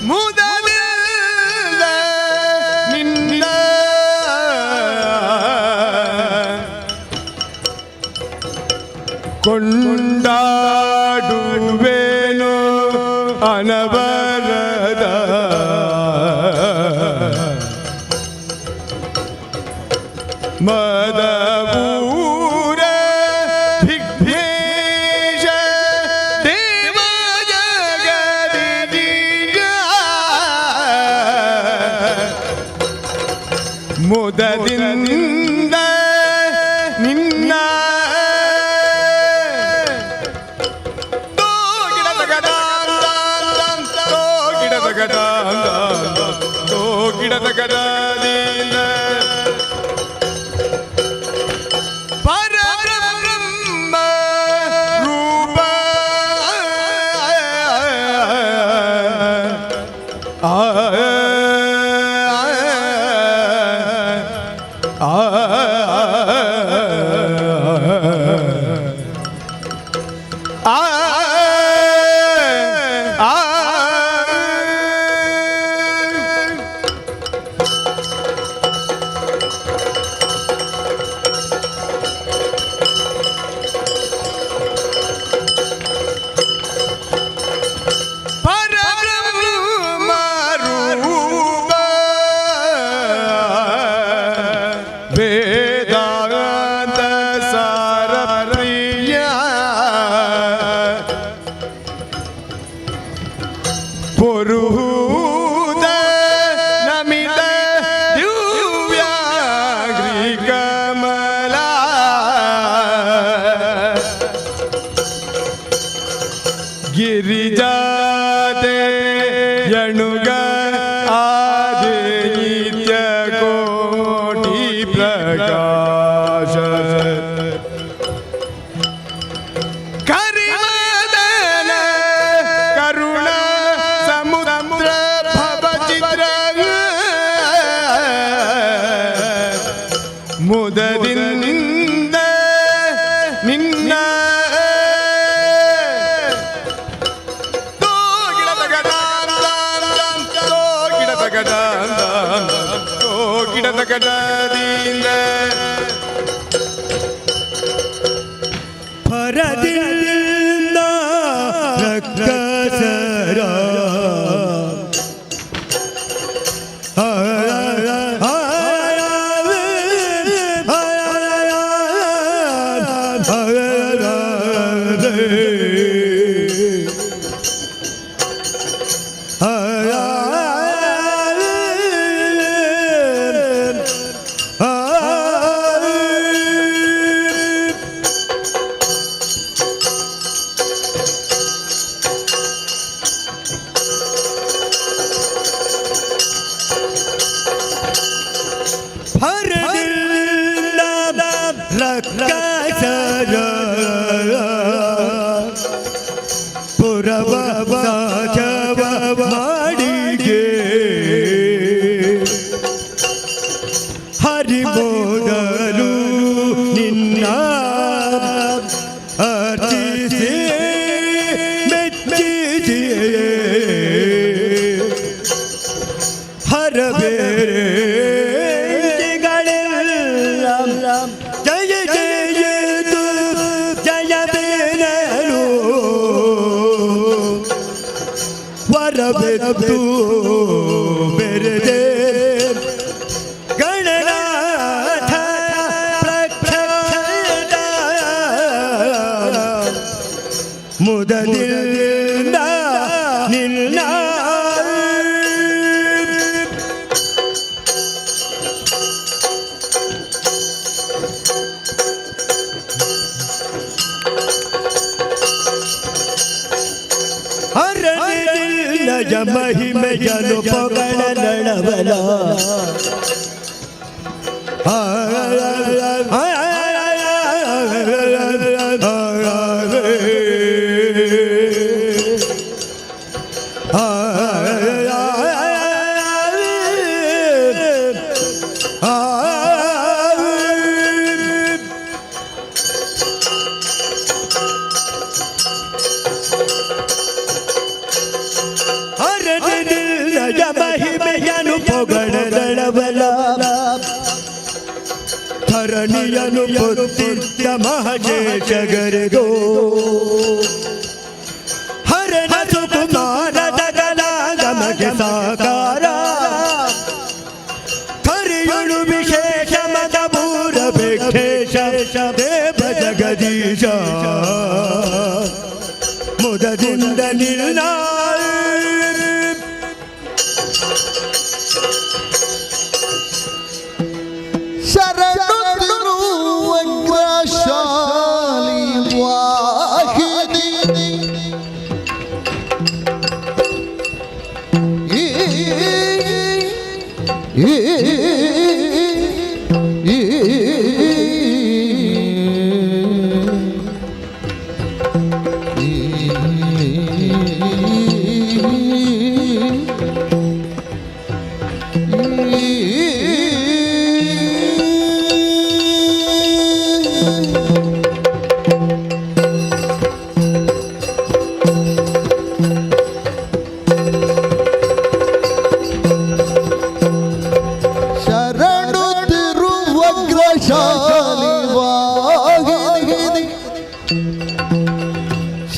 ಮುದದಿಂದ ನಿನ್ನ ಕೊಂಡಾಡುವೆನು ಅನವರದ ಮದಪೂರ ವಿಘ್ನೇಶ ದೇವ ಜಗದೀಶ ಮುದದಿಂದ ನಿನ್ನ ಗಿಡದ ಗಡದಿಂದ ಪರಬ್ರಹ್ಮ ರೂಪ ಮುದದಿಂದ ನಿನ್ನ ಗಿಡದ ಗಡದಿಂದ ಪರದಿಂದ ರಕ್ಕಸರ ಪುರವ ಸಾಚವ ಮಾಡಿಗೆ ಹರಿಬೋದಲು ನಿನ್ನ ಅರ್ಚಿಸಿ ಮೆಚ್ಚಿಸಿ ಹರಬೇರೆ ಜಯ ಜಯದು ಜಯಬೇನಲು ವರಬೆದ್ದು ಬೆರೆದೆ ಗಣನಾಥ ಪ್ರಕ್ಷದ ಮುದದಿಂದ ನಿನ್ನ ಹರನಿಲ್ಲ ಮಹಿಮೆಯನು ಪೊಗಳನವಲ ಮಹಿಮೆಯನು ಪೊಗಳನವಲ ಧರಣಿಯನು ಪೊತ್ತಿದ್ದ ಮಹೇಶಗರೆಗೋ ಹರನ ಸುಕುಮಾರದಗಲ ಗಮಗೆ ಸಾಕಾರ ಕರಿಯುಳು ವಿಶೇಷ ಮದ ಭೂರ ಭಿಕ್ಷೇಶ ದೇವ ಜಗದೀಶ ಮುದದಿಂದ ನಿನ್ನ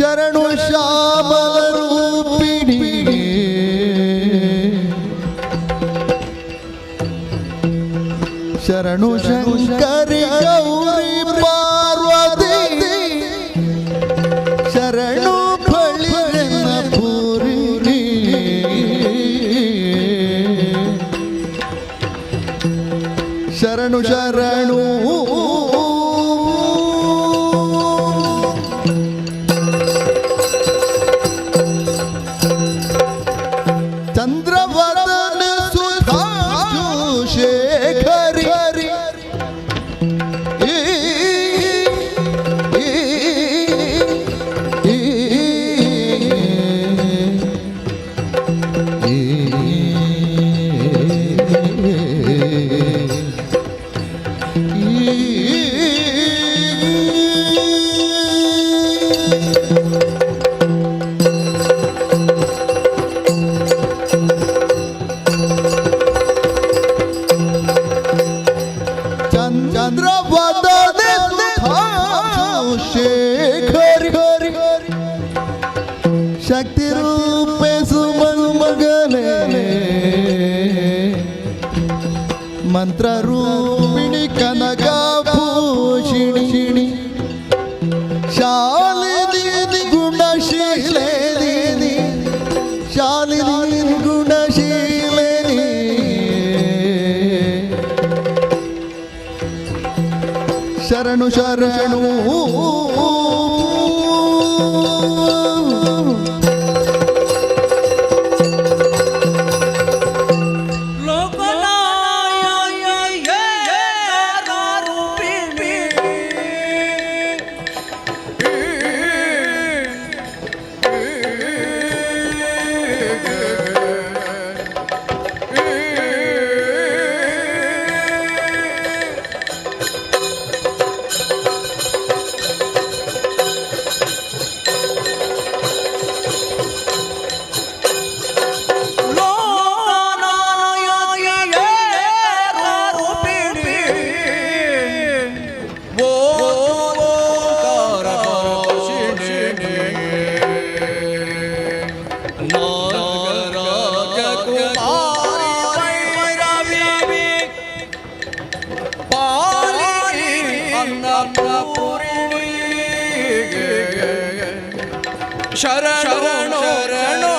ಶರಣು ಶ್ಯಾಮಲ ರೂಪಿಣಿ ಶರಣು ಶಂಕರಿ ಗೌರಿ ಪಾರ್ವತಿ ಶರಣು ಬಳಿರನ ಪೂರಿಣಿ ಶರಣು ಶರಣು ಚಂದ್ರವದನ ಸುಧಾಂಶು ಶೇಖರಿ ಮಂತ್ರರೂಪಿಣಿ ಕನಕಭೂಷಿಣಿ ಶಾಲಿನಿ ಗುಣಶೀಲಿನಿ ಶಾಲಿನಿ ಗುಣಶೀಲಿನಿ ಶರಣು ಶರಣು ಶರಣು ಶರಣು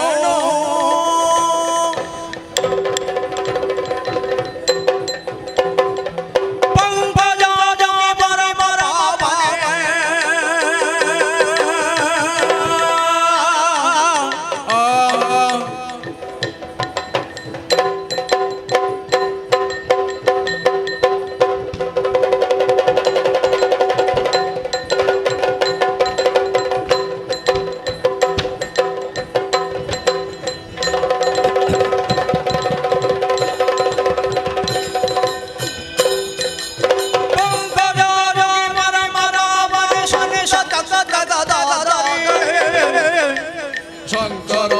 ಶಂಕರ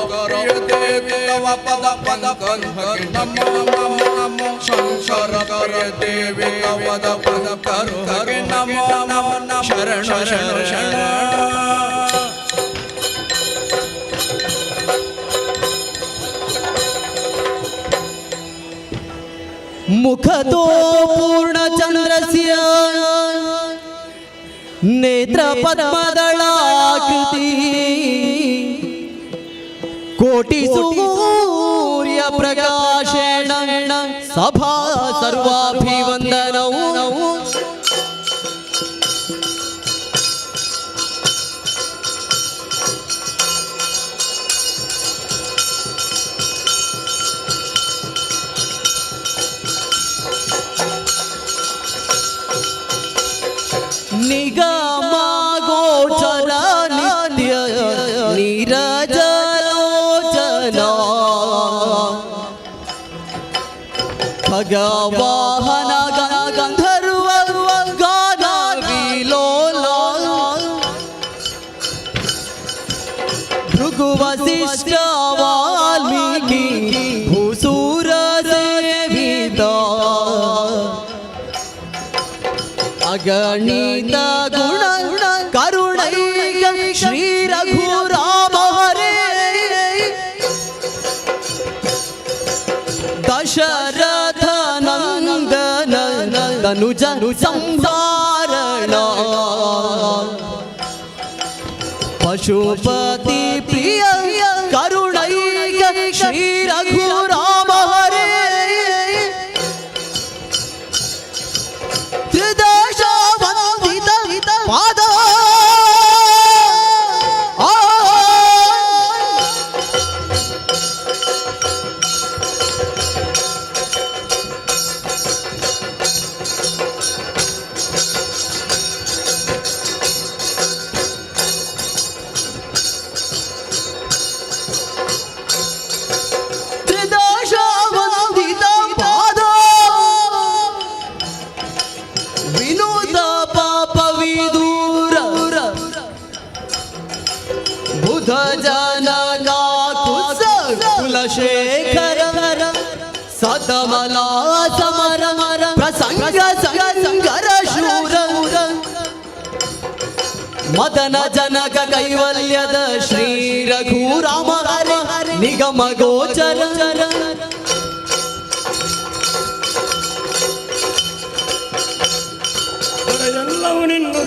ದೇವಿ ಪದ ಪದ ಹರಿ ನಮೋ ನಮೋ ನಮೋ ಶಂಕರ ದೇವಿ ಪದ ಪದ ಹರಿ ನಮೋ ನಮೋ ನಮೋ ಶರಣ ಶರಣ ಶರಣ मुखतो पूर्णचन्द्रस्य नेत्रपद्मदलाकृति कोटिसूर्यप्रकाशेण सभा सर्वाभिवन्दनौ निगमा गोचर नित्य नीरजलोचना खगवाहन गंधर्व गान विलोला भृगु वसिष्ठ वाल्मीकि भूसुर सेविता अगणित गुण करुणैक श्री रघुराम हरे दशरथ नंदन तनुज संहारण पशुपति प्रिय करुणैक श्री रघुराम हरे पादा शेखर सतमला समर प्रसंग संगर शूर मदन जनक कैवल्यद श्री रघुराम हरे निगम गोचर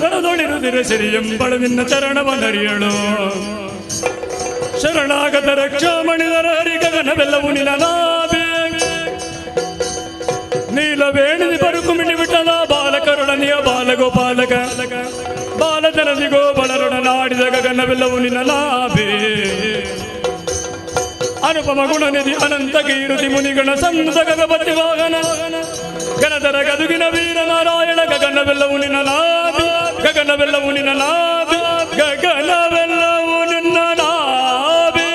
ದಳದೊಳಿರುದಿರ ಸಿರಿಯಂಬಳು ನಿನ್ನ ಚರಣವನರಿಯಳು ಶರಣಾಗತ ರಕ್ಷಾಮಣಿದರ ಹರಿ ಗಗನವೆಲ್ಲವೂ ನಿನನಾಭೆ ನೀಲವೇಣಿದಿ ಬರುಕು ಮಿಣಿ ಬಿಟ್ಟದ ಬಾಲಕರುಣನಿಯ ಬಾಲಗೋಪಾಲಕ ಬಾಲಜನದಿಗೋ ಬಲರುಣ ನಾಡಿದ ಗಗನವೆಲ್ಲವೂ ನಿನನಾಭೆ ಅನುಪಮ ಗುಣನಿಧಿ ಅನಂತ ಕೀರುತಿ ಮುನಿಗಣ ಸಂತ ಗಗಪತಿ ವಾಹನ ಗಣಧರ ಗದುಗಿನ ವೀರ ನಾರಾಯಣ ಗಗನವೆಲ್ಲವೂ ನಿನ್ನ ನಾಭಿ ಗಗನವೆಲ್ಲವೂ ನಿನ್ನ ನಾಭಿ ಗಗನವೆಲ್ಲವೂ ನಿನ್ನ ನಾಭಿ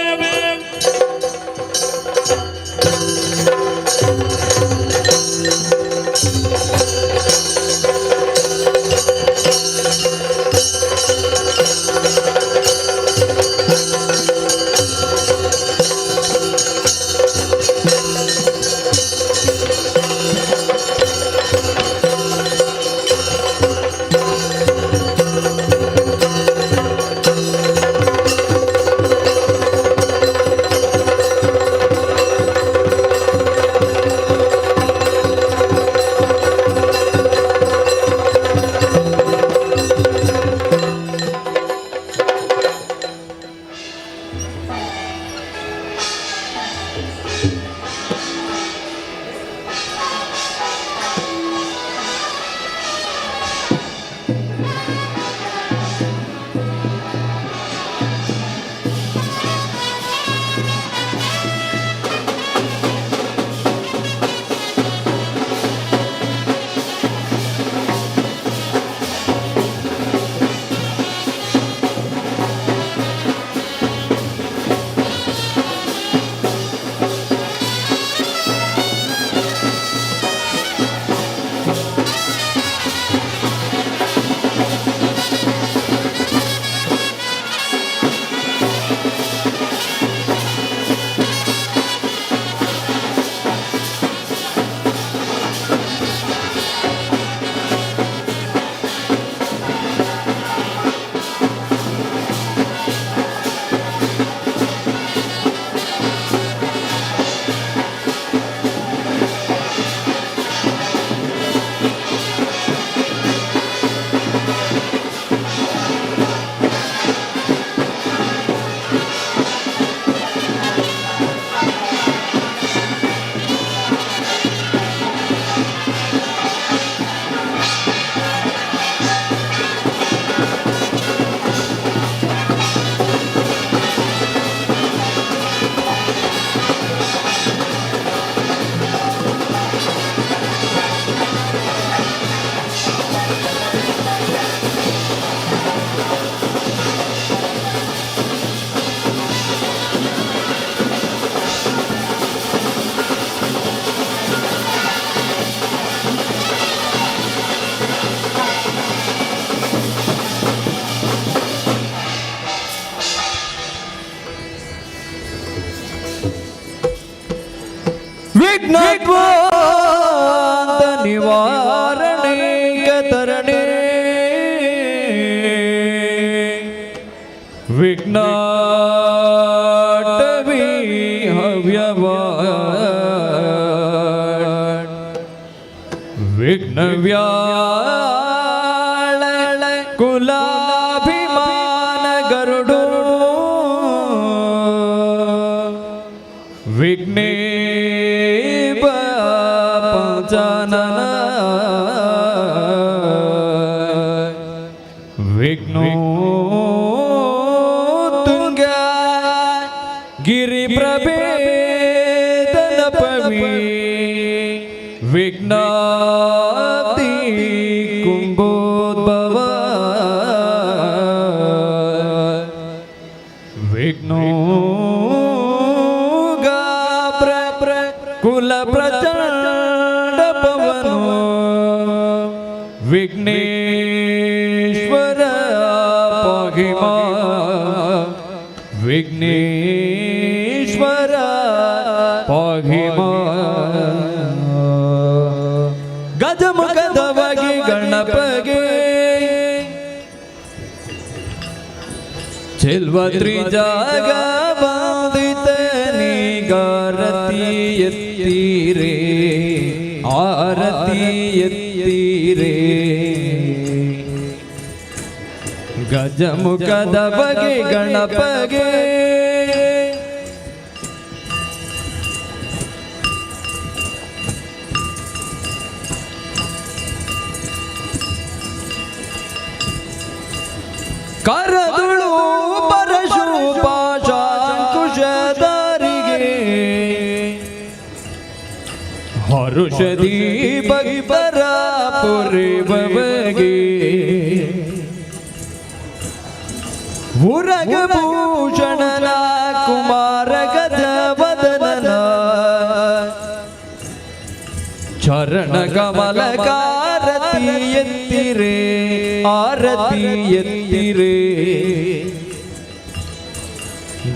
ವಿಘ್ನದ್ವಾಂತ ನಿವಾರಣೆ ಕತರಣೆ ವಿಘ್ನಾಟವಿ ಹವ್ಯವಾಣ ವಿಘ್ನವ್ಯಾಳ ಕುಲಾಭಿಮಾನ ಗರುಡು ವಿಘ್ನೇ ಪಂಚಾನನ ವಿಘ್ನೋ ತುಂಗ ಗಿರಿ ಪ್ರಭೇದನ ಪವಿ ವಿಘ್ನಾತಿ ಕುಂಭೋದ್ಭವ ವಿಘ್ನೋ ಕುಲ ಪ್ರಚಂಡ ಪವನೋ ವಿಘ್ನೇಶ್ವರ ಪಾಹಿಮಾ ವಿಘ್ನೇಶ್ವರ ಪಾಹಿಮಾ ಗಜಮುಖದವಾಗಿ ಗಣಪಗೆ ಚೆಲ್ವತ್ರಿ ಜಾಗ ಬಂದಿತ ನಿಗಾರತಿ ಎತ್ತೀರೆ ಆರತಿ ಎತ್ತೀರೆ ಗಜಮುಖದ ಬಗೆ ಗಣಪಗೆ ಕರದುಳು ಪರಶು ಪಾಶಾಂಕುಶಧಾರಿಗೆ ಹರುಷದಿ ಭಕ್ತರ ಪುರಿಬಗೆ ಉರಗಭೂಷಣನ ಕುಮಾರ ಗಜ ವದನನ ಚರಣ ಕಮಲಕಾರತಿ ಎತ್ತಿರೆ ಆರತಿ ಎತ್ತಿರೆ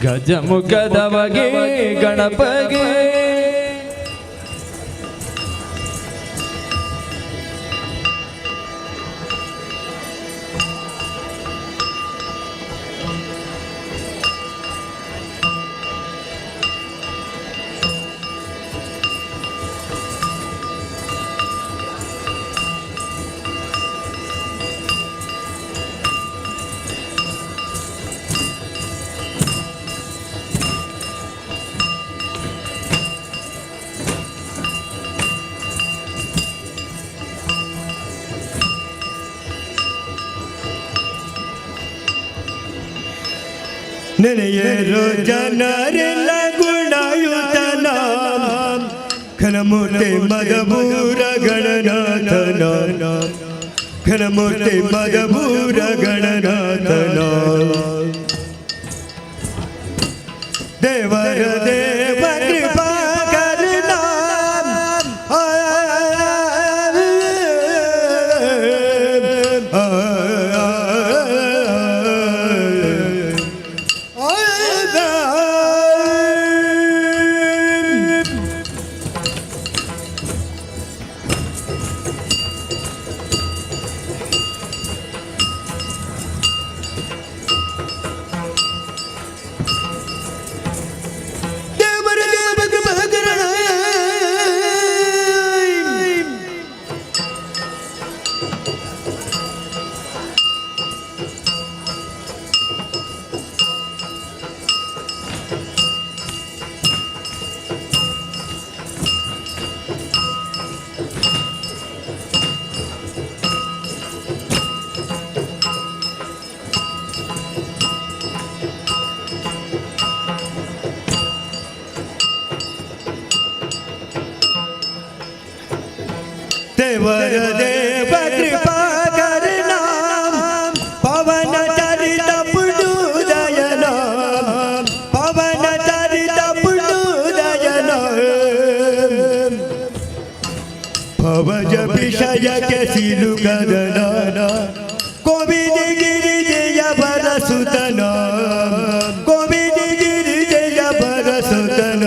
ಗಜಮುಖದ ಬಗೆ ಗಣಪಗೆ ನೆನೆಯರು ಜನರೆಲ್ಲ ಗುಣಯುತನ ಘನಮೂರ್ತಿ ಮದಭೂರ ಗಣನಾಥನ ಘನಮೂರ್ತಿ ಮದಭೂರ ಗಣನಾಥನ ದೇವರ ದೇವ ಕೃಪಾ ಕರುಣಾ देवर देव कृपा करना पवन चरित पुण्योदयन पवन चरित पुण्योदयन भवज विषय के सिलु करना गोविंद गिरि जय बर सुतन गोविंद गिरि जय बर सुतन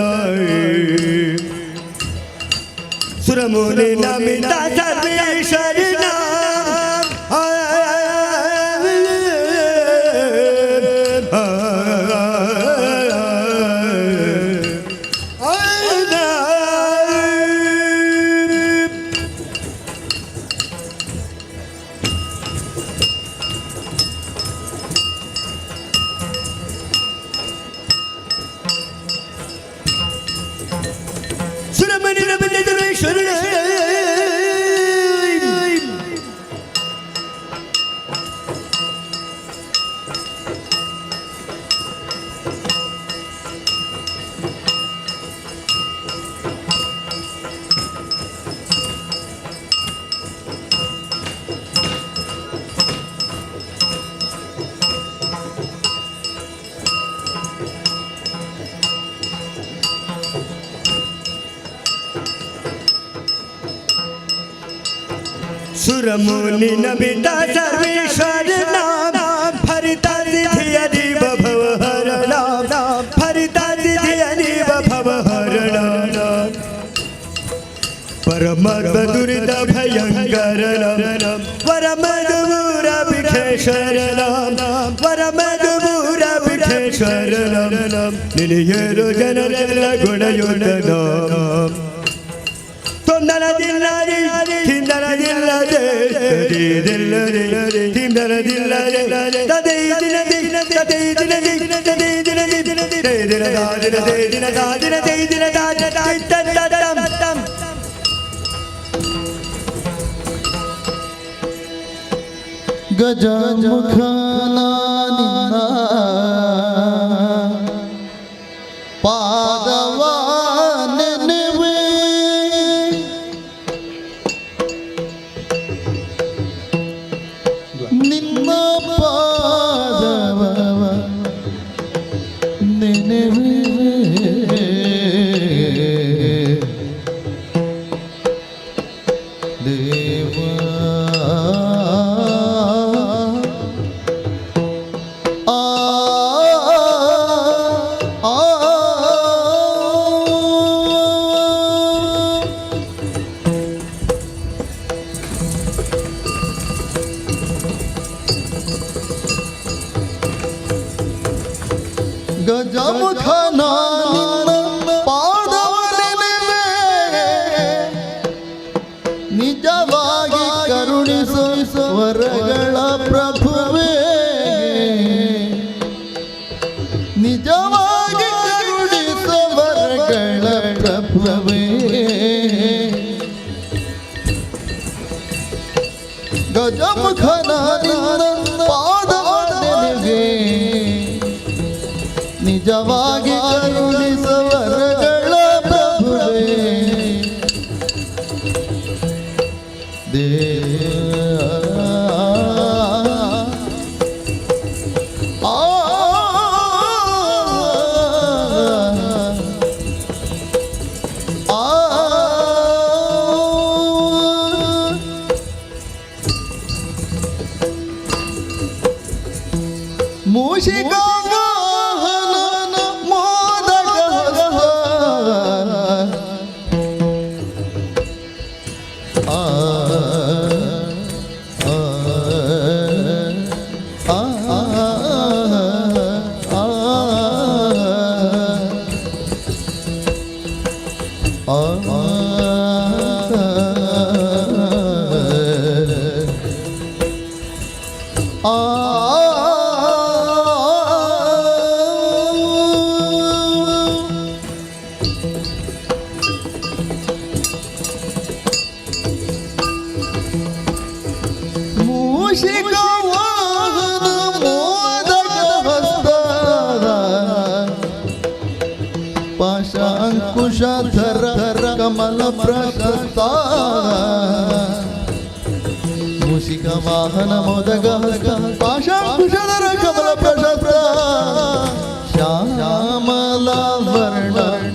सुरमुनि नमिता सर्वेश्वर सुरमुनि नमिता सर्वेश्वर सुरमुनि नमिता सर्वेश्वर नाम भरिता सिद्धि अधिव भव हरण भरिता सिद्धि अधिव भव हरण परम दुरित भयंकर परम दूर विखेश्वर परम दूर विखेश्वर निलियरो जनरेल गुणयुतन तो ತೊಂದನ ದಿಲ್ಲದೆ ತಿಂದನ ದಿಲ್ಲದೆ ದಿಲ್ಲದೆ ತಿಂದನ ದಿಲ್ಲದೆ ತದೇ ದಿನ ದಿನ ತದೇ ದಿನ ದಿನ ತದೇ ದಿನ ದಿನ ತದೇ ದಿನ ದಾದಿನ ತೇ ದಿನ ದಾದಿನ ತೇ ದಿನ ದಾದಿನ ತಂ ಗಜಮುಖನ ನಿನ್ನ ಪಾದವ ನೆನೆವೆ ನಿನ್ನ ಪಾದವ ನೆನೆವೆ ದೇವಾ ಗಜಮುಖನ ನಿನ್ನ ಪಾದವನೆನೆವೆ ನಿಜವಾಗಿ ಕರುಣಿಸು ವರಗಳ ಪ್ರಭುವೇ ನಿಜವಾಗಿ ಕರುಣಿಸು ವರಗಳ ಪ್ರಭುವೇ ಗಜಮುಖನ ನಿನ್ನ ಪಾದವನೆನೆವೆ ನಿಜವಾಗಿ ಕರುಣಿಸುವರಗಳ ಪ್ರಭುವೇ ಮೂಷಿಕ ಪಾಶಾಂಕುಶಧರ ಕಮಲ ಪ್ರಶಸ್ತ ಮೂಷಿಕ ವಾಹನ ಮೋದಗ ಪಾಶಾಂಕುಶಧರ ಕಮಲ ಪ್ರಶಸ್ತ ಶ್ಯಾಮಲ ವರ್ಣ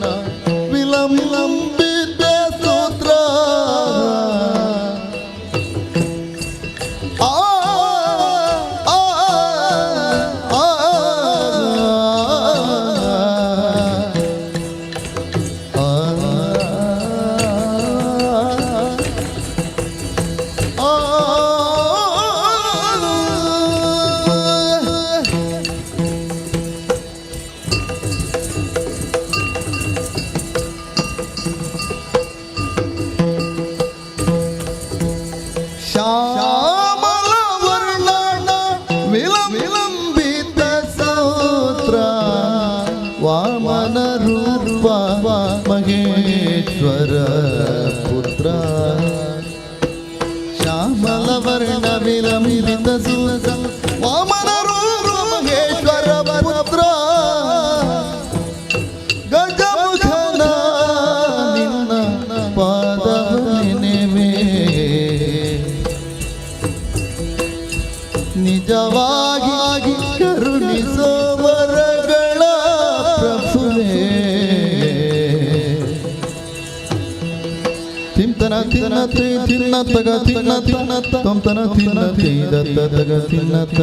ವಿಲಂಬಿತ ಸೂತ್ರ ಶ್ಯಾಮಲ ವರ್ಣ ವಿಲಂಬಿತ ಸೂತ್ರ ವಾಮನ ರೂಪ ಮಹೇಶ್ವರ ಪುತ್ರ ಶ್ಯಾಮಲ ವರ್ಣ ವಿಲಂಬಿತ ಸೂತ್ರ ವಾಮನ ರೂಪ ಮಹೇಶ್ವರ ಪುತ್ರ ಗಜಮುಖನ ನಿನ್ನ ಪಾದವನೆನೆವೆ ನಿಜವಾಗಿ ಕರುಣಿಸೋ ವರಗಳ ಪ್ರಭುವೇ ತಿಂತನ ತಿನ್ನತಿ ತಿನ್ನತಗ ತಿನ್ನತ ತೊಂತನ ತಿನ್ನತಿ ದತ್ತಗ ತಿನ್ನತ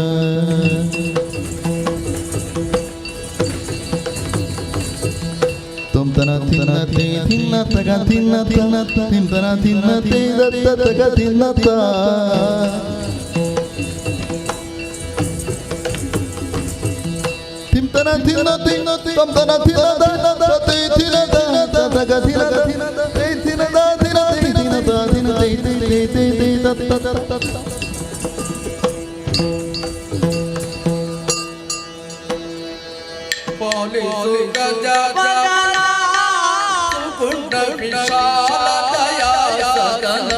ತೊಂತನ ತಿನ್ನತಿ ತಿನ್ನತಗ ತಿನ್ನತ ತಿಂತನ ತಿನ್ನತಿ ದತ್ತಗ ತಿನ್ನತ ತಿಂತನ ತಿನ್ನತಿ ತೊಂತನ ತಿನ್ನದ ತೈ ತಿನ್ನದ ತಗ ತಿನ್ನದ ತೈ ತಿನ್ನದ ತಿನ್ನತಿ ತೇ ತೇ ತೇ ತತ್ತ ತತ್ತ ಪಾಲಿಸು ಗಜಾನನ ಸುಕುಂಡ ವಿಶಾಲ ದಯಾ ಸದನ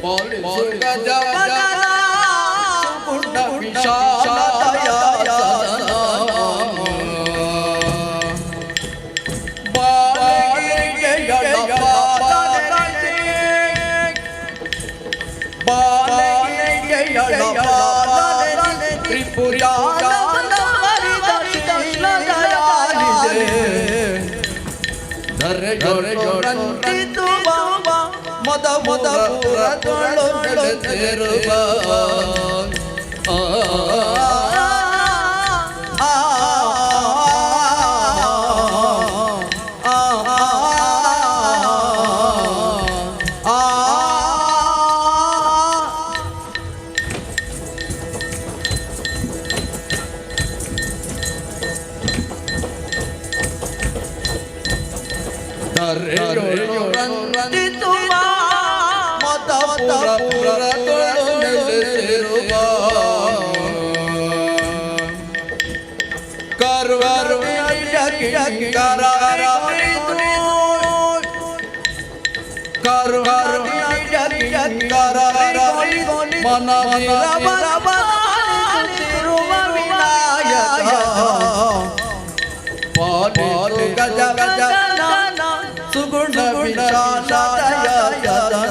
ಪಾಲಿಸು ಗಜಾನನ ಸುಕುಂಡ ವಿಶಾಲ ದಯಾ ಸದನ ಮದ ಮದ ಪುರ ತೊಳು ಬೆಳೆದಿರುವ ಸುಗುಣ ವಿಶಾಲ ದಯಾ ಸದನ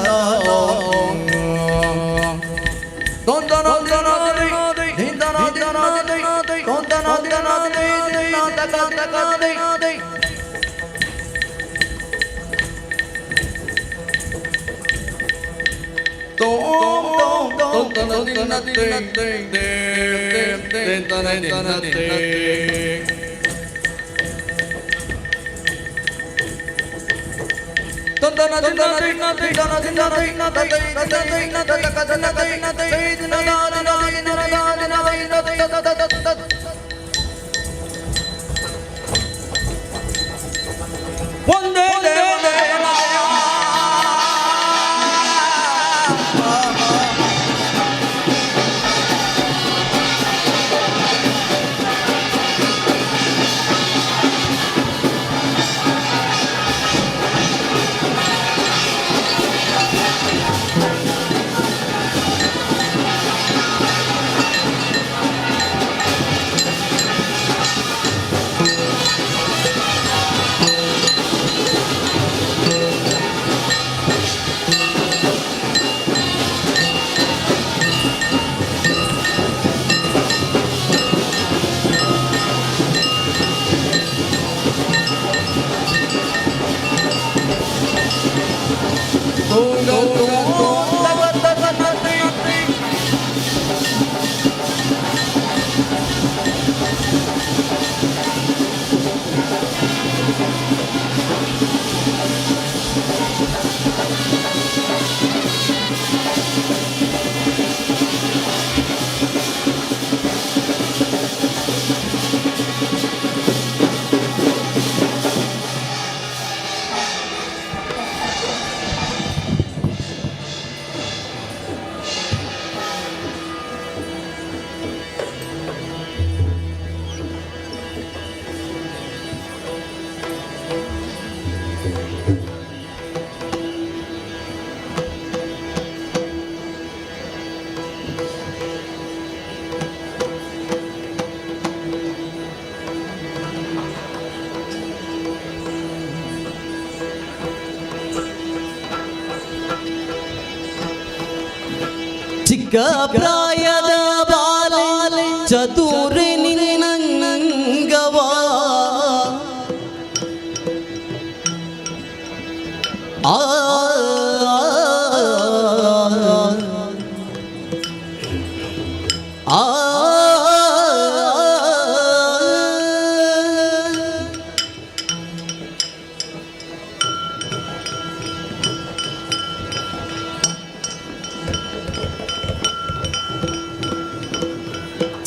ಒಂದೇ ಚಿಕ್ಕ ಪ್ರಾಯದ ಬಾಲೆ ಚತುರಿ ನಿನ್ನಂಗವ ಆ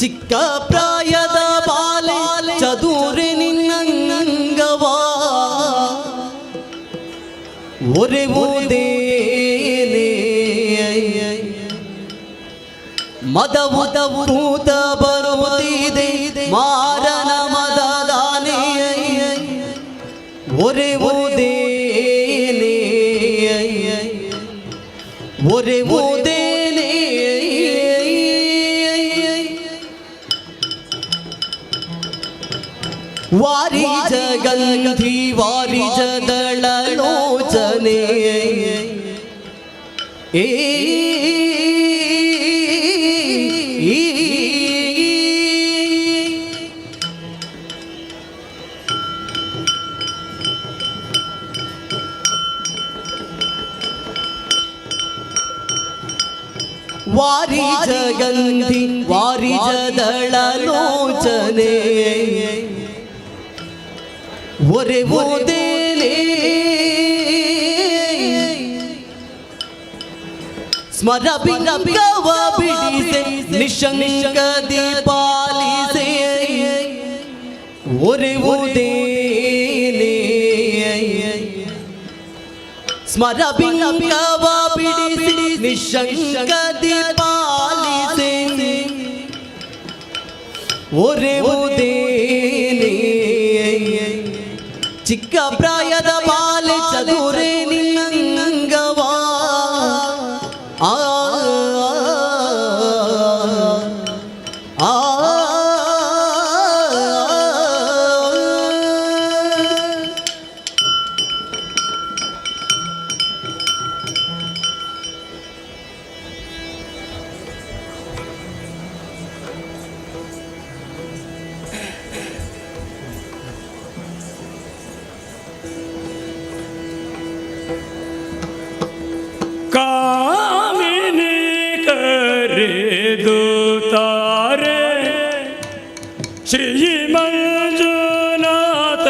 ಚಿಕ್ಕ ಪ್ರಾಯದ ಬಾಲೆ ಚದುರೆ ನಿನ್ನಂಗವಾ ಒರೆವುದೇನೆ ಮದವು ತೂತ ಬರುವುದಿದೆ ಮಾರನ ಮದದಾನೆ ಒರೆವುದೇನೆ ಒರೆವುದೇನೆ ವಾರಿ ಜಗಂಧಿ ವಾರಿ ಜದಳಲೋಚನೆ ಏ ವಾರಿ ಜಗಂಧಿ ವಾರಿ ಜದಳಲೋಚನೆ ಒರೆವುದೇನೆ ಸ್ಮರ ಬಿಂಗವ ಬಿಡಿಸೆ ನಿಶಂಕದಿ ಪಾಲಿಸೆ ಒರೆವುದೇನೆ ಸ್ಮರ ಬಿಂಗವ ಬಿಡಿಸಿ ನಿಶಂಕದಿ ಪಾಲಿಸೆ ಒರೆವುದೇನೆ ಚಿಕ್ಕ ಪ್ರಾಯದ ಬಾಲೆ ಚದುರೆ ನಿನ್ನಂಗವಾ ಆ ಕಾಮಿನಿ ಕರೆದು ತಾರೆ ಶ್ರೀ ಮಂಜುನಾಥ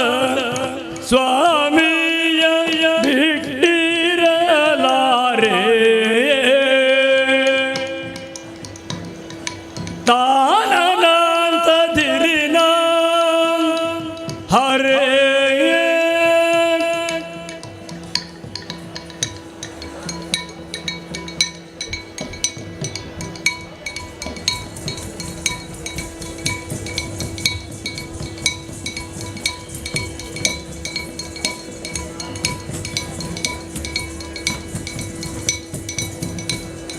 ಸ್ವಾಮಿಯ ಬಿಟ್ಟಿರಲಾರೆ ತಾನನಂತ ದಿರಿನ ಹರೇ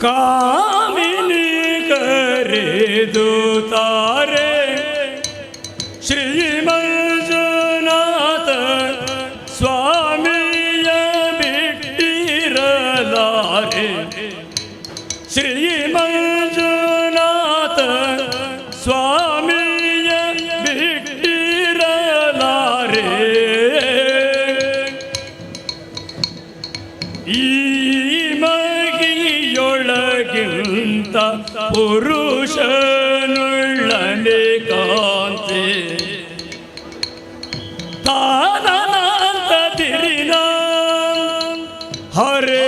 ಕಾಮಿನಿ ಕರೆದು ತಾರೆ ಶ್ರೀ ಮಂಜುನಾಥ ಸ್ವಾಮಿಯ ಬಿಟ್ಟಿರಲಾರೆ ಶ್ರೀ ಮಂಜುನಾಥ ಸ್ವಾಮಿಯ ಬಿಟ್ಟಿರಲಾರೆ ಈ ಮಗಿಯೊಳಗಿಂತ ಪುರುಷನುಳ್ಳನೆ ಕಾಂತೆ ತಾನನಂತ ತಿರಿನ ಹರೇ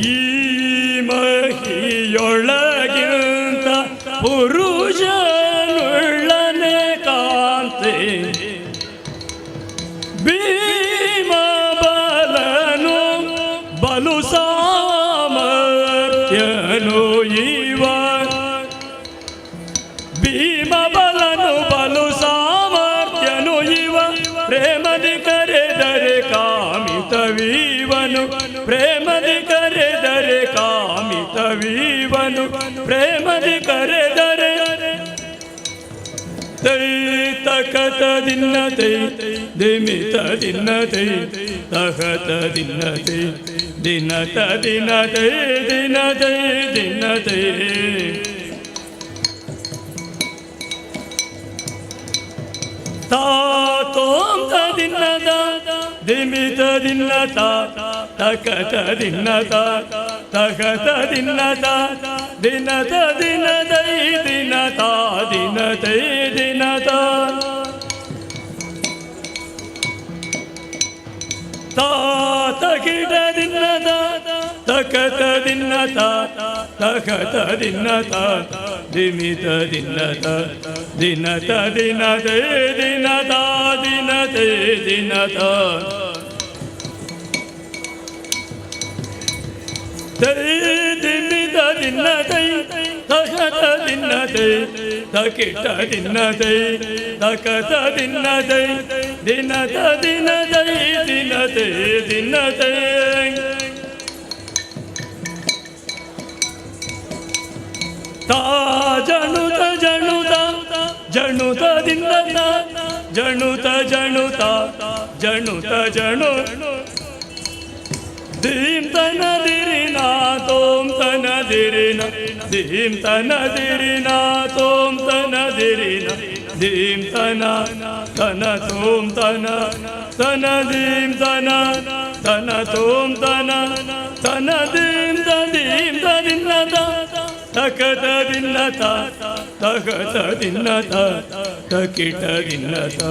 ಈ ಮಹಿಯೊಳಗಿಂತ ಪುರುಷನುಳ್ಳನೆ ಕಾಂತೆ ಭೀಮ ಬಲನು ಬಲು ಸಾಮರ್ಥ್ಯನು ಇವ ಭೀಮ ಬಲನು ಬಲು ಸಾಮರ್ಥ್ಯನು ಇವ ಪ್ರೇಮದಿ ಕರೆದರೆ ಕಾಮಿತವೀವನು ಪ್ರೇಮದಿ ಕರೆದರೆ ಕಾಮಿತವೀವನು ಪ್ರೇಮದಿ ಕರೆದರೆ ತೈ ತಕತ ದಿನ್ನತೈ ದಿಮಿತ ದಿನ್ನತೈ ತಹತ ದಿನ್ನತೈ ದಿನತ ದಿನತೈ ದಿನತೈ ದಿನತೈ ದಿನ್ನದ ದಿಮಿತ ದಿನ್ನತ ತಕತ ದಿನ್ನತ ತಕತ ದಿನ್ನತ ದಿನತ ದಿನದೈ ದಿನತ ದಿನತೈ ದಿನತ ತಕಿಟ ದಿನ್ನದ ತಕತ ದಿನ್ನತ ತಕತ ದಿನ್ನತ ದಿಮಿತ ದಿನ್ನತ ದಿನತ ದಿನತೈ ದಿನತ ದಿನತೈ ದಿನತ ದಿಮಿತ ದಿನ್ನತೈ ತಕತ ದಿನ್ನತೈ ತಕಿಟ ದಿನ್ನತೈ ತಕತ ದಿನ್ನತೈ ದಿನತ ದಿನತೈ ದಿನತೈ ದಿನತೈ ತಾ ಜಣುತ ಜಣುತ ಜಣುತ ದಿನ್ನತ ಜಣುತ ಜಣುತ ಜಣುತ ಜಣು ಧೀಂ ತನ ದಿರಿನ ತೋಂ ತನ ದಿರಿನ ಧೀಂ ತನ ದಿರಿನ ತೋಂ ತನ ದಿರಿನ ಧೀಂ ತನ ತನ ತೋಂ ತನ ತನ ಧೀಂ ತನ ತನ ತೋಂ ತನ ತನ ಧೀಂ ಧೀಂ ದಿನ್ನತ ತಕತ ದಿನ್ನತ ತಕತ ದಿನ್ನತ ತಕಿಟ ದಿನ್ನತ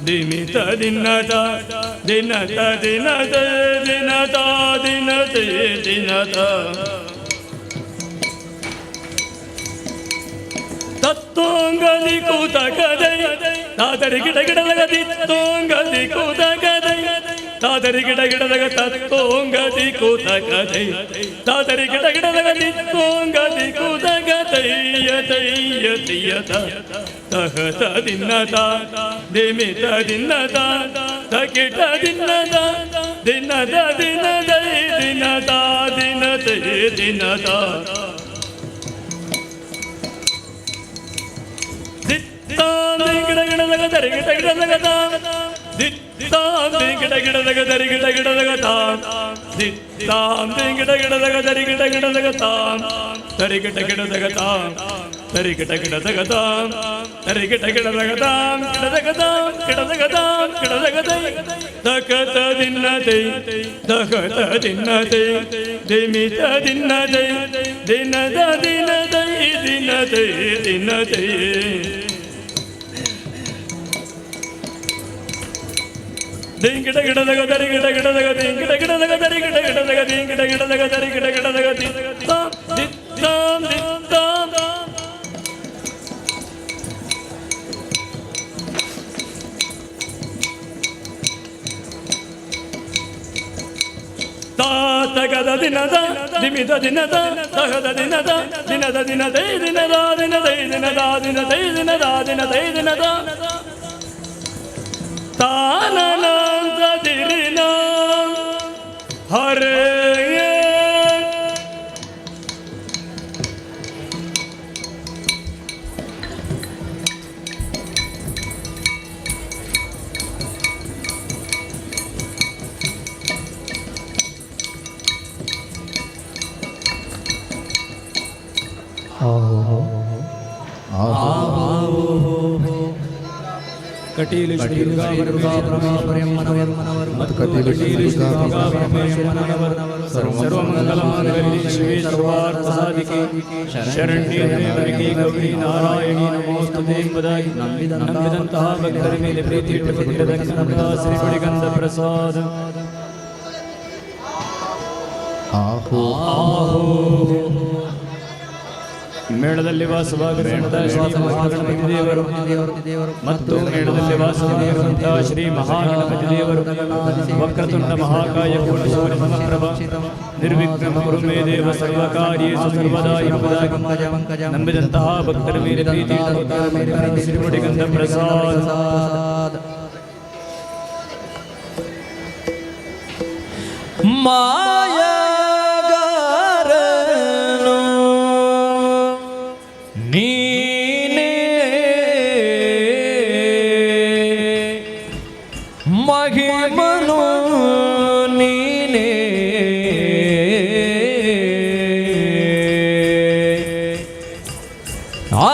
ದಿಮಿತ ದಿನ್ನತ ದಿನತ ದಿನತ ದಿನತ ದಿನತ ದಿನತ ತತ್ತೋಂಗದಿ ಕೂತಕದೈ ತಾದರಿ ಗಿಡ ಗಿಡದಗದಿ ತೋಂಗದಿ ಕೂತಕದೈ ತಾದರಿ ಗಿಡ ಗಿಡದಗ ತತ್ತೋಂಗದಿ ಕೂತಕದೈ ತಾದರಿ ಗಿಡ ಗಿಡದಗದಿ ತೋಂಗದಿ ಕೂತಕದೈ ಯತೈ ಯತಿಯತ ತಹತ ದಿನ್ನತ ದಿಮಿತ ದಿನ್ನತ ತಕಿಟ ದಿನ್ನತ ದಿನದ ದಿನದೈ ದಿನತ ದಿನತೈ ದಿನತ ಗಿಡ ಗಿಡದಾಗ ದರಿ ಗಿಡ ಗಿಡದಾಗ ಗಿಡ ಗಿಡದಾಗ ದರಿ ಗಿಡ ಗಿಡದಾಗ ಗಿಡ ಗಿಡದಾಗ ದರಿ ಗಿಡ ಗಿಡದಾಗ ದರಿ ಗಿಡ ಗಿಡದಾಗ ದರಿ ಗಿಡ ಗಿಡದಾಗ ದರಿ ಗಿಡ ಗಿಡದಾಗ ಗಿಡದಾಗ ತಕತ ದಿನ್ನತೈ ತಕತ ದಿನ್ನತೈ ದಿಮಿತ ದಿನ್ನತೈ ದಿನದ ದಿನದೈ ದಿನತೈ ದಿನತೈ ಗಿಡ ಗಿಡದಾಗ ದರಿ ಗಿಡ ಗಿಡದಾಗ ಗಿಡ ಗಿಡದಾಗ ದರಿ ಗಿಡ ಗಿಡದಾಗ ಗಿಡ ಗಿಡದಾಗ ದರಿ ಗಿಡ ಗಿಡದಾಗ ತಗದ ದಿನದ ದಿಮಿತ ದಿನದ ತಗದ ದಿನದ ದಿನದ ದಿನದೈ ದಿನದ ದಿನದೈ ದಿನದ ದಿನದೈ ದಿನದ ದಿನದೈ ದಿನದ ತಾನನಂತ ದಿರಿನ ಹರೇ ಕಟೀಲು ಶ್ರೀ ದುರ್ಗಾ ಪರಮೇಶ್ವರಮ್ಮನವರು ಸರ್ವಮಂಗಲಮಾಂಗಲ್ಯೆ ಶಿವೆ ಸರ್ವಾರ್ಥ ಸಾಧಿಕೆ ಶರಣ್ಯೇ ತ್ರ್ಯಂಬಕೆ ಗೌರಿ ನಾರಾಯಣಿ ನಮೋಸ್ತುತೆ ಎಂಬುದಾಗಿ ನಂಬಿದಂತಹ ಭಕ್ತರ ಮೇಲೆ ಪ್ರೀತಿ ಇಟ್ಟು ದಕ್ಷಿಣ ಶ್ರೀ ಬಡಿಗಂಧ ಪ್ರಸಾದ ಮೇಳದಲ್ಲಿ ವಾಸವಾಗಿರುವಂತಹ ಶ್ರೀ ಮಹಾಗಣಪತಿ ದೇವರು ಮತ್ತು ಮೇಳದಲ್ಲಿ ವಾಸವಾಗಿರುವಂತಹ ಶ್ರೀ ಮಹಾಗಣಪತಿ ದೇವರು ವಕ್ರತುಂಡ ಮಹಾಕಾಯ ಪೂರ್ಣಶೌರ್ಯ ಸಮಪ್ರಭ ನಿರ್ವಿಘ್ನಂ ಕುರು ಮೇ ದೇವ ಸರ್ವಕಾರ್ಯೇಷು ಸರ್ವದಾ ಎಂಬುದಾಗಿ ನಂಬಿದಂತಹ ಭಕ್ತರ ಮೇಲೆ ಪ್ರೀತಿ ಶ್ರೀ ಮುಡಿಗಂಧ ಪ್ರಸಾದ ಮಾಯಗಾರನು ನೀನೇ ಮಹಿಮನು ನೀನೇ ಆ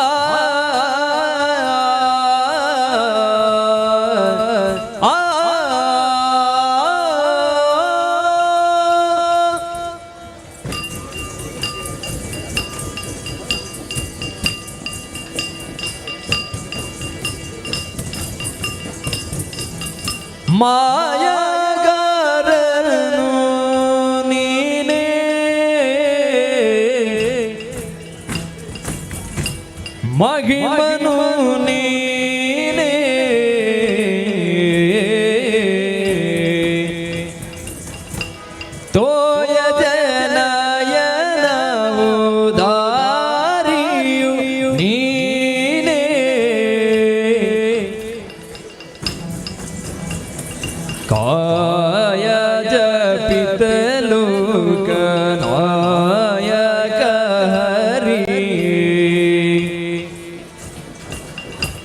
ಮಾಯಗಾರನು ನೀನೇ ಮಹಿಮನು ನೀನೇ ತೋಯ ಜನಯನ ಉದಾರಿಯು ನೀನೇ ಕಾಯ ಜಪಿತಲು ಕನಾಯಕ ಹರಿ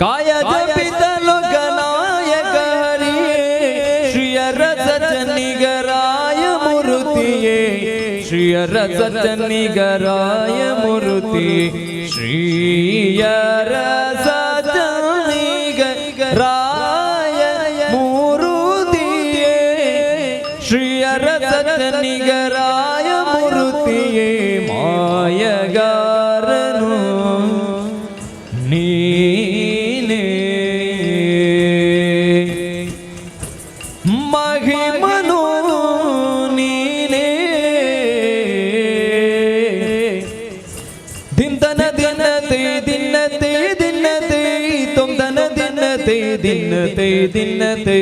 ಕಾಯ ಜಪಿತಲು ಕನಾಯಕ ಹರಿ ಶ್ರೀಯ ರಸನಿಗರಾಯ ಮೂರ್ತಿಯೇ ಶ್ರೀಯ ರಸನಿಗರಾಯ ಮೂರ್ತಿ ಶ್ರೀಯ ರಸನಿಗರಾಯ ಮೂರುತಿಯೇ ಶ್ರೀಯ ರಸನಿಗರಾಯ ಮೂರುತಿಯೇ ಮಾಯಗಾರನು ನೀನೇ ಮಹಿಮನು ನೀನೇ ದಿಂದನ ದಿನತೆ ದಿನತೆ ದಿನತೆ ತುಂದನ ದಿನತೆ ದಿನತೆ ದಿನತೆ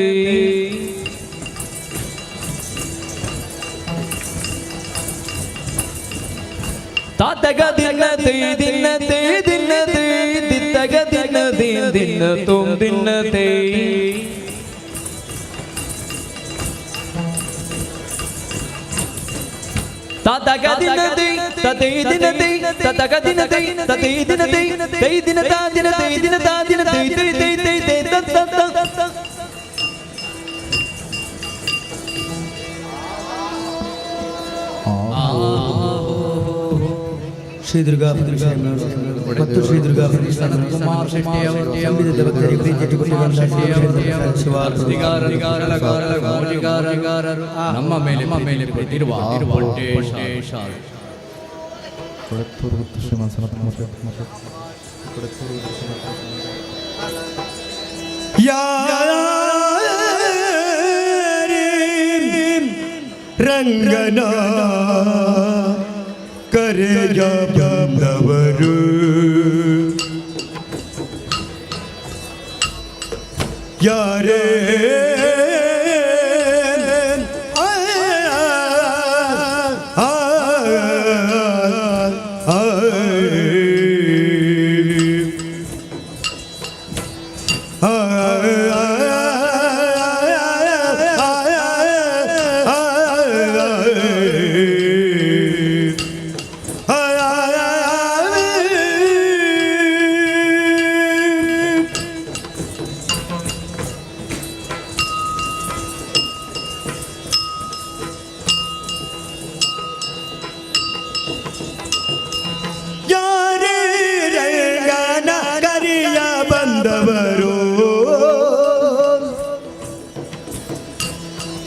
ತಾತಗ ದಿನತೆ ದಿನತೆ ದಿನತೆ ದಿತ್ತಗ ದಿನತೆ ದಿನ ತುಂ ದಿನತೆ ತಾತಗ ದಿನತೆ ತತೆ ದಿನತೆ ತತಗ ದಿನತೆ ತತೆ ದಿನತೆ ತೈ ದಿನತಾ ದಿನತೆ ದಿನತಾ ದಿನತೆ ತೈ ತೈ ತೈ ತೈ ತತ ತತ ಶ್ರೀ ದುರ್ಗಾ ಮತ್ತು ಶ್ರೀ ದುರ್ಗಾ ನಮ್ಮ ಮೇಲೆ ಪ್ರೀತಿರುವ ರಂಗನ ಕರೆಯ ಬಂದವರು ಯಾರೇ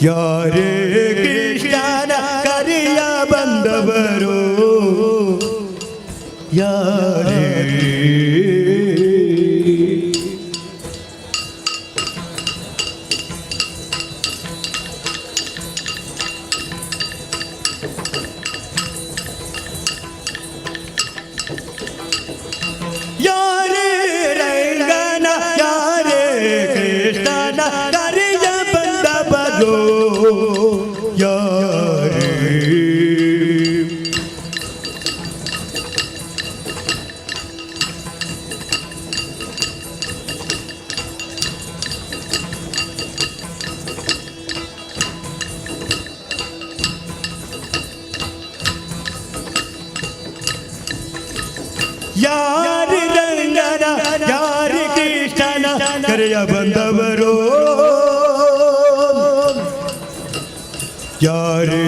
ಯಾರೇ ಕೃಷ್ಣನ ಕರಿಯ ಬಂದವರು ಯಾರೇ ಯಾರೇ ರಂಗನ ಯಾರೇ ಕೃಷ್ಣನ ಕರಿಯ ಬಂದವರು ಯಾರೇ ಯಾರಿ ರಂಗನ ಯಾರಿ ಕೃಷ್ಣನ ಕರೆಯ ಬಂದವರು ಯಾರೇ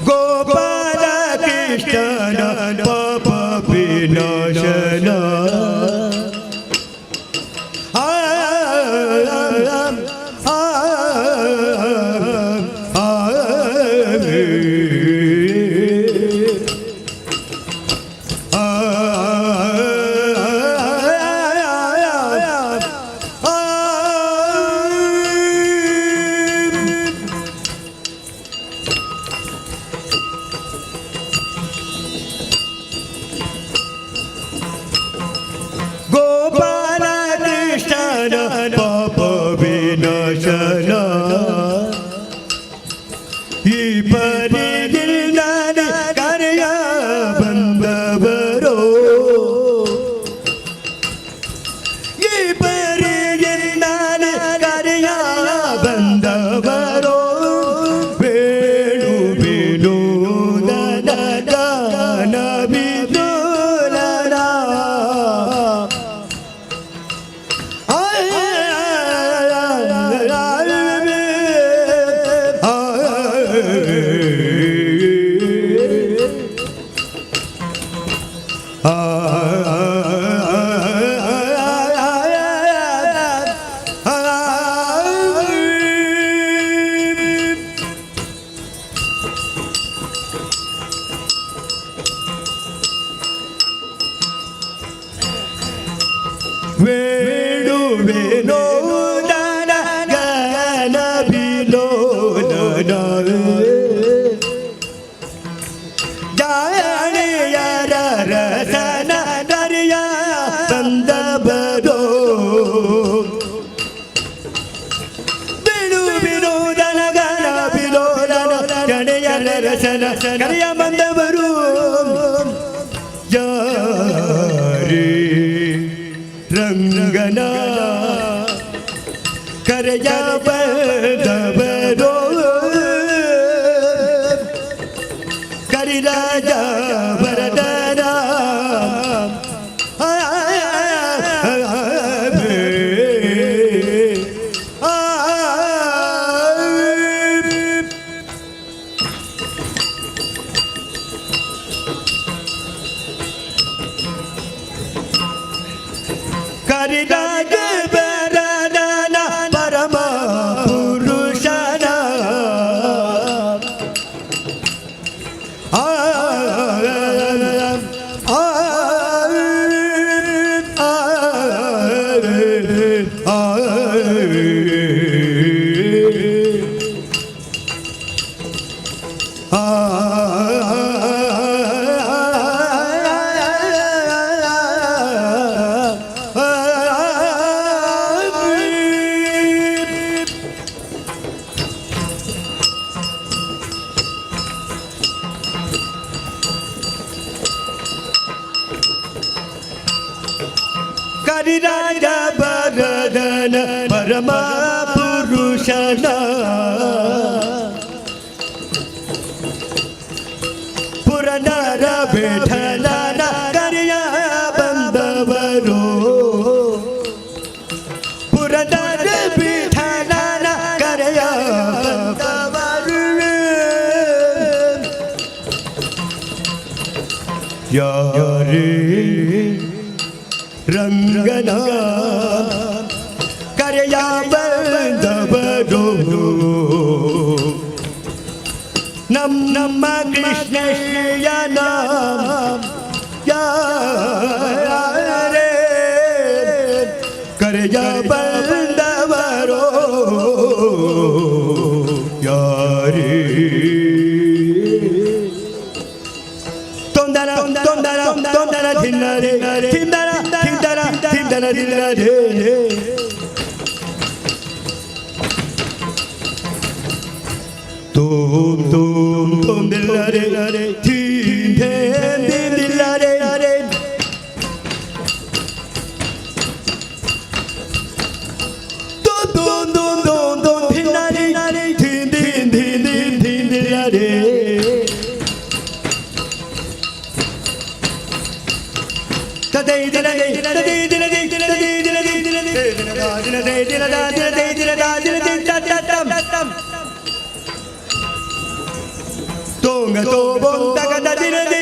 ಗೋಪಾಲ ಕೃಷ್ಣನ ಪಾಪ ವಿನಾಶನ ಪಾಪ ವಿನಾಶನ ಈ ಪರಿಗಿಲ್ಲ ಕರೆಯ ಬಂದವರು ಈ ಪರಿಗಿಲ್ಲ ಕರೆಯ ಬಂದವರು ಬೇಡು ಬಿಡುವುದನ ಗಾನ ಬಿಡುಲನ ಬೇಡು ಬಿಡುವುದನ ಗಾನ ಬಿಡುಲನ ಜಾಣಿಯರ ರಸನ ದರಿಯ ತಂದಬರೋ ಬಿಡು ಬಿಡುವುದನ ಗಾನ ಬಿಡೋಲನ ಜಾಣಿಯರ ರಸನ ಕರೆಯ ಬಂದವರು ಜಾರಿ ರಂಗನ ಕರೆಯ ಬಂದವರು ಕರಿರಾಜ ವರದನ ಕರಿರಾಜ ವರದನ ಪರಮ ಪುರುಷನ ಕರಿರಾಜ ವರದನ ಪರಮ ಪುರುಷನ ಪುರನರ ವಿಠಲನ ಕರೆಯ ಬಂದವರು ಪುರನರ ವಿಠಲನ ಕರೆಯ ಬಂದವರು ಯಾರೇ ರಂಗನ ಕರೆಯ ಬಂದವರು ನಮ್ಮ ಕೃಷ್ಣಯ್ಯನ ಯಾರೇ ಕರೆಯ ಬಂದವರು ಯಾರೇ ತೊಂದರ ತೊಂದರ ತೊಂದರ ಧಿನ್ನರೆ ಧಿಂದರ ಧಿಂದರ ಧಿಂದರ ಧಿನ್ನರೆ ತೋಮ್ ತೋಮ್ ತೋಮ್ ದಿಲ್ಲರೆ ಧೀಂ ಧೇಂ ದಿಲ್ಲರೆ ತೋಮ್ ತೋಮ್ ತೋಮ್ ತೋಮ್ ತೋಮ್ ಧಿನ್ನರೆ ಧೀಂ ಧೀಂ ಧೀಂ ಧೀಂ ಧೀಂ ದಿಲ್ಲರೆ ತದೈ ದಿಲೈ ತದೈ ದಿಲೈ ತದೈ ದಿಲೈ ದಿಲೈ ದಿಲೈ ತತ್ತಂ ತೋಂಗ ತೋಬೊಂದಗ ದಿಲೈ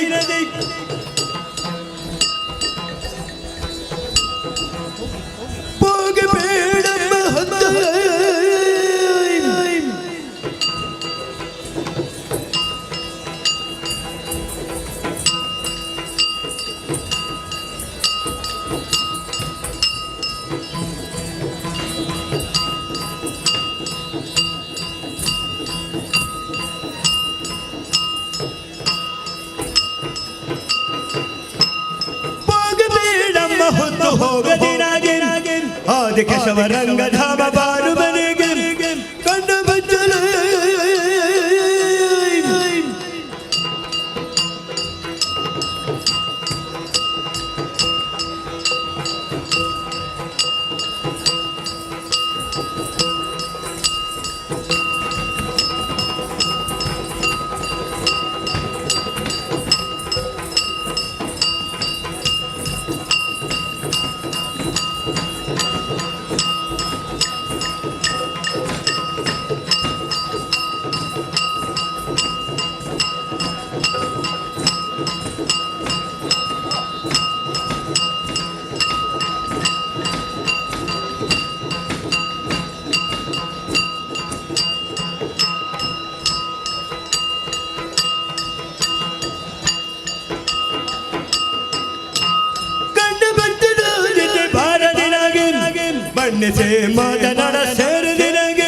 ಪೋಗ ಬೇಡಮ್ಮ ಹತ್ತ ಹೊತ್ತು ಹೋಗದಿರಾಗೆ ಆ ಆದಿಕೇಶವ ರಂಗಧಾಮ ಬಾರು ಮನೆಗೆ ಕಂಡು ಬಂದಳು ಬಣ್ಣಿಸಿ ಮಾತನಾಡ ಸೇರಿದಿನಗೆ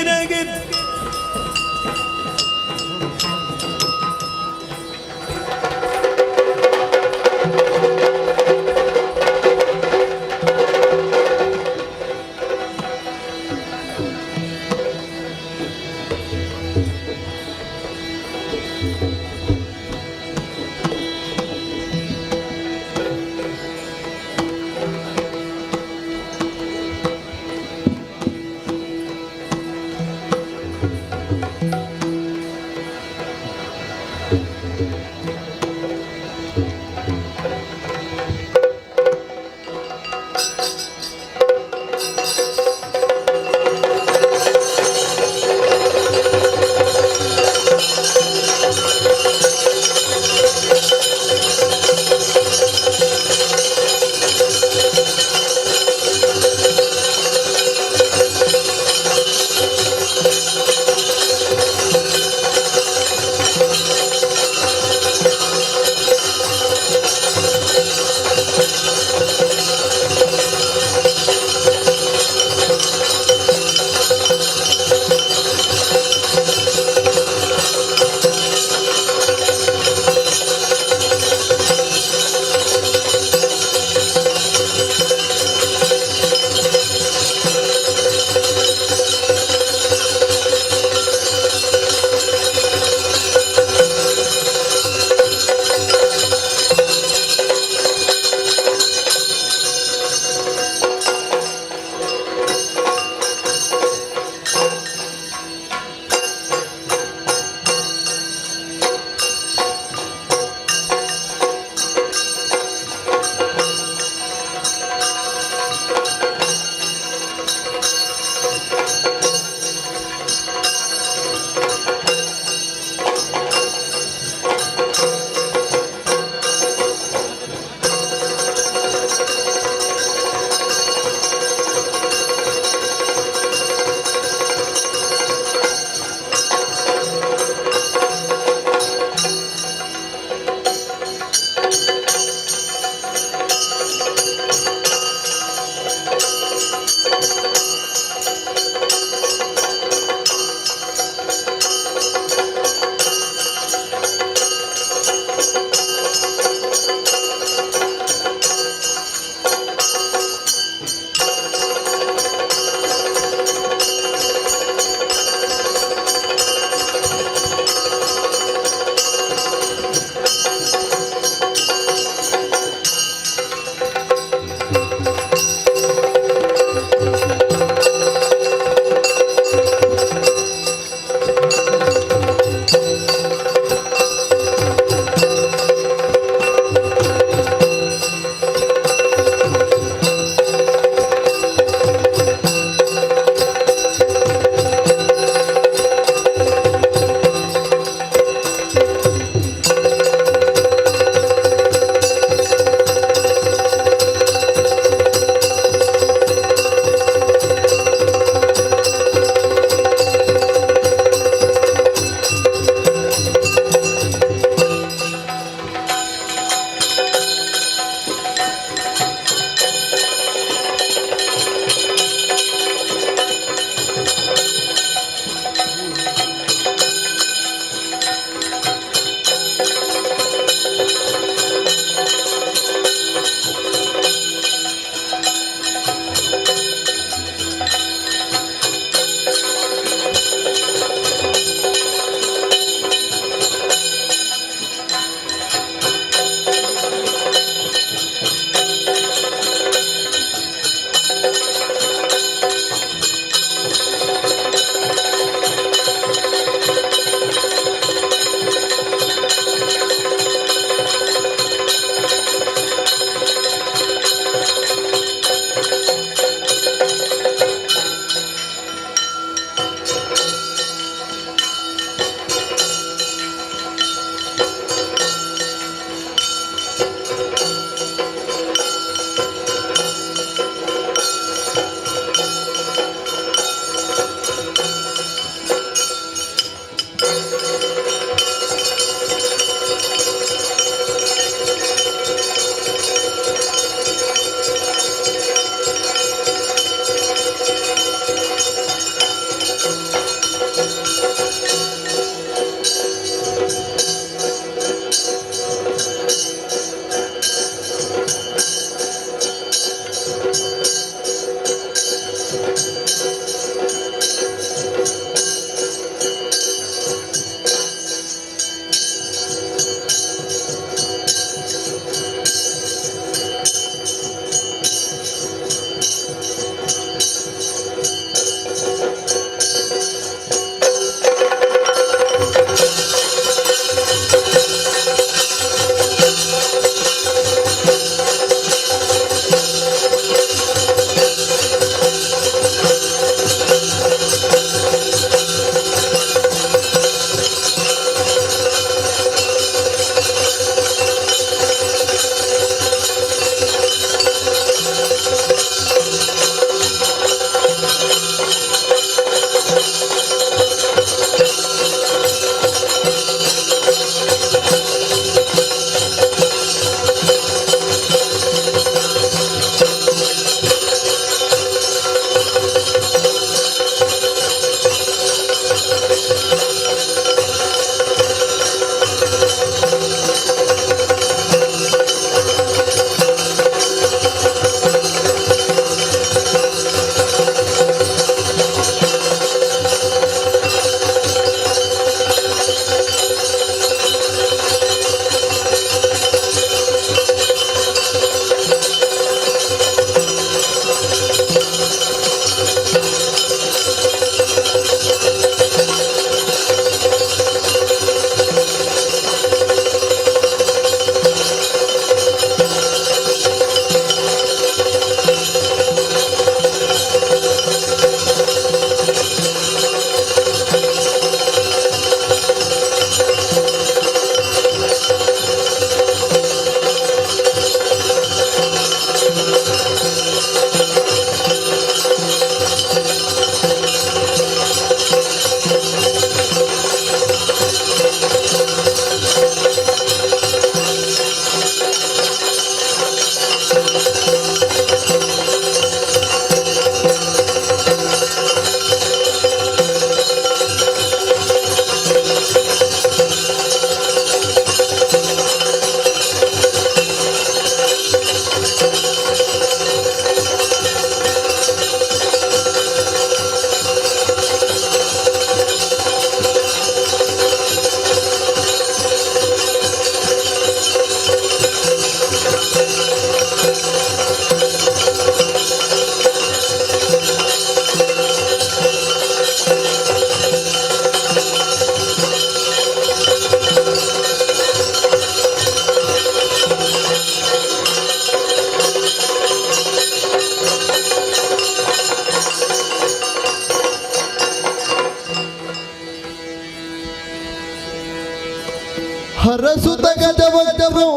ಹರಸುತ ಗಜವಜ್ರವೋ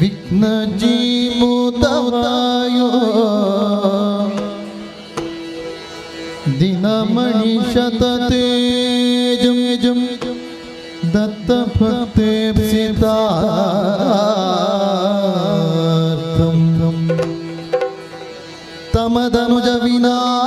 ವಿಘ್ನ ಜೀಮುತಾಯೋ ದಿನಮಣಿ ಶತತೇಜಂ ದತ್ತ ಭಕ್ತೆ ಸಿತಾರ್ಥಂ ತಮದನುಜ ವಿನಾಶಂ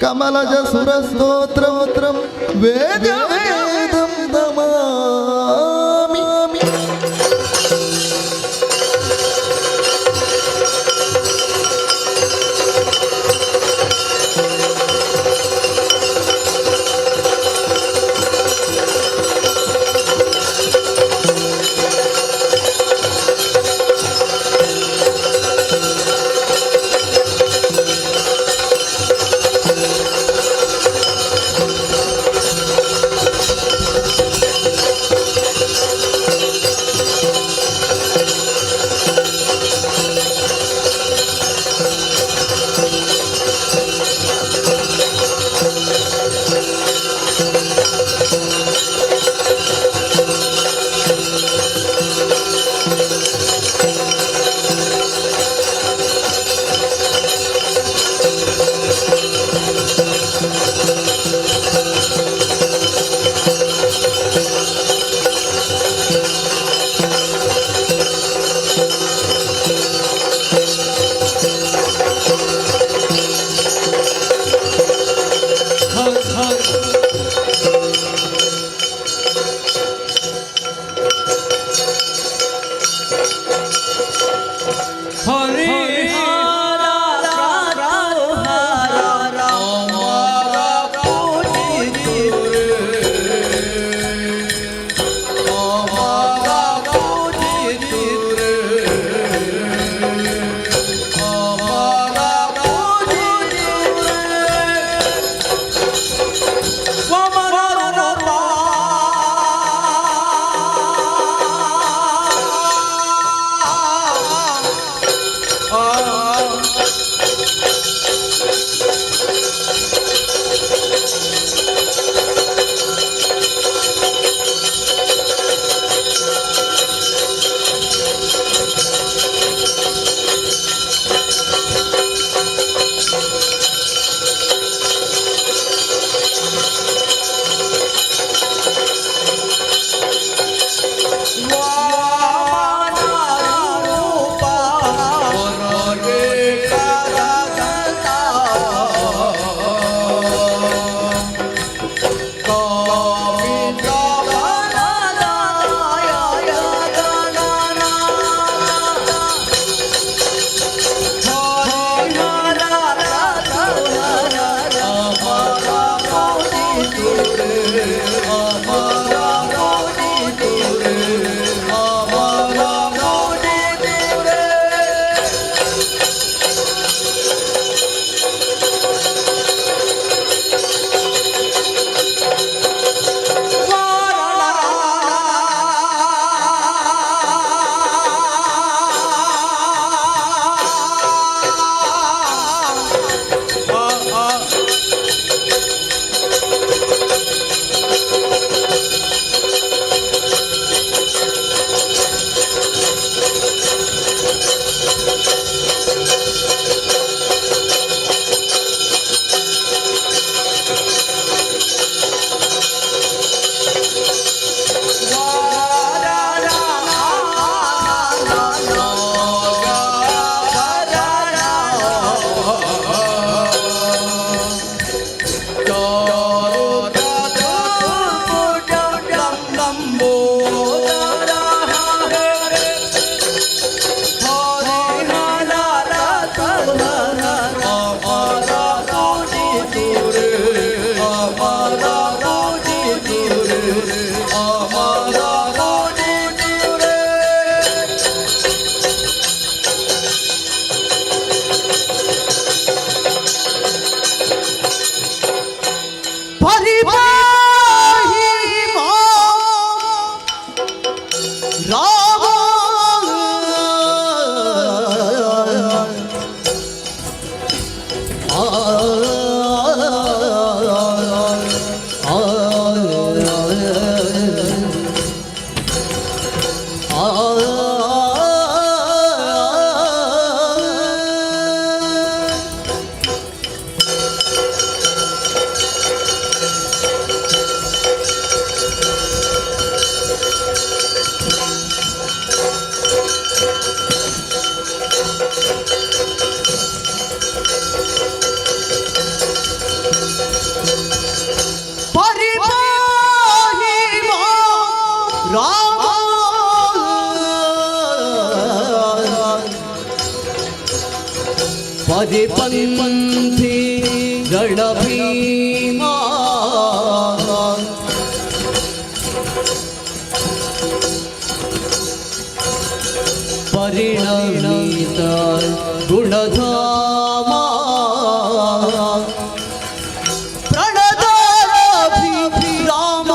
ಕಮಲಜ ಸುರಸ್ತೋತ್ರಂ ವೇದ ವೇದಂ ನಮಾಮಿ ಪರಿಪಂಥಿ ರಣಭೀಮಾ ಪರಿಣಮಿತ ಗುಣಧಾಮ ಪ್ರಣದಾಭಿರಾಮ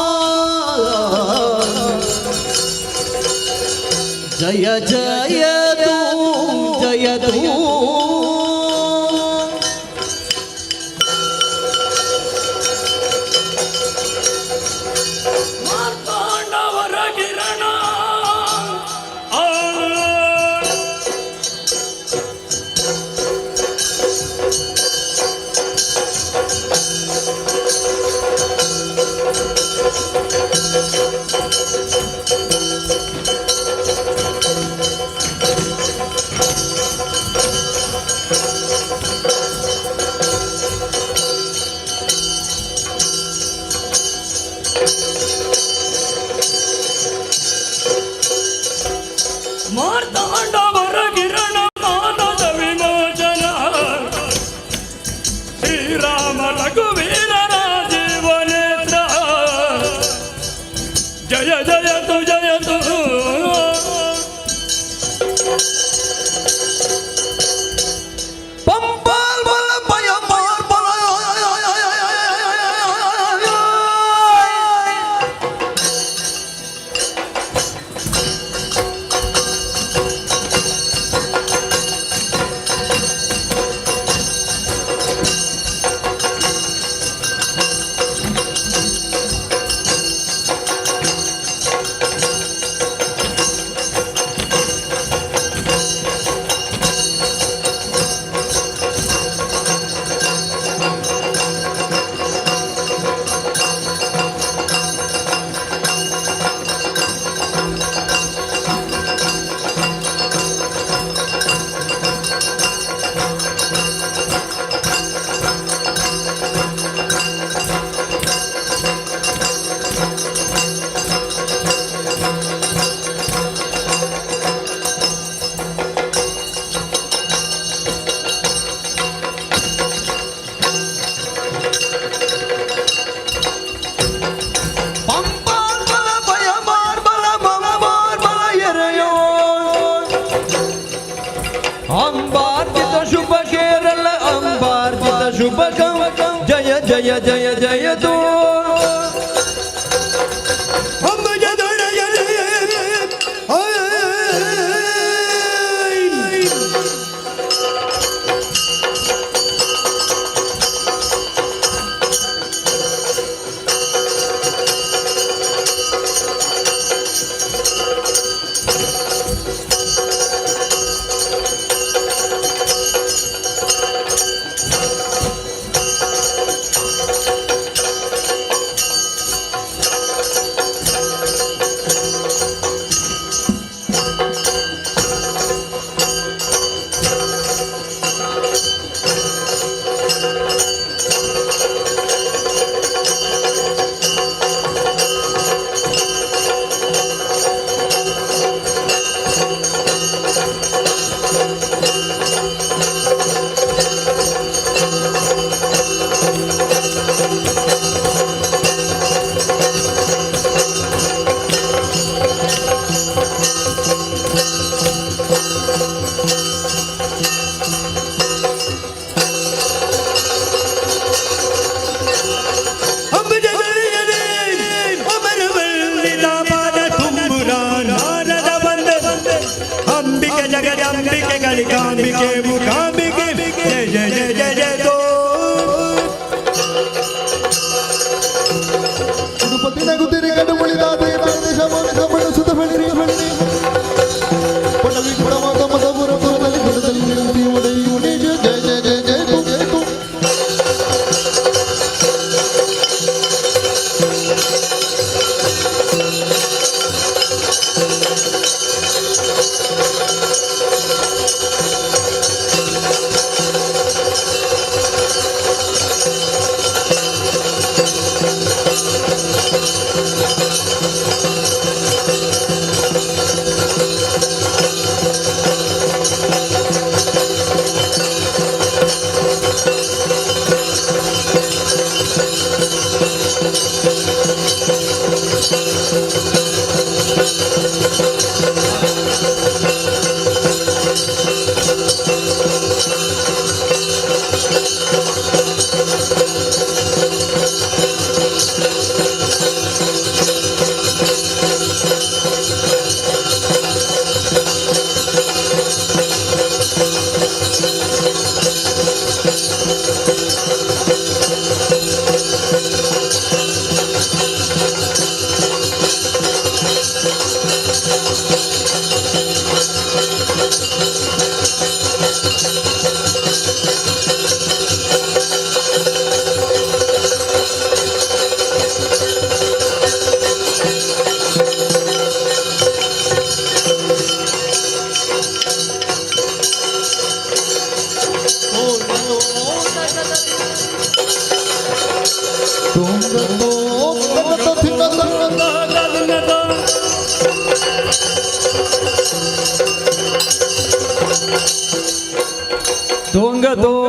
ಜಯ ಜಯತು ಜಯತು ಮಾರ್ತಾಂಡವರ ಕಿರಣ ಮಾರ್ತಾಂಡವರ ಕಿರಣ ಮಾನದ ವಿಮೋಚನ ಶ್ರೀರಾಮ ರಘುವೀರರ ಜೀವನೇತ್ರ ಜಯ ಜಯತು ಜಯತು ಪಂಪಾಲ್ ಬಲ ಭಯ ಮಾರ್ಬಲ ಪಂಪಾಲ್ ಬಲ ಭಯ ಮಾರ್ಬಲ ಮಾರ್ಬಲ ಎರೆಯೋ ಅಂಬಾರ್ಜಿತ ಶುಭ ಕೇರಳ ಅಂಬಾರ್ಜಿತ ಶುಭ ಜಯ ಜಯ ಜಯ ಜಯತು ಕಾಂಬಿಕೆ ಮುಖಾಂಬಿಕೆ ಜಯ ಜಯ ಜಯ ಜಯ ತೋ ತಿರುಪತಿ ನಗುತ್ತಿರಿ ಕಡುಮುಳಿದಾದ ಶಮಣ ಸುತ ಬೆಳಿರಿ ಬೆಳಿರಿ ಪಟವಿ ಪುರವಾದ ಮಧುರ ಪುರದಲ್ಲಿ ಗುಡದಲ್ಲಿ ನಿಂತಿ ಒಡೆಯಿ ಉಡಿ ಜಯ ಜಯ ಜಯ ಜಯ ತು ಜಯ ತು ದೋಂಗ ದೋಂ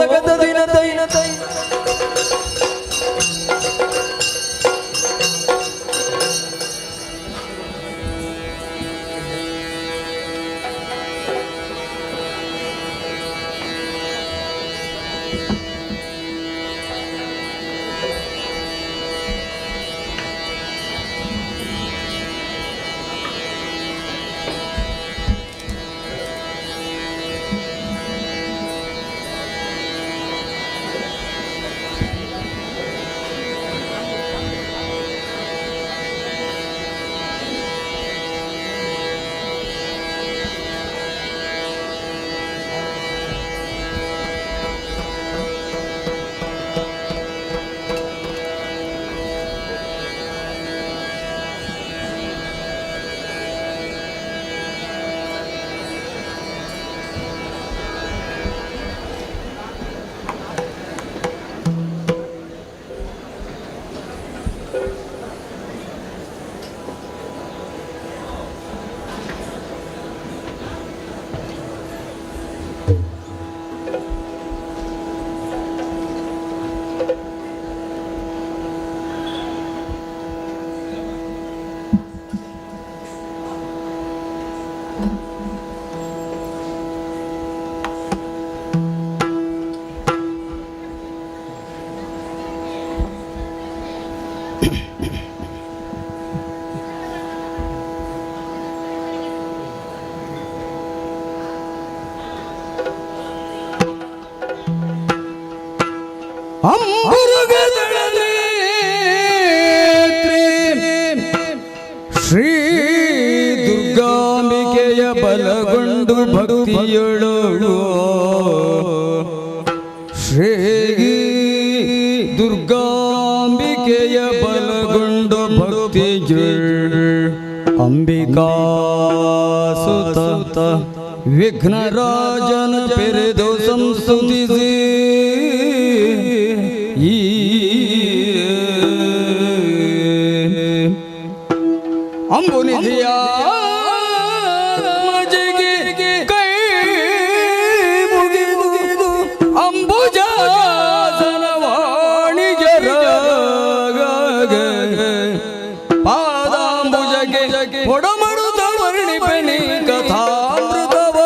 ತಗದ ದಿನ ತೈನ ತೈ ಶ್ರೀ ದುರ್ಗಾಂಬಿಕೆಯ ಬಲಗೊಂಡು ಭಕ್ತಿಯೊಳು ಶ್ರೀ ದುರ್ಗಾಂಬಿಕೆಯ ಬಲಗೊಂಡು ಭಕ್ತಿಯೊಳು ಅಂಬಿಕಾ ಸುತ ವಿಘ್ನರಾಜನ ಪೆರೆದು ಸಂಸ್ತುತಿಸಿ ಈ ಅಂಬುನಿಧಿಯ ಮಜಗೆ ಕೈ ಮುಗಿದು ಅಂಬುಜಾಸನ ವಾಣಿಜರ ಪಾದಾಂಬುಜಗೆ ಹೊಡಮಡುತ್ತ ವರ್ಣಿಪನಿ ಕಥಾಮೃತವ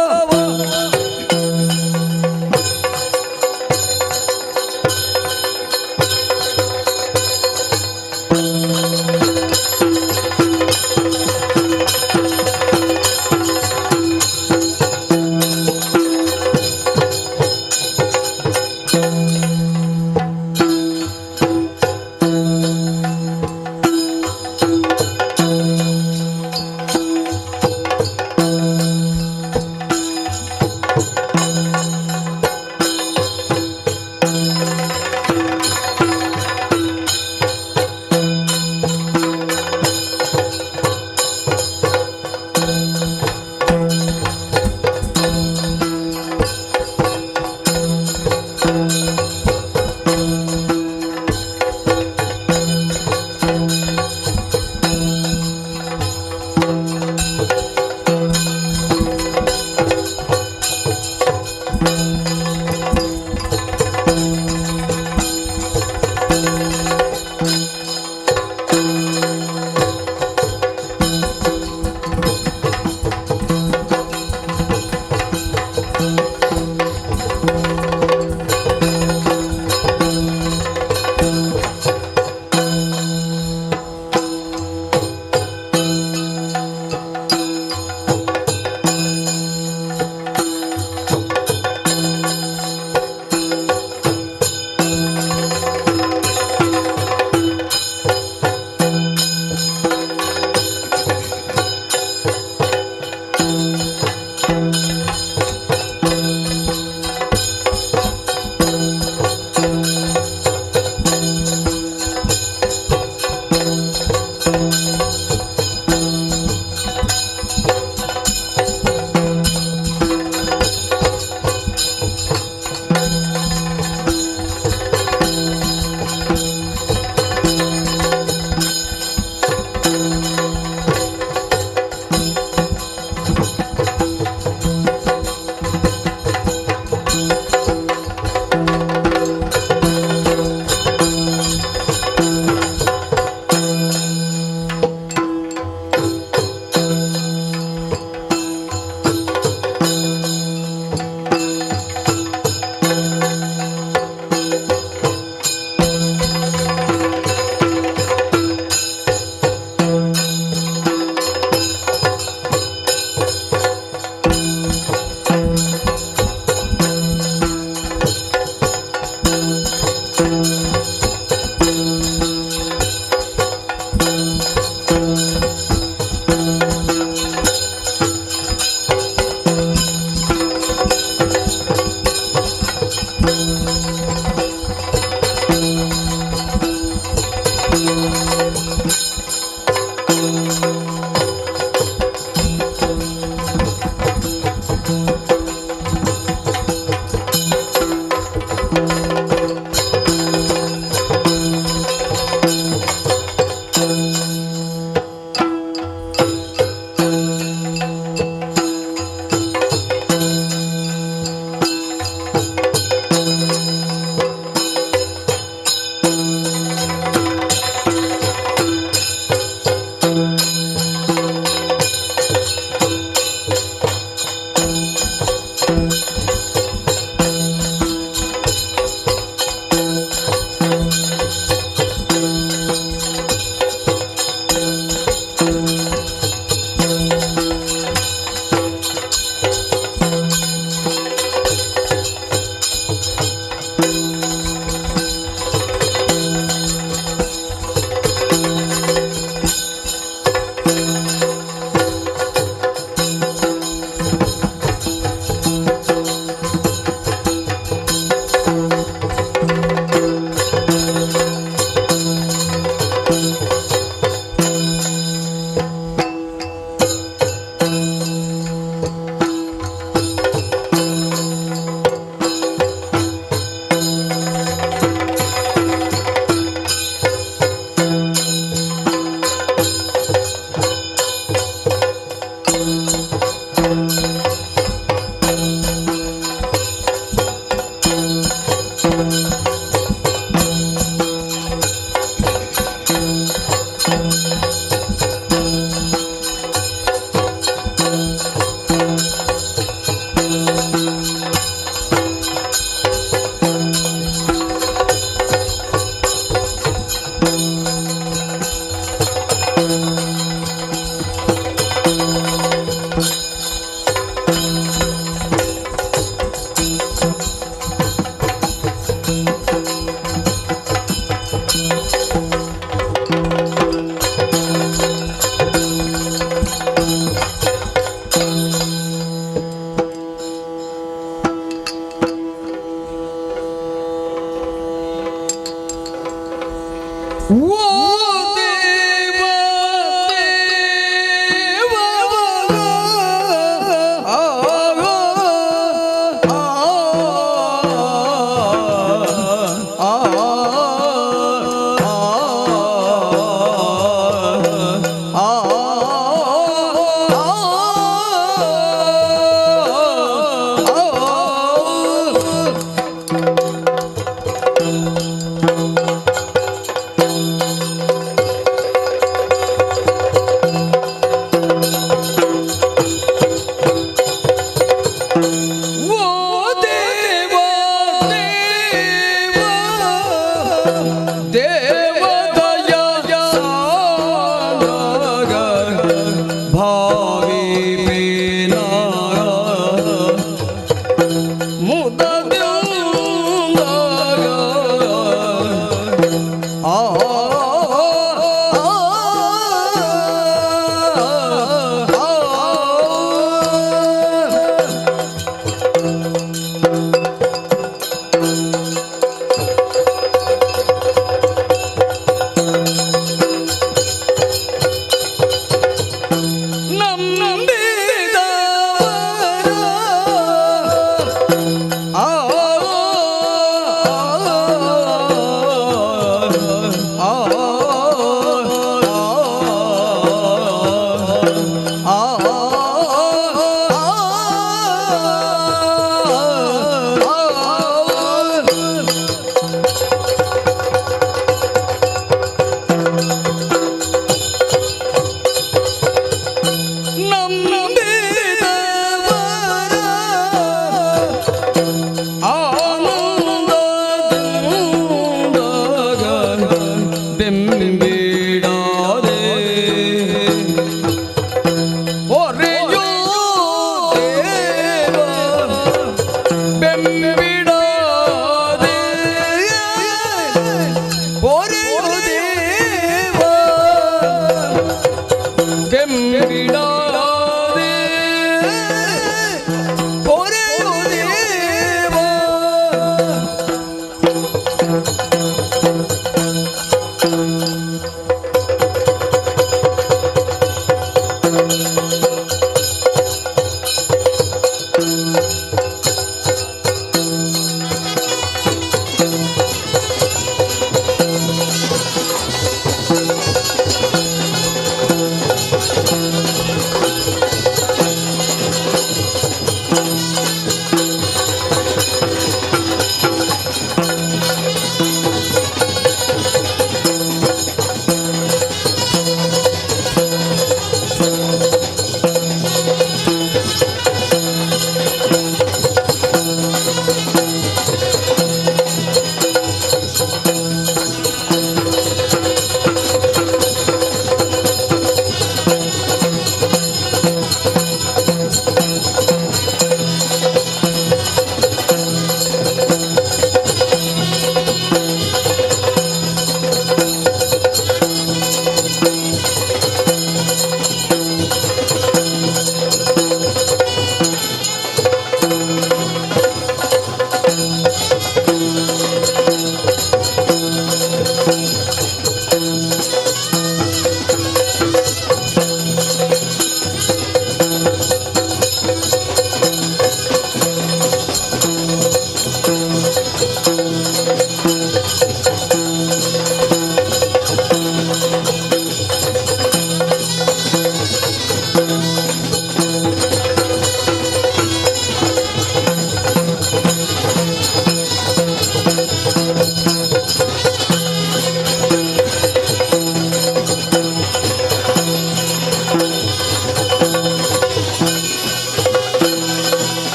Thank you.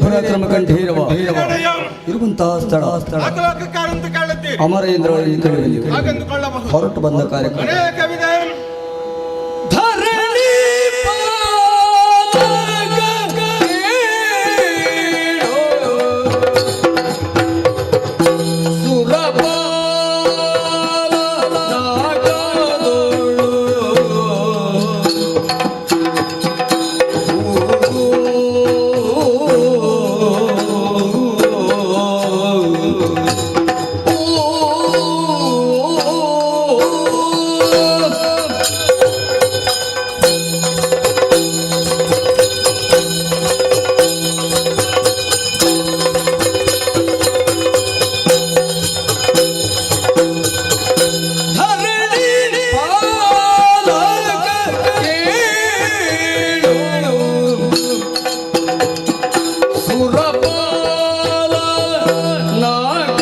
ಪರಾಕ್ರಮ ಕಂಠೀರವ ಇರುವಂತಹ ಸ್ಥಳ ಅಮರೇಂದ್ರ ಹೊರಟು ಬಂದ ಕಾರ್ಯಕ್ರಮ ಸುರಪಾಲ ನಾಗ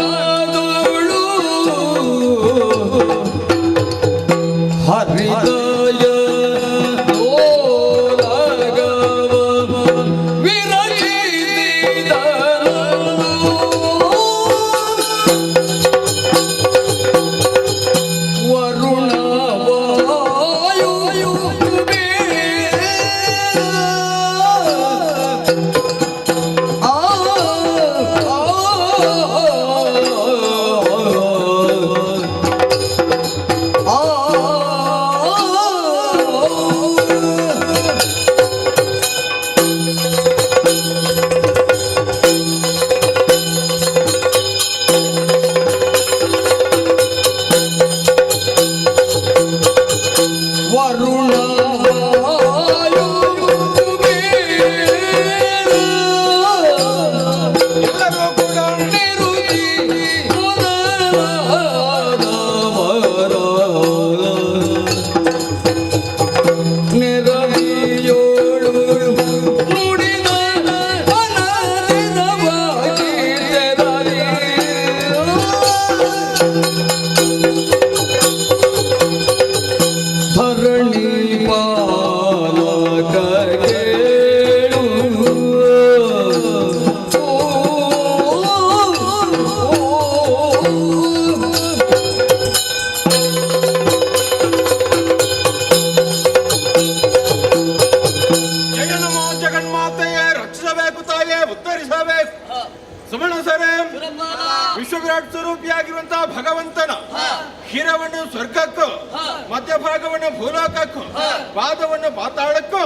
ವಿರಾಟ್ ಸ್ವರೂಪಿಯಾಗಿರುವಂತಹ ಭಗವಂತನ ಶಿರವನ್ನು ಸ್ವರ್ಗಕ್ಕೂ ಮಧ್ಯಭಾಗವನ್ನು ಭೂಲೋಕಕ್ಕೂ ಪಾದವನ್ನು ಪಾತಾಳಕ್ಕೂ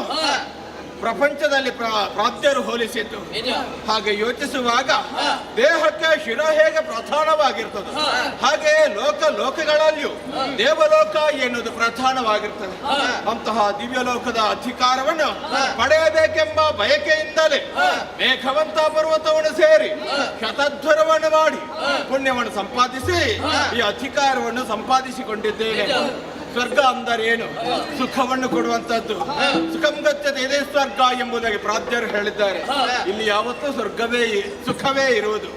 ಪ್ರಪಂಚದಲ್ಲಿ ಪ್ರಾಪ್ತಿಯರು ಹೋಲಿಸಿದ್ದು. ಹಾಗೆ ಯೋಚಿಸುವಾಗ ದೇಹಕ್ಕೆ ಶಿರ ಹೇಗೆ ಪ್ರಧಾನವಾಗಿರ್ತದೆ, ಹಾಗೆಯೇ ಲೋಕಗಳಲ್ಲಿಯೂ ದೇವಲೋಕ ಎನ್ನುವುದು ಪ್ರಧಾನವಾಗಿರ್ತದೆ. ಅಂತಹ ದಿವ್ಯಲೋಕದ ಅಧಿಕಾರವನ್ನು ಪಡೆಯಬೇಕೆಂಬ ಬಯಕೆಯಿಂದಲೇ ಮೇಘವಂತ ಪರ್ವತವನ್ನು ಸೇರಿ ಶತಧ್ವರವನ್ನು ಮಾಡಿ ಪುಣ್ಯವನ್ನು ಸಂಪಾದಿಸಿ ಈ ಅಧಿಕಾರವನ್ನು ಸಂಪಾದಿಸಿಕೊಂಡಿದ್ದೇನೆ. ಸ್ವರ್ಗ ಅಂದರೇನು? ಸುಖವನ್ನು ಕೊಡುವಂತದ್ದು. ಸುಖಂ ಗತ್ಯತೆ ಇದೇ ಸ್ವರ್ಗ ಎಂಬುದಾಗಿ ಪ್ರಾಜ್ಞರು ಹೇಳಿದ್ದಾರೆ. ಇಲ್ಲಿ ಯಾವತ್ತೂ ಸುಖವೇ ಇರುವುದು.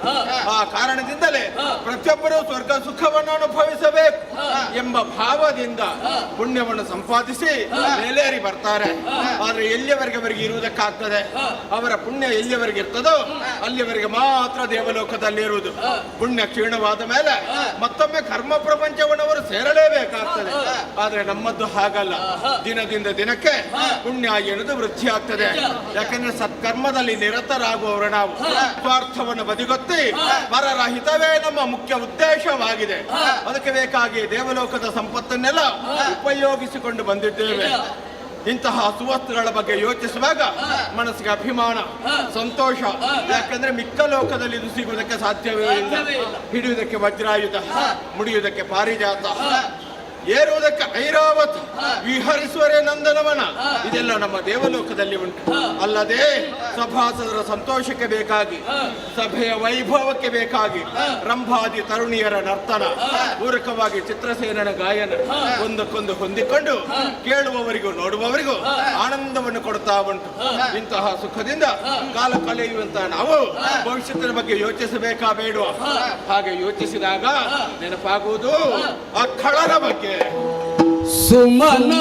ಆ ಕಾರಣದಿಂದಲೇ ಪ್ರತಿಯೊಬ್ಬರೂ ಸ್ವರ್ಗ ಸುಖವನ್ನು ಅನುಭವಿಸಬೇಕು ಎಂಬ ಭಾವದಿಂದ ಪುಣ್ಯವನ್ನು ಸಂಪಾದಿಸಿ ಮೇಲೇರಿ ಬರ್ತಾರೆ. ಆದ್ರೆ ಎಲ್ಲಿಯವರೆಗೆ ಅವರಿಗೆ ಇರುವುದಕ್ಕಾಗ್ತದೆ? ಅವರ ಪುಣ್ಯ ಎಲ್ಲಿಯವರೆಗೆ ಇರ್ತದೋ ಅಲ್ಲಿಯವರೆಗೆ ಮಾತ್ರ ದೇವಲೋಕದಲ್ಲಿ ಇರುವುದು. ಪುಣ್ಯ ಕ್ಷೀಣವಾದ ಮೇಲೆ ಮತ್ತೊಮ್ಮೆ ಕರ್ಮ ಪ್ರಪಂಚವನ್ನು ಅವರು ಸೇರಲೇಬೇಕಾಗ್ತದೆ. ಆದ್ರೆ ನಮ್ಮದ್ದು ಹಾಗಲ್ಲ. ದಿನದಿಂದ ದಿನಕ್ಕೆ ಪುಣ್ಯ ಎನ್ನುವುದು ವೃದ್ಧಿ ಆಗ್ತದೆ. ಯಾಕಂದ್ರೆ ಸತ್ಕರ್ಮದಲ್ಲಿ ನಿರತರಾಗುವವರು ನಾವು. ಸ್ವಾರ್ಥವನ್ನು ಬದಿಗೊತ್ತಿ ಪರರ ಹಿತವೇ ನಮ್ಮ ಮುಖ್ಯ ಉದ್ದೇಶವಾಗಿದೆ. ಅದಕ್ಕೆ ಬೇಕಾಗಿ ದೇವಲೋಕದ ಸಂಪತ್ತನ್ನೆಲ್ಲ ಉಪಯೋಗಿಸಿಕೊಂಡು ಬಂದಿದ್ದೇವೆ. ಇಂತಹ ಸುವಸ್ತುಗಳ ಬಗ್ಗೆ ಯೋಚಿಸುವಾಗ ಮನಸ್ಸಿಗೆ ಅಭಿಮಾನ, ಸಂತೋಷ. ಯಾಕಂದ್ರೆ ಮಿಕ್ಕ ಲೋಕದಲ್ಲಿ ಇದು ಸಿಗುವುದಕ್ಕೆ ಸಾಧ್ಯವೇ ಇಲ್ಲ. ಹಿಡಿಯುವುದಕ್ಕೆ ವಜ್ರಾಯುಧ, ಮುಡಿಯುವುದಕ್ಕೆ ಪಾರಿಜಾತ, ಏರುವುದಕ್ಕೆ ಐರಾವತ್, ವಿಹರಿಸುವರೇ ನಂದನವನ, ಇದೆಲ್ಲ ನಮ್ಮ ದೇವಲೋಕದಲ್ಲಿ ಉಂಟು. ಅಲ್ಲದೆ ಸಭಾಸದರ ಸಂತೋಷಕ್ಕೆ ಬೇಕಾಗಿ, ಸಭೆಯ ವೈಭವಕ್ಕೆ ಬೇಕಾಗಿ ರಂಭಾದಿ ತರುಣಿಯರ ನರ್ತನ, ಪೂರಕವಾಗಿ ಚಿತ್ರಸೇನನ ಗಾಯನ ಒಂದಕ್ಕೊಂದು ಹೊಂದಿಕೊಂಡು ಕೇಳುವವರಿಗೂ ನೋಡುವವರಿಗೂ ಆನಂದವನ್ನು ಕೊಡ್ತಾ ಉಂಟು. ಇಂತಹ ಸುಖದಿಂದ ಕಾಲ ಕಳೆಯುವಂತಹ ನಾವು ಭವಿಷ್ಯತ್ತಿನ ಬಗ್ಗೆ ಯೋಚಿಸಬೇಕಾ ಬೇಡುವ? ಹಾಗೆ ಯೋಚಿಸಿದಾಗ ನೆನಪಾಗುವುದು ಆ ಖಳರ ಬಗ್ಗೆ. ಸುಮನ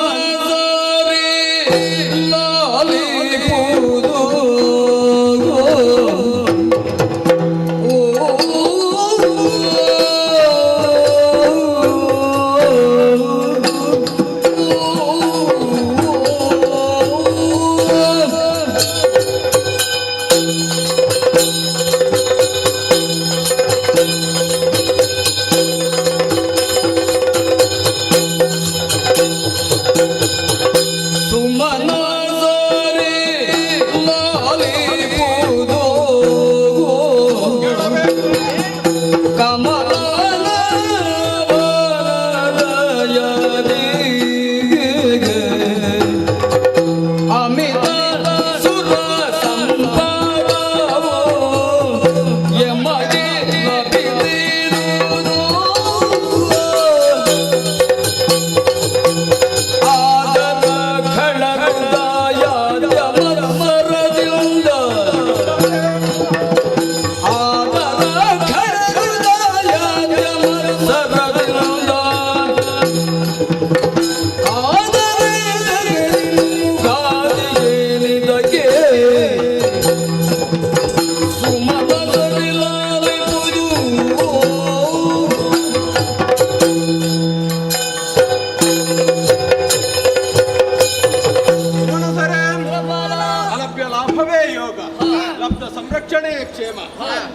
ಲಾಲಿ ಪೂದು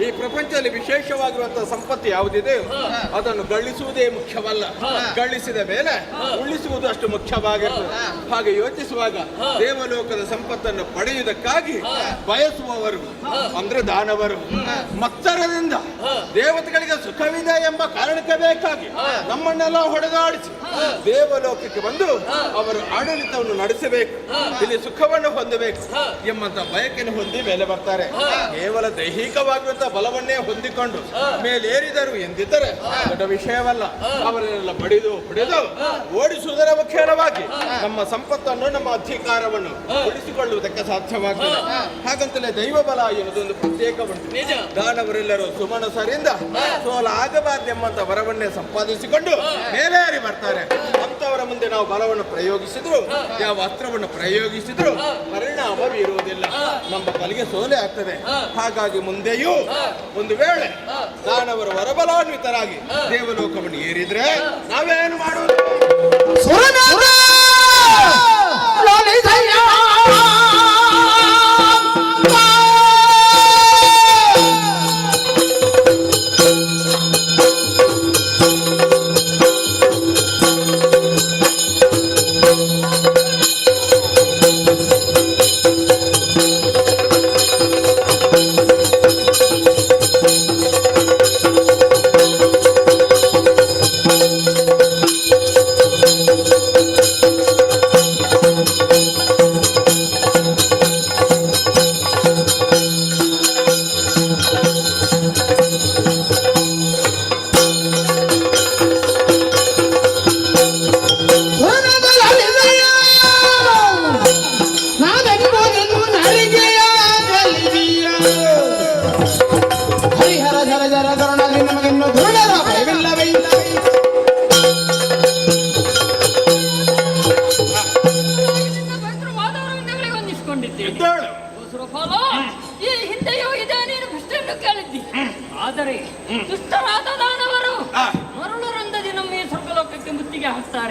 ಈ ಪ್ರಪಂಚದಲ್ಲಿ ವಿಶೇಷವಾಗಿರುವಂತಹ ಸಂಪತ್ತು ಯಾವುದಿದೆ ಅದನ್ನು ಗಳಿಸುವುದೇ ಮುಖ್ಯವಲ್ಲ, ಗಳಿಸಿದ ಮೇಲೆ ಉಳಿಸುವುದು ಅಷ್ಟು ಮುಖ್ಯವಾಗಿರ್ತದೆ. ಹಾಗೆ ಯೋಚಿಸುವಾಗ ದೇವಲೋಕದ ಸಂಪತ್ತನ್ನು ಪಡೆಯುವುದಕ್ಕಾಗಿ ಬಯಸುವವರು ಅಂದ್ರೆ ದಾನವರು ಮತ್ಸರದಿಂದ ದೇವತೆಗಳಿಗೆ ಸುಖವಿದೆ ಎಂಬ ಕಾರಣಕ್ಕೆ ಬೇಕಾಗಿ ನಮ್ಮನ್ನೆಲ್ಲ ಹೊಡೆದಾಡಿಸಿ ದೇವಲೋಕಕ್ಕೆ ಬಂದು ಅವರು ಆಡಳಿತವನ್ನು ನಡೆಸಬೇಕು, ಇಲ್ಲಿ ಸುಖವನ್ನು ಹೊಂದಬೇಕು ಎಂಬಂತ ಬಯಕೆಯನ್ನು ಹೊಂದಿ ಮೇಲೆ ಬರ್ತಾರೆ. ಕೇವಲ ದೈಹಿಕವಾಗಿರುವಂತಹ ಬಲವನ್ನೇ ಹೊಂದಿಕೊಂಡು ಮೇಲೇರಿದರು ಎಂದಿದ್ದರೆ ದೊಡ್ಡ ವಿಷಯವಲ್ಲ. ಅವರನ್ನೆಲ್ಲ ಬಡಿದು ಓಡಿಸುವುದರ ಮುಖ್ಯವಾಗಿ ನಮ್ಮ ಸಂಪತ್ತನ್ನು, ನಮ್ಮ ಅಧಿಕಾರವನ್ನು ಉಳಿಸಿಕೊಳ್ಳುವುದಕ್ಕೆ ಸಾಧ್ಯವಾಗ್ತದೆ. ಹಾಗಂತಲೇ ದೈವ ಬಲ ಎನ್ನುವುದೊಂದು ಪ್ರತ್ಯೇಕ ಉಂಟು. ದಾನವರೆಲ್ಲರೂ ಸುಮನಸರಿಂದ ಸೋಲಾಗಬಾರ್ದೆಂಬಂತ ವರವನ್ನೇ ಸಂಪಾದಿಸಿಕೊಂಡು ಮೇಲೇರಿ ಬರ್ತಾರೆ. ಅಂತವರ ಮುಂದೆ ನಾವು ಬಲವನ್ನು ಪ್ರಯೋಗಿಸಿದ್ರು, ಯಾವ ಅಸ್ತ್ರವನ್ನು ಪ್ರಯೋಗಿಸಿದ್ರು ಪರಿಣಾಮ ಬೀರುವುದಿಲ್ಲ, ನಮ್ಮ ಬಲಿಗೆ ಸೋಲೆ ಆಗ್ತದೆ. ಹಾಗಾಗಿ ಮುಂದೆಯೂ ಒಂದು ವೇಳೆ ದಾನವರು ವರಬಲಾನ್ವಿತರಾಗಿ ದೇವಲೋಕವನ್ನು ಏರಿದ್ರೆ ನಾವೇನು ಮಾಡುವುದು?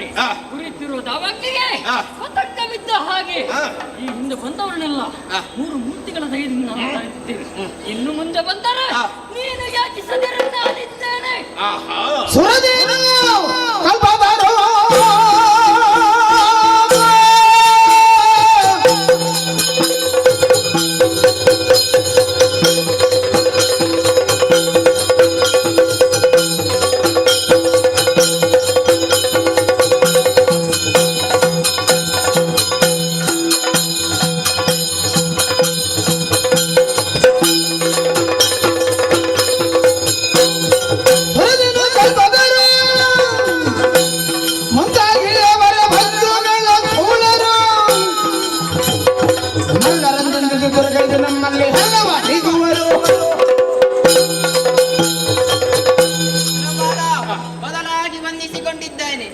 ಇದ್ದಾರೆ ಆ. ಕುರಿತಿರುವ ದಾವಕ್ಕಿಗೆ ಆ. ಪತಂಗ ಬಿದ್ದ ಹಾಗೆ ಆ. ಈ ಹಿಂದೆ ಬಂದವರನ್ನೆಲ್ಲ ಆ. 3 ಮೂರ್ತಿಗಳ ಧೈರ್ಯದಿಂದ ನಾವು ಕಾಯುತ್ತಿದ್ದೇವೆ. ಇನ್ನು ಮುಂದೆ ಬಂದರೆ ಆ. ನೀನು ಯಾಚಿಸದಿರು ನಾನಿದ್ದೇನೆ. ಆಹಾ ಸುರದೇನು ಕಲ್ಪತರು ಸುರದೇನು ಕಲ್ಪತರು ಮುಂದಾಗಿ ಅವರ ಬಂಧುಗಳ ಕೂಳರು ನಲ್ಲರಂದನಿಗೆ ದೊರಕೈದು ನಮ್ಮಲ್ಲಿ ಹಲವಾರಿಗುವರು ಬದಲಾಗಿ ವಂದಿಸಿಕೊಂಡಿದ್ದೇನೆ.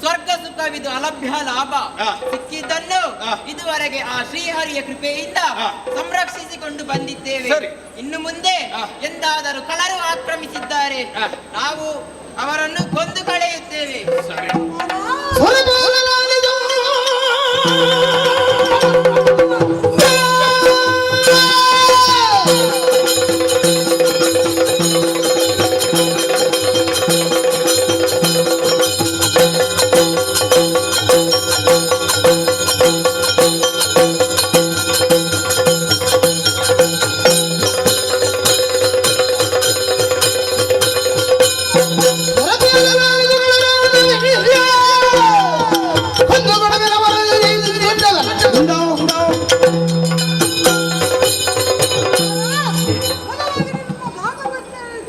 ಸ್ವರ್ಗ ಸುಖವಿದು ಅಲಭ್ಯ ಲಾಭ ಸಿಕ್ಕಿದ್ದನ್ನು ಇದುವರೆಗೆ ಆ ಶ್ರೀಹರಿಯ ಕೃಪೆಯಿಂದ ಸಂರಕ್ಷಿಸಿಕೊಂಡು ಬಂದಿದ್ದೇವೆ. ಸರಿ. ಇನ್ನು ಮುಂದೆ ಎಂದಾದರೂ ಕಳರು ಆಕ್ರಮಿಸಿದ್ದಾರೆ, ನಾವು ಅವರನ್ನು ಕೊಂದು ಕಳೆಯುತ್ತೇವೆ. ಸರಿ ಹೊರಬರಲಾಗದು.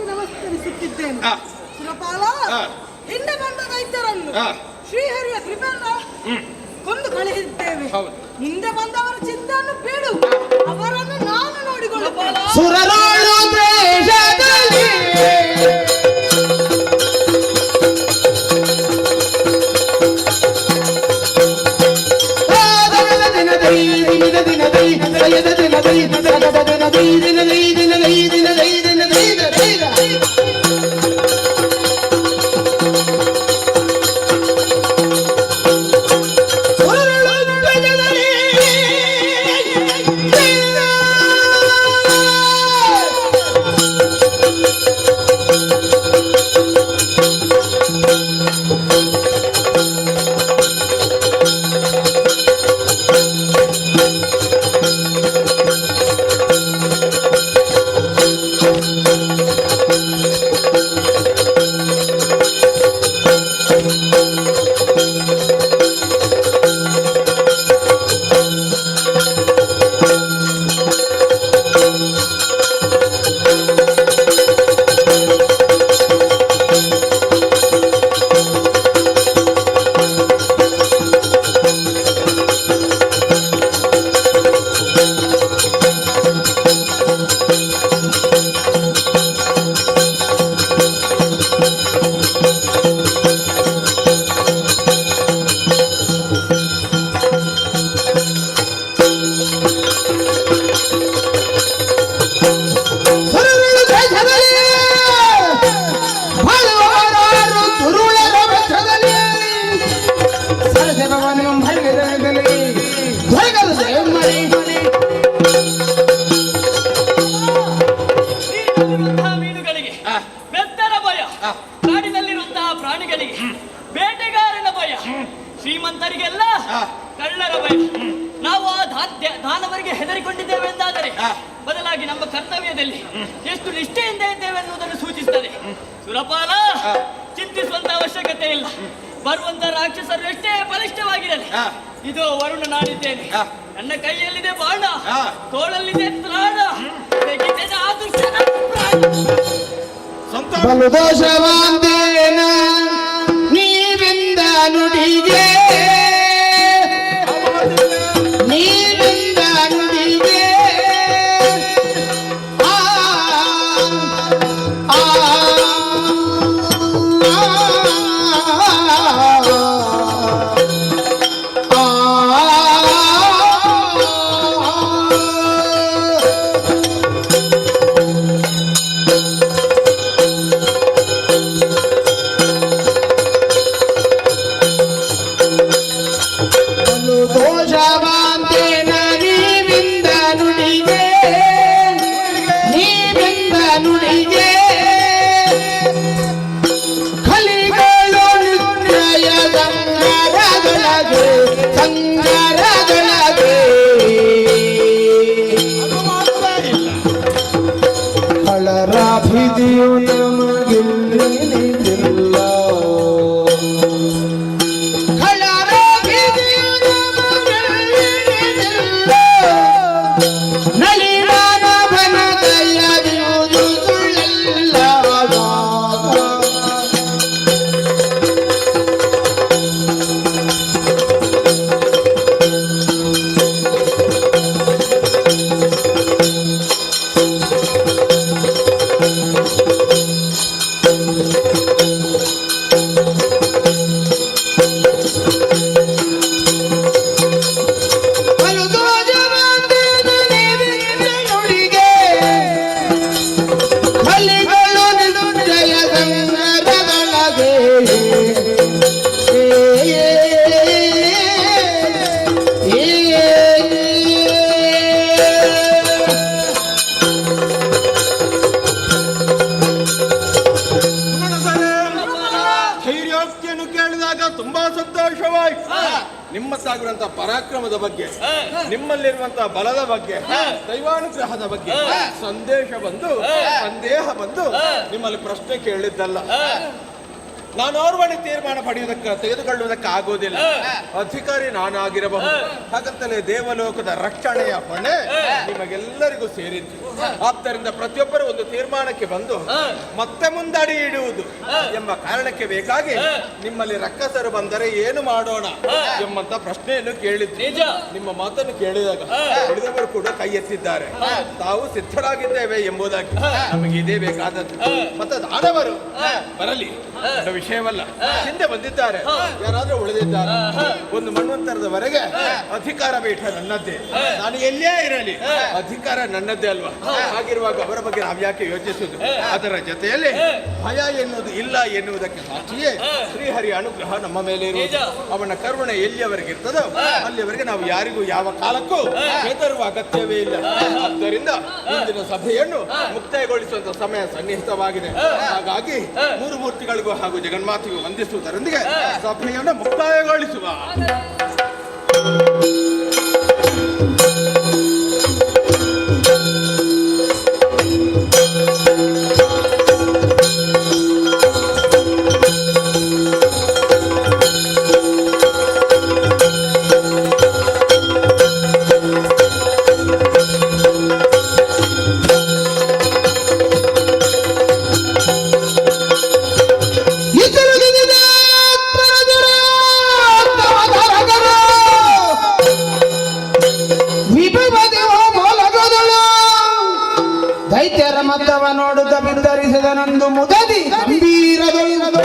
ನಮಸ್ಕರಿಸುತ್ತಿದ್ದೇನೆ. ಆ. ಸುರಪಾಲ, ಆ. ಹಿಂದೆ ಬಂದ ರೈತರನ್ನು ಆ. ಶ್ರೀಹರಿಯ ಕೃಪೆಯಿಂದ ಕೊಂದು ಕಳುಹಿದ್ದೇವೆ. ಹೌದು. ಮುಂದೆ ಬಂದವರ ಚಿಂತೆಯನ್ನು ಬಿಡು, ಅವರನ್ನು ನಾನು ನೋಡಿಕೊಳ್ಳುತ್ತೇನೆ. ಸುರರಾಳು ದೇಶದಲ್ಲಿ ನೀರಿನಲ್ಲಿರುವಂತಹ ಮೀನುಗಳಿಗೆ ಬೆತ್ತದ ಭಯ, ಕಾಡಿನಲ್ಲಿರುವಂತಹ ಪ್ರಾಣಿಗಳಿಗೆ ಬೇಟೆಗಾರನ ಭಯ, ಶ್ರೀಮಂತರಿಗೆಲ್ಲ ಕಳ್ಳರ ಭಯ. ನಾವು ಆ ದಾನವರಿಗೆ ಹೆದರಿಕೊಂಡಿದ್ದೇವೆ ಎಂದಾದರೆ ಬದಲಾಗಿ ನಮ್ಮ ಕರ್ತವ್ಯದಲ್ಲಿ ಎಷ್ಟು ನಿಷ್ಠೆಯಿಂದ ಇದ್ದೇವೆ ಎನ್ನುವುದನ್ನು ಸೂಚಿಸುತ್ತದೆ. ಸುರಪಾಲ, ಚಿಂತಿಸುವಂತ ಅವಶ್ಯಕತೆ ಇಲ್ಲ. ಬರುವಂತ ರಾಕ್ಷಸರು ಎಷ್ಟೇ ಬಲಿಷ್ಠವಾಗಿರಲಿ, ಇದು ವರುಣ ನಾನಿದ್ದೇನೆ. ನನ್ನ ಕೈಯಲ್ಲಿದೆ ಬಾಣ, ತೋಳಲ್ಲಿದೆ ತ್ರಾಣ, ತೆಗೆದಿದೆ ಆ ದುಷ್ಟನ ಪ್ರಾಣ. ಬಲು ದೋಷವಾಂದೇನ ನೀವಿಂದ ನುಡಿಗೆ ನೀವಿಂದ ನುಡಿಗೆ ಆ ಆ ತುಂಬಾ ಸಂತೋಷವಾಯಿತು. ನಿಮ್ಮತ್ತಾಗಿರುವಂತಹ ಪರಾಕ್ರಮದ ಬಗ್ಗೆ, ನಿಮ್ಮಲ್ಲಿರುವಂತಹ ಬಲದ ಬಗ್ಗೆ, ದೈವಾನುಗ್ರಹದ ಬಗ್ಗೆ ಸಂದೇಹ ಬಂದು ನಿಮ್ಮಲ್ಲಿ ಪ್ರಶ್ನೆ ಕೇಳಿದ್ದಲ್ಲ. ನಾನು ಓರ್ವನೇ ತೀರ್ಮಾನ ತೆಗೆದುಕೊಳ್ಳುವುದಕ್ಕೆ ಆಗೋದಿಲ್ಲ. ಅಧಿಕಾರಿ ನಾನಾಗಿರಬಹುದು, ಹಾಗಂತಲೇ ದೇವಲೋಕದ ರಕ್ಷಣೆಯ ಹೊಣೆ ನಿಮಗೆಲ್ಲರಿಗೂ ಸೇರಿದ್ದು. ಆದ್ದರಿಂದ ಪ್ರತಿಯೊಬ್ಬರು ಒಂದು ತೀರ್ಮಾನಕ್ಕೆ ಬಂದು ಮತ್ತೆ ಮುಂದಡಿ ಇಡುವುದು ಎಂಬ ಕಾರಣಕ್ಕೆ ಬೇಕಾಗಿ ನಿಮ್ಮಲ್ಲಿ ರಕ್ಕಸರು ಬಂದರೆ ಏನು ಮಾಡೋಣ ಎಂಬಂತ ಪ್ರಶ್ನೆಯನ್ನು ಕೇಳಿದ್ರು. ನಿಮ್ಮ ಮಾತನ್ನು ಕೇಳಿದಾಗ ಉಳಿದವರು ಕೂಡ ಕೈ ಎತ್ತಿದ್ದಾರೆ. ತಾವು ಸಿದ್ಧರಾಗಿದ್ದೇವೆ ಎಂಬುದಾಗಿ ನಮಗೆ ಇದೇ ಬೇಕಾದದ್ದು. ಮತ್ತೆ ದಾನವರು ಬರಲಿ, ವಿಷಯವಲ್ಲ, ಹಿಂದೆ ಬಂದಿದ್ದಾರೆ, ಯಾರಾದ್ರೂ ಉಳಿದಿದ್ದಾರೆ. ಒಂದು ಮನ್ವಂತರದವರೆಗೆ ಅಧಿಕಾರ ಪೀಠ ನನ್ನದ್ದೇ, ನಾನು ಎಲ್ಲೇ ಇರಲಿ ಅಧಿಕಾರ ನನ್ನದ್ದೇ ಅಲ್ವಾ? ಹಾಗಿರುವಾಗ ಅವರ ಬಗ್ಗೆ ನಾವು ಯಾಕೆ ಯೋಚಿಸುವುದು? ಅದರ ಜೊತೆಯಲ್ಲಿ ಭಯ ಎನ್ನುವುದು ಇಲ್ಲ ಎನ್ನುವುದಕ್ಕೆ ಸಾಕ್ಷಿಯೇ ಶ್ರೀಹರಿ ಅನುಗ್ರಹ ನಮ್ಮ ಮೇಲೆ ಇರುವುದು. ಅವನ ಕರುಣೆ ಎಲ್ಲಿಯವರೆಗೆ ಇರ್ತದೋ ಅಲ್ಲಿಯವರೆಗೆ ನಾವು ಯಾರಿಗೂ ಯಾವ ಕಾಲಕ್ಕೂ ಹೆದರುವ ಅಗತ್ಯವೇ ಇಲ್ಲ. ಆದ್ದರಿಂದ ಇಂದಿನ ಸಭೆಯನ್ನು ಮುಕ್ತಾಯಗೊಳಿಸುವಂತ ಸಮಯ ಸನ್ನಿಹಿತವಾಗಿದೆ. ಹಾಗಾಗಿ ಮೂರು ಮೂರ್ತಿಗಳಿಗೂ ಹಾಗೂ ಜಗನ್ಮಾತೆಗೂ ವಂದಿಸುವುದರೊಂದಿಗೆ ಸಭೆಯನ್ನು ಮುಕ್ತಾಯಗೊಳಿಸುವ. ದೈತ್ಯರ ಮದ್ದವ ನೋಡುತ್ತ ಬಿತ್ತರಿಸಿದ ನಂದು ಮುದದಿ ಗಂಭೀರದೊಳಗದು.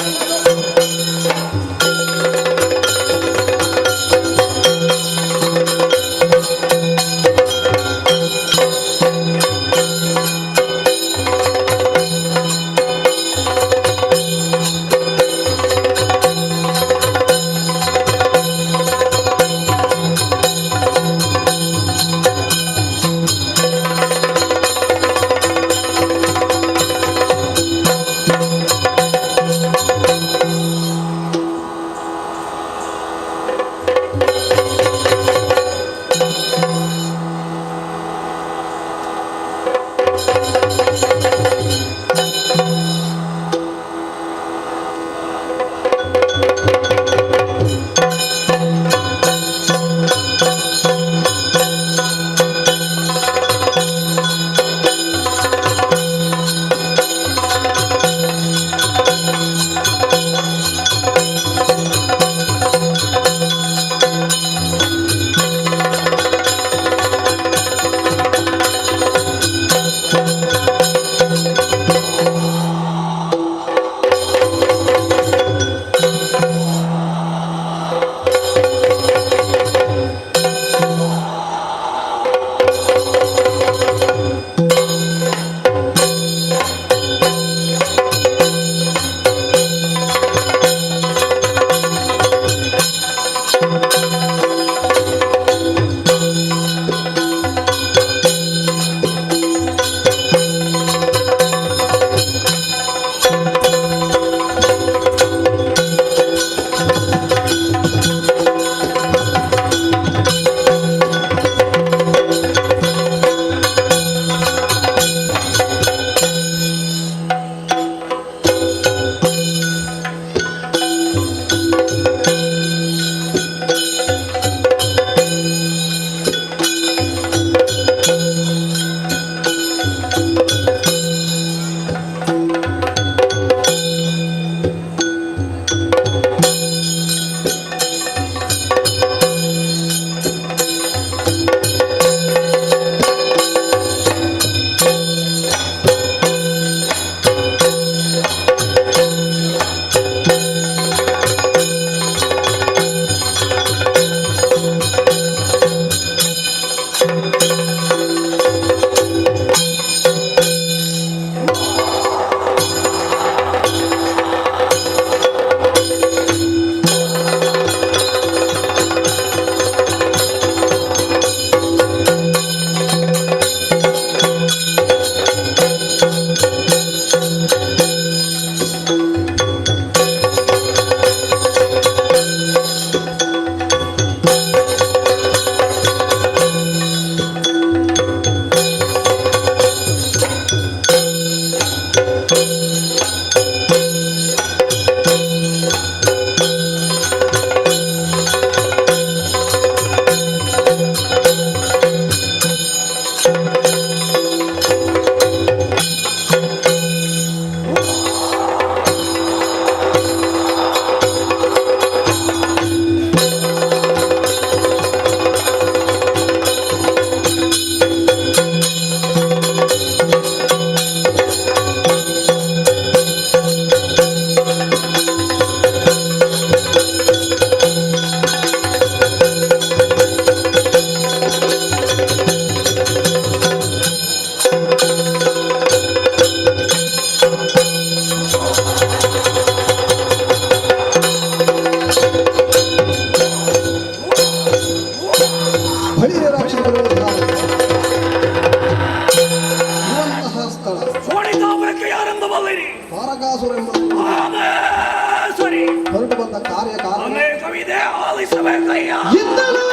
ಪರಮೇಶ್ವರಿ ಹೊರಟು ಬಂದ ಕಾರ್ಯ ಕಾರಣ ಅನೇಕವಿದೆ ಆಲಿಸಬೇಕಯ್ಯ. ಇಂದಲೇ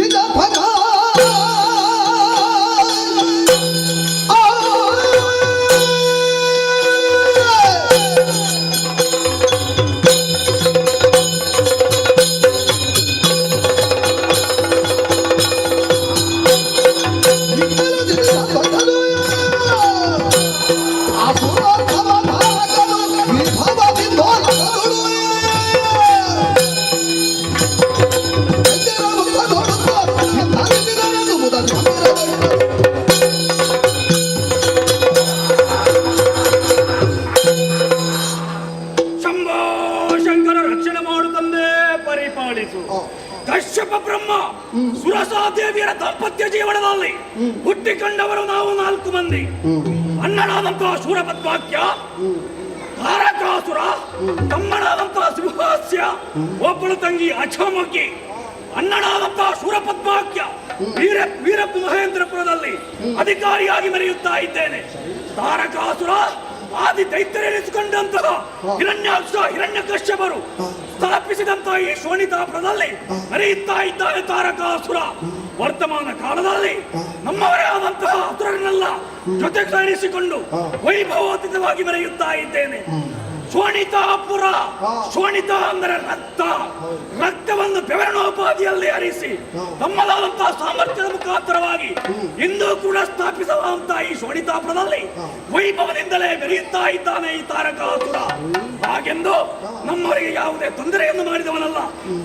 ಇದ್ದ ಫಲ. ಶಂಭೋ ಶಂಕರ ರಕ್ಷಣೆ ಮಾಡು ತಂದೆ ಪರಿಪಾಲಿಸು. ಕಶ್ಯಪ ಬ್ರಹ್ಮ ಸುರಸಾದೇವಿಯರ ದಾಂಪತ್ಯ ಜೀವನದಲ್ಲಿ ಹುಟ್ಟಿಕೊಂಡವರು ನಾವು 4 ಮಂದಿ. ಅಣ್ಣನಾದಂತಹ ಶೂರಪದ್ಮಾಖ್ಯ, ತಾರಕಾಸುರ, ತಮ್ಮನಾದಂತಹ ಸಿಂಹಾಸ್ಯ, ಒಬ್ಬಳು ತಂಗಿ ಅಚಮುಖಿ. ಅಣ್ಣನಾದಂತಹ ಶೂರಪದ್ಮಾಖ್ಯ ವೀರಪ್ಪ ಮಹೇಂದ್ರಪುರದಲ್ಲಿ ಅಧಿಕಾರಿಯಾಗಿ ಮೆರೆಯುತ್ತಾ ಇದ್ದೇನೆ. ತಾರಕಾಸುರ ಆದಿ ದೈತ್ಯರೆನಿಸಿಕೊಂಡಂತಹ ಹಿರಣ್ಯಾಕ್ಷ ಹಿರಣ್ಯಕಶ್ಯಪರು ಸ್ಥಾಪಿಸಿದಂತಹ ಈ ಶೋಣಿತಾಪುರದಲ್ಲಿ ಹರಿಯುತ್ತಾ ಇದ್ದಾನೆ ತಾರಕಾಸುರ. ವರ್ತಮಾನ ಕಾಲದಲ್ಲಿ ನಮ್ಮವರೇ ಆದಂತಹ ಅಸುರರನ್ನೆಲ್ಲ ಜೊತೆ ಸೇರಿಸಿಕೊಂಡು ವೈಭವೋಚಿತವಾಗಿ ಮೆರೆಯುತ್ತಾ ಇದ್ದೇನೆ. ಶೋಣಿತಾಪುರ, ಶೋಣಿತ ಅಂದರೆ ರಕ್ತವನ್ನು ಬೆವರಿನೋಪಾದಿಯಲ್ಲಿ ಹರಿಸಿ ತಮ್ಮದಾದಂತಹ ಸಾಮರ್ಥ್ಯದ ಮುಖಾಂತರವಾಗಿ ಇಂದು ಕೂಡ ಸ್ಥಾಪಿಸುವಂತಹ ಈ ಶೋಣಿತಾಪುರದಲ್ಲಿ ವೈಭವದಿಂದಲೇ ಬೆರೆಯುತ್ತಾ ಇದ್ದಾನೆ ಈ ತಾರಕಾಸುರ. ಹಾಗೆಂದು ನಮ್ಮವರಿಗೆ ಯಾವುದೇ ತೊಂದರೆಯನ್ನು ಮಾಡಿದವನಲ್ಲ,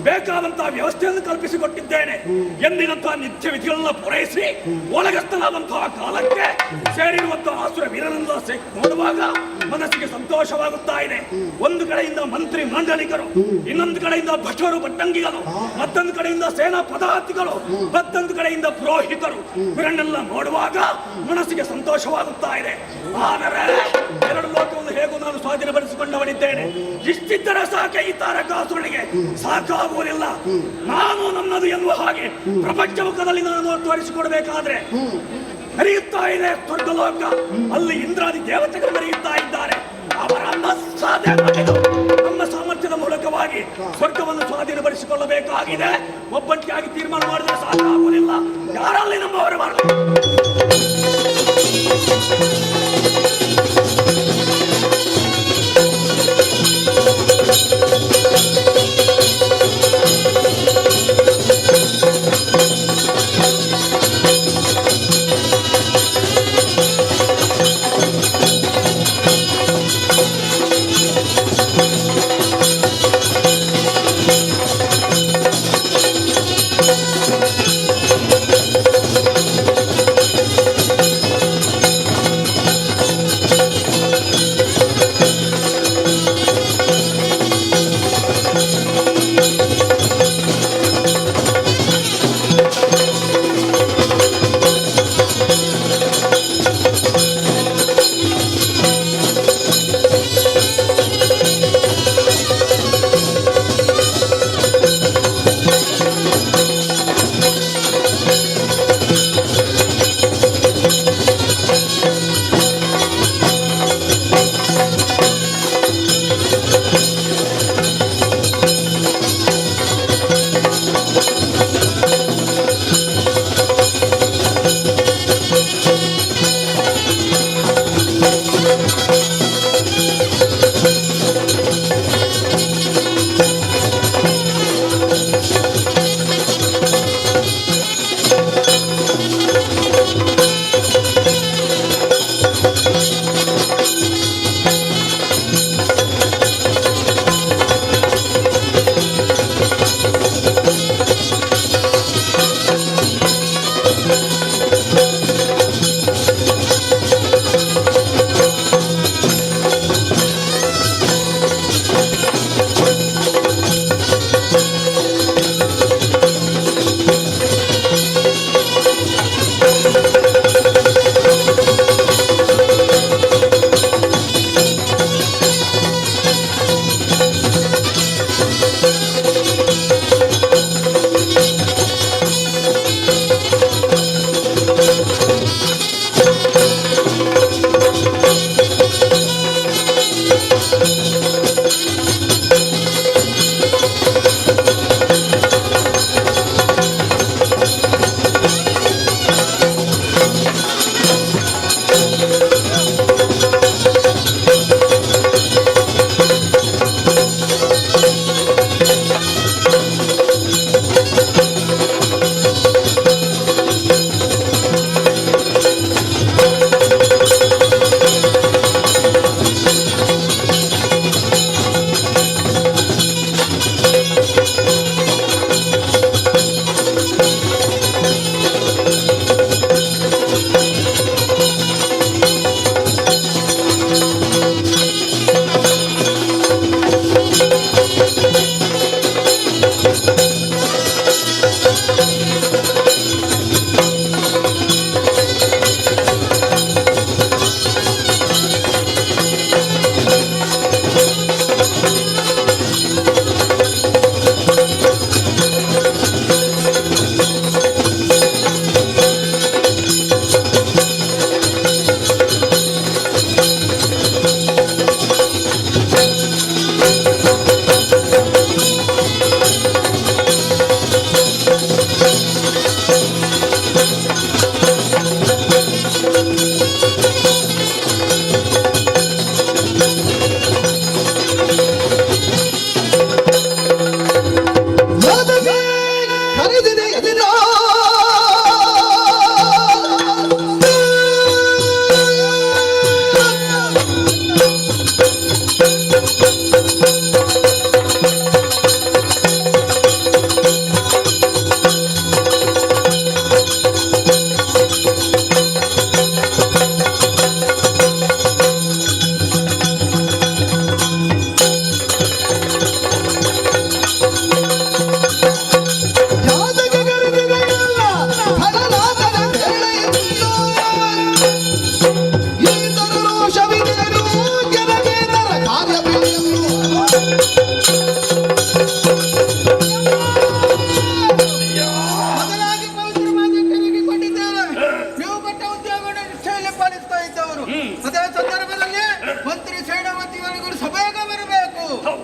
ಬೇಕಾದಂತಹ ವ್ಯವಸ್ಥೆಯನ್ನು ಕಲ್ಪಿಸಿಕೊಟ್ಟಿದ್ದೇನೆ. ಎಂದಿನಂತಹ ನಿತ್ಯ ವಿಧಿಗಳನ್ನ ಪೂರೈಸಿ ಒಳಗಸ್ತನಾದಂತಹ ಕಾಲಕ್ಕೆ ಸೇರಿರುವಂತಹ ಆಸುರ ವೀರನನ್ನ ನೋಡುವಾಗ ಮನಸ್ಸಿಗೆ ಸಂತೋಷವಾಗುತ್ತಾ ಇದೆ. ಒಂದು ಕಡೆಯಿಂದ ಮಂತ್ರಿ ಮಂಡಲಿಕರು, ಇನ್ನೊಂದು ಕಡೆಯಿಂದ ಭಟರು ಭಟ್ಟಂಗಿಗಳು, ಮತ್ತೊಂದು ಕಡೆಯಿಂದ ಸೇನಾ ಪದಾಧಿಗಳು, ಮತ್ತೊಂದು ಕಡೆಯಿಂದ ಪುರೋಹಿತರು, ಇವರನ್ನೆಲ್ಲ ನೋಡುವಾಗ ಮನಸ್ಸಿಗೆ ಸಂತೋಷವಾಗುತ್ತಾ ಇದೆ. ಆದರೆ 2 ಲೋಕವನ್ನು ಹೇಗೂ ನಾನು ಸ್ವಾಧೀನಪಡಿಸಿಕೊಂಡವನಿದ್ದೇನೆ. ಇಷ್ಟಿದ್ದರೆ ಸಾಕೆ ಈ ತಾರಕಾಸುರನಿಗೆ ಸಾಕಾಗುವುದಿಲ್ಲ. ನಾನು ನನ್ನದು ಎನ್ನುವ ಹಾಗೆ ಪ್ರಪಂಚ ಮುಖದಲ್ಲಿ ನಾನು ತೋರಿಸಿಕೊಡಬೇಕಾದ್ರೆ ಹರಿಯುತ್ತಾ ಇದೆ ಸ್ವರ್ಗಲೋಕ. ಅಲ್ಲಿ ಇಂದ್ರಾದಿ ದೇವತೆಗಳು ಹರಿಯುತ್ತಾ ಇದ್ದಾರೆ. ಅವರನ್ನ ಸಾಧನೆ ಮಾಡಿದ್ದು ನಮ್ಮ ಸಾಮರ್ಥ್ಯದ ಮೂಲಕವಾಗಿ ಸ್ವರ್ಗವನ್ನು ಸ್ವಾಧೀನಪಡಿಸಿಕೊಳ್ಳಬೇಕಾಗಿದೆ. ಒಬ್ಬಂಟಿಯಾಗಿ ತೀರ್ಮಾನ ಮಾಡಿದ್ರೆ ಸಾಕಾಗುವುದಿಲ್ಲ. ಯಾರಲ್ಲಿ ನಮ್ಮವರು ಮಾಡಲಿ.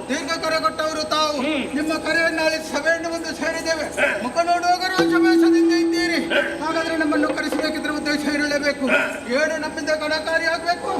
ದೀರ್ಘ ಕರೆ ಕೊಟ್ಟವರು ತಾವು. ನಿಮ್ಮ ಕರೆಯನ್ನು ಆಲಿಸಿ ಸಭೆಯನ್ನು ಬಂದು ಸೇರಿದ್ದೇವೆ. ಮುಖ ನೋಡುವಾಗ ರಾಜವೇಷದಿಂದ ಇದ್ದೀರಿ. ಹಾಗಾದ್ರೆ ನಮ್ಮನ್ನು ಕರೆಸಬೇಕಿದ್ರೆ ಉದ್ದೇಶ ಇರಲೇಬೇಕು. ಏನು ನಮ್ಮಿಂದ ಗಣಕಾರಿಯಾಗಬೇಕು.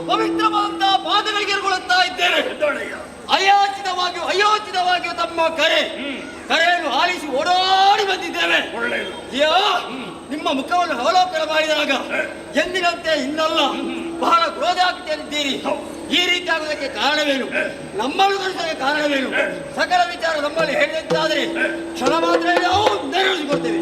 ಪವಿತ್ರವಾದ ಪಾದಗಳಿಗೆ ಇರುಗೊಳ್ಳುತ್ತಾ ಇದ್ದೇನೆ. ಅಯೋಚಿತವಾಗಿಯೂ ತಮ್ಮ ಕರೆಯನ್ನು ಆಲಿಸಿ ಓಡೋಡಿ ಬಂದಿದ್ದೇವೆ. ಅಯ್ಯೋ, ನಿಮ್ಮ ಮುಖವನ್ನು ಅವಲೋಕನ ಮಾಡಿದಾಗ ಎಂದಿನಂತೆ ಇನ್ನಲ್ಲ, ಬಹಳ ಕ್ರೋಧಾಗ್ತಿದ್ದೀರಿ. ಈ ರೀತಿ ಆಗುವುದಕ್ಕೆ ಕಾರಣವೇನು? ನಮ್ಮನ್ನು ಕಳಿಸೋದಕ್ಕೆ ಕಾರಣವೇನು? ಸಕಲ ವಿಚಾರ ನಮ್ಮಲ್ಲಿ ಹೇಳಿದಂತಾದರೆ ಕ್ಷಣ ಮಾತ್ರ ನಾವು ನೆರವೇರಿಸಿಕೊಡ್ತೇವೆ.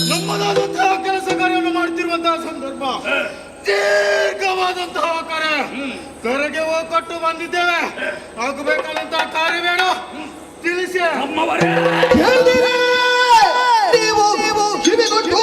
ನಮ್ಮದಾದಂತಹ ಕೆಲಸ ಕಾರ್ಯವನ್ನು ಮಾಡುತ್ತಿರುವಂತಹ ಸಂದರ್ಭ, ದೀರ್ಘವಾದಂತಹ ಕರೆಗೆ ಹೋಗ್ಕೊಟ್ಟು ಬಂದಿದ್ದೇವೆ. ಆಗಬೇಕಾದಂತಹ ಕಾರ್ಯವೇನು ತಿಳಿಸಿ. ನೀವು ಕಿವಿಗೊಟ್ಟು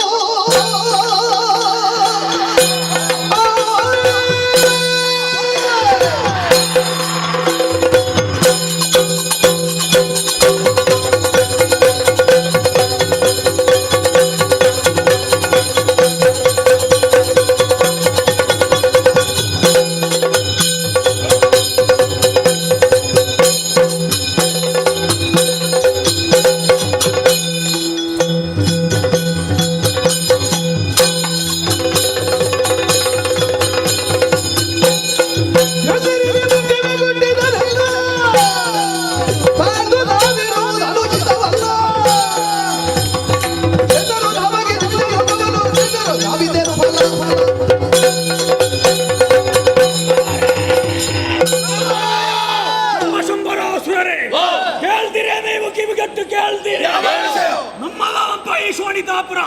ಶೋಣಿತಾಪುರ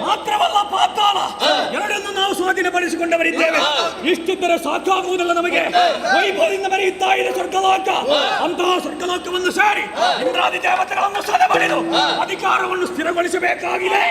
ಮಾತ್ರವಲ್ಲ ಪಾತಾಳ ಎರಡನ್ನು ನಾವು ಸ್ವಾಧೀನಪಡಿಸಿಕೊಂಡವರಿದ್ದೇವೆ. ಇಷ್ಟಿದ್ದರೆ ಸಾಕಾಗುವುದಲ್ಲ ನಮಗೆ. ವೈಭವದಿಂದ ಮೆರೆಯುತ್ತಾ ಇದೆ ಸ್ವರ್ಗಲೋಕ. ಅಂತಹ ಸ್ವರ್ಗಲೋಕವನ್ನು ಸೇರಿ ಇಂದ್ರಾದಿ ದೇವತೆಗಳನ್ನು ಸದೆ ಬಡಿದು ಅಧಿಕಾರವನ್ನು ಸ್ಥಿರಗೊಳಿಸಬೇಕಾಗಿದೆ.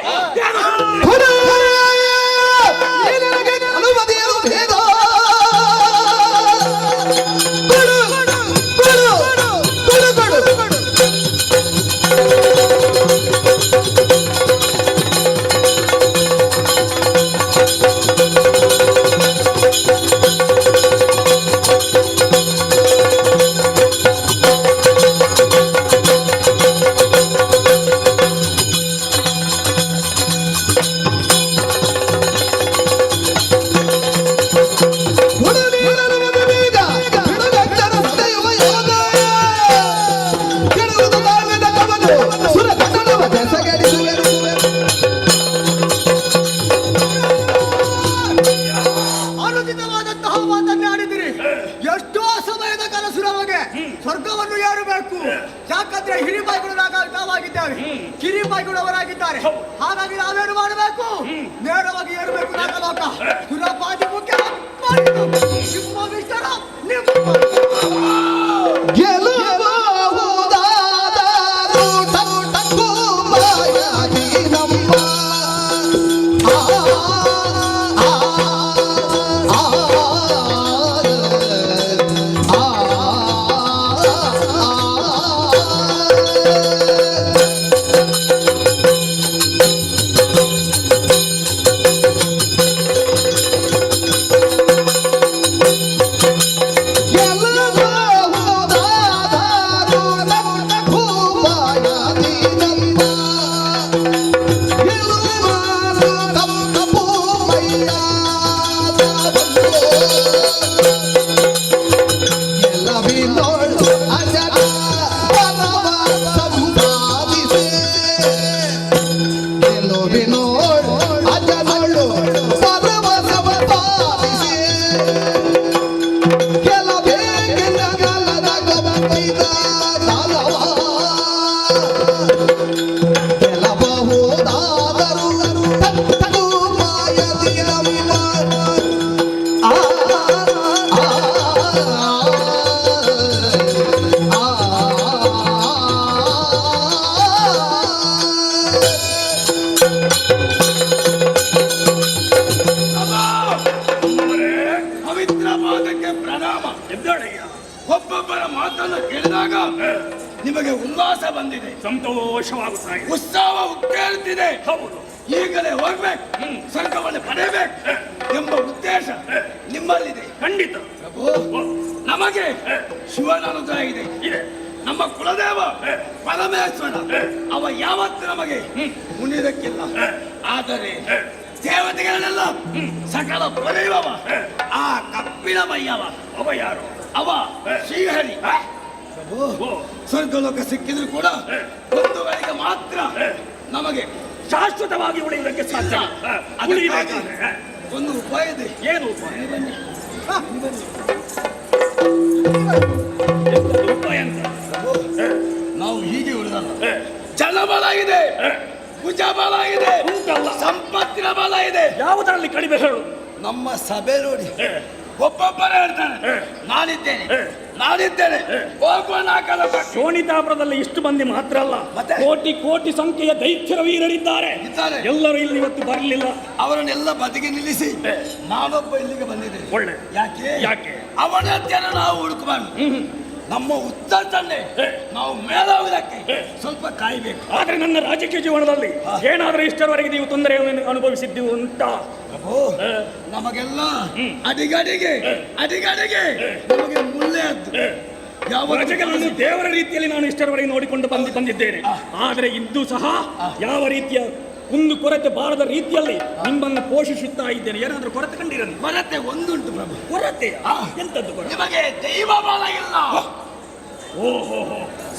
ಎಷ್ಟೋ ಸಮಯದ ಕನಸು ನಮಗೆ. ಸ್ವರ್ಗವನ್ನು ಏರಬೇಕು. ಯಾಕಂದ್ರೆ ಹಿರಿಬಾಯಿಗಳು ನಾವಾಗಿದ್ದೇವೆ, ಕಿರಿಬಾಯಿಗಳವರಾಗಿದ್ದಾರೆ. ಹಾಗಾಗಿ ನಾವೇನು ಮಾಡಬೇಕು? ನೇರವಾಗಿ ಏರಬೇಕು ನಾಗಲೋಕ. ಸುರಪಾದಿ ಮುಖ್ಯ ನಿಮ್ಮ ವಿಚಾರ ಪವಿತ್ರ ಪಾದಕ್ಕೆ ಪ್ರಣಾಮ. ಎದ್ದೊಳಯ್ಯ. ಒಬ್ಬೊಬ್ಬರ ಮಾತನ್ನು ಕೇಳಿದಾಗ ನಿಮಗೆ ಉಲ್ಲಾಸ ಬಂದಿದೆ, ಸಂತೋಷವಾಗುತ್ತಾ ಇದೆ, ಉತ್ಸಾಹ ಉಕ್ಕೇರುತ್ತಿದೆ. ಹೌದು, ಈಗಲೇ ಹೋಗ್ಬೇಕು, ಸ್ವರ್ಗವನ್ನು ಪಡೆಯಬೇಕು ಎಂಬ ಉದ್ದೇಶ ನಿಮ್ಮಲ್ಲಿದೆ. ಖಂಡಿತ ಪ್ರಭು, ನಮಗೆ ಶಿವನ ಅನುಗ್ರಹ ಇದೆ. ನಮ್ಮ ಕುಲದೇವ ಪರಮೇಶ್ವರ ಅವ ಯಾವತ್ತು ನಮಗೆ ಉಣಿದಕ್ಕಿಲ್ಲ. ಆದರೆ ದೇವತೆಗಳನ್ನೆಲ್ಲ ಸಕಲ ಪಡೆಯುವವ ಆ ಕಪ್ಪಿನ ಮೈಯವ. ಅವ ಯಾರು? ಅವ ಶ್ರೀಹರಿ. ಸ್ವರ್ಗಲೋಕ ಸಿಕ್ಕಿದ್ರು ಕೂಡ ಒಂದು ವೇಳೆಗೆ ಮಾತ್ರ ನಮಗೆ ಶಾಶ್ವತವಾಗಿ ಉಳಿಯುವುದಕ್ಕೆ ಸಾಧ್ಯ. ಅದಕ್ಕಾಗಿ ಒಂದು ಉಪಾಯ ಇದೆ. ಏನು ಉಪಾಯ? ಬನ್ನಿ. ಉಪಾಯ ಅಂತ ನಾವು ಹೀಗೆ ಉಳಿದಲ್ಲ, ಜನಬಲ ಇದೆ, ಭುಜಬಲ ಇದೆ, ಸಂಪತ್ತಿನ ಬಲ ಇದೆ. ಯಾವುದರಲ್ಲಿ ಕಡಿಮೆ ಹೇಳು? ನಮ್ಮ ಸಭೆ ನೋಡಿ ಒಬ್ಬೊಬ್ಬರೇ ಹೇಳ್ತಾನೆ, ನಾನಿದ್ದೇನೆ ಹೋಗುವ ಶೋಣಿತಾಪುರದಲ್ಲಿ ಇಷ್ಟು ಮಂದಿ ಮಾತ್ರ ಅಲ್ಲ, ಮತ್ತೆ? ಕೋಟಿ ಕೋಟಿ ಸಂಖ್ಯೆಯ ದೈತ್ಯರ ವೀರರಿದ್ದಾರೆ. ಎಲ್ಲರೂ ಇಲ್ಲಿ ಇವತ್ತು ಬರಲಿಲ್ಲ. ಅವರನ್ನೆಲ್ಲ ಬದಿಗೆ ನಿಲ್ಲಿಸಿ ನಾನೊಬ್ಬ ಇಲ್ಲಿಗೆ ಬಂದಿದ್ದೇನೆ. ಒಳ್ಳೆ. ಯಾಕೆ? ಅವನ ಹತ್ತಿರ ನಾವು ಹುಡುಕಬಾರ್ದು. ನಮ್ಮ ಉತ್ತರದಲ್ಲೇ ನಾವು ಮೇಲಾಗುವುದಕ್ಕೆ ಸ್ವಲ್ಪ ಕಾಯಬೇಕು. ಆದ್ರೆ ನನ್ನ ರಾಜಕೀಯ ಜೀವನದಲ್ಲಿ ಏನಾದ್ರೂ ಇಷ್ಟರವರೆಗೆ ನೀವು ತೊಂದರೆಯನ್ನು ಅನುಭವಿಸಿದ್ದೀವಿ ಉಂಟಾ? ಪ್ರಭು, ನಮಗೆಲ್ಲ ಅಡಿಗಡಿಗೆ ನಮಗೆ ಮುಳ್ಳೆ ಅದ್ದು. ಯಾವ ಪ್ರಜೆಗಳನ್ನು ದೇವರ ರೀತಿಯಲ್ಲಿ ನಾನು ಇಷ್ಟರವರೆಗೆ ನೋಡಿಕೊಂಡು ಬಂದಿದ್ದೇನೆ. ಆದರೆ ಇಂದು ಸಹ ಯಾವ ರೀತಿಯ ಒಂದು ಕೊರತೆ ಬಾರದ ರೀತಿಯಲ್ಲಿ ನಿಮ್ಮನ್ನು ಪೋಷಿಸುತ್ತಾ ಇದ್ದೇನೆ. ಏನಾದ್ರೂ ಕೊರತೆ ಕಂಡಿರಲಿ? ಕೊರತೆ ಒಂದುಂಟು ಪ್ರಭು. ಕೊರತೆ ಎಂತದ್ದು ಕೊರತೆ? ನಿಮಗೆ ದೈವ ಬಲ ಇಲ್ಲ. ಓಹೋ,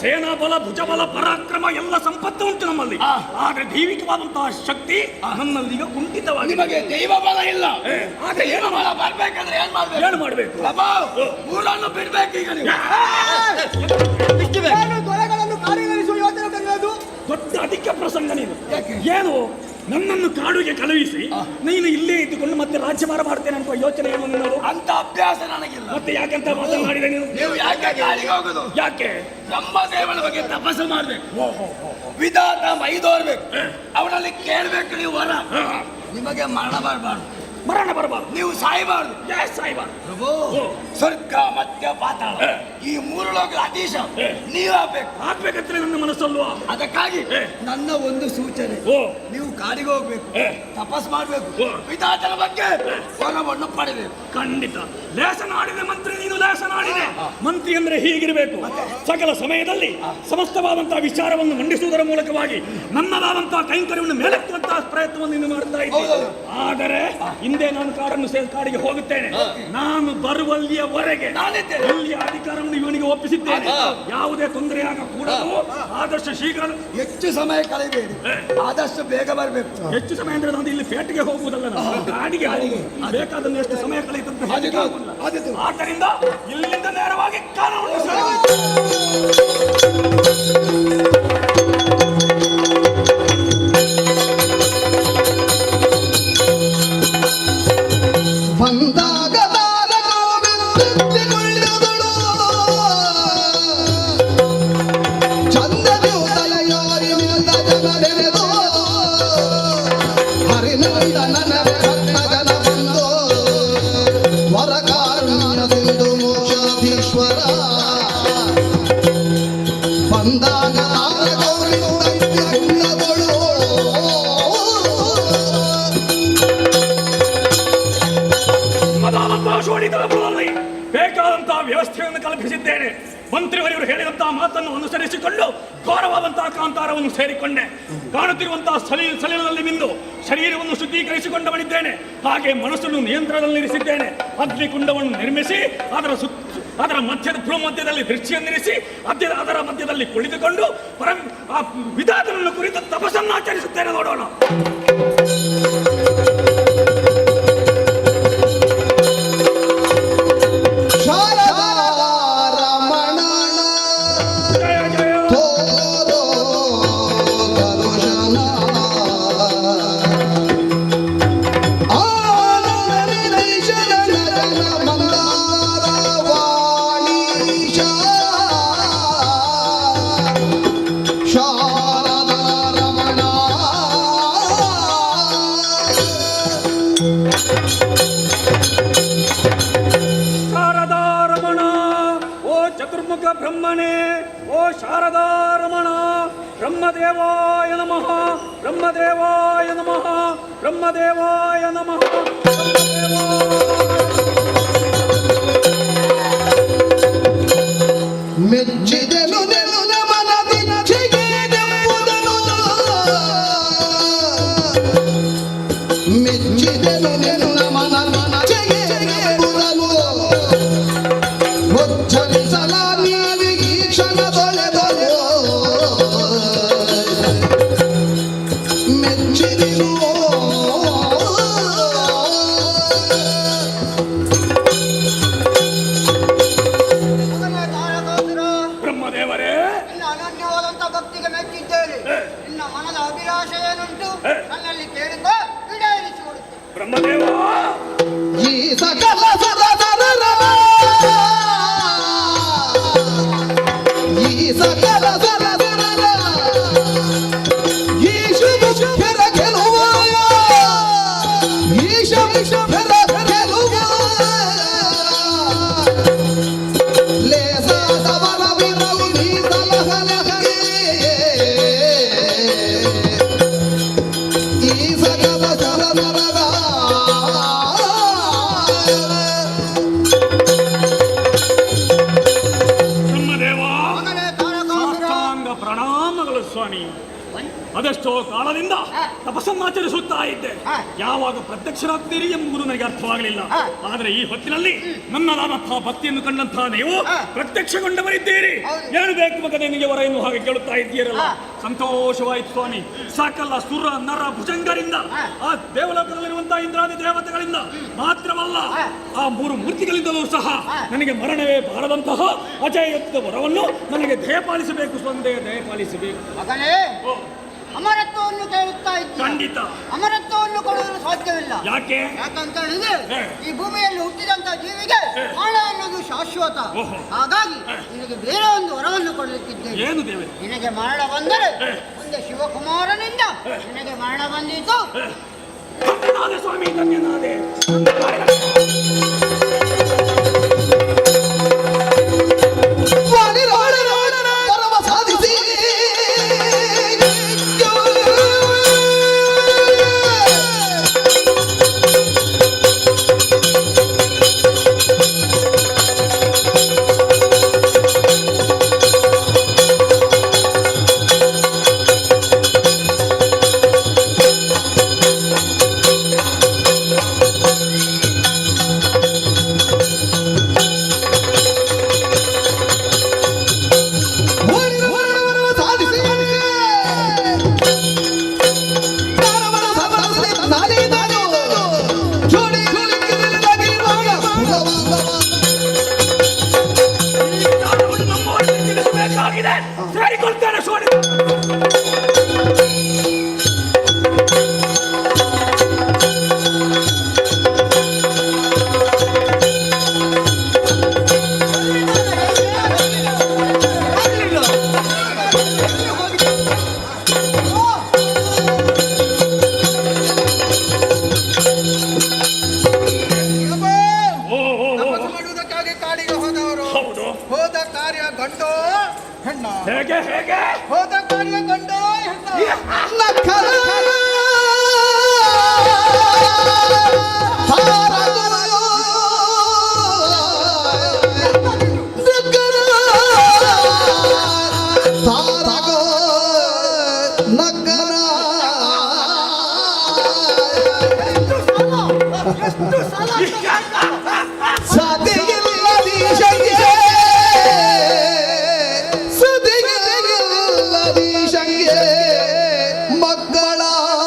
ಸೇನಾ ಬಲ, ಭುಜಬಲ, ಪರಾಕ್ರಮ ಎಲ್ಲ ಸಂಪತ್ತು ಉಂಟು ನಮ್ಮಲ್ಲಿ. ಆದ್ರೆ ದೈವಿಕವಾದಂತಹ ಶಕ್ತಿ ನನ್ನಲ್ಲಿ ಈಗ ಕುಂಠಿತವಾಗಿದೆ. ನಿಮಗೆ ದೈವ ಬಲ ಇಲ್ಲ. ಆದ್ರೆ ಏನು ಬಲ ಬರ್ಬೇಕಂದ್ರೆ ಏನ್ ಮಾಡ್ಬೇಕು? ಊರನ್ನು ಬಿಡ್ಬೇಕು. ಈಗ ನೀವು ದೊರೆಗಳನ್ನು ಕಾರ್ಯನಿರ್ವಹಿಸುವ ಯೋಜನೆ ತಂದಿರೋದು ದೊಡ್ಡ ಅಧಿಕ ಪ್ರಸಂಗ. ನೀನು ಏನು ನನ್ನನ್ನು ಕಾಡುಗೆ ಕಳುಹಿಸಿ ನೀನು ಇಲ್ಲೇ ಇದ್ದುಕೊಂಡು ಮತ್ತೆ ರಾಜ್ಯಭಾರ ಮಾಡ್ತೇನೆ ಅಂತ ಯೋಚನೆ ಏನು ನಿನ್ನದು? ಅಂತ ಅಭ್ಯಾಸ ನನಗಿಲ್ಲ. ಮತ್ತೆ ಯಾಕೆಂತ ಮಾತನಾಡಿದೆ ನೀನು? ನೀವು ಯಾಕೆ ಕಾಡಿಗೆ ಹೋಗುದು? ಯಾಕೆ? ಬ್ರಹ್ಮದೇವನ ಬಗ್ಗೆ ತಪಸ್ಸು ಮಾಡ್ಬೇಕು, ವಿಧಾತ ಮೈದೋರ್ಬೇಕು, ಅವನಲ್ಲಿ ಕೇಳ್ಬೇಕು ನೀವು ವರ. ನಿಮಗೆ ಮರಣ ಬರಬಾರ್ದು, ನೀವು ಸಾಯಬಾರ್ದು. ಸಾಯಬಾರ್ದು ಪ್ರಭು. ಸ್ವರ್ಗ ಮಧ್ಯ ಪಾತಾಳ ಈ ಮೂರು ಲೋಕದ ಅಧೀಶ ನೀವು ಆಗ್ಬೇಕಂತ ನನ್ನ ಮನಸ್ಸಲ್ವಾ? ಅದಕ್ಕಾಗಿ ನನ್ನ ಒಂದು ಸೂಚನೆ, ನೀವು ಕಾಡಿಗೆ ಹೋಗ್ಬೇಕು, ತಪಸ್ ಮಾಡ್ಬೇಕು, ವಿಧಾತನ ಬಗ್ಗೆ ವರವನ್ನು ಪಡೆಬೇಕು. ಖಂಡಿತ. ಲೇಸನಾಡಿದೆ ಮಂತ್ರಿ, ನೀನು ಲೇಸನಾಡಿದೆ. ಮಂತ್ರಿ ಅಂದ್ರೆ ಹೀಗಿರಬೇಕು, ಸಕಲ ಸಮಯದಲ್ಲಿ ಸಮಸ್ತವಾದಂತಹ ವಿಚಾರವನ್ನು ಮಂಡಿಸುವುದರ ಮೂಲಕವಾಗಿ ನನ್ನದಾದಂತಹ ಕೈಂಕರ್ಯವನ್ನು ಮೇಲೆತ್ತುವಂತಹ ಪ್ರಯತ್ನವನ್ನು ನೀನು ಮಾಡ್ತಾ ಇದ್ದೆ. ಆದರೆ ಹಿಂದೆ ನಾನು ಕಾಡಿಗೆ ಹೋಗುತ್ತೇನೆ. ನಾನು ಬರುವಲ್ಲಿಯವರೆಗೆ ಇಲ್ಲಿಯ ಅಧಿಕಾರವನ್ನು ಇವನಿಗೆ ಒಪ್ಪಿಸಿದ್ದೇನೆ. ಯಾವುದೇ ತೊಂದರೆ ಆಗಕೂಡದು. ಆದಷ್ಟು ಶೀಘ್ರ, ಹೆಚ್ಚು ಸಮಯ ಕಳೆಯಬೇಡಿ, ಆದಷ್ಟು ಬೇಗ ಬರಬೇಕು. ಹೆಚ್ಚು ಸಮಯ ಅಂದ್ರೆ ನಾನು ಇಲ್ಲಿ ಪೇಟೆಗೆ ಹೋಗುವುದಲ್ಲ, ಕಾಡಿಗೆ ಬೇಕಾದನ್ನು ಎಷ್ಟು ಸಮಯ ಕಳೆಯುತ್ತಂತ ಆದ್ದರಿಂದ ಇಲ್ಲಿಂದ ನೇರವಾಗಿ ಕಾನೂನು ಬೇಕಾದಂತಹ ವ್ಯವಸ್ಥೆಯನ್ನು ಕಲ್ಪಿಸಿದ್ದೇನೆ. ಮಂತ್ರಿವರಿಯವರು ಹೇಳಿದಂತಹ ಮಾತನ್ನು ಅನುಸರಿಸಿಕೊಂಡು ಘೋರವಾದಂತಹ ಕಾಂತಾರವನ್ನು ಸೇರಿಕೊಂಡೆ. ಕಾಣುತ್ತಿರುವಂತಹ ಸಲಿಲದಲ್ಲಿ ಮಿಂದು ಶರೀರವನ್ನು ಶುದ್ಧೀಕರಿಸಿಕೊಂಡವನಿದ್ದೇನೆ. ಹಾಗೆ ಮನಸ್ಸನ್ನು ನಿಯಂತ್ರಣದಲ್ಲಿರಿಸಿದ್ದೇನೆ. ಅಗ್ನಿಕುಂಡವನ್ನು ನಿರ್ಮಿಸಿ ಅದರ ಭೂಮಧ್ಯದಲ್ಲಿ ದೃಷ್ಟಿಯನ್ನಿರಿಸಿ ಅದರ ಮಧ್ಯದಲ್ಲಿ ಕುಳಿತುಕೊಂಡು ವಿಧಾನವನ್ನು ಕುರಿತು ತಪಸ್ಸನ್ನು ಆಚರಿಸುತ್ತೇನೆ. ನೋಡೋಣ. ಶಾರದಾರಮಣ ಓ ಚತುರ್ಮುಖ ಬ್ರಹ್ಮಣೇ ಓ ಶಾರದಾರಮಣ ಬ್ರಹ್ಮದೇವಾಯ ನಮಃ ಬ್ರಹ್ಮದೇವಾಯ ನಮಃ ಬ್ರಹ್ಮದೇವಾಯ ನಮಃ ಮೆಚ್ಚಿದೆನು ಮನದಿ ಚಿಗಿದೆಂಬುದನು ಮೆಚ್ಚಿದೆನು ಮನದಿ ಚಿಗಿದೆಂಬುದನು ಉಚ್ಚರಿಸಲ ನೀವಿ ಈ ಕ್ಷಣದೊಳೆದನು ಮೆಚ್ಚಿದೆನು ಬ್ರಹ್ಮದೇವರೇ ನಿನ್ನ ಅನನ್ಯವಾದಂತ ಭಕ್ತಿಗೆ ಮೆಚ್ಚಿದ್ದೇನೆ. ನಿನ್ನ ಮನದ ಅಭಿಲಾಷೆ ಏನುಂಟು ನನ್ನಲ್ಲಿ ಕೇಳಿಕೋ, ಈಡೇರಿಸಿಕೊಡುತ್ತೆ. ಬ್ರಹ್ಮದೇವ ಈ ಸಕಲ ಸದಸರರ ಈ ಸಕಲ ಸದಸರರ ಈ ಶುಭರ ಗೆಲುವ ಈ ಶುಭರ ಗೆಲುವ ಲೇಸಾದವರ ವಿರವು ನೀ ಸಲಹಲಹಗೆ ಈ ಸಕಲ ಸದಸರರ ಬ್ರಹ್ಮದೇವ ಮಗನೇ ತಾರಕಾಸುರ, ಸಾಷ್ಟಾಂಗ ಪ್ರಣಾಮಗಳು ಸ್ವಾಮಿ. ಅದೆಷ್ಟೋ ಕಾಲದಿಂದ ತಪಸ್ಸನ್ನಾಚರಿಸುತ್ತಾ ಇದ್ದೆ. ಯಾವಾಗ ಪ್ರತ್ಯಕ್ಷರಾಗ್ತೀರಿ ಎಂಬುದು ನನಗೆ ಅರ್ಥವಾಗಲಿಲ್ಲ. ಆದರೆ ಈ ಹೊತ್ತಿನಲ್ಲಿ ನನ್ನದಾದಂತಹ ಭಕ್ತಿಯನ್ನು ಕಂಡಂತಹ ನೀವು ಪ್ರತ್ಯಕ್ಷಗೊಂಡವರಿದ್ದೀರಿ. ಏನು ಬೇಕು ಮಗನೇ ನಿಮಗೆ ವರ ಎನ್ನುವ ಹಾಗೆ ಕೇಳುತ್ತಾ ಇದ್ದೀರಲ್ಲ, ಸಂತೋಷವಾಯಿತು ಸ್ವಾಮಿ. ಸಾಕಲ್ಲ ಸುರ ನರ ಭುಜಂಗರಿಂದ ಆ ದೇವಲೋಕದಲ್ಲಿರುವಂತಹ ಇಂದ್ರಾದಿ ದೇವತೆಗಳಿಂದ ಮಾತ್ರವಲ್ಲ, ಆ ಮೂರು ಮೂರ್ತಿಗಳಿಂದಲೂ ಸಹ ನನಗೆ ಮರಣವೇ ಬಾರದಂತಹ ಅಜಯತ್ವ ವರವನ್ನು ನನಗೆ ದಯಪಾಲಿಸಬೇಕು ಸ್ವಂದೇ, ದಯಪಾಲಿಸಬೇಕು. ಮಗನೇ ಅಮರತ್ವವನ್ನು ಕೇಳುತ್ತಾ ಇದ್ದೀಯ. ಖಂಡಿತ ಅಮರತ್ವವನ್ನು ಕೊಡಲು ಸಾಧ್ಯವಿಲ್ಲ. ಯಾಕೆ? ಯಾಕಂತ ಹೇಳಿದ್ರೆ ಈ ಭೂಮಿಯಲ್ಲಿ ಹುಟ್ಟಿದಂತ ಜೀವಿಗೆ ಮರಣ ಅನ್ನೋದು ಶಾಶ್ವತ. ಹಾಗಾಗಿ ನಿನಗೆ ಬೇರೆ ಒಂದು ವರವನ್ನು ಕೊಡಲಿಕ್ಕಿದ್ದೇನೆ. ಏನು ದೇವೆ? ನಿನಗೆ ಮರಣ ಬಂದರೆ ಮುಂದೆ ಶಿವಕುಮಾರನಿಂದ ನಿನಗೆ ಮರಣ ಬಂದಿತು. ಧನ್ಯನಾದೆ ಸ್ವಾಮಿ, ಧನ್ಯನಾದೆ. ಪರಮ ಸಾಧಿಸಿ ನಮ್ಮವರಿಗೆ ತಿಳಿಸಬೇಕಾಗಿದೆ. ಸೇರಿಕೊಳ್ತೇನೆ ಸ್ವಾಮಿ. ತಪಸ್ಸು ಮಾಡುವುದಕ್ಕಾಗಿ ಕಾಡಿಗೆ ಹೋದವರು ಹೌದು. ಹೋದ ಕಾರ್ಯ ಗಂಡೋ ಹೆಣ್ಣ? ಹೇಗೆ ಹೇಗೆ? ಹೋದ ಕಾರ್ಯ ಗಂಡೋ ಹೆಣ್ಣ? ನಖರ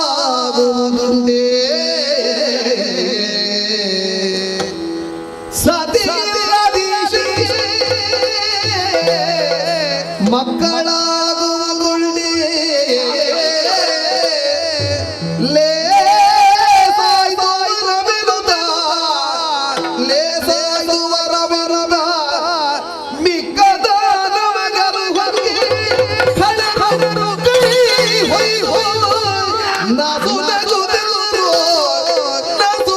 ಮಕ್ಕಳಾಗುವುದುಂದೇ ಮಕ್ಕಳಾಗುವುದುಂದೇ ನಸು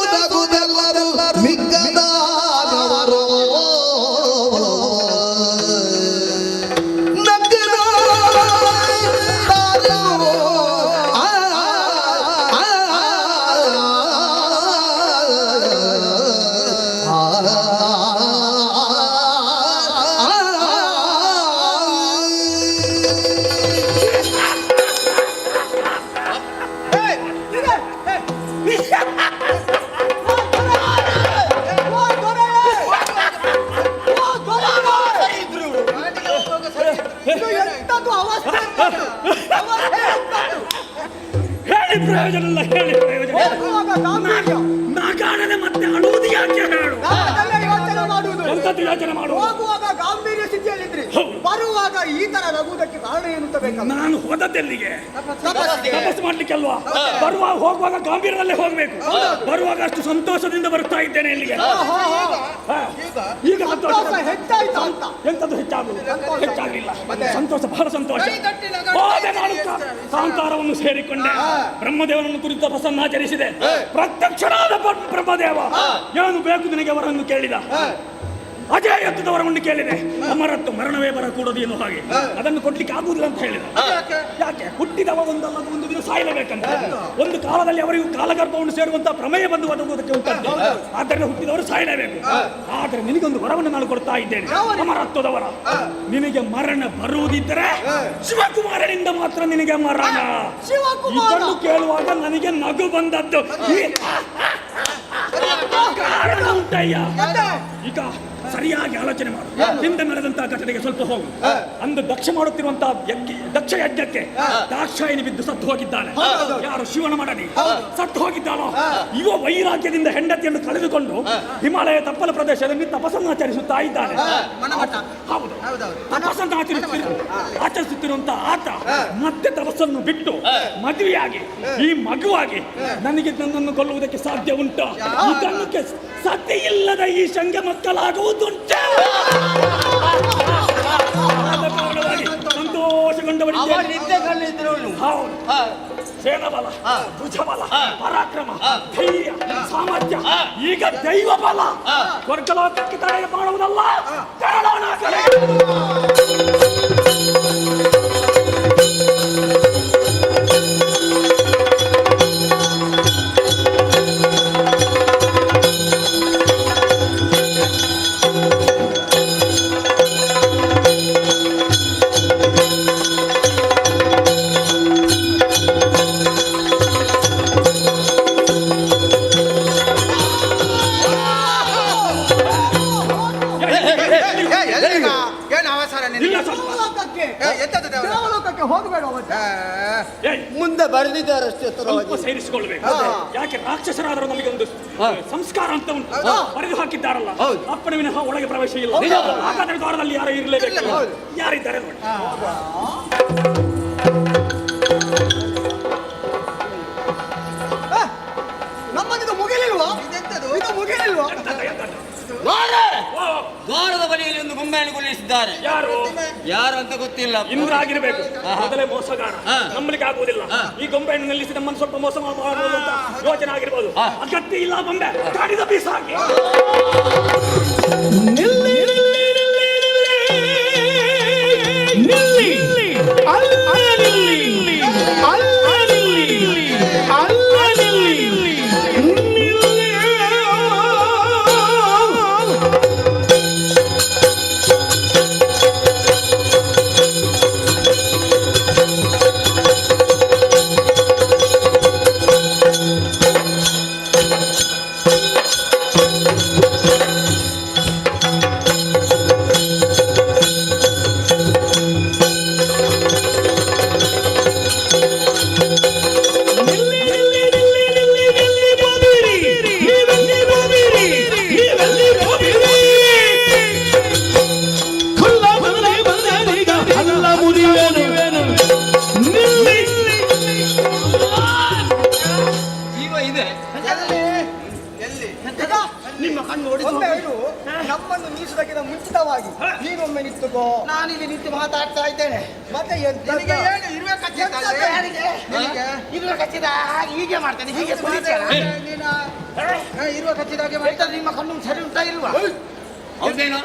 ಇದು ಎಂತದು ಅವಸ್ಥೆ? ಅವಸ್ಥೆ ಎಂತದು? ಹೇಳಿ ಪ್ರಯೋಜನ ಇಲ್ಲ, ಹೇಳಿ ಪ್ರಯೋಜನ ಇಲ್ಲ. ಹೋಗುವಾಗ ಗಾಂಭೀರ್ಯ. ನಾಗಾಡದೆ ಮತ್ತೆ ಅಳುವುದು ಯಾಕೆ ಹೇಳು? ನಾವದೆಲ್ಲ ಯೋಚನೆ ಮಾಡುವುದು. ಎಂತದ್ದು ಯೋಚನೆ ಮಾಡುವುದು? ಹೋಗುವಾಗ ಗಾಂಭೀರ್ಯ ಸ್ಥಿತಿಯಲ್ಲಿದ್ರಿ, ಬರುವಾಗ ಈ ತರ ನಗುವುದಕ್ಕೆ ಕಾರಣ ಏನು ಅಂತ ಬೇಕಲ್ಲ? ನಾನು ಹೋದದ್ದೆಲ್ಲಿಗೆ? ತಪಸ್ಸಿಗೆ. ತಪಸ್ಸು ಮಾಡ್ಲಿಕ್ಕೆ ಅಲ್ವಾ? ಬರುವಾಗ ಹೋಗುವಾಗ ಗಾಂಭೀರ್ಯದಲ್ಲೇ ಹೋಗ್ಬೇಕು. ಬರುವಾಗ ಅಷ್ಟು ಸಂತೋಷದಿಂದ ಬರ್ತಾ ಇದ್ದೇನೆ ಇಲ್ಲಿಗೆ. ಹಾ. ಈಗ ಸಂತೋಷ ಹೆಚ್ಚಾಯ್ತಾ ಅಂತ? ಎಂತದ್ದು ಹೆಚ್ಚಾಗುವುದು? ಸಂತೋಷ. ಹೆಚ್ಚಾಗಲಿಲ್ಲ. ಸಂತೋಷ, ಬಹಳ ಸಂತೋಷ. ಹೋದೆ ನಾನು ಕಾಂತಾರವನ್ನು ಸೇರಿಕೊಂಡೆ. ಬ್ರಹ್ಮದೇವನನ್ನು ಕುರಿತು ತಪಸ್ಸನ್ನು ಆಚರಿಸಿದೆ. ಪ್ರತ್ಯಕ್ಷನಾದ ಬ್ರಹ್ಮದೇವ ಏನು ಬೇಕು ನಿನಗೆ ವರನ್ನು ಕೇಳಿದ. ಅಜೇಯತ್ವದ ವರವನ್ನು ಕೇಳಿದೆ. ಅಮರತ್ವ, ಮರಣವೇ ಬರಕೂಡದು ಎನ್ನುವ ಹಾಗೆ. ಅದನ್ನು ಕೊಡ್ಲಿಕ್ಕೆ ಆಗುವುದಿಲ್ಲ ಅಂತ ಹೇಳಿದ. ಯಾಕೆ? ಹುಟ್ಟಿದವ ಒಂದಲ್ಲ ಒಂದು ದಿನ ಸಾಯಲೇಬೇಕಂತ. ಒಂದು ಕಾಲದಲ್ಲಿ ಅವರಿಗೂ ಕಾಲಗರ್ಭವನ್ನು ಸೇರುವಂತಹ ಪ್ರಮೇಯ ಬಂದು ಒದಗುವುದಕ್ಕೆ ಉಂಟು. ಆದ್ದರಿಂದ ಹುಟ್ಟಿದವರು ಸಾಯಲೇಬೇಕು. ಆದರೆ ನಿನಗೊಂದು ವರವನ್ನು ನಾನು ಕೊಡ್ತಾ ಇದ್ದೇನೆ, ಅಮರತ್ವದ ವರ. ನಿನಗೆ ಮರಣ ಬರುವುದಿದ್ದರೆ ಶಿವಕುಮಾರನಿಂದ ಮಾತ್ರ ನಿನಗೆ ಮರಣ. ಇದನ್ನು ಕೇಳುವಾಗ ನನಗೆ ನಗು ಬಂದದ್ದು. ಕಾರಣ ಉಂಟಯ್ಯ. ಈಗ ಸರಿಯಾಗಿ ಆಲೋಚನೆ ಮಾಡು. ಹಿಂದೆ ನಡೆದಂತಹ ಘಟನೆಗೆ ಸ್ವಲ್ಪ ಹೋಗು. ಅಂದು ದಕ್ಷ ಮಾಡುತ್ತಿರುವಂತಹ ದಕ್ಷ ಯಜ್ಞಕ್ಕೆ ದಾಕ್ಷಾಯಿನಿ ಬಿದ್ದು ಸತ್ತು ಹೋಗಿದ್ದಾನೆ. ಯಾರು? ಶಿವನ ಮಡದಿ ಸತ್ತು ಹೋಗಿದ್ದಾನೋ. ಇವ ವೈರಾಗ್ಯದಿಂದ ಹೆಂಡತಿಯನ್ನು ಕಳೆದುಕೊಂಡು ಹಿಮಾಲಯ ತಪ್ಪಲ ಪ್ರದೇಶದಲ್ಲಿ ತಪಸ್ಸನ್ನು ಆಚರಿಸುತ್ತಾ ಇದ್ದಾನೆ. ಹೌದು, ತಪಸ್ಸನ್ನು ಆಚರಿಸುತ್ತಿರುವಂತಹ ಆತ ಮತ್ತೆ ತಪಸ್ಸನ್ನು ಬಿಟ್ಟು ಮದುವೆಯಾಗಿ ಈ ಮಗುವಾಗಿ ನನಗೆ ನನ್ನನ್ನು ಕೊಲ್ಲುವುದಕ್ಕೆ ಸಾಧ್ಯ ಉಂಟು? ಇದಕ್ಕೆ ಸತ್ಯ ಇಲ್ಲದ ಈ ಶಂಗೆ ಮಕ್ಕಳಾಗುವುದುಂಟು. ಸಂತೋಷಗೊಂಡವನಿದ್ದೆ. ಹೌದು, ಸೇನಬಲ, ಭುಜಬಲ, ಪರಾಕ್ರಮ, ಧೈರ್ಯ, ಸಾಮರ್ಥ್ಯ, ಈಗ ದೈವ ಬಲ. ಸ್ವರ್ಗಲೋಕಕ್ಕೆ ತಡೆ ಮಾಡುವುದಲ್ಲ, ತೆರಳೋಣ ಕಡೆ. ಏನು ಅವಸರ ನಿನಗೆ? ದೇವಲೋಕಕ್ಕೆ ಹೋಗಬೇಡ. ಮುಂದೆ ಬರೆದಿದ್ದಾರಷ್ಟೇ. ಸ್ವಲ್ಪ ಸೇರಿಸಿಕೊಳ್ಬೇಕು. ಯಾಕೆ? ರಾಕ್ಷಸರಾದರೂ ನಮಗೆ ಒಂದು ಸಂಸ್ಕಾರ ಅಂತ ಉಂಟು. ಬರೆದು ಹಾಕಿದ್ದಾರಲ್ಲ, ಅಪ್ಪನ ವಿನಃ ಒಳಗೆ ಪ್ರವೇಶ ಇಲ್ಲ. ಹಾಗಾದ್ರೆ ದ್ವಾರದಲ್ಲಿ ಯಾರು ಇರಲೇಬೇಕು. ಯಾರಿದ್ದಾರೆ ನೋಡಿ. ನಮ್ಮದು ಮುಗಿಲಿಲ್ವಾ? ಇದು ಮುಗಿಲಿಲ್ವಾ? ದ್ವಾರದ ಬಳಿಯಲ್ಲಿ ಒಂದು ಗೊಂಬೆಯನ್ನು ಕೊಲ್ಲಿಸಿದ್ದಾರೆ. ಯಾರು ಅಂತ ಗೊತ್ತಿಲ್ಲ. ಇಂದ್ರ ಆಗಿರಬೇಕು. ಮೊದಲೇ ಮೋಸಗಾರ, ನಂಬಲಿಕ್ಕೆ ಆಗುವುದಿಲ್ಲ. ಈ ಗೊಂಬೆಯನ್ನು ನಿಲ್ಲಿಸಿ ನಮ್ಮನ್ನು ಸ್ವಲ್ಪ ಮೋಸ ಮಾಡಬಹುದು ಅಂತ ಯೋಚನೆ ಆಗಿರ್ಬೋದು. ಅಗತ್ಯ ಇಲ್ಲ. ಗೊಂಬೆ ಕಾಡಿದ ಬೀಸ ಹಾಕಿ. ನಮ್ಮನ್ನು ಮೀಸುವುದಕ್ಕಿಂತ ಮುಂಚಿತವಾಗಿ ನೀನೊಮ್ಮೆ ನಿಂತುಕೋ. ನಾನಿಲ್ಲಿ ನಿಂತು ಮಾತಾಡ್ತಾ ಇದ್ದೇನೆ. ಮತ್ತೆ ಇರುವೆ ಕಚ್ಚಿದ ಹೀಗೆ ಮಾಡ್ತೇನೆ. ಹೀಗೆ ಇರುವ ಕಚ್ಚಿದಾಗೆ ನಿಮ್ಮ ಕಣ್ಣು ಸರಿ ಉಂಟಾ ಇಲ್ವಾ? ಹೌದೇನೋ?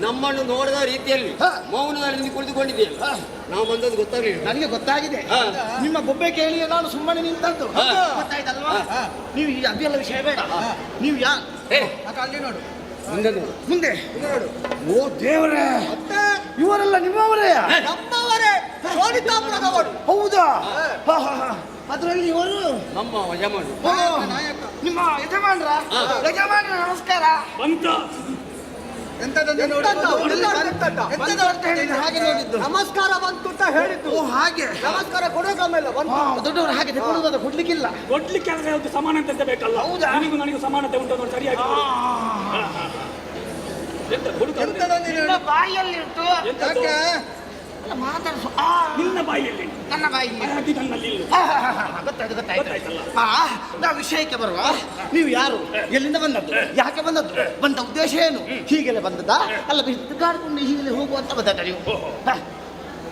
ನಮ್ಮನ್ನು ನೋಡಿದ ರೀತಿಯಲ್ಲಿ ಮೌನದಲ್ಲಿ ಕುಳಿತುಕೊಂಡಿದೆಯಲ್ಲ, ನಾವು ಬಂದದ್ದು ಗೊತ್ತಾಗಲಿಲ್ಲ. ನನಗೆ ಗೊತ್ತಾಗಿದೆ. ನಿಮ್ಮ ಬೊಬ್ಬೆ ಕೇಳಿ ನಾನು ಸುಮ್ಮನೆ ನಿಂತದ್ದು ಗೊತ್ತಾಯ್ತಲ್ವಾ? ನೀವು ಈ ಅದೆಲ್ಲ ವಿಷಯ ಬೇಡ. ನೀವು ಅಲ್ಲಿ ನೋಡು, ಮುಂದೆ ನೋಡು. ಓ ದೇವರೇ, ಇವರೆಲ್ಲ ನಿಮ್ಮವರೇ? ನಮ್ಮವರೇ, ಸೋನಿತಾಪುರದವರು. ಹೌದಾ? ಅದರಲ್ಲಿ ಇವರು ನಮ್ಮ ಯಮನು. ನಿಮ್ಮ ಯಜಮಾನ್ರ ಯಜಮಾನ್ರ ನಮಸ್ಕಾರ. ಬಂತ ಎಂತದನ್ನು ನೋಡಿ ಎಂತದ್ದು ಅಂತ ಹೇಳಿದ್ದು ಹಾಗೆ ನೋಡಿದ್ದು. ನಮಸ್ಕಾರ ಬಂತು ಅಂತ ಹೇಳಿದ್ದು. ಓ ಹಾಗೆ ನಮಸ್ಕಾರ ಕೊಡೋಕೆ ಆಮೇಲೆ ಬಂತು. ದೊಡ್ಡವರು ಹಾಗೆ ಕೊಡುವುದಾದ್ರೆ ಕೊಡ್ಲಿಕ್ಕಿಲ್ಲ. ಕೊಡ್ಲಿಕ್ಕೆ ಆದ್ರೆ ಯಾವ್ದು ಸಮಾನತೆ ಬೇಕಲ್ಲ. ಹೌದಾ? ನಿನಗೂ ನನಗೂ ಸಮಾನತೆ ಉಂಟು ಅನ್ನೋದು ಸರಿಯಾಗಿ ಕೊಡು. ಎಂತ ಕೊಡುತ್ತಾರೆ? ಎಂತದನ್ನು ನಿನ್ನ ಬಾಯಲ್ಲಿ ಇಟ್ಟು ಎಂತದ್ದು? ಅಲ್ಲ ಮಾತಾಡಿಸು. ನಿನ್ನ ಬಾಯಿಯಲ್ಲಿ ನನ್ನ ಬಾಯಿಯಲ್ಲಿ ಅದು ನನ್ನಲ್ಲಿ ಇಲ್ಲ. ಗೊತ್ತಾಯ್ತು ಗೊತ್ತಾಯ್ತಲ್ಲ. ನಾವು ವಿಷಯಕ್ಕೆ ಬರುವ. ನೀವು ಯಾರು, ಎಲ್ಲಿಂದ ಬಂದದ್ದು, ಯಾಕೆ ಬಂದದ್ದು, ಬಂದ ಉದ್ದೇಶ ಏನು, ಹೀಗೆಲ್ಲ ಬಂದದ್ದಾ ಅಲ್ಲ ಬಿದ್ದಾಡ್ಕೊಂಡು ಹೀಗೆ ಹೋಗುವಂತ ಬಂದದ್ದ ನೀವು?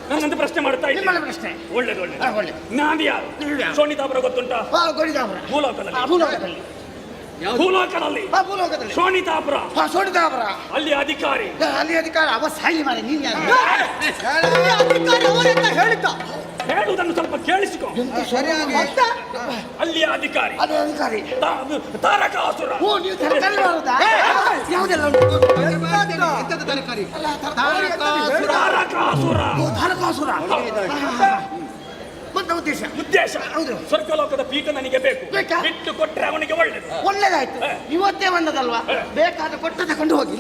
ನನ್ನಂತ ಪ್ರಶ್ನೆ ಮಾಡ್ತಾ ಇದ್ದೀನಿ. ನಿಮ್ಮಲ್ಲಿ ಪ್ರಶ್ನೆ. ಒಳ್ಳೇದು ಒಳ್ಳೇದು. ಒಳ್ಳೆ ನಾನು ಯಾರು? ಶೋಣಿತಾಪುರ ಗೊತ್ತುಂಟಾ? ಗೋಡಿದಾಪುರ. ಭೂಲೋಕದಲ್ಲಿ. ಭೂಲೋಕದಲ್ಲಿ. ಭೂಲೋಕದಲ್ಲಿ ಭೂಲೋಕದಲ್ಲಿ ಶೋಣಿತಾಪುರ ಸೋಡಿದಾಪುರ. ಅಲ್ಲಿ ಅಧಿಕಾರಿ. ಅಲ್ಲಿ ಅಧಿಕಾರ ಅವ ಸಾಯಿ ಮಾರೆ. ನೀನ್ ಯಾರು? ಅಧಿಕಾರಿ ಅವರೆಂತ ಹೇಳಿದ್ದ. ಹೇಳುವುದನ್ನು ಸ್ವಲ್ಪ ಕೇಳಿಸಿಕೊ. ಸರಿಯಾಗಿ ಅಲ್ಲಿ ಅಧಿಕಾರಿ ಅದು ಅಧಿಕಾರಿ. ತಾರಕಾಸುರ. ಓ ನೀವು ತರಕಾರಿ ಮಾರುದಾ? ಯಾವುದೆಲ್ಲ ಉಂಟು? ಎಂತದ್ದು ತರಕಾರಿ? ಅಲ್ಲ ತಾರಕಾಸುರ. ಓ ತಾರಕಾಸುರ. ಬಂದ ಉದ್ದೇಶ ಉದ್ದೇಶ ಹೌದು. ಸ್ವರ್ಗಲೋಕದ ಪೀಠ ನನಗೆ ಬೇಕು. ಬೇಕಾ? ಬಿಟ್ಟು ಕೊಟ್ರೆ ಅವನಿಗೆ ಒಳ್ಳೇದು. ಒಳ್ಳೇದಾಯ್ತು. ಇವತ್ತೇ ಬಂದದಲ್ವಾ, ಬೇಕಾದ ಕೊಟ್ಟ ತಕೊಂಡು ಹೋಗಿ.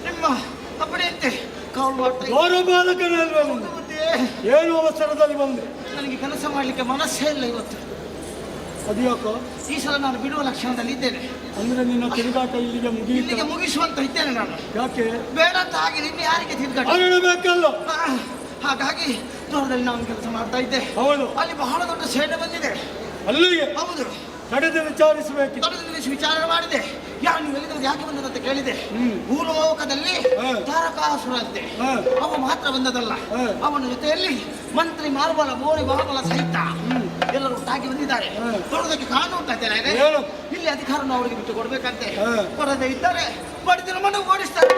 ನಿಮ್ಮ ಅಪ್ಪಣೆಯಂತೆ ಕಾಲ್ ಮಾಡ್ತಾ ಏನು ಅವಸರದಲ್ಲಿ ಬಂದೆ? ನನಗೆ ಕೆಲಸ ಮಾಡ್ಲಿಕ್ಕೆ ಮನಸ್ಸೇ ಇಲ್ಲ ಇವತ್ತು. ಅದು ಯಾಕೋ? ಈ ಸಲ ನಾನು ಬಿಡುವ ಲಕ್ಷಣದಲ್ಲಿ ಇದ್ದೇನೆ. ಅಂದ್ರೆ ನಿನ್ನ ತಿರುಗಾಟ ಇಲ್ಲಿಗೆ ಮುಗಿಯಿತು. ಇಲ್ಲಿಗೆ ಮುಗಿಸುವಂತ ಇದ್ದೇನೆ ನಾನು. ಯಾಕೆ? ಬೇಡ ಅಂತ ಹಾಗೆ ನಿನ್ನೆ ಯಾರಿಗೆ ತಿರುಗಾಟ? ಬೇಕಲ್ಲ. ಹಾಗಾಗಿ ದೂರದಲ್ಲಿ ನಾನು ಕೆಲಸ ಮಾಡ್ತಾ ಇದ್ದೆ. ಹೌದು. ಅಲ್ಲಿ ಬಹಳ ದೊಡ್ಡ ಸೇನೆ ಬಂದಿದೆ. ಅಲ್ಲಿಗೆ ಹೌದು. ನಡೆದು ವಿಚಾರಿಸಬೇಕು. ದೊಡ್ಡ ನಿಲ್ಲಿಸಿ ವಿಚಾರ ಮಾಡಿದೆ. ಯಾರು ನೀವು ಎಲ್ಲಿಂದ ಯಾಕೆ ಬಂದದಂತ ಕೇಳಿದೆ. ಭೂಲೋಕದಲ್ಲಿ ತಾರಕಾಸುರ ಅಂತೆ. ಅವ ಮಾತ್ರ ಬಂದದಲ್ಲ, ಅವನ ಜೊತೆಯಲ್ಲಿ ಮಂತ್ರಿ ಮಾರ್ಬಲ ಮೋಳಿ ಮಾರ್ಬಲ ಸಹಿತ ಎಲ್ಲರೂ ಒಟ್ಟಾಗಿ ಬಂದಿದ್ದಾರೆ. ನೋಡೋದಕ್ಕೆ ಕಾರಣ ಉಂಟಾಗ್ತೇನೆ. ಇಲ್ಲಿ ಅಧಿಕಾರವನ್ನು ಅವರಿಗೆ ಬಿಟ್ಟು ಕೊಡ್ಬೇಕಂತೆ. ಕೊಡದೆ ಇದ್ದರೆ ಬಡಿದಿನ ಮನೆ ಓಡಿಸ್ತಾರೆ.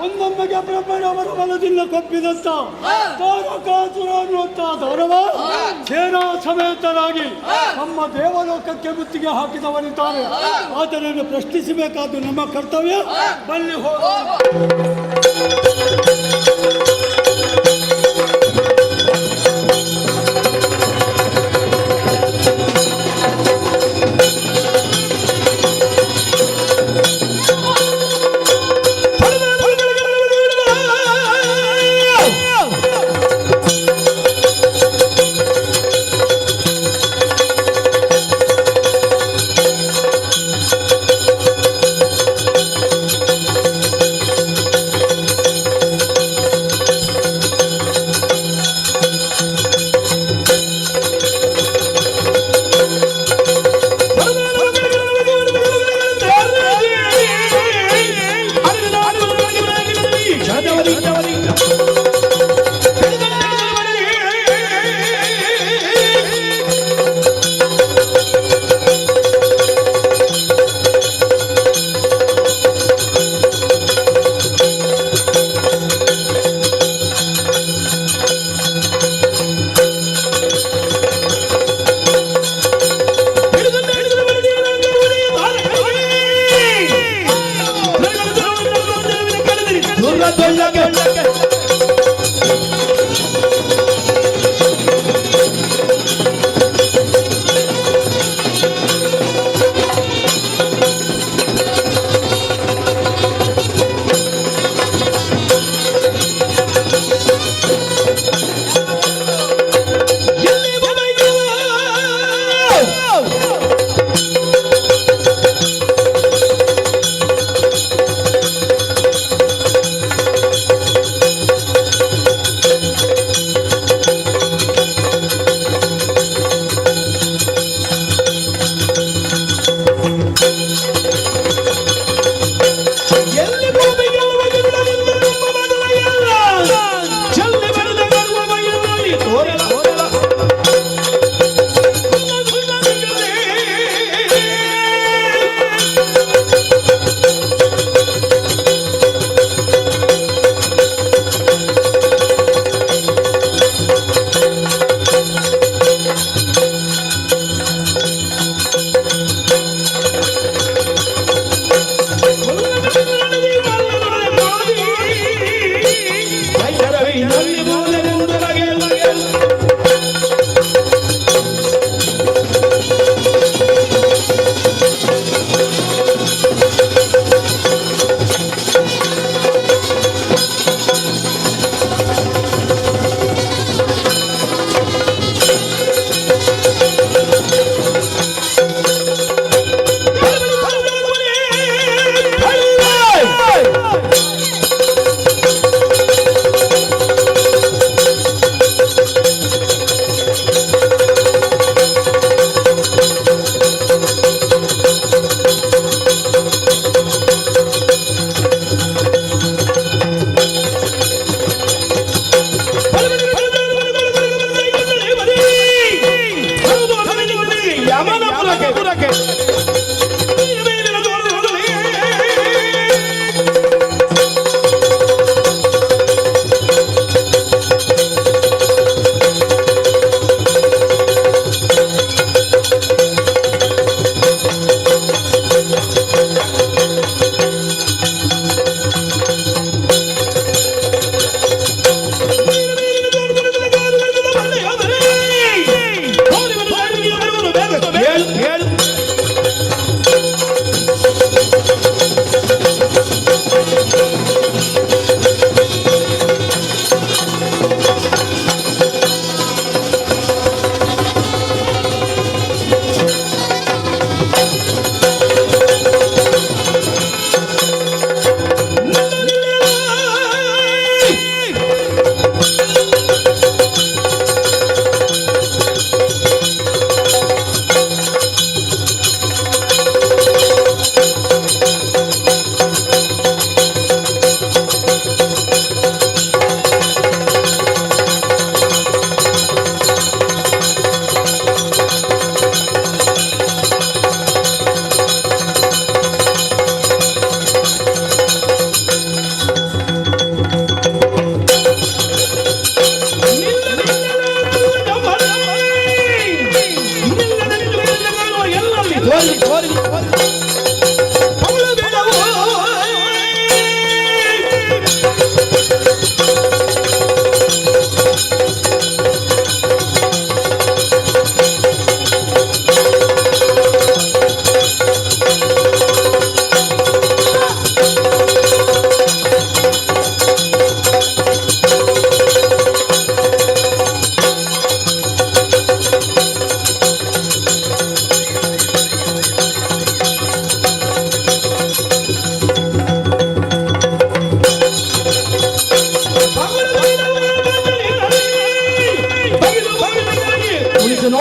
ಒಂದೊಮ್ಮೆಗೆ ಬ್ರಹ್ಮನವರ ಬಲದಿಂದ ಕೊಪ್ಪಿದಂತ ತಾರಕಾಸುರ ಅನ್ನುವಂತ ಗೌರವ ಸೇನಾ ಸಮೇತರಾಗಿ ನಮ್ಮ ದೇವಲೋಕಕ್ಕೆ ಮುತ್ತಿಗೆ ಹಾಕಿದವರಿದ್ದಾರೆ. ಅದನ್ನು ಪ್ರಶ್ನಿಸಬೇಕಾದ್ದು ನಮ್ಮ ಕರ್ತವ್ಯ. ಬನ್ನಿ ಹೋಗ.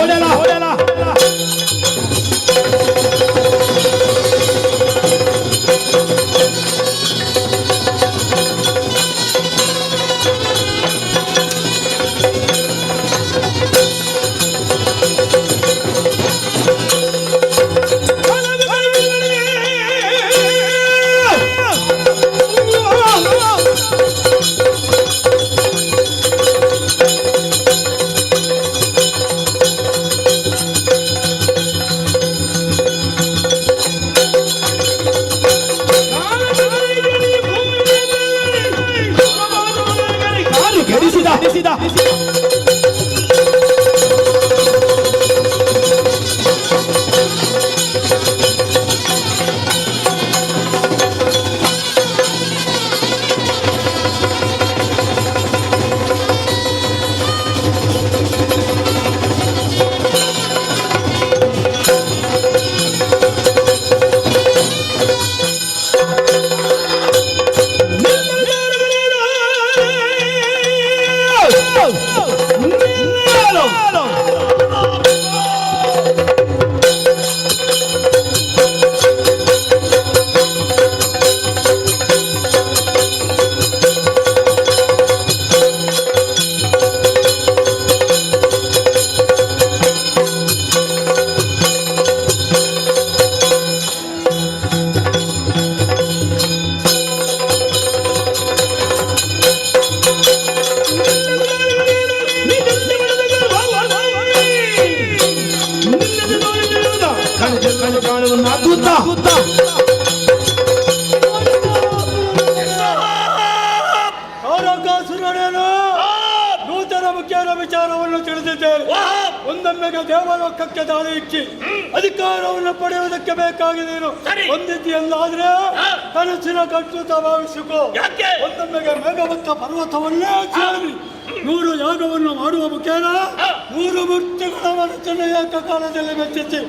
ನೂತನ ಮುಖ್ಯರ ವಿಚಾರವನ್ನು ತಿಳಿದಿದ್ದೇನೆ. ಒಂದೊಮ್ಮೆಗೆ ದೇವಲೋಕಕ್ಕೆ ದಾಳಿ ಇಕ್ಕಿ ಅಧಿಕಾರವನ್ನು ಪಡೆಯುವುದಕ್ಕೆ ಬೇಕಾಗಿದೇನು ಒಂದಿದೆಯಲ್ಲಾದ್ರೆ ಕನಸಿನ ಕಟ್ಟುತ್ತ ಭಾವಿಸಿಕೋ. ಒಂದೊಮ್ಮೆಗೆ ಮೇಘವಂತ ಪರ್ವತವನ್ನೇ ಸೇರಿ 100 ಯಾಗವನ್ನು ಮಾಡುವ ಮುಖೇನ 3 ಮೂರ್ತಿಗಳ ಮನಸ್ಸನ್ನು ಏಕಕಾಲದಲ್ಲಿ ಮೆಚ್ಚಿಸಿ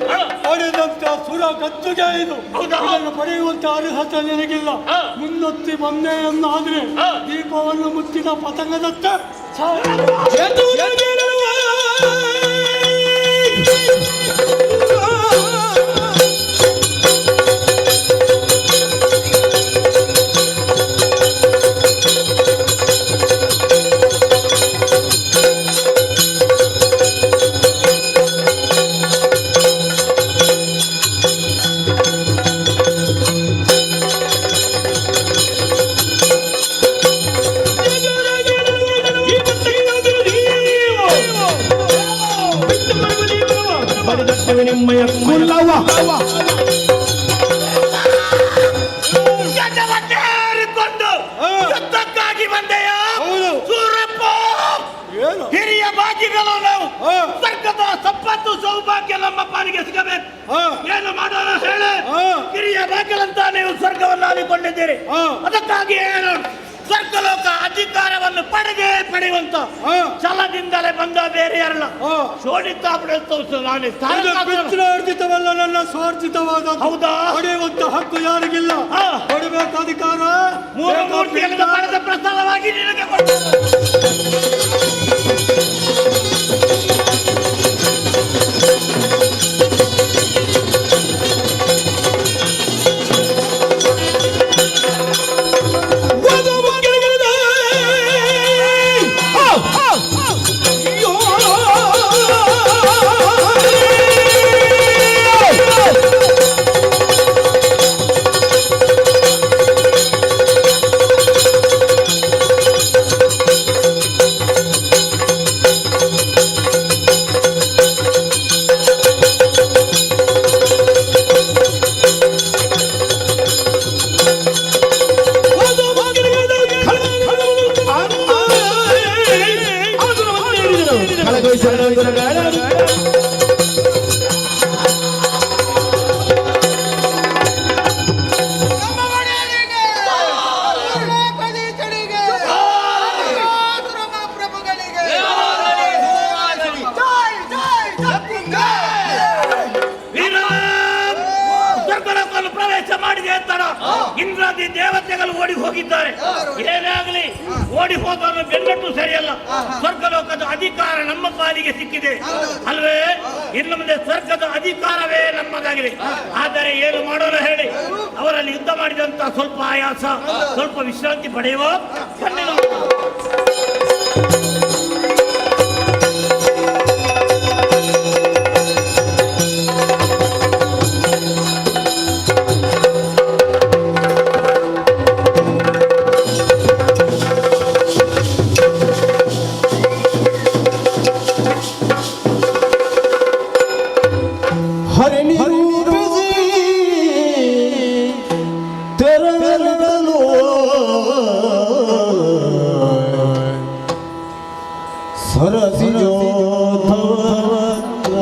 ಪಡೆದಂತ ಸುರ ಕತ್ತುಗೆ ಇದು. ಇದನ್ನು ಪಡೆಯುವಂತ ಅರ್ಹತೆ ನಿನಗಿಲ್ಲ. ಮುನ್ನೊತ್ತಿ ಬಂದೆ ಎನ್ನಾದ್ರೆ ದೀಪವನ್ನು ಮುಚ್ಚಿದ ಪತಂಗದತ್ತ ಹಿರಿಯ ಭಾಗ್ಯಗಳು ನಾವು ಸರ್ಕದ ಸಂಪತ್ತು ಸೌಭಾಗ್ಯ ನಮ್ಮ ಪಾಲಿಗೆ ಸಿಗಬೇಕು. ಏನು ಮಾಡೋಣ ಹೇಳಿ? ಹಿರಿಯ ಭಾಗ್ಯಗಳಂತ ನೀವು ಸ್ವರ್ಗವನ್ನು ಆಳಿಕೊಂಡಿದ್ದೀರಿ. ಅದಕ್ಕಾಗಿ ಏನು ಸ್ವರ್ಗಲೋಕ ಅಧಿಕಾರವನ್ನು ಪಡೆಯುವಂತ ಛಲದಿಂದಲೇ ಬಂದ ಬೇರೆ ಯಾರಲ್ಲ ಶೋಣಿತಾರ್ಜಿತವಲ್ಲ, ನನ್ನ ಸ್ವಾರ್ಜಿತವಾದ ಹೌದಾ ಪಡೆಯುವಂತ ಹಕ್ಕು ಯಾರಿಗಿಲ್ಲ. ಪಡೆಯುವಂತ ಅಧಿಕಾರ 3 ಮೂರ್ತಿಯನ್ನು ಪಡೆದ ಪ್ರಸಾದವಾಗಿ ನಿನಗೆ ದೇವಾದಿ ದೇವತೆಗಳು ಓಡಿ ಹೋಗಿದ್ದಾರೆ. ಏನಾಗಲಿ, ಓಡಿ ಹೋದವರು ಬೆನ್ನಟ್ಟು ಸರಿಯಲ್ಲ. ಸ್ವರ್ಗಲೋಕದ ಅಧಿಕಾರ ನಮ್ಮ ಪಾಲಿಗೆ ಸಿಕ್ಕಿದೆ ಅಲ್ವೇ? ಇನ್ನು ಮುಂದೆ ಸ್ವರ್ಗದ ಅಧಿಕಾರವೇ ನಮ್ಮದಾಗಿದೆ. ಆದರೆ ಏನು ಮಾಡೋಣ ಹೇಳಿ? ಅವರಲ್ಲಿ ಯುದ್ಧ ಮಾಡಿದಂತ ಸ್ವಲ್ಪ ಆಯಾಸ, ಸ್ವಲ್ಪ ವಿಶ್ರಾಂತಿ ಪಡೆಯುವ ಕಣ್ಣಿನ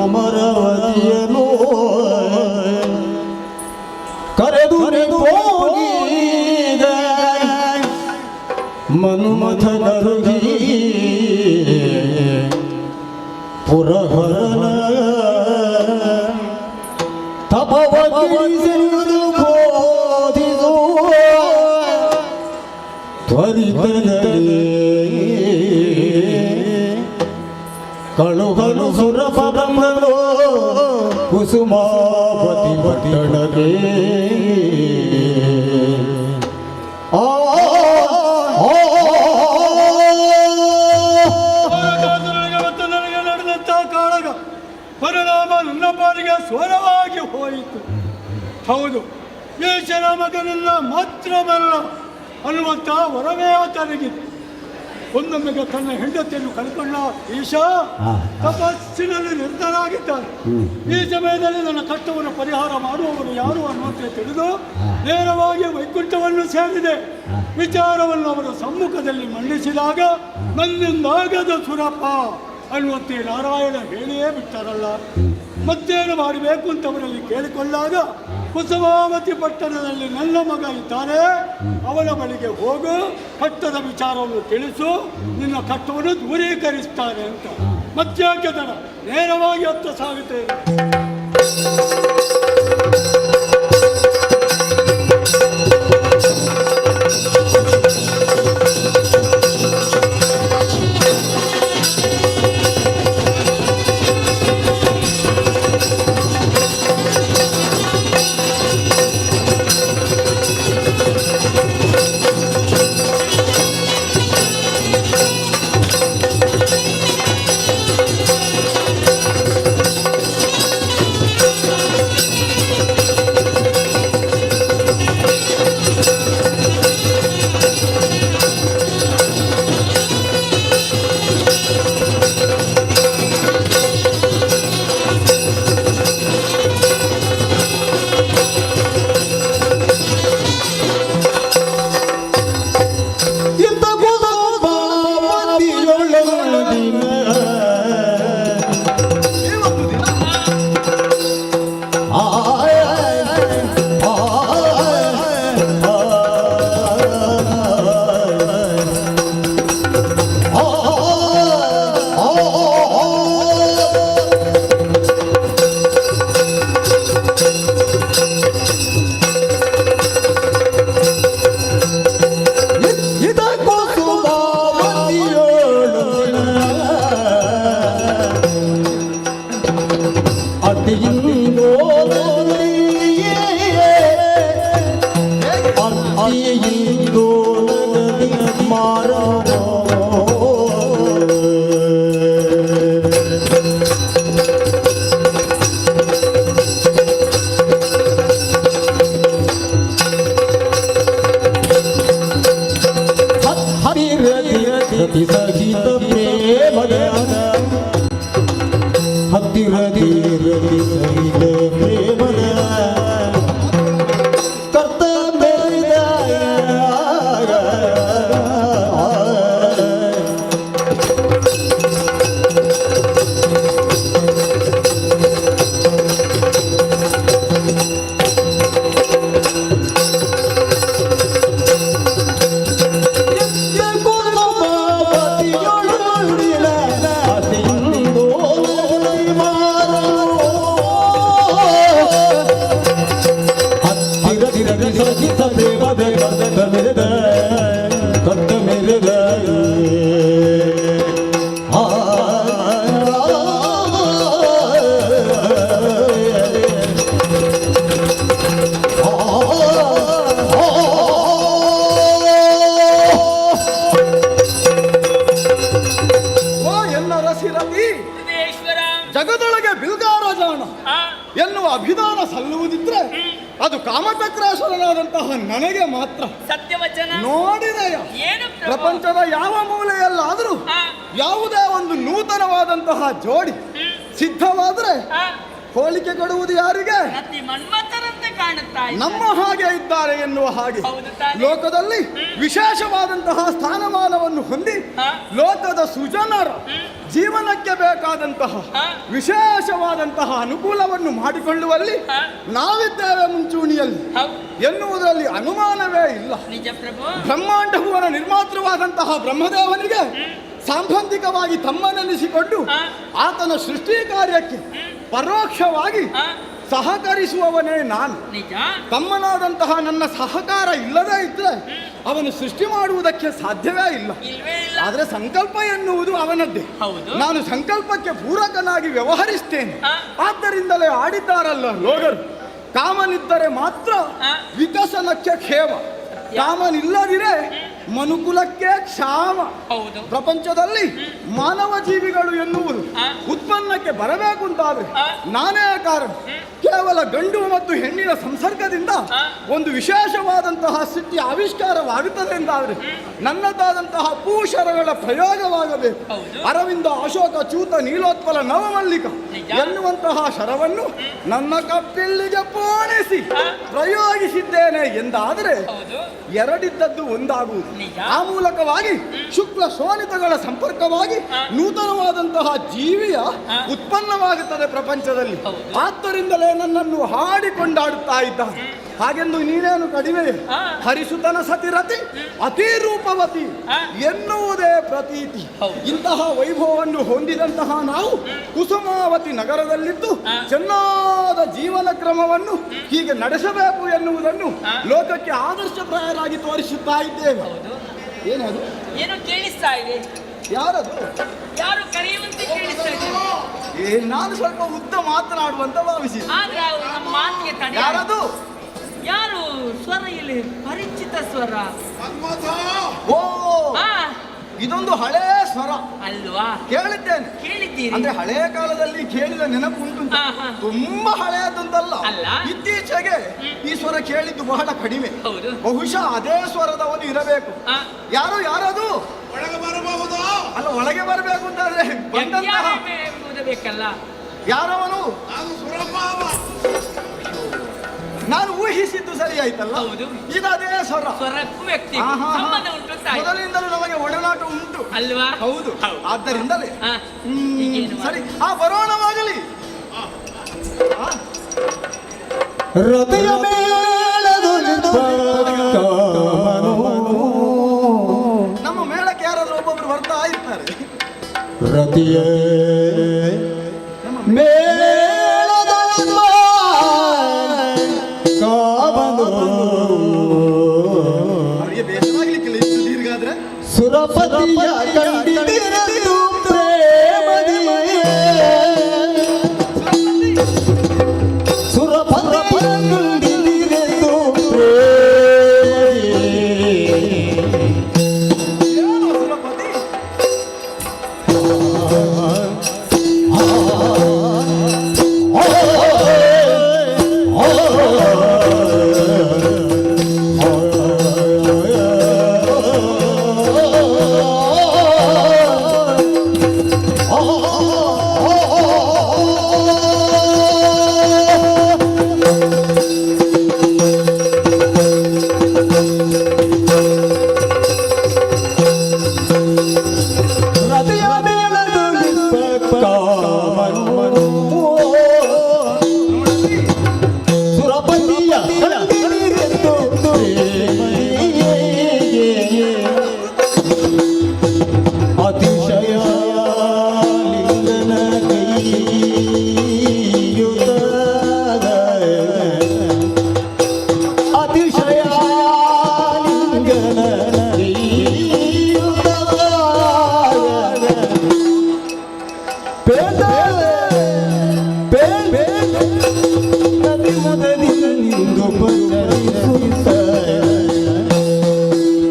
ಅಮರವತಿಯನು ಕರೆದು ಹೋಗಿದ ಮನುಮಥನರುಗಿ ಪುರಹರನ ತಪವಗಿರಿಸಲು ಬೋಧಿಸೋ ತ್ವರಿತದಲ್ಲಿ ಕಳುಹನು ಸುರಪರಂಗಲು ಕುಸುಮಾಪತಿ ಪಟ್ಟಣಗೆ ನನಗೆ ನಡೆದಂತ ಕಾಳಗ ಪರಿಣಾಮ ನನ್ನ ಪಾಲಿಗೆ ಸ್ವರವಾಗಿ ಹೋಯಿತು. ಹೌದು, ಈಶನ ಮಗನಲ್ಲ ಮಾತ್ರವಲ್ಲ ಅನ್ನುವಂತ ವರವೇ ಆತನಿಗಿದೆ. ಒಂದೊಮ್ಮೆಗೆ ತನ್ನ ಹೆಂಡತಿಯನ್ನು ಕಳ್ಕೊಂಡ ಈಶ ತಪಸ್ಸಿನಲ್ಲಿ ನಿರ್ಧರಾಗಿದ್ದಾನೆ. ಈ ಸಮಯದಲ್ಲಿ ನನ್ನ ಕಷ್ಟವನ್ನು ಪರಿಹಾರ ಮಾಡುವವರು ಯಾರು ಅನ್ನುವಂತೆ ತಿಳಿದು ನೇರವಾಗಿ ವೈಕುಂಠವನ್ನು ಸೇರಿದೆ. ವಿಚಾರವನ್ನು ಅವರ ಸಮ್ಮುಖದಲ್ಲಿ ಮಂಡಿಸಿದಾಗ ನನ್ನಿಂದಾಗದ ಸುರಪ್ಪ ಅನ್ನುವಂತೆ ನಾರಾಯಣ ಹೇಳಿಯೇ ಬಿಟ್ಟಾರಲ್ಲ. ಮತ್ತೇನು ಮಾಡಬೇಕು ಅಂತ ಅವರಲ್ಲಿ ಕೇಳಿಕೊಂಡಾಗ ಕುಸುಮಾವತಿ ಪಟ್ಟಣದಲ್ಲಿ ನನ್ನ ಮಗ ಇದ್ದಾನೆ, ಅವನ ಬಳಿಗೆ ಹೋಗು, ಕಷ್ಟದ ವಿಚಾರವನ್ನು ತಿಳಿಸು, ನಿನ್ನ ಕಷ್ಟವನ್ನು ದೂರೀಕರಿಸ್ತಾನೆ ಅಂತ. ಮತ್ತ್ಯಾಕೆ ತಡ, ನೇರವಾಗಿ ಹತ್ತ ಸಾಗುತ್ತೇನೆ. ನರಸಿರತಿ ಜಗದೊಳಗೆ ಬಿಲ್ಗಾರಾಜಾಣ ಎನ್ನುವ ಅಭಿಧಾನ ಸಲ್ಲುವುದಿದ್ರೆ ಅದು ಕಾಮಚಕ್ರಾಸುರನಾದಂತಹ ನನಗೆ ಮಾತ್ರ. ಸತ್ಯವಚನ ನೋಡಿದೆಯ ಏನು ಪ್ರಪಂಚದ ಯಾವ ಮೂಲೆಯಲ್ಲಾದರೂ ಯಾವುದೇ ಒಂದು ನೂತನವಾದಂತಹ ಜೋಡಿ ಸಿದ್ಧವಾದ್ರೆ ಹೋಲಿಕೆ ಕೊಡುವುದು ಯಾರಿಗೆ? ಮನ್ಮಥರಂತೆ ಕಾಣುತ್ತಾ ನಮ್ಮ ಹಾಗೆ ಇದ್ದಾರೆ ಎನ್ನುವ ಹಾಗೆ ಲೋಕದಲ್ಲಿ ವಿಶೇಷವಾದಂತಹ ಸ್ಥಾನಮಾನವನ್ನು ಹೊಂದಿ ಲೋಕದ ಸುಜನರ ಜೀವನಕ್ಕೆ ಬೇಕಾದಂತಹ ವಿಶೇಷವಾದಂತಹ ಅನುಕೂಲವನ್ನು ಮಾಡಿಕೊಳ್ಳುವಲ್ಲಿ ನಾವಿದ್ದೇವೆ ಮುಂಚೂಣಿಯಲ್ಲಿ ಎನ್ನುವುದರಲ್ಲಿ ಅನುಮಾನವೇ ಇಲ್ಲ. ಬ್ರಹ್ಮಾಂಡ ಭುವನ ನಿರ್ಮಾತೃವಾದಂತಹ ಬ್ರಹ್ಮದೇವನಿಗೆ ಸಾಂಬಂಧಿಕವಾಗಿ ತಮ್ಮನೆನಿಸಿಕೊಂಡು ಆತನ ಸೃಷ್ಟಿ ಕಾರ್ಯಕ್ಕೆ ಪರೋಕ್ಷವಾಗಿ ಸಹಕರಿಸುವವನೇ ನಾನು. ತಮ್ಮನಾದಂತಹ ನನ್ನ ಸಹಕಾರ ಇಲ್ಲದೇ ಇದ್ರೆ ಅವನು ಸೃಷ್ಟಿ ಮಾಡುವುದಕ್ಕೆ ಸಾಧ್ಯವೇ ಇಲ್ಲ. ಆದರೆ ಸಂಕಲ್ಪ ಎನ್ನುವುದು ಅವನದ್ದೇ. ನಾನು ಸಂಕಲ್ಪಕ್ಕೆ ಪೂರಕನಾಗಿ ವ್ಯವಹರಿಸ್ತೇನೆ. ಆದ್ದರಿಂದಲೇ ಆಡಿದ್ದಾರಲ್ಲ ಲೋಗರು, ಕಾಮನಿದ್ದರೆ ಮಾತ್ರ ವಿಕಸನಕ್ಕೆ ಕ್ಷೇಮ, ಕಾಮನಿಲ್ಲದಿರೆ ಮನುಕುಲಕ್ಕೆ ಕ್ಷಾಮ. ಪ್ರಪಂಚದಲ್ಲಿ ಮಾನವ ಜೀವಿಗಳು ಎನ್ನುವುದು ಉತ್ಪನ್ನಕ್ಕೆ ಬರಬೇಕು ಅಂತಾದ್ರೆ ನಾನೇ ಕಾರಣ. ಕೇವಲ ಗಂಡು ಮತ್ತು ಹೆಣ್ಣಿನ ಸಂಸರ್ಗದಿಂದ ಒಂದು ವಿಶೇಷವಾದಂತಹ ಸ್ಥಿತಿ ಆವಿಷ್ಕಾರವಾಗುತ್ತದೆ ಎಂದಾದ್ರೆ ನನ್ನದಾದಂತಹ ಪೂಷರಗಳ ಪ್ರಯೋಗವಾಗಬೇಕು. ಅರವಿಂದ, ಅಶೋಕ, ಚೂತ, ನೀಲೋತ್ಪಲ, ನವಮಲ್ಲಿಕ ಎನ್ನುವಂತಹ ಶರವನ್ನು ನನ್ನ ಕಪ್ಪಿಲ್ಲಿಗೆ ಪೋಣಿಸಿ ಪ್ರಯೋಗಿಸಿದ್ದೇನೆ ಎಂದಾದರೆ ಎರಡಿದ್ದದ್ದು ಒಂದಾಗುವುದು. ಆ ಮೂಲಕವಾಗಿ ಶುಕ್ಲ ಶೋಣಿತಗಳ ಸಂಪರ್ಕವಾಗಿ ನೂತನವಾದಂತಹ ಜೀವಿಯ ಉತ್ಪನ್ನವಾಗುತ್ತದೆ ಪ್ರಪಂಚದಲ್ಲಿ. ಆದ್ದರಿಂದಲೇ ನನ್ನನ್ನು ಹಾಡಿಕೊಂಡಾಡುತ್ತಾ ಇದ್ದಾನೆ. ಹಾಗೆಂದು ನೀನೇನು ಕಡಿಮೆ? ಹರಿಸುತನ ಸತಿರತಿ ಅತಿ ರೂಪವತಿ ಎನ್ನುವುದೇ ಪ್ರತೀತಿ. ಇಂತಹ ವೈಭವವನ್ನು ಹೊಂದಿದಂತಹ ನಾವು ಕುಸುಮಾವತಿ ನಗರದಲ್ಲಿದ್ದು ಚೆನ್ನಾದ ಜೀವನ ಕ್ರಮವನ್ನು ಹೀಗೆ ನಡೆಸಬೇಕು ಎನ್ನುವುದನ್ನು ಲೋಕಕ್ಕೆ ಆದರ್ಶಪ್ರಾಯರಾಗಿ ತೋರಿಸುತ್ತಾ ಇದ್ದೇವೆ. ಏನದು? ಏನೋ ಕೇಳಿಸ್ತಾ ಇದೆ. ಯಾರದು? ಯಾರು ಕರೆಯುವಂತೆ ಕೇಳಿಸ್ತಾ ಇದೆ. ನಾನು ಸ್ವಲ್ಪ ಉದ್ದ ಮಾತನಾಡುವಂತ ಭಾವಿಸಿ. ಆದ್ರೆ ಅವರು ನಮ್ಮ ಮಾತಿಗೆ ತಡೆ. ಯಾರದು? ಯಾರು? ಸ್ವರ ಇಲ್ಲಿ ಪರಿಚಿತ ಸ್ವರ. ಓ, ಇದೊಂದು ಹಳೇ ಸ್ವರ ಅಲ್ವಾ? ಕೇಳಿದ್ದೇನೆ. ಕೇಳಿದ್ದೀರಿ? ಅಂದ್ರೆ ಹಳೇ ಕಾಲದಲ್ಲಿ ಕೇಳಿದ ನೆನಪುಂಟು. ತುಂಬಾ ಹಳೆಯದಂತಲ್ಲ, ಇತ್ತೀಚೆಗೆ ಈ ಸ್ವರ ಕೇಳಿದ್ದು ಬಹಳ ಕಡಿಮೆ. ಬಹುಶಃ ಅದೇ ಸ್ವರದವನು ಇರಬೇಕು. ಯಾರು? ಯಾರದು? ಒಳಗೆ ಬರಬಹುದು. ಅಲ್ಲ, ಒಳಗೆ ಬರಬೇಕು ಅಂತಂದ್ರೆ ಬೇಕಲ್ಲ. ಯಾರವನು? ನಾನು ಊಹಿಸಿದ್ದು ಸರಿ ಆಯ್ತಲ್ಲ. ಇದೇ ಸ್ವರ. ಸ್ವರಕ್ಕೂ ವ್ಯಕ್ತಿ ಮೊದಲಿಂದಲೂ ನಮಗೆ ಒಡನಾಟ ಉಂಟು ಅಲ್ವಾ? ಹೌದು. ಆದ್ದರಿಂದಲೇ ಸರಿ, ಬರೋಣವಾಗಲಿ. ಹೃದಯ ನಮ್ಮ ಮೇಳಕ್ಕೆ ಯಾರಾದ್ರೂ ಒಬ್ಬೊಬ್ರು ಬರ್ತಾ ಇರ್ತಾರೆ. ರತಿಯ ಅವರಿಗೆ ಬೇಸರಾಗ್ಲಿಕ್ಕಿಲ್ಲ ಇಷ್ಟು ದೀರ್ಘಾದ್ರೆ. ಸುರಪತಿಯ ಕಂಡಿದಿರದು ಪ್ರೇಮದಿ, ಸುರಪತಿಯ ಕಂಡಿದಿರದು ಪ್ರೇಮದಿ. ಏನು ಸುರಪತಿ?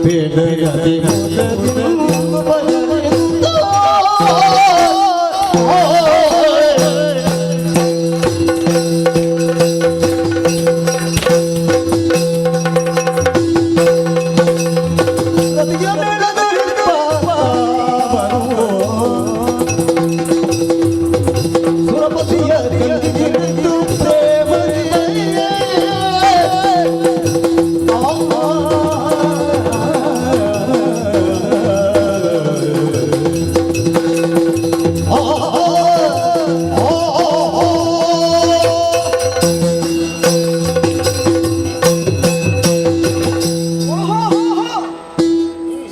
ಬೇಡ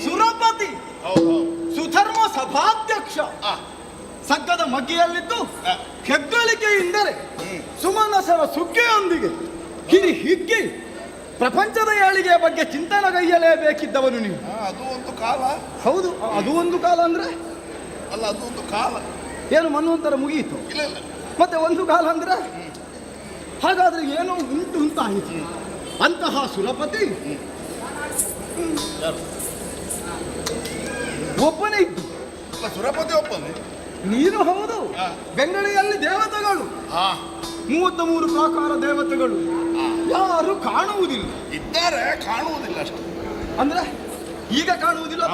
ಸುರಪತಿ ಸುಧರ್ಮ ಸಭಾಧ್ಯಕ್ಷ ಸಗ್ಗದ ಮಗ್ಗಿಯಲ್ಲಿದ್ದು ಹೆಗ್ಗಳಿಕೆಯಿಂದರೆ ಸುಮನಸರ ಸುಗ್ಗಿಯೊಂದಿಗೆ ಕಿರಿ ಹಿಗ್ಗಿ ಪ್ರಪಂಚದ ಏಳಿಗೆಯ ಬಗ್ಗೆ ಚಿಂತನೆಗೈಯಲೇಬೇಕಿದ್ದವನು ನೀವು. ಅದು ಒಂದು ಕಾಲ. ಹೌದು, ಅದು ಒಂದು ಕಾಲ ಅಂದ್ರೆ ಅಲ್ಲ, ಅದು ಒಂದು ಕಾಲ. ಏನು ಮನ್ವಂತರ ಮುಗಿಯಿತು. ಇಲ್ಲ ಇಲ್ಲ, ಮತ್ತೆ ಒಂದು ಕಾಲ ಅಂದ್ರೆ ಹಾಗಾದ್ರೆ ಏನೋ ಉಂಟು ಅಂತ ಆಯಿತು. ಅಂತಹ ಸುರಪತಿ ಒಬ್ಬನೇ ಇದ್ದು. ಅಲ್ಲ, ಸುರಪತಿ ಒಬ್ಬನೇ. ನೀನು ಹೌದು. ಬೆಂಗಳೂರಲ್ಲಿ ದೇವತೆಗಳು 33 ಪ್ರಾಕಾರ ದೇವತೆಗಳು ಯಾರು ಕಾಣುವುದಿಲ್ಲ. ಇದ್ದಾರೆ, ಕಾಣುವುದಿಲ್ಲ ಅಷ್ಟೇ. ಅಂದ್ರೆ ಈಗ ಕಾಣುವುದಿಲ್ಲ.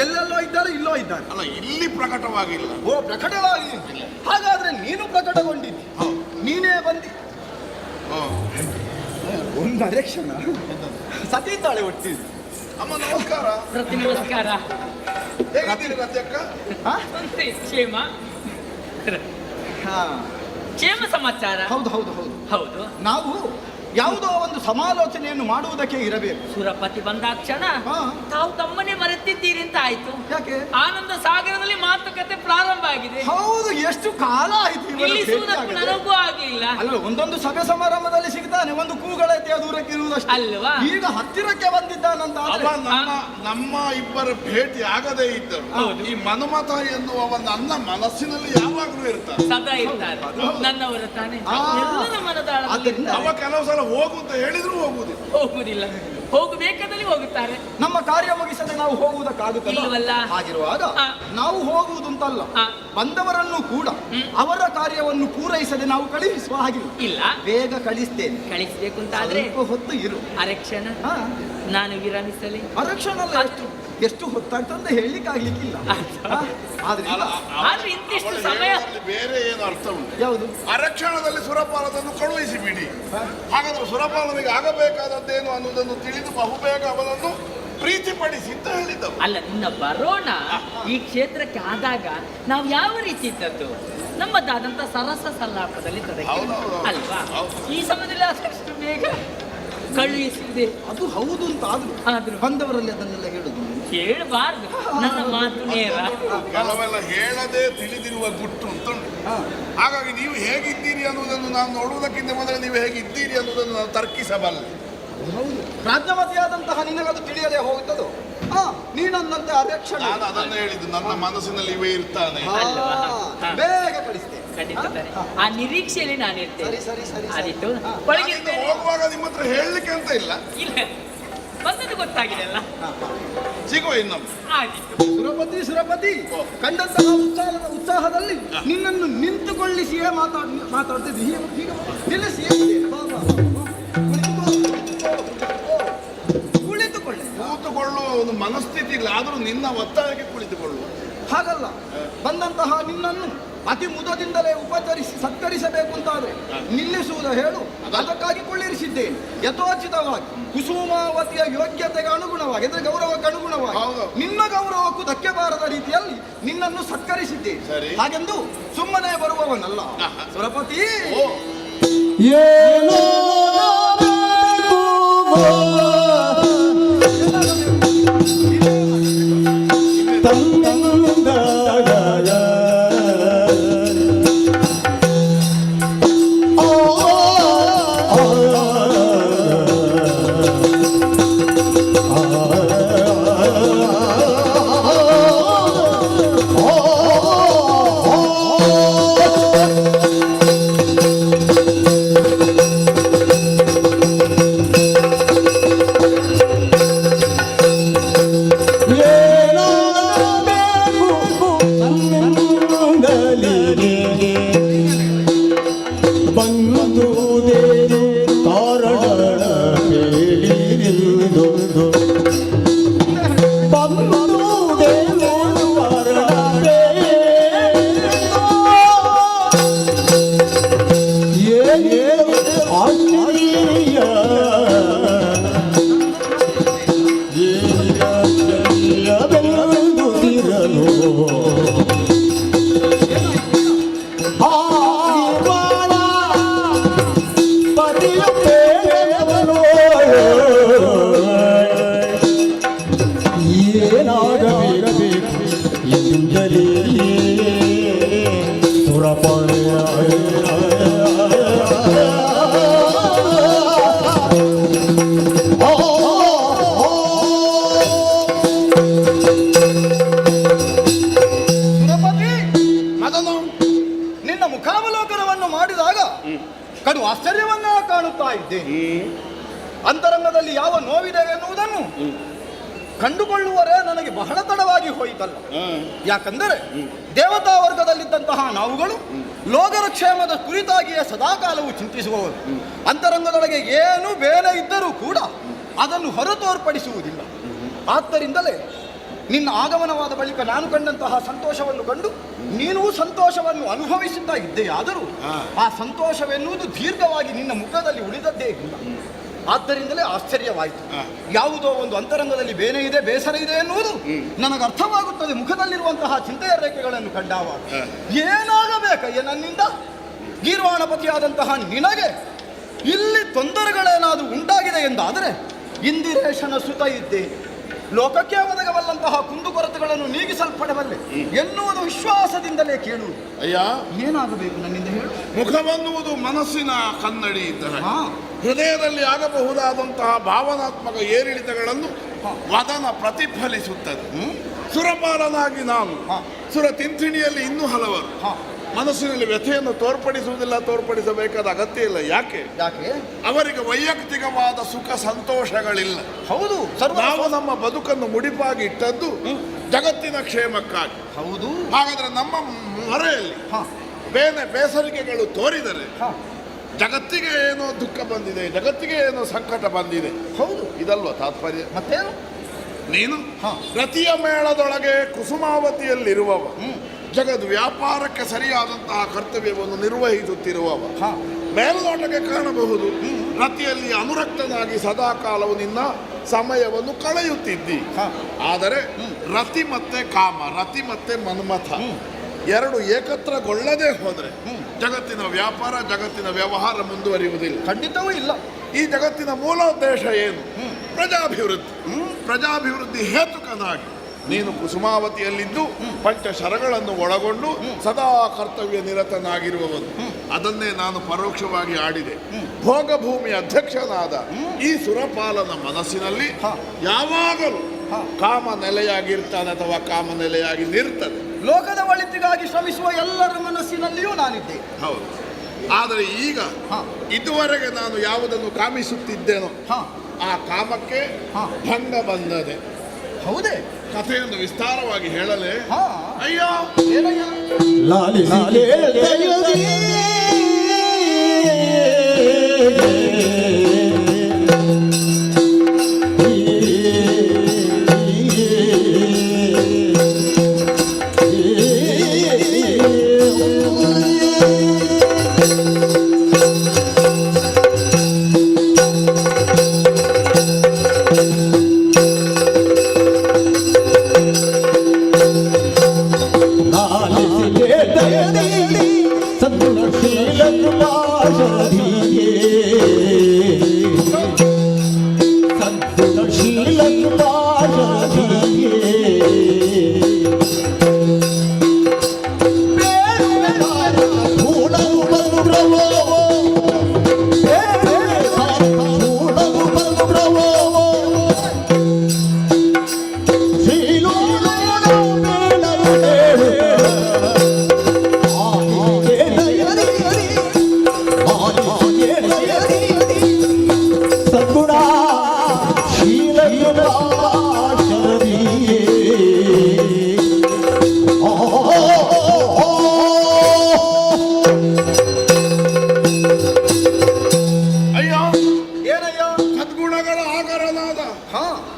ಎಲ್ಲೆಲ್ಲೋ ಇದ್ದಾರೆ, ಇಲ್ಲೋ ಇದ್ದಾರೆ. ಅಲ್ಲ, ಇಲ್ಲಿ ಪ್ರಕಟವಾಗಿಲ್ಲ. ಓ, ಪ್ರಕಟವಾಗಿ. ಹಾಗಾದ್ರೆ ನೀನು ಪ್ರಕಟಗೊಂಡಿದ್ದಿ, ನೀನೇ ಬಂದಿ. ಒಂದು ಅರೆಕ್ಷಣ ಸತೀತಾಳೆ ಒಟ್ಟಿದ್ದು. ಅಮ್ಮ ನಮಸ್ಕಾರ. ಪ್ರತಿ ನಮಸ್ಕಾರ. ಹೇಗಿದ್ದೀರಿ ಅಧ್ಯಕ್ಷ? ತೊಂದ್ರೆ ಕ್ಷೇಮ. ಹಾ, ಕ್ಷೇಮ ಸಮಾಚಾರ. ಹೌದು ಹೌದು ಹೌದು ಹೌದು. ನಾವು ಯಾವುದೋ ಒಂದು ಸಮಾಲೋಚನೆಯನ್ನು ಮಾಡುವುದಕ್ಕೆ ಇರಬೇಕು. ಸುರಪತಿ ಬಂದಾಕ್ಷಣ ಹಾ. ತಾವು ತಮ್ಮನ್ನೇ ಮರೆತಿದ್ದೀರಿ ಅಂತ ಆಯ್ತು. ಯಾಕೆ? ಆನಂದ ಸಾಗರದಲ್ಲಿ ಮಾತುಕತೆ ಪ್ರಾರಂಭ ಆಗಿದೆ. ಹೌದು, ಎಷ್ಟು ಕಾಲ ಆಯ್ತು ಇವರ ನಿಲ್ಲಿಸುವುದಕ್ಕೂ ಭೇಟಿಯಾಗದೆ. ನನಗೂ ಆಗ್ಲಿಲ್ಲ. ಅಲ್ಲ, ಒಂದೊಂದು ಸಭೆ ಸಮಾರಂಭದಲ್ಲಿ ಸಿಗ್ತಾನೆ, ಒಂದು ಕೂಗಳೈತೆಯ ದೂರಕ್ಕೆ ಇರುವುದಷ್ಟು ಅಲ್ವಾ? ಈಗ ಹತ್ತಿರಕ್ಕೆ ಬಂದಿದ್ದಾನಂತ ಅಪ್ಪ, ನಮ್ಮ ಇಬ್ಬರ ಭೇಟಿ ಆಗದೇ ಇದ್ದರು. ಈ ಮನ್ಮಥ ಎನ್ನುವ ನನ್ನ ಮನಸ್ಸಿನಲ್ಲಿ ಯಾವಾಗಲೂ ಇರ್ತಾರೆ, ಸದಾ ಇರ್ತಾರೆ. ನನ್ನವರ ತಾನೆ ಆ. ಎಲ್ಲರ ಮನದಾಳದಲ್ಲಿ ಆದ್ದರಿಂದ ಅವ ಕೆಲವು ಸಲ ಹೋಗು ಅಂತ ಹೇಳಿದ್ರು ಹೋಗುವುದಿಲ್ಲ. ಹೋಗುದಿಲ್ಲ. ಹೋಗಬೇಕಾದಲ್ಲಿ ಹೋಗುತ್ತಾರೆ. ನಮ್ಮ ಕಾರ್ಯ ಮುಗಿಸದೆ ನಾವು ಹೋಗುವುದಕ್ಕಾಗುತ್ತಲ್ಲ. ಇಲ್ಲವಲ್ಲ? ಹಾಗಿರುವಾಗ ಆ. ನಾವು ಹೋಗುವುದಂತಲ್ಲ, ಆ. ಬಂದವರನ್ನು ಕೂಡ ಅವರ ಕಾರ್ಯವನ್ನು ಪೂರೈಸದೆ ನಾವು ಕಳುಹಿಸುವ ಹಾಗಿಲ್ಲ. ಇಲ್ಲ, ಬೇಗ ಕಳಿಸ್ತೇನೆ. ಕಳಿಸ್ಬೇಕು ಅಂತ ಆದ್ರೆ ಸ್ವಲ್ಪ ಹೊತ್ತು ಇರು. ಅರೆಕ್ಷಣ ಹಾ, ನಾನು ವಿರಮಿಸಲಿ. ಅರಕ್ಷಣ ಎಷ್ಟು ಹೊತ್ತಾಗ್ತಂತ ಹೇಳಲಿಕ್ಕೆ ಆಗ್ಲಿಕ್ಕಿಲ್ಲ. ಆಯ್ತು. ಆದ್ರಿಂದ ಆದ್ರೆ ಇಂತಿಷ್ಟು ಸಮಯ ಅಲ್ಲಿ ಬೇರೆ ಏನು ಅರ್ಥ ಉಂಟು? ಯಾವುದು? ಅರಕ್ಷಣದಲ್ಲಿ ಸುರಪಾಲದನ್ನು ಕಳುಹಿಸಿ ಬಿಡಿ. ಹಾಗಾದ್ರೆ ಸುರಪಾಲನಿಗೆ ಆಗಬೇಕಾದದ್ದೇನು ಅನ್ನೋದನ್ನು ತಿಳಿದು ಬಹುಬೇಗ ಅವನನ್ನು ಪ್ರೀತಿಪಡಿಸಿ ಅಂತ ಹೇಳಿದ್ದವು. ಅಲ್ಲ, ನಿನ್ನ ಬರೋಣ ಈ ಕ್ಷೇತ್ರಕ್ಕೆ ಆದಾಗ ನಾವು ಯಾವ ರೀತಿ ಇದ್ದದ್ದು ನಮ್ಮದಾದಂತ ಸರಸ ಸಲ್ಲಾಪದಲ್ಲಿ ತೊಡಗಿ ಹೌದೌದು. ಅಲ್ವಾ? ಹೌದು. ಈ ಸಮಯದಲ್ಲಿ ಆದಷ್ಟು ಬೇಗ ಕಳುಹಿಸಿದೆ. ಅದು ಹೌದು ಅಂತ ಆದ್ರೂ ಬಂದವರಲ್ಲಿ ಅದನ್ನೆಲ್ಲ ಹೇಳುದು ಕೇಳಬಾರ್ದು. ನನ್ನ ಮಾತು ನೇರ. ಕೆಲವೆಲ್ಲ ಹೇಳದೆ ತಿಳಿದಿರುವ ಗುಟ್ಟು ಉಂಟು. ಹಾಗಾಗಿ ನೀವು ಹೇಗಿದ್ದೀರಿ ಅನ್ನೋದನ್ನು ನಾವು ನೋಡುವುದಕ್ಕಿಂತ ಮೊದಲು ನೀವು ಹೇಗಿದ್ದೀರಿ ಅನ್ನೋದನ್ನು ನಾವು ತರ್ಕಿಸಬಲ್ಲ. ಹೌದು, ಪ್ರಾಜ್ಞಮತಿಯಾದಂತಹ ನಿನಗದು ತಿಳಿಯದೆ ಹೋಗುತ್ತದು. ನೀನನ್ನಂತೆ ಅರಕ್ಷಣ. ನಾನು ಅದನ್ನು ಹೇಳಿದ್ದು, ನನ್ನ ಮನಸ್ಸಿನಲ್ಲಿ ಇವೇ ಇರ್ತಾನೆ. ಅಲ್ವಾ? ಹಾ. ಬೇಗ ಕಳಿಸ್ತೇನೆ. ಖಂಡಿತ ಸರಿ. ಆ ನಿರೀಕ್ಷೆಯಲ್ಲಿ ನಾನು ಇರ್ತೇನೆ. ಸರಿ ಸರಿ ಸರಿ ಆದಿತ್ತು. ನಾನಿಂದ ಒಳಗಿರ್ತೇನೆ. ಹೋಗುವಾಗ ನಿಮ್ಮ ಹತ್ರ ಹೇಳಲಿಕ್ಕೆ ಅಂತ ಇಲ್ಲ. ಇಲ್ಲ, ಬಂದದ್ದು ಗೊತ್ತಾಗಿದೆ ಅಲ್ಲ. ಸಿಗುವ ಇನ್ನೊಮ್ಮೆ. ಆದಿತ್ತು. ಸುರಪತಿ ಕಂಡಂತಹ ಉತ್ಸಾಹದಲ್ಲಿ ನಿನ್ನನ್ನು ನಿಂತುಕೊಳ್ಳಿಸಿಯೇ ಮಾತಾಡ್ತಿದ್ದೆ. ಹೀಗೆ ನಿಲ್ಲಿಸಿ. ಬಾ, ಬಾ, ಬಾ. ಕುಳಿತುಕೊಳ್ಳಿ. ಕೂತುಕೊಳ್ಳುವ ಒಂದು ಮನಸ್ಥಿತಿ ಇಲ್ಲ, ಆದರೂ ನಿನ್ನ ಒತ್ತಾಯಕ್ಕೆ ಕುಳಿತುಕೊಳ್ಳುವ ಹಾಗಲ್ಲ, ಬಂದಂತಹ ನಿನ್ನನ್ನು ಅತಿ ಮುದದಿಂದಲೇ ಉಪಚರಿಸಿ ಸತ್ಕರಿಸಬೇಕು ಅಂತಾದ್ರೆ ನಿಲ್ಲಿಸುವುದು ಹೇಳು. ಅದಕ್ಕಾಗಿ ಕೊಳ್ಳಿರಿಸಿದ್ದೇನೆ ಯಥೋಚಿತವಾಗಿ, ಕುಸುಮಾವತಿಯ ಯೋಗ್ಯತೆಗೆ ಅನುಗುಣವಾಗಿ, ಅಂದರೆ ಗೌರವಕ್ಕೆ ಅನುಗುಣವಾಗಿ, ನಿನ್ನ ಗೌರವಕ್ಕೂ ಧಕ್ಕೆ ಬಾರದ ರೀತಿಯಲ್ಲಿ ನಿನ್ನನ್ನು ಸತ್ಕರಿಸಿದ್ದೇನೆ. ಹಾಗೆಂದು ಸುಮ್ಮನೆ ಬರುವವನಲ್ಲ ಸುರಪತಿ. ಏನೋ ಅದನ್ನು ನಿನ್ನ ಮುಖಾವಲೋಕನವನ್ನು ಮಾಡಿದಾಗ ಕಡು ಆಶ್ಚರ್ಯವನ್ನ ಕಾಣುತ್ತಾ ಇದ್ದೆ. ಅಂತರಂಗದಲ್ಲಿ ಯಾವ ನೋವಿದೆ ಎನ್ನುವುದನ್ನು ಕಂಡುಕೊಳ್ಳುವರೇ ನನಗೆ ಬಹಳ ತಡವಾಗಿ ಹೋಯಿತಲ್ಲ. ಯಾಕಂದರೆ ದೇವತಾ ವರ್ಗದಲ್ಲಿದ್ದಂತಹ ನಾವುಗಳು ಲೋಕರಕ್ಷೇಮದ ಕುರಿತಾಗಿಯೇ ಸದಾಕಾಲವು ಚಿಂತಿಸುವವರು. ಅಂತರಂಗದೊಳಗೆ ಏನು ಬೇರೆ ಇದ್ದರೂ ಕೂಡ ಅದನ್ನು ಹೊರತೋರ್ಪಡಿಸುವುದಿಲ್ಲ. ಆದ್ದರಿಂದಲೇ ನಿನ್ನ ಆಗಮನವಾದ ಬಳಿಕ ನಾನು ಕಂಡಂತಹ ಸಂತೋಷವನ್ನು ಕಂಡು ನೀನೂ ಸಂತೋಷವನ್ನು ಅನುಭವಿಸುತ್ತಾ ಇದ್ದೆಯಾದರೂ ಆ ಸಂತೋಷವೆನ್ನುವುದು ದೀರ್ಘವಾಗಿ ನಿನ್ನ ಮುಖದಲ್ಲಿ ಉಳಿದದ್ದೇ ಇಲ್ಲ. ಆದ್ದರಿಂದಲೇ ಆಶ್ಚರ್ಯವಾಯಿತು. ಯಾವುದೋ ಒಂದು ಅಂತರಂಗದಲ್ಲಿ ಬೇನೆ ಇದೆ, ಬೇಸರ ಇದೆ ಎನ್ನುವುದು ನನಗೆ ಅರ್ಥವಾಗುತ್ತದೆ ಮುಖದಲ್ಲಿರುವಂತಹ ಚಿಂತೆಯ ರೇಖೆಗಳನ್ನು ಕಂಡಾವಾಗ. ಏನಾಗಬೇಕಯ್ಯ ನನ್ನಿಂದ? ಗೀರ್ವಾಣಪತಿಯಾದಂತಹ ನಿನಗೆ ಇಲ್ಲಿ ತೊಂದರೆಗಳೇನಾದರೂ ಉಂಟಾಗಿದೆ ಎಂದಾದರೆ ಇಂದಿರೇಶನ ಸುತ ಇದ್ದೇನೆ, ಲೋಕಕ್ಕೆ ಒದಗಬಲ್ಲಂತಹ ಕುಂದುಕೊರತೆಗಳನ್ನು ನೀಗಿಸಲ್ಪಡಬಲ್ಲೆ ಎನ್ನುವುದು ವಿಶ್ವಾಸದಿಂದಲೇ ಕೇಳುವುದು. ಅಯ್ಯ, ಏನಾಗಬೇಕು ನನ್ನಿಂದ ಹೇಳು? ಮುಖವೆನ್ನುವುದು ಮನಸ್ಸಿನ ಕನ್ನಡಿ ಇದ್ದರೆ ಹೃದಯದಲ್ಲಿ ಆಗಬಹುದಾದಂತಹ ಭಾವನಾತ್ಮಕ ಏರಿಳಿತಗಳನ್ನು ವದನ ಪ್ರತಿಫಲಿಸುತ್ತದೆ. ಸುರಪಾಲನಾಗಿ ನಾನು, ಸುರ ತಿಂಥಿಣಿಯಲ್ಲಿ ಇನ್ನೂ ಹಲವರು ಮನಸ್ಸಿನಲ್ಲಿ ವ್ಯಥೆಯನ್ನು ತೋರ್ಪಡಿಸಬೇಕಾದ ಅಗತ್ಯ ಇಲ್ಲ. ಯಾಕೆ? ಅವರಿಗೆ ವೈಯಕ್ತಿಕವಾದ ಸುಖ ಸಂತೋಷಗಳಿಲ್ಲ. ಹೌದು, ನಾವು ನಮ್ಮ ಬದುಕನ್ನು ಮುಡಿಪಾಗಿ ಇಟ್ಟದ್ದು ಜಗತ್ತಿನ ಕ್ಷೇಮಕ್ಕಾಗಿ. ಹೌದು. ಹಾಗಾದ್ರೆ ನಮ್ಮ ಹೊರೆಯಲ್ಲಿ ಬೇಸರಿಕೆಗಳು ತೋರಿದರೆ ಜಗತ್ತಿಗೆ ಏನೋ ದುಃಖ ಬಂದಿದೆ, ಜಗತ್ತಿಗೆ ಏನೋ ಸಂಕಟ ಬಂದಿದೆ. ಹೌದು, ಇದಲ್ವ ತಾತ್ಪರ್ಯ? ಮತ್ತೇನು? ನೀನು ರತಿಯ ಮೇಳದೊಳಗೆ ಕುಸುಮಾವತಿಯಲ್ಲಿರುವವ, ಜಗದ್ ವ್ಯಾಪಾರಕ್ಕೆ ಸರಿಯಾದಂತಹ ಕರ್ತವ್ಯವನ್ನು ನಿರ್ವಹಿಸುತ್ತಿರುವವ. ಮೇಲ್ನೋಟಕ್ಕೆ ಕಾಣಬಹುದು ರತಿಯಲ್ಲಿ ಅನುರಕ್ತನಾಗಿ ಸದಾ ಕಾಲವು ನಿನ್ನ ಸಮಯವನ್ನು ಕಳೆಯುತ್ತಿದ್ದಿ. ಆದರೆ ರತಿ ಮತ್ತೆ ಕಾಮ, ರತಿ ಮತ್ತೆ ಮನ್ಮಥ ಎರಡು ಏಕತ್ರಗೊಳ್ಳದೆ ಹೋದರೆ ಜಗತ್ತಿನ ವ್ಯಾಪಾರ, ಜಗತ್ತಿನ ವ್ಯವಹಾರ ಮುಂದುವರಿಯುವುದಿಲ್ಲ. ಖಂಡಿತವೂ ಇಲ್ಲ. ಈ ಜಗತ್ತಿನ ಮೂಲ ಉದ್ದೇಶ ಏನು? ಪ್ರಜಾಭಿವೃದ್ಧಿ. ಪ್ರಜಾಭಿವೃದ್ಧಿ ಹೇತುಕನಾಗಿ ನೀನು ಕುಸುಮಾವತಿಯಲ್ಲಿದ್ದು ಪಂಚಶರಗಳನ್ನು ಒಳಗೊಂಡು ಸದಾ ಕರ್ತವ್ಯ ನಿರತನಾಗಿರುವವನು. ಅದನ್ನೇ ನಾನು ಪರೋಕ್ಷವಾಗಿ ಆಡಿದೆ. ಭೋಗಭೂಮಿ ಅಧ್ಯಕ್ಷನಾದ ಈ ಸುರಪಾಲನ ಮನಸ್ಸಿನಲ್ಲಿ ಯಾವಾಗಲೂ ಕಾಮ ನೆಲೆಯಾಗಿರ್ತಾನೆ ಅಥವಾ ಕಾಮ ನೆಲೆಯಾಗಿ ನಿರ್ತದೆ. ಲೋಕದ ಒಳಿತಿಗಾಗಿ ಶ್ರಮಿಸುವ ಎಲ್ಲರ ಮನಸ್ಸಿನಲ್ಲಿಯೂ ನಾನಿದ್ದೆ. ಹೌದು. ಆದರೆ ಈಗ ಇದುವರೆಗೆ ನಾನು ಯಾವುದನ್ನು ಕಾಮಿಸುತ್ತಿದ್ದೇನೋ ಆ ಕಾಮಕ್ಕೆ ಭಂಗ ಬಂದದೆ. ಹೌದೇ? ಕಥೆಯನ್ನು ವಿಸ್ತಾರವಾಗಿ ಹೇಳಲೇ? ಅಯ್ಯೋ,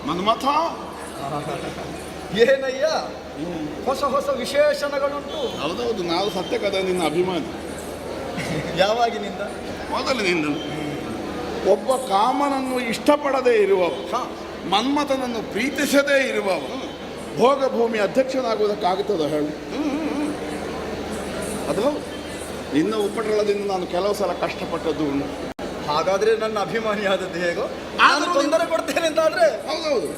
ಮನ್ಮಥ ಏನಯ್ಯ ಹೊಸ ಹೊಸ ವಿಶೇಷಣಗಳುಂಟು. ಹೌದೌದು, ನಾವು ಸತ್ಯ ಕಥೆ ನಿನ್ನ ಅಭಿಮಾನಿ. ಯಾವಾಗಿನಿಂದ? ಮೊದಲಿನಿಂದ. ಒಬ್ಬ ಕಾಮನನ್ನು ಇಷ್ಟಪಡದೇ ಇರುವವ, ಮನ್ಮಥನನ್ನು ಪ್ರೀತಿಸದೇ ಇರುವವ ಭೋಗಭೂಮಿ ಅಧ್ಯಕ್ಷನಾಗುವುದಕ್ಕಾಗುತ್ತದೆ ಹೇಳು? ಅದು ನಿನ್ನ ಉಪಟಳದಿಂದ ನಾನು ಕೆಲವು ಸಲ ಕಷ್ಟಪಟ್ಟದ್ದು ಉಂಟು. ಹಾಗಾದ್ರೆ ನನ್ನ ಅಭಿಮಾನಿ ಆದದ್ದು ಹೇಗೋ? ನಾನು ತೊಂದರೆ ಕೊಡ್ತೇನೆ ಅಂತಾದ್ರೆ ಹೌದೌದು,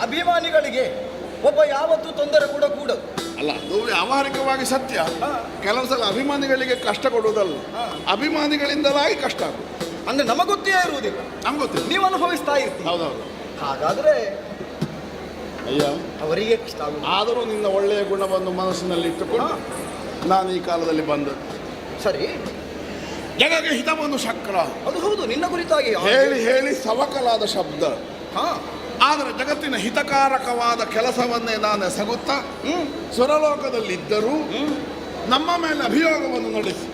ಅಭಿಮಾನಿಗಳಿಗೆ ಒಬ್ಬ ಯಾವತ್ತೂ ತೊಂದರೆ ಕೂಡದು ಅಲ್ಲ. ಅದು ವ್ಯಾವಹಾರಿಕವಾಗಿ ಸತ್ಯ. ಕೆಲವು ಸಲ ಅಭಿಮಾನಿಗಳಿಗೆ ಕಷ್ಟ ಕೊಡುವುದಲ್ಲ, ಅಭಿಮಾನಿಗಳಿಂದಲಾಗಿ ಕಷ್ಟ ಆಗುದು. ಅಂದ್ರೆ ನಮಗೊತ್ತೇ ಇರುವುದಿಲ್ಲ. ನಮ್ಗೆ ಗೊತ್ತಿಲ್ಲ, ನೀವು ಅನುಭವಿಸ್ತಾ ಇರ್ತೀವಿ. ಹೌದೌದು. ಹಾಗಾದ್ರೆ ಅಯ್ಯ, ಅವರಿಗೆ ಕಷ್ಟ ಆಗುದು. ಆದರೂ ನಿನ್ನ ಒಳ್ಳೆಯ ಗುಣವನ್ನು ಮನಸ್ಸಿನಲ್ಲಿ ಇಟ್ಟುಕೊಂಡು ನಾನು ಈ ಕಾಲದಲ್ಲಿ ಬಂದದ್ದು. ಸರಿ, ಜಗಕ್ಕೆ ಹಿತವನ್ನು ಶಕ್ರ ಅದು ಹೌದು, ನಿನ್ನ ಕುರಿತಾಗಿ ಹೇಳಿ ಹೇಳಿ ಸವಕಲಾದ ಶಬ್ದ. ಹಾ, ಆದರೆ ಜಗತ್ತಿನ ಹಿತಕಾರಕವಾದ ಕೆಲಸವನ್ನೇ ನಾನು ಎಸಗುತ್ತಾ ಸುರಲೋಕದಲ್ಲಿದ್ದರೂ ನಮ್ಮ ಮೇಲೆ ಅಭಿಯೋಗವನ್ನು ನಡೆಸಿ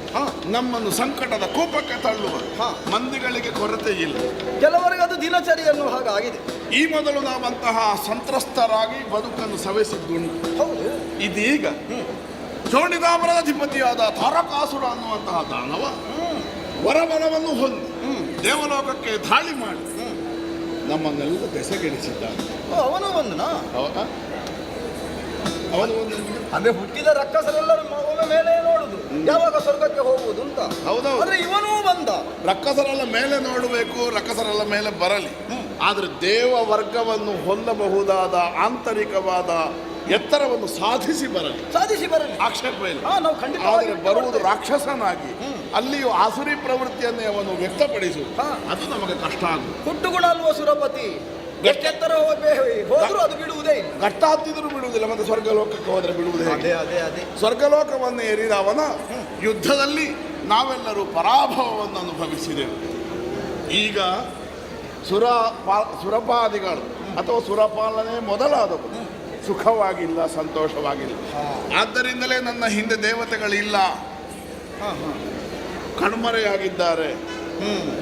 ನಮ್ಮನ್ನು ಸಂಕಟದ ಕೂಪಕ್ಕೆ ತಳ್ಳುವ ಮಂದಿಗಳಿಗೆ ಕೊರತೆ ಇಲ್ಲ. ಕೆಲವರಿಗೆ ಅದು ದಿನಚರಿಯನ್ನು ಹಾಗಾಗಿದೆ. ಈ ಮೊದಲು ನಾವಂತಹ ಸಂತ್ರಸ್ತರಾಗಿ ಬದುಕನ್ನು ಸವೆಸಿದ್ದುಂಟು. ಹೌದು, ಇದೀಗ ಚೋಣಿದಾಮರದ ಅಧಿಪತಿಯಾದ ತಾರಕಾಸುರ ಅನ್ನುವಂತಹ ದಾನವ ವರಬಲವನ್ನು ಹೊಂದಿ ದೇವಲೋಕಕ್ಕೆ ದಾಳಿ ಮಾಡಿ ನಮ್ಮನ್ನೆಲ್ಲ ಬೆಸಗೆಡಿಸಿದ್ದಾನೆ. ಅವನು ಬಂದನಾ? ಅವನು ಒಂದು ಅಂದ್ರೆ ಹುಟ್ಟಿದ ರಕ್ಕಸರೆಲ್ಲರೂ ಅವನ ಮೇಲೆ ನೋಡುದು, ಯಾವಾಗ ಸ್ವರ್ಗಕ್ಕೆ ಹೋಗುವುದು ಅಂತ. ಹೌದೌದು. ಆದ್ರೆ ಇವನೂ ಬಂದ. ರಕ್ಕಸರೆಲ್ಲ ಮೇಲೆ ನೋಡಬೇಕು, ರಕ್ಕಸರೆಲ್ಲ ಮೇಲೆ ಬರಲಿ. ಆದ್ರೆ ದೇವ ವರ್ಗವನ್ನು ಹೊಂದಬಹುದಾದ ಆಂತರಿಕವಾದ ಎತ್ತರವನ್ನು ಸಾಧಿಸಿ ಬರಲಿ ಆಕ್ಷೇಪ ಇಲ್ಲ. ಆದರೆ ಬರುವುದು ರಾಕ್ಷಸನಾಗಿ ಅಲ್ಲಿಯೂ ಆಸುರಿ ಪ್ರವೃತ್ತಿಯನ್ನೇ ಅವನು ವ್ಯಕ್ತಪಡಿಸುವುದು ಅದು ನಮಗೆ ಕಷ್ಟ ಆಗುವುದು. ಹುಟ್ಟುಗುಣ ಅಲ್ವ ಸುರಪತಿ, ಎಷ್ಟೆತ್ತರ ಹೋದ್ರು ಅದು ಬಿಡುವುದೇ ಇಲ್ಲ. ಕಷ್ಟ ಹತ್ತಿದರೂ ಬಿಡುವುದಿಲ್ಲ. ಮತ್ತೆ ಸ್ವರ್ಗಲೋಕಕ್ಕೆ ಹೋದರೆ ಬಿಡುವುದೇ. ಅದೇ ಸ್ವರ್ಗಲೋಕವನ್ನು ಏರಿದ ಅವನ ಯುದ್ಧದಲ್ಲಿ ನಾವೆಲ್ಲರೂ ಪರಾಭವವನ್ನು ಅನುಭವಿಸಿದೆವು. ಈಗ ಸುರಪಾದಿಗಳು ಅಥವಾ ಸುರಪಾಲನೆ ಮೊದಲಾದವು ಸುಖವಾಗಿಲ್ಲ, ಸಂತೋಷವಾಗಿಲ್ಲ. ಆದ್ದರಿಂದಲೇ ನನ್ನ ಹಿಂದೆ ದೇವತೆಗಳಿಲ್ಲ, ಕಣ್ಮರೆಯಾಗಿದ್ದಾರೆ.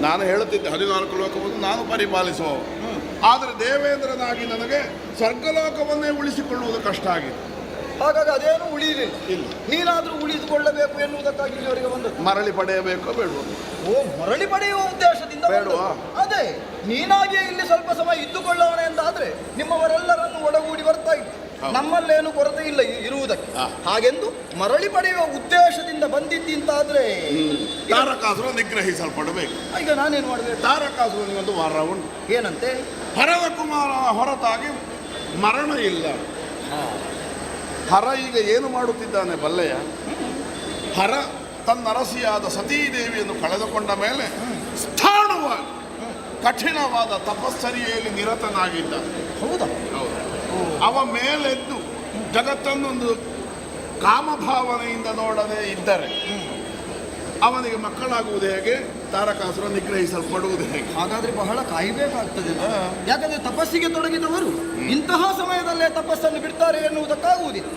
ನಾನು ಹೇಳುತ್ತಿದ್ದೆ 14 ಲೋಕವನ್ನು ನಾನು ಪರಿಪಾಲಿಸುವ. ಆದರೆ ದೇವೇಂದ್ರನಾಗಿ ನನಗೆ ಸ್ವರ್ಗಲೋಕವನ್ನೇ ಉಳಿಸಿಕೊಳ್ಳುವುದು ಕಷ್ಟ ಆಗಿದೆ. ಹಾಗಾಗಿ ಅದೇನು ಉಳಿಯಲಿಲ್ಲ. ನೀನಾದ್ರೂ ಉಳಿದುಕೊಳ್ಳಬೇಕು ಎನ್ನುವುದಕ್ಕಾಗಿ ಇಲ್ಲಿವರೆಗೆ ಬಂದದ್ದು. ಮರಳಿ ಪಡೆಯಬೇಕೋ ಬೇಡವೋ? ಮರಳಿ ಪಡೆಯುವ ಉದ್ದೇಶದಿಂದ ಬೇಡವಾ? ಅದೇ ನೀನಾಗಿಯೇ ಇಲ್ಲಿ ಸ್ವಲ್ಪ ಸಮಯ ಇದ್ದುಕೊಳ್ಳೋಣ ಎಂದಾದ್ರೆ ನಿಮ್ಮವರೆಲ್ಲರನ್ನು ಒಡಗೂಡಿ ಬರ್ತಾ ಇತ್ತು. ನಮ್ಮಲ್ಲೇನು ಕೊರತೆ ಇಲ್ಲ ಇರುವುದಕ್ಕೆ. ಹಾಗೆಂದು ಮರಳಿ ಪಡೆಯುವ ಉದ್ದೇಶದಿಂದ ಬಂದಿದ್ದಿಂತಾದ್ರೆ ತಾರಕಾಸುರ ನಿಗ್ರಹಿಸಲ್ಪಡಬೇಕು. ಈಗ ನಾನೇನು ಮಾಡಬೇಕು? ತಾರಕಾಸುರನಿಗೊಂದು ವರ ಉಂಟು. ಏನಂತೆ? ಹರದ ಕುಮಾರನ ಹೊರತಾಗಿ ಮರಣ ಇಲ್ಲ. ಹರ ಈಗ ಏನು ಮಾಡುತ್ತಿದ್ದಾನೆ ಬಲ್ಲೆಯ? ಹರ ತನ್ನ ಅರಸಿಯಾದ ಸತೀದೇವಿಯನ್ನು ಕಳೆದುಕೊಂಡ ಮೇಲೆ ಸ್ಥಾಣುವಾಗಿ ಕಠಿಣವಾದ ತಪಸ್ಸರಿಯಲ್ಲಿ ನಿರತನಾಗಿದ್ದ. ಹೌದಾ? ಅವ ಮೇಲೆದ್ದು ಜಗತ್ತನ್ನೊಂದು ಕಾಮಭಾವನೆಯಿಂದ ನೋಡದೆ ಇದ್ದರೆ ಅವನಿಗೆ ಮಕ್ಕಳಾಗುವುದು ಹೇಗೆ? ತಾರಕಾಸುರ ನಿಗ್ರಹಿಸಲ್ಪಡುವುದು ಹೇಗೆ? ಹಾಗಾದ್ರೆ ಬಹಳ ಕಾಯಬೇಕಾಗ್ತದೆ. ಯಾಕಂದ್ರೆ ತಪಸ್ಸಿಗೆ ತೊಡಗಿದವರು ಇಂತಹ ಸಮಯದಲ್ಲೇ ತಪಸ್ಸನ್ನು ಬಿಡ್ತಾರೆ ಎನ್ನುವುದಕ್ಕಾಗುವುದಿಲ್ಲ.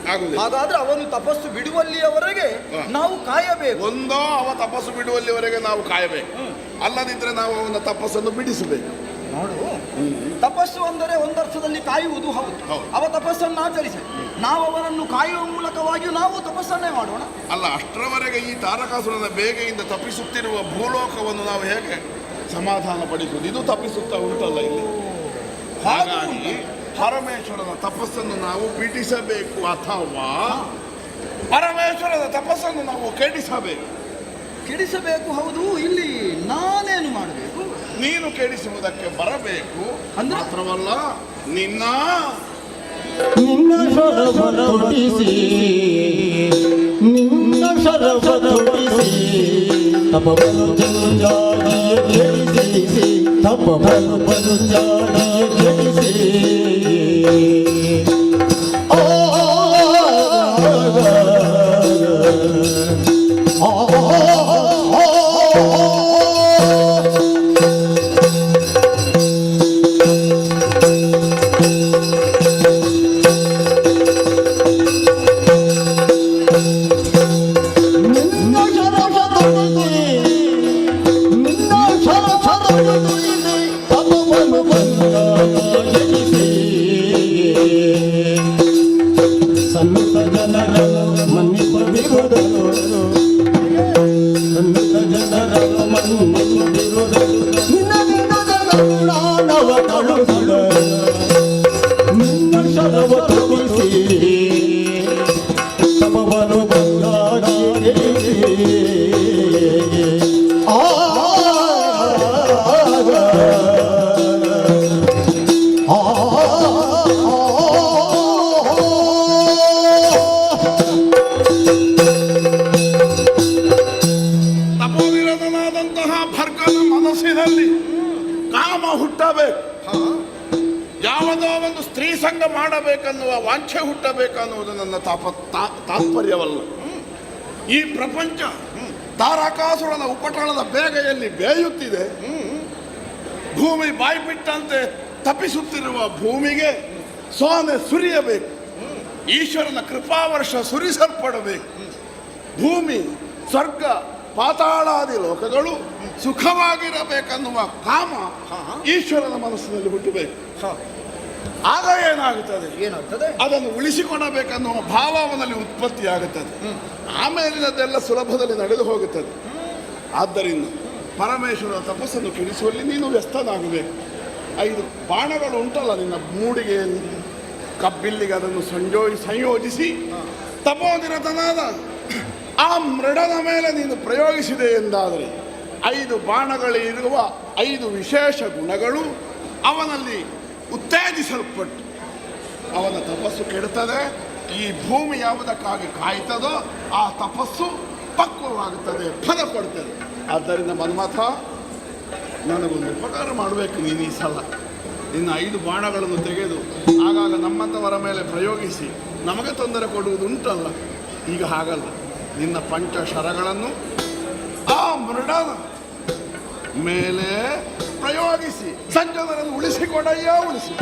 ಹಾಗಾದ್ರೆ ಅವನು ತಪಸ್ಸು ಬಿಡುವಲ್ಲಿಯವರೆಗೆ ನಾವು ಕಾಯಬೇಕು. ಒಂದೋ ಅವ ತಪಸ್ಸು ಬಿಡುವಲ್ಲಿವರೆಗೆ ನಾವು ಕಾಯಬೇಕು, ಅಲ್ಲದಿದ್ರೆ ನಾವು ಅವನ ತಪಸ್ಸನ್ನು ಬಿಡಿಸಬೇಕು. ನೋಡು, ತಪಸ್ಸು ಅಂದರೆ ಒಂದರ್ಥದಲ್ಲಿ ಕಾಯುವುದು ಹೌದು. ಅವ ತಪಸ್ಸನ್ನು ಆಚರಿಸಿ ನಾವು ಅವನನ್ನು ಕಾಯುವ ಮೂಲಕವಾಗಿ ನಾವು ತಪಸ್ಸನ್ನೇ ಮಾಡೋಣ. ಅಲ್ಲ, ಅಷ್ಟರವರೆಗೆ ಈ ತಾರಕಾಸುರನ ಬೇಗೆಯಿಂದ ತಪ್ಪಿಸುತ್ತಿರುವ ಭೂಲೋಕವನ್ನು ನಾವು ಹೇಗೆ ಸಮಾಧಾನ ಪಡಿಸುವುದು? ಇದು ತಪ್ಪಿಸುತ್ತಾ ಉಂಟಲ್ಲ ಇಲ್ಲಿ. ಹಾಗಾಗಿ ಪರಮೇಶ್ವರನ ತಪಸ್ಸನ್ನು ನಾವು ಬಿಡಿಸಬೇಕು ಅಥವಾ ಪರಮೇಶ್ವರನ ತಪಸ್ಸನ್ನು ನಾವು ಕೆಡಿಸಬೇಕು. ಹೌದು, ಇಲ್ಲಿ ನಾನೇನು ಮಾಡಬೇಕು? ನೀನು ಕೆಡಿಸುವುದಕ್ಕೆ ಬರಬೇಕು. ಮಾತ್ರವಲ್ಲ, ನಿನ್ನ ಶರವನೊಡಿಸಿ ನಿನ್ನ ಶರವನೊಡಿಸಿ ತಪವನ್ನು ಜಾಡಿಯ ಕೆಡಿಸಿ ತಪವನ್ನು ಜಾಡಿಯ ಕೆಡಿಸಿ ತಪೋನಿರತನಾದಂತಹ ಭರ್ಗನ ಮನಸ್ಸಿನಲ್ಲಿ ಕಾಮ ಹುಟ್ಟಬೇಕು. ಯಾವುದೋ ಒಂದು ಸ್ತ್ರೀ ಸಂಘ ಮಾಡಬೇಕನ್ನುವ ವಾಂಛೆ ಹುಟ್ಟಬೇಕನ್ನುವುದು ನನ್ನ ತಾತ್ಪರ್ಯವಲ್ಲ. ಈ ಪ್ರಪಂಚ ತಾರಕಾಸುರನ ಉಪಟಳದ ಬೇಗೆಯಲ್ಲಿ ಬೇಯುತ್ತಿದೆ. ಭೂಮಿ ಬಾಯ್ಬಿಟ್ಟಂತೆ ತಪ್ಪಿಸುತ್ತಿರುವ ಭೂಮಿಗೆ ಸೋನೆ ಸುರಿಯಬೇಕು. ಈಶ್ವರನ ಕೃಪಾವರ್ಷ ಸುರಿಸಲ್ಪಡಬೇಕು. ಭೂಮಿ, ಸ್ವರ್ಗ, ಪಾತಾಳಾದಿ ಲೋಕಗಳು ಸುಖವಾಗಿರಬೇಕನ್ನುವ ಕಾಮ ಈಶ್ವರನ ಮನಸ್ಸಿನಲ್ಲಿ ಹುಟ್ಟಬೇಕು. ಆಗ ಏನಾಗುತ್ತದೆ? ಅದನ್ನು ಉಳಿಸಿಕೊಳ್ಳಬೇಕನ್ನುವ ಭಾವ ಅವನಲ್ಲಿ ಉತ್ಪತ್ತಿಯಾಗುತ್ತದೆ. ಆಮೇಲಿನದೆಲ್ಲ ಸುಲಭದಲ್ಲಿ ನಡೆದು ಹೋಗುತ್ತದೆ. ಆದ್ದರಿಂದ ಪರಮೇಶ್ವರ ತಪಸ್ಸನ್ನು ಕೆಡಿಸುವಲ್ಲಿ ನೀನು ವ್ಯಸ್ತನಾಗಬೇಕು. 5 ಬಾಣಗಳು ಉಂಟಲ್ಲ ನಿನ್ನ ಮೂಡಿಗೆ, ಕಬ್ಬಿಲ್ಲಿಗೆ ಅದನ್ನು ಸಂಯೋಜಿಸಿ ತಪೋನಿರತನಾದ ಆ ಮೃಡನ ಮೇಲೆ ನೀನು ಪ್ರಯೋಗಿಸಿದೆ ಎಂದಾದರೆ 5 ಬಾಣಗಳಿರುವ 5 ವಿಶೇಷ ಗುಣಗಳು ಅವನಲ್ಲಿ ಉತ್ತೇಜಿಸಲ್ಪಟ್ಟು ಅವನ ತಪಸ್ಸು ಕೆಡುತ್ತದೆ. ಈ ಭೂಮಿ ಯಾವುದಕ್ಕಾಗಿ ಕಾಯ್ತದೋ ಆ ತಪಸ್ಸು ಪಕ್ವವಾಗುತ್ತದೆ, ಫಲ ಕೊಡ್ತದೆ. ಆದ್ದರಿಂದ ಮನ್ಮಥ, ನನಗೊಂದು ಉಪಕಾರ ಮಾಡಬೇಕು ನೀನು ಈ ಸಲ. ಇನ್ನು 5 ಬಾಣಗಳನ್ನು ತೆಗೆದು ಆಗಾಗ ನಮ್ಮಂಥವರ ಮೇಲೆ ಪ್ರಯೋಗಿಸಿ ನಮಗೆ ತೊಂದರೆ ಕೊಡುವುದುಂಟಲ್ಲ. ಈಗ ಹಾಗಲ್ಲ, ನಿನ್ನ ಪಂಚಶರಗಳನ್ನು ಆ ಮೃಡನ ಮೇಲೆ ಪ್ರಯೋಗಿಸಿ ಸಂಜನರನ್ನು ಉಳಿಸಿಕೊಡಯ್ಯ, ಉಳಿಸಿ.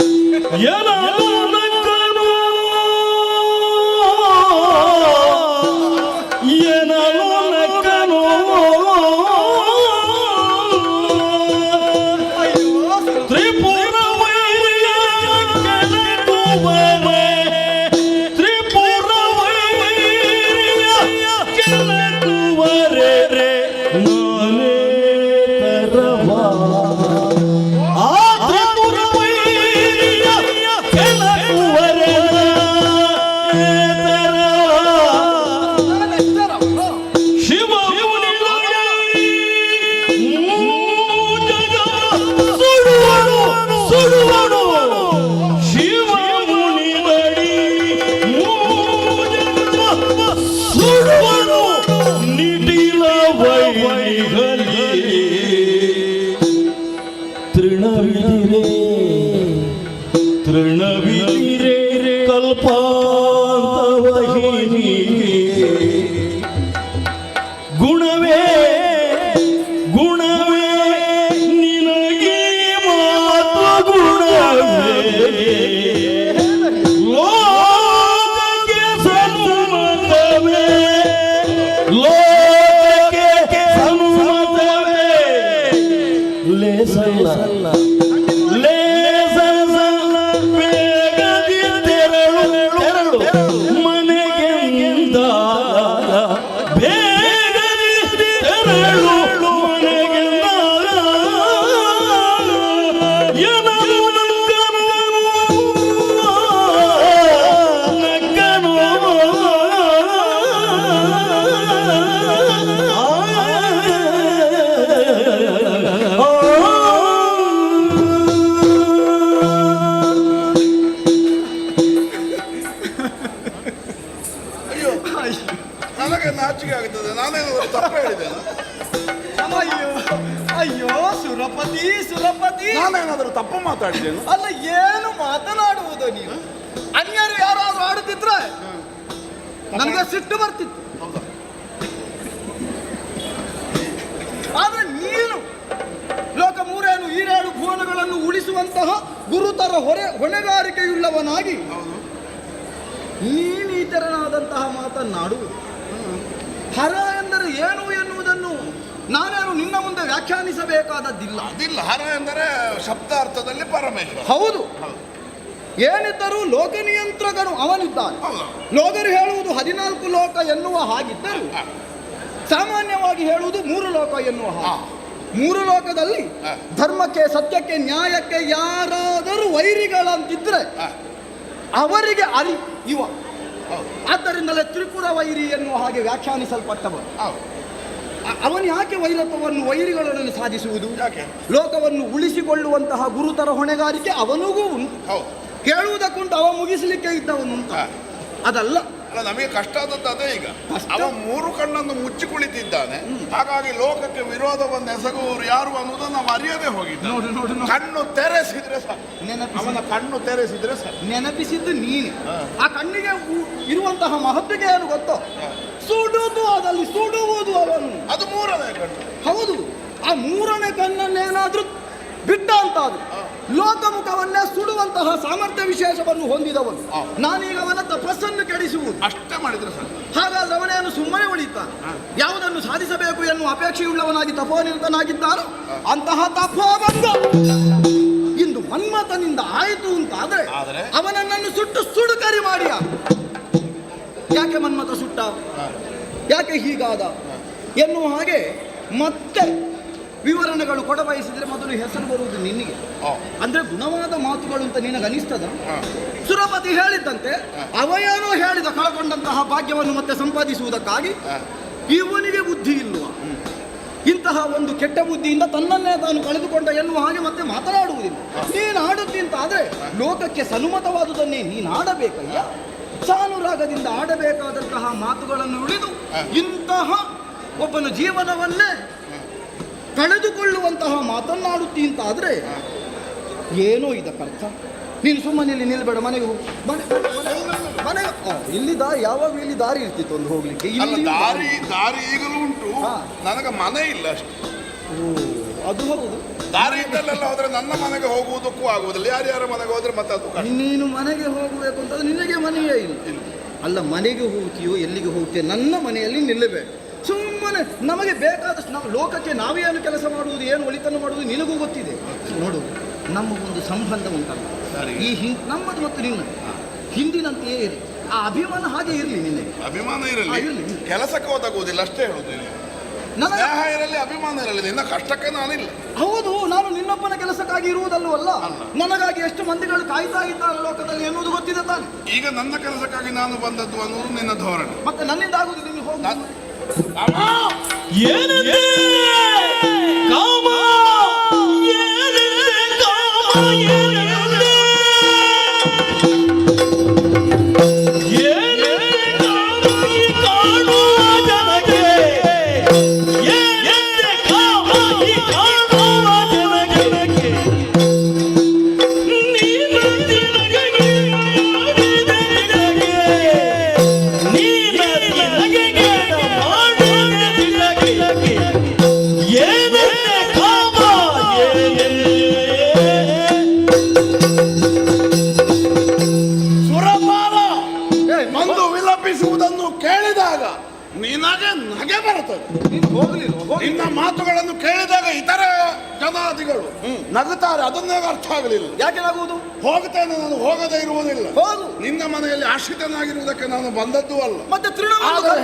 ತೃಣವಿರೆ ಕಲ್ಪಾಂತವಹಿನಿ ಗುಣವೇ ಗುಣವೇ ನಿನಗೆ ಮಾತು ಗುಣವೇ ಲೋಕಕ್ಕೆ ಸನ್ಮತವೇ ಲೋಕಕ್ಕೆ ಸನ್ಮತವೇ ಲೇಸಲ್ಲ ನನಗೆ ನಾಚಿಕೆ ಆಗುತ್ತದೆ. ನಾನೇನಾದರೂ ತಪ್ಪು ಹೇಳಿದ್ದೇನೆ? ಅಯ್ಯೋ ಅಯ್ಯೋ ಸುರಪತಿ ಸುರಪತಿ, ನಾನೇನಾದರೂ ತಪ್ಪು ಮಾತಾಡಿದ್ದೇನೆ? ಅಲ್ಲ, ಏನು ಮಾತನಾಡುವುದು ನೀವು? ಅನ್ಯರು ಯಾರಾದ್ರೂ ಆಡುತ್ತಿದ್ರೆ ನನಗೆ ಸಿಟ್ಟು ಬರ್ತಿತ್ತು. ಆದ್ರೆ ನೀನು ಲೋಕ 3 ಭುವನಗಳನ್ನು ಉಳಿಸುವಂತಹ ಗುರುತರ ಹೊಣೆಗಾರಿಕೆಯುಳ್ಳವನಾಗಿ ನೀನು ಈ ತೆರನಾದಂತಹ ಮಾತನ್ನಾಡುವುದು. ಹರ ಎಂದರೆ ಏನು ಎನ್ನುವುದನ್ನು ನಾನೇನು ನಿನ್ನ ಮುಂದೆ ವ್ಯಾಖ್ಯಾನಿಸಬೇಕಾದದ್ದಿಲ್ಲ. ಅದಿಲ್ಲ. ಹರ ಎಂದರೆ ಶಬ್ದಾರ್ಥದಲ್ಲಿ ಪರಮೇಶ್ವರ. ಹೌದು. ಏನಿದ್ದರೂ ಲೋಕ ನಿಯಂತ್ರಕನು ಅವನಿದ್ದಾನೆ. ಲೋಕರು ಹೇಳುವುದು 14 ಲೋಕ ಎನ್ನುವ ಹಾಗಿದ್ದರು ಸಾಮಾನ್ಯವಾಗಿ ಹೇಳುವುದು 3 ಲೋಕ ಎನ್ನುವ ಹಾಗೆ. 3 ಲೋಕದಲ್ಲಿ ಧರ್ಮಕ್ಕೆ, ಸತ್ಯಕ್ಕೆ, ನ್ಯಾಯಕ್ಕೆ ಯಾರಾದರೂ ವೈರಿಗಳಂತಿದ್ರೆ ಅವರಿಗೆ ಇವ. ಆದ್ದರಿಂದಲೇ ತ್ರಿಪುರ ವೈರಿ ಎನ್ನುವ ಹಾಗೆ ವ್ಯಾಖ್ಯಾನಿಸಲ್ಪಟ್ಟವರು. ಅವನು ಯಾಕೆ ವೈರಿಗಳನ್ನು ಸಾಧಿಸುವುದು? ಲೋಕವನ್ನು ಉಳಿಸಿಕೊಳ್ಳುವಂತಹ ಗುರುತರ ಹೊಣೆಗಾರಿಕೆ ಅವನಿಗೂ ಉಂಟು. ಕೇಳುವುದಕ್ಕುಂಟು, ಅವ ಮುಗಿಸಲಿಕ್ಕೆ ಇದ್ದವನುಂಟು. ಅದಲ್ಲ, ನಮಗೆ ಕಷ್ಟ ಆದದ್ದು ಅದೇ. ಈಗ ಅವ 3 ಕಣ್ಣನ್ನು ಮುಚ್ಚಿ ಕುಳಿತಿದ್ದಾನೆ. ಹಾಗಾಗಿ ಲೋಕಕ್ಕೆ ವಿರೋಧವನ್ನು ಎಸಗುವವರು ಯಾರು ಅನ್ನೋದನ್ನು ನಾವು ಅರಿಯದೆ ಹೋಗಿದ್ದ. ಕಣ್ಣು ತೆರೆಸಿದ್ರೆ ಅವನ ಕಣ್ಣು ತೆರೆಸಿದ್ರೆ ನೆನಪಿಸಿದ್ದು ನೀನು. ಆ ಕಣ್ಣಿಗೆ ಇರುವಂತಹ ಮಹತ್ವಕ್ಕೆ ಏನು ಗೊತ್ತೋ? ಸುಡುದು ಅದ ಕಾಲದಲ್ಲಿ ಸುಡುವುದು ಅವನು. ಅದು ಮೂರನೇ ಕಣ್ಣು. ಹೌದು, ಆ ಮೂರನೇ ಕಣ್ಣನ್ನೇನಾದ್ರೂ ಬಿಟ್ಟ ಅಂತಾದ್ರು ಲೋಕಮುಖವನ್ನೇ ಸುಡುವಂತಹ ಸಾಮರ್ಥ್ಯ ವಿಶೇಷವನ್ನು ಹೊಂದಿದವನು. ನಾನೀಗ ಅವನ ತಪಸ್ಸನ್ನು ಕೆಡಿಸುವುದು ಅಷ್ಟೇ ಮಾಡಿದ್ರೆ ಸರ್. ಹಾಗಾದ್ರೆ ಅವನೇನು ಸುಮ್ಮನೆ ಉಳಿತಾನೆ? ಯಾವುದನ್ನು ಸಾಧಿಸಬೇಕು ಎನ್ನುವ ಅಪೇಕ್ಷೆಯುಳ್ಳವನಾಗಿ ತಪೋನಿರತನಾಗಿದ್ದಾನೋ ಅಂತಹ ತಪೋಬಂಧ ಇಂದು ಮನ್ಮಥನಿಂದ ಆಯಿತು ಅಂತಾದ್ರೆ ಅವನನ್ನು ಸುಟ್ಟು ಸುಡುಕರಿ ಮಾಡಿಯ. ಯಾಕೆ ಮನ್ಮಥ ಸುಟ್ಟ, ಯಾಕೆ ಹೀಗಾದ ಎನ್ನುವ ಹಾಗೆ ಮತ್ತೆ ವಿವರಣೆಗಳು ಕೊಡಬಯಸಿದ್ರೆ ಮೊದಲು ಹೆಸರು ಬರುವುದು ನಿನ್ನಿಗೆ. ಅಂದ್ರೆ ಗುಣವಾದ ಮಾತುಗಳು ಅಂತ ನಿನಗೆ ಅನಿಸ್ತದ? ಸುರಪತಿ ಹೇಳಿದ್ದಂತೆ ಅವಯೇನೋ ಹೇಳಿದ ಕಳಕೊಂಡಂತಹ ಭಾಗ್ಯವನ್ನು ಮತ್ತೆ ಸಂಪಾದಿಸುವುದಕ್ಕಾಗಿ ಇವನಿಗೆ ಬುದ್ಧಿ ಇಲ್ಲವ, ಇಂತಹ ಒಂದು ಕೆಟ್ಟ ಬುದ್ಧಿಯಿಂದ ತನ್ನನ್ನೇ ತಾನು ಕಳೆದುಕೊಂಡ ಎನ್ನುವ ಹಾಗೆ ಮತ್ತೆ ಮಾತನಾಡುವುದಿಲ್ಲ. ನೀನು ಆಡುತ್ತಿ ಅಂತ ಆದ್ರೆ ಲೋಕಕ್ಕೆ ಸನುಮತವಾದುದನ್ನೇ ನೀನು ಆಡಬೇಕಯ್ಯ. ಸಾನುರಾಗದಿಂದ ಆಡಬೇಕಾದಂತಹ ಮಾತುಗಳನ್ನು ಉಳಿದು ಇಂತಹ ಒಬ್ಬನ ಜೀವನವನ್ನೇ ಕಳೆದುಕೊಳ್ಳುವಂತಹ ಮಾತನ್ನಾಡುತ್ತಿ ಅಂತ ಆದ್ರೆ ಏನೋ ಇದಕ್ಕರ್ಥ. ನೀನು ಸುಮ್ಮನೆ ಇಲ್ಲಿ ನಿಲ್ಬೇಡ, ಮನೆಗೆ ಹೋಗು. ಮನೆಗೆ ಇಲ್ಲಿ ದಾರಿ, ಯಾವಾಗ ಇಲ್ಲಿ ದಾರಿ ಇರ್ತಿತ್ತು ಒಂದು ಹೋಗ್ಲಿಕ್ಕೆ. ಇಲ್ಲಿ ದಾರಿ ಈಗಲೂ ಉಂಟು, ನನಗೆ ಮನೆ ಇಲ್ಲ ಅಷ್ಟೇ. ಅದು ಹೌದು, ದಾರಿ ಇದ್ದಲ್ಲೆಲ್ಲ ಹೋದ್ರೆ ನನ್ನ ಮನೆಗೆ ಹೋಗುವುದಕ್ಕೂ ಆಗುವುದಿಲ್ಲ. ಯಾರ್ಯಾರ ಮನೆಗೆ ಹೋದ್ರೆ ಮತ್ತೆ ಅದು ನೀನು ಮನೆಗೆ ಹೋಗಬೇಕು ಅಂತಂದ್ರೆ ನಿನಗೆ ಮನೆಯೇ ಇಲ್ಲ. ಅಲ್ಲ, ಮನೆಗೆ ಹೋಗ್ತೀಯೋ ಎಲ್ಲಿಗೆ ಹೋಗ್ತೀಯೋ ನನ್ನ ಮನೆಯಲ್ಲಿ ನಿಲ್ಲಬೇಕು. ಸುಮ್ಮನೆ ನಮಗೆ ಬೇಕಾದಷ್ಟು ನಾವು ಲೋಕಕ್ಕೆ ನಾವೇನು ಕೆಲಸ ಮಾಡುವುದು, ಏನು ಒಳಿತನ್ನು ಮಾಡುವುದು ನಿನಗೂ ಗೊತ್ತಿದೆ. ನೋಡು, ನಮ್ಮ ಒಂದು ಸಂಬಂಧ ಉಂಟಲ್ಲ, ಈ ನಮ್ಮದು ಮತ್ತು ನಿನ್ನ ಹಿಂದಿನಂತೆಯೇ ಇರಿ. ಆ ಅಭಿಮಾನ ಹಾಗೆ ಇರಲಿ. ನಿನಗೆ ಅಭಿಮಾನ ಇರಲಿ, ಕೆಲಸಕ್ಕೆ ಹೋದಾಗುವುದಿಲ್ಲ ಅಷ್ಟೇ ಹೇಳುದು. ಸ್ನೇಹ ಇರಲಿ, ಅಭಿಮಾನ ಇರಲಿ, ನಿನ್ನ ಕಷ್ಟಕ್ಕೆ ನಾನಿಲ್ಲ. ಹೌದು, ನಾನು ನಿನ್ನೊಬ್ಬನ ಕೆಲಸಕ್ಕಾಗಿ ಇರುವುದಲ್ಲವಲ್ಲ, ನನಗಾಗಿ ಎಷ್ಟು ಮಂದಿಗಳು ಕಾಯ್ತಾ ಇದ್ದಾರೆ ಲೋಕದಲ್ಲಿ ಎನ್ನುವುದು ಗೊತ್ತಿದೆ ತಾನೆ. ಈಗ ನನ್ನ ಕೆಲಸಕ್ಕಾಗಿ ನಾನು ಬಂದದ್ದು ಅನ್ನೋದು ನಿನ್ನ ಧೋರಣೆ. ಮತ್ತೆ ನನ್ನಿಂದ ಆಗುದಿಲ್ಲ, ನೀನು ಹೋಗಿ. ನಗೆ ಬರುತ್ತದೆ. ನಿನ್ನ ಮಾತುಗಳನ್ನು ಕೇಳಿದಾಗ ಇತರ ಜನಾದಿಗಳು ನಗುತ್ತಾರೆ. ಅದನ್ನೇ ಅರ್ಥ ಆಗಲಿಲ್ಲ. ಯಾಕೆ ನಗುವುದು? ಹೋಗ್ತೇನೆ, ನಾನು ಹೋಗದೇ ಇರುವುದಿಲ್ಲ. ನಿನ್ನ ಮನೆಯಲ್ಲಿ ಆಶ್ರಿತನಾಗಿರುವುದಕ್ಕೆ ನಾನು ಬಂದದ್ದು ಅಲ್ಲ. ಮತ್ತೆ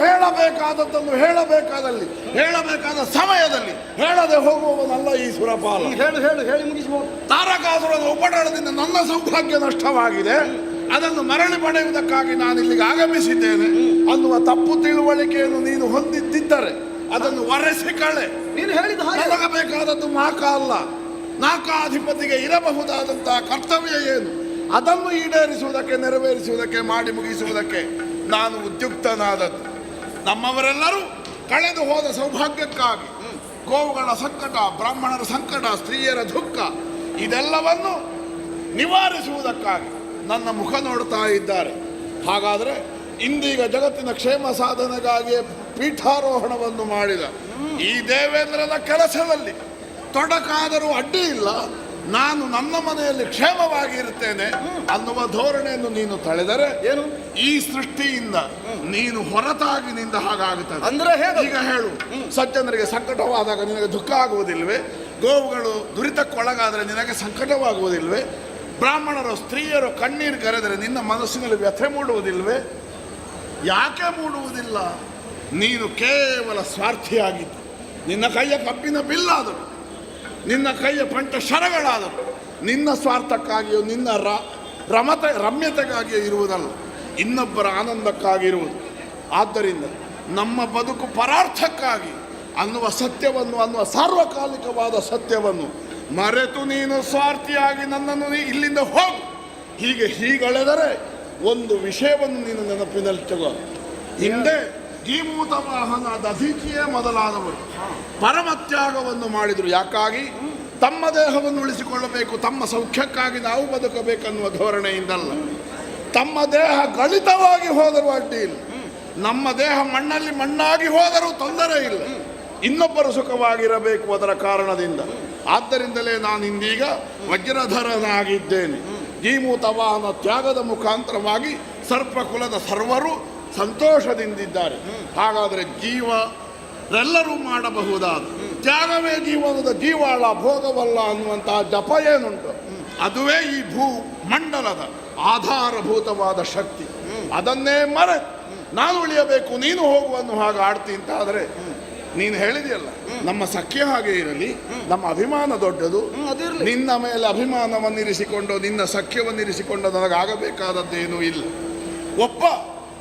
ಹೇಳಬೇಕಾದದ್ದನ್ನು ಹೇಳಬೇಕಾದಲ್ಲಿ, ಹೇಳಬೇಕಾದ ಸಮಯದಲ್ಲಿ ಹೇಳದೆ ಹೋಗುವವನಲ್ಲ ಈ ಸುರಪಾಲ. ಹೇಳಿ ಮುಗಿಸಬಹುದು. ತಾರಕಾಸುರನ ಉಪಟಳದಿಂದ ನನ್ನ ಸೌಭಾಗ್ಯ ನಷ್ಟವಾಗಿದೆ, ಅದನ್ನು ಮರಳಿ ಪಡೆಯುವುದಕ್ಕಾಗಿ ನಾನು ಇಲ್ಲಿಗೆ ಆಗಮಿಸಿದ್ದೇನೆ ಅನ್ನುವ ತಪ್ಪು ತಿಳುವಳಿಕೆಯನ್ನು ನೀನು ಹೊಂದಿದ್ದರೆ ಅದನ್ನು ಒರೆಸಿ ಕಳೆ. ನೀನು ಹೇಳಿದ ಬೇಕಾದದ್ದು ನಾಕ ಅಲ್ಲ, ನಾಕಾಧಿಪತಿಗೆ ಇರಬಹುದಾದಂತಹ ಕರ್ತವ್ಯ ಏನು, ಅದನ್ನು ಈಡೇರಿಸುವುದಕ್ಕೆ, ನೆರವೇರಿಸುವುದಕ್ಕೆ, ಮಾಡಿ ಮುಗಿಸುವುದಕ್ಕೆ ನಾನು ಉದ್ಯುಕ್ತನಾದದ್ದು. ನಮ್ಮವರೆಲ್ಲರೂ ಕಳೆದು ಹೋದ ಸೌಭಾಗ್ಯಕ್ಕಾಗಿ ಗೋವುಗಳ ಸಂಕಟ, ಬ್ರಾಹ್ಮಣರ ಸಂಕಟ, ಸ್ತ್ರೀಯರ ದುಃಖ ಇದೆಲ್ಲವನ್ನು ನಿವಾರಿಸುವುದಕ್ಕಾಗಿ ನನ್ನ ಮುಖ ನೋಡ್ತಾ ಇದ್ದಾರೆ. ಹಾಗಾದರೆ ಇಂದೀಗ ಜಗತ್ತಿನ ಕ್ಷೇಮ ಸಾಧನೆಗಾಗಿ ಪೀಠಾರೋಹಣವನ್ನು ಮಾಡಿದ ಈ ದೇವೇಂದ್ರನ ಕೆಲಸದಲ್ಲಿ ತೊಡಕಾದರೂ ಅಡ್ಡಿ ಇಲ್ಲ, ನಾನು ನನ್ನ ಮನೆಯಲ್ಲಿ ಕ್ಷೇಮವಾಗಿ ಇರ್ತೇನೆ ಅನ್ನುವ ಧೋರಣೆಯನ್ನು ನೀನು ತಳೆದರೆ ಏನು ಈ ಸೃಷ್ಟಿಯಿಂದ ನೀನು ಹೊರತಾಗಿನಿಂದ ಹಾಗಾಗುತ್ತದೆ. ಅಂದ್ರೆ ಈಗ ಹೇಳು, ಸಜ್ಜನರಿಗೆ ಸಂಕಟವಾದಾಗ ನಿನಗೆ ದುಃಖ ಆಗುವುದಿಲ್ವೇ? ಗೋವುಗಳು ದುರಿತಕ್ಕೊಳಗಾದರೆ ನಿನಗೆ ಸಂಕಟವಾಗುವುದಿಲ್ವೇ? ಬ್ರಾಹ್ಮಣರು, ಸ್ತ್ರೀಯರು ಕಣ್ಣೀರು ಕರೆದರೆ ನಿನ್ನ ಮನಸ್ಸಿನಲ್ಲಿ ವ್ಯಥೆ ಮೂಡುವುದಿಲ್ವೇ? ಯಾಕೆ ಮೂಡುವುದಿಲ್ಲ? ನೀನು ಕೇವಲ ಸ್ವಾರ್ಥಿಯಾಗಿದ್ದು, ನಿನ್ನ ಕೈಯ ಕಬ್ಬಿನ ಬಿಲ್ಲಾದರು, ನಿನ್ನ ಕೈಯ ಪಂಟ ಶರಗಳಾದರು ನಿನ್ನ ಸ್ವಾರ್ಥಕ್ಕಾಗಿಯೋ ನಿನ್ನ ರಮ್ಯತೆಗಾಗಿಯೋ ಇರುವುದಲ್ಲ, ಇನ್ನೊಬ್ಬರ ಆನಂದಕ್ಕಾಗಿರುವುದು. ಆದ್ದರಿಂದ ನಮ್ಮ ಬದುಕು ಪರಾರ್ಥಕ್ಕಾಗಿ ಅನ್ನುವ ಸತ್ಯವನ್ನು, ಅನ್ನುವ ಸಾರ್ವಕಾಲಿಕವಾದ ಸತ್ಯವನ್ನು ಮರೆತು ನೀನು ಸ್ವಾರ್ಥಿಯಾಗಿ ನನ್ನನ್ನು ಇಲ್ಲಿಂದ ಹೋಗು, ಹೀಗಳೆದರೆ ಒಂದು ವಿಷಯವನ್ನು ನೀನು ನೆನಪಿನಲ್ಲಿಟ್ಟುಕೋ. ಹಿಂದೆ ಜೀಮೂತ ವಾಹನ ದಧೀಚಿಯೇ ಮೊದಲಾದವರು ಪರಮತ್ಯಾಗವನ್ನು ಮಾಡಿದರು. ಯಾಕಾಗಿ? ತಮ್ಮ ದೇಹವನ್ನು ಉಳಿಸಿಕೊಳ್ಳಬೇಕು, ತಮ್ಮ ಸೌಖ್ಯಕ್ಕಾಗಿ ನಾವು ಬದುಕಬೇಕನ್ನುವ ಧೋರಣೆಯಿಂದಲ್ಲ. ತಮ್ಮ ದೇಹ ಗಣಿತವಾಗಿ ಹೋದರೂ ಅಡ್ಡಿ ಇಲ್ಲ, ನಮ್ಮ ದೇಹ ಮಣ್ಣಲ್ಲಿ ಮಣ್ಣಾಗಿ ಹೋದರೂ ತೊಂದರೆ ಇಲ್ಲ, ಇನ್ನೊಬ್ಬರು ಸುಖವಾಗಿರಬೇಕು ಅದರ ಕಾರಣದಿಂದ. ಆದ್ದರಿಂದಲೇ ನಾನು ಇಂದೀಗ ವಜ್ರಧರನಾಗಿದ್ದೇನೆ. ಜೀಮೂತವಾಹನ ತ್ಯಾಗದ ಮುಖಾಂತರವಾಗಿ ಸರ್ಪಕುಲದ ಸರ್ವರು ಸಂತೋಷದಿಂದಿದ್ದಾರೆ. ಹಾಗಾದರೆ ಜೀವರೆಲ್ಲರೂ ಮಾಡಬಹುದಾದ ತ್ಯಾಗವೇ ಜೀವನದ ಜೀವಾಳ ಭೋಗವಲ್ಲ ಅನ್ನುವಂತಹ ಜಪ ಏನುಂಟು, ಅದುವೇ ಈ ಭೂ ಮಂಡಲದ ಆಧಾರಭೂತವಾದ ಶಕ್ತಿ. ಅದನ್ನೇ ಮರೆತು ನಾನು ಉಳಿಯಬೇಕು ನೀನು ಹೋಗು ಅನ್ನೋ ಹಾಗೆ ಆಡ್ತಿ ಅಂತ ಆದರೆ, ನೀನು ಹೇಳಿದೆಯಲ್ಲ ನಮ್ಮ ಸಖ್ಯ ಹಾಗೆ ಇರಲಿ, ನಮ್ಮ ಅಭಿಮಾನ ದೊಡ್ಡದು, ನಿನ್ನ ಮೇಲೆ ಅಭಿಮಾನವನ್ನಿರಿಸಿಕೊಂಡು ನಿನ್ನ ಸಖ್ಯವನ್ನಿರಿಸಿಕೊಂಡು ನನಗಾಗಬೇಕಾದದ್ದೇನೂ ಇಲ್ಲ. ಒಬ್ಬ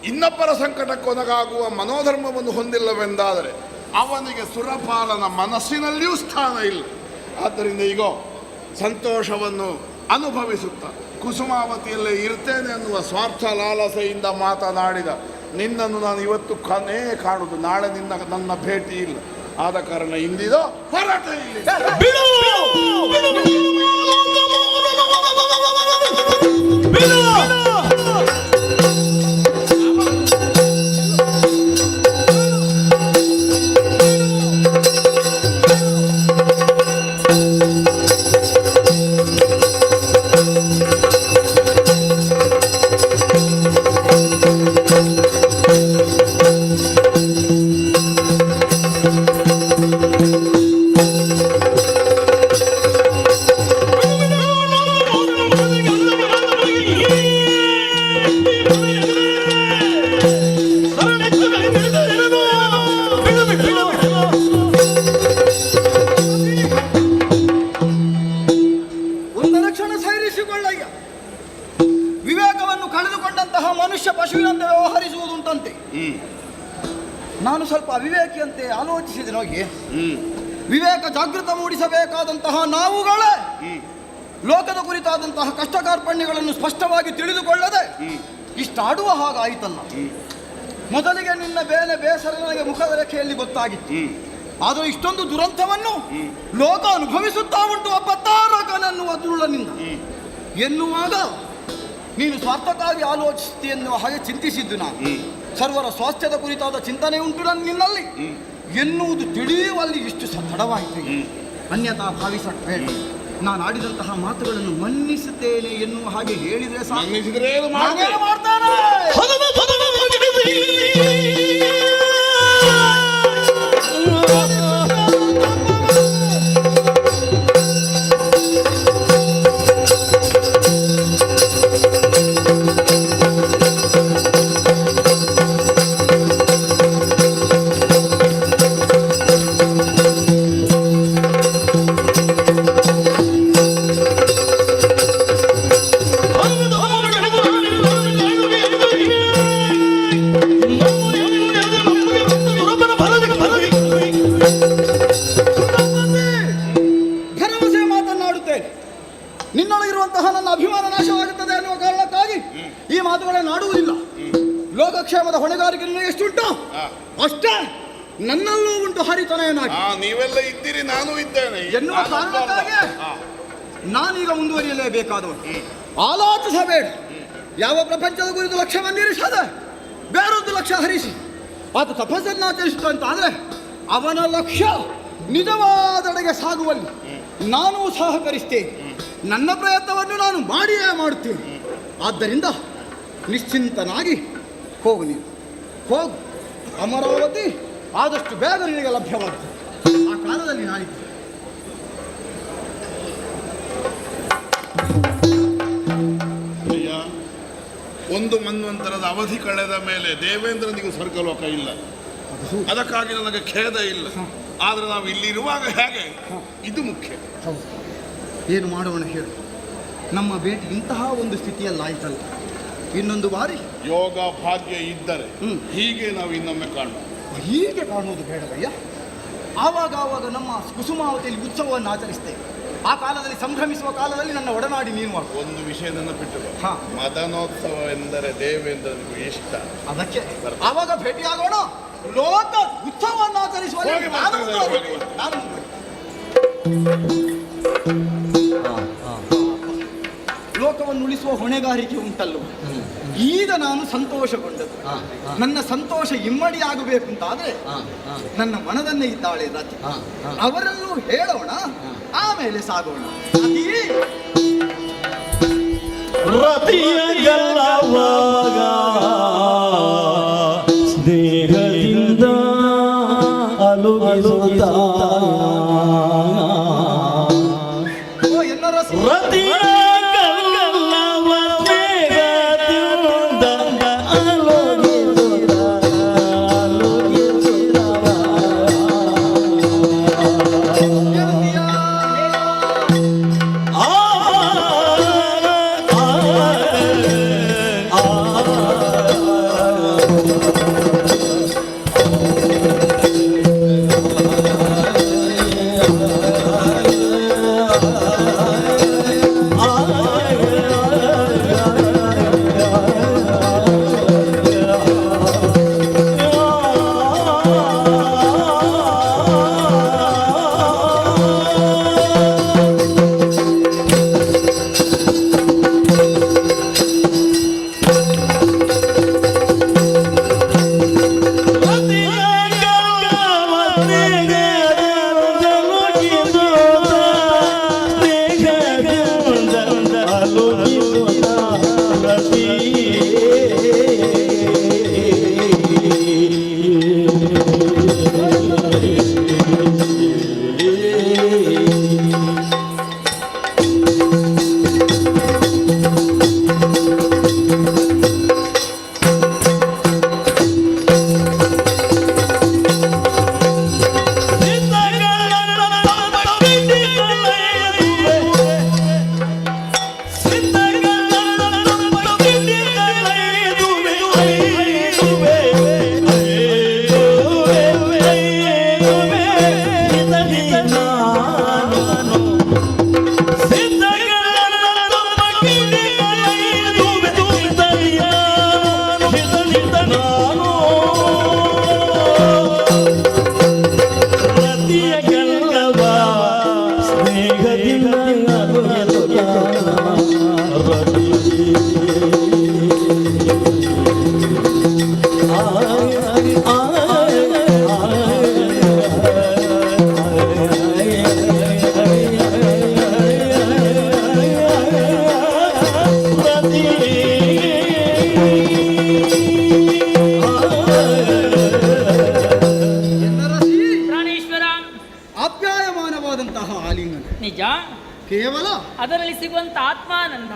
ಇನ್ನೊಬ್ಬರ ಸಂಕಟಕ್ಕೊನಗಾಗುವ ಮನೋಧರ್ಮವನ್ನು ಹೊಂದಿಲ್ಲವೆಂದಾದರೆ ಅವನಿಗೆ ಸುರಪಾಲನ ಮನಸ್ಸಿನಲ್ಲಿಯೂ ಸ್ಥಾನ ಇಲ್ಲ. ಆದ್ದರಿಂದ ಈಗ ಸಂತೋಷವನ್ನು ಅನುಭವಿಸುತ್ತಾ ಕುಸುಮಾವತಿಯಲ್ಲೇ ಇರ್ತೇನೆ ಅನ್ನುವ ಸ್ವಾರ್ಥ ಲಾಲಸೆಯಿಂದ ಮಾತನಾಡಿದ ನಿನ್ನನ್ನು ನಾನು ಇವತ್ತು ಕಾಣುವುದು, ನಾಳೆ ನನ್ನ ಭೇಟಿ ಇಲ್ಲ. ಆದ ಕಾರಣ ಇಂದಿದೋ ಹೊರಟ ಇಲ್ಲಿ ವಿವೇಕವನ್ನು ಕಳೆದುಕೊಂಡಂತಹ ಮನುಷ್ಯ ಪಶುವಿನಂತೆ ವ್ಯವಹರಿಸುವುದುಂಟಂತೆ. ನಾನು ಸ್ವಲ್ಪ ಅವಿವೇಕಿಯಂತೆ ಆಲೋಚಿಸಿದೆ ಹೋಗಿ. ವಿವೇಕ ಜಾಗೃತ ಮೂಡಿಸಬೇಕಾದಂತಹ ನಾವುಗಳೇ ಲೋಕದ ಕುರಿತಾದಂತಹ ಕಷ್ಟ ಕಾರ್ಪಣ್ಯಗಳನ್ನು ಸ್ಪಷ್ಟವಾಗಿ ತಿಳಿದುಕೊಳ್ಳದೆ ಇಷ್ಟಾಡುವ ಹಾಗಾಯಿತಲ್ಲ. ಮೊದಲಿಗೆ ನಿನ್ನ ಬೇಸರ ನನಗೆ ಮುಖದ ರೇಖೆಯಲ್ಲಿ ಗೊತ್ತಾಗಿತ್ತು. ಆದರೆ ಇಷ್ಟೊಂದು ದುರಂತವನ್ನು ಲೋಕ ಅನುಭವಿಸುತ್ತಾ ಉಂಟು ಒಬ್ಬ ತಾರಕನೆನ್ನುವ ದುರುಳನಿಂದ ಎನ್ನುವಾಗ ನೀನು ಸ್ವಾರ್ಥಕ್ಕಾಗಿ ಆಲೋಚಿಸ್ತಿ ಎನ್ನುವ ಹಾಗೆ ಚಿಂತಿಸಿದ್ದು ನಾನು. ಸರ್ವರ ಸ್ವಾಸ್ಥ್ಯದ ಕುರಿತಾದ ಚಿಂತನೆ ಉಂಟು ನಿನ್ನಲ್ಲಿ ಎನ್ನುವುದು ತಿಳಿಯುವಲ್ಲಿ ಇಷ್ಟು ತಡವಾಯಿತು. ಅನ್ಯತಾ ಭಾವಿಸಬೇಡ. ನಾನು ಆಡಿದಂತಹ ಮಾತುಗಳನ್ನು ಮನ್ನಿಸುತ್ತೇನೆ ಎನ್ನುವ ಹಾಗೆ ಹೇಳಿದರೆ ಮಾಡ್ತಾನೆ. ನಿನ್ನೊಳಗಿರುವಂತಹ ನನ್ನ ಅಭಿಮಾನ ನಾಶವಾಗುತ್ತದೆ ಎನ್ನುವ ಕಾರಣಕ್ಕಾಗಿ ಈ ಮಾತುಗಳನ್ನು ಆಡುವುದಿಲ್ಲ. ಲೋಕಕ್ಷೇಮದ ಹೊಣೆಗಾರಿಕೆ ಎಷ್ಟುಂಟು ಅಷ್ಟೇ ನನ್ನಲ್ಲೂ ಉಂಟು ಹರಿತನೆಯನ್ನಾಗಿ. ನೀವೆಲ್ಲ ಇದ್ದೀರಿ, ನಾನು ಇದ್ದೇನೆ ಎನ್ನುವ ಕಾರಣಕ್ಕಾಗಿ ನಾನೀಗ ಮುಂದುವರಿಯಲೇಬೇಕಾದವನು. ಆಲೋಚಿಸಬೇಡ. ಯಾವ ಪ್ರಪಂಚದ ಕುರಿತು ಲಕ್ಷ್ಯವನ್ನಿರಿಸದೆ ಬೇರೊಂದು ಲಕ್ಷ್ಯ ಹರಿಸಿ ಆತ ತಪಸ್ಸನ್ನಾಚರಿಸುತ್ತಂತ ಆದರೆ ಅವನ ಲಕ್ಷ್ಯ ನಿಜವಾದೆಡೆಗೆ ಸಾಗುವಲ್ಲಿ ನಾನು ಸಹಕರಿಸ್ತೇನೆ. ನನ್ನ ಪ್ರಯತ್ನವನ್ನು ನಾನು ಮಾಡಿಯೇ ಮಾಡುತ್ತೇನೆ. ಆದ್ದರಿಂದ ನಿಶ್ಚಿಂತನಾಗಿ ಹೋಗು. ನೀನು ಹೋಗು. ಅಮರಾವತಿ ಆದಷ್ಟು ಬೇಗ ನಿನಗೆ ಲಭ್ಯವಾಗ್ತದೆ. ಆ ಕಾಲದಲ್ಲಿ ನಾನಿದ್ದೆ. ಒಂದು ಮನ್ವಂತರದ ಅವಧಿ ಕಳೆದ ಮೇಲೆ ದೇವೇಂದ್ರನಿಗೂ ಸ್ವರ್ಗಲೋಕ ಇಲ್ಲ, ಅದಕ್ಕಾಗಿ ನನಗೆ ಖೇದ ಇಲ್ಲ. ಆದರೆ ನಾವು ಇಲ್ಲಿರುವಾಗ ಹೇಗೆ ಇದು ಮುಖ್ಯ. ಹೌದು, ಏನು ಮಾಡೋಣ ಹೇಳು. ನಮ್ಮ ಭೇಟಿ ಇಂತಹ ಒಂದು ಸ್ಥಿತಿಯಲ್ಲಾಯ್ತಲ್ಲ. ಇನ್ನೊಂದು ಬಾರಿ ಯೋಗ ಭಾಗ್ಯ ಇದ್ದರೆ ಹೀಗೆ ನಾವು ಇನ್ನೊಮ್ಮೆ ಕಾಣೋಣ. ಹೀಗೆ ಕಾಣುವುದು ಬೇಡವಯ್ಯ. ಆವಾಗ ನಮ್ಮ ಕುಸುಮಾವತಿಯಲ್ಲಿ ಉತ್ಸವವನ್ನು ಆಚರಿಸ್ತೇವೆ. ಆ ಕಾಲದಲ್ಲಿ ಸಂಭ್ರಮಿಸುವ ಕಾಲದಲ್ಲಿ ನನ್ನ ಒಡನಾಡಿ ನೀನು ಒಂದು ವಿಷಯ ನೆನಪಿಟ್ಟು, ಮದನೋತ್ಸವ ಎಂದರೆ ದೇವೇಂದ್ರನಿಗೂ ಇಷ್ಟ. ಅದಕ್ಕೆ ಆವಾಗ ಭೇಟಿಯಾಗೋಣ. ಲೋಕ ಉತ್ಸವವನ್ನು ಆಚರಿಸುವ ನಾನು ಲೋಕವನ್ನು ಉಳಿಸುವ ಹೊಣೆಗಾರಿಕೆ ಉಂಟಲ್ವ. ಈಗ ನಾನು ಸಂತೋಷಗೊಂಡದ್ದು. ನನ್ನ ಸಂತೋಷ ಇಮ್ಮಡಿಯಾಗಬೇಕು ಅಂತಾದ್ರೆ ನನ್ನ ಮನದನ್ನೇ ಇದ್ದಾಳೆ ರತಿ. ಅವರಲ್ಲೂ ಹೇಳೋಣ, ಆಮೇಲೆ ಸಾಗೋಣ. ರತಿಯ ಗಲ್ಲವಾಗ ಸ್ನೇಹದಿಂದ ಅಲುಗಿಸುತ್ತ ರತಿಯ ಗಲ್ಲವ ಸ್ನೇಹದಿಂದ ನಿಜ, ಕೇವಲ ಅದರಲ್ಲಿ ಸಿಗುವಂತ ಆತ್ಮಾನಂದ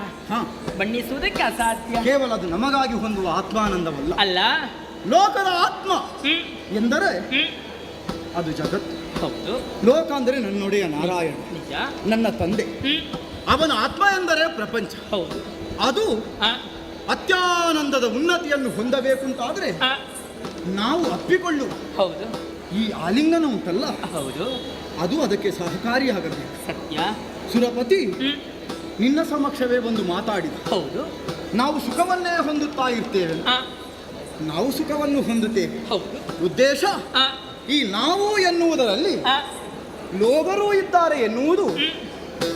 ಬಣ್ಣಿಸುವುದಕ್ಕೆ ಅಸಾಧ್ಯ. ಕೇವಲ ಅದು ನಮಗಾಗಿ ಹೊಂದುವ ಆತ್ಮಾನಂದವಲ್ಲ, ಅಲ್ಲ, ಲೋಕದ ಆತ್ಮ ಎಂದರೆ ಅದು ಜಗತ್ತು. ಹೌದು, ಲೋಕ ಅಂದರೆ ನನ್ನೊಡೆಯ ನಾರಾಯಣ, ನಿಜ, ನನ್ನ ತಂದೆ. ಅವನ ಆತ್ಮ ಎಂದರೆ ಪ್ರಪಂಚ. ಹೌದು, ಅದು ಅತ್ಯಾನಂದದ ಉನ್ನತಿಯನ್ನು ಹೊಂದಬೇಕು ಅಂತಾದ್ರೆ ನಾವು ಅಪ್ಪಿಕೊಳ್ಳುವ ಹೌದು ಈ ಆಲಿಂಗನ ಉಂಟಲ್ಲ, ಹೌದು, ಅದು ಅದಕ್ಕೆ ಸಹಕಾರಿಯಾಗಬೇಕು. ಸತ್ಯ. ಸುರಪತಿ ನಿನ್ನ ಸಮಕ್ಷವೇ ಒಂದು ಮಾತಾಡಿದ. ಹೌದು, ನಾವು ಸುಖವನ್ನೇ ಹೊಂದುತ್ತಾ ಇರ್ತೇವೆ, ನಾವು ಸುಖವನ್ನು ಹೊಂದುತ್ತೇವೆ. ಹೌದು, ಉದ್ದೇಶ ಈ ನಾವು ಎನ್ನುವುದರಲ್ಲಿ ಲೋಗರೂ ಇದ್ದಾರೆ ಎನ್ನುವುದು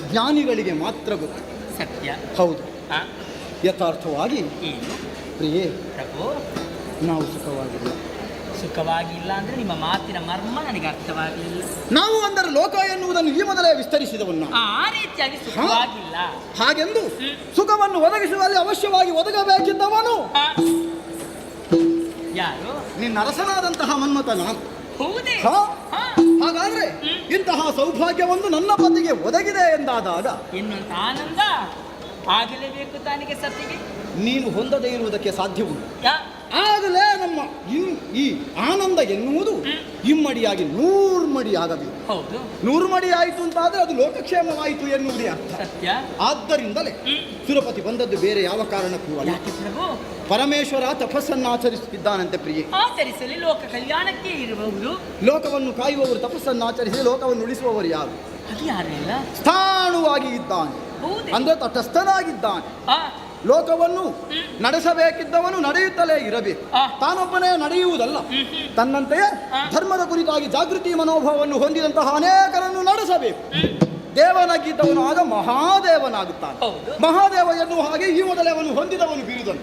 ಜ್ಞಾನಿಗಳಿಗೆ ಮಾತ್ರ ಗೊತ್ತು. ಸತ್ಯ. ಹೌದು, ಯಥಾರ್ಥವಾಗಿ ಪ್ರಿಯೇ ಪ್ರಭು, ನಾವು ಸುಖವಾಗಿಲ್ಲ. ಸುಖವಾಗಿಲ್ಲ ಅಂದ್ರೆ ನಿಮ್ಮ ಮಾತಿನ ಮರ್ಮ ನನಗೆ ಅರ್ಥವಾಗಿಲ್ಲ. ನಾವು ಅಂದರೆ ಲೋಕ ಎನ್ನುವುದನ್ನು ಈ ಮೊದಲೇ ವಿಸ್ತರಿಸಿದವನ್ನ, ಆ ರೀತಿಯಾಗಿ ಸುಖವಾಗಿಲ್ಲ ಹಾಗೆಂದು ಸುಖವನ್ನು ಒದಗಿಸುವಲ್ಲಿ ಅವಶ್ಯವಾಗಿ ಒದಗಬೇಕಿದ್ದವನು ಯಾರು? ನಿನ್ನ ಅರಸನಾದಂತಹ ಮನ್ಮಥ ನಾನು. ಹೌದೇ? ಹಾಗಾದ್ರೆ ಇಂತಹ ಸೌಭಾಗ್ಯವೊಂದು ನನ್ನ ಪತಿಗೆ ಒದಗಿದೆ ಎಂದಾದಾಗ ಎನ್ನುವಂತ ಆನಂದ ಆಗಲೇಬೇಕು ತಾನಿಗೆ ಸತಿಗೆ. ನೀನು ಹೊಂದದೇ ಇರುವುದಕ್ಕೆ ಸಾಧ್ಯವುಂಟು. ಆಗಲೇ ನಮ್ಮ ಈ ಆನಂದ ಎನ್ನುವುದು ಇಮ್ಮಡಿಯಾಗಿ ನೂರ್ಮಡಿ ಆಗಬೇಕು. ಹೌದು, ನೂರ್ಮಡಿ ಆಯಿತು ಅಂತಾದ್ರೆ ಅದು ಲೋಕಕ್ಷೇಮವಾಯಿತು ಎನ್ನುವುದೇ ಅರ್ಥ. ಸತ್ಯ. ಆದ್ದರಿಂದಲೇ ಸುರಪತಿ ಬಂದದ್ದು ಬೇರೆ ಯಾವ ಕಾರಣಕ್ಕೂ ಅಲ್ಲ. ಪರಮೇಶ್ವರ ತಪಸ್ಸನ್ನಾಚರಿಸುತ್ತಿದ್ದಾನಂತೆ ಪ್ರಿಯೆ. ಆಚರಿಸಲಿ, ಲೋಕ ಕಲ್ಯಾಣಕ್ಕೆ ಇರುವವರು. ಲೋಕವನ್ನು ಕಾಯುವವರು ತಪಸ್ಸನ್ನಾಚರಿಸಿ ಲೋಕವನ್ನು ಉಳಿಸುವವರು ಯಾರು? ಅದು ಯಾರೆಲ್ಲ ಸ್ಥಾಣುವಾಗಿ ಇದ್ದಾನೆ, ಅಂದ್ರೆ ತಟಸ್ಥನಾಗಿದ್ದಾನೆ. ಲೋಕವನ್ನು ನಡೆಸಬೇಕಿದ್ದವನು ನಡೆಯುತ್ತಲೇ ಇರಬೇಕು. ತಾನೊಬ್ಬನೇ ನಡೆಯುವುದಲ್ಲ, ತನ್ನಂತೆಯೇ ಧರ್ಮದ ಕುರಿತಾಗಿ ಜಾಗೃತಿ ಮನೋಭಾವವನ್ನು ಹೊಂದಿದಂತಹ ಅನೇಕರನ್ನು ನಡೆಸಬೇಕು. ದೇವನಾಗಿದ್ದವನು ಆಗ ಮಹಾದೇವನಾಗುತ್ತಾನೆ. ಹೌದು. ಮಹಾದೇವ ಎನ್ನುವ ಹಾಗೆ ಈ ಮೊದಲೇ ಅವನು ಹೊಂದಿದವನು ಬೀರುದನು.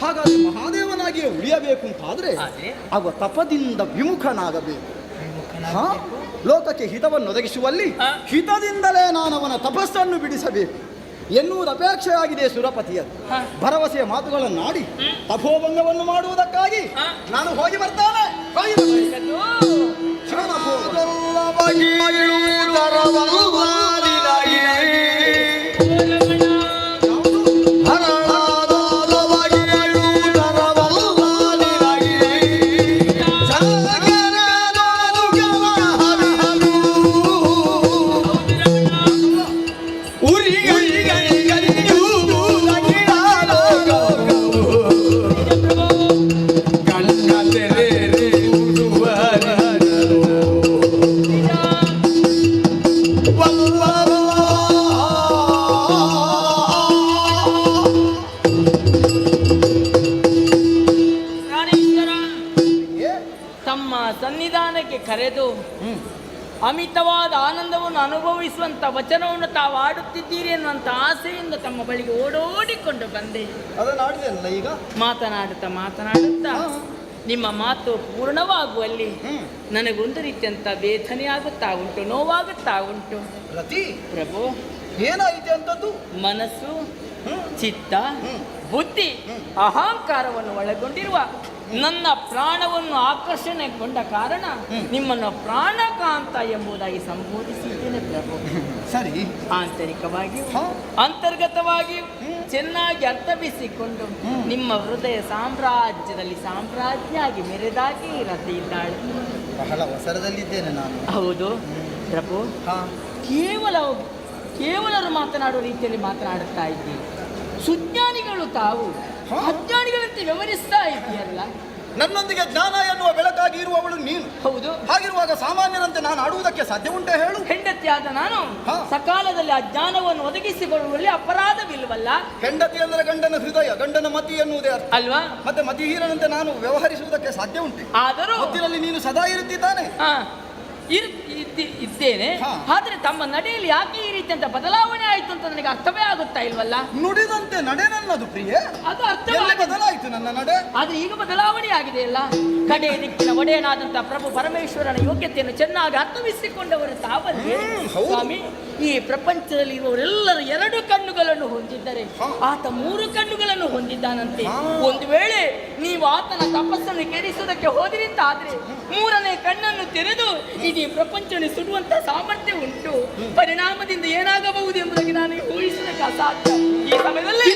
ಹಾಗಾದ್ರೆ ಮಹಾದೇವನಾಗಿಯೇ ಉಳಿಯಬೇಕು ಅಂತಾದ್ರೆ ಅವ ತಪದಿಂದ ವಿಮುಖನಾಗಬೇಕು. ಲೋಕಕ್ಕೆ ಹಿತವನ್ನು ಒದಗಿಸುವಲ್ಲಿ ಹಿತದಿಂದಲೇ ನಾನು ಅವನ ತಪಸ್ಸನ್ನು ಬಿಡಿಸಬೇಕು ಎನ್ನುವುದು ಅಪೇಕ್ಷೆಯಾಗಿದೆ ಸುರಪತಿಯದು. ಭರವಸೆಯ ಮಾತುಗಳನ್ನಾಡಿ ತಪೋಭಂಗವನ್ನು ಮಾಡುವುದಕ್ಕಾಗಿ ನಾನು ಹೋಗಿ ಬರ್ತಾನೆ. ಸನ್ನಿಧಾನಕ್ಕೆ ಕರೆದು ಅಮಿತವಾದ ಆನಂದವನ್ನು ಅನುಭವಿಸುವಂತ ವಚನವನ್ನು ತಾವು ಆಡುತ್ತಿದ್ದೀರಿ ಎನ್ನುವಂತ ಆಸೆಯಿಂದ ತಮ್ಮ ಬಳಿಗೆ ಓಡೋಡಿಕೊಂಡು ಬಂದೆ. ಈಗ ಮಾತನಾಡುತ್ತಾ ನಿಮ್ಮ ಮಾತು ಪೂರ್ಣವಾಗುವಲ್ಲಿ ನನಗೊಂದು ರೀತಿಯಂತ ವೇದನೆ ಆಗುತ್ತಾ ಉಂಟು, ನೋವಾಗುತ್ತಾ ಉಂಟು. ಪ್ರಭು, ಏನಾಯಿತು ಅಂತದ್ದು? ಮನಸ್ಸು, ಚಿತ್ತ, ಬುದ್ಧಿ, ಅಹಂಕಾರವನ್ನು ಒಳಗೊಂಡಿರುವ ನನ್ನ ಪ್ರಾಣವನ್ನು ಆಕರ್ಷಣೆಗೊಂಡ ಕಾರಣ ನಿಮ್ಮನ್ನು ಪ್ರಾಣಕಾಂತ ಎಂಬುದಾಗಿ ಸಂಬೋಧಿಸಿದ್ದೇನೆ ಪ್ರಭು. ಸರಿ, ಆಂತರಿಕವಾಗಿಯೂ ಅಂತರ್ಗತವಾಗಿಯೂ ಚೆನ್ನಾಗಿ ಅರ್ಥವಿಸಿಕೊಂಡು ನಿಮ್ಮ ಹೃದಯ ಸಾಮ್ರಾಜ್ಯದಲ್ಲಿ ಸಾಮ್ರಾಜ್ಞಿಯಾಗಿ ಮೆರೆದಾಗಿ ರತಿ ಇದ್ದಾಳೆ. ಬಹಳ ಅವಸರದಲ್ಲಿದ್ದೇನೆ ನಾನು. ಹೌದು ಪ್ರಭು, ಕೇವಲರು ಮಾತನಾಡುವ ರೀತಿಯಲ್ಲಿ ಮಾತನಾಡುತ್ತಾ ಇದ್ದೀವಿ. ಸುಜ್ಞಾನಿಗಳು ತಾವು ಅಜ್ಞಾನಿಗಳಂತೆ ವ್ಯವಹರಿಸ್ತಾ ಇದೆಯಲ್ಲ. ನನ್ನೊಂದಿಗೆ ಜ್ಞಾನ ಎನ್ನುವ ಬೆಳಕಾಗಿ ಇರುವವಳು ನೀನು. ಹೌದು. ಹಾಗಿರುವಾಗ ಸಾಮಾನ್ಯರಂತೆ ನಾನು ಆಡುವುದಕ್ಕೆ ಸಾಧ್ಯ ಉಂಟೆ ಹೇಳು? ಹೆಂಡತಿಯಾದ ನಾನು ಸಕಾಲದಲ್ಲಿ ಆ ಜ್ಞಾನವನ್ನು ಒದಗಿಸಿಕೊಳ್ಳುವಲ್ಲಿ ಅಪರಾಧವಿಲ್ವಲ್ಲ? ಹೆಂಡತಿ ಅಂದರೆ ಗಂಡನ ಹೃದಯ, ಗಂಡನ ಮತಿ ಎನ್ನುವುದೇ ಅರ್ಥ ಅಲ್ವಾ? ಮತ್ತೆ ಮತಿಹೀನಂತೆ ನಾನು ವ್ಯವಹರಿಸುವುದಕ್ಕೆ ಸಾಧ್ಯ ಉಂಟೆ? ಆದರೂ ಹೊತ್ತಿನಲ್ಲಿ ನೀನು ಸದಾ ಇರುತ್ತಿದ್ದಾನೆ. ಇದ್ದೇನೆ. ಆದ್ರೆ ತಮ್ಮ ನಡೆಯಲ್ಲಿ ಯಾಕೆ ಈ ರೀತಿ ಅಂತ ಬದಲಾವಣೆ ಆಯ್ತು ಅಂತ ನನಗೆ ಅರ್ಥವೇ ಆಗುತ್ತಾ ಇಲ್ವಲ್ಲ. ನುಡಿದಂತೆ ನಡೆ ನನ್ನದು ಪ್ರಿಯೆ, ಅದು ಅರ್ಥ ಬದಲಾಯಿತು ನನ್ನ ನಡೆ. ಆದ್ರೆ ಈಗ ಬದಲಾವಣೆ ಆಗಿದೆ ಅಲ್ಲ. ಕಡೆ ದಿಕ್ಕಿನ ಒಡೆಯನಾದಂತ ಪ್ರಭು ಪರಮೇಶ್ವರನ ಯೋಗ್ಯತೆಯನ್ನು ಚೆನ್ನಾಗಿ ಅರ್ಥವಿಸಿಕೊಂಡವರು ತಾವಲ್ಲಿ. ಸ್ವಾಮಿ, ಈ ಪ್ರಪಂಚದಲ್ಲಿ ಇರುವವರೆಲ್ಲರೂ 2 ಕಣ್ಣುಗಳನ್ನು ಹೊಂದಿದ್ದರೆ ಆತ 3 ಕಣ್ಣುಗಳನ್ನು ಹೊಂದಿದ್ದಾನಂತೆ. ಒಂದು ವೇಳೆ ನೀವು ಆತನ ತಪಸ್ಸನ್ನು ಕೆಡಿಸುವುದಕ್ಕೆ ಹೋದಿರಿ ಅಂತಾದ್ರೆ 3ನೇ ಕಣ್ಣನ್ನು ತೆರೆದು ಇಡೀ ಪ್ರಪಂಚವನ್ನು ಸುಡುವಂತ ಸಾಮರ್ಥ್ಯ ಉಂಟು. ಪರಿಣಾಮದಿಂದ ಏನಾಗಬಹುದು ಎಂಬುದಕ್ಕೆ ನಾನು ಊಹಿಸಲಿಕ್ಕೆ ಅಸಾಧ್ಯ. ಈ ಸಮಯದಲ್ಲಿ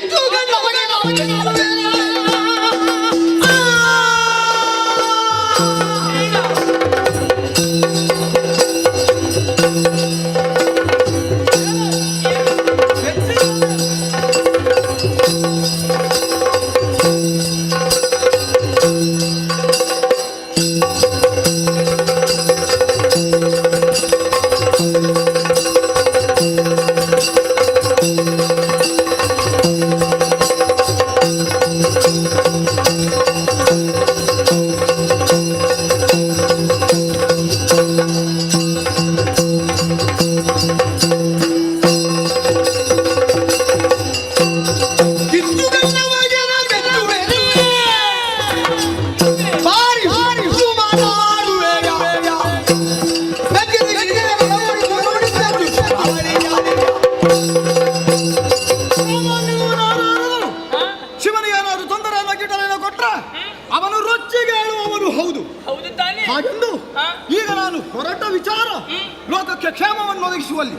ಕ್ಷೇಮವನ್ನು ಒದಗಿಸುವಲ್ಲಿ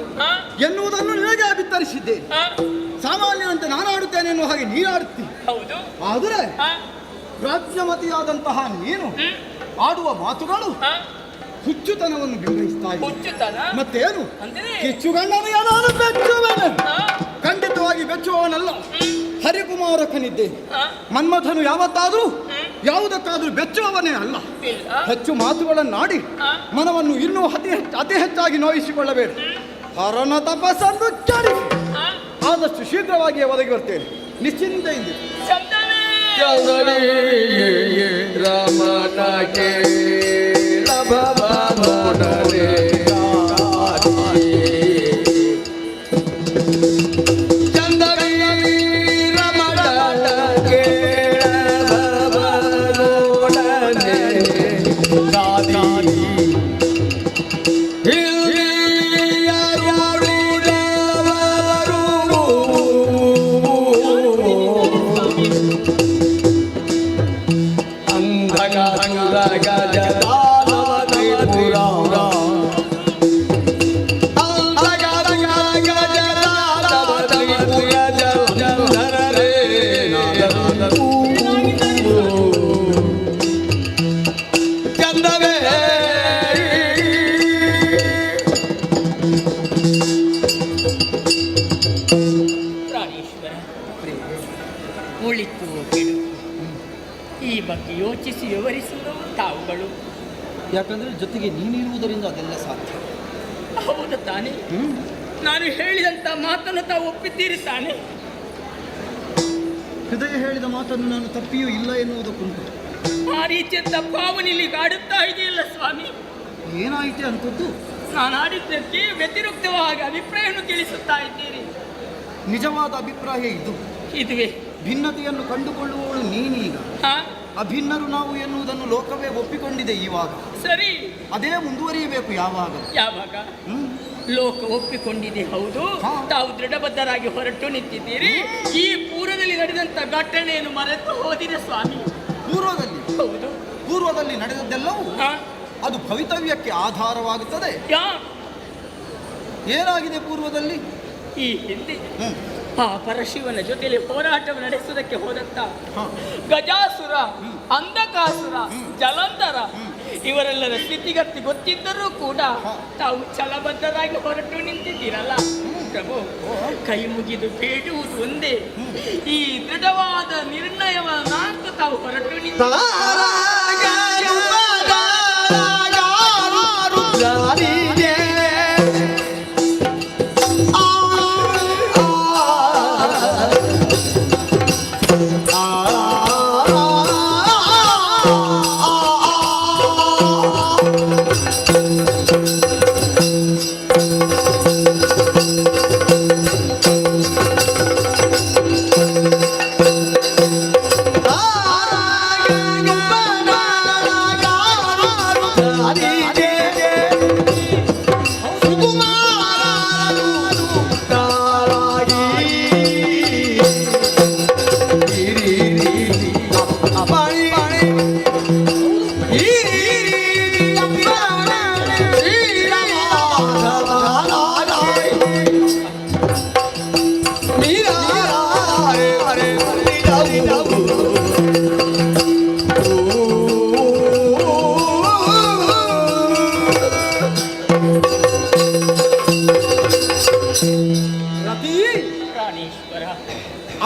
ಎನ್ನುವುದನ್ನು ನಿನಗೆ ಬಿತ್ತರಿಸಿದ್ದೆ. ಸಾಮಾನ್ಯನಂತೆ ನಾನು ಆಡುತ್ತೇನೆ ಎನ್ನುವ ಹಾಗೆ ನೀನು ಆಡುತ್ತಿ. ಆದರೆ ರಾಜ್ಯಮತಿಯಾದಂತಹ ನೀನು ಆಡುವ ಮಾತುಗಳು ಹುಚ್ಚುತನವನ್ನು ಬಿಂಬಿಸ್ತಾ ಇದೆ. ಮತ್ತೇನು ಕಿಚ್ಚುಗಣ್ಣನು ಯಾರು ಬೆಚ್ಚುವನು? ಖಂಡಿತವಾಗಿ ಬೆಚ್ಚುವವನಲ್ಲ, ಹರಿಕುಮಾರಕನಿದ್ದೆ. ಮನ್ಮಥನು ಯಾವತ್ತಾದ್ರೂ ಯಾವುದಕ್ಕಾದ್ರೂ ಬೆಚ್ಚುವವನೇ ಅಲ್ಲ. ಹೆಚ್ಚು ಮಾತುಗಳನ್ನಾಡಿ ಮನವನ್ನು ಇನ್ನೂ ಅತಿ ಹೆಚ್ಚಾಗಿ ನೋಯಿಸಿಕೊಳ್ಳಬೇಡ. ಹರನ ತಪಸ್ಸನ್ನು ಚಾಡಿ ಆದಷ್ಟು ಶೀಘ್ರವಾಗಿ ಒದಗಿ ಬರ್ತೇನೆ, ನಿಶ್ಚಿಂತೆಯಿಂದ. ರಾಮನಗೆ ಲಭ ಯಾಕಂದ್ರೆ ಜೊತೆಗೆ ನೀನಿರುವುದರಿಂದ ಅದೆಲ್ಲ ಸಾಧ್ಯ. ಹೌದು ತಾನೆ? ನಾನು ಹೇಳಿದಂತ ಮಾತನ್ನು ತಾವು ಒಪ್ಪಿದ್ದೀರಿ ತಾನೆ? ಹೃದಯ ಹೇಳಿದ ಮಾತನ್ನು ನಾನು ತಪ್ಪಿಯೂ ಇಲ್ಲ ಎನ್ನುವುದಕ್ಕುಂಟು. ಆ ರೀತಿಯಂತ ಭಾವನೆಯಲ್ಲಿ ಕಾಡುತ್ತಾ ಇದೆಯಲ್ಲ ಸ್ವಾಮಿ. ಏನಾಯಿತೆ ಅಂತದ್ದು? ನಾನು ಆಡಿದ್ದಕ್ಕೆ ವ್ಯತಿರಿಕ್ತವಾಗಿ ಅಭಿಪ್ರಾಯವನ್ನು ತಿಳಿಸುತ್ತಾ ಇದ್ದೀರಿ. ನಿಜವಾದ ಅಭಿಪ್ರಾಯ ಇದು. ಇದುವೇ ಭಿನ್ನತೆಯನ್ನು ಕಂಡುಕೊಳ್ಳುವವಳು ನೀನೀಗ. ಅಭಿನ್ನರು ನಾವು ಎನ್ನುವುದನ್ನು ಲೋಕವೇ ಒಪ್ಪಿಕೊಂಡಿದೆ ಇವಾಗ. ಸರಿ, ಅದೇ ಮುಂದುವರಿಯಬೇಕು ಯಾವಾಗ. ಲೋಕ ಒಪ್ಪಿಕೊಂಡಿದೆ, ಹೌದು. ತಾವು ದೃಢಬದ್ಧರಾಗಿ ಹೊರಟು ನಿಂತಿದ್ದೀರಿ. ಈ ಪೂರ್ವದಲ್ಲಿ ನಡೆದಂತ ಘಟನೆಯನ್ನು ಮರೆತು ಹೋದಿದೆ ಸ್ವಾಮಿ. ಪೂರ್ವದಲ್ಲಿ? ಹೌದು. ಪೂರ್ವದಲ್ಲಿ ನಡೆದದ್ದೆಲ್ಲವೂ ಅದು ಭವಿತವ್ಯಕ್ಕೆ ಆಧಾರವಾಗುತ್ತದೆ. ಏನಾಗಿದೆ ಪೂರ್ವದಲ್ಲಿ? ಈ ಹಿಂದೆ ಆ ಪರಶಿವನ ಜೊತೆಯಲ್ಲಿ ಹೋರಾಟವನ್ನು ನಡೆಸುವುದಕ್ಕೆ ಹೋದಂತ ಗಜಾಸುರ, ಅಂಧಕಾಸುರ, ಜಲಂಧರ ಇವರೆಲ್ಲರ ಸ್ಥಿತಿಗತಿ ಗೊತ್ತಿದ್ದರೂ ಕೂಡ ತಾವು ಛಲಬದ್ಧರಾಗಿ ಹೊರಟು ನಿಂತಿದ್ದೀರಲ್ಲ ಪ್ರಭು. ಕೈ ಮುಗಿದು ಬೇಡುವುದು ಒಂದೇ, ಈ ದೃಢವಾದ ನಿರ್ಣಯವನ್ನಾಂತ ತಾವು ಹೊರಟು ನಿಂತಿದ್ದೀರ.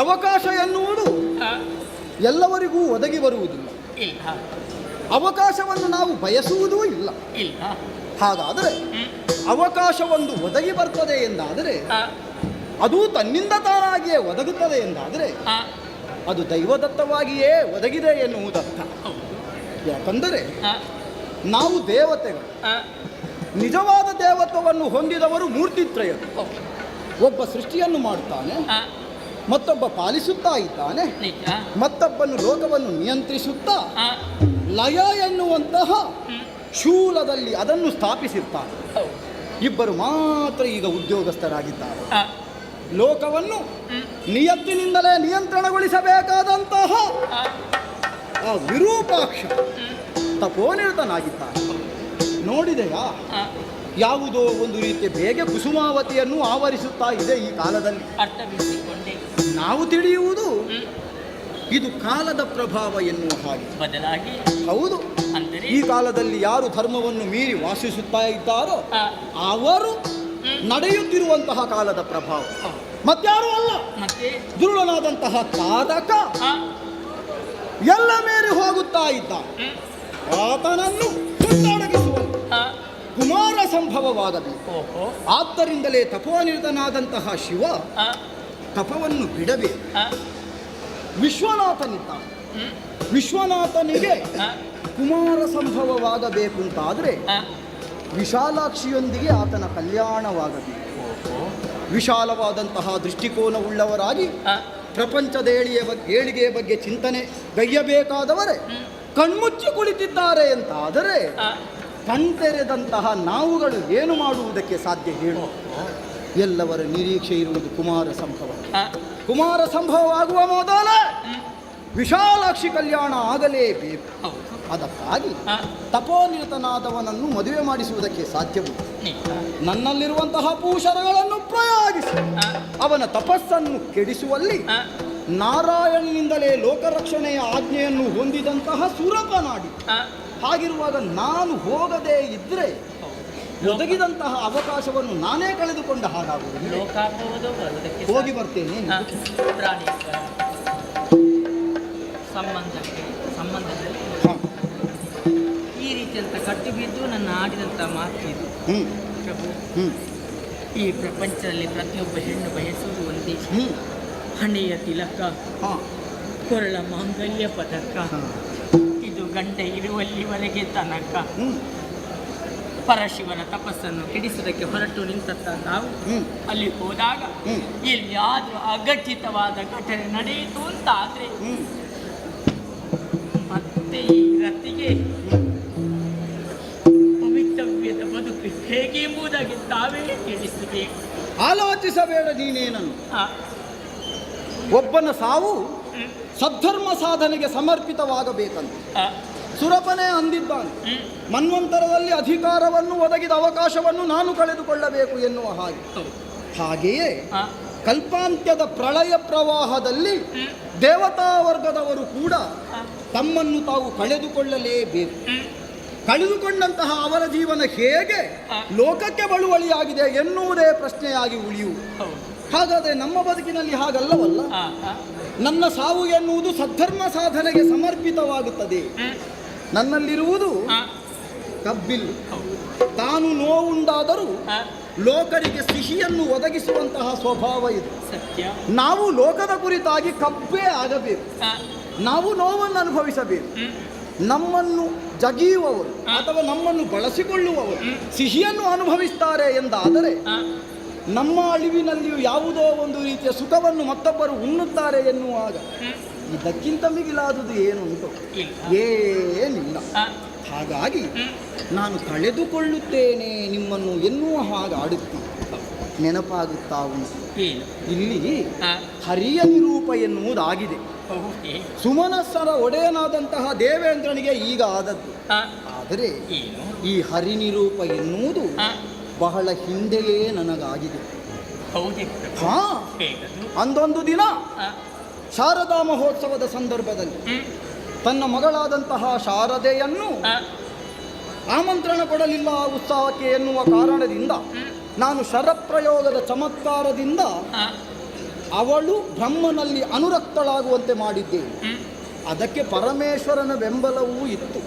ಅವಕಾಶ ಎನ್ನುವುದು ಎಲ್ಲವರಿಗೂ ಒದಗಿ ಬರುವುದಿಲ್ಲ. ಅವಕಾಶವನ್ನು ನಾವು ಬಯಸುವುದೂ ಇಲ್ಲ. ಹಾಗಾದರೆ ಅವಕಾಶವೊಂದು ಒದಗಿ ಬರ್ತದೆ ಎಂದಾದರೆ, ಅದು ತನ್ನಿಂದ ತಾನಾಗಿಯೇ ಒದಗುತ್ತದೆ ಎಂದಾದರೆ ಅದು ದೈವದತ್ತವಾಗಿಯೇ ಒದಗಿದೆ ಎನ್ನುವುದರ್ಥ. ಯಾಕಂದರೆ ನಾವು ದೇವತೆಗಳು, ನಿಜವಾದ ದೇವತ್ವವನ್ನು ಹೊಂದಿದವರು ಮೂರ್ತಿತ್ರಯರು. ಒಬ್ಬ ಸೃಷ್ಟಿಯನ್ನು ಮಾಡುತ್ತಾನೆ, ಮತ್ತೊಬ್ಬ ಪಾಲಿಸುತ್ತಾ ಇದ್ದಾನೆ, ಮತ್ತೊಬ್ಬನು ಲೋಕವನ್ನು ನಿಯಂತ್ರಿಸುತ್ತಾ ಲಯ ಎನ್ನುವಂತಹ ಶೂಲದಲ್ಲಿ ಅದನ್ನು ಸ್ಥಾಪಿಸಿರ್ತಾನೆ. ಇಬ್ಬರು ಮಾತ್ರ ಈಗ ಉದ್ಯೋಗಸ್ಥರಾಗಿದ್ದಾರೆ. ಲೋಕವನ್ನು ನಿಯತ್ತಿನಿಂದಲೇ ನಿಯಂತ್ರಣಗೊಳಿಸಬೇಕಾದಂತಹ ಆ ವಿರೂಪಾಕ್ಷ ತಪೋನಿರತನಾಗಿದ್ದಾನೆ. ನೋಡಿದೆಯಾ, ಯಾವುದೋ ಒಂದು ರೀತಿಯ ಬೇಗ ಕುಸುಮಾವತಿಯನ್ನು ಆವರಿಸುತ್ತಾ ಇದೆ ಈ ಕಾಲದಲ್ಲಿ. ನಾವು ತಿಳಿಯುವುದು ಇದು ಕಾಲದ ಪ್ರಭಾವ ಎನ್ನುವ ಹಾಗೆ. ಬದಲಾಗಿ ಹೌದು, ಈ ಕಾಲದಲ್ಲಿ ಯಾರು ಧರ್ಮವನ್ನು ಮೀರಿ ವಾಸಿಸುತ್ತಾ ಇದ್ದಾರೋ ಅವರು ನಡೆಯುತ್ತಿರುವಂತಹ ಕಾಲದ ಪ್ರಭಾವ. ಮತ್ಯಾರು ಅಲ್ಲ, ದುರುಳನಾದಂತಹ ತಾರಕ ಎಲ್ಲ ಮೇರಿ ಹೋಗುತ್ತಾ ಇದ್ದ. ಆತನನ್ನು ಕುಮಾರ ಸಂಭವವಾಗಬೇಕು. ಆದ್ದರಿಂದಲೇ ತಪೋನಿರತನಾದಂತಹ ಶಿವ ತಪವನ್ನು ಬಿಡಬೇಕು. ವಿಶ್ವನಾಥನಿದ್ದಾನೆ. ವಿಶ್ವನಾಥನಿಗೆ ಕುಮಾರ ಸಂಭವವಾಗಬೇಕು ಅಂತಾದರೆ ವಿಶಾಲಾಕ್ಷಿಯೊಂದಿಗೆ ಆತನ ಕಲ್ಯಾಣವಾಗಬೇಕು. ವಿಶಾಲವಾದಂತಹ ದೃಷ್ಟಿಕೋನವುಳ್ಳವರಾಗಿ ಪ್ರಪಂಚದ ಏಳಿಗೆಯ ಬಗ್ಗೆ ಚಿಂತನೆ ಗೈಯಬೇಕಾದವರೇ ಕಣ್ಮುಚ್ಚಿ ಕುಳಿತಿದ್ದಾರೆ ಅಂತಾದರೆ ಕಣ್ತೆರೆದಂತಹ ನಾವುಗಳು ಏನು ಮಾಡುವುದಕ್ಕೆ ಸಾಧ್ಯ ಹೇಳು? ಎಲ್ಲವರ ನಿರೀಕ್ಷೆ ಇರುವುದು ಕುಮಾರ ಸಂಭವ. ಕುಮಾರ ಸಂಭವವಾಗುವ ಮೊದಲೇ ವಿಶಾಲಾಕ್ಷಿ ಕಲ್ಯಾಣ ಆಗಲೇಬೇಕು. ಅದಕ್ಕಾಗಿ ತಪೋನಿರತನಾದವನನ್ನು ಮದುವೆ ಮಾಡಿಸುವುದಕ್ಕೆ ಸಾಧ್ಯವಿಲ್ಲ. ನನ್ನಲ್ಲಿರುವಂತಹ ಪೂಷರಗಳನ್ನು ಪ್ರಯೋಗಿಸಿ ಅವನ ತಪಸ್ಸನ್ನು ಕೆಡಿಸುವಲ್ಲಿ ನಾರಾಯಣನಿಂದಲೇ ಲೋಕರಕ್ಷಣೆಯ ಆಜ್ಞೆಯನ್ನು ಹೊಂದಿದಂತಹ ಸುರಪನಾಡಿ. ಹಾಗಿರುವಾಗ ನಾನು ಹೋಗದೇ ಇದ್ರೆ ಒದಗಿದಂತಹ ಅವಕಾಶವನ್ನು ನಾನೇ ಕಳೆದುಕೊಂಡ ಹಾಗಾಗುವುದು. ಹೋಗಿ ಬರ್ತೇನೆ. ಸಂಬಂಧದಲ್ಲಿ ಈ ಪ್ರೀತಿ ಅಂತ ಕಟ್ಟಿ ಬಿದ್ದು ನನ್ನ ಆಡಿದಂಥ ಮಾತು ಇದು. ಪ್ರಭು, ಈ ಪ್ರಪಂಚದಲ್ಲಿ ಪ್ರತಿಯೊಬ್ಬ ಹೆಣ್ಣು ಬಯಸುವುದು ಒಂದೇ, ಹಣೆಯ ತಿಲಕ, ಕೊರಳ ಮಾಂಗಲ್ಯ ಪದಕ, ಇದು ಗಂಡ ಇರುವಲ್ಲಿವರೆಗೆ ತನಕ. ಪರಶಿವನ ತಪಸ್ಸನ್ನು ಕೆಡಿಸುವುದಕ್ಕೆ ಹೊರಟು ನಿಂತ ನಾವು ಅಲ್ಲಿ ಹೋದಾಗ ಎಲ್ಲಿಯಾದ್ರೂ ಅಘಟಿತವಾದ ಘಟನೆ ನಡೆಯಿತು ಅಂತ ಆದ್ರೆ ಮತ್ತೆ ಈ ರತಿಗೆ ಭವಿತವ್ಯದ ಬದುಕು ಹೇಗೆ ಎಂಬುದಾಗಿ ತಾವೇ ತಿಳಿಸಬೇಕು. ಆಲೋಚಿಸಬೇಡ ನೀನೇನನ್ನು. ಒಬ್ಬನ ಸಾವು ಸದ್ಧರ್ಮ ಸಾಧನೆಗೆ ಸಮರ್ಪಿತವಾಗಬೇಕಂತ ಸುರಪನೇ ಅಂದಿದ್ದಾನೆ. ಮನ್ವಂತರದಲ್ಲಿ ಅಧಿಕಾರವನ್ನು ಒದಗಿದ ಅವಕಾಶವನ್ನು ನಾನು ಕಳೆದುಕೊಳ್ಳಬೇಕು ಎನ್ನುವ ಹಾಗೆ. ಹಾಗೆಯೇ ಕಲ್ಪಾಂತ್ಯದ ಪ್ರಳಯ ಪ್ರವಾಹದಲ್ಲಿ ದೇವತಾ ವರ್ಗದವರು ಕೂಡ ತಮ್ಮನ್ನು ತಾವು ಕಳೆದುಕೊಳ್ಳಲೇಬೇಕು. ಕಳೆದುಕೊಂಡಂತಹ ಅವರ ಜೀವನ ಹೇಗೆ ಲೋಕಕ್ಕೆ ಬಳುವಳಿಯಾಗಿದೆ ಎನ್ನುವುದೇ ಪ್ರಶ್ನೆಯಾಗಿ ಉಳಿಯುವುದು. ಹಾಗಾದರೆ ನಮ್ಮ ಬದುಕಿನಲ್ಲಿ ಹಾಗಲ್ಲವಲ್ಲ. ನನ್ನ ಸಾವು ಎನ್ನುವುದು ಸದ್ಧರ್ಮ ಸಾಧನೆಗೆ ಸಮರ್ಪಿತವಾಗುತ್ತದೆ. ನನ್ನಲ್ಲಿರುವುದು ಕಬ್ಬಿಲ್ಲು. ತಾನು ನೋವುಂಡಾದರೂ ಲೋಕರಿಗೆ ಸಿಹಿಯನ್ನು ಒದಗಿಸುವಂತಹ ಸ್ವಭಾವ ಇದೆ. ನಾವು ಲೋಕದ ಕುರಿತಾಗಿ ಕಬ್ಬೇ ಆಗಬೇಕು. ನಾವು ನೋವನ್ನು ಅನುಭವಿಸಬೇಕು. ನಮ್ಮನ್ನು ಜಗಿಯುವವರು ಅಥವಾ ನಮ್ಮನ್ನು ಬಳಸಿಕೊಳ್ಳುವವರು ಸಿಹಿಯನ್ನು ಅನುಭವಿಸ್ತಾರೆ ಎಂದಾದರೆ ನಮ್ಮ ಅಳಿವಿನಲ್ಲಿಯೂ ಯಾವುದೋ ಒಂದು ರೀತಿಯ ಸುಖವನ್ನು ಮತ್ತೊಬ್ಬರು ಉಣ್ಣುತ್ತಾರೆ ಎನ್ನುವಾಗ ಇದಕ್ಕಿಂತ ಮಿಗಿಲಾದುದು ಏನುಂಟು? ಏನಿಲ್ಲ. ಹಾಗಾಗಿ ನಾನು ಕಳೆದುಕೊಳ್ಳುತ್ತೇನೆ ನಿಮ್ಮನ್ನು ಎನ್ನುವ ಹಾಗೆ ಆಡುತ್ತೀನಿ. ನೆನಪಾಗುತ್ತಾ ಉಂಟು, ಇಲ್ಲಿ ಹರಿಯ ನಿರೂಪ ಎನ್ನುವುದಾಗಿದೆ. ಸುಮನಸ್ಸರ ಒಡೆಯನಾದಂತಹ ದೇವೇಂದ್ರನಿಗೆ ಈಗ ಆದದ್ದು. ಆದರೆ ಈ ಹರಿನಿರೂಪ ಎನ್ನುವುದು ಬಹಳ ಹಿಂದೆಯೇ ನನಗಾಗಿದೆ. ಅಂದೊಂದು ದಿನ ಶಾರದಾ ಮಹೋತ್ಸವದ ಸಂದರ್ಭದಲ್ಲಿ ತನ್ನ ಮಗಳಾದಂತಹ ಶಾರದೆಯನ್ನು ಆಮಂತ್ರಣ ಕೊಡಲಿಲ್ಲ ಉತ್ಸವಕ್ಕೆ ಎನ್ನುವ ಕಾರಣದಿಂದ ನಾನು ಶರಪ್ರಯೋಗದ ಚಮತ್ಕಾರದಿಂದ ಅವಳು ಬ್ರಹ್ಮನಲ್ಲಿ ಅನುರಕ್ತಳಾಗುವಂತೆ ಮಾಡಿದ್ದೇನೆ. ಅದಕ್ಕೆ ಪರಮೇಶ್ವರನ ಬೆಂಬಲವೂ ಇತ್ತು.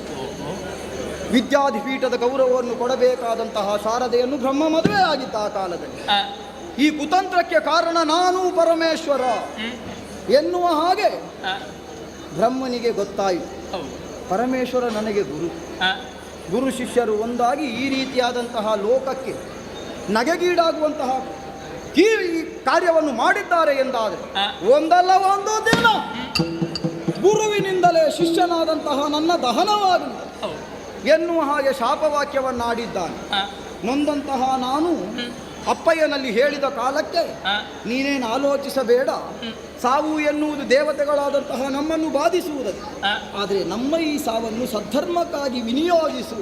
ವಿದ್ಯಾಧಿಪೀಠದ ಗೌರವವನ್ನು ಕೊಡಬೇಕಾದಂತಹ ಶಾರದೆಯನ್ನು ಬ್ರಹ್ಮ ಮದುವೆ ಆಗಿದ್ದ ಆ ಕಾಲದಲ್ಲಿ. ಈ ಕುತಂತ್ರಕ್ಕೆ ಕಾರಣ ನಾನು ಪರಮೇಶ್ವರ ಎನ್ನುವ ಹಾಗೆ ಬ್ರಹ್ಮನಿಗೆ ಗೊತ್ತಾಯಿತು. ಪರಮೇಶ್ವರ ನನಗೆ ಗುರು ಶಿಷ್ಯರು ಒಂದಾಗಿ ಈ ರೀತಿಯಾದಂತಹ ಲೋಕಕ್ಕೆ ನಗೆಗೀಡಾಗುವಂತಹ ಈ ಕಾರ್ಯವನ್ನು ಮಾಡಿದ್ದಾರೆ ಎಂದಾದರೆ ಒಂದಲ್ಲ ಒಂದು ದಿನ ಗುರುವಿನಿಂದಲೇ ಶಿಷ್ಯನಾದಂತಹ ನನ್ನ ದಹನವಾಗಲಿ ಎನ್ನುವ ಹಾಗೆ ಶಾಪವಾಕ್ಯವನ್ನಾಡಿದ್ದಾನೆ. ನೊಂದಂತಹ ನಾನು ಅಪ್ಪಯ್ಯನಲ್ಲಿ ಹೇಳಿದ ಕಾಲಕ್ಕೆ ನೀನೇನು ಆಲೋಚಿಸಬೇಡ, ಸಾವು ಎನ್ನುವುದು ದೇವತೆಗಳಾದಂತಹ ನಮ್ಮನ್ನು ಬಾಧಿಸುವುದಕ್ಕೆ, ಆದರೆ ನಮ್ಮ ಈ ಸಾವನ್ನು ಸದ್ಧರ್ಮಕ್ಕಾಗಿ ವಿನಿಯೋಗಿಸು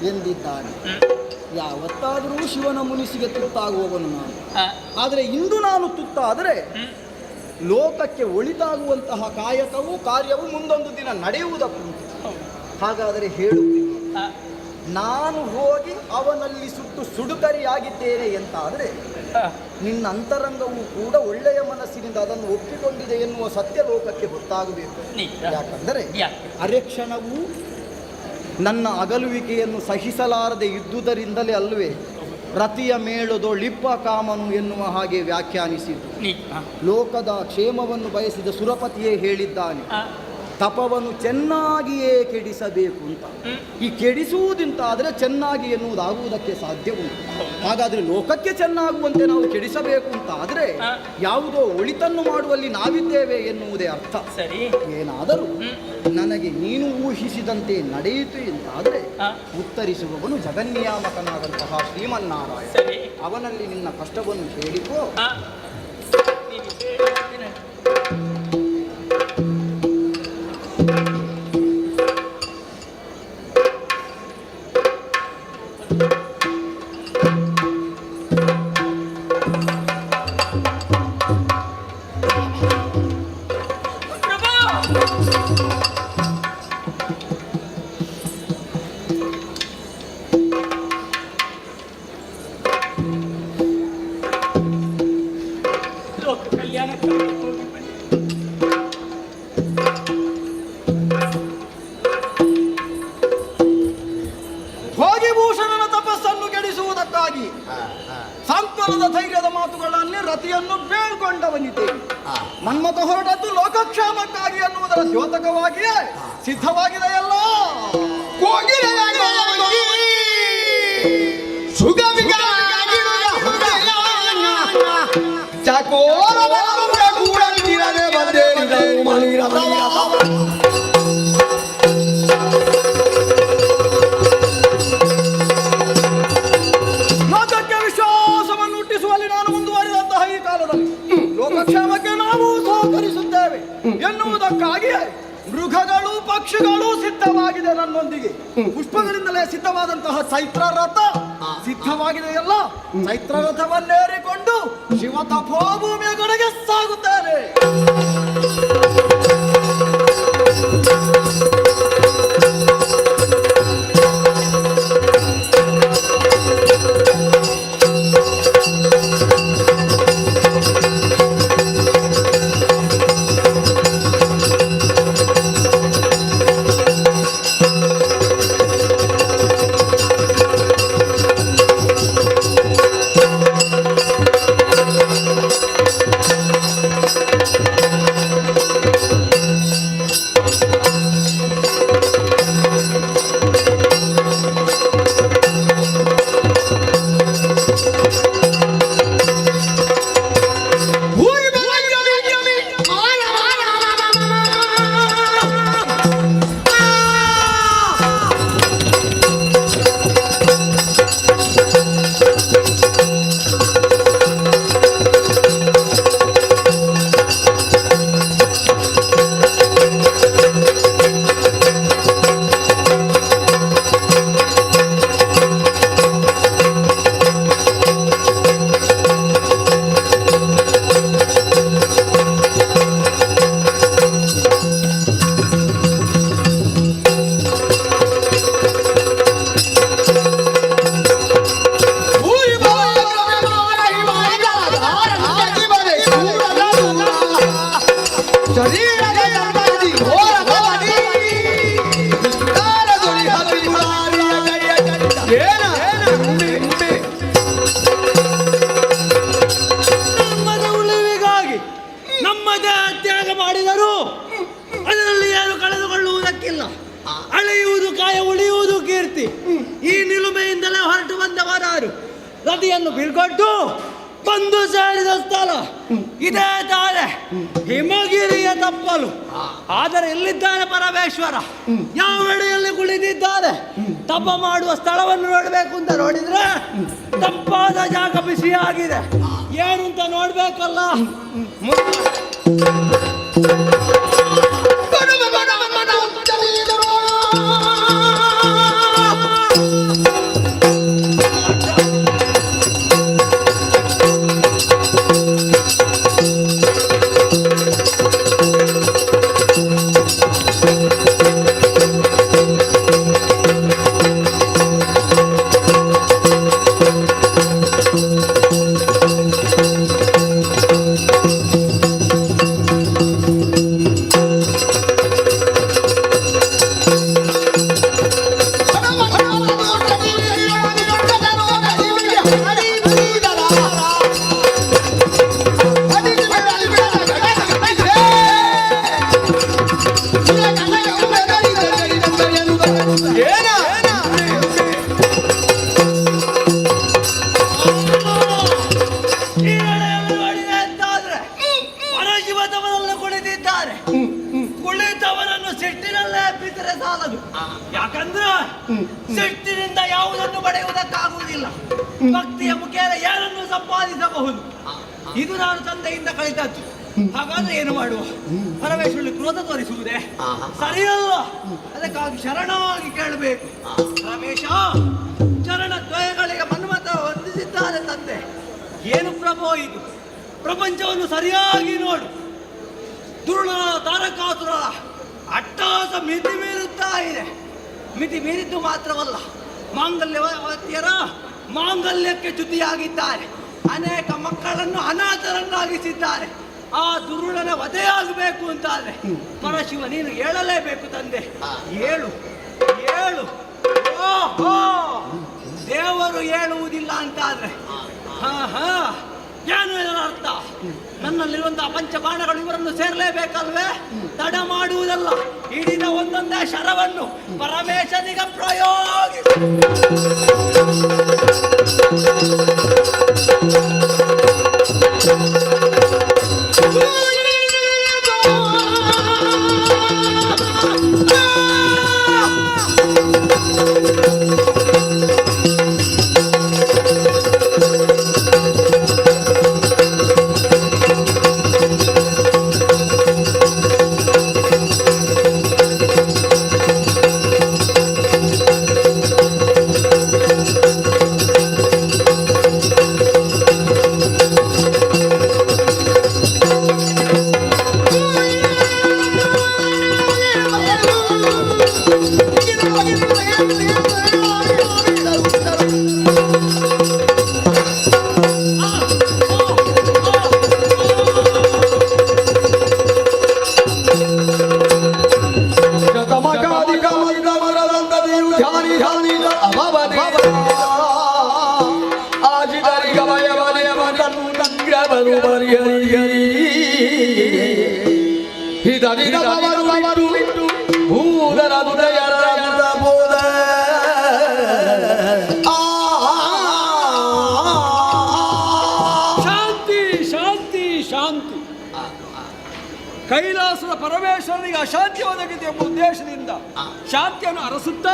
ಎಂದಿದ್ದಾನೆ. ಯಾವತ್ತಾದರೂ ಶಿವನ ಮುನಿಸಿಗೆ ತುತ್ತಾಗುವವನು ನಾನು. ಆದರೆ ಇಂದು ನಾನು ತುತ್ತಾದರೆ ಲೋಕಕ್ಕೆ ಒಳಿತಾಗುವಂತಹ ಕಾಯಕವೂ ಕಾರ್ಯವೂ ಮುಂದೊಂದು ದಿನ ನಡೆಯುವುದಕ್ಕುಂಟು. ಹಾಗಾದರೆ ಹೇಳುತ್ತೇನೆ, ನಾನು ಹೋಗಿ ಅವನಲ್ಲಿ ಸುಡುಕರಿಯಾಗಿದ್ದೇನೆ ಎಂತಾದರೆ ನಿನ್ನ ಅಂತರಂಗವೂ ಕೂಡ ಒಳ್ಳೆಯ ಮನಸ್ಸಿನಿಂದ ಅದನ್ನು ಒಪ್ಪಿಕೊಂಡಿದೆ ಎನ್ನುವ ಸತ್ಯ ಲೋಕಕ್ಕೆ ಗೊತ್ತಾಗಬೇಕು. ಯಾಕಂದರೆ ಅರೆಕ್ಷಣವೂ ನನ್ನ ಅಗಲುವಿಕೆಯನ್ನು ಸಹಿಸಲಾರದೆ ಇದ್ದುದರಿಂದಲೇ ಅಲ್ವೇ ರತಿಯ ಮೇಳದೊಳಿಪ್ಪ ಕಾಮನು ಎನ್ನುವ ಹಾಗೆ ವ್ಯಾಖ್ಯಾನಿಸಿದ್ದು. ಲೋಕದ ಕ್ಷೇಮವನ್ನು ಬಯಸಿದ ಸುರಪತಿಯೇ ಹೇಳಿದ್ದಾನೆ, ತಪವನ್ನು ಚೆನ್ನಾಗಿಯೇ ಕೆಡಿಸಬೇಕು ಅಂತ. ಈ ಕೆಡಿಸುವುದಿಂತಾದರೆ ಚೆನ್ನಾಗಿ ಎನ್ನುವುದಾಗುವುದಕ್ಕೆ ಸಾಧ್ಯ ಉಂಟು. ಹಾಗಾದರೆ ಲೋಕಕ್ಕೆ ಚೆನ್ನಾಗುವಂತೆ ನಾವು ಕೆಡಿಸಬೇಕು ಅಂತ ಆದರೆ ಯಾವುದೋ ಒಳಿತನ್ನು ಮಾಡುವಲ್ಲಿ ನಾವಿದ್ದೇವೆ ಎನ್ನುವುದೇ ಅರ್ಥ. ಸರಿ, ಏನಾದರೂ ನನಗೆ ನೀನು ಊಹಿಸಿದಂತೆ ನಡೆಯಿತು ಎಂತಾದರೆ ಉತ್ತರಿಸುವವನು ಜಗನ್ನಿಯಾಮಕನಾದಂತಹ ಶ್ರೀಮನ್ನಾರಾಯಣ. ಅವನಲ್ಲಿ ನಿನ್ನ ಕಷ್ಟವನ್ನು ಹೇಳಿಕೋ. ಉಳಿಸುವುದಕ್ಕಾಗಿ ಸಾಂತ್ವನದ ಧೈರ್ಯದ ಮಾತುಗಳಲ್ಲಿ ರತಿಯನ್ನು ಬೇಳ್ಕೊಂಡವನಿದ್ದೇನೆ. ಮನ್ಮಥ ಹೊರಟದ್ದು ಲೋಕಕ್ಷೇಮಕ್ಕಾಗಿ ಅನ್ನುವುದರ ದ್ಯೋತಕವಾಗಿಯೇ ಸಿದ್ಧವಾಗಿದೆಯಲ್ಲ. ಲೋಕಕ್ಕೆ ವಿಶ್ವಾಸವನ್ನು ಹುಟ್ಟಿಸುವಲ್ಲಿ ನಾನು ಮುಂದುವರಿದಂತಹ ಈ ಕಾಲದಲ್ಲಿ ಲೋಕಕ್ಷೇಮಕ್ಕೆ ನಾವು ಸಹಕರಿಸುತ್ತೇವೆ ಎನ್ನುವುದಕ್ಕಾಗಿ ಮೃಗಗಳು ಪಕ್ಷಿಗಳು ಸಿದ್ಧವಾಗಿದೆ. ನನ್ನೊಂದಿಗೆ ಪುಷ್ಪಗಳಿಂದಲೇ ಸಿದ್ಧವಾದಂತಹ ಚೈತ್ರ ರಥ ಸಿದ್ಧವಾಗಿದೆಯಲ್ಲ. ಚೈತ್ರ ರಥವನ್ನೇರಿಕೊಂಡು ಶಿವ ತಪೋಭೂಮಿಯ ಕಡೆಗೆ ಸಾಗುತ್ತೇನೆ. ನಮ್ಮದ ಉಳಿವಿಗಾಗಿ ನಮ್ಮದೇ ತ್ಯಾಗ ಮಾಡಿದರು ಅದರಲ್ಲಿ ಯಾರು ಕಳೆದುಕೊಳ್ಳುವುದಕ್ಕಿಲ್ಲ. ಅಳೆಯುವುದು ಕಾಯ ಉಳಿಯುವುದು ಕೀರ್ತಿ. ಈ ನಿಲುಮೆಯಿಂದಲೇ ಹೊರಟು ಬಂದವರಾರು ನದಿಯನ್ನು ಬೀಳ್ಕೊಟ್ಟು ಬಂದು ಸೇರಿದ ಸ್ಥಳ ಇದೇ ತಾಳೆ ಹಿಮಗಿರಿಯ ತಪ್ಪಲು. ಆದರೆ ಎಲ್ಲಿದ್ದಾನೆ ಪರಮೇಶ್ವರ? ಯಾವೆಡೆಯಲ್ಲಿ ಕುಳಿತಿದ್ದಾರೆ? ತಪ ಮಾಡುವ ಸ್ಥಳವನ್ನು ನೋಡಬೇಕು ಅಂತ ನೋಡಿದ್ರೆ ತಪ್ಪಾದ ಜಾಗ ಬಿಸಿಯಾಗಿದೆ. ಏನು ಅಂತ ನೋಡ್ಬೇಕಲ್ಲ. ಕುಳಿತವನನ್ನು ಸಿಟ್ಟಿನಲ್ಲೇ ಬಿದ್ದರೆ ಸಾಲದು. ಯಾಕಂದ್ರೆ ಸಿಟ್ಟಿನಿಂದ ಯಾವುದನ್ನು ಪಡೆಯುವುದಕ್ಕಾಗುವುದಿಲ್ಲ. ಭಕ್ತಿಯ ಮುಖೇನ ಏನನ್ನು ಸಂಪಾದಿಸಬಹುದು. ಇದು ನಾನು ತಂದೆಯಿಂದ ಕಲಿತದ್ದು. ಹಾಗಾದ್ರೆ ಏನು ಮಾಡುವ? ಪರಮೇಶ್ವರನಲ್ಲಿ ಕ್ರೋಧ ತೋರಿಸುವುದೇ ಸರಿಯಲ್ಲ. ಅದಕ್ಕಾಗಿ ಶರಣಾಗಿ ಕೇಳಬೇಕು. ರಮೇಶ, ಚರಣ ದ್ವಯಗಳಿಗೆ ಮನ್ಮಥ ವಂದಿಸಿದ್ದಾರೆ ತಂದೆ. ಏನು ಪ್ರಭೋ ಇದು? ಪ್ರಪಂಚವನ್ನು ಸರಿಯಾಗಿ ನೋಡು. ದುರುಳನ ತಾರಕಾಸುರ ಅಟ್ಟಹಾಸ ಮಿತಿ ಮೀರುತ್ತಾ ಇದೆ. ಮಿತಿ ಮೀರಿದ್ದು ಮಾತ್ರವಲ್ಲ, ಮಾಂಗಲ್ಯವತಿಯರ ಮಾಂಗಲ್ಯಕ್ಕೆ ಚ್ಯುತಿಯಾಗಿದ್ದಾರೆ. ಅನೇಕ ಮಕ್ಕಳನ್ನು ಅನಾಥರನ್ನಾಗಿಸಿದ್ದಾರೆ. ಆ ದುರುಳನ ವಧೆಯಾಗಬೇಕು ಅಂತಾದ್ರೆ ಪರಶಿವ ನೀನು ಹೇಳಲೇಬೇಕು ತಂದೆ. ಹೇಳು ಹೇಳು. ಓಹೋ, ದೇವರು ಹೇಳುವುದು ಅಂತಾದ್ರೆ ಏನು ಇದರ ಅರ್ಥ? ನನ್ನಲ್ಲಿರುವಂತಹ ಪಂಚಬಾಣಗಳು ಇವರನ್ನು ಸೇರಲೇಬೇಕಲ್ವೇ? ತಡ ಮಾಡುವುದಲ್ಲ, ಹಿಡಿದ ಒಂದೊಂದೇ ಶರವನ್ನು ಪರಮೇಶನಿಗೆ ಪ್ರಯೋಗಿ. ಕೈಲಾಸದ ಪರಮೇಶ್ವರನಿಗೆ ಅಶಾಂತಿ ಒದಗಿದೆ ಎಂಬ ಉದ್ದೇಶದಿಂದ ಶಾಂತಿಯನ್ನು ಅರಸುತ್ತಾ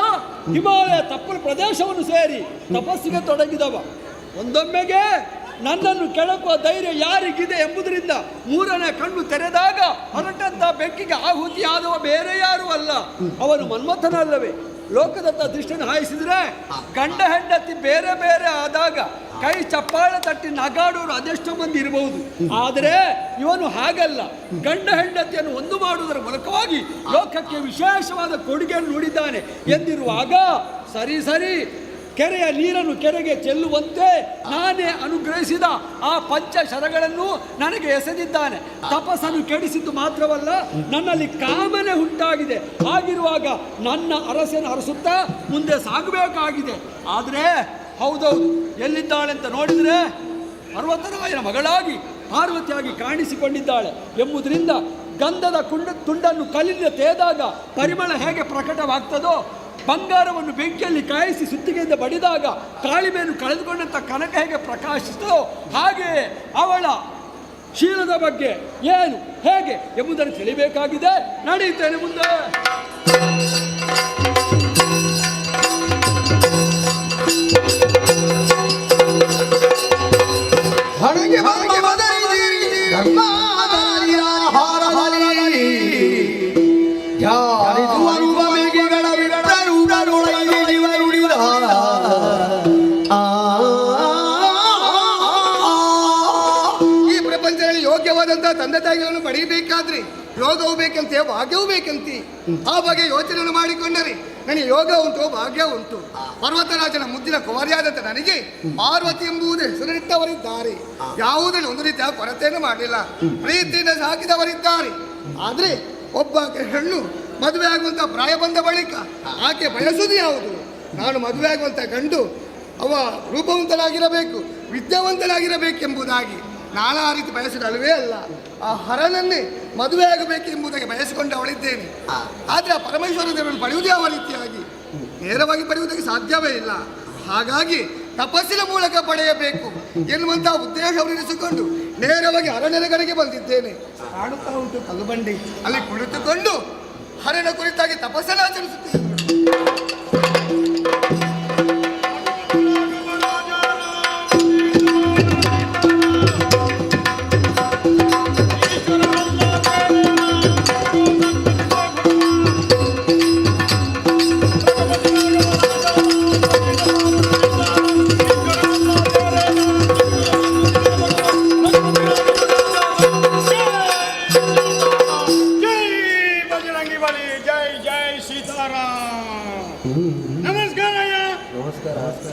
ಹಿಮಾಲಯ ತಪ್ಪಲ ಪ್ರದೇಶವನ್ನು ಸೇರಿ ತಪಸ್ಸಿಗೆ ತೊಡಗಿದವ. ಒಂದೊಮ್ಮೆಗೆ ನನ್ನನ್ನು ಕೆಳಕುವ ಧೈರ್ಯ ಯಾರಿಗಿದೆ ಎಂಬುದರಿಂದ ಮೂರನೇ ಕಣ್ಣು ತೆರೆದಾಗ ಹೊರಟಂತ ಬೆಂಕಿಗೆ ಆಹುತಿಯಾದವ ಬೇರೆ ಯಾರೂ ಅಲ್ಲ, ಅವನು ಮನ್ಮಥನಲ್ಲವೇ. ಲೋಕದತ್ತ ದೃಷ್ಟಿಯನ್ನು ಹಾಯಿಸಿದ್ರೆ ಗಂಡ ಹೆಂಡತಿ ಬೇರೆ ಬೇರೆ ಆದಾಗ ಕೈ ಚಪ್ಪಾಳೆ ತಟ್ಟಿ ನಗಾಡೋರು ಅದೆಷ್ಟೋ ಮಂದಿ ಇರಬಹುದು. ಆದರೆ ಇವನು ಹಾಗಲ್ಲ, ಗಂಡ ಹೆಂಡತಿಯನ್ನು ಒಂದು ಮಾಡುವುದರ ಮೂಲಕವಾಗಿ ಲೋಕಕ್ಕೆ ವಿಶೇಷವಾದ ಕೊಡುಗೆಯನ್ನು ನೀಡಿದ್ದಾನೆ ಎಂದಿರುವಾಗ ಸರಿ ಸರಿ ಕೆರೆಯ ನೀರನ್ನು ಕೆರೆಗೆ ಚೆಲ್ಲುವಂತೆ ನಾನೇ ಅನುಗ್ರಹಿಸಿದ ಆ ಪಂಚಶರಗಳನ್ನು ನನಗೆ ಎಸೆದಿದ್ದಾನೆ. ತಪಸ್ಸನ್ನು ಕೆಡಿಸಿದ್ದು ಮಾತ್ರವಲ್ಲ, ನನ್ನಲ್ಲಿ ಕಾಮನೆ ಉಂಟಾಗಿದೆ. ಹಾಗಿರುವಾಗ ನನ್ನ ಅರಸನ್ನು ಅರಸುತ್ತಾ ಮುಂದೆ ಸಾಗಬೇಕಾಗಿದೆ. ಆದರೆ ಹೌದೌದು, ಎಲ್ಲಿದ್ದಾಳೆ ಅಂತ ನೋಡಿದರೆ ಪರ್ವತರಾಯನ ಮಗಳಾಗಿ ಪಾರ್ವತಿಯಾಗಿ ಕಾಣಿಸಿಕೊಂಡಿದ್ದಾಳೆ ಎಂಬುದರಿಂದ ಗಂಧದ ತುಂಡನ್ನು ಕಲ್ಲಿನ ತೇದಾಗ ಪರಿಮಳ ಹೇಗೆ ಪ್ರಕಟವಾಗ್ತದೋ, ಬಂಗಾರವನ್ನು ಬೆಂಕಿಯಲ್ಲಿ ಕಾಯಿಸಿ ಸುತ್ತಿಗೆಯಿಂದ ಬಡಿದಾಗ ಕಾಳಿಮೆಯನ್ನು ಕಳೆದುಕೊಂಡಂಥ ಕನಕ ಹೇಗೆ ಪ್ರಕಾಶಿಸ್ತೋ, ಹಾಗೆ ಅವಳ ಶೀಲದ ಬಗ್ಗೆ ಏನು ಹೇಗೆ ಎಂಬುದನ್ನು ತಿಳಿಬೇಕಾಗಿದೆ. ನಡೆಯುತ್ತೇನೆ ಮುಂದೆ. ಈ ಪ್ರಪಂಚದಲ್ಲಿ ಯೋಗ್ಯವಾದಂತಹ ತಂದೆ ತಾಯಿಗಳನ್ನು ಪಡೆಯಬೇಕಾದ್ರೆ ಯೋಗವೂ ಬೇಕಂತೆ, ಭಾಗ್ಯವೂ ಬೇಕಂತೆ. ಆ ಬಗ್ಗೆ ಯೋಚನೆಯನ್ನು ಮಾಡಿಕೊಂಡರೆ ನನಗೆ ಯೋಗ ಉಂಟು, ಭಾಗ್ಯ ಉಂಟು. ಪರ್ವತರಾಜನ ಮುದ್ದಿನ ಕುಮಾರಿಯಾದಂತೆ ನನಗೆ ಪಾರ್ವತಿ ಎಂಬುದೇ ಹೆಸರಿಟ್ಟವರಿದ್ದಾರೆ. ಯಾವುದನ್ನು ಒಂದು ರೀತಿಯ ಕೊರತೆಯನ್ನು ಮಾಡಲಿಲ್ಲ, ಪ್ರೀತಿಯಿಂದ ಸಾಕಿದವರಿದ್ದಾರೆ. ಆದರೆ ಒಬ್ಬ ಹೆಣ್ಣು ಮದುವೆ ಆಗುವಂಥ ಪ್ರಾಯ ಬಂದ ಬಳಿಕ ಆಕೆ ಬಯಸುವುದು ಯಾವುದು? ನಾನು ಮದುವೆ ಆಗುವಂಥ ಗಂಡು ಅವ ರೂಪವಂತನಾಗಿರಬೇಕು, ವಿದ್ಯಾವಂತನಾಗಿರಬೇಕೆಂಬುದಾಗಿ ನಾನಾ ರೀತಿ ಬಯಸಿದಲ್ವೇ ಅಲ್ಲ, ಆ ಹರನನ್ನೇ ಮದುವೆ ಆಗಬೇಕು ಎಂಬುದಾಗಿ ಬಯಸಿಕೊಂಡು ಅವಳಿದ್ದೇನೆ. ಆದರೆ ಆ ಪರಮೇಶ್ವರ ದೇವರನ್ನು ಪಡೆಯುವುದೇ ಯಾವ ರೀತಿಯಾಗಿ ನೇರವಾಗಿ ಪಡೆಯುವುದಕ್ಕೆ ಸಾಧ್ಯವೇ ಇಲ್ಲ. ಹಾಗಾಗಿ ತಪಸ್ಸಿನ ಮೂಲಕ ಪಡೆಯಬೇಕು ಎನ್ನುವಂತಹ ಉದ್ದೇಶವನ್ನಿರಿಸಿಕೊಂಡು ನೇರವಾಗಿ ಅರಣ್ಯದ ಕಡೆಗೆ ಬಂದಿದ್ದೇನೆ. ಕಾಣುತ್ತಾ ಉಂಟು ಕಲ್ಲುಬಂಡಿ, ಅಲ್ಲಿ ಕುಳಿತುಕೊಂಡು ಹರನ ಕುರಿತಾಗಿ ತಪಸ್ಸನ್ನು ಆಚರಿಸುತ್ತೇನೆ.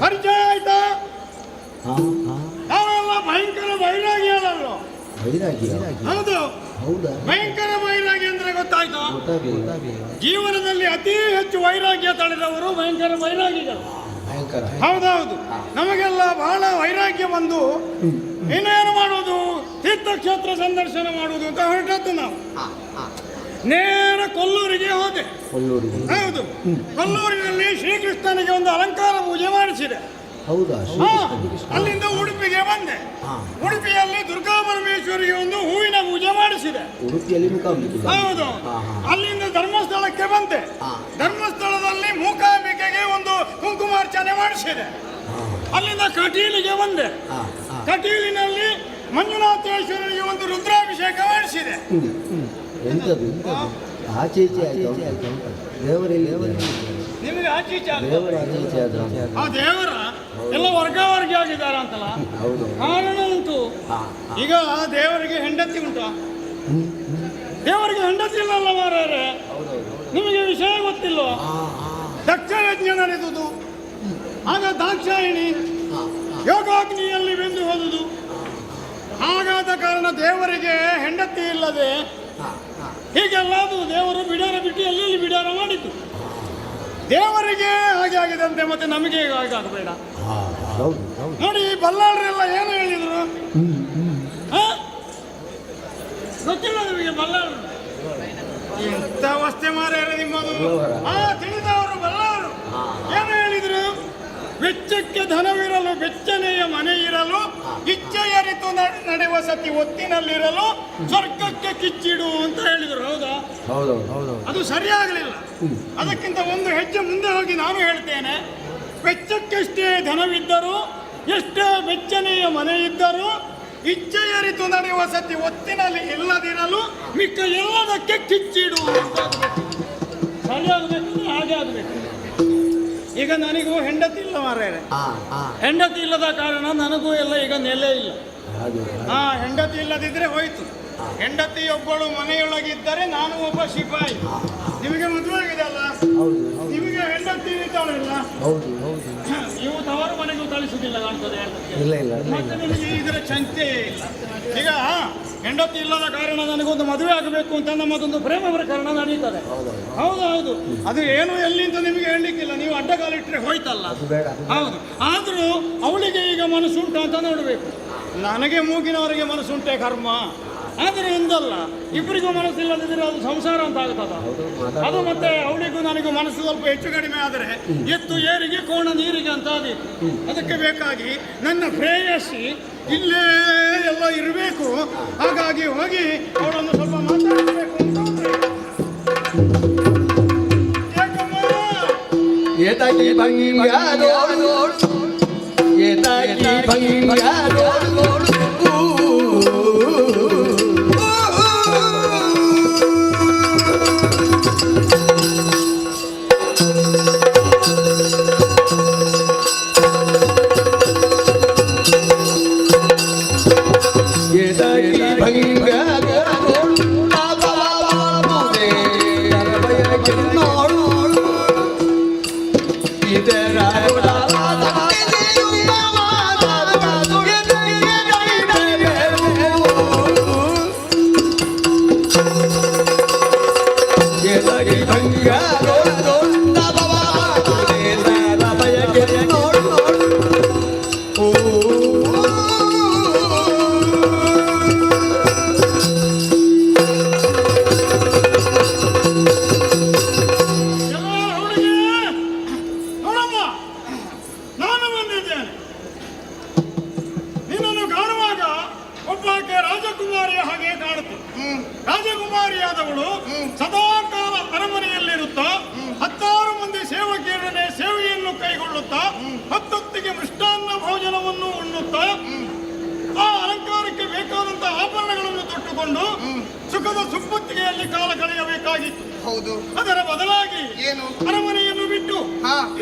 ಪರಿಚಯ ಆಯ್ತಾ? ನಾವೆಲ್ಲ ಭಯಂಕರ ವೈರಾಗ್ಯರಲ್ವ? ಹೌದು, ಭಯಂಕರ ವೈರಾಗ್ಯ ಅಂದ್ರೆ ಗೊತ್ತಾಯ್ತು. ಜೀವನದಲ್ಲಿ ಅತಿ ಹೆಚ್ಚು ವೈರಾಗ್ಯ ತಳೆದವರು ಭಯಂಕರ ವೈರಾಗ್ಯಗಳು. ಹೌದೌದು, ನಮಗೆಲ್ಲ ಬಹಳ ಇಲ್ಲಿಗೆ ಬಂದು ಇನ್ನೇನು ಮಾಡುವುದು, ತೀರ್ಥಕ್ಷೇತ್ರ ಸಂದರ್ಶನ ಮಾಡುವುದು ಅಂತ ಹೊರಟದ್ದು ನಾವು. ನೇರ ಕೊಲ್ಲೂರಿಗೆ ಹೋದೆ. ಹೌದು, ಕೊಲ್ಲೂರಿನಲ್ಲಿ ಶ್ರೀಕೃಷ್ಣನಿಗೆ ಒಂದು ಅಲಂಕಾರ ಪೂಜೆ ಮಾಡಿಸಿದೆ. ಅಲ್ಲಿಂದ ಉಡುಪಿಗೆ ಬಂದೆ. ಉಡುಪಿಯಲ್ಲಿ ದುರ್ಗಾ ಪರಮೇಶ್ವರಿಗೆ ಒಂದು ಹೂವಿನ ಪೂಜೆ ಮಾಡಿಸಿದೆ. ಹೌದು, ಅಲ್ಲಿಂದ ಧರ್ಮಸ್ಥಳಕ್ಕೆ ಬಂದೆ. ಧರ್ಮಸ್ಥಳದಲ್ಲಿ ಮೂಕಾಂಬಿಕೆಗೆ ಒಂದು ಕುಂಕುಮಾರ್ಚನೆ ಮಾಡಿಸಿದೆ. ಅಲ್ಲಿಂದ ಕಟೀಲಿಗೆ ಬಂದೆ. ಕಟೀಲಿನಲ್ಲಿ ಮಂಜುನಾಥೇಶ್ವರನಿಗೆ ಒಂದು ರುದ್ರಾಭಿಷೇಕ ಮಾಡಿಸಿದೆ. ನಿಮಗೆ ಆಚೀಚೆ ಆ ದೇವರ ಎಲ್ಲ ವರ್ಗಾವರ್ಗಿ ಆಗಿದ್ದಾರೆ ಅಂತಲ್ಲ, ಕಾರಣ ಉಂಟು. ಈಗ ಆ ದೇವರಿಗೆ ಹೆಂಡತಿ ಉಂಟಾ? ದೇವರಿಗೆ ಹೆಂಡತಿ ಇಲ್ಲಲ್ಲ ಮಾರಾರೆ. ನಿಮಗೆ ವಿಷಯ ಗೊತ್ತಿಲ್ವ? ದಕ್ಷ ಯಜ್ಞ ನಡೆದುದು, ಆಗ ದಾಕ್ಷಾಯಿಣಿ ಯೋಗಾಗ್ನಿಯಲ್ಲಿ ಬೆಂದು ಹೋದುದು. ಹಾಗಾದ ಕಾರಣ ದೇವರಿಗೆ ಹೆಂಡತಿ ಇಲ್ಲದೆ ಹೀಗೆಲ್ಲ ದೇವರು ಬಿಡಾರ ಬಿಟ್ಟು ಎಲ್ಲೆಲ್ಲಿ ಬಿಡಾರ ಮಾಡಿದ್ದು. ದೇವರಿಗೆ ಹಾಗೆ ಆಗಿದಂತೆ ಮತ್ತೆ ನಮಗೆ ಹಾಗೆ ಆಗಬೇಡ. ನೋಡಿ, ಬಲ್ಲಾಳರೆಲ್ಲ ಏನು ಹೇಳಿದ್ರು ಗೊತ್ತಿಲ್ಲ ನಿಮಗೆ? ಬಲ್ಲಾಳರು ಎಂತ ಅವಸ್ಥೆ ಮಾರ್ಯಾರ ನಿಮ್ಮದು. ತಿಳಿದವರು ಬಲ್ಲಾಳರು ಏನು ಹೇಳಿದ್ರು? ವೆಚ್ಚಕ್ಕೆ ಧನವಿರಲು ಬೆಚ್ಚನೆಯ ಮನೆ ಇರಲು, ಇಚ್ಛೆಯರಿತು ನಡೆಯುವ ಸತಿ ಒತ್ತಿನಲ್ಲಿರಲು, ಸ್ವರ್ಗಕ್ಕೆ ಕಿಚ್ಚಿಡು ಅಂತ ಹೇಳಿದ್ರು. ಹೌದಾ? ಅದು ಸರಿಯಾಗಲಿಲ್ಲ. ಅದಕ್ಕಿಂತ ಒಂದು ಹೆಜ್ಜೆ ಮುಂದೆ ಹೋಗಿ ನಾನು ಹೇಳ್ತೇನೆ, ವೆಚ್ಚಕ್ಕೆಷ್ಟೇ ಧನವಿದ್ದರೂ, ಎಷ್ಟೇ ಬೆಚ್ಚನೆಯ ಮನೆ ಇದ್ದರೂ, ಇಚ್ಛೆಯರಿತು ನಡೆಯುವ ಸತಿ ಒತ್ತಿನಲ್ಲಿ ಇಲ್ಲದಿರಲು, ಮಿಕ್ಕ ಎಲ್ಲದಕ್ಕೆ ಕಿಚ್ಚಿಡು ಅಂತ ಆಗಬೇಕು. ಸರಿಯಾಗಬೇಕು, ಹಾಗೆ ಆಗಬೇಕು. ಈಗ ನನಗೂ ಹೆಂಡತಿ ಇಲ್ಲ ಮಾರ್ರೆ. ಹೆಂಡತಿ ಇಲ್ಲದ ಕಾರಣ ನನಗೂ ಎಲ್ಲ ಈಗ ನೆಲೆ ಇಲ್ಲ. ಹೆಂಡತಿ ಇಲ್ಲದಿದ್ರೆ ಹೋಯ್ತು. ಹೆಂಡತಿ ಒಬ್ಬಳು ಮನೆಯೊಳಗಿದ್ದರೆ ನಾನು ಒಬ್ಬ ಶಿಪಾಯಿ. ನಿಮಗೆ ಮದುವೆ ಆಗಿದೆ ಅಲ್ಲ, ನಿಮಗೆ ಹೆಂಡತಿ ಇದ್ದಾಳಿಲ್ಲ, ನೀವು ತವರು ಮನೆಗೂ ಕಳಿಸುವುದಿಲ್ಲ ಕಾಣ್ತದೆ. ಮತ್ತೆ ನಿಮಗೆ ಇದರ ಚಿಂತೆ ಇಲ್ಲ. ಈಗ ಹೆಂಡತಿ ಇಲ್ಲದ ಕಾರಣ ನನಗೊಂದು ಮದುವೆ ಆಗಬೇಕು ಅಂತ ನಮ್ಮದೊಂದು ಪ್ರೇಮ ಪ್ರಕರಣ ನಡೀತದೆ. ಹೌದು, ಅದು ಏನು ಎಲ್ಲಿ ಅಂತ ನಿಮಗೆ ಹೇಳಲಿಕ್ಕಿಲ್ಲ. ನೀವು ಅಡ್ಡಗಾಲಿಟ್ರೆ ಹೋಯ್ತಲ್ಲ. ಹೌದು, ಆದರೂ ಅವಳಿಗೆ ಈಗ ಮನಸ್ಸುಂಟು ಅಂತ ನೋಡಬೇಕು. ನನಗೆ ಮೂಗಿನವರಿಗೆ ಮನಸ್ಸುಂಟೆ ಕರ್ಮ. ಆದರೆ ಎಂದಲ್ಲ, ಇಬ್ಬರಿಗೂ ಮನಸ್ಸಿಲ್ಲದಿದ್ರೆ ಅದು ಸಂಸಾರ ಅಂತ ಆಗ್ತದ. ಅದು ಮತ್ತೆ ಅವಳಿಗೂ ನನಗೂ ಮನಸ್ಸು ಸ್ವಲ್ಪ ಹೆಚ್ಚು ಕಡಿಮೆ ಆದರೆ ಎತ್ತು ಏರಿಗೆ ಕೋಣ ನೀರಿಗೆ ಅಂತ ಆದೀತು. ಅದಕ್ಕೆ ಬೇಕಾಗಿ ನನ್ನ ಪ್ರೇಯಸಿ ಇಲ್ಲೇ ಎಲ್ಲ ಇರಬೇಕು. ಹಾಗಾಗಿ ಹೋಗಿ ಅವಳನ್ನು ಸ್ವಲ್ಪ ಮಾತಾಡಬೇಕು ಅಂತ ರಾಜಕುಮಾರಿಯಾದವಳು ಸದಾಕಾಲ ಅರಮನೆಯಲ್ಲಿರುತ್ತಾ 16 ಮಂದಿ ಸೇವಕಿಯರನ್ನೇ ಸೇವೆಯನ್ನು ಕೈಗೊಳ್ಳುತ್ತಾ ಹೊತ್ತೊತ್ತಿಗೆ ಮೃಷ್ಟಾನ್ನ ಭೋಜನವನ್ನು ಉಣ್ಣುತ್ತಾ ಆ ಅಲಂಕಾರಕ್ಕೆ ಬೇಕಾದಂತಹ ಆಭರಣಗಳನ್ನು ತೊಟ್ಟುಕೊಂಡು ಸುಖದ ಸುಪ್ಪತ್ತಿಗೆಯಲ್ಲಿ ಕಾಲ ಕಳೆಯಬೇಕಾಗಿತ್ತು. ಹೌದು, ಅದರ ಬದಲಾಗಿ ಏನು ಅರಮನೆಯನ್ನು ಬಿಟ್ಟು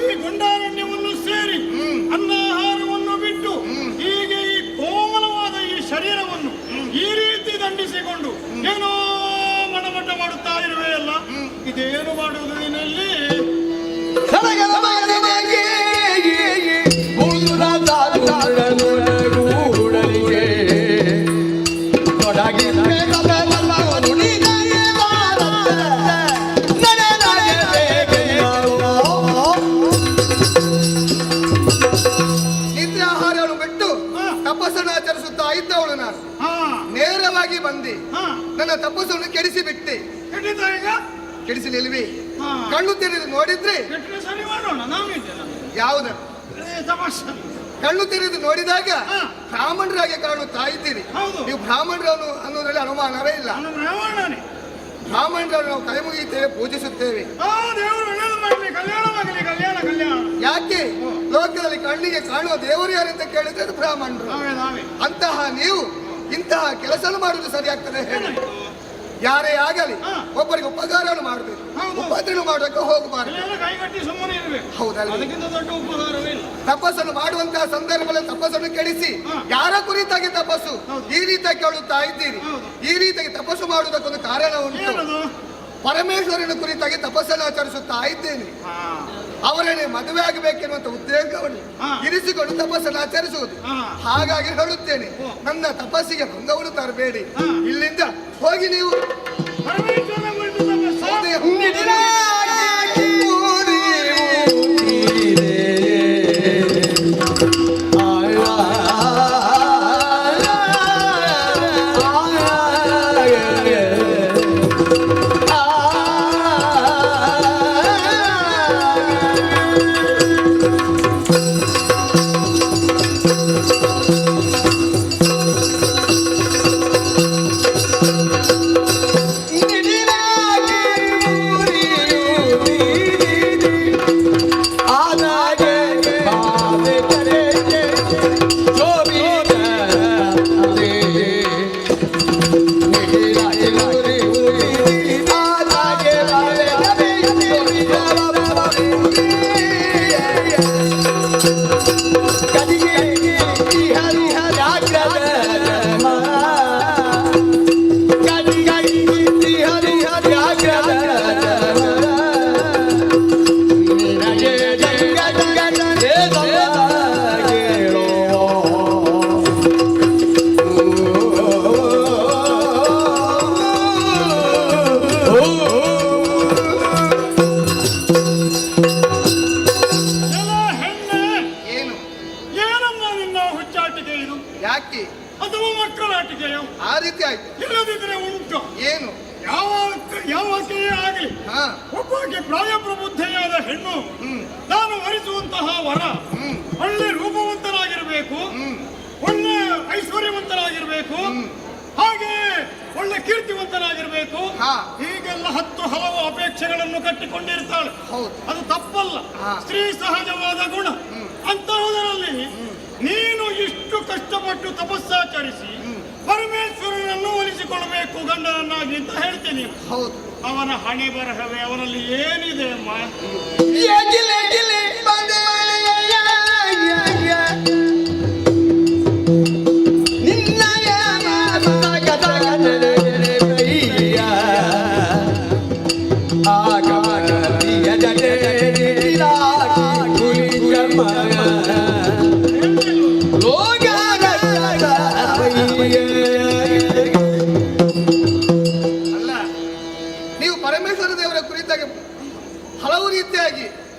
ಈ ಗುಂಡಾರಣ್ಯವನ್ನು ಸೇರಿ ಅನ್ನಾಹಾರವನ್ನು ಬಿಟ್ಟು ಹೀಗೆ ಈ ಕೋಮಲವಾದ ಈ ಶರೀರವನ್ನು ಈ ರೀತಿ ದಂಡಿಸಿಕೊಂಡು ಏನೋ ಮಣಮಟ ಮಾಡುತ್ತಾ ಇರುವೆ ಅಲ್ಲ. ಇದೇನು ಮಾಡುವುದು ನಿನ್ನಲ್ಲಿ? ಇದ್ದವಳು ನಾನು. ನೇರವಾಗಿ ಬಂದಿ ನನ್ನ ತಪಸ್ಸನ್ನು ಕೆಡಿಸಿ ಬಿಟ್ಟೆ. ಕೆಡಿಸಲಿಲ್ವಿ? ಕಣ್ಣು ತೆರೆದು ನೋಡಿದ್ರೆ ಯಾವುದು ಕಣ್ಣು ತೆರೆದು ನೋಡಿದಾಗ ಬ್ರಾಹ್ಮಣರಾಗಿ ಕಾಣುತ್ತಾ ಇದ್ದೀರಿ. ನೀವು ಬ್ರಾಹ್ಮಣರನ್ನು ಅನ್ನೋದ್ರಲ್ಲಿ ಅನುಮಾನವೇ ಇಲ್ಲ. ಬ್ರಾಹ್ಮಣರನ್ನು ನಾವು ಕೈ ಮುಗಿಯುತ್ತೇವೆ, ಪೂಜಿಸುತ್ತೇವೆ. ಯಾಕೆ ಲೋಕದಲ್ಲಿ ಕಣ್ಣಿಗೆ ಕಾಣುವ ದೇವರು ಯಾರಂತ ಕೇಳಿದ್ರೆ ಅದು ಬ್ರಾಹ್ಮಣರು. ಅಂತಹ ನೀವು ಇಂತಹ ಕೆಲಸ ಮಾಡುವುದು ಸರಿಯಾಗ್ತದೆ ಹೇಳಿ? ಯಾರೇ ಆಗಲಿ ಒಬ್ಬರಿಗೆ ಉಪಕಾರವನ್ನು ಮಾಡಬೇಕು, ಉಪದ್ರವ ಮಾಡೋಕೆ ಹೋಗಬಾರದು. ಹೌದಲ್ಲ? ತಪಸ್ಸನ್ನು ಮಾಡುವಂತಹ ಸಂದರ್ಭದಲ್ಲಿ ತಪಸ್ಸನ್ನು ಕೆಡಿಸಿ ಯಾರ ಕುರಿತಾಗಿ ತಪಸ್ಸು ಈ ರೀತಿಯಾಗಿ ಕೇಳುತ್ತಾ ಇದ್ದೀರಿ? ಈ ರೀತಿಯಾಗಿ ತಪಸ್ಸು ಮಾಡುವುದಕ್ಕೊಂದು ಕಾರಣ ಉಂಟು. ಪರಮೇಶ್ವರನ ಕುರಿತಾಗಿ ತಪಸ್ಸನ್ನು ಆಚರಿಸುತ್ತಾ ಇದ್ದೇನೆ. ಅವರನ್ನೇ ಮದುವೆ ಆಗಬೇಕೆನ್ನುವಂತ ಉದ್ದೇಶವನ್ನು ಇರಿಸಿಕೊಂಡು ತಪಸ್ಸನ್ನು ಆಚರಿಸುವುದು. ಹಾಗಾಗಿ ಹೇಳುತ್ತೇನೆ, ನನ್ನ ತಪಸ್ಸಿಗೆ ಭಂಗವನ್ನು ತರಬೇಡಿ. ಇಲ್ಲಿಂದ ಹೋಗಿ ನೀವು ಪ್ರಾಯಪ್ರಬುದ್ಧೆಯಾದ ಹೆಣ್ಣು ನಾನು ವರಿಸುವಂತಹ ವರ ಒಳ್ಳೆ ರೂಪವಂತರಾಗಿರಬೇಕು, ಒಳ್ಳೆ ಐಶ್ವರ್ಯವಂತರಾಗಿರಬೇಕು, ಹಾಗೆ ಒಳ್ಳೆ ಕೀರ್ತಿವಂತರಾಗಿರಬೇಕು. ಹೀಗೆಲ್ಲ ಹಲವು ಅಪೇಕ್ಷೆಗಳನ್ನು ಕಟ್ಟಿಕೊಂಡಿರ್ತಾಳೆ. ಅದು ತಪ್ಪಲ್ಲ, ಸ್ತ್ರೀ ಸಹಜವಾದ ಗುಣ. ಅಂತಹುದರಲ್ಲಿ ನೀನು ಇಷ್ಟು ಕಷ್ಟಪಟ್ಟು ತಪಸ್ಸಾಚರಿಸಿ ಪರಮೇಶ್ವರನನ್ನು ಒಲಿಸಿಕೊಳ್ಳಬೇಕು ಗಂಡನನ್ನಾಗಿ ಅಂತ ಹೇಳ್ತೀನಿ. ಅವನ ಹಣೆ ಬರಹವೇ ಅವನಲ್ಲಿ ಏನಿದೆ ಅಮ್ಮ?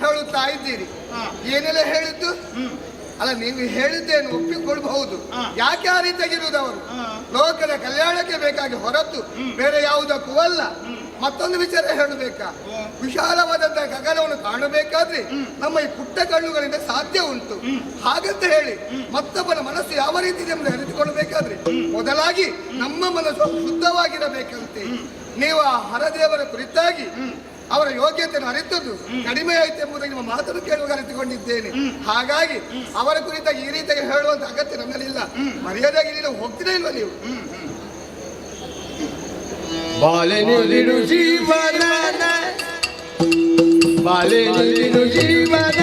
ಹೇಳುತ್ತಾ ಇದ್ದೀರಿ. ಏನೆಲ್ಲ ಹೇಳಿದ್ದು ಅಲ್ಲ, ನೀವು ಹೇಳಿದ್ದೇನು ಒಪ್ಪಿಕೊಳ್ಬಹುದು. ಯಾಕೆ ಆ ರೀತಿಯಾಗಿರುವುದು? ಅವರು ಲೋಕದ ಕಲ್ಯಾಣಕ್ಕೆ ಬೇಕಾಗಿ ಹೊರತು ಬೇರೆ ಯಾವುದಕ್ಕೂ ಅಲ್ಲ. ಮತ್ತೊಂದು ವಿಚಾರ ಹೇಳಬೇಕಾ? ವಿಶಾಲವಾದಂತಹ ಗಗನವನ್ನು ಕಾಣಬೇಕಾದ್ರೆ ನಮ್ಮ ಈ ಪುಟ್ಟ ಕಣ್ಣುಗಳಿಂದ ಸಾಧ್ಯ ಉಂಟು. ಹಾಗಂತ ಹೇಳಿ ಮತ್ತೊಬ್ಬನ ಮನಸ್ಸು ಯಾವ ರೀತಿ ಇದೆ ಎಂದು ಅರಿತುಕೊಳ್ಳಬೇಕಾದ್ರೆ ಮೊದಲಾಗಿ ನಮ್ಮ ಮನಸ್ಸು ಶುದ್ಧವಾಗಿರಬೇಕಂತೆ. ನೀವು ಆ ಹರದೇವರ ಕುರಿತಾಗಿ ಅವರ ಯೋಗ್ಯತೆಯನ್ನು ಅರಿತದ್ದು ಕಡಿಮೆ ಆಯ್ತು ಎಂಬುದಾಗಿ ನಿಮ್ಮ ಮಾತನ್ನು ಕೇಳುವಾಗ ಅರಿತುಕೊಂಡಿದ್ದೇನೆ. ಹಾಗಾಗಿ ಅವರ ಕುರಿತಾಗಿ ಈ ರೀತಿಯಾಗಿ ಹೇಳುವಂತ ಅಗತ್ಯ ನನ್ನಲ್ಲಿಲ್ಲ. ಮರ್ಯಾದೆಯಾಗಿ ನೀನು ಹೋಗ್ತೀರಾ ಇಲ್ವಾ ನೀವು? ಬಾಲೆನಿಡು ಜೀವನ ಬಾಲೆನಿಡು ಜೀವನ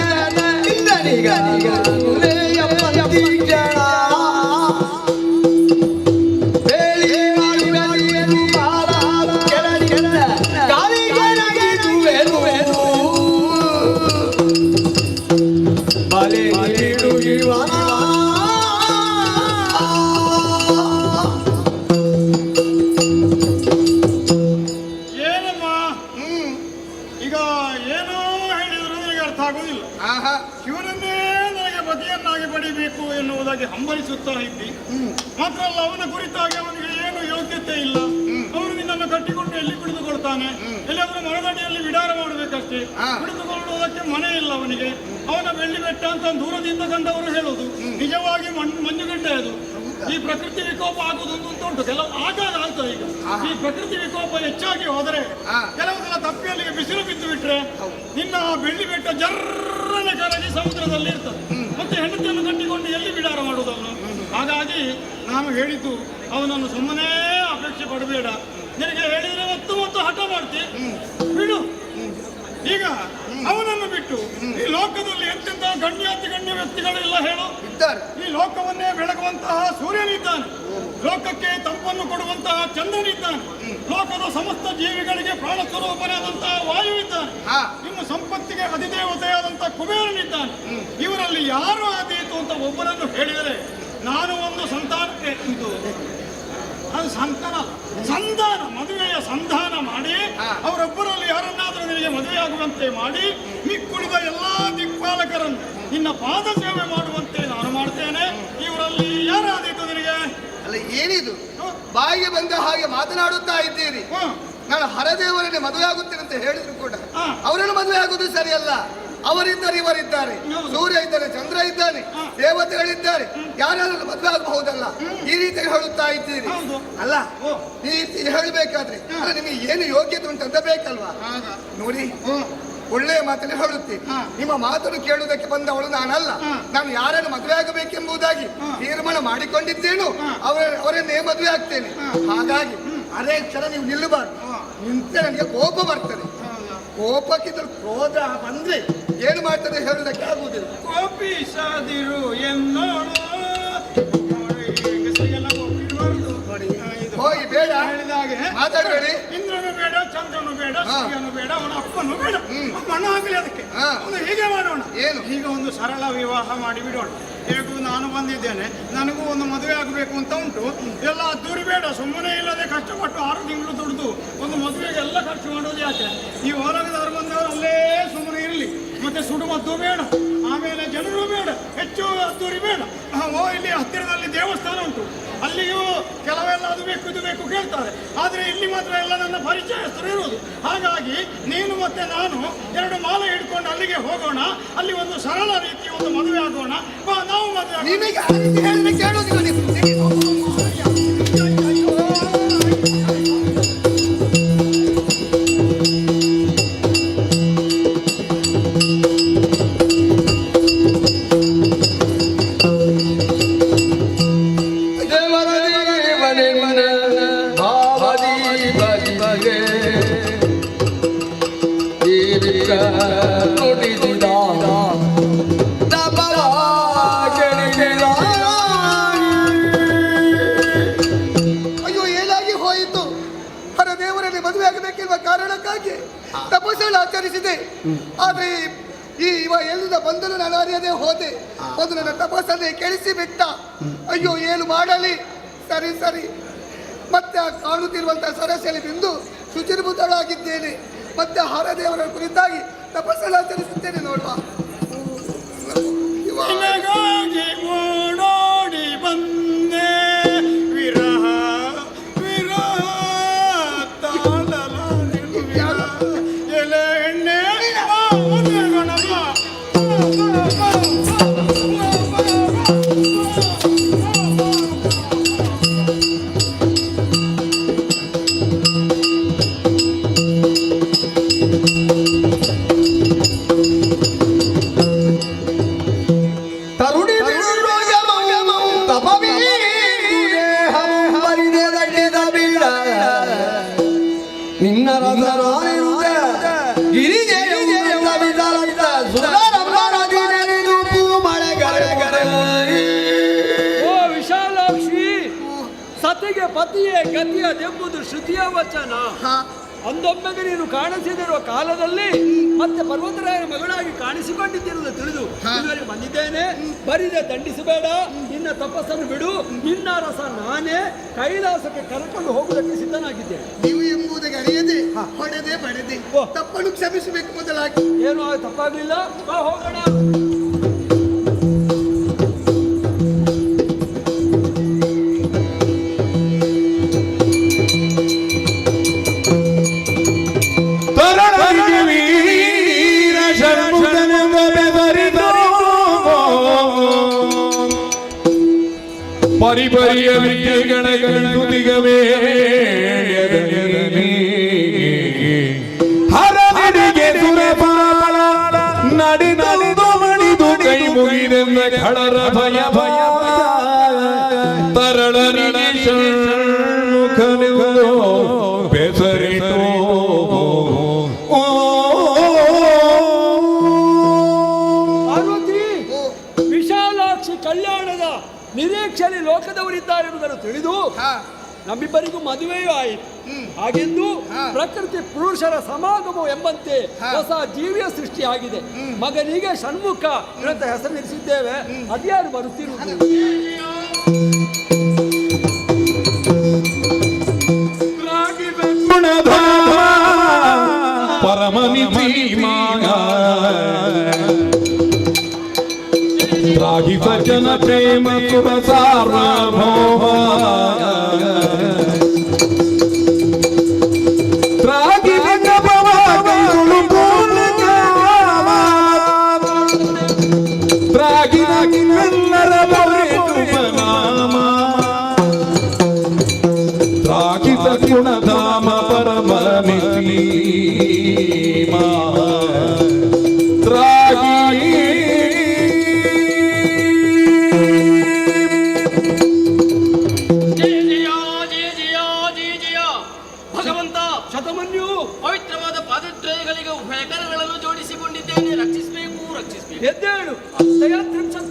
ಪಡಿಬೇಕು ಎನ್ನುವುದಾಗಿ ಹಂಬಲಿಸುತ್ತಾ ಇದ್ದಿ. ಮಾತ್ರ ಅಲ್ಲ, ಅವನ ಕುರಿತಾಗಿ ಅವನಿಗೆ ಏನು ಯೋಗ್ಯತೆ ಇಲ್ಲ. ಅವನು ನಿನ್ನನ್ನು ಕಟ್ಟಿಕೊಂಡು ಎಲ್ಲಿ ಕುಳಿತುಕೊಳ್ತಾನೆ? ಎಲ್ಲಿಯಾದ್ರೂ ಮರದಡಿಯಲ್ಲಿ ವಿಡಾರ ಮಾಡಬೇಕಷ್ಟೇ. ಕುಳಿತುಕೊಳ್ಳುವುದಕ್ಕೆ ಮನೆ ಇಲ್ಲ ಅವನಿಗೆ. ಅವನ ಬೆಳ್ಳಿ ಬೆಟ್ಟ ಅಂತ ದೂರದಿಂದ ಕಂಡವರು ಹೇಳುವುದು, ನಿಜವಾಗಿ ಮಂಜುಗಡ್ಡೆ ಅದು. ಈ ಪ್ರಕೃತಿ ವಿಕೋಪ ಆಗುವುದೊಂದು ಉಂಟು, ಕೆಲವು ಆಗಾಗ ಆಗ್ತದೆ. ಈಗ ಈ ಪ್ರಕೃತಿ ವಿಕೋಪ ಹೆಚ್ಚಾಗಿ ಹೋದರೆ ಕೆಲವು ಸಲ ತಪ್ಪಿಯಲ್ಲಿಗೆ ಬಿಸಿಲು ಬಿದ್ದು ಬಿಟ್ರೆ ನಿನ್ನ ಬೆಳ್ಳಿ ಬೆಟ್ಟ ಜರ್ರನೆ ಕರಗಿ ಸಮುದ್ರದಲ್ಲಿ ಇರ್ತದೆ. ಮತ್ತೆ ಹೆಂಡತಿಯನ್ನು ಕಟ್ಟಿಕೊಂಡು ಎಲ್ಲಿ ಬಿಡಾರ ಮಾಡುವುದನ್ನು? ಹಾಗಾಗಿ ನಾನು ಹೇಳಿದ್ದು, ಅವನನ್ನು ಸುಮ್ಮನೆ ಅಪೇಕ್ಷೆ ಪಡಬೇಡ. ನಿನಗೆ ಹೇಳಿದ್ರೆ ಮತ್ತು ಹಠ ಮಾಡ್ತಿ, ಬಿಡು. ಈಗ ಅವನನ್ನು ಬಿಟ್ಟು ಈ ಲೋಕದಲ್ಲಿ ಎಂತೆಂಥ ಗಣ್ಯಾತಿ ಗಣ್ಯ ವ್ಯಕ್ತಿಗಳೆಲ್ಲ ಹೇಳು ಇದ್ದಾರೆ. ಈ ಲೋಕವನ್ನೇ ಬೆಳಗುವಂತಹ ಸೂರ್ಯನಿದ್ದಾನೆ, ಲೋಕಕ್ಕೆ ತಂಪನ್ನು ಕೊಡುವಂತಹ ಚಂದ್ರನಿದ್ದಾನೆ, ಲೋಕದ ಸಮಸ್ತ ಜೀವಿಗಳಿಗೆ ಪ್ರಾಣ ಸ್ವರೂಪನಾದಂತಹ ವಾಯು ಇದ್ದಾನೆ, ಇನ್ನು ಸಂಪತ್ತಿಗೆ ಅಧಿದೇವತೆಯಾದಂತಹ ಕುಬೇರನಿದ್ದಾನೆ. ಇವರಲ್ಲಿ ಯಾರು ಆದೀತು ಅಂತ ಒಬ್ಬರನ್ನು ಹೇಳಿದರೆ, ನಾನು ಒಂದು ಸಂತಾನಕ್ಕೆ ಇದು ಅದು ಸಂಧಾನ ಮದುವೆಯ ಸಂಧಾನ ಮಾಡಿ ಅವರೊಬ್ಬರಲ್ಲಿ ಯಾರನ್ನಾದರೂ ನಿನಗೆ ಮದುವೆಯಾಗುವಂತೆ ಮಾಡಿ ಮಿಕ್ಕುಳಿದ ಎಲ್ಲಾ ದಿಕ್ಪಾಲಕರನ್ನು ನಿನ್ನ ಪಾದ ಸೇವೆ ಮಾಡುವಂತೆ ನಾನು ಮಾಡ್ತೇನೆ. ಇವರಲ್ಲಿ ಯಾರಾದೀತು ನಿನಗೆ? ಅಲ್ಲ, ಏನಿದು ಬಾಯಿಗೆ ಬಂದ ಹಾಗೆ ಮಾತನಾಡುತ್ತಾ ಇದ್ದೀರಿ. ನಾನು ಹರದೇವರನ್ನೇ ಮದುವೆ ಆಗುತ್ತೇನೆ ಅಂತ ಹೇಳಿದ್ರು ಕೂಡ ಅವರನ್ನು ಮದುವೆ ಆಗುವುದು ಸರಿಯಲ್ಲ. ಅವರಿದ್ದಾರೆ, ಇವರಿದ್ದಾರೆ, ಸೂರ್ಯ ಇದ್ದಾನೆ, ಚಂದ್ರ ಇದ್ದಾನೆ, ದೇವತೆಗಳಿದ್ದಾರೆ, ಯಾರಾದ್ರೂ ಮದುವೆ ಆಗಬಹುದಲ್ಲ. ಈ ರೀತಿ ಹೇಳುತ್ತಾ ಇದ್ದೀರಿ. ಅಲ್ಲ, ಈ ರೀತಿ ಹೇಳಬೇಕಾದ್ರೆ ನಿಮಗೆ ಏನು ಯೋಗ್ಯತೆ ಉಂಟಂತ ಬೇಕಲ್ವಾ? ನೋಡಿ, ಒಳ್ಳೆಯ ಮಾತನ್ನು ಹೇಳುತ್ತೀನಿ. ನಿಮ್ಮ ಮಾತನ್ನು ಕೇಳುವುದಕ್ಕೆ ಬಂದವಳು ನಾನಲ್ಲ. ನಾನು ಯಾರನ್ನು ಮದುವೆ ಆಗಬೇಕೆಂಬುದಾಗಿ ತೀರ್ಮಾನ ಮಾಡಿಕೊಂಡಿದ್ದೇನು ಅವರನ್ನೇ ಮದುವೆ ಆಗ್ತೇನೆ. ಹಾಗಾಗಿ ಅದೇ ಕ್ಷಣ ನೀವು ನಿಲ್ಲಬಾರ್ದು. ನಿಂತರೆ ನನಗೆ ಕೋಪ ಬರ್ತದೆ. ಕೋಪಕ್ಕಿಂತ ಕ್ರೋಧ ಬಂದ್ರೆ ಏನು ಮಾಡ್ತದೆ ಹೇಳುವುದಕ್ಕೆ ಆಗುವುದಿಲ್ಲ. ಕೋಪಿಸದಿರು ಎನ್ನೋಳು ಹೋಗಿ ಬೇಡ ಹೇಳಿದಾಗೆ ಮಾತಾಡಬೇಡಿ. ಇಂದ್ರನು ಬೇಡ, ಚಂದ್ರನು ಬೇಡ, ಸೂರ್ಯನು ಬೇಡ, ಅವನ ಅಪ್ಪನು ಬೇಡ, ಮಣ್ಣು ಆಗಲಿ ಅದಕ್ಕೆ. ಒಂದು ಹೀಗೆ ಮಾಡೋಣ, ಏನು ಈಗ ಒಂದು ಸರಳ ವಿವಾಹ ಮಾಡಿ ಬಿಡೋಣ. ಹೇಗೂ ನಾನು ಬಂದಿದ್ದೇನೆ, ನನಗೂ ಒಂದು ಮದುವೆ ಆಗಬೇಕು ಅಂತ ಉಂಟು. ಎಲ್ಲ ಅದ್ದೂರಿ ಬೇಡ, ಸುಮ್ಮನೆ ಇಲ್ಲದೆ ಕಷ್ಟಪಟ್ಟು 6 ತಿಂಗಳು ದುಡಿದು ಒಂದು ಮದುವೆಗೆ ಎಲ್ಲ ಖರ್ಚು ಮಾಡೋದು ಯಾಕೆ? ಈ ಹೊರಗದವರು ಬಂದವರು ಅಲ್ಲೇ ಸುಮ್ಮನೆ ಇರಲಿ. ಮತ್ತೆ ಸುಡುಮದ್ದು ಬೇಡ, ಆಮೇಲೆ ಜನರು ಬೇಡ, ಹೆಚ್ಚು ಅದ್ದೂರಿ ಬೇಡ. ಇಲ್ಲಿ ಹತ್ತಿರದಲ್ಲಿ ದೇವಸ್ಥಾನ ಉಂಟು, ಅಲ್ಲಿಯೂ ಕೆಲವೆಲ್ಲ ಅದು ಬೇಕು ಇದು ಬೇಕು ಕೇಳ್ತಾರೆ. ಆದರೆ ಇಲ್ಲಿ ಮಾತ್ರ ಎಲ್ಲ ನನ್ನ ಪರಿಚಯಸ್ಥರು ಇರುವುದು. ಹಾಗಾಗಿ ನೀನು ಮತ್ತೆ ನಾನು 2 ಮಾಲೆ ಹಿಡ್ಕೊಂಡು ಅಲ್ಲಿಗೆ ಹೋಗೋಣ. ಅಲ್ಲಿ ಒಂದು ಸರಳ ರೀತಿಯ ಒಂದು ಮದುವೆ ಆಗೋಣ. ನಾವು ಮದುವೆ ಆಚರಿಸಿದೆ. ಆದ್ರೆ ಇವ ಎಲ್ಲಿಂದ ಬಂದನು ನಾನು ಅರಿಯದೆ ಹೋದೆ. ಒಂದು ನನ್ನ ತಪಸ್ಸನ್ನೇ ಕೆಡಿಸಿ ಬಿಟ್ಟ. ಅಯ್ಯೋ, ಏನು ಮಾಡಲಿ? ಸರಿ ಸರಿ, ಮತ್ತೆ ಕಾಣುತ್ತಿರುವಂತಹ ಸರಸ್ಯಲ್ಲಿ ಬಿಂದು ಶುಚಿರ್ಭೂತಳಾಗಿದ್ದೇನೆ. ಮತ್ತೆ ಹರದೇವರ ಕುರಿತಾಗಿ ತಪಸ್ಸನ್ನು ಆಚರಿಸುತ್ತೇನೆ ನೋಡುವ. ಓಡೋಡಿ ಬಂದೆ ವಿರಹ ವಿರಹ ಎಲೆ ಎಣ್ಣೆ ಸತಿಗೆ ಪತಿಯೇ ಗತಿಯದೆಂಬುದು ಶ್ರುತಿಯ ವಚನ. ಅಂದೊಮ್ಮೆಗೆ ನೀನು ಕಾಣಿಸಿದಿರುವ ಕಾಲದಲ್ಲಿ ಮತ್ತೆ ಪರ್ವತರಾಯನ ಮಗಳಾಗಿ ಕಾಣಿಸಿಕೊಂಡಿದ್ದಿರುವುದು ತಿಳಿದು ಇವರಿಗೆ ಬಂದಿದ್ದೇನೆ. ಬರಿದೆ ದಂಡಿಸಬೇಡ, ನಿನ್ನ ತಪಸ್ಸನ್ನು ಬಿಡು. ನಿನ್ನ ರಸ ನಾನೇ ಕೈಲಾಸಕ್ಕೆ ಕರ್ಕೊಂಡು ಹೋಗುವುದಕ್ಕೆ ಸಿದ್ಧನಾಗಿದ್ದೇನೆ. ನೀವು ಎಂಬುದಕ್ಕೆ ಅರಿಯದೆ ಹೊಡೆದೆ ಬಡೆದೆ ತಪ್ಪನ್ನು ಕ್ಷಮಿಸಬೇಕು ಮೊದಲಾಗಿ. ಏನು ತಪ್ಪಾಗ್ಲಿಲ್ಲ, ಹೋಗೋಣ. ಪರಿಪರಿಯ ವಿದ್ಯೆಗಳ ತುದಿಗವೇ ಹರನಿಗೆ ಸುರಪಾಲ ನಡೆದು ಮಣಿದು ಕೈ ಮುಗಿದೆಂದ ಖಳರ ಭಯ ಭಯ ತರಳನಿಗೆ ಷಣ್ಮುಖನು ಬೆಸರಿಟೋ ಪಾರ್ವತಿ, ವಿಶಾಲಾಕ್ಷಿ ಕಲ್ಯಾಣದ ನಿರೀಕ್ಷೆಯಲ್ಲಿ ಲೋಕದವರಿದ್ದಾರೆಂಬುದನ್ನು ತಿಳಿದು ನಮ್ಮಿಬ್ಬರಿಗೂ ಮದುವೆಯೂ ಆಯಿತು. ಹಾಗೆಂದು ಪ್ರಕೃತಿ ಪುರುಷರ ಸಮಾಗಮ ಎಂಬಂತೆ ಹೊಸ ಜೀವಿಯ ಸೃಷ್ಟಿಯಾಗಿದೆ. ಮಗನಿಗೆ ಷಣ್ಮುಖ ಅಂತ ಹೆಸರಿಸಿದ್ದೇವೆ. ಅದ್ಯಾರು ಬರುತ್ತಿರುವುದು? ರಾಗಿ ಸಜ್ಜನ ಪ್ರೇಮ ಸುರ ಸಾರ್ವಭೌಮ ರಾಗಿ ರಾಗಿನರ ನಾಮ ರಾಗಿ ಸಗುಣಧಾಮ ಪರಮ ಶತಮನ್ಯು, ಪವಿತ್ರವಾದ ಪಾದತ್ರಯಗಳಿಗೆ ಉಭಯಕರಗಳನ್ನು ಜೋಡಿಸಿಕೊಂಡಿದ್ದೇನೆ. ರಕ್ಷಿಸಬೇಕು, ರಕ್ಷಿಸಬೇಕು. ಎದ್ದೇಳು.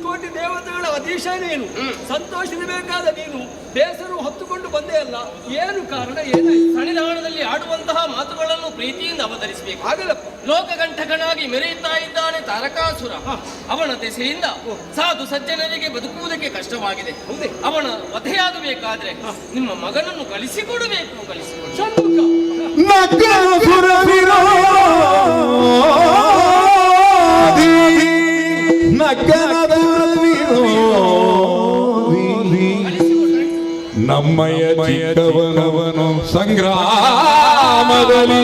ಕೋಟಿ ದೇವತೆಗಳ ಅಧೀಶ ನೀನು, ಸಂತೋಷಿಸಬೇಕಾದ ನೀನು ಬೇಸರು ಹೊತ್ತುಕೊಂಡು ಬಂದೇ ಅಲ್ಲ. ಏನು ಕಾರಣ? ಏನಾಯ್ತು? ಸನ್ನಿಧಾನದಲ್ಲಿ ಆಡುವಂತಹ ಮಾತುಗಳನ್ನು ಪ್ರೀತಿಯಿಂದ ಅವತರಿಸಬೇಕು. ಆಗಲಪ್ಪ. ಲೋಕಗಂಠಕನಾಗಿ ಮೆರೆಯುತ್ತಾ ಇದ್ದಾನೆ ತಾರಕಾಸುರ. ಅವನ ದೆಸೆಯಿಂದ ಸಾಧು ಸಜ್ಜನರಿಗೆ ಬದುಕುವುದಕ್ಕೆ ಕಷ್ಟವಾಗಿದೆ. ಅವನ ವಧೆಯಾಗಬೇಕಾದ್ರೆ ನಿಮ್ಮ ಮಗನನ್ನು ಕಳಿಸಿಕೊಡಬೇಕು. ಕಳಿಸಿಕೊಡು. ನಮ್ಮಯ ಚಿಕ್ಕವನವನು ಸಂಗ್ರಾಮದಲ್ಲಿ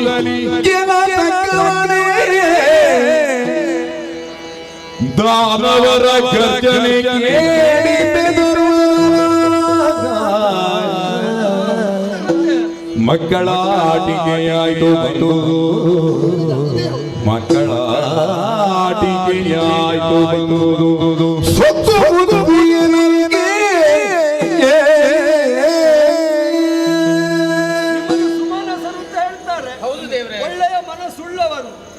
ದಾನವರ ಗರ್ಜನೆ ಮಕ್ಕಳ ಆಟಿಕೆಯಾಯಿತು ಬಂದು ಮಕ್ಕಳ ಆಟಿಕೆಯಾಯಿತು ಬಂದು ಸೊತ್ತು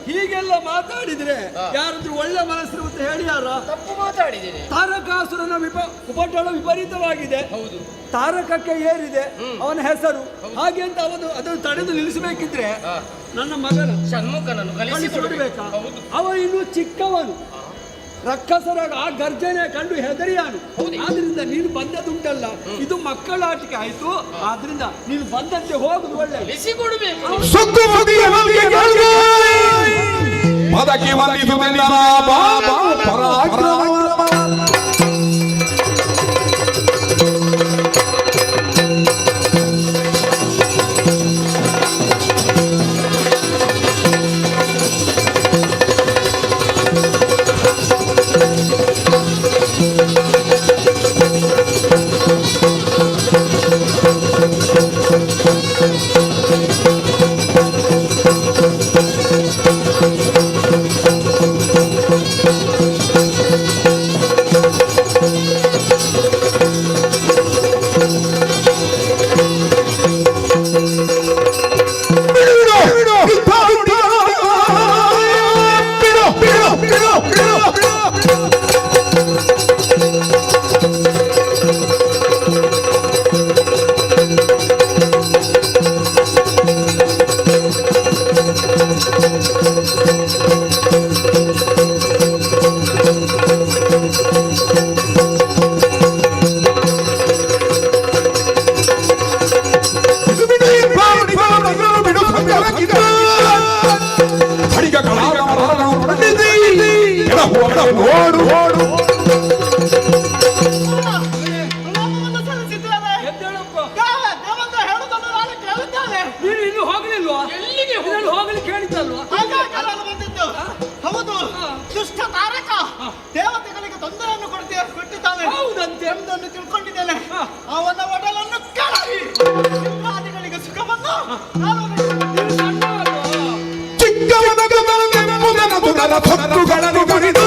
ಹೀಗೆಲ್ಲ ಮಾತಾಡಿದ್ರೆ ಯಾರಾದ್ರೂ ಒಳ್ಳೆ ಮನಸ್ಸು ಅಂತ ಹೇಳಿ ಯಾರ? ತಪ್ಪು ಮಾತಾಡಿದ್ದೇನೆ. ತಾರಕಾಸುರನ ಉಪಟಳ ವಿಪರೀತವಾಗಿದೆ. ಹೌದು. ತಾರಕಕ್ಕೆ ಏರಿದೆ ಅವನ ಹೆಸರು. ಹಾಗೆ ಅಂತ ಅದನ್ನು ತಡೆದು ನಿಲ್ಲಿಸಬೇಕಿದ್ರೆ ನನ್ನ ಮಗನ ಷಣ್ಮುಖನನ್ನು ಕಳಿಸಿಕೊಡ್ಬೇಕಾ? ಅವ ಇನ್ನು ಚಿಕ್ಕವನು. ರಕ್ಕಸರ ಆ ಗರ್ಜನೆ ಕಂಡು ಹೆದರಿಯಾನು. ಆದ್ರಿಂದ ನೀನು ಬಂದದುಂಟಲ್ಲ, ಇದು ಮಕ್ಕಳ ಆಟಿಕೆ ಆಯ್ತು. ಆದ್ರಿಂದ ನೀನು ಬಂದಂತೆ ಹೋಗುದು ಒಳ್ಳೆ. ಪದಕ್ಕೆ ವಂದಿಸುವುದಿಲ್ಲ ಬಾಬಾ ಪರಾಕ್ರಮ. ಹೌದು, ದುಷ್ಟ ತಾರಕ ದೇವತೆಗಳಿಗೆ ತೊಂದರೆಯನ್ನು ಕೊಟ್ಟಿದ್ದಾನೆ ಎಂಬುದನ್ನು ತಿಳ್ಕೊಂಡಿದ್ದೇನೆ. ಅವನ ಒಡಲನ್ನು ಕೆಳಗಿ ಸಿಂಹಾದಿಗಳಿಗೆ ಸುಖವನ್ನು ನಾನು ನೀನು ಸಣ್ಣವನು. ಚಿಕ್ಕವನ ಗಮನವೆಂಬುದನ್ನು ತುಗಲ ಭಕ್ತುಗಳನ್ನು ಕುರಿತು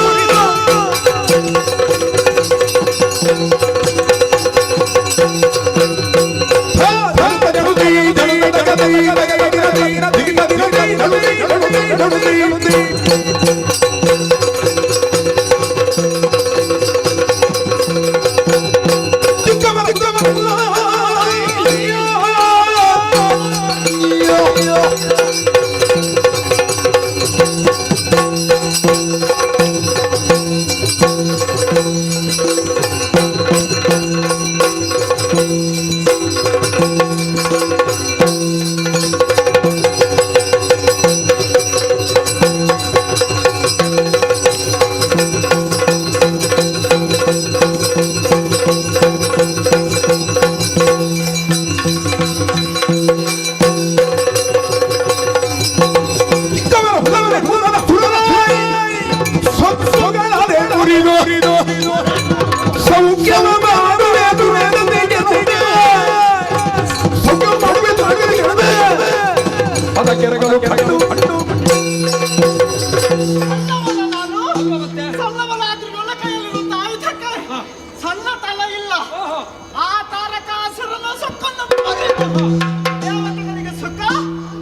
ಸಣ್ಣವನಾದ್ರೂ ನನ್ನ ಕೈಯಲ್ಲಿರುವಂತ ಆಯುಧಕ್ಕೆ ಸಣ್ಣ ತಲೆ ಇಲ್ಲ. ಆ ತಾರಕಾಸುರನ ಸೊಕ್ಕನ್ನು ದೇವತೆಗಳಿಗೆ ಸುಖ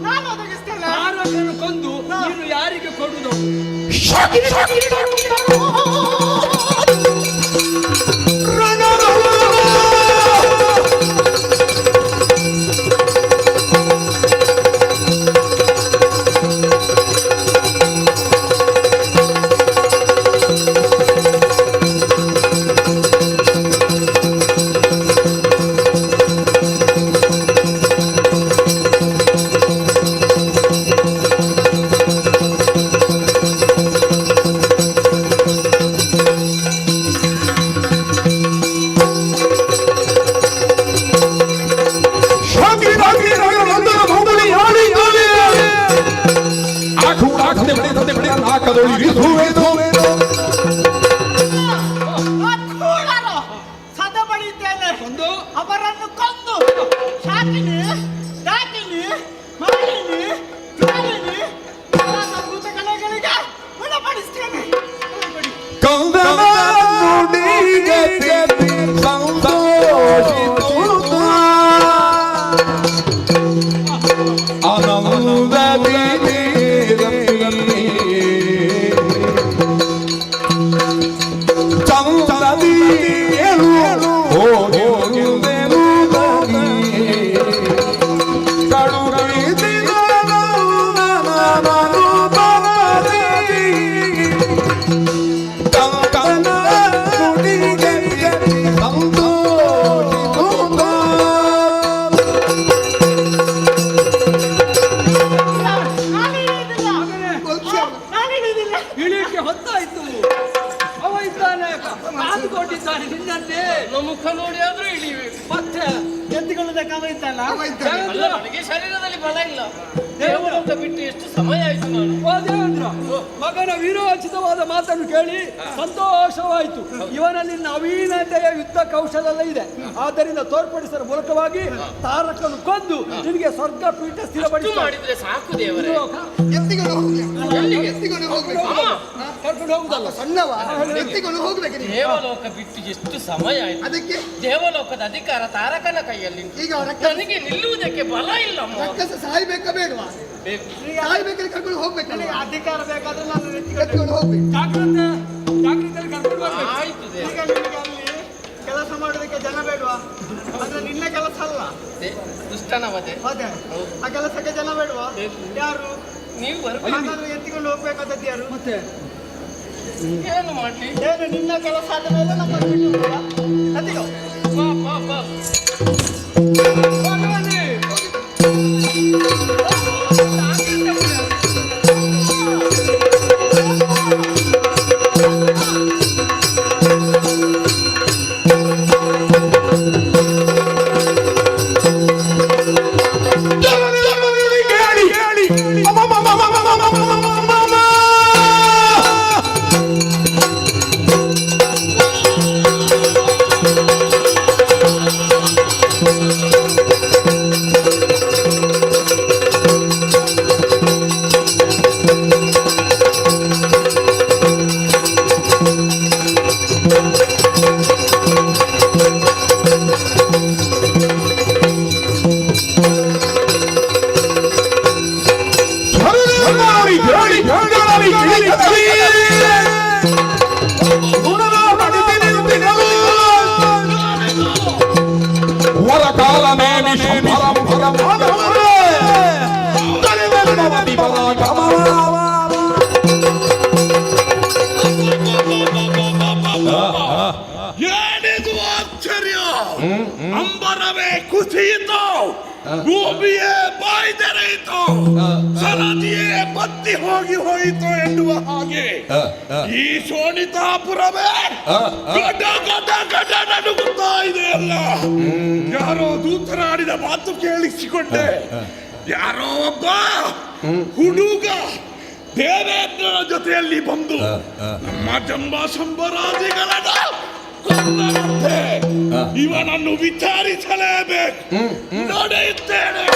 ನಾನು ಒದಗಿಸ್ತೇನೆ. ತಾರಕನು ಕೊಂದು ನೀನು ಯಾರಿಗೆ ಕೊಡುವುದು? ಸದ ಬಳಿದ್ದೇನೆ. ಅವರನ್ನು ಕೊಂದು ಶಾಕಿನಿ, ಡಾಕಿನಿ, ಮಾಲಿನಿ, ಜ್ವಾಲಿನಿ ಭೂತ ಕಲೆಗಳಿಗೆ ಗುಣಪಡಿಸ್ತೇನೆ. ಇಳಿಯಕ್ಕೆ ಹೊತ್ತಾಯ್ತು. ಅವ ಇದ್ದಾನೆ ಕಾದುಕೊಂಡಿದ್ದಾನೆ ನಿನ್ನನ್ನೇ. ಮುಖ ನೋಡಿ ಆದ್ರೂ ಇಳಿಬೇಕು. ಮತ್ತೆ ಎದ್ದುಕೊಳ್ಳುವುದಕ್ಕೆ ಅವ ಇದ್ದಲ್ಲ. ಅಲ್ಲ, ನನಗೆ ಶರೀರದಲ್ಲಿ ಬಲ ಇಲ್ಲ. ದೇವಲೋಕ ಬಿಟ್ಟು ಎಷ್ಟು ಸಮಯ ಆಯ್ತು ನಾನು. ಓ ದೇವೇಂದ್ರ, ಮಗನ ವೀರೋಚಿತವಾದ ಮಾತನ್ನು ಕೇಳಿ ಸಂತೋಷವಾಯಿತು. ಇವನಲ್ಲಿ ನವೀನತೆಯ ಯುದ್ಧ ಕೌಶಲ ಇದೆ. ಆದ್ದರಿಂದ ತೋರ್ಪಡಿಸುವ ಮೂಲಕವಾಗಿ ತಾರಕನು ಕೊಂದು ನಿನಗೆ ಸ್ವರ್ಗ ಪೀಠ ಸ್ಥಿರಪಡಿಸಿ ಮಾಡಿದ್ರೆ ಸಾಕು ದೇವರೇ. ಎತ್ತಿಕೊಂಡು ಹೋಗ್ಬೇಕು. ಎತ್ತಿಕೊಂಡು ಹೋಗ್ಬೇಕು. ಕರ್ಕೊಂಡು ಹೋಗುದಲ್ಲ. ಸಣ್ಣವ ಎತ್ತಿಕೊಂಡು ಹೋಗ್ಬೇಕು. ದೇವಲೋಕ ಬಿಟ್ಟು ಎಷ್ಟು ಸಮಯ ಆಯ್ತು. ಅದಕ್ಕೆ ದೇವಲೋಕದ ಅಧಿಕಾರ ತಾರಕನ ಕೈಯಲ್ಲಿ. ಈಗ ನನಗೆ ನಿಲ್ಲುವುದಕ್ಕೆ ಬಲ ಇಲ್ಲ. ರಕ್ಕಸ ಸಾಯ್ಬೇಕಾ ಬೇಡವಾ? ಸಾಯ್ಬೇಕಾದ್ರೆ ಕರ್ಕೊಂಡು ಹೋಗ್ಬೇಕು. ನನಗೆ ಅಧಿಕಾರ ಬೇಕಾದ್ರೆ ನಾನು ಎತ್ತಿಕೊಂಡು ಹೋಗ್ಬೇಕು. ಜಾಗ್ರತೆಯಲ್ಲಿ ಕರ್ಕೊಂಡು ಬರ್ಬೇಕು. ಆಯ್ತು ಈಗ ನಿನಗೆ ಅಲ್ಲಿ ಕೆಲಸ ಮಾಡೋದಕ್ಕೆ ಜನ ಬೇಡವಾ? ಅಂದ್ರೆ ನಿನ್ನ ಕೆಲಸ ಅಲ್ಲ, ದುಷ್ಟನವದೆ. ಅದೇ ಆ ಕೆಲಸಕ್ಕೆ ಜನ ಬೇಡವಾ? ಯಾರು? ನೀವು ಬರ್ಬೇಕು. ಹಾಗಾದ್ರೆ ಎತ್ತಿಕೊಂಡು ಹೋಗ್ಬೇಕಾದದ್ದು ಯಾರು? ಮತ್ತೆ ಏನು ಮಾಡ್ಲಿ? ಏನು ನಿನ್ನ ಕೆಲಸ ಆದ ಮೇಲೆ ನಮ್ಮ ಬಿಟ್ಟು ಅದಿಗೋ ಬಾ ಬಾ ಬಾ. ಏನಿದು ಆಶ್ಚರ್ಯ! ಅಂಬರವೇ ಕುಸಿಯಿತು, ಭೂಮಿಯೇ ಬಾಯ್ದೆರೆಯಿತು, ಸರದಿಯೇ ಬತ್ತಿ ಹೋಯಿತು ಎನ್ನುವ ಹಾಗೆ ಈ ಶೋಣಿತಾಪುರವೇ ಗಡ ಗಡ ಗಡ ನಡುಗುತ್ತಾ ಇದೆಯಲ್ಲ. ಯಾರೋ ದೂತರಾಡಿದ ಮಾತು ಕೇಳಿಸಿಕೊಂಡೆ. ಯಾರೋ ಒಬ್ಬ ಹುಡುಗ ದೇವೇಂದ್ರನ ಜೊತೆಯಲ್ಲಿ ಬಂದು ನಮ್ಮ ಜಂಬಾಸಂಬರಾದಿಗಳನ್ನ ಕೊಂದರಂತೆ. ಇವನನ್ನು ವಿಚಾರಿಸಲೇಬೇಕು. ನಡೆಯುತ್ತೇನೆ.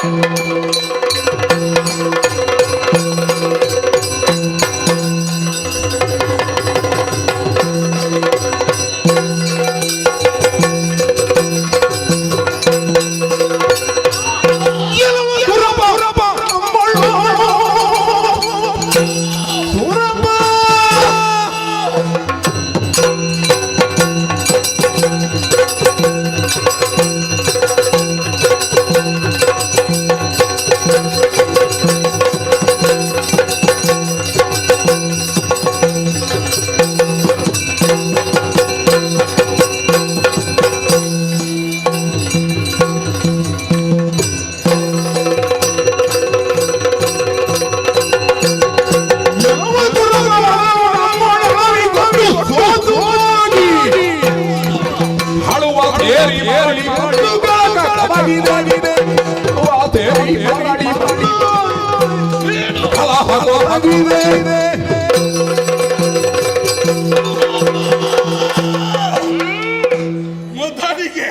ಮೊದಲಿಗೆ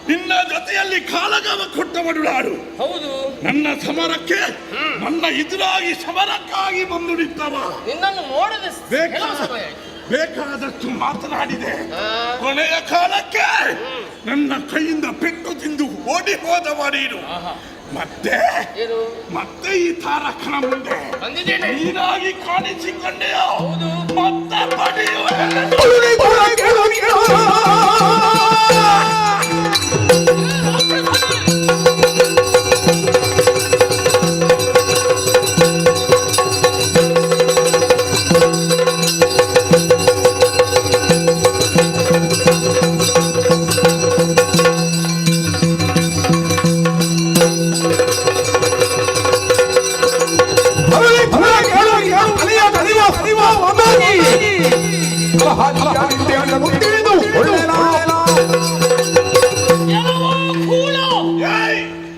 ನಿನ್ನ ಜೊತೆಯಲ್ಲಿ ಕಾಲಗಾಮ ಕೊಟ್ಟವನು ನಾಡು. ಹೌದು, ನನ್ನ ಸಮರಕ್ಕೆ ನನ್ನ ಎದುರಾಗಿ ಸಮರಕ್ಕಾಗಿ ಬಂದು ನಿಂತವ. ನಿನ್ನನ್ನು ನೋಡದೆ ಬೇಕಾದಷ್ಟು ಮಾತನಾಡಿದೆ. ಕೊನೆಯ ಕಾಲಕ್ಕೆ ನನ್ನ ಕೈಯಿಂದ ಪೆಟ್ಟು ತಿಂದು ಓಡಿ ಹೋದವ ನೀನು. ಮತ್ತೆ ಈ ತಾರಕನ ಮುಂದೆ ನೀನಾಗಿ ಕಾಣಿಸಿಕೊಂಡೆಯೋ ಮತ್ತೆ ಪಡೆಯುವ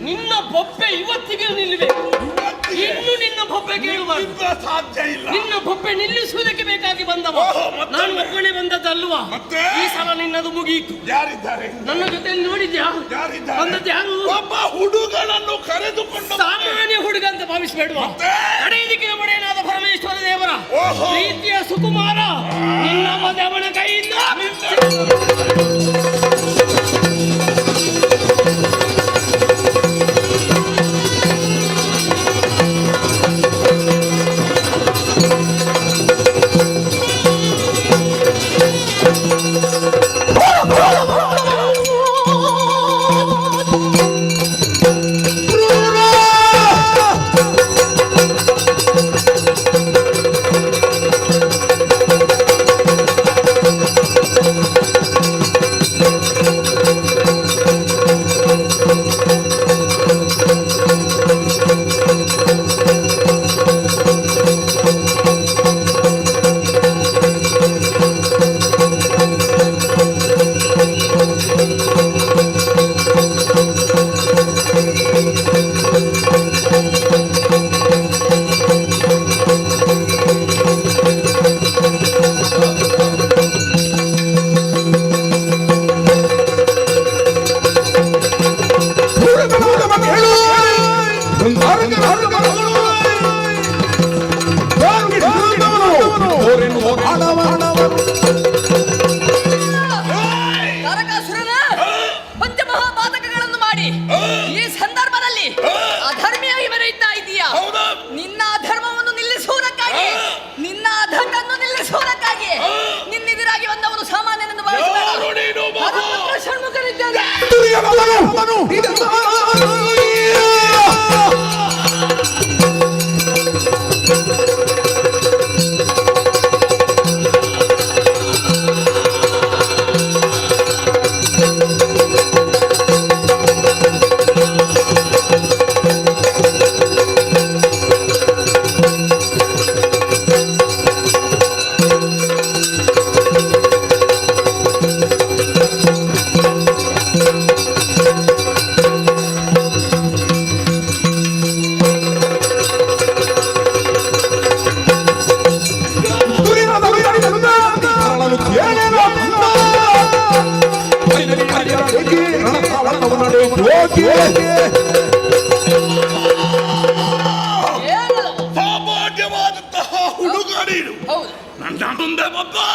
ನಿನ್ನ ಬೊಬ್ಬೆ ಇವತ್ತಿಗೆ ನಿಲ್ಲಬೇಕು. ಇನ್ನು ನಿನ್ನ ಬೊಬ್ಬೆ ಕೇಳುವುದು ಸಾಧ್ಯ ಇಲ್ಲ. ನಿನ್ನ ಬೊಬ್ಬೆ ನಿಲ್ಲಿಸುವುದಕ್ಕೆ ಬೇಕಾಗಿ ಬಂದವ ನಾನು ಒಬ್ಬನೇ ಬಂದದ್ದಲ್ವಾ. ಈ ಸಲ ನಿನ್ನದು ಮುಗಿಯಿತು. ಯಾರಿದ್ದಾರೆ ನನ್ನ ಜೊತೆಯಲ್ಲಿ ನೋಡಿದ್ಯಾ? ಬಂದದ್ದು ಯಾರು? ಒಬ್ಬ ಹುಡುಗನನ್ನು ಕರೆದುಕೊಂಡು. ಸಾಮಾನ್ಯ ಹುಡುಗ ಅಂತ ಭಾವಿಸಬೇಡುವ. ಕಡೆಯದಿಕ್ಕಿನ ಒಡೆಯನಾದ ಪರಮೇಶ್ವರ ದೇವರ ಪ್ರೀತಿಯ ಸುಕುಮಾರ ನಿನ್ನ ಮದವನ ಕೈಯಿಂದ ನರಕಾಸುರನ ಪಂಚಮಹಾಪಾತಕಗಳನ್ನು ಮಾಡಿ ಈ ಸಂದರ್ಭದಲ್ಲಿ ಅಧರ್ಮಿಯಾಗಿ ಮೆರೆಯುತ್ತಾ ಇದೀಯಾ? ನಿನ್ನ ಅಧರ್ಮವನ್ನು ನಿಲ್ಲಿಸುವುದಕ್ಕಾಗಿ, ನಿನ್ನ ಅಧರ್ಮವನ್ನು ನಿಲ್ಲಿಸುವುದಕ್ಕಾಗಿ ನಿನ್ನೆದುರಾಗಿ ಬಂದವನು ಸಾಮಾನ್ಯನೆಂದು ಭಾವಿಸಬೇಡ. ಷಣ್ಮುಖನಿದ್ದಾನೆ. ಸಾಮಾನ್ಯವಾದಂತಹ ಹುಡುಗ ನೀನು ಹೌದು. ನನ್ನ ಮುಂದೆ ಬಂದು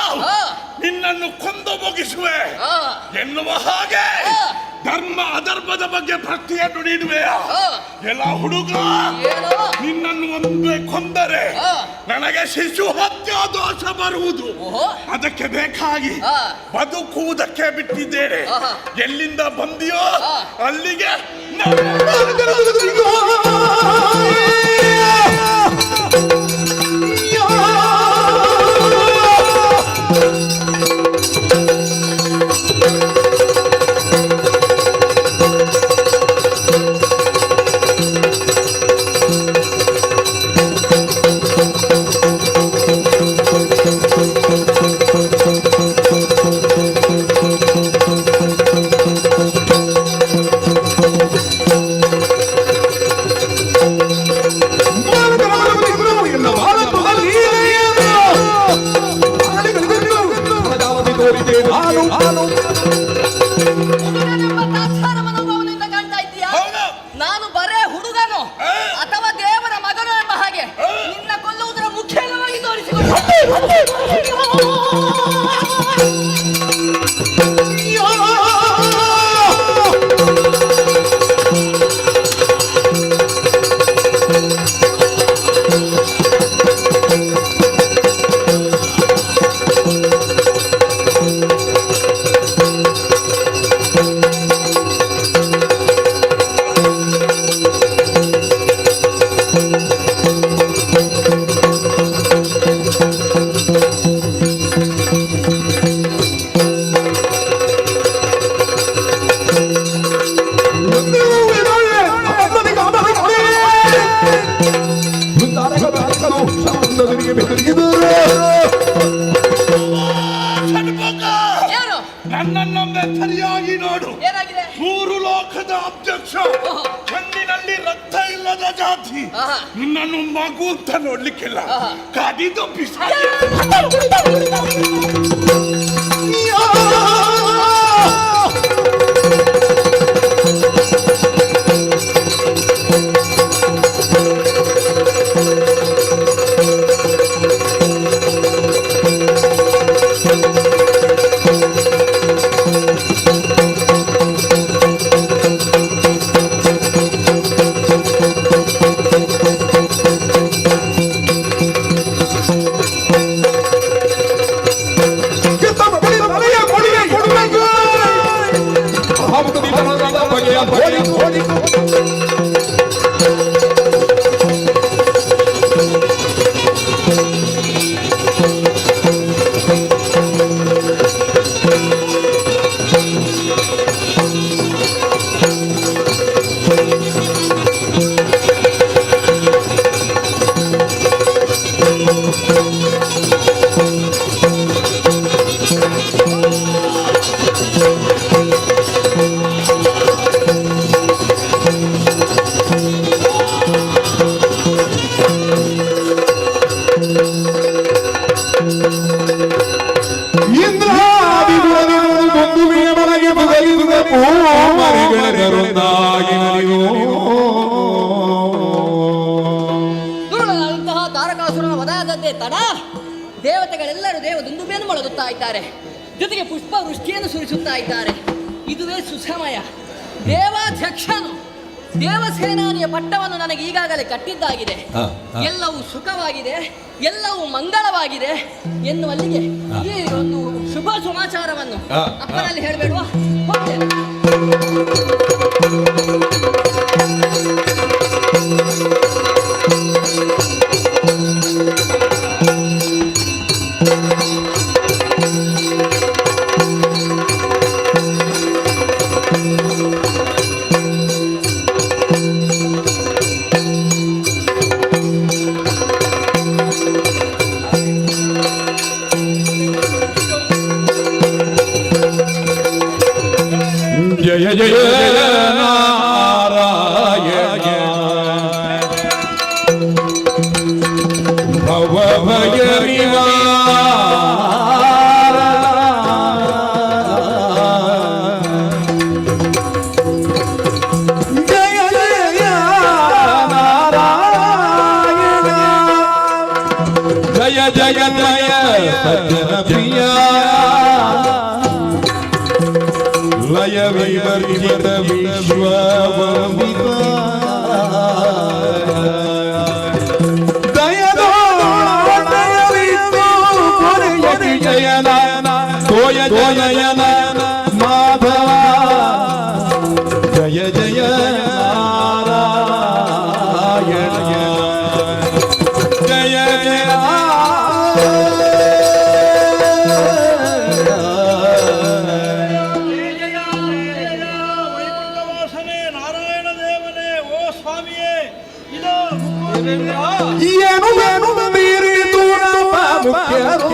ನಿನ್ನನ್ನು ಕೊಂದು ಮುಗಿಸುವೆ ಎನ್ನುವ ಹಾಗೆ ಧರ್ಮ ಅಧರ್ಮದ ಬಗ್ಗೆ ಭಕ್ತಿಯನ್ನು ನೀಡುವೆಯ ಎಲ್ಲ ಹುಡುಗ ನಿನ್ನನ್ನು ಒಮ್ಮೆ ಕೊಂದರೆ ನನಗೆ ಶಿಶು ಹತ್ಯಾ ದೋಷ ಬರುವುದು. ಅದಕ್ಕೆ ಬೇಕಾಗಿ ಬದುಕುವುದಕ್ಕೆ ಬಿಟ್ಟಿದ್ದೇನೆ. ಎಲ್ಲಿಂದ ಬಂದಿಯೋ ಅಲ್ಲಿಗೆ ಮನೋಭಾವನೆಯಿಂದ ಕಾಣ್ತಾ ಇದ್ದೀಯಾ? ನಾನು ಬರೇ ಹುಡುಗನು ಅಥವಾ ದೇವರ ಮಗನು ಎಂಬ ಹಾಗೆ ನಿನ್ನ ಕೊಲ್ಲುವುದರ ಮುಖ್ಯವಾಗಿ ತೋರಿಸಿಕೊಂಡು ನನ್ನನ್ನೊಮ್ಮೆ ಸರಿಯಾಗಿ ನೋಡು. ಏನಾಗಿದೆ? 3 ಲೋಕದ ಅಧ್ಯಕ್ಷ, ಕಣ್ಣಿನಲ್ಲಿ ರಕ್ತ ಇಲ್ಲದ ಜಾತಿ, ನಿನ್ನನ್ನು ಮಗು ಅಂತ ನೋಡ್ಲಿಕ್ಕಿಲ್ಲ. ಕಾದಿದ್ದು ಪಿಸಾಚಿ. ದುರುಳನಾದಂತಹ ತಾರಕಾಸುರನ ವಧವಾದದ್ದೇ ತಡ. ದೇವತೆಗಳೆಲ್ಲರೂ ದೇವದುಂದುಬೆಯನ್ನು ಮೊಳಗುತ್ತಾ ಇದ್ದಾರೆ, ಜೊತೆಗೆ ಪುಷ್ಪ ವೃಷ್ಟಿಯನ್ನು ಸುರಿಸುತ್ತಾ ಇದ್ದಾರೆ. ಇದುವೇ ಸುಸಮಯ. ದೇವಾಧ್ಯಕ್ಷನು ದೇವಸೇನಾನಿಯ ಪಟ್ಟವನ್ನು ನನಗೆ ಈಗಾಗಲೇ ಕಟ್ಟಿದ್ದಾಗಿದೆ. ಎಲ್ಲವೂ ಸುಖವಾಗಿದೆ, ಎಲ್ಲವೂ ಮಂಗಳವಾಗಿದೆ ಎನ್ನುವಲ್ಲಿಗೆ ಈ ಒಂದು ಶುಭ ಸಮಾಚಾರವನ್ನು ಅಪ್ಪನಲ್ಲಿ ಹೇಳಬೇಡುವ. ಹೋಗ್ತೇನೆ. ಜಯ ಜಯ ನಾರಾಯಣ ಭವ ಭಯ ನಿವಾರಣ ಸಜ್ಜನ ಪ್ರಿಯ ಲಯ ವಿವರ್ಜಿತ ವಿಶ್ವವಂದಿತ ಜಯನ ತೋಯ ಜಯನ ಮಾಧವ ಜಯ ಜಯ ನಾರಾಯಣ ಜಯ ಜಯ ವೈಕುಂಠವಾಸನೆ ನಾರಾಯಣ ದೇವನೇ ಓ ಸ್ವಾಮಿಯೇ ಇದು ಏನು ಏನು ಬೀರಿತು ನಮ್ಮ ಮುಖ್ಯರು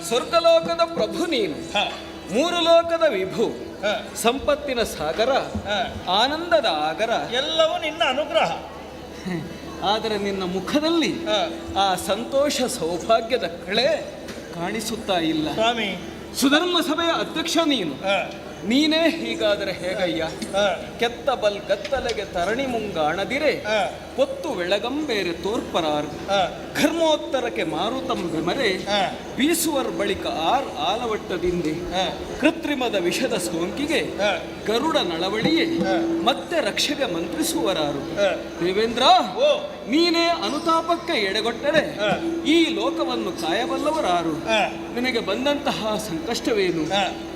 ಸ್ವರ್ಗಲೋಕದ ಪ್ರಭು ನೀನು, ಮೂರು ಲೋಕದ ವಿಭು, ಸಂಪತ್ತಿನ ಸಾಗರ, ಆನಂದದ ಆಗರ, ಎಲ್ಲವೂ ನಿನ್ನ ಅನುಗ್ರಹ. ಆದರೆ ನಿನ್ನ ಮುಖದಲ್ಲಿ ಆ ಸಂತೋಷ ಸೌಭಾಗ್ಯದ ಕಳೆ ಕಾಣಿಸುತ್ತಾ ಇಲ್ಲ ಸ್ವಾಮಿ. ಸುಧರ್ಮ ಸಭೆಯ ಅಧ್ಯಕ್ಷ ನೀನು, ನೀನೇ ಹೀಗಾದರೆ ಹೇಗಯ್ಯ? ಕೆತ್ತ ಬಲ್ ಗತ್ತಲೆಗೆ ತರಣಿ ಮುಂಗಾಣದಿರೆ ಪೊತ್ತು ಬೆಳಗಂಬೇರೆ ತೋರ್ಪರಾರು, ಘರ್ಮೋತ್ತರಕ್ಕೆ ಮಾರುತಂ ಬೆಮರೆ ಬೀಸುವರ್ ಬಳಿಕ ಆಲವಟ್ಟದಿಂದೆ, ಕೃತ್ರಿಮದ ವಿಷದ ಸೋಂಕಿಗೆ ಗರುಡ ನಳವಳಿಯೇ ಮತ್ತೆ ರಕ್ಷೆಗೆ ಮಂತ್ರಿಸುವರಾರು. ದೇವೇಂದ್ರ, ನೀನೇ ಅನುತಾಪಕ್ಕೆ ಎಡೆಗೊಟ್ಟರೆ ಈ ಲೋಕವನ್ನು ಕಾಯಬಲ್ಲವರಾರು. ನಿನಗೆ ಬಂದಂತಹ ಸಂಕಷ್ಟವೇನು?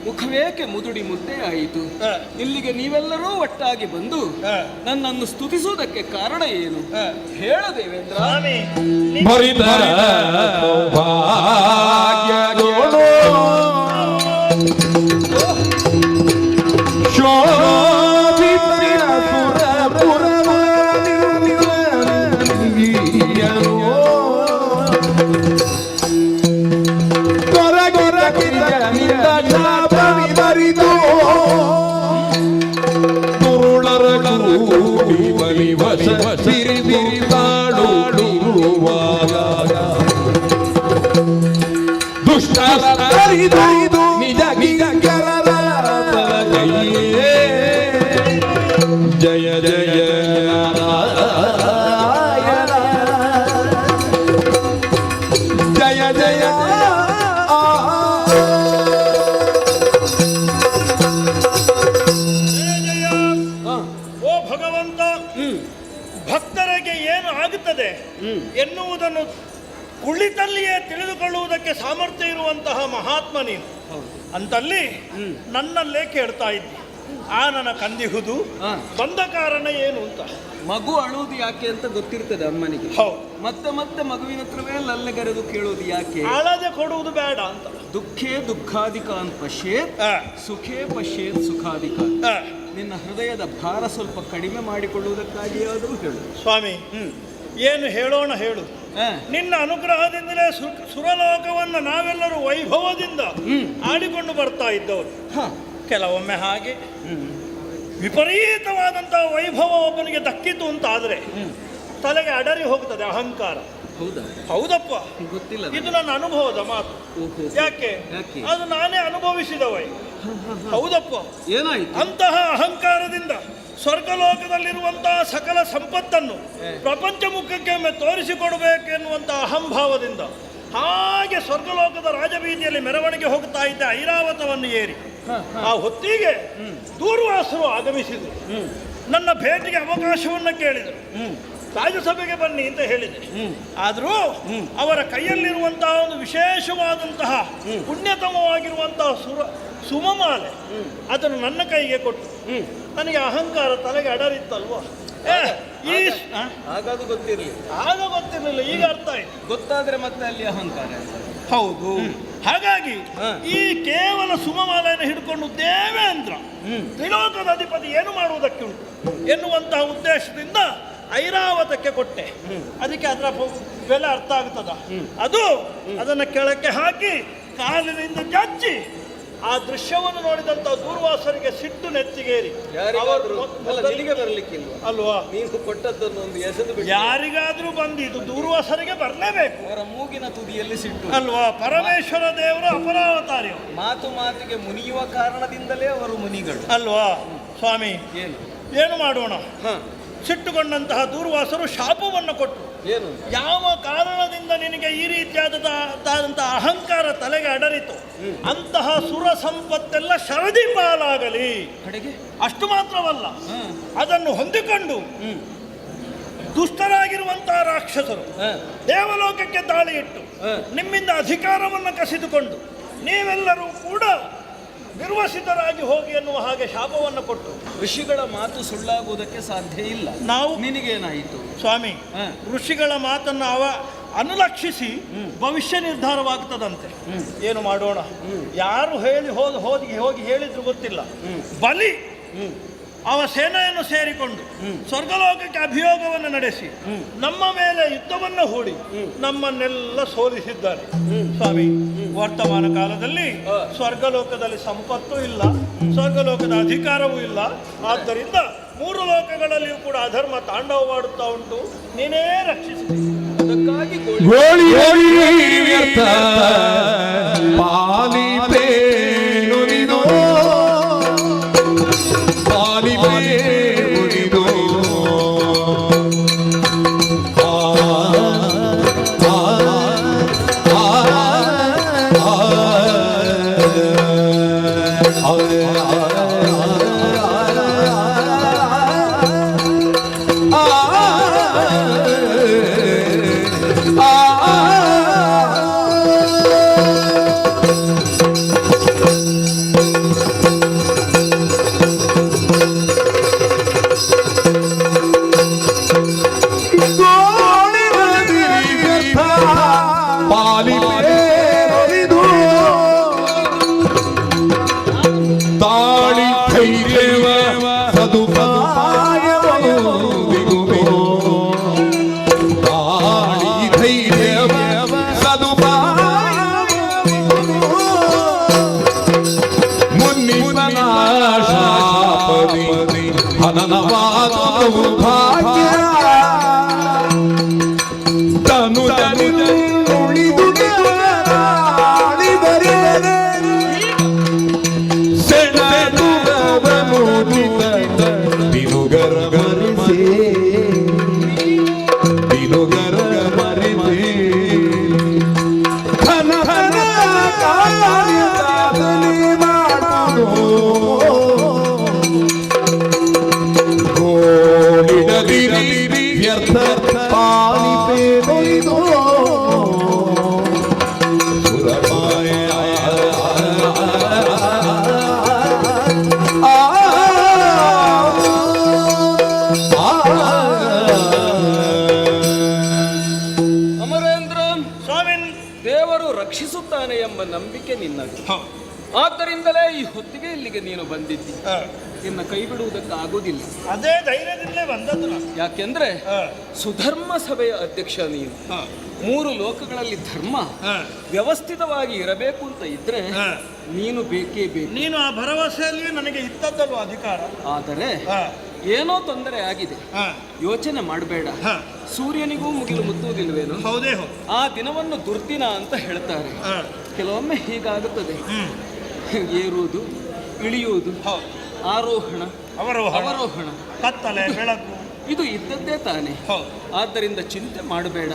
ಮುಖವೇಕೆ ಮುದುಡಿ ಮುದ್ದೆ ಆಯಿತು? ಇಲ್ಲಿಗೆ ನೀವೆಲ್ಲರೂ ಒಟ್ಟಾಗಿ ಬಂದು ನನ್ನನ್ನು ಸ್ತುತಿಸುವುದಕ್ಕೆ ಕಾರಣ ಏನು? ಹೇಳು ದೇವೇಂದ್ರ. ಜಯ ಜಯ ಜಯ ಜಯ. ಓ ಭಗವಂತ, ಭಕ್ತರಿಗೆ ಏನು ಆಗುತ್ತದೆ ಎನ್ನುವುದನ್ನು ಕುಳಿತಲ್ಲಿಯೇ ತಿಳಿದುಕೊಳ್ಳುವುದಕ್ಕೆ ಸಾಮರ್ಥ್ಯ ಇರುವಂತಹ ಮಹಾತ್ಮ ನೀನು. ಅಂತಲ್ಲಿ ನನ್ನಲ್ಲೇ ಕೇಳ್ತಾ ಇದ್ದಿ, ಆ ನನ್ನ ಕಂದಿಹುದು ಬಂದ ಕಾರಣ ಏನು ಅಂತ. ಮಗು ಅಳುವುದು ಯಾಕೆ ಅಂತ ಗೊತ್ತಿರ್ತದೆ ಅಮ್ಮನಿಗೆ. ಮತ್ತೆ ಮತ್ತೆ ಮಗುವಿನ ಹತ್ರವೇ ಲಲ್ಲೆಗರೆದು ಕೇಳುವುದು ಯಾಕೆ? ಅಳದೆ ಕೊಡುವುದು ಬೇಡ ಅಂತ. ದುಃಖೇ ದುಃಖಾಧಿಕಾನ್ ಪಶ್ಯೇತ್, ಸುಖೇ ಪಶ್ಯೇತ್ ಸುಖಾಧಿಕಾನ್. ನಿನ್ನ ಹೃದಯದ ಭಾರ ಸ್ವಲ್ಪ ಕಡಿಮೆ ಮಾಡಿಕೊಳ್ಳುವುದಕ್ಕಾಗಿಯಾದರೂ ಹೇಳು ಸ್ವಾಮಿ. ಏನು ಹೇಳೋಣ ಹೇಳು. ನಿನ್ನ ಅನುಗ್ರಹದಿಂದಲೇ ಸುರಲೋಕವನ್ನು ನಾವೆಲ್ಲರೂ ವೈಭವದಿಂದ ಆಡಿಕೊಂಡು ಬರ್ತಾ ಇದ್ದವರು. ಕೆಲವೊಮ್ಮೆ ಹಾಗೆ ವಿಪರೀತವಾದಂತಹ ವೈಭವ ಒಬ್ಬನಿಗೆ ದಕ್ಕಿತು ಅಂತ ಆದರೆ ತಲೆಗೆ ಅಡರಿ ಹೋಗ್ತದೆ ಅಹಂಕಾರ. ಹೌದಪ್ಪ, ಗೊತ್ತಿಲ್ಲ, ಇದು ನನ್ನ ಅನುಭವದ ಮಾತು. ಯಾಕೆ? ಅದು ನಾನೇ ಅನುಭವಿಸಿದವೈ. ಹೌದಪ್ಪ, ಏನಾಯ್ತು? ಅಂತಹ ಅಹಂಕಾರದಿಂದ ಸ್ವರ್ಗಲೋಕದಲ್ಲಿರುವಂತಹ ಸಕಲ ಸಂಪತ್ತನ್ನು ಪ್ರಪಂಚ ಮುಖಕ್ಕೆ ತೋರಿಸಿಕೊಡಬೇಕೆನ್ನುವಂತಹ ಅಹಂಭಾವದಿಂದ ಹಾಗೆ ಸ್ವರ್ಗಲೋಕದ ರಾಜಬೀದಿಯಲ್ಲಿ ಮೆರವಣಿಗೆ ಹೋಗ್ತಾ ಇದ್ದ ಐರಾವತವನ್ನು ಏರಿ ಆ ಹೊತ್ತಿಗೆ ದೂರ್ವಾಸರು ಆಗಮಿಸಿದರು. ನನ್ನ ಭೇಟಿಗೆ ಅವಕಾಶವನ್ನು ಕೇಳಿದರು. ರಾಜ್ಯಸಭೆಗೆ ಬನ್ನಿ ಅಂತ ಹೇಳಿದೆ. ಆದರೂ ಅವರ ಕೈಯಲ್ಲಿರುವಂತಹ ಒಂದು ವಿಶೇಷವಾದಂತಹ ಪುಣ್ಯತಮವಾಗಿರುವಂತಹ ಸುಮಮಾಲೆ ಅದನ್ನು ನನ್ನ ಕೈಗೆ ಕೊಟ್ಟು ನನಗೆ ಅಹಂಕಾರ ತಲೆಗೆ ಅಡರಿತ್ತಲ್ವ. ಹಾಗಾದ ಗೊತ್ತಿರಲಿಲ್ಲ, ಆಗ ಗೊತ್ತಿರಲಿಲ್ಲ, ಈಗ ಅರ್ಥ ಆಯ್ತು. ಗೊತ್ತಾದ್ರೆ ಮತ್ತೆ ಅಲ್ಲಿ ಅಹಂಕಾರ. ಹೌದು. ಹಾಗಾಗಿ ಈ ಕೇವಲ ಸುಮಮಾಲೆಯನ್ನು ಹಿಡ್ಕೊಂಡು ದೇವೇಂದ್ರ ತ್ರಿಲೋಕದ ಅಧಿಪತಿ ಏನು ಮಾಡುವುದಕ್ಕೆ ಉಂಟು ಎನ್ನುವಂತಹ ಉದ್ದೇಶದಿಂದ ಐರಾವತಕ್ಕೆ ಕೊಟ್ಟೆ. ಅದಕ್ಕೆ ಅದರ ಬೆಲೆ ಅರ್ಥ ಆಗ್ತದ. ಅದು ಅದನ್ನು ಕೆಳಕ್ಕೆ ಹಾಕಿ ಕಾಲಿನಿಂದ ಜಜ್ಜಿ ಆ ದೃಶ್ಯವನ್ನು ನೋಡಿದಂತ ದೂರ್ವಾಸರಿಗೆ ಸಿಟ್ಟು ನೆತ್ತಿಗೇರಿ ನಿನಗೆ ಬರಲಿಕ್ಕಿಲ್ವ ಅಲ್ವಾ? ನೀನು ಕೊಟ್ಟದ್ದನ್ನು ಒಂದು ಎಸೆದು ಬಿಟ್ಟು ಯಾರಿಗಾದ್ರೂ ಬಂದಿದ್ದು ದೂರ್ವಾಸರಿಗೆ ಬರಲೇಬೇಕು. ಅವರ ಮೂಗಿನ ತುದಿಯಲ್ಲಿ ಸಿಟ್ಟು ಅಲ್ವಾ? ಪರಮೇಶ್ವರ ದೇವರು ಅಪರಾವತಾರಿ. ಮಾತು ಮಾತಿಗೆ ಮುನಿಯುವ ಕಾರಣದಿಂದಲೇ ಅವರು ಮುನಿಗಳು ಅಲ್ವಾ ಸ್ವಾಮಿ? ಏನು ಮಾಡೋಣ? ಸಿಟ್ಟುಕೊಂಡಂತಹ ದೂರ್ವಾಸರು ಶಾಪವನ್ನು ಕೊಟ್ಟರು. ಏನು? ಯಾವ ಕಾರಣದಿಂದ ನಿನಗೆ ಈ ರೀತಿಯಾದಂತಹ ಅಹಂಕಾರ ತಲೆಗೆ ಅಡರಿತು, ಅಂತಹ ಸುರ ಸಂಪತ್ತೆಲ್ಲ ಶರದಿ ಪಾಲಾಗಲಿ. ಅಷ್ಟು ಮಾತ್ರವಲ್ಲ, ಅದನ್ನು ಹೊಂದಿಕೊಂಡು ದುಷ್ಟರಾಗಿರುವಂತಹ ರಾಕ್ಷಸರು ದೇವಲೋಕಕ್ಕೆ ದಾಳಿ ಇಟ್ಟು ನಿಮ್ಮಿಂದ ಅಧಿಕಾರವನ್ನು ಕಸಿದುಕೊಂಡು ನೀವೆಲ್ಲರೂ ಕೂಡ ನಿರ್ವಸಿತರಾಗಿ ಹೋಗಿ ಎನ್ನುವ ಹಾಗೆ ಶಾಪವನ್ನು ಕೊಟ್ಟು. ಋಷಿಗಳ ಮಾತು ಸುಳ್ಳಾಗುವುದಕ್ಕೆ ಸಾಧ್ಯ ಇಲ್ಲ. ನಾವು ನಿನಗೇನಾಯಿತು ಸ್ವಾಮಿ? ಋಷಿಗಳ ಮಾತನ್ನು ಅನುಲಕ್ಷಿಸಿ ಭವಿಷ್ಯ ನಿರ್ಧಾರವಾಗ್ತದಂತೆ. ಏನು ಮಾಡೋಣ? ಯಾರು ಹೋಗಿ ಹೇಳಿದ್ರು ಗೊತ್ತಿಲ್ಲ. ಬಲಿ ಅವ ಸೇನೆಯನ್ನು ಸೇರಿಕೊಂಡು ಸ್ವರ್ಗಲೋಕಕ್ಕೆ ಅಭಿಯೋಗವನ್ನು ನಡೆಸಿ ನಮ್ಮ ಮೇಲೆ ಯುದ್ಧವನ್ನು ಹೂಡಿ ನಮ್ಮನ್ನೆಲ್ಲ ಸೋಲಿಸಿದ್ದಾರೆ ಸ್ವಾಮಿ. ವರ್ತಮಾನ ಕಾಲದಲ್ಲಿ ಸ್ವರ್ಗಲೋಕದಲ್ಲಿ ಸಂಪತ್ತು ಇಲ್ಲ, ಸ್ವರ್ಗಲೋಕದ ಅಧಿಕಾರವೂ ಇಲ್ಲ. ಆದ್ದರಿಂದ 3 ಲೋಕಗಳಲ್ಲಿಯೂ ಕೂಡ ಅಧರ್ಮ ತಾಂಡವವಾಡುತ್ತಾ ಉಂಟು. ನೀನೇ ರಕ್ಷಿಸಿ. ಅದಕ್ಕಾಗಿ ರಕ್ಷಿಸುತ್ತಾನೆ ಎಂಬ ನಂಬಿಕೆ ನಿನ್ನದು. ಆದ್ದರಿಂದಲೇ ಈ ಹೊತ್ತಿಗೆ ಇಲ್ಲಿಗೆ ನೀನು ಬಂದಿದ್ದಿ. ನಿನ್ನ ಕೈ ಬಿಡುವುದಕ್ಕೆ ಆಗುವುದಿಲ್ಲ. ಅದೇ ಧೈರ್ಯದಿಂದಲೇ ಬಂದದ್ದು. ಯಾಕೆಂದ್ರೆ ಸುಧರ್ಮ ಸಭೆಯ ಅಧ್ಯಕ್ಷ ನೀನು. 3 ಲೋಕಗಳಲ್ಲಿ ಧರ್ಮ ವ್ಯವಸ್ಥಿತವಾಗಿ ಇರಬೇಕು ಅಂತ ಇದ್ರೆ ನೀನು ಬೇಕೇ ಬೇಕು. ನೀನು ಆ ಭರವಸೆಯಲ್ಲಿ ನನಗೆ ಇದ್ದದ್ದಲ್ವ ಅಧಿಕಾರ. ಆದರೆ ಏನೋ ತೊಂದರೆ ಆಗಿದೆ. ಯೋಚನೆ ಮಾಡಬೇಡ. ಸೂರ್ಯನಿಗೂ ಮುಗಿಲು ಮುತ್ತುವುದಿಲ್ವೇನು? ಹೌದೇ. ಆ ದಿನವನ್ನು ದುರ್ದಿನ ಅಂತ ಹೇಳ್ತಾರೆ. ಕೆಲವೊಮ್ಮೆ ಹೀಗಾಗುತ್ತದೆ. ಏರುವುದು, ಇಳಿಯುವುದು, ಆರೋಹಣ, ಅವರೋಹಣ, ಕತ್ತಲೆ, ಬೆಳಕು, ಇದು ಇದ್ದದ್ದೇ ತಾನೆ. ಆದ್ದರಿಂದ ಚಿಂತೆ ಮಾಡಬೇಡ.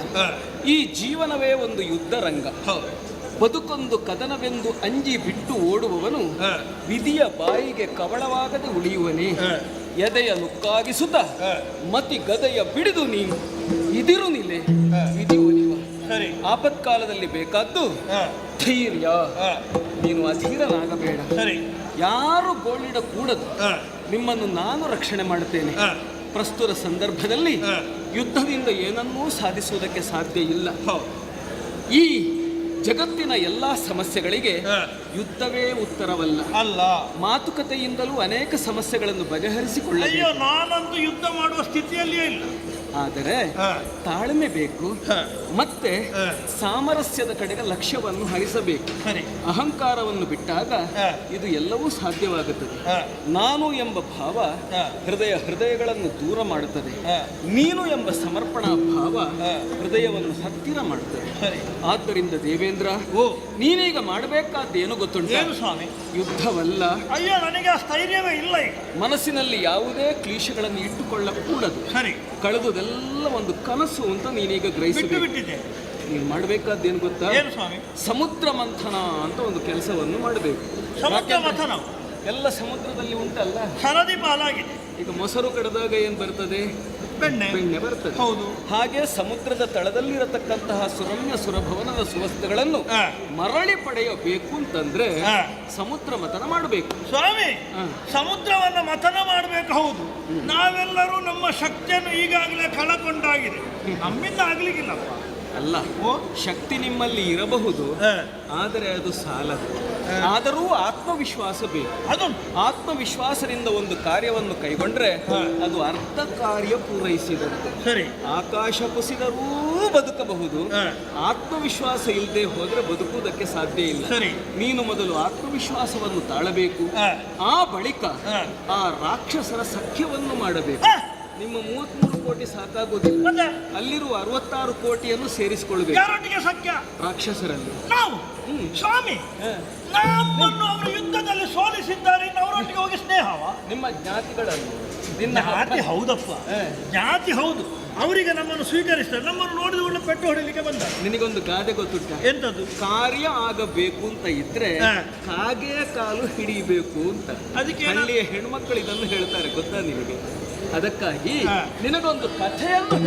ಈ ಜೀವನವೇ ಒಂದು ಯುದ್ಧ ರಂಗ. ಬದುಕೊಂದು ಕದನವೆಂದು ಅಂಜಿ ಬಿಟ್ಟು ಓಡುವವನು ವಿಧಿಯ ಬಾಯಿಗೆ ಕವಳವಾಗದೆ ಉಳಿಯುವನೇ. ಎದೆಯ ನುಕ್ಕಾಗಿಸುತ್ತ ಮತಿ ಗದೆಯ ಬಿಡಿದು ನೀನು ಇದಿರು ನಿಲೆ ಇದಿ ಒಲಿವ. ಸರಿ. ಆಪತ್ಕಾಲದಲ್ಲಿ ಬೇಕಾದ್ದು ಧೈರ್ಯ. ನೀನು ಅಧೀರನಾಗಬೇಡ. ಸರಿ. ಯಾರು ಗೋಳಿಡ ಕೂಡದು. ನಿಮ್ಮನ್ನು ನಾನು ರಕ್ಷಣೆ ಮಾಡುತ್ತೇನೆ. ಪ್ರಸ್ತುತ ಸಂದರ್ಭದಲ್ಲಿ ಯುದ್ಧದಿಂದ ಏನನ್ನೂ ಸಾಧಿಸುವುದಕ್ಕೆ ಸಾಧ್ಯ ಇಲ್ಲ. ಈ ಜಗತ್ತಿನ ಎಲ್ಲಾ ಸಮಸ್ಯೆಗಳಿಗೆ ಯುದ್ಧವೇ ಉತ್ತರವಲ್ಲ. ಅಲ್ಲ, ಮಾತುಕತೆಯಿಂದಲೂ ಅನೇಕ ಸಮಸ್ಯೆಗಳನ್ನು ಬಗೆಹರಿಸಿಕೊಳ್ಳಬೇಕು. ನಾನಂತೂ ಯುದ್ಧ ಮಾಡುವ ಸ್ಥಿತಿಯಲ್ಲಿಯೇ ಇಲ್ಲ. ಆದರೆ ತಾಳ್ಮೆ ಬೇಕು, ಮತ್ತೆ ಸಾಮರಸ್ಯದ ಕಡೆಗೆ ಲಕ್ಷ್ಯವನ್ನು ಹರಿಸಬೇಕು. ಅಹಂಕಾರವನ್ನು ಬಿಟ್ಟಾಗ ಇದು ಎಲ್ಲವೂ ಸಾಧ್ಯವಾಗುತ್ತದೆ. ನಾನು ಎಂಬ ಭಾವ ಹೃದಯಗಳನ್ನು ದೂರ ಮಾಡುತ್ತದೆ. ನೀನು ಎಂಬ ಸಮರ್ಪಣಾ ಭಾವ ಹೃದಯವನ್ನು ಹತ್ತಿರ ಮಾಡುತ್ತದೆ. ಆದ್ದರಿಂದ ದೇವೇಂದ್ರ, ನೀನೀಗ ಮಾಡಬೇಕಾದ್ದೇನು ಗೊತ್ತುಂಟು ಸ್ವಾಮಿ? ಯುದ್ಧವಲ್ಲ. ಅಯ್ಯೋ, ನನಗೆ ಆ ಸ್ಥೈರ್ಯವೇ ಇಲ್ಲ. ಮನಸ್ಸಿನಲ್ಲಿ ಯಾವುದೇ ಕ್ಲೇಶಗಳನ್ನು ಇಟ್ಟುಕೊಳ್ಳಕೂಡದು. ಸರಿ. ಕಳೆದುದೆಲ್ಲ ಒಂದು ಕನಸು ಅಂತ ನೀನೀಗ ಗ್ರಹಿಸಬೇಕು. ನೀನು ಮಾಡಬೇಕಾದ್ದೇನು ಗೊತ್ತಾ? ಸಮುದ್ರ ಮಂಥನ ಅಂತ ಒಂದು ಕೆಲಸವನ್ನು ಮಾಡಬೇಕು. ಎಲ್ಲ ಸಮುದ್ರದಲ್ಲಿ ಉಂಟಲ್ಲ, ಸರದಿ ಪಾಲಾಗಿದೆ. ಈಗ ಮೊಸರು ಕಡದಾಗ ಏನ್ ಬರ್ತದೆ? ಬೆಣ್ಣೆ ಬರ್ತದೆ. ಹೌದು. ಹಾಗೆ ಸಮುದ್ರದ ತಳದಲ್ಲಿರತಕ್ಕಂತಹ ಸುರಮ್ಯ ಸುರಭವನದ ಸುವಸ್ತುಗಳನ್ನು ಮರಳಿ ಪಡೆಯಬೇಕು ಅಂತಂದ್ರೆ ಸಮುದ್ರ ಮಥನ ಮಾಡಬೇಕು. ಸ್ವಾಮಿ, ಸಮುದ್ರವನ್ನ ಮಥನ ಮಾಡಬೇಕು. ಹೌದು, ನಾವೆಲ್ಲರೂ ನಮ್ಮ ಶಕ್ತಿಯನ್ನು ಈಗಾಗಲೇ ಕಳಕೊಂಡಾಗಿದೆ. ನಮ್ಮಿಂದ ಆಗ್ಲಿಕ್ಕಿಲ್ಲಪ್ಪ. ಅಲ್ಲ, ಶಕ್ತಿ ನಿಮ್ಮಲ್ಲಿ ಇರಬಹುದು, ಆದರೆ ಅದು ಸಾಲದು. ಆದರೂ ಆತ್ಮವಿಶ್ವಾಸ ಬೇಕು. ಅದು ಆತ್ಮವಿಶ್ವಾಸದಿಂದ ಒಂದು ಕಾರ್ಯವನ್ನು ಕೈಗೊಂಡ್ರೆ ಅದು ಅರ್ಧ ಕಾರ್ಯ ಪೂರೈಸಿದಂತೆ. ಸರಿ. ಆಕಾಶ ಕುಸಿದರೂ ಬದುಕಬಹುದು, ಆತ್ಮವಿಶ್ವಾಸ ಇಲ್ಲದೆ ಹೋದ್ರೆ ಬದುಕುವುದಕ್ಕೆ ಸಾಧ್ಯ ಇಲ್ಲ. ಸರಿ. ನೀನು ಮೊದಲು ಆತ್ಮವಿಶ್ವಾಸವನ್ನು ತಾಳಬೇಕು, ಆ ಬಳಿಕ ಆ ರಾಕ್ಷಸರ ಸಖ್ಯವನ್ನು ಮಾಡಬೇಕು. ನಿಮ್ಮ 33 ಕೋಟಿ ಸಾಕಾಗೋದಿಲ್ಲ, ಅಲ್ಲಿರುವ 66 ಕೋಟಿಯನ್ನು ಸೇರಿಸಿಕೊಳ್ಬೇಕು. ಸಖ್ಯ ರಾಕ್ಷಸರಲ್ಲಿ ನಾವು ಸ್ವಾಮಿ ನಮ್ಮನ್ನು ಅವರು ಯುದ್ಧದಲ್ಲಿ ಸೋಲಿಸಿದ್ದಾರೆ. ಅವರೊಟ್ಟಿಗೆ ಹೋಗಿ ಸ್ನೇಹವ ನಿಮ್ಮ ಜ್ಞಾತಿಗಳನ್ನು ಜ್ಞಾತಿ ಹೌದಪ್ಪ, ಜ್ಞಾತಿ ಹೌದು. ಅವರಿಗೆ ನಮ್ಮನ್ನು ಸ್ವೀಕರಿಸ್ತಾರೆ. ನಮ್ಮನ್ನು ನೋಡಿದ ಒಳ್ಳೆ ಪೆಟ್ಟು ಹೊಡಿಲಿಕ್ಕೆ ಬಂದ. ನಿನಗೊಂದು ಗಾದೆ ಗೊತ್ತುಂಟ? ಎಂತದ್ದು? ಕಾರ್ಯ ಆಗಬೇಕು ಅಂತ ಇದ್ರೆ ಕಾಗೆ ಕಾಲು ಹಿಡಿಬೇಕು ಅಂತ. ಅದಕ್ಕೆ ಹಳ್ಳಿಯ ಹೆಣ್ಮಕ್ಳು ಇದನ್ನು ಹೇಳ್ತಾರೆ, ಗೊತ್ತಾ ನಿನಗೆ? ಅದಕ್ಕಾಗಿ ನಿನಗೊಂದು ಕಥೆಯನ್ನು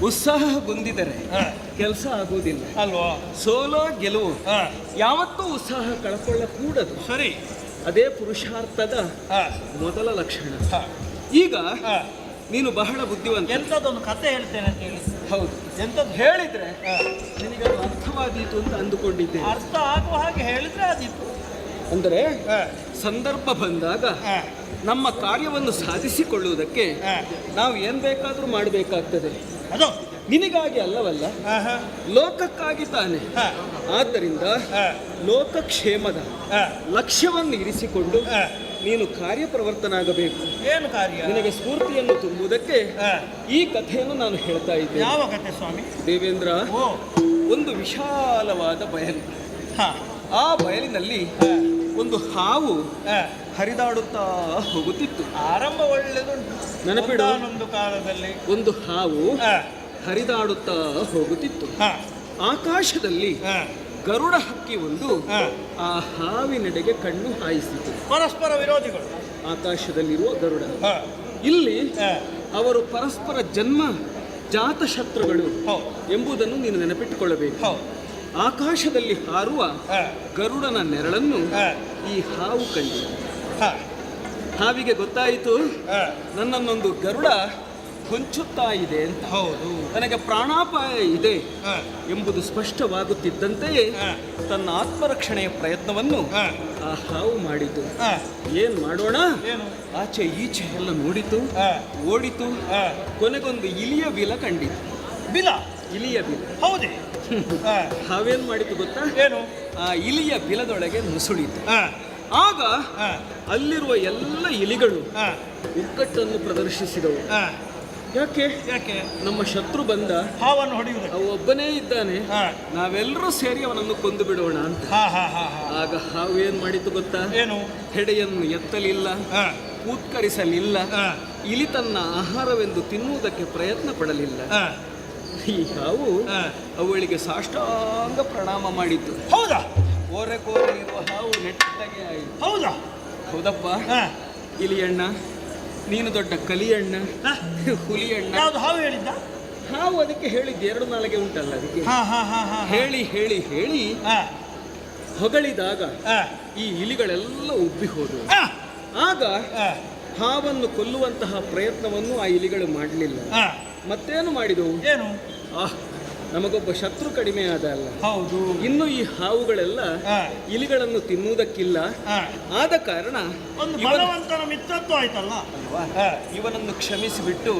ಉತ್ಸಾಹ ಬಂದಿದರೆ ಕೆಲಸ ಆಗುವುದಿಲ್ಲ ಅಲ್ವಾ? ಸೋಲೋ ಗೆಲುವು ಯಾವತ್ತೂ ಉತ್ಸಾಹ ಕಳ್ಕೊಳ್ಳಕೂಡದು. ಸರಿ. ಅದೇ ಪುರುಷಾರ್ಥದ ಮೊದಲ ಲಕ್ಷಣ. ಈಗ ನೀನು ಬಹಳ ಬುದ್ಧಿವಂತ. ಎಂತದೊಂದು ಕತೆ ಹೇಳ್ತೇನೆ ಅಂತ ಹೇಳಿ. ಹೌದು, ಎಂತದ್ದು ಹೇಳಿದ್ರೆ ನಿನಗದು ಅರ್ಥವಾದೀತು ಅಂತ ಅಂದುಕೊಂಡಿದ್ದೆ. ಅರ್ಥ ಆಗುವ ಹಾಗೆ ಹೇಳಿದ್ರೆ ಆದೀತು. ಅಂದರೆ ಸಂದರ್ಭ ಬಂದಾಗ ನಮ್ಮ ಕಾರ್ಯವನ್ನು ಸಾಧಿಸಿಕೊಳ್ಳುವುದಕ್ಕೆ ನಾವು ಏನ್ ಬೇಕಾದ್ರೂ ಮಾಡಬೇಕಾಗ್ತದೆ. ಅದು ನಿನಗಾಗಿ ಅಲ್ಲವಲ್ಲ, ಲೋಕಕ್ಕಾಗಿ ತಾನೆ. ಆದ್ದರಿಂದ ಲೋಕಕ್ಷೇಮದ ಲಕ್ಷ್ಯವನ್ನು ಇರಿಸಿಕೊಂಡು ನೀನು ಕಾರ್ಯಪ್ರವರ್ತನಾಗಬೇಕು. ಏನು ಕಾರ್ಯ? ನಿನಗೆ ಸ್ಫೂರ್ತಿಯನ್ನು ತುಂಬುವುದಕ್ಕೆ ಈ ಕಥೆಯನ್ನು ನಾನು ಹೇಳ್ತಾ ಇದ್ದೇನೆ. ಯಾವ ಕಥೆ ಸ್ವಾಮಿ? ದೇವೇಂದ್ರ, ಒಂದು ವಿಶಾಲವಾದ ಬಯಲು. ಆ ಬಯಲಿನಲ್ಲಿ ಒಂದು ಹಾವು ಹರಿದಾಡುತ್ತಾ ಹೋಗುತ್ತಿತ್ತು. ಆರಂಭ ಒಳ್ಳೆದುಂಟು. ನೆನಪಿಡು, ಒಂದು ಕಾಲದಲ್ಲಿ ಒಂದು ಹಾವು ಹರಿದಾಡುತ್ತಾ ಹೋಗುತ್ತಿತ್ತು. ಆಕಾಶದಲ್ಲಿ ಗರುಡ ಹಕ್ಕಿ ಒಂದು ಆ ಹಾವಿನೆಡೆಗೆ ಕಣ್ಣು ಹಾಯಿಸಿತು. ಪರಸ್ಪರ ವಿರೋಧಿಗಳು ಆಕಾಶದಲ್ಲಿರುವ ಗರುಡ. ಇಲ್ಲಿ ಅವರು ಪರಸ್ಪರ ಜನ್ಮ ಜಾತ ಶತ್ರುಗಳು ಎಂಬುದನ್ನು ನೀನು ನೆನಪಿಟ್ಟುಕೊಳ್ಳಬೇಕು. ಆಕಾಶದಲ್ಲಿ ಹಾರುವ ಗರುಡನ ನೆರಳನ್ನು ಈ ಹಾವು ಕಂಡಿತು. ಹಾವಿಗೆ ಗೊತ್ತಾಯಿತು ನನ್ನನ್ನೊಂದು ಗರುಡ ಹೊಂಚುತ್ತಾ ಇದೆ ಅಂತ. ಹೌದು, ನನಗೆ ಪ್ರಾಣಾಪಾಯ ಇದೆ ಎಂಬುದು ಸ್ಪಷ್ಟವಾಗುತ್ತಿದ್ದಂತೆಯೇ ತನ್ನ ಆತ್ಮರಕ್ಷಣೆಯ ಪ್ರಯತ್ನವನ್ನು ಆ ಹಾವು ಮಾಡಿತು. ಏನ್ ಮಾಡೋಣ, ಆಚೆ ಈಚೆ ಎಲ್ಲ ನೋಡಿತು, ಓಡಿತು. ಕೊನೆಗೊಂದು ಇಲಿಯ ಬಿಲ ಕಂಡಿತು. ಬಿಲ, ಇಲಿಯ ಬಿಲ. ಹೌದೇ? ಹಾವೇನ್ ಮಾಡಿತು ಗೊತ್ತಾ? ಏನು? ಆ ಇಲಿಯ ಬಿಲದೊಳಗೆ ನುಸುಳಿತು. ಆಗ ಅಲ್ಲಿರುವ ಎಲ್ಲ ಇಲಿಗಳು ಒಗ್ಗಟ್ಟನ್ನು ಪ್ರದರ್ಶಿಸಿದವು. ಯಾಕೆ? ನಮ್ಮ ಶತ್ರು ಬಂದ, ಹಾವನ್ನು ಹೊಡೆಯುವುದು, ಅವ ಒಬ್ಬನೇ ಇದ್ದಾನೆ, ನಾವೆಲ್ಲರೂ ಸೇರಿ ಅವನನ್ನು ಕೊಂದು ಬಿಡೋಣ ಅಂತ. ಆಗ ಹಾವು ಏನ್ ಮಾಡಿತು ಗೊತ್ತಾ? ಏನು? ಹೆಡೆಯನ್ನು ಎತ್ತಲಿಲ್ಲ, ಕೂತ್ಕರಿಸಲಿಲ್ಲ, ಇಲಿ ತನ್ನ ಆಹಾರವೆಂದು ತಿನ್ನುವುದಕ್ಕೆ ಪ್ರಯತ್ನ ಪಡಲಿಲ್ಲ. ಈ ಹಾವು ಅವಳಿಗೆ ಸಾಷ್ಟಾಂಗ ಪ್ರಣಾಮ ಮಾಡಿತು. ಹೌದಾ? ಕೋರೆ ಕೋರೆ ಇರುವ ಹಾವು ನೆಟ್ಟಗೆ ಆಯಿತು. ಹೌದಾ? ಹೌದಪ್ಪ. ಇಲಿಯಣ್ಣ, ನೀನು ದೊಡ್ಡ ಕಲಿಯಣ್ಣ, ಹುಲಿಯಣ್ಣ. ಯಾವುದು ಹಾವು ಹೇಳಿದ್ದ? ಹಾವು ಅದಕ್ಕೆ ಹೇಳಿದ್ದು 2 ನಾಲಿಗೆ ಉಂಟಲ್ಲ ಅದಕ್ಕೆ. ಹೇಳಿ ಹೇಳಿ ಹೇಳಿ ಹೊಗಳಿದಾಗ ಈ ಇಲಿಗಳೆಲ್ಲ ಉಬ್ಬಿ ಹೋದವು. ಆಗ ಹಾವನ್ನು ಕೊಲ್ಲುವಂತಹ ಪ್ರಯತ್ನವನ್ನು ಆ ಇಲಿಗಳು ಮಾಡಲಿಲ್ಲ. ಮತ್ತೇನು ಮಾಡಿದವು? ಏನು? ನಮಗೊಬ್ಬ ಶತ್ರು ಕಡಿಮೆ ಆದ ಅಲ್ಲ. ಹೌದು. ಇನ್ನು ಈ ಹಾವುಗಳೆಲ್ಲ ಇಲಿಗಳನ್ನು ತಿನ್ನುವುದಕ್ಕಿಲ್ಲ. ಆದ ಕಾರಣ ಒಂದು ಬಲವಂತನ ಮಿತ್ರತ್ವ ಆಯ್ತಲ್ಲ ಅಲ್ವಾ? ಇವನನ್ನು ಕ್ಷಮಿಸಿಬಿಟ್ಟು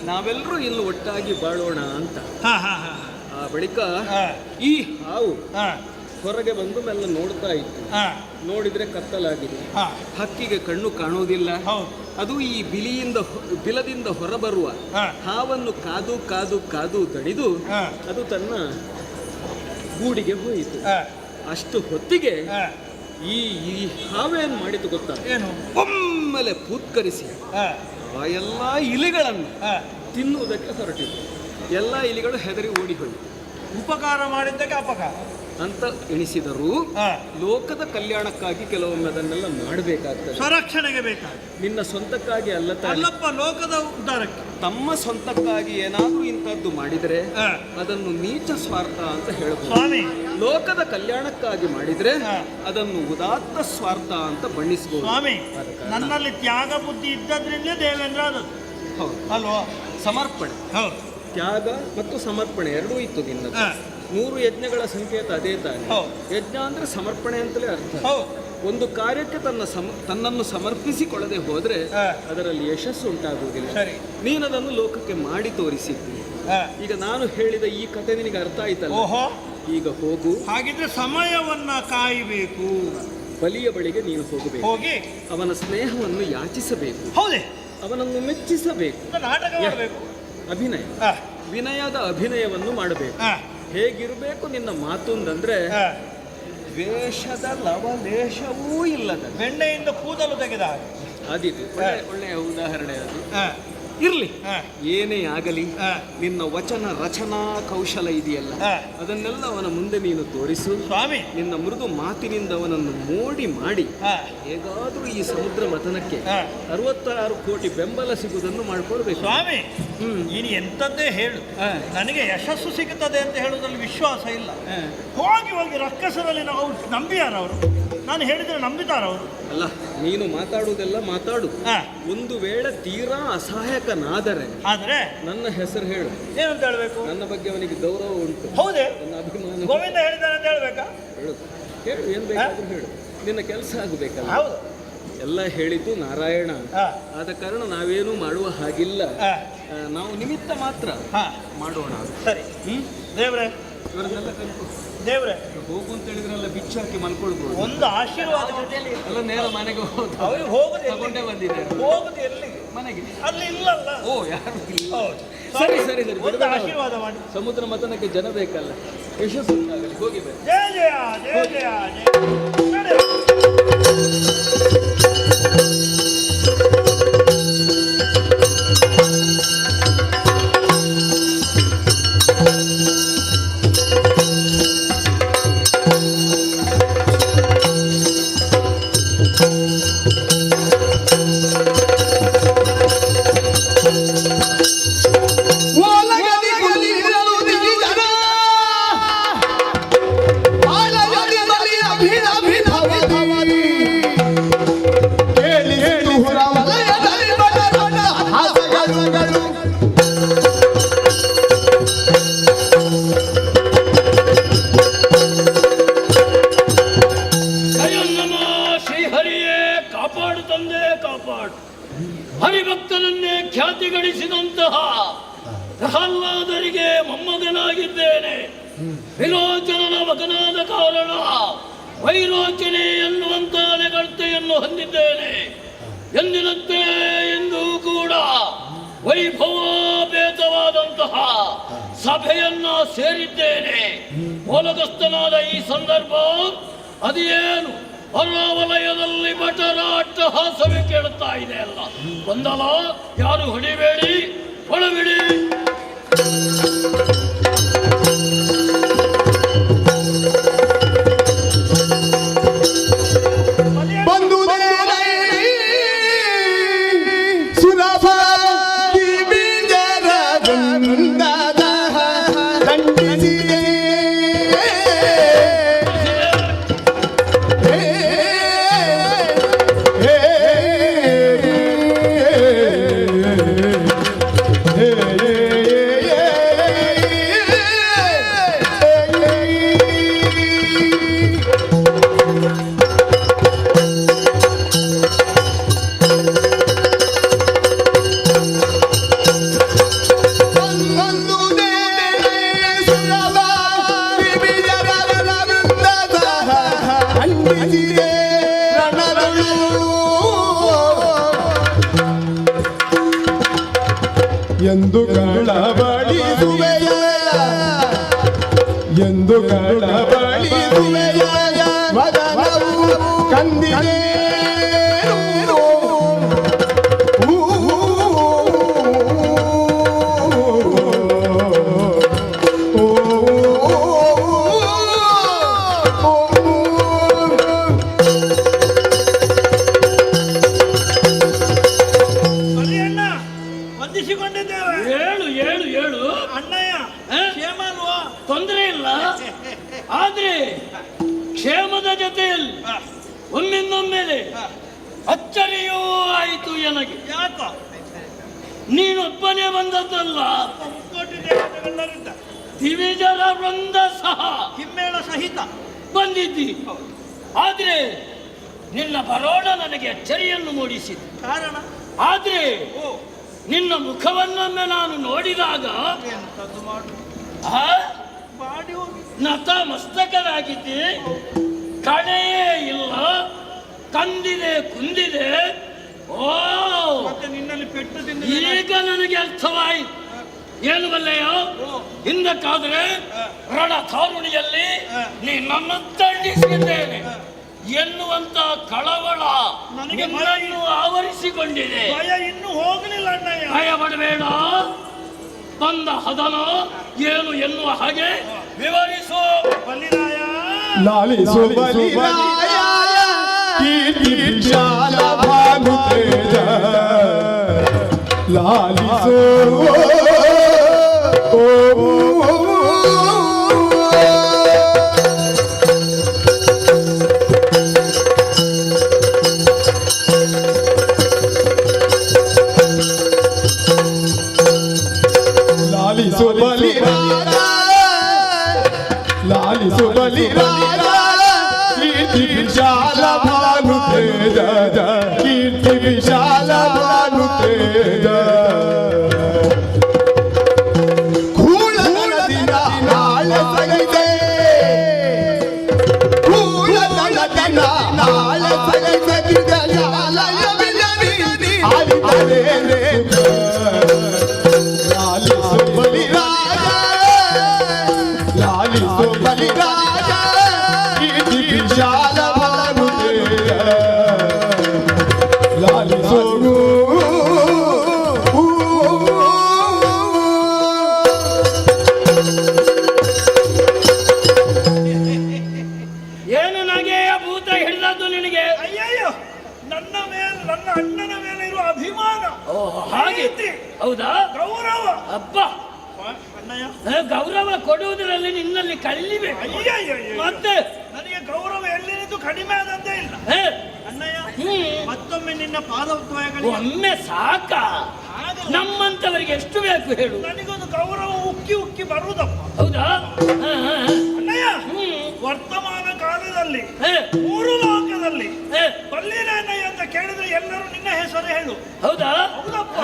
ನಾವೆಲ್ಲರೂ ಇನ್ನು ಒಟ್ಟಾಗಿ ಬಾಳೋಣ ಅಂತ. ಆ ಬಳಿಕ ಈ ಹಾವು ಹೊರಗೆ ಬಂದು ಮೆಲ್ಲ ನೋಡ್ತಾ ಇತ್ತು. ನೋಡಿದ್ರೆ ಕತ್ತಲಾಗಿದೆ, ಹಕ್ಕಿಗೆ ಕಣ್ಣು ಕಾಣುವುದಿಲ್ಲ. ಅದು ಈ ಬಿಲದಿಂದ ಹೊರಬರುವ ಹಾವನ್ನು ಕಾದು ಕಾದು ಕಾದು ತಣಿದು ಅದು ತನ್ನ ಗೂಡಿಗೆ ಹೋಯಿತು. ಅಷ್ಟು ಹೊತ್ತಿಗೆ ಈ ಹಾವೇನು ಮಾಡಿತು ಗೊತ್ತಾ? ಏನು? ಒಮ್ಮೆಲೆ ಪೂತ್ಕರಿಸಿ ಆ ಎಲ್ಲ ಇಲಿಗಳನ್ನು ತಿನ್ನುವುದಕ್ಕೆ ಹೊರಟಿತು. ಎಲ್ಲ ಇಲಿಗಳು ಹೆದರಿ ಓಡಿ ಹೋಯಿತು. ಉಪಕಾರ ಮಾಡಿದ್ದಕ್ಕೆ ಅಪಕಾರ ಅಂತ ಎಣಿಸಿದರೂ ಲೋಕದ ಕಲ್ಯಾಣಕ್ಕಾಗಿ ಕೆಲವೊಮ್ಮೆ ಅದನ್ನೆಲ್ಲ ಮಾಡಬೇಕಾಗ್ತದೆ. ಸ್ವರಕ್ಷಣೆಗೆ ಬೇಕಾಗಿ, ನಿನ್ನ ಸ್ವಂತಕ್ಕಾಗಿ ಅಲ್ಲಪ್ಪ, ಲೋಕದ ಉದ್ಧಾರಕ್ಕೆ. ತಮ್ಮ ಸ್ವಂತಕ್ಕಾಗಿ ಏನಾದ್ರೂ ಇಂಥದ್ದು ಮಾಡಿದರೆ ಅದನ್ನು ನೀಚ ಸ್ವಾರ್ಥ ಅಂತ ಹೇಳಬಹುದು. ಸ್ವಾಮಿ, ಲೋಕದ ಕಲ್ಯಾಣಕ್ಕಾಗಿ ಮಾಡಿದ್ರೆ ಅದನ್ನು ಉದಾತ್ತ ಸ್ವಾರ್ಥ ಅಂತ ಬಣ್ಣಿಸಬಹುದು. ಸ್ವಾಮಿ, ನನ್ನಲ್ಲಿ ತ್ಯಾಗ ಬುದ್ಧಿ ಇದ್ದದ್ರಿಂದಲೇ ದೇವೇಂದ್ರ ಆದದ್ದು. ಹೌದು ಅಲ್ವಾ? ಸಮರ್ಪಣೆ, ಹೌದು. ತ್ಯಾಗ ಮತ್ತು ಸಮರ್ಪಣೆ ಎರಡೂ ಇತ್ತು ನಿನ್ನ. 100 ಯಜ್ಞಗಳ ಸಂಕೇತ ಅದೇ ತಾನೆ. ಯಜ್ಞ ಅಂದ್ರೆ ಸಮರ್ಪಣೆ ಅಂತಲೇ ಅರ್ಥ. ಒಂದು ಕಾರ್ಯಕ್ಕೆ ತನ್ನನ್ನು ಸಮರ್ಪಿಸಿಕೊಳ್ಳದೆ ಹೋದ್ರೆ ಅದರಲ್ಲಿ ಯಶಸ್ಸು ಉಂಟಾಗುವುದಿಲ್ಲ. ನೀನದನ್ನು ಲೋಕಕ್ಕೆ ಮಾಡಿ ತೋರಿಸಿದ್ದಿ. ಈಗ ನಾನು ಹೇಳಿದ ಈ ಕಥೆ ನಿನಗೆ ಅರ್ಥ ಆಯ್ತಲ್ಲ? ಈಗ ಹೋಗು. ಹಾಗಿದ್ರೆ ಸಮಯವನ್ನ ಕಾಯಬೇಕು. ಬಲಿಯ ಬಳಿಗೆ ನೀನು ಹೋಗಬೇಕು. ಹೋಗಿ ಅವನ ಸ್ನೇಹವನ್ನು ಯಾಚಿಸಬೇಕು. ಹೌದೇ? ಅವನನ್ನು ಮೆಚ್ಚಿಸಬೇಕು. ನಾಟಕ ಮಾಡಬೇಕು. ಅಭಿನಯ, ವಿನಯದ ಅಭಿನಯವನ್ನು ಮಾಡಬೇಕು. ಹೇಗಿರಬೇಕು ನಿನ್ನ ಮಾತೊಂದಂದ್ರೆ ವೇಷದ ಲವಲೇಶವೂ ಇಲ್ಲದ ಬೆಣ್ಣೆಯಿಂದ ಕೂದಲು ತೆಗೆದ ಹಾಗೆ. ಅದಿದು ಒಳ್ಳೆಯ ಉದಾಹರಣೆ ಅದು. ಇರ್ಲಿ, ಏನೇ ಆಗಲಿ ನಿನ್ನ ವಚನ ರಚನಾ ಕೌಶಲ ಇದೆಯಲ್ಲ ಅದನ್ನೆಲ್ಲ ಅವನ ಮುಂದೆ ನೀನು ತೋರಿಸು. ಸ್ವಾಮಿ, ನಿನ್ನ ಮೃದು ಮಾತಿನಿಂದ ಅವನನ್ನು ಮೋಡಿ ಮಾಡಿ ಹೇಗಾದ್ರೂ ಈ ಸಮುದ್ರ ಮಥನಕ್ಕೆ 66 ಕೋಟಿ ಬೆಂಬಲ ಸಿಗುವುದನ್ನು ಮಾಡಿಕೊಡ್ಬೇಕು. ಸ್ವಾಮಿ, ನೀನು ಎಂಥದ್ದೇ ಹೇಳು, ನನಗೆ ಯಶಸ್ಸು ಸಿಗುತ್ತದೆ ಅಂತ ಹೇಳುವುದ್ರಲ್ಲಿ ವಿಶ್ವಾಸ ಇಲ್ಲ. ಹೋಗಿ ರಕ್ಕಸದಲ್ಲಿ ನಾವು ನಂಬಿಯಾರ ಅವರು? ನಾನು ಹೇಳಿದ್ರೆ ನಂಬಿತಾರ ಅವರು? ಅಲ್ಲ, ನೀನು ಮಾತಾಡುವುದೆಲ್ಲ ಮಾತಾಡು. ಒಂದು ವೇಳೆ ತೀರಾ ಅಸಹಾಯಕನಾದರೆ ಆದ್ರೆ ನನ್ನ ಹೆಸರು ಹೇಳು. ಏನಂತ ಹೇಳ್ಬೇಕು? ನನ್ನ ಬಗ್ಗೆ ಅವನಿಗೆ ಗೌರವ ಉಂಟು. ಹೌದೇ? ನನ್ನ ಅಭಿಮಾನ. ಗೋವಿಂದ ಹೇಳಿದ್ದಾನೆ ಅಂತ ಹೇಳ್ಬೇಕಾ? ಹೇಳು, ಹೇಳು, ಏನ್ ಬೇಕಾದ್ರೂ ಹೇಳು. ನಿನ್ನ ಕೆಲಸ ಆಗಬೇಕಲ್ಲ. ಹೌದು. ಎಲ್ಲ ಹೇಳಿದ್ದು ನಾರಾಯಣ. ಆದ ಕಾರಣ ನಾವೇನು ಮಾಡುವ ಹಾಗಿಲ್ಲ. ನಾವು ನಿಮಿತ್ತ ಮಾತ್ರ ಮಾಡೋಣ. ಸರಿ. ದೇವ್ರೆ, ಇವರನ್ನೆಲ್ಲ ಕಲ್ಪು. ದೇವ್ರೆ, ಹೋಗು ಅಂತ ಹೇಳಿದ್ರೆಲ್ಲ ಬಿಚ್ಚಿ ಹಾಕಿ ಮಲ್ಕೊಳ್ಬೋದು. ಒಂದು ಆಶೀರ್ವಾದ ಎಲ್ಲ ನೇರ ಮನೆಗೆ ಅವ್ರಿಗೆ ಹೋಗುದು ತಗೊಂಡೇ ಬಂದಿದ್ದಾರೆ. ಹೋಗುದು ಎಲ್ಲಿಗೆ? ಮನೆಗೆ. ಅಲ್ಲಿ ಇಲ್ಲಲ್ಲ. ಓ, ಯಾರು ಇಲ್ಲ. ಹೌದು. ಸರಿ ಸರಿ ಸರಿ, ಒಂದು ಆಶೀರ್ವಾದ ಮಾಡಿ. ಸಮುದ್ರ ಮಥನಕ್ಕೆ ಜನ ಬೇಕಲ್ಲ. ಯಶಸ್ಸು ಉಂಟಾಗಲಿ. ಹೋಗಿ ಬನ್ನಿ. ಜಯ ಜಯ ಜಯ ಜಯ ಜಯ ನಡೆ. ಹರಿಭಕ್ತನನ್ನೇ ಖ್ಯಾತಿ ಗಳಿಸಿದಂತಹ ಪ್ರಹ್ಲಾದರಿಗೆ ಮೊಮ್ಮಗನಾಗಿದ್ದೇನೆ. ವಿರೋಚನನ ಮಗನಾದ ಕಾರಣ ವೈರೋಚನೆ ಎನ್ನುವಂತ ನೆಗಳ್ತೆಯನ್ನು ಹೊಂದಿದ್ದೇನೆ. ಎಂದಿನಂತೆ ಎಂದೂ ಕೂಡ ವೈಭವೋಪೇತವಾದಂತಹ ಸಭೆಯನ್ನ ಸೇರಿದ್ದೇನೆ. ಮೂಲಗಸ್ತನಾದ ಈ ಸಂದರ್ಭ ಅದೇನು ಹೊರವಲಯದಲ್ಲಿ ಭಟರ ಅಟ್ಟಹಾಸವೇ ಕೇಳುತ್ತಾ ಇದೆ ಅಲ್ಲ. ಗೊಂದಲ ಯಾರು ಹೊಡಿಬೇಡಿ, ಒಳಬಿಡಿ. ಎಂದು ಕಳಬಳಿಸುವೆಯ ಎಂದು ಕಳಬಳಿಸುವೆಯ ಮದನವು ಕಂದಿದೆ ಏಳು ಏಳು ಏಳು ಅಣ್ಣಯ್ಯ ಕ್ಷೇಮ ಅಲ್ವಾ? ತೊಂದರೆ ಇಲ್ಲ. ಆದ್ರೆ ಕ್ಷೇಮದ ಜೊತೆಯಲ್ಲಿ ಒಮ್ಮಿಂದೊಮ್ಮೆಲೆ ಅಚ್ಚರಿಯೂ ಆಯಿತು ನನಗೆ. ಯಾಕ? ನೀನೊಬ್ಬನೇ ಬಂದದ್ದಲ್ಲ, ಮುಕ್ಕೋಟಿ ದೇವತೆಗಳೆಲ್ಲರಿದ್ದ ದಿವಿಜರ ವೃಂದ ಸಹ ಹಿಮ್ಮೇಳ ಸಹಿತ ಬಂದಿದ್ದಿ. ಆದ್ರೆ ನಿನ್ನ ಬರೋಣ ನನಗೆ ಅಚ್ಚರಿಯನ್ನು ಮೂಡಿಸಿದೆ. ಕಾರಣ? ಆದ್ರೆ ನಿನ್ನ ಮುಖವನ್ನೊಮ್ಮೆ ನಾನು ನೋಡಿದಾಗ ನತ ಮಸ್ತಕರಾಗಿದ್ದೆ, ಕಣೆಯೇ ಇಲ್ಲ, ಕಂದಿದೆ ಕುಂದಿದೆ. ಓ ನಿನ್ನಲ್ಲಿ ಪೆಟ್ಟು ತಿಂದ ಈಗ ನನಗೆ ಅರ್ಥವಾಯಿತು. ಏನು ಬಲ್ಲೆಯ, ಹಿಂದಕ್ಕಾದ್ರೆ ರಣಧಾರುಣಿಯಲ್ಲಿ ನಿನ್ನನ್ನು ದಂಡಿಸಿದ್ದೇನೆ ಎನ್ನುವಂತ ಕಳವಳ ನಿನ್ನನ್ನು ಆವರಿಸಿಕೊಂಡಿದೆ. ಭಯ ಇನ್ನೂ ಹೋಗಲಿಲ್ಲ ಅಣ್ಣಯ್ಯ. ಭಯ ಪಡಬೇಡ. ಬಂದ ಹದನ ಏನು ಎನ್ನುವ ಹಾಗೆ ವಿವರಿಸು. ಬಲಿರಾಯ ಲಾಲಿಸು ಬಲಿರಾಯ ಕೀರ್ತಿ ವಿಶಾಲ ಭಾನು ತೇಜ ಲಾಲಿಸು ಲಾಲಿಸು ಬಲಿರಾಯ ಲಾಲಿಸು ಬಲಿರಾಯ ಕೀರ್ತಿ ವಿಶಾಲ ಭಾನು ತೇಜ ಕೀರ್ತಿ ವಿಶಾಲ ಭಾನು ತೇಜ ಕೂಳದಿಂದ ನಾಳೆ ಸಗೈತೆ ಕೂಳದೊಳಗನ ನಾಳೆ ಸಗೈತೆ ಆಲಿದರೆ ಲಾಲಿಸು ಬಲಿರಾಯ ಲಾಲಿಸು ಲಾಲಿಸೋ ಬಲಿರಾಜ ಕೀರ್ತಿ ವಿಶಾಲ ಭಾನುತೇಜ ಲಾಲಿಸೋ ಏನು ನಗೆಯ ಭೂತ ಹಿಡಿದದ್ದು ನಿನಗೆ? ಅಯ್ಯಯ್ಯೋ, ನನ್ನ ಮೇಲೆ, ನನ್ನ ಅಣ್ಣನ ಮೇಲೆ ಇರುವ ಅಭಿಮಾನ, ಹಾಗೆ ಹೌದಾ? ಗೌರವ. ಅಬ್ಬ, ಅಣ್ಣಯ್ಯ, ಗೌರವ ಕೊಡುವುದರಲ್ಲಿ ನಿನ್ನಲ್ಲಿ ಕಳ್ಳಿಬೇಕು. ಅಯ್ಯಯ್ಯೋ, ಮತ್ತೆ ನನಗೆ ಗೌರವ ಎಲ್ಲಿದ್ದು ಕಡಿಮೆ ಆದಂತೆ ಇಲ್ಲ. ಅಣ್ಣಯ್ಯ, ಮತ್ತೊಮ್ಮೆ ನಿನ್ನ ಪಾದೋದ್ವಯಗಳು ಒಮ್ಮೆ ಸಾಕ? ನಮ್ಮಂತವರಿಗೆ ಎಷ್ಟು ಬೇಕು ಹೇಳು? ನನಗೊಂದು ಗೌರವ ಉಕ್ಕಿ ಉಕ್ಕಿ ಬರುವುದಪ್ಪ. ಹೌದಾ? ಅಣ್ಣಯ್ಯ, ವರ್ತಮಾನ ಕಾಲದಲ್ಲಿ ಮೂರು ಲೋಕದಲ್ಲಿ ಬಲ್ಲಿರಾಯನಯ್ಯ ಅಂತ ಕೇಳಿದ್ರೆ ಎಲ್ಲರೂ ನಿನ್ನ ಹೆಸರು ಹೇಳು. ಹೌದಾ? ಹೌದಪ್ಪ.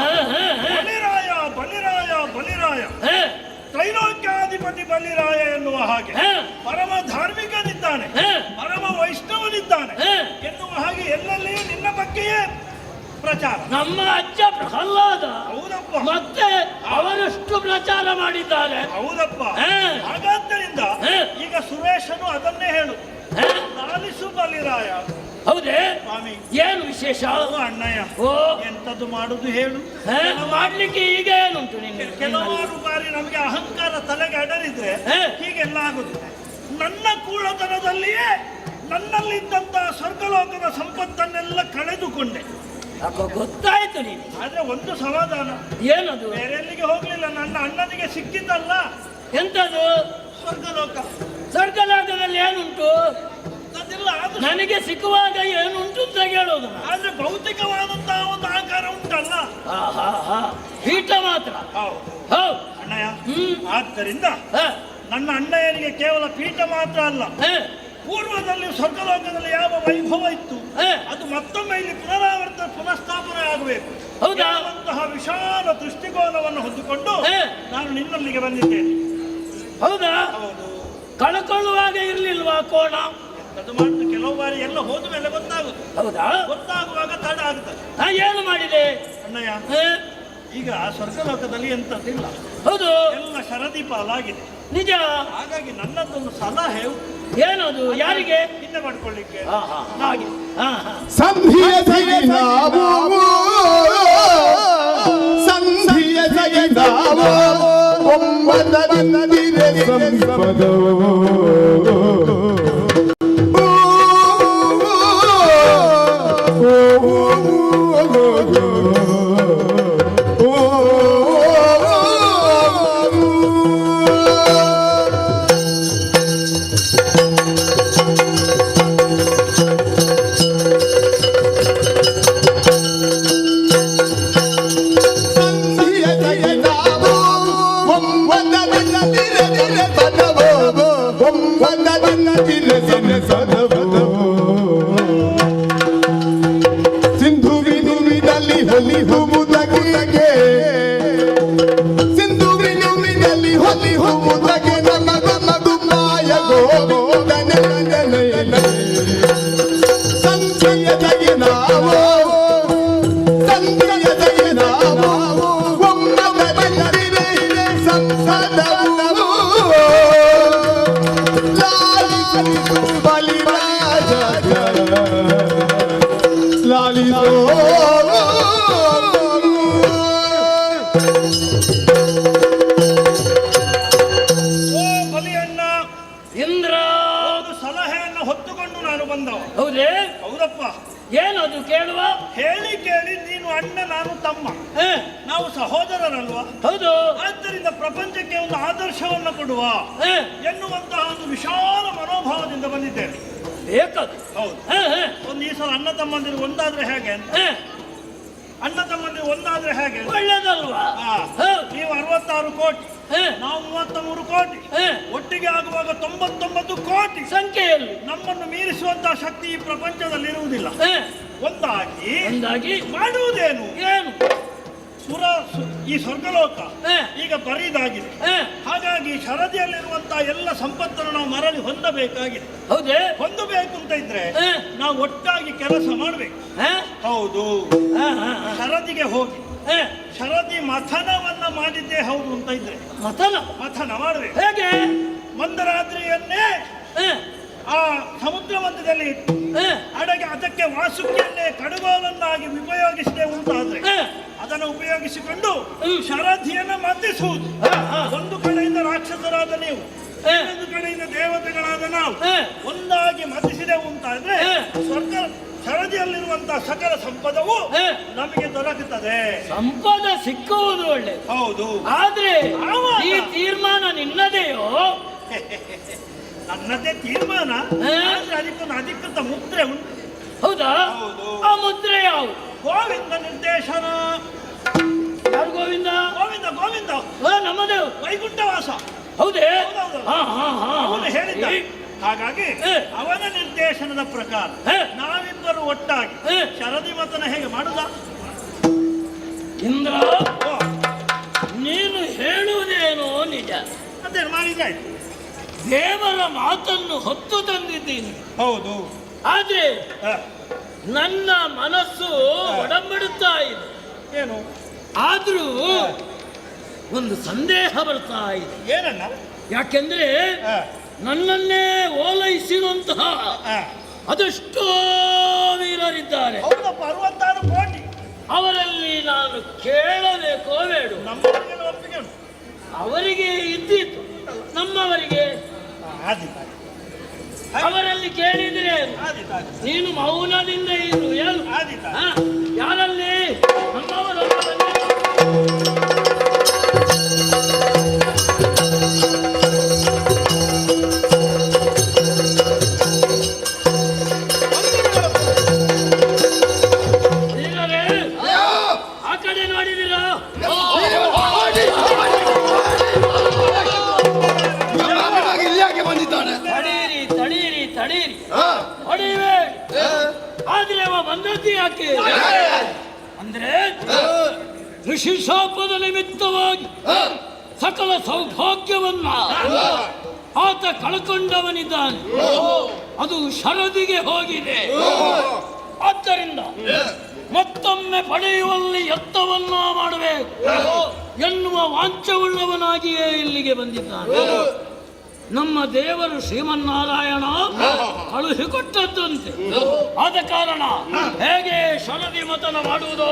ಬಲಿರಾಯ ಬಲಿರಾಯ ಬಲಿರಾಯ, ತ್ರೈಲೋಕ್ಯಾಧಿಪತಿ ಬಲಿರಾಯ ಎನ್ನುವ ಹಾಗೆ ಪರಮ ಧಾರ್ಮಿಕನಿದ್ದಾನೆ, ಪರಮ ವೈಷ್ಣವನಿದ್ದಾನೆ ಎನ್ನುವ ಹಾಗೆ ಎಲ್ಲೆಲ್ಲಿಯೂ ನಿನ್ನ ಬಗ್ಗೆಯೇ ಪ್ರಚಾರ. ನಮ್ಮ ಅಜ್ಜ ಪ್ರಹ್ಲಾದ ಹೌದಪ್ಪ. ಮತ್ತೆ ಅವರಷ್ಟು ಪ್ರಚಾರ ಮಾಡಿದ್ದಾರೆ. ಹೌದಪ್ಪ. ಹಾಗಾದ್ದರಿಂದ ಈಗ ಸುರೇಶನು ಅದನ್ನೇ ಹೇಳು, ಲಾಲಿಸು ಬಲಿರಾಯ. ಹೌದೇ? ಸ್ವಾಮಿ, ಏನು ವಿಶೇಷ? ಅಣ್ಣಯ್ಯ, ಓ, ಎಂತದ್ದು ಮಾಡುದು ಹೇಳು? ಮಾಡ್ಲಿಕ್ಕೆ ಈಗ ಏನುಂಟು ನಿನ್ಗೆ? ಕೆಲವಾರು ಬಾರಿ ನಮಗೆ ಅಹಂಕಾರ ತಲೆಗೆ ಅಡರಿದ್ರೆ ಹೀಗೆಲ್ಲ ಆಗುದು. ನನ್ನ ಕೂಳತನದಲ್ಲಿಯೇ ನನ್ನಲ್ಲಿದ್ದಂತ ಸ್ವರ್ಗಲೋಕದ ಸಂಪತ್ತನ್ನೆಲ್ಲ ಕಳೆದುಕೊಂಡೆ. ಗೊತ್ತಾಯ್ತು ನೀನು. ಆದ್ರೆ ಒಂದು ಸಮಾಧಾನ, ಏನದು? ಬೇರೆ ಎಲ್ಲಿಗೆ ಹೋಗ್ಲಿಲ್ಲ, ನನ್ನ ಅಣ್ಣನಿಗೆ ಸಿಕ್ಕಿದ್ದಲ್ಲ. ಎಂತದು? ಸ್ವರ್ಗಲೋಕ. ಸ್ವರ್ಗಲೋಕದಲ್ಲಿ ಏನುಂಟು? ಅದೆಲ್ಲ ನನಗೆ ಸಿಕ್ಕುವಾಗ ಏನುಂಟು ಅಂತ ಹೇಳೋದು. ಆದ್ರೆ ಭೌತಿಕವಾದಂತಹ ಒಂದು ಆಕಾರ ಉಂಟಲ್ಲ, ಪೀಠ ಮಾತ್ರ. ಹೌದು ಅಣ್ಣಯ್ಯ. ಆದ್ದರಿಂದ ನನ್ನ ಅಣ್ಣಯ್ಯನಿಗೆ ಕೇವಲ ಪೀಠ ಮಾತ್ರ ಅಲ್ಲ, ಪೂರ್ವದಲ್ಲಿ ಸ್ವರ್ಗಲೋಕದಲ್ಲಿ ಯಾವ ವೈಭವ ಇತ್ತು ಅದು ಮತ್ತೊಮ್ಮೆ ಇಲ್ಲಿ ಪುನಃಸ್ಥಾಪನೆ ಆಗಬೇಕು. ಹೌದಾ? ಅಂತಹ ವಿಶಾಲ ದೃಷ್ಟಿಕೋನವನ್ನು ಹೊಂದಿಕೊಂಡು ನಾನು ನಿನ್ನಲ್ಲಿಗೆ ಬಂದಿದ್ದೇನೆ. ಹೌದಾ? ಕಳ್ಕೊಳ್ಳುವಾಗ ಇರ್ಲಿಲ್ವಾ ಕೋಣ? ಅದು ಮಾಡಿದ್ರೆ ಕೆಲವು ಬಾರಿ ಎಲ್ಲ ಹೋದ ಮೇಲೆ ಗೊತ್ತಾಗುತ್ತೆ. ಹೌದಾ? ಗೊತ್ತಾಗುವಾಗ ತಡ ಆಗುತ್ತದೆ. ಏನು ಮಾಡಿದೆ ಅಣ್ಣಯ್ಯ? ಈಗ ಸ್ವರ್ಗಲೋಕದಲ್ಲಿ ಎಂತದಿಲ್ಲ. ಹೌದು, ಎಲ್ಲ ಶರದಿ ಪಾಲಾಗಿದೆ. ನಿಜ. ಹಾಗಾಗಿ ನನ್ನದೊಂದು ಸಲಹೆ ಏನದು? ಯಾರಿಗೆ? ಹಿಂದೆ ಮಾಡ್ಕೊಳ್ಳಿಕ್ಕೆ. ಹಾಗೆ ಸಂಧಿಯ ಸಗಿನಾವು ಸಂಧಿಯ ಸಗಿನಾವು ಒಮ್ಮನದಿರೆ ಸಂಪದವೋ ಸಿಂಧುವಿನಲ್ಲಿ ಹೊಲಿ ಹೂವುದಗೆ ಸಿಂಧುವಿನಲ್ಲಿ ಹೊಲಿ ಹೂವುದಗೆ ನಮಗು ಮಾಯ ಗೋವಿಂದನ ಸಂಜಯದಗೆ ನಾವು ಸಂಜಯದಗೆ ನಾವು ಒಮ್ಮನದಿರೆ ಸಂಸದವು ಲಾಲಿಸು ಬಲಿರಾಜ ಲಾಲಿಸೋ ಬಲಿಯಣ್ಣ ಇಂದ್ರ ಒಂದು ಸಲಹೆಯನ್ನು ಹೊತ್ತುಕೊಂಡು ನಾನು ಬಂದವ. ಹೌದೇ? ಹೌದಪ್ಪ. ಏನದು ಕೇಳುವ? ಹೇಳಿ ಕೇಳಿ ನೀನು ಅಣ್ಣ, ನಾನು ತಮ್ಮ, ನಾವು ಸಹೋದರರಲ್ವಾ? ಹೌದು. ಆದ್ದರಿಂದ ಪ್ರಪಂಚಕ್ಕೆ ಒಂದು ಆದರ್ಶವನ್ನು ಕೊಡುವ ಎನ್ನುವಂತಹ ಒಂದು ವಿಶಾಲ ಮನೋಭಾವದಿಂದ ಬಂದಿದ್ದೇನೆ. ಬೇಕದು. ಹೌದು. ಒಂದು ಈ ಸಲ ಅಣ್ಣ ತಮ್ಮಂದಿರು ಒಂದಾದ್ರೆ ಹೇಗೆ ಅಂತ. ಅಣ್ಣ ತಮ್ಮಂದಿರು ಒಂದಾದ್ರೆ ಹೇಗೆ? ಒಳ್ಳೇದಲ್ವಾ? ನೀವು 66 ಕೋಟಿ, ನಾವು 33 ಕೋಟಿ, ಒಟ್ಟಿಗೆ ಆಗುವಾಗ 99 ಕೋಟಿ ಸಂಖ್ಯೆಯಲ್ಲಿ ನಮ್ಮನ್ನು ಮೀರಿಸುವಂತಹ ಶಕ್ತಿ ಈ ಪ್ರಪಂಚದಲ್ಲಿ ಇರುವುದಿಲ್ಲ. ಒಂದಾಗಿ ಮಾಡುವುದೇನು? ಏನು? ಈ ಸ್ವರ್ಗಲೋಕ ಈಗ ಬರಿದಾಗಿದೆ. ಹಾಗಾಗಿ ಶರದಿಯಲ್ಲಿರುವಂತಹ ಎಲ್ಲ ಸಂಪತ್ತನ್ನು ನಾವು ಮರಳಿ ಹೊಂದಬೇಕಾಗಿದೆ. ಹೌದೇ? ಹೊಂದಬೇಕು ಅಂತ ಇದ್ರೆ ನಾವು ಒಟ್ಟಾಗಿ ಕೆಲಸ ಮಾಡಬೇಕು. ಹೌದು. ಶರದಿಗೆ ಹೋಗಿ ಶರದಿ ಮಥನವನ್ನ ಮಾಡಿದ್ದೇ ಹೌದು ಅಂತ ಇದ್ರೆ ಮಥನ ಮಾಡಬೇಕು. ಹೇಗೆ? ಒಂದು ರಾತ್ರಿಯನ್ನೇ ಆ ಸಮುದ್ರ ಮಧ್ಯದಲ್ಲಿ ಇಟ್ಟು ಅಡಗೆ ಅದಕ್ಕೆ ವಾಸುಕಿಯನ್ನೇ ಕಡುಗೋಲನ್ನಾಗಿ ಉಪಯೋಗಿಸದೆ ಉಂಟಾದ್ರೆ ಅದನ್ನು ಉಪಯೋಗಿಸಿಕೊಂಡು ಶರಧಿಯನ್ನು ಮದ್ದಿಸುವುದು. ಒಂದು ಕಡೆಯಿಂದ ರಾಕ್ಷಸರಾದ ನೀವು, ಇನ್ನೊಂದು ಕಡೆಯಿಂದ ದೇವತೆಗಳಾದ ನಾವು ಒಂದಾಗಿ ಮದ್ದಿಸಿದೆ ಉಂಟಾದ್ರೆ ಸ್ವರ್ಗ ಶರದಿಯಲ್ಲಿರುವಂತಹ ಸಕಲ ಸಂಪದವು ನಮಗೆ ದೊರಕುತ್ತದೆ. ಸಂಪದ ಸಿಕ್ಕುವುದು ಒಳ್ಳೆ, ಹೌದು. ಆದ್ರೆ ಈ ತೀರ್ಮಾನ ನಿನ್ನದೇಯೋ? ನನ್ನದೇ ತೀರ್ಮಾನ, ಆದ್ರೆ ಅದಕ್ಕೊಂದು ಅಧಿಕೃತ ಮುದ್ರೆ ಉಂಟು. ಹೌದಾ? ಆ ಮುದ್ರೆ ಯಾವುದು? ಗೋವಿಂದ ನಿರ್ದೇಶನ. ಯಾರು ಗೋವಿಂದ? ಗೋವಿಂದ ಗೋವಿಂದ ನಮ್ಮದೇ ವೈಕುಂಠವಾಸ. ಹೌದೇ? ಅವನು ಹೇಳಿದ್ದ. ಹಾಗಾಗಿ ಅವನ ನಿರ್ದೇಶನದ ಪ್ರಕಾರ ನಾವಿಬ್ಬರು ಒಟ್ಟಾಗಿ ಶರದಿ ಮತನ ಹೇಗೆ ಮಾಡುದ? ಇಂದ್ರ, ನೀನು ಹೇಳುವುದೇನೋ ನಿಜ. ಅದೇ ಮಾಡಿದ್ರೆ ದೇವರ ಮಾತನ್ನು ಹೊತ್ತು ತಂದಿದ್ದೀನಿ. ಹೌದು. ಆದ್ರೆ ನನ್ನ ಮನಸ್ಸು ಒಡಂಬಡುತ್ತಾ ಇದೆ. ಏನು? ಆದ್ರೂ ಒಂದು ಸಂದೇಹ ಬರ್ತಾ ಇದೆ. ಏನನ್ನ? ಯಾಕೆಂದ್ರೆ ನನ್ನನ್ನೇ ಓಲೈಸಿರುವಂತಹ ಅದೆಷ್ಟೋ ವೀರರಿದ್ದಾರೆ. ಹೌದಪ್ಪ, 66 ಕೋಟಿ. ಅವರಲ್ಲಿ ನಾನು ಕೇಳಬೇಕೋ ಬೇಡ? ನಮ್ಮವರಿಗೆಲ್ಲ ಒಪ್ಪಿಗೆ ಉಂಟು. ಅವರಿಗೆ ಇದ್ದಿತ್ತು, ನಮ್ಮವರಿಗೆ ಅವರಲ್ಲಿ ಕೇಳಿದ್ರೆ ನೀನು ಮೌನದಿಂದ ಇರು. ಏನು ಯಾರಲ್ಲಿ? ನಮ್ಮವರಲ್ಲ. ಆ ಕಡೆ ನೋಡಿದಿರಾ? ತಡೀರಿ ತಡೀರಿ ತಡೀರಿ, ಹೊಡೆಯುವೆ. ಆದ್ರೆ ಅವ ಬಂದದ್ದು ಯಾಕೆ ಅಂದ್ರೆ ಋಷಿ ಶಾಪದ ನಿಮಿತ್ತವಾಗಿ ಸಕಲ ಸೌಭಾಗ್ಯವನ್ನ ಆತ ಕಳ್ಕೊಂಡವನಿದ್ದಾನೆ. ಅದು ಶರದಿಗೆ ಹೋಗಿದೆ. ಆದ್ದರಿಂದ ಮತ್ತೊಮ್ಮೆ ಪಡೆಯುವಲ್ಲಿ ಯತ್ನವನ್ನ ಮಾಡಬೇಕು ಎನ್ನುವ ವಾಂಛವುಳ್ಳವನಾಗಿಯೇ ಇಲ್ಲಿಗೆ ಬಂದಿದ್ದಾನೆ. ನಮ್ಮ ದೇವರು ಶ್ರೀಮನ್ನಾರಾಯಣ ಕಳುಹಿಕೊಟ್ಟದ್ದಂತೆ. ಆದ ಕಾರಣ ಹೇಗೆ ಶರದಿ ಮತನ ಮಾಡುವುದು?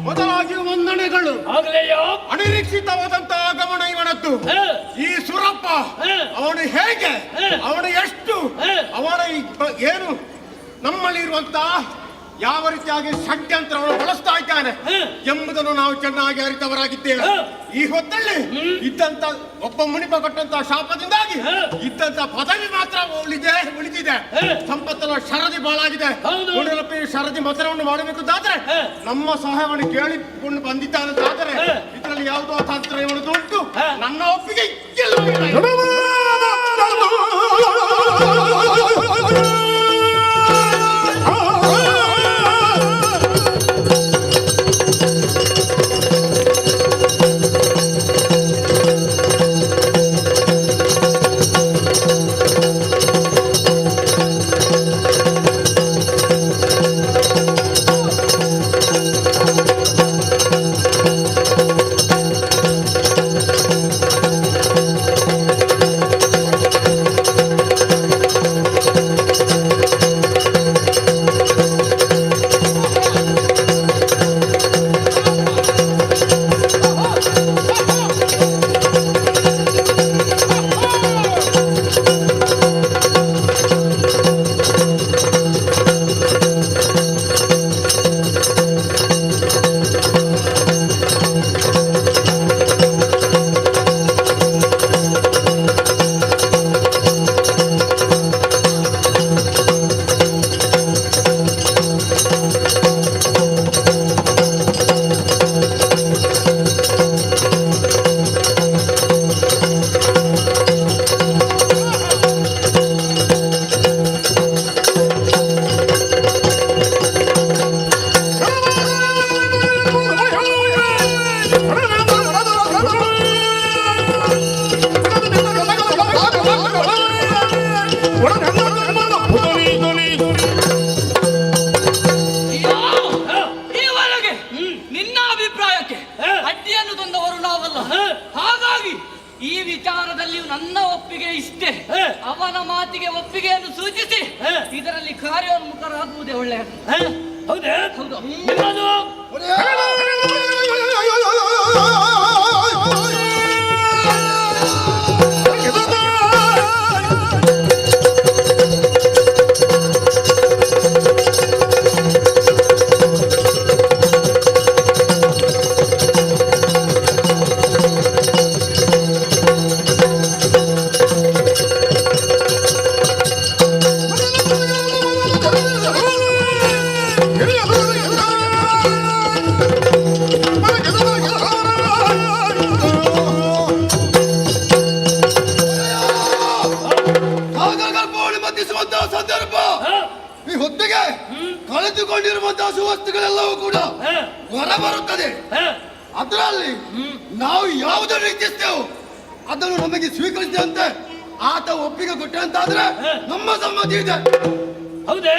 ಮೊದಲಾಗಿ ವಂದನೆಗಳು. ಅನಿರೀಕ್ಷಿತವಾದಂತಹ ಆಗಮನ ಇವನದ್ದು. ಈ ಸುರಪ್ಪ ಅವನು ಹೇಗೆ, ಅವನು ಎಷ್ಟು, ಅವನ ಏನು ನಮ್ಮಲ್ಲಿ ಇರುವಂತಹ ಯಾವ ರೀತಿಯಾಗಿ ಷಡ್ಯಂತ್ರವನ್ನು ಬಳಸ್ತಾ ಇದ್ದಾನೆ ಎಂಬುದನ್ನು ನಾವು ಚೆನ್ನಾಗಿ ಅರಿತವರಾಗಿದ್ದೇವೆ. ಈ ಹೊತ್ತಲ್ಲಿ ಇದ್ದಂತ ಒಬ್ಬ ಮುನಿಪ ಕೊಟ್ಟಂತಹ ಶಾಪದಿಂದಾಗಿ ಇದ್ದಂತ ಪದವಿ ಮಾತ್ರ ಉಳಿದಿದೆ. ಸಂಪತ್ತನ ಶರದಿ ಬಾಳಾಗಿದೆ. ಶರದಿ ಮತನವನ್ನು ಮಾಡಬೇಕಂತಾದ್ರೆ ನಮ್ಮ ಸಹಾಯವನ್ನು ಕೇಳಿಕೊಂಡು ಬಂದಿದ್ದಾನಂತಾದರೆ ಇದರಲ್ಲಿ ಯಾವುದೋ ತಂತ್ರ ಇವನದು ಉಂಟು. ನನ್ನ ಒಪ್ಪಿಗೆ ವಿಚಾರದಲ್ಲಿಯೂ ನನ್ನ ಒಪ್ಪಿಗೆ ಇಷ್ಟೇ. ಅವನ ಮಾತಿಗೆ ಒಪ್ಪಿಗೆಯನ್ನು ಸೂಚಿಸಿ ಇದರಲ್ಲಿ ಕಾರ್ಯೋನ್ಮುಖರಾಗುವುದೇ ಒಳ್ಳೆಯದು. ಹೌದೇ? ಹೌದು. ಸಂದರ್ಭ ಈ ಹೊತ್ತಿಗೆ ಕಳೆದುಕೊಂಡಿರುವಂತಹ ಸುವಸ್ತುಗಳೆಲ್ಲವೂ ಕೂಡ ಹೊರಬರುತ್ತದೆ. ಅದರಲ್ಲಿ ನಾವು ಯಾವುದನ್ನು ಇಚ್ಛಿಸ್ತೇವೆ ಅದನ್ನು ನಮಗೆ ಸ್ವೀಕರಿಸಿದಂತೆ ಆತ ಒಪ್ಪಿಗೆ ಕೊಟ್ಟಂತಾದ್ರೆ ನಮ್ಮ ಸಮ್ಮತಿ ಇದೆ. ಹೌದೇ?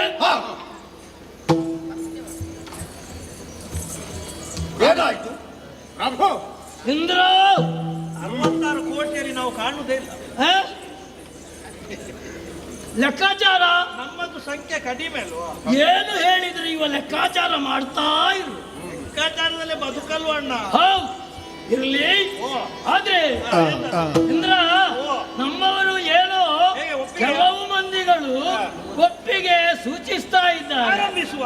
ಏನಾಯ್ತು ಪ್ರಭು? ಇಂದ್ರ 66 ಕೋಟಿಯಲ್ಲಿ ನಾವು ಕಾಣುವುದೇ ಇಲ್ಲ. ಲೆಕ್ಕಾಚಾರ ನಮ್ಮದು ಸಂಖ್ಯೆ ಕಡಿಮೆ ಅಲ್ವಾ? ಏನು ಹೇಳಿದ್ರು ಇವ ಲೆಕ್ಕಾಚಾರ ಮಾಡ್ತಾ ಇರು. ಲೆಕ್ಕಾಚಾರದಲ್ಲೇ ಬದುಕಲ್ವ ಅಣ್ಣ? ಇರ್ಲಿ. ಆದ್ರೆ ಇಂದ್ರ ನಮ್ಮವರು ಏನೋ ಕೆಲವು ಮಂದಿಗಳು ಒಪ್ಪಿಗೆ ಸೂಚಿಸ್ತಾ ಇದ್ದಾರೆ. ಆರಂಭಿಸುವ.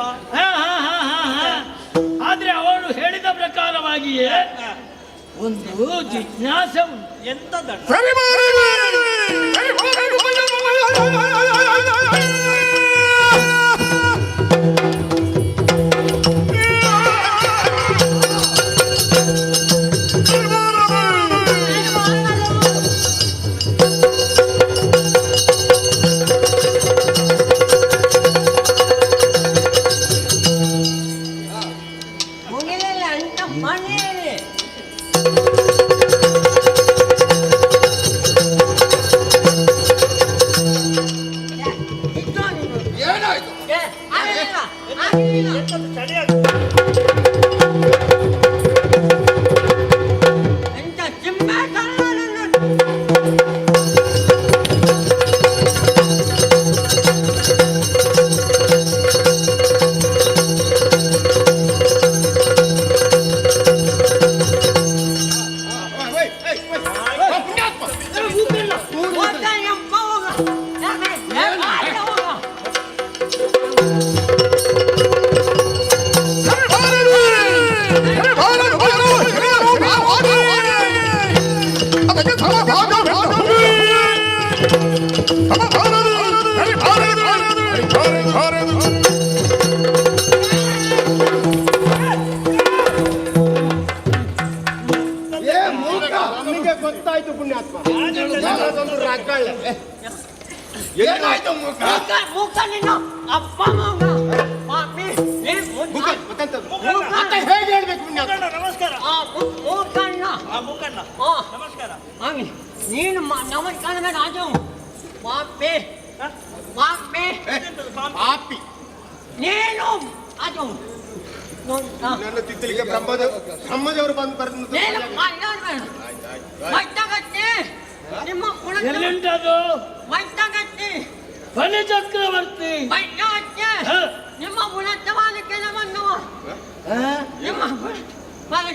ಆದ್ರೆ ಅವಳು ಹೇಳಿದ ಪ್ರಕಾರವಾಗಿಯೇ ಒಂದು ಜಿಜ್ಞಾಸೆ ಉಂಟು. ಎಂತದ? ಗೊತ್ತಾಯ್ತು ಪುಣ್ಯಾತ್ಮ. ಏನಾಯ್ತು ಹೇಗೆ ಹೇಳ್ಬೇಕು ಪುಣ್ಯಾತ್ಮ? ನಮಸ್ಕಾರ. ನಮಸ್ಕಾರ. ನೀನು ನಮಸ್ಕಾರ ರಾಜು ಪಾಪಿ ಪಾಪಿ ನೀನು ಅದು ನನ್ನ ತಿತ್ತಲಿಗೆ ಬ್ರಹ್ಮದೇವರು ಬಂದು ಬರೆದು ನಿಮ್ಮ ಎಲ್ಲಿಂಟದು? ಮೈತಗತ್ತಿ ಬಲಿ ಚಕ್ರವರ್ತಿ ನಿಮ್ಮ ಗುಣತ್ವವಾದ ಕೆಲವನ್ನು ನಿಮ್ಮ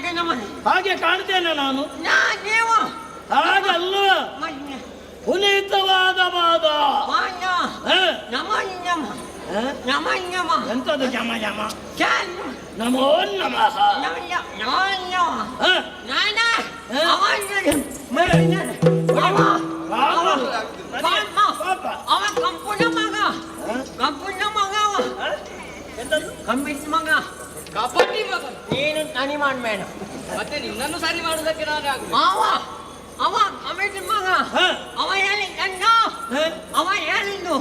ಕೆಲವನ್ನು ಹಾಗೆ ಕಾಣ್ತೇನೆ ನಾನು. ನೀವು ಹಾಗಲ್ಲ, ಪುನೀತವಾದ ವಾದ. ಎಂತದು ಜಮ ಜಮ? ನಮೋ ನಮಃ. ಅವ ಕಂಪುನ ಮಗ ಕಂಬಿಸ್ ಮಗ ಕಪಟಿ ಮಗ. ನೀನು ತನಿ ಮಾಡ್ಬೇಡ, ಮತ್ತೆ ನಿನ್ನನ್ನು ಸರಿ ಮಾಡುವುದಕ್ಕೆ ಅವ ಕಮಿಟಿ ಮಗ. ಅವ ಹೇಳಿದ್ದ ಅವ ಹೇಳಿದ್ದು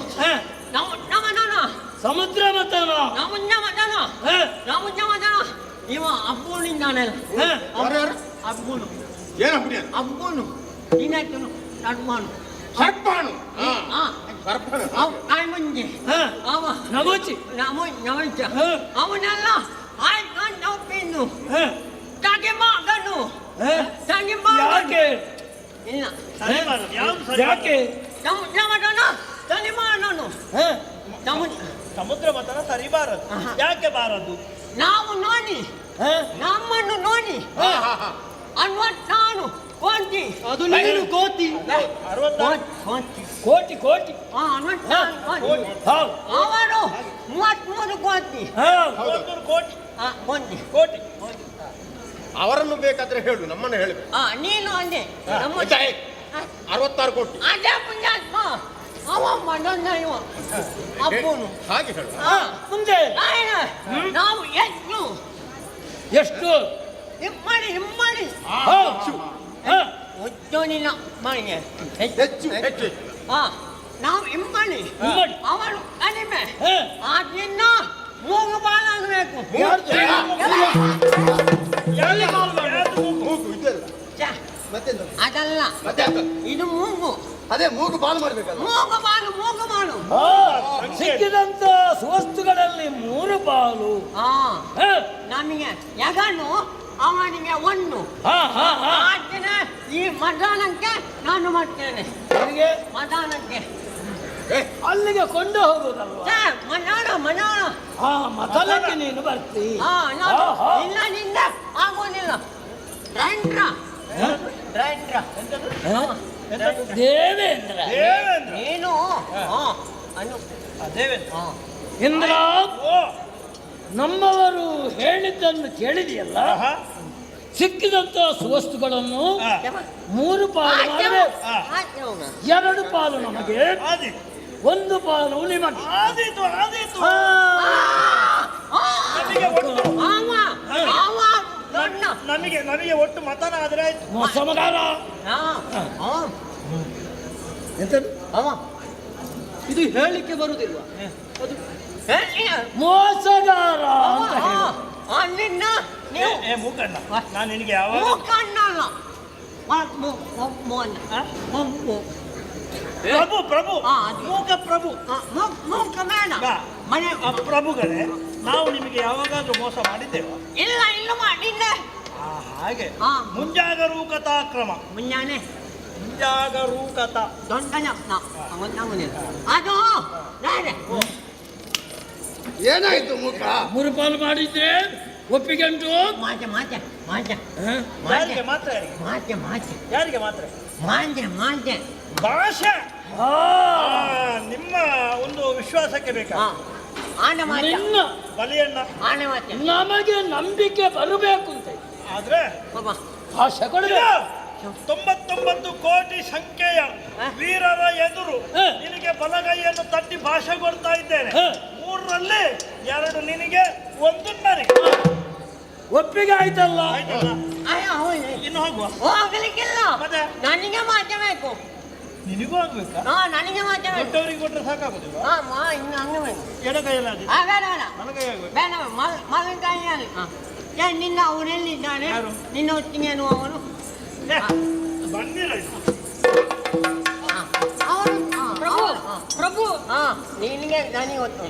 ನಮನ ಸಮುದ್ರ ಮತನ ಇವ ಅಬ್ಬೂನಿಂದಾನೆ. ಅಬ್ಬೂನು ಅಬ್ಬೂನು ನೀನಾಯ್ತು ನಡ್ಮಾನು ಮುಂಜೆ ಅವ ನಮೋಚಿ ನಮಂಚ ಅವನೆಲ್ಲ ಆಯ್ತು ತಗೆ ಮಗನು ಯಾಕೆ ಇಲ್ಲ ಸರಿಬಾರದು. ಯಾವ್ದು ಸರಿ? ಯಾಕೆ? ಸಮುದ್ರ ಮಠನ ಸರಿಮಾನನು ಸಮುದ್ರ ಮತನ ಸರಿಬಾರದು. ಯಾಕೆ ಬಾರದು? ನಾವು ನೋಡಿ ನಮ್ಮನ್ನು ನೋಡಿ 64 ಕೋಟಿ. ಅದು ನೀನು ಕೋಟಿ. 64 ಕೋಟಿ. ಅವರು 33 ಕೋಟಿ. 33 ಕೋಟಿ. ಕೋಟಿ. ಅವರನ್ನು ಬೇಕಾದ್ರೆ ಹೇಳು, ನಮ್ಮನ್ನು ಹೇಳಬೇಕು. ನೀನು ಅಂದೆ 66 ಕೋಟಿ. ಅದೇ ಪುಣ್ಯಾತ್ಮ ಅವ ಮನೋನ್ನ ಇವ ಅಪ್ಪನು ಹಾಗೆ ಹೇಳು. ಮುಂದೆ ನಾವು ಎಷ್ಟು ಇಮ್ಮಡಿ ಒಚ್ಚೋನಿನ ಮನೆಗೆ ಹೆಚ್ಚು. ನಾವು ಇಮ್ಮಡಿ ಅವನು ಕಡಿಮೆ ಆದ್ರಿಂದ ಮೂಗು ಬಾಲಾಗಬೇಕು. ಅದಲ್ಲ, ಇದು ಮೂಗು. ಅದೇ ಮೂಗು ಬಾಲು ಮಾಡ್ಬೇಕಲ್ಲ. ಮೂಗು ಬಾಲು ಸಿಕ್ಕಿದಂತ ವಸ್ತುಗಳಲ್ಲಿ 3 ಪಾಲು. ನಮಗೆ ಯಗನು ಅವನಿಗೆ 1. ಈ ಮದಾನಕ್ಕೆ ನಾನು ಮಾಡ್ತೇನೆ. ಮದಾನಕ್ಕೆ ಅಲ್ಲಿಗೆ ಕೊಂಡು ಹೋಗುದಲ್ವ? ಮನಾಣ ಮತಲಕ್ಕೆ ನೀನು ಬರ್ತಿ. ಇಲ್ಲ ನಿಂದ ಆಗೋದಿಲ್ಲ. ದೇವೇಂದ್ರ ನೀನು ಇಂದ್ರ, ನಮ್ಮವರು ಹೇಳಿದ್ದನ್ನು ಕೇಳಿದೆಯಲ್ಲ. ಸಿಕ್ಕಿದಂತ ಸುವಸ್ತುಗಳನ್ನು 3 ಪಾಲು ಮಾಡಬೇಕು. 2 ಪಾಲು ನಮಗೆ, 1 ಪಾಲು ನಿಮಗೆ. ನಮಗೆ ಒಟ್ಟು ಮತನ ಆದ್ರೆ ಆಯ್ತು. ಮೋಸಮಗಾರ ಇದು ಹೇಳಲಿಕ್ಕೆ ಬರುವುದಿಲ್ಲ. ಅದು ಮೋಸಗಾರ ಅಂತ ಮೂಕಣ್ಣ, ನಾನು ನಿನಗೆ ಯಾವಾಗ ಪ್ರಭು ಮೂಕ ಪ್ರಭು ಪ್ರಭುಗಳೇ, ನಾವು ನಿಮಗೆ ಯಾವಾಗಾದ್ರೂ ಮೋಸ ಮಾಡಿದ್ದೇವೆ? ಇಲ್ಲ ಮಾಡಿಲ್ಲ. ಹಾಗೆ ಮುಂಜಾಗರೂಕತಾ ಕ್ರಮ. ಮುಂಜಾಗರೂಕತ ಅದು ಏನಾಯ್ತು ಮುಖ? 3 ಪಾಲು ಮಾಡಿದ್ರೆ ಒಪ್ಪಿಗೆ ಉಂಟು. ಯಾರಿಗೆ ಮಾತ್ರ? ಯಾರಿಗೆ ಮಾತ್ರ? ಭಾಷೆ ನಿಮ್ಮ ಒಂದು ವಿಶ್ವಾಸಕ್ಕೆ ಬೇಕಾ? ನಿನ್ನ ಬಲಿಯಣ್ಣ ನಮಗೆ ನಂಬಿಕೆ ಬರಬೇಕು ಅಂತ. ಆದ್ರೆ ಭಾಷೆ ಕೊಡಬೇಕು. 99 ಕೋಟಿ ಸಂಖ್ಯೆಯ ವೀರರ ಎದುರು ನಿನಗೆ ಬಲಗೈಯನ್ನು ತಟ್ಟಿ ಭಾಷೆ ಕೊಡ್ತಾ ಇದ್ದೇನೆ. 3ರಲ್ಲಿ 2 ನಿನಗೆ, 1 ನನಗೆ. ಒಪ್ಪಿಗೆ ಆಯ್ತಲ್ಲ? ಇನ್ನು ಹೋಗುವ? ಹೋಗ್ಲಿಕ್ಕಿಲ್ಲ. ನನಗೆ ಮಾತಬೇಕು. ನಿನಗೂ ಆಗ್ಬೇಕಾ? ನನಗೆ ಮಾತಬೇಕು. ದೊಡ್ಡವರಿಗೆ ಕೊಟ್ಟರೆ ಸಾಕಾಗುದಿಲ್ಲ? ಇನ್ನು ಹಂಗಬೇಕು. ಎಡಗೈಯಲ್ಲಿ ಬಲಗೈ ಕೈಯಲ್ಲಿ. ನಿನ್ನ ಅವನೆಲ್ಲಿದ್ದಾನೆ? ನಿನ್ನ ಹೊತ್ತಿಗೆ ಅವನು ಪ್ರಭು ನಿನಗೆ ನನಗೆ ಗೊತ್ತು.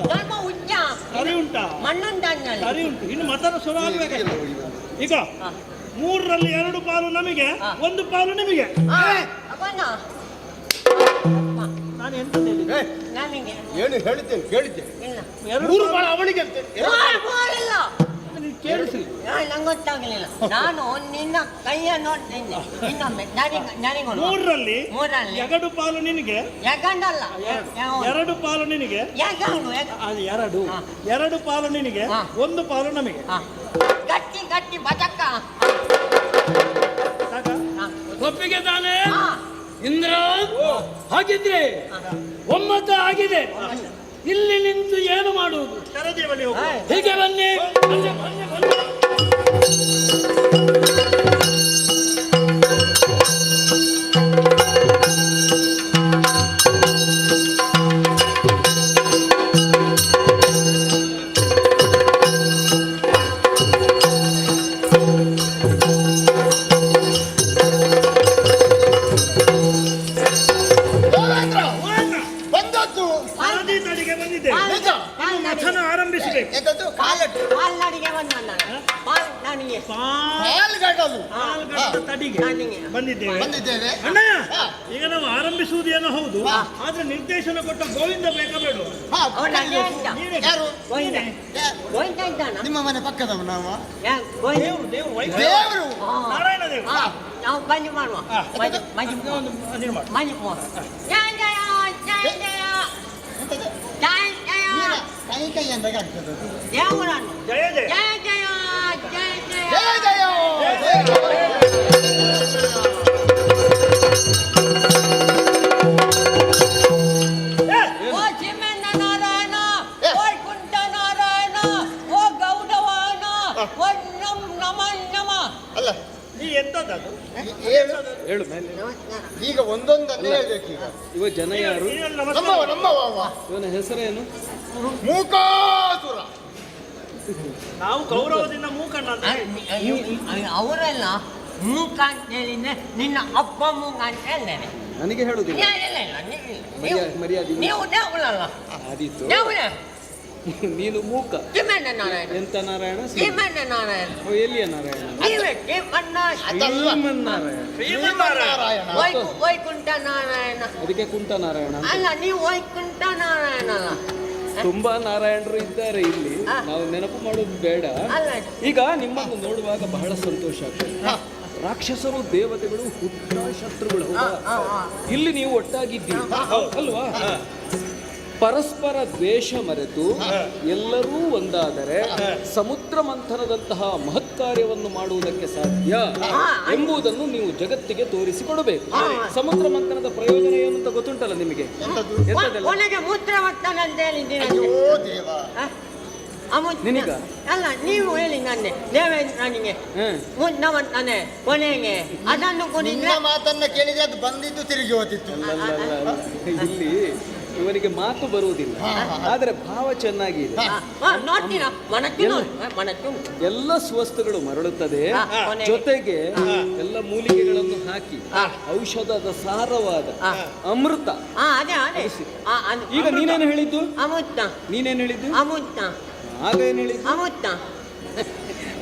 ಸ್ವಲ್ಪ ಉಚ್ಚ ಸರಿ ಉಂಟಾ? ಮಣ್ಣುಂಟಲ್ಲಿ ಸರಿ ಉಂಟು. ಇನ್ನು ಮತನ ಶುರು ಆಗ್ಬೇಕಲ್ಲ. ಈಗ 3ರಲ್ಲಿ 2 ಪಾಲು ನಮಗೆ, 1 ಪಾಲು ನಿಮಗೆ. ನಾನು ಎಂತ ಹೇಳಿದ್ದೆ? ನನಗೆ ಏನು ಹೇಳಿದ್ದೇನೆ ಕೇಳಿದ್ದೆ? ಇಲ್ಲ 3 ಪಾಲು ಅವನಿಗೆ ಅಂತ. ಕೇಳಿಸಿ. ನಂಗೆ ಗೊತ್ತಾಗಲಿಲ್ಲ. ನಾನು ನಿನ್ನ ಕೈಯ ನೋಡ್ತೇನೆ. ಇನ್ನೊಮ್ಮೆ ನನಗೂ 3ರಲ್ಲಿ 3ರಲ್ಲಿ 2 ಪಾಲು ನಿನಗೆ, ಯಾಕಂಡಲ್ಲ 2 ಪಾಲು ನಿನಗೆ. ಅದು 2 ಪಾಲು ನಿನಗೆ, 1 ಪಾಲು ನಮಗೆ. ಗಟ್ಟಿ ಬಜಕ್ಕ ಒಪ್ಪಿಗೆ ತಾನೆ ಇಂದ್ರ? ಹಾಗಿದ್ರೆ ಒಮ್ಮತ ಆಗಿದೆ. ಇಲ್ಲಿ ನಿಂತು ಏನು ಮಾಡುವುದು? ಸರದಿ ಬಳಿ ಹೋಗು. ಹೀಗೆ ಬನ್ನಿ. ಸರದಿ ತಡಿಗೆ ಬಂದಿದ್ದೇವೆ. ಮಥನ ಆರಂಭಿಸಬೇಕು. ಪಾಲ್ಗಡಲು ತಡಿಗೆ ಬಂದಿದ್ದೇವೆ ಅಣ್ಣಯ್ಯ. ಈಗ ನಾವು ಆರಂಭಿಸುವುದೇನೋ ಹೌದು, ಆದ್ರೆ ನಿರ್ದೇಶನ ಕೊಟ್ಟ ಗೋವಿಂದ ಬೇಕಾ ಬೇಡ? ನಿಮ್ಮ ಮನೆ ಪಕ್ಕದವ ನಾವು ದೇವರು ನಾರಾಯಣ ದೇವರು. ನಾವು ಬಂದು ಮಾಡುವ ಕೈ ಕೈ ಅಂದಾಗ ಆಗ್ತದೆ ದೇವರನ್ನು ಜಯ ಜಯ ಜಯ ಜಯ ಜಯ ಜಯ ಜಯ ಓ ಚಿಮ್ಮಣ್ಣ ನಾರಾಯಣ, ಓ ಕುಂಟ ನಾರಾಯಣ, ಓ ಗೌಡವಾಯನ, ಓ ನಮ ನಮ. ಅಲ್ಲ ಈ ಎಂತದ್ದು? ಹೇಳು ಮೇಲೆ. ಈಗ ಒಂದೊಂದನ್ನೇ ಹೇಳ್ಬೇಕು. ಈಗ ಇವ ಜನ ಯಾರು? ನಮ್ಮವ ಇವನ ಹೆಸರೇನು? ಮೂಕಾಸುರ. ನಾವು ಗೌರವದಿಂದ ಮೂಕಣ್ಣ ಅಂತ ಹೇಳಿ. ಅವರೆಲ್ಲ ಮೂಕ ಅಂತ ಹೇಳಿದ್ರೆ ನಿನ್ನ ಅಪ್ಪ ಮೂಕ ಅಂತ ಹೇಳಿದ್ದೇನೆ. ನನಗೆ ಹೇಳುದಿಲ್ಲ. ಮರ್ಯಾದೆ ನೀವು ದೇವರಲ್ಲ, ಆದೀತು. ದೇವರೇ. ನೀನು ಮೂಕ. ಚಿಮ್ಮಣ್ಣ ನಾರಾಯಣ. ಎಂತ ನಾರಾಯಣ? ಚಿಮ್ಮಣ್ಣ ನಾರಾಯಣ. ಎಲ್ಲಿಯ ನಾರಾಯಣ? ನೀವೇ ಚಿಮ್ಮಣ್ಣ. ಶ್ರೀಮನ್ನಾರಾಯಣ. ಶ್ರೀಮನ್ನಾರಾಯಣ. ವೈಕುಂಠ ನಾರಾಯಣ. ಅದಕ್ಕೆ ಕುಂಟ ನಾರಾಯಣ ಅಂತ. ಅಲ್ಲ, ನೀವು ವೈಕುಂಠ ನಾರಾಯಣ ಅಲ್ಲ. ತುಂಬಾ ನಾರಾಯಣರು ಇದ್ದಾರೆ ಇಲ್ಲಿ, ನಾವು ನೆನಪು ಮಾಡೋದು ಬೇಡ. ಅಲ್ಲ, ಈಗ ನಿಮ್ಮನ್ನು ನೋಡುವಾಗ ಬಹಳ ಸಂತೋಷ ಆಗ್ತದೆ. ರಾಕ್ಷಸರು ದೇವತೆಗಳು ಹುಟ್ಟ ಶತ್ರುಗಳು ಹೌದಾ? ಇಲ್ಲಿ ನೀವು ಒಟ್ಟಾಗಿದ್ದೀರಿ ಅಲ್ವಾ? ಪರಸ್ಪರ ದ್ವೇಷ ಮರೆತು ಎಲ್ಲರೂ ಒಂದಾದರೆ ಸಮುದ್ರ ಮಂಥನದಂತಹ ಮಹತ್ ಕಾರ್ಯವನ್ನು ಮಾಡುವುದಕ್ಕೆ ಸಾಧ್ಯ ಎಂಬುದನ್ನು ನೀವು ಜಗತ್ತಿಗೆ ತೋರಿಸಿಕೊಡಬೇಕು. ಸಮುದ್ರ ಮಂಥನದ ಪ್ರಯೋಜನ ಏನು ಅಂತ ಗೊತ್ತುಂಟಲ್ಲ ನಿಮಗೆ? ಎಂತದೆಲ್ಲ? ಕೊನೆಗೆ ಮೂತ್ರ ಮಾಡ್ತಾನೆ ಅಂತ ಹೇಳಿದ್ದೀನಿ. ನಿನಗ? ಅಲ್ಲ, ನೀವು ಹೇಳಿ ನನ್ನೆ ದೇವೇಂದ್ರನಿಗೆ ಮುನ್ನ ಮಾಡ್ತಾನೆ ಕೊನೆಗೆ ಅದನ್ನು ಕುಡಿದ್ರೆ ಮಾತನ್ನ ಕೇಳಿದ್ರೆ ಅದು ಬಂದಿದ್ದು ತಿರುಗಿ ಹೋತಿತ್ತು. ಇಲ್ಲಿ ಇವನಿಗೆ ಮಾತು ಬರುವುದಿಲ್ಲ, ಆದ್ರೆ ಭಾವ ಚೆನ್ನಾಗಿದೆ. ನೋಡ್ತೀರಾ? ಮನಕ್ಕೆ ಎಲ್ಲ ಸ್ವಸ್ತುಗಳು ಮರಳುತ್ತದೆ, ಜೊತೆಗೆ ಎಲ್ಲ ಮೂಲಿಕೆಗಳನ್ನು ಹಾಕಿ ಔಷಧದ ಸಾರವಾದ ಅಮೃತ. ಈಗ ನೀನೇನು ಹೇಳಿದ್ದು? ಅಮೃತ. ನೀನೇನು ಹೇಳಿದ್ದು? ಅಮೃತ. ಆಗ ಏನು ಹೇಳಿದ್ದು? ಅಮೃತ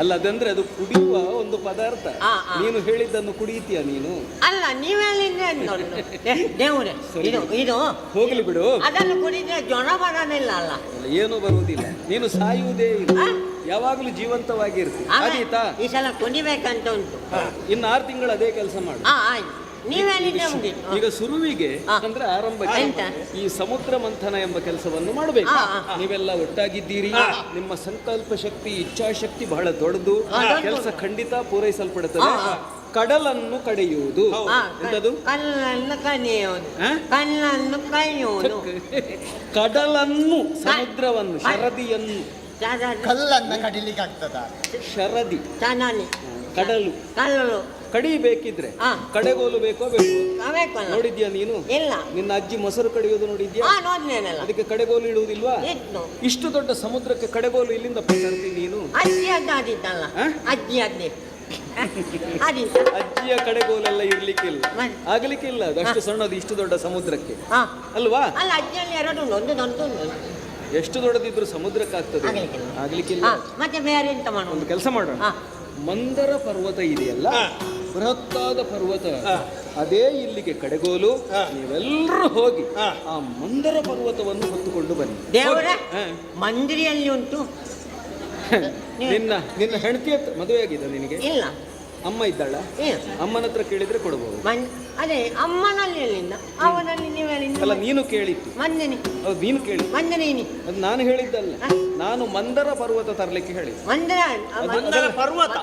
ಅಲ್ಲ, ಅದಂದ್ರೆ ಅದು ಕುಡಿಯುವ ಒಂದು ಪದಾರ್ಥ. ನೀನು ಹೇಳಿದ್ದನ್ನು ಕುಡಿಯುತ್ತೀಯ ನೀನು? ಅಲ್ಲ, ನೀವು ಹೇಳಿದ್ರೆ ದೇವ್ರೆ ಇದು ಇದು ಹೋಗ್ಲಿ ಬಿಡು. ಅದನ್ನು ಕುಡಿದ್ರೆ ಜ್ವರ ಬರೋದಿಲ್ಲ ಅಲ್ಲ? ಏನು ಬರುವುದಿಲ್ಲ, ನೀನು ಸಾಯುವುದೇ ಇಲ್ಲ, ಯಾವಾಗಲೂ ಜೀವಂತವಾಗಿರ್ತೀವಿ. ಆದೀತಾ? ಈ ಸಲ ಕುಡಿಬೇಕಂತ ಉಂಟು. ಇನ್ನು 6 ತಿಂಗಳು ಅದೇ ಕೆಲಸ ಮಾಡು. ಆಯ್ತು, ನೀವು ಹೇಳಿದ್ರೆ ಮುಗೀತು. ಈಗ ಶುರುವಿಗೆ ಅಂದ್ರೆ ಆರಂಭಕ್ಕೆ ಈ ಸಮುದ್ರ ಮಂಥನ ಎಂಬ ಕೆಲಸವನ್ನು ಮಾಡಬೇಕು. ನೀವೆಲ್ಲ ಒಟ್ಟಾಗಿದ್ದೀರಿ, ನಿಮ್ಮ ಸಂಕಲ್ಪ ಶಕ್ತಿ, ಇಚ್ಛಾಶಕ್ತಿ ಬಹಳ ದೊಡ್ಡದು, ಕೆಲಸ ಖಂಡಿತ ಪೂರೈಸಲ್ಪಡುತ್ತದೆ. ಕಡಲನ್ನು ಕಡೆಯುವುದು ಎಂತದು? ಕಲ್ಲನ್ನು ಕಡಿಯುವುದು. ಕಲ್ಲನ್ನು ಕಡಿಯುವುದು. ಕಡಲನ್ನು, ಸಮುದ್ರವನ್ನು, ಶರದಿಯನ್ನು. ಕಲ್ಲನ್ನ ಕಡಿಲಿಕ್ಕೆ ಆಗ್ತದ? ಶರದಿ, ಚೆನ್ನಾಗಿ ಕಡಲು. ಕಲ್ಲಲು ಕಡಿಬೇಕಿದ್ರೆ ಕಡೆಗೋಲು ಬೇಕೋ ಬೇಕೋ? ನೋಡಿದ್ಯಾ ನೀನು? ಇಲ್ಲ. ನಿನ್ನ ಅಜ್ಜಿ ಮೊಸರು ಕಡಿಯೋದು ನೋಡಿದ್ಯಾ? ಅದಕ್ಕೆ ಕಡೆಗೋಲು ಇಡುವುದಿಲ್ವಾ? ಇಷ್ಟು ದೊಡ್ಡ ಸಮುದ್ರಕ್ಕೆ ಕಡೆಗೋಲು ಇಲ್ಲಿಂದ ತರ್ತಿ ನೀನು? ಅಜ್ಜಿ ಅದಿತ್ತಲ್ಲ, ಅಜ್ಜಿ ಅದ್ದಿ ಅಜ್ಜಿಯ ಕಡೆಗೋಲೆಲ್ಲ ಇರ್ಲಿಕ್ಕಿಲ್ಲ, ಆಗ್ಲಿಕ್ಕಿಲ್ಲ. ಅಷ್ಟು ಸಣ್ಣದು ಇಷ್ಟು ದೊಡ್ಡ ಸಮುದ್ರಕ್ಕೆ ಅಲ್ವಾ? ಅಲ್ಲ, ಅಜ್ಜಿಯಲ್ಲಿ ಎರಡು ಒಂದು ದೊಡ್ಡ. ಎಷ್ಟು ದೊಡ್ಡದಿದ್ರು ಸಮುದ್ರಕ್ಕಾಗ್ತದೆ? ಆಗ್ಲಿಕ್ಕಿಲ್ಲ. ಮತ್ತೆ ಬೇರೆ ಎಂತ ಮಾಡೋದು? ಒಂದು ಕೆಲಸ ಮಾಡೋಣ. ಮಂದರ ಪರ್ವತ ಇದೆಯಲ್ಲ, ಬೃಹತ್ತಾದ ಪರ್ವತ, ಅದೇ ಇಲ್ಲಿಗೆ ಕಡೆಗೋಲು. ನೀವೆಲ್ಲರೂ ಹೋಗಿ ಆ ಮಂದರ ಪರ್ವತವನ್ನು ಹೊತ್ತುಕೊಂಡು ಬನ್ನಿ. ದೇವರ ಮಂದಿರಿಯಲ್ಲಿ ಉಂಟು. ನಿನ್ನ ಹೆಂಡತಿ ಮದುವೆ ಆಗಿದೆ ನಿನಗೆ? ಇಲ್ಲ. ಅಮ್ಮ ಇದ್ದಾಳ? ಅಮ್ಮನ ಹತ್ರ ಕೇಳಿದ್ರೆ ಕೊಡಬಹುದು. ಅದೇ ಅಮ್ಮನಲ್ಲಿ ಎಲ್ಲಿಂದ, ಅವನಲ್ಲಿ ನೀವು ಎಲ್ಲಿಂದ? ಅಲ್ಲ, ನೀನು ಕೇಳಿತ್ತು. ಮಂದಿನಿ. ಹೌದು, ನೀನು ಕೇಳಿ. ಮಂದಿನಿ ಅದು ನಾನು ಹೇಳಿದ್ದಲ್ಲ, ನಾನು ಮಂದರ ಪರ್ವತ ತರ್ಲಿಕ್ಕೆ ಹೇಳಿ. ಮಂದರ ಪರ್ವತ.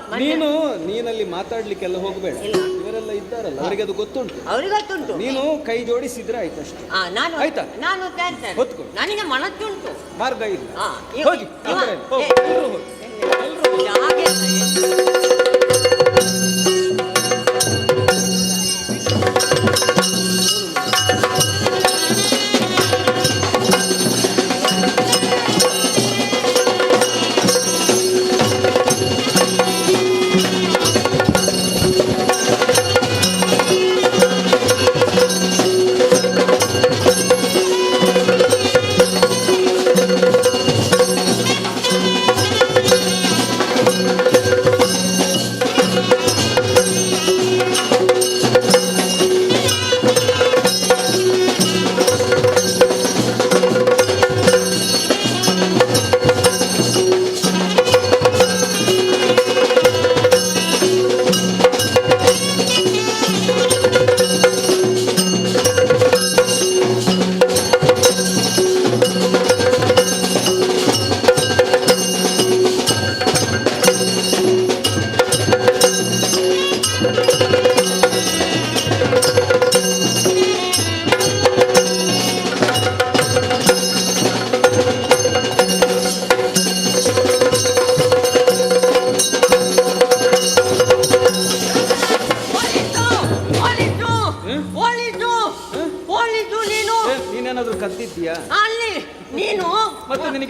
ನೀನಲ್ಲಿ ಮಾತಾಡ್ಲಿಕ್ಕೆಲ್ಲ ಹೋಗ್ಬೇಡ. ಇವರೆಲ್ಲ ಇದ್ದಾರಲ್ಲ, ಅವರಿಗೆ ಅದು ಗೊತ್ತುಂಟು. ಅವ್ರಿಗೆ ಗೊತ್ತುಂಟು. ನೀನು ಕೈ ಜೋಡಿಸಿದ್ರೆ ಆಯ್ತು ಅಷ್ಟೇ. ಆಯ್ತಾ? ನಾನು ಹೊತ್ಕೊ. ನನಗೆ ಮನಸ್ಸುಂಟು, ಮಾರ್ಗ ಇಲ್ಲ. ಹೋಗಿ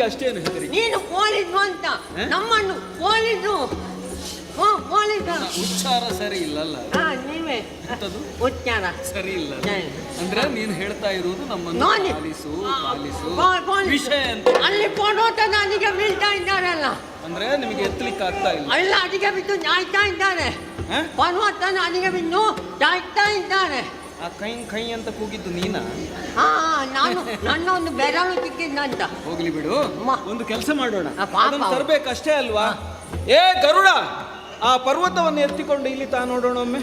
ಅಷ್ಟೇನು ಹೆದರಿಕೆ? ನೀನು ಪೊಲೀಸ್ ಅಂತ ನಮ್ಮನ್ನು ಪೊಲೀಸು ಉಚ್ಚಾರ ಸರಿ ಇಲ್ಲಲ್ಲ? ನೀವೇ ಉಚ್ಚಾರ ಸರಿ ಇಲ್ಲ ಅಂದ್ರೆ ನೀನು ಹೇಳ್ತಾ ಇರುವುದು ನಮ್ಮನ್ನು ಪಾಲಿಸು ಪಾಲಿಸು ವಿಷಯ ಅಂತ. ಅಲ್ಲಿ ಪರ್ವತ ನನಗೆ ಬೀಳ್ತಾ ಇದ್ದಾರಲ್ಲ, ಅಂದ್ರೆ ನಿಮಗೆ ಎತ್ತಲಿಕ್ಕೆ ಆಗ್ತಾ ಇಲ್ಲ? ಅಲ್ಲ, ಅಡಿಗೆ ಬಿದ್ದು ಜಾಯ್ತಾ ಇದ್ದಾರೆ. ಪರ್ವತ ನನಗೆ ಬಿದ್ದು ಜಾಯ್ತಾ ಇದ್ದಾರೆ. ಆ ಕೈ ಅಂತ ಕೂಗಿದ್ದು ನೀನಾ? ನಾನು ನನ್ನ ಒಂದು ಬೆರಳು ಸಿಕ್ಕಿದ್ದಂತ. ಹೋಗ್ಲಿ ಬಿಡು, ಒಂದು ಕೆಲಸ ಮಾಡೋಣ, ಪಾಪ ತರಬೇಕಷ್ಟೇ ಅಲ್ವಾ? ಏ ಗರುಡ, ಆ ಪರ್ವತವನ್ನು ಎತ್ತಿಕೊಂಡು ಇಲ್ಲಿ ತಾ ನೋಡೋಣ ಒಮ್ಮೆ.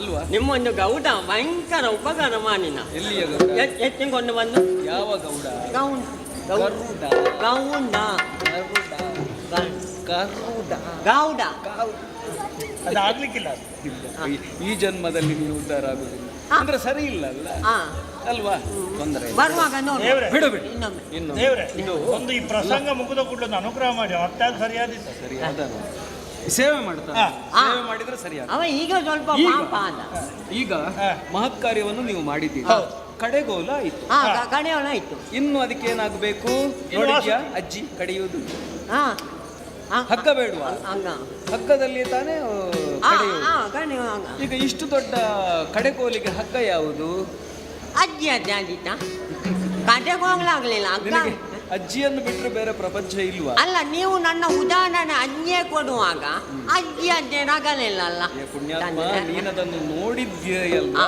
ಅಲ್ವಾ? ನಿಮ್ಮೊಂದು ಗೌಡ ಭಯಂಕರ ಉಪಕಾರ ಮಾಡಿನ. ಎಲ್ಲಿಯ ಎತ್ತಿಕೊಂಡು ಬಂದು. ಯಾವ ಗೌಡ? ಗೌಡ ಅದಾಗ್ಲಿಕ್ಕಿಲ್ಲ. ಈ ಜನ್ಮದಲ್ಲಿ ನೀವು ಉದ್ಧಾರ ಆಗುದಿಲ್ಲ ಅಂದ್ರೆ ಸರಿ ಇಲ್ಲ ಅಲ್ಲ ಅಲ್ವಾ? ತೊಂದರೆ ಬರುವಾಗ ಬಿಡು ಬಿಡು. ಇನ್ನು ದೇವ್ರೆ, ಒಂದು ಈ ಪ್ರಸಂಗ ಮುಗಿದ ಕೂಡಲೇ ಅನುಗ್ರಹ ಮಾಡಿ ಅರ್ಥ ಸರಿಯಾದಿತ್ತು. ಸರಿಯಾದ ಸೇವೆ ಮಾಡ್ತಾರೆ, ಸೇವೆ ಮಾಡಿದ್ರೆ ಸರಿಯಾದ. ಅವ ಈಗ ಸ್ವಲ್ಪ ಈಗ ಮಹತ್ ಕಾರ್ಯವನ್ನು ನೀವು ಮಾಡಿದ್ದೀರಿ, ಕಡೆಗೋಲ ಆಯ್ತು, ಕಡೆಗೋಲ ಆಯ್ತು. ಇನ್ನು ಅದಕ್ಕೆ ಏನಾಗಬೇಕು ನೋಡಿದ್ಯಾ? ಅಜ್ಜಿ ಕಡೆಯುವುದು ಹಗ್ಗ ಬೇಡುವ, ಹಗ್ಗದಲ್ಲಿ ತಾನೇ ಈಗ ಇಷ್ಟು ದೊಡ್ಡ ಕಡೆಗೋಲಿಗೆ ಹಗ್ಗ ಯಾವುದು? ಅಜ್ಜಿ ಅಜ್ಜಿ ಆಗಿತ್ತ ಕಡೆಗೋಗ್ಲಾಗ್ಲಿಲ್ಲ. ಅಜ್ಜಿಯನ್ನು ಬಿಟ್ಟರೆ ಬೇರೆ ಪ್ರಪಂಚ ಇಲ್ವಾ? ಅಲ್ಲ, ನೀವು ನನ್ನ ಉದಾಹರಣೆ ಅಜ್ಜಿಯೇ ಕೊಡುವಾಗ ಅಜ್ಜಿ ಅಜ್ಜಿ ನಗಲಿಲ್ಲ ಅಲ್ಲ. ಪುಣ್ಯಾತ್ಮ, ನೀನದನ್ನು ನೋಡಿದ್ಯಲ್ವಾ?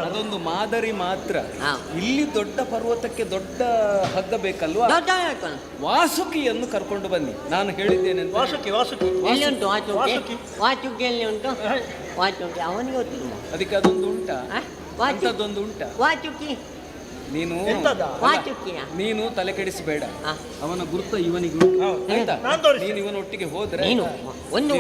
ಅದೊಂದು ಮಾದರಿ ಮಾತ್ರ. ಇಲ್ಲಿ ದೊಡ್ಡ ಪರ್ವತಕ್ಕೆ ದೊಡ್ಡ ಹಗ್ಗ ಬೇಕಲ್ವಾ? ವಾಸುಕಿಯನ್ನು ಕರ್ಕೊಂಡು ಬನ್ನಿ, ನಾನು ಹೇಳಿದ್ದೇನೆ. ವಾಸುಕಿ ವಾಸುಕಿ ಎಲ್ಲಿ ಉಂಟು? ವಾಚುಕಿ ಎಲ್ಲಿ ಉಂಟು? ವಾಚುಕಿ ಅವನಿಗೆ ಗೊತ್ತಿಲ್ಲ. ಅದಕ್ಕೆ ಅದೊಂದು ಉಂಟಾ? ಅಂಥದ್ದೊಂದು ಉಂಟಾ? ವಾಚುಕಿ ನೀನು ತಲೆ ಕೆಡಿಸಬೇಡ, ಅವನ ಗುರುತ ಇವನಿಗೆ ಆಯ್ತಾ? ನೀನು ಇವನೊಟ್ಟಿಗೆ ಹೋದ್ರೆ ಒಂದು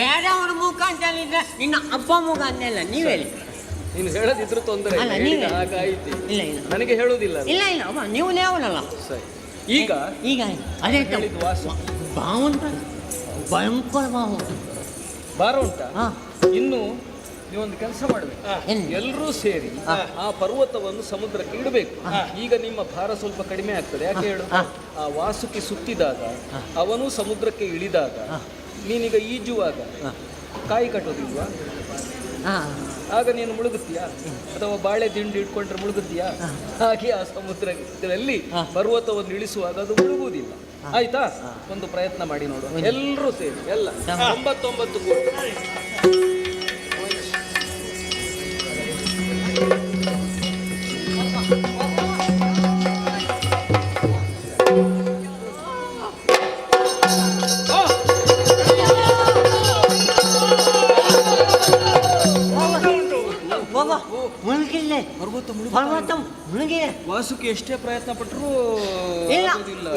ಬೇರೆಯವ್ರ ಮುಖ ಅಂತ ಹೇಳಿದ್ರೆ ನಿನ್ನ ಅಪ್ಪ ಮುಖ ಅಂತೆಲ್ಲ ನೀವ್ ಹೇಳಿ. ನೀನು ಹೇಳದಿದ್ರು ತೊಂದರೆ ಇಲ್ಲ, ಹಾಗಾಯ್ತು. ಇಲ್ಲ ಇಲ್ಲ ನನಗೆ ಹೇಳುವುದಿಲ್ಲ. ಇಲ್ಲ ಇಲ್ಲ ಅಮ್ಮ ನೀವು ನೇವನಲ್ಲ. ಸರಿ, ಈಗ ಈಗ ಅದೇ ವಾಸು ಬಾವು ಉಂಟ, ಭಯಂಕರ ಬಾವು ಬಾರ ಉಂಟಾ? ಇನ್ನು ನೀವೊಂದು ಕೆಲಸ ಮಾಡಬೇಕು, ಎಲ್ಲರೂ ಸೇರಿ ಆ ಪರ್ವತವನ್ನು ಸಮುದ್ರಕ್ಕೆ ಇಡಬೇಕು. ಈಗ ನಿಮ್ಮ ಭಾರ ಸ್ವಲ್ಪ ಕಡಿಮೆ ಆಗ್ತದೆ. ಯಾಕೆ ಹೇಳು? ಆ ವಾಸುಕಿ ಸುತ್ತಿದಾಗ, ಅವನು ಸಮುದ್ರಕ್ಕೆ ಇಳಿದಾಗ, ನೀನೀಗ ಈಜುವಾಗ ಕಾಯಿ ಕಟ್ಟೋದಿಲ್ವಾ? ಆಗ ನೀನು ಮುಳುಗುತ್ತೀಯಾ? ಅಥವಾ ಬಾಳೆ ದಿಂಡು ಇಟ್ಕೊಂಡ್ರೆ ಮುಳುಗುತ್ತೀಯಾ? ಹಾಗೆ ಆ ಸಮುದ್ರದಲ್ಲಿ ಪರ್ವತವನ್ನು ಇಳಿಸುವಾಗ ಅದು ಮುಳುಗುವುದಿಲ್ಲ. ಆಯ್ತಾ? ಒಂದು ಪ್ರಯತ್ನ ಮಾಡಿ ನೋಡು, ಎಲ್ಲರೂ ಸೇರಿ, ಎಲ್ಲ 99 ಕೋಟಿ. ಮುಳುಗಿಲ್ಲ ಮುಳುಗಿದೆ. ಪರ್ವತ ಮುಳುಗಿದೆ. ವಾಸುಕಿ ಎಷ್ಟೇ ಪ್ರಯತ್ನ ಪಟ್ಟರು ಇಲ್ಲ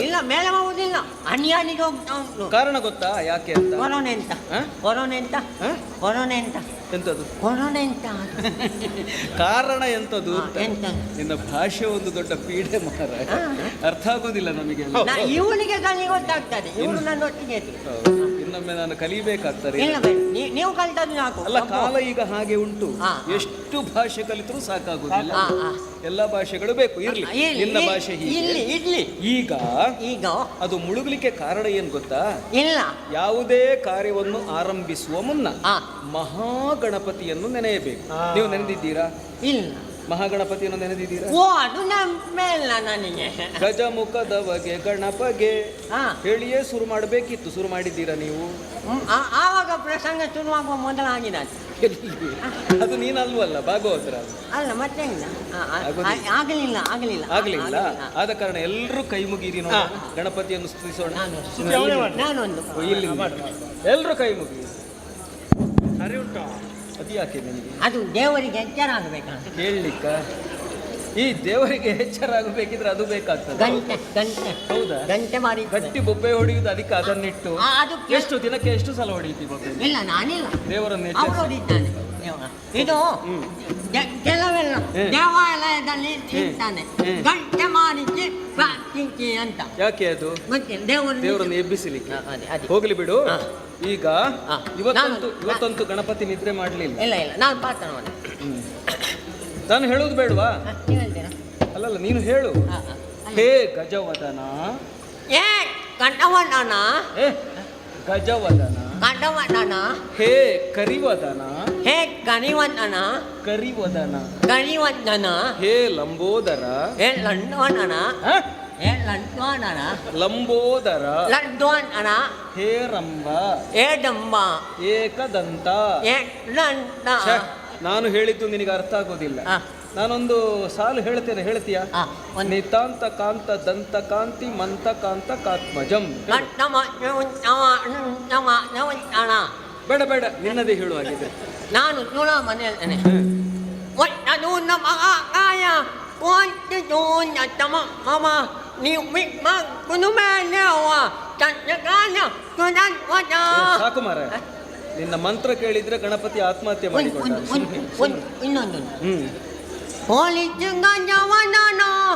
ಇಲ್ಲ ಮೇಲೆ ಹೋಗುದಿಲ್ಲ. ಅನ್ಯಾನಿಗೆ ಹೋಗ್ತಾ ಉಂಟು. ಕಾರಣ ಗೊತ್ತಾ ಯಾಕೆ ಅಂತ? ಕೊರೋನೆ ಅಂತ ಕೊರೋನೆ ಅಂತ ಕೊರೋನೆ ಅಂತ ಎಂತದು ಕೊರೋನೆ ಅಂತ ಕಾರಣ ಎಂತದು ಅಂತ? ಎಂತ ನಿನ್ನ ಭಾಷೆ ಒಂದು ದೊಡ್ಡ ಪೀಡೆ ಮಾರ, ಅರ್ಥ ಆಗೋದಿಲ್ಲ ನಮಗೆ. ಇವನಿಗೆ ನನಗೆ ಗೊತ್ತಾಗ್ತದೆ, ಇವನು ನನ್ನ ಒಟ್ಟಿಗೆ ಇದ್ರು. ಇನ್ನೊಮ್ಮೆ ನಾನು ಕಲಿಬೇಕಾಗ್ತದೆ. ಇಲ್ಲ ಬೇಡ, ನೀವು ಕಲಿತದ್ದು ನಾಲ್ಕು. ಅಲ್ಲ, ಕಾಲ ಈಗ ಹಾಗೆ ಉಂಟು. ಎಷ್ಟು ಭಾಷೆ ಕಲಿತರೂ ಸಾಕಾಗುದಿಲ್ಲ. ಎಲ್ಲ ಭಾಷೆಗಳು ಬೇಕು. ಇರ್ಲಿ, ನಿನ್ನ ಭಾಷೆ ಇರ್ಲಿ. ಈಗ ಈಗ ಅದು ಮುಳುಗಲಿಕ್ಕೆ ಕಾರಣ ಏನ್ ಗೊತ್ತಾ? ಇಲ್ಲ, ಯಾವುದೇ ಕಾರ್ಯವನ್ನು ಆರಂಭಿಸುವ ಮುನ್ನ ಮಹಾಗಣಪತಿಯನ್ನು ನೆನೆಯಬೇಕು. ನೀವು ನೆನೆದಿದ್ದೀರಾ? ಇಲ್ಲ. ಮಹಾಗಣಪತಿಯನ್ನು ನೆನೆದಿದ್ದೀರಾ? ಓ, ಅದು ಮೇಲ್ಲ ನನಗೆ. ಗಜಮುಖದವಗೆ ಗಣಪಗೆ ಹೇಳಿಯೇ ಶುರು ಮಾಡಬೇಕಿತ್ತು. ಶುರು ಮಾಡಿದ್ದೀರಾ ನೀವು? ಆವಾಗ ಪ್ರಸಂಗ ಶುರುವಾಗುವ ಮೊದಲಾಗಿದೆ. ಅದು ನೀನಲ್ವಲ್ಲ, ಭಾಗವತರ. ಅಲ್ಲ, ಮತ್ತೆ ಆಗಲಿಲ್ಲ. ಆದ ಕಾರಣ ಎಲ್ಲರೂ ಕೈ ಮುಗಿರಿ, ನೋಡಿ ಗಣಪತಿಯನ್ನು ಸ್ತುತಿಸೋಣ. ನಾನೊಂದು ಇಲ್ಲಿ ಎಲ್ಲರೂ ಕೈ ಮುಗಿರಿ. ಸರಿ ಉಂಟಾ? ಅದು ಯಾಕೆ ನನಗೆ? ಅದು ದೇವರಿಗೆ ಎಚ್ಚರ ಆಗಬೇಕಂತ ಕೇಳಲಿಕ್ಕ. ಈ ದೇವರಿಗೆ ಎಚ್ಚರ ಆಗಬೇಕಿದ್ರೆ ಅದು ಬೇಕಾಗ್ತದೆ. ಗಂಟೆ ಹೌದಾ? ಗಂಟೆ ಮಾಡಿ ಗಟ್ಟಿ ಬೊಬ್ಬೆ ಹೊಡೆಯುವುದು. ಅದಕ್ಕೆ ಅದನ್ನಿಟ್ಟು ಎಷ್ಟು ದಿನಕ್ಕೆ ಎಷ್ಟು ಸಲ ಹೊಡೆಯುತ್ತಿ ಬೊಬ್ಬೆ? ಇಲ್ಲ, ನಾನಿಲ್ಲ, ದೇವರನ್ನು ಹೊಡಿತಾನೆ. ಇದು ಕೆಲವೆಲ್ಲ ದೇವಾಲಯದಲ್ಲಿ ಇರ್ತಾನೆ, ಗಂಟೆ ಮಾಡಿಸಿ ಅಂತ. ಯಾಕೆ ಅದು? ಮತ್ತೆ ದೇವರನ್ನು ಎಬ್ಬಿಸಲಿಕ್ಕೆ. ಹೋಗ್ಲಿ ಬಿಡು. ಈಗ ಇವತ್ತಂತೂ ಗಣಪತಿ ನಿದ್ರೆ ಮಾಡಲಿಲ್ಲ. ಇಲ್ಲ, ನಾನು ಪಾತ್ರ ಮಾಡಿ. ನಾನು ಹೇಳುವುದು ಬೇಡವಾ? ಹೇಳ್ತೀರಾ? ಅಲ್ಲಲ್ಲ, ನೀನು ಹೇಳು. ಹೇ ಗಜವದನ, ಏ ಕಂಠವದನ, ಗಜವದನ, ಕಂಠವದನ, ಹೇ ಕರಿವದನ, ಹೇ ಕರಿವದನ, ಕರಿವದನ, ಕರಿವದನ, ಹೇ ಲಂಬೋದರ, ಹೇ ಲಂಡೋನನ, ಹೇ ಲಂಡೋನನ, ಲಂಬೋದರ, ಲಂಡೋನನ, ಹೇ ರಂಬ, ಹೇ ಡಂಬ, ಏಕದಂತ. ಏಕದಂತ. ನಾನು ಹೇಳಿದ್ದು ನಿನಗೆ ಅರ್ಥ ಆಗೋದಿಲ್ಲ. ನಾನೊಂದು ಸಾಲು ಹೇಳ್ತೇನೆ, ಹೇಳ್ತೀಯಾ? ನಿತಾಂತ ಕಾಂತ ದಂತ ಕಾಂತಿ ಮಂತ ಕಾಂತ ಕಾತ್ಮಜಂ. ಬೇಡ ಬೇಡ, ನಿನ್ನದೇ ಹೇಳುವಾಗಿದೆ. ನಾನು ತುಳ ಮನೆ ಹೇಳ್ತೇನೆ. ಸಾಕು ಮಾರ, ನಿನ್ನ ಮಂತ್ರ ಕೇಳಿದ್ರೆ ಗಣಪತಿ ಆತ್ಮಹತ್ಯೆ ಮಾಡಿಕೊಂಡ. ಇನ್ನೊಂದು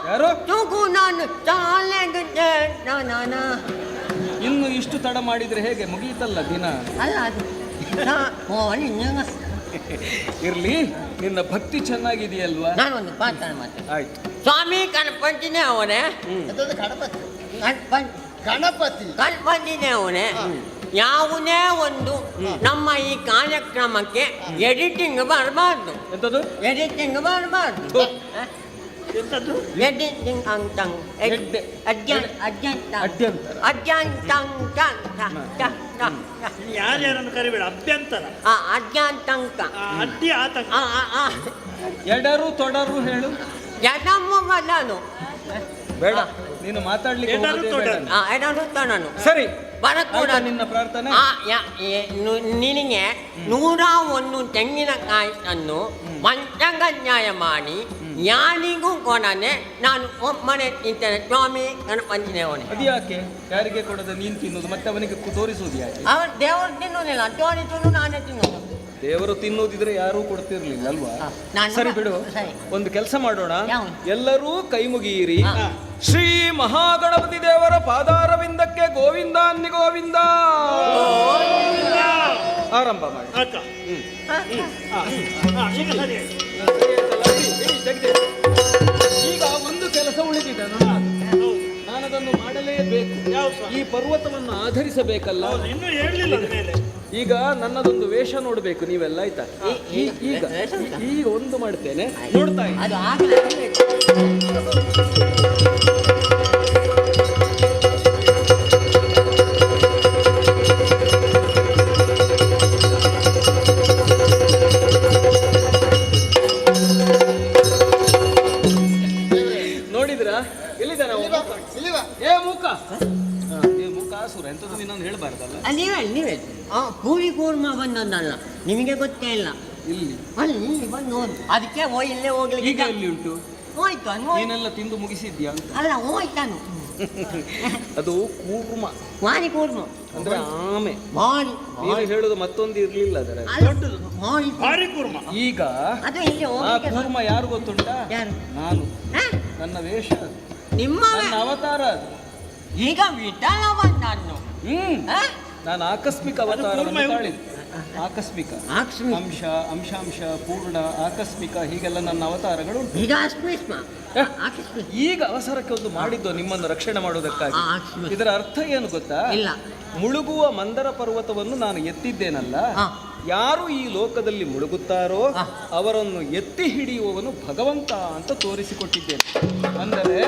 ಯಾರು? ಇನ್ನು ಇಷ್ಟು ತಡ ಮಾಡಿದ್ರೆ ಹೇಗೆ? ಮುಗಿಯಿತಲ್ಲ ದಿನ. ಇರ್ಲಿ, ನಿನ್ನ ಭಕ್ತಿ ಚೆನ್ನಾಗಿದೆಯಲ್ವಾ? ನಾನೊಂದು ಪಾತ್ರ ಮತ್ತೆ. ಆಯ್ತು. ಸ್ವಾಮಿ ಗಣಪತಿನೇ ಅವನೇ, ಗಣಪತಿನೇ ಅವನೇ. ಯಾವುದೇ ಒಂದು ನಮ್ಮ ಈ ಕಾರ್ಯಕ್ರಮಕ್ಕೆ ಎಡಿಟಿಂಗ್ ಬರಬಾರ್ದು. ಎಂತದು? ಎಡಿಟಿಂಗ್ ಬರಬಾರ್ದು. ಎಡಿಟಿಂಗ್ ಯಾರ್ಯಾರನ್ನು ಕರಿಬೇಡ, ಅಭ್ಯಂತರ. ಅಜ್ಞಾಂತಂಕ, ಅಡ್ಡಿ ಆತಂಕ. ಎಡರು ತೊಡರು ಹೇಳು. ಎಡಮುಗದನು ಬೇಡ, ನೀನು ಮಾತಾಡ್ಲಿಕ್ಕೆ ಎಡರುತ್ತನನು. ಸರಿ, ಬರಕೂಡ ನಿನ್ನ ಪ್ರಾರ್ಥನೆ. ನಿನಗೆ 101 ತೆಂಗಿನಕಾಯಿಯನ್ನು ಪಂಚಗಜ್ಞಾಯ ಮಾಡಿ ಯಾರಿಗೂ ಕೊಡನೆ ನಾನು ಒಮ್ಮನೆ ತಿಂತೇನೆ. ಸ್ವಾಮಿ ಗಣಪತಿನೇ ಅವನೇ. ಅದು ಯಾಕೆ? ಯಾರಿಗೆ ಕೊಡದೆ ನೀನು ತಿನ್ನೋದು, ಮತ್ತೆ ಅವನಿಗೆ ತೋರಿಸುವುದು ಯಾಕೆ? ಅವನು ದೇವರು ತಿನ್ನೋದಿಲ್ಲ, ತೋರಿಸುವುದು ನಾನೇ ತಿನ್ನೋದು. ದೇವರು ತಿನ್ನೋದಿದ್ರೆ ಯಾರೂ ಕೊಡ್ತಿರ್ಲಿಲ್ಲ ಅಲ್ವಾ? ಸರಿ ಬಿಡು, ಒಂದು ಕೆಲಸ ಮಾಡೋಣ. ಎಲ್ಲರೂ ಕೈ ಮುಗಿಯಿರಿ. ಶ್ರೀ ಮಹಾಗಣಪತಿ ದೇವರ ಪಾದಾರವಿಂದಕ್ಕೆ ಗೋವಿಂದ ಅನ್ನಿ ಗೋವಿಂದ. ಆರಂಭ ಮಾಡಿ. ಈಗ ಒಂದು ಕೆಲಸ ಉಳಿದಿದೆ, ನಾನದನ್ನು ಮಾಡಲೇಬೇಕು. ಈ ಪರ್ವತವನ್ನು ಆಧರಿಸಬೇಕಲ್ಲ. ಇನ್ನೂ ಹೇಳಲಿಲ್ಲ ಮೇಲೆ. ಈಗ ನನ್ನದೊಂದು ವೇಷ ನೋಡ್ಬೇಕು ನೀವೆಲ್ಲ, ಆಯ್ತಾ? ಈಗ ಒಂದು ಮಾಡ್ತೇನೆ, ನೋಡ್ತಾ ನೋಡಿದ್ರಾ? ಎಲ್ಲಿದ್ದಾನೆ? ಏ ಮೂಕ, ಮೂಕಾಸುರ ಎಂತದ್ದು ನೀನು ಹೇಳಬಾರ್ದಲ್ಲ. ನೀವೇ ಪೂರಿ ಕೂರ್ಮ ಬಂದದ್ದಲ್ಲ, ನಿಮಗೆ ಗೊತ್ತೇ ಇಲ್ಲ. ಇಲ್ಲಿ ಅಲ್ಲಿ ಬಂದು ನೋಡು. ಅದಕ್ಕೆ ಇಲ್ಲೇ ಈಗ ಹೋಗ್ಲಿಕ್ಕೆ ಎಲ್ಲಿ ಉಂಟು? ಹೋಯ್ತು ನೀನೆಲ್ಲ ತಿಂದು ಮುಗಿಸಿದ್ಯಾ ಅಂತ? ಅಲ್ಲ ಹೋಯ್ತಾನು ಅದು ಕೂರ್ಮ ವಾರಿ ಕೂರ್ಮ ಅಂದ್ರೆ ಆಮೆ. ವಾರಿ ನೀನು ಹೇಳುದು ಮತ್ತೊಂದು ಇರ್ಲಿಲ್ಲ ಅದರಲ್ಲಿ. ದೊಡ್ಡದು ವಾರಿ ಭಾರಿ ಕೂರ್ಮ. ಈಗ ಅದು ಇಲ್ಲಿ ಆ ಹೋಗ್ಲಿಕ್ಕೆ ಕೂರ್ಮ ಯಾರು ಗೊತ್ತುಂಟಾ? ಯಾರು? ನಾನು. ಹ? ನನ್ನ ವೇಷ ಅದು. ನಿಮ್ಮ ನನ್ನ ಅವತಾರ ಅದು. ಈಗ ವಿಠಲ ಬಂದನ್ನು ನಾನು ಆಕಸ್ಮಿಕ ಅವತಾರವನ್ನು ತಾಳಿದ್ದು. ಆಕಸ್ಮಿಕ ಆಕಸ್ಮಿಕ ಅಂಶ ಅಂಶಾಂಶ ಪೂರ್ಣ ಆಕಸ್ಮಿಕ ಹೀಗೆಲ್ಲ ನನ್ನ ಅವತಾರಗಳು ಉಂಟು. ಈಗ ಆಕಸ್ಮಿಕ ಆಕಸ್ಮಿಕ ಈಗ ಅವಸರಕ್ಕೆ ಒಂದು ಮಾಡಿದ್ದು ನಿಮ್ಮನ್ನು ರಕ್ಷಣೆ ಮಾಡುವುದಕ್ಕಾಗಿ. ಆಕಸ್ಮಿಕ. ಇದರ ಅರ್ಥ ಏನು ಗೊತ್ತಾ? ಇಲ್ಲ. ಮುಳುಗುವ ಮಂದರ ಪರ್ವತವನ್ನು ನಾನು ಎತ್ತಿದ್ದೇನಲ್ಲ, ಹಾ. ಯಾರು ಈ ಲೋಕದಲ್ಲಿ ಮುಳುಗುತ್ತಾರೋ ಅವರನ್ನು ಎತ್ತಿ ಹಿಡಿಯುವವನು ಭಗವಂತ ಅಂತ ತೋರಿಸಿಕೊಟ್ಟಿದ್ದೇನೆ. ಅಂದರೆ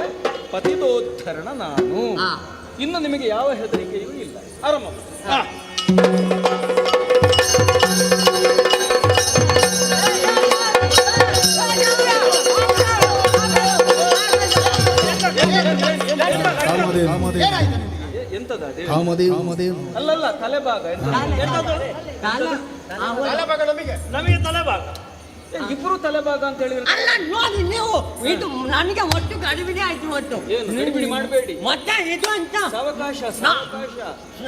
ಪತಿತೋದ್ಧರಣ ನಾನು. ಹಾ. ಇನ್ನು ನಿಮಗೆ ಯಾವ ಹೆದರಿಕೆಯೂ ಇಲ್ಲ. ಆರಂಭ. ಎಂತದ ಅಲ್ಲಲ್ಲ ತಲೆಭಾಗ. ನಮಗೆ ತಲೆಭಾಗ. ಇಬ್ರು ತಲೆಭಾಗ ಅಂತ ಹೇಳಿದ್ರೆ ಅಲ್ಲ ನೋಡಿ ನೀವು ಇದು ನನಗೆ ಒಟ್ಟು ಗಡಿಬಿಡಿ ಆಯ್ತು ಒಟ್ಟು ಏನು ಗಡಿಬಿಡಿ ಮಾಡಬೇಡಿ. ಮತ್ತೆ ಇದು ಅಂತ ಸಾವಕಾಶ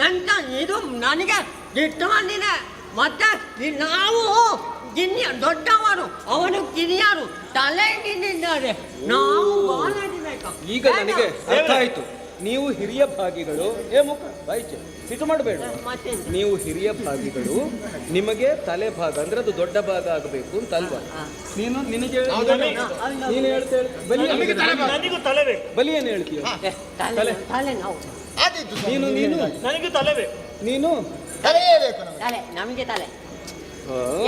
ಅಂತ ಇದು ನನಗೆ ಇಟ್ಟು ಬಂದಿದೆ. ಮತ್ತೆ ನಾವು ಗಿನ್ನಿ ದೊಡ್ಡವರು ಅವನು ಕಿರಿಯರು ತಲೆ ಗಿನ್ನಿದ್ದಾರೆ ನಾವು ಬಾಲಾಡಬೇಕು. ಈಗ ನನಗೆ ಅರ್ಥ ಆಯ್ತು. ನೀವು ಹಿರಿಯ ಭಾಗಿಗಳು. ಮುಖ ಬಾಯ್ಚೆ ಸಿಟ್ಟು ಮಾಡಬೇಡ. ನೀವು ಹಿರಿಯ ಭಾಗಿಗಳು, ನಿಮಗೆ ತಲೆ ಭಾಗ ಅಂದ್ರೆ ಅದು ದೊಡ್ಡ ಭಾಗ ಆಗಬೇಕು ಅಂತ ಅಲ್ವಾ? ನೀನು ನಿನಗೆ ನೀನು ಹೇಳ್ತೇವೆ ಬಲಿ ನನಗೂ ತಲೆ ಬೇಕು. ಬಲಿ ಏನು ಹೇಳ್ತೀಯ? ತಲೆ ನಾವು ನೀನು ನೀನು ನನಗೂ ತಲೆ ಬೇಕು. ನೀನು ತಲೆ ನಮಗೆ ತಲೆ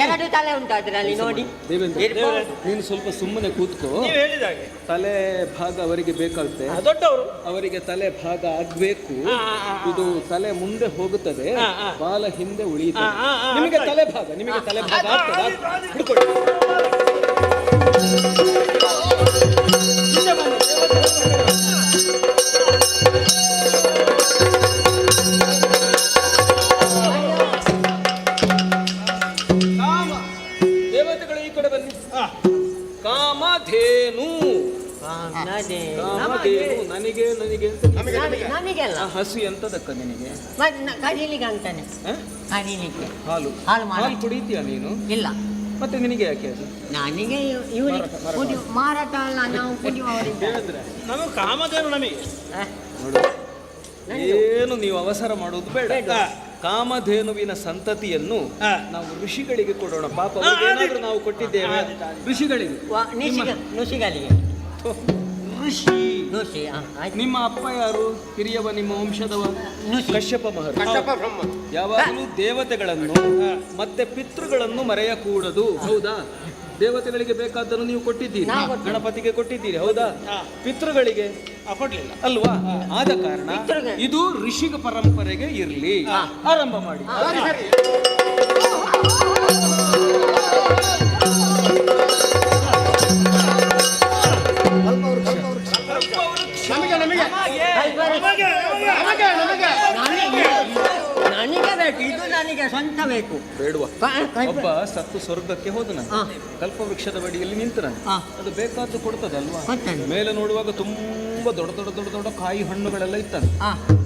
ಎರಡು ತಲೆ ಉಂಟು ಅದರಲ್ಲಿ ನೋಡಿ. ದೇವೇಂದ್ರ, ನೀನು ಸ್ವಲ್ಪ ಸುಮ್ಮನೆ ಕೂತ್ಕೋ. ನೀವು ಹೇಳಿದಾಗೆ ತಲೆ ಭಾಗ ಅವರಿಗೆ ಬೇಕಾಗುತ್ತೆ. ದೊಡ್ಡವರು ಅವರಿಗೆ ತಲೆ ಭಾಗ ಆಗ್ಬೇಕು. ಇದು ತಲೆ ಮುಂದೆ ಹೋಗುತ್ತದೆ, ಬಾಲ ಹಿಂದೆ ಉಳಿಯುತ್ತದೆ. ನಿಮಗೆ ತಲೆ ಭಾಗ ಆಗ್ತದೆ. ಹಿಡ್ಕೊಳ್ಳಿ. ದೇವತೆಗಳು ಈ ಕಡೆ ಬನ್ನಿ. ಕಾಮಧೇನು. ಕಾಮಧೇನು ನನಗೆ ನಮಗೆಲ್ಲ ಹಸು ಎಂತದಕ್ಕ ನಿನಗೆ? ಕರೀಲಿಕ್ಕೆ ಅಂತಾನೆ ಕರೀಲಿಕ್ಕೆ ಹಾಲು ಹಾಲು ಕುಡಿತೀಯ ನೀನು? ಇಲ್ಲ. ಮತ್ತೆ ನಿನಗೆ ಯಾಕೆ ಅದು? ನನಗೆ ಇವರಿಗೆ ಮಾರಾಟ ಅಲ್ಲ, ನಾವು ಕುಡಿಯುವವರಿಗೆ. ನಮಗೆ ಕಾಮಧೇನು ನಮಗೆ. ನೋಡು, ಏನು ನೀವು ಅವಸರ ಮಾಡುವುದು ಬೇಡ. ಕಾಮಧೇನುವಿನ ಸಂತತಿಯನ್ನು ನಾವು ಋಷಿಗಳಿಗೆ ಕೊಡೋಣ. ಪಾಪ ಏನಾದ್ರೂ ನಾವು ಕೊಟ್ಟಿದ್ದೇವೆ ಋಷಿಗಳಿಗೆ. ಋಷಿ ನಿಮ್ಮ ಅಪ್ಪ ಯಾರು? ಹಿರಿಯವ ನಿಮ್ಮ ವಂಶದವ? ಕಶ್ಯಪ ಮಹರ್ಷಿ. ಯಾವಾಗಲೂ ದೇವತೆಗಳನ್ನು ಮತ್ತೆ ಪಿತೃಗಳನ್ನು ಮರೆಯಕೂಡದು. ಹೌದಾ? ದೇವತೆಗಳಿಗೆ ಬೇಕಾದ್ದನ್ನು ನೀವು ಕೊಟ್ಟಿದ್ದೀರಿ, ಗಣಪತಿಗೆ ಕೊಟ್ಟಿದ್ದೀರಿ, ಹೌದಾ? ಪಿತೃಗಳಿಗೆ ಕೊಡ್ಲಿಲ್ಲ ಅಲ್ವಾ? ಆದ ಕಾರಣ ಇದು ಋಷಿಗ ಪರಂಪರೆಗೆ ಇರಲಿ. ಆರಂಭ ಮಾಡಿ. ನನಗೆ ಬೇಕು, ಇದು ನನಗೆ ಸ್ವಂತ ಬೇಕು. ಬೇಡುವ. ಒಬ್ಬ ಸತ್ತು ಸ್ವರ್ಗಕ್ಕೆ ಹೋದನ, ಕಲ್ಪವೃಕ್ಷದ ಬಡಿಯಲ್ಲಿ ನಿಂತನ, ಅದು ಬೇಕಾದ್ದು ಕೊಡ್ತದಲ್ವಾ? ಮೇಲೆ ನೋಡುವಾಗ ತುಂಬಾ ದೊಡ್ಡ ದೊಡ್ಡ ದೊಡ್ಡ ದೊಡ್ಡ ಕಾಯಿ ಹಣ್ಣುಗಳೆಲ್ಲ ಇತ್ತಂತೆ.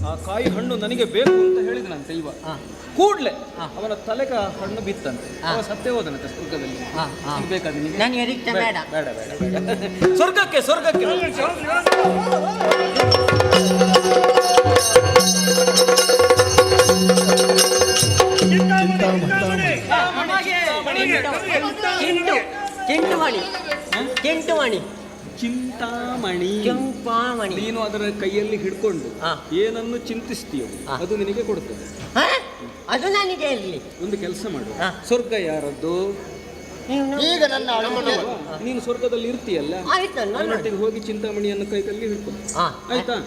ಆ ಕಾಯಿ ಹಣ್ಣು ನನಗೆ ಬೇಕು ಅಂತ ಹೇಳಿದನಂತೆ. ಇವ ಕೂಡ್ಲೆ ಅವನ ತಲೆಗೆ ಹಣ್ಣು ಬಿತ್ತಂತೆ. ಅವ ಸತ್ತೇ ಹೋದನಂತೆ ಸ್ವರ್ಗದಲ್ಲಿ. ಬೇಕಾದ್ರೆ ನಿನಗೆ? ಬೇಡ ಬೇಡ ಬೇಡ. ಸ್ವರ್ಗಕ್ಕೆ ಸ್ವರ್ಗಕ್ಕೆ ಚಿಂತಾಮಣಿ. ನೀನು ಅದರ ಕೈಯಲ್ಲಿ ಹಿಡ್ಕೊಂಡು ಏನನ್ನು ಚಿಂತಿಸ್ತೀಯೋ ಅದು ನಿನಗೆ ಕೊಡ್ತದೆ. ಅದು ನನಗೆ ಇರಲಿ. ಒಂದು ಕೆಲಸ ಮಾಡು, ಸ್ವರ್ಗ ಯಾರದ್ದು? ಈಗ ನೀನು ಸ್ವರ್ಗದಲ್ಲಿ ಇರ್ತೀಯಲ್ಲ, ನನ್ನೊಟ್ಟಿಗೆ ಹೋಗಿ ಚಿಂತಾಮಣಿಯನ್ನು ಕೈಯಲ್ಲಿ ಹಿಡ್ಕೊಂಡು. ಆಯ್ತಾ?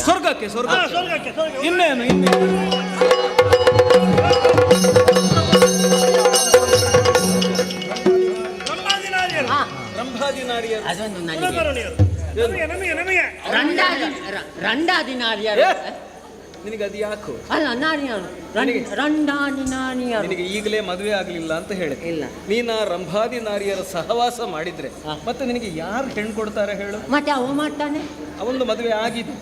ಸ್ವರ್ಗಕ್ಕೆ ಸ್ವರ್ಗಕ್ಕೆ. ಇನ್ನೇನು ರಂಭಾದಿನಾರಿಯರು. ರಂಡಾದಿನಾರಿಯರು. ನಿನಗೆ ಅದು ಯಾಕೋ? ಅಲ್ಲ ನಾನಿಯಾರು ರಂಡಾನಿ ನಾನಿಯಾರು. ನಿನಗೆ ಈಗಲೇ ಮದುವೆ ಆಗಲಿಲ್ಲ ಅಂತ ಹೇಳಿ ಇಲ್ಲ. ನೀನ ರಂಭಾದಿ ನಾರಿಯರ ಸಹವಾಸ ಮಾಡಿದ್ರೆ ಮತ್ತೆ ನಿನಗೆ ಯಾರು ಹೆಣ್ಣು ಕೊಡ್ತಾರೆ ಹೇಳು? ಮತ್ತೆ ಅವ ಮಾಡ್ತಾನೆ. ಅವೊಂದು ಮದುವೆ ಆಗಿದೆ,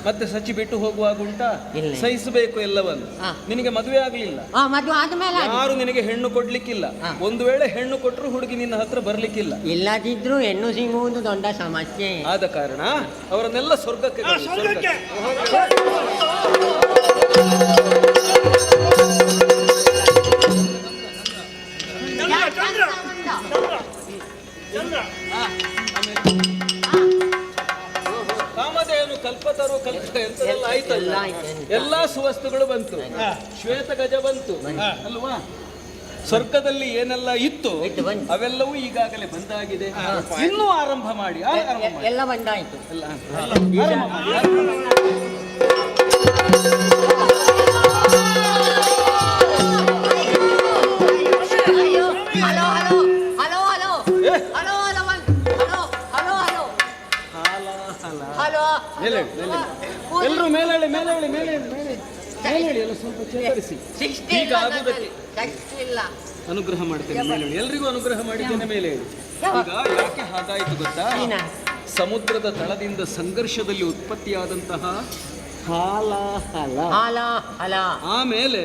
ಮತ್ತೆ ಸಚ್ಚಿ ಬಿಟ್ಟು ಹೋಗುವಾಗ ಉಂಟಾ? ಇಲ್ಲ. ಸಹಿಸಬೇಕು ಎಲ್ಲವನ್ನು. ನಿನಗೆ ಮದುವೆ ಆಗಲಿಲ್ಲ, ಮದುವೆ ಆದ್ಮೇಲೆ ಯಾರು ನಿನಗೆ ಹೆಣ್ಣು ಕೊಡ್ಲಿಕ್ಕಿಲ್ಲ. ಒಂದು ವೇಳೆ ಹೆಣ್ಣು ಕೊಟ್ಟರು ಹುಡುಗಿ ನಿನ್ನ ಹತ್ರ ಬರ್ಲಿಕ್ಕಿಲ್ಲ. ಇಲ್ಲದಿದ್ರು ಹೆಣ್ಣು ಸಿಗುವುದು ದೊಡ್ಡ ಸಮಸ್ಯೆ. ಆದ ಕಾರಣ ಅವರನ್ನೆಲ್ಲ ಸ್ವರ್ಗಕ್ಕೆ ಕಳಿಸು, ಸ್ವರ್ಗಕ್ಕೆ. ಕಾಮಧೇನು ಕಲ್ಪತರು ಕಲ್ಪ ಎಂತೆಲ್ಲ ಆಯ್ತಲ್ಲ, ಎಲ್ಲಾ ಸುವಸ್ತುಗಳು ಬಂತು. ಶ್ವೇತ ಗಜ ಬಂತು ಅಲ್ವಾ? ಸ್ವರ್ಗದಲ್ಲಿ ಏನೆಲ್ಲ ಇತ್ತು ಅವೆಲ್ಲವೂ ಈಗಾಗಲೇ ಬಂದಾಗಿದೆ. ಇನ್ನೂ ಆರಂಭ ಮಾಡಿ, ಎಲ್ಲ ಬಂದಾಯ್ತು. ಎಲ್ಲರೂ ಮೇಲೇಳಿ ಮೇಲೇಳಿ ಮೇಲೇಳಿ ಮೇಲೇಳಿ ಎಲ್ಲ ಸ್ವಲ್ಪ ಚೇತರಿಸಿ. ಈಗ ಆಗುವುದಕ್ಕೆ ಅನುಗ್ರಹ ಮಾಡ್ತೇನೆ ಮೇಲೇಳಿ, ಎಲ್ರಿಗೂ ಅನುಗ್ರಹ ಮಾಡಿದ್ದೇನೆ ಮೇಲೇಳಿ. ಈಗ ಯಾಕೆ ಹಾಗಾಯಿತು ಗೊತ್ತಾ? ಸಮುದ್ರದ ತಳದಿಂದ ಸಂಘರ್ಷದಲ್ಲಿ ಉತ್ಪತ್ತಿಯಾದಂತಹ ಆಮೇಲೆ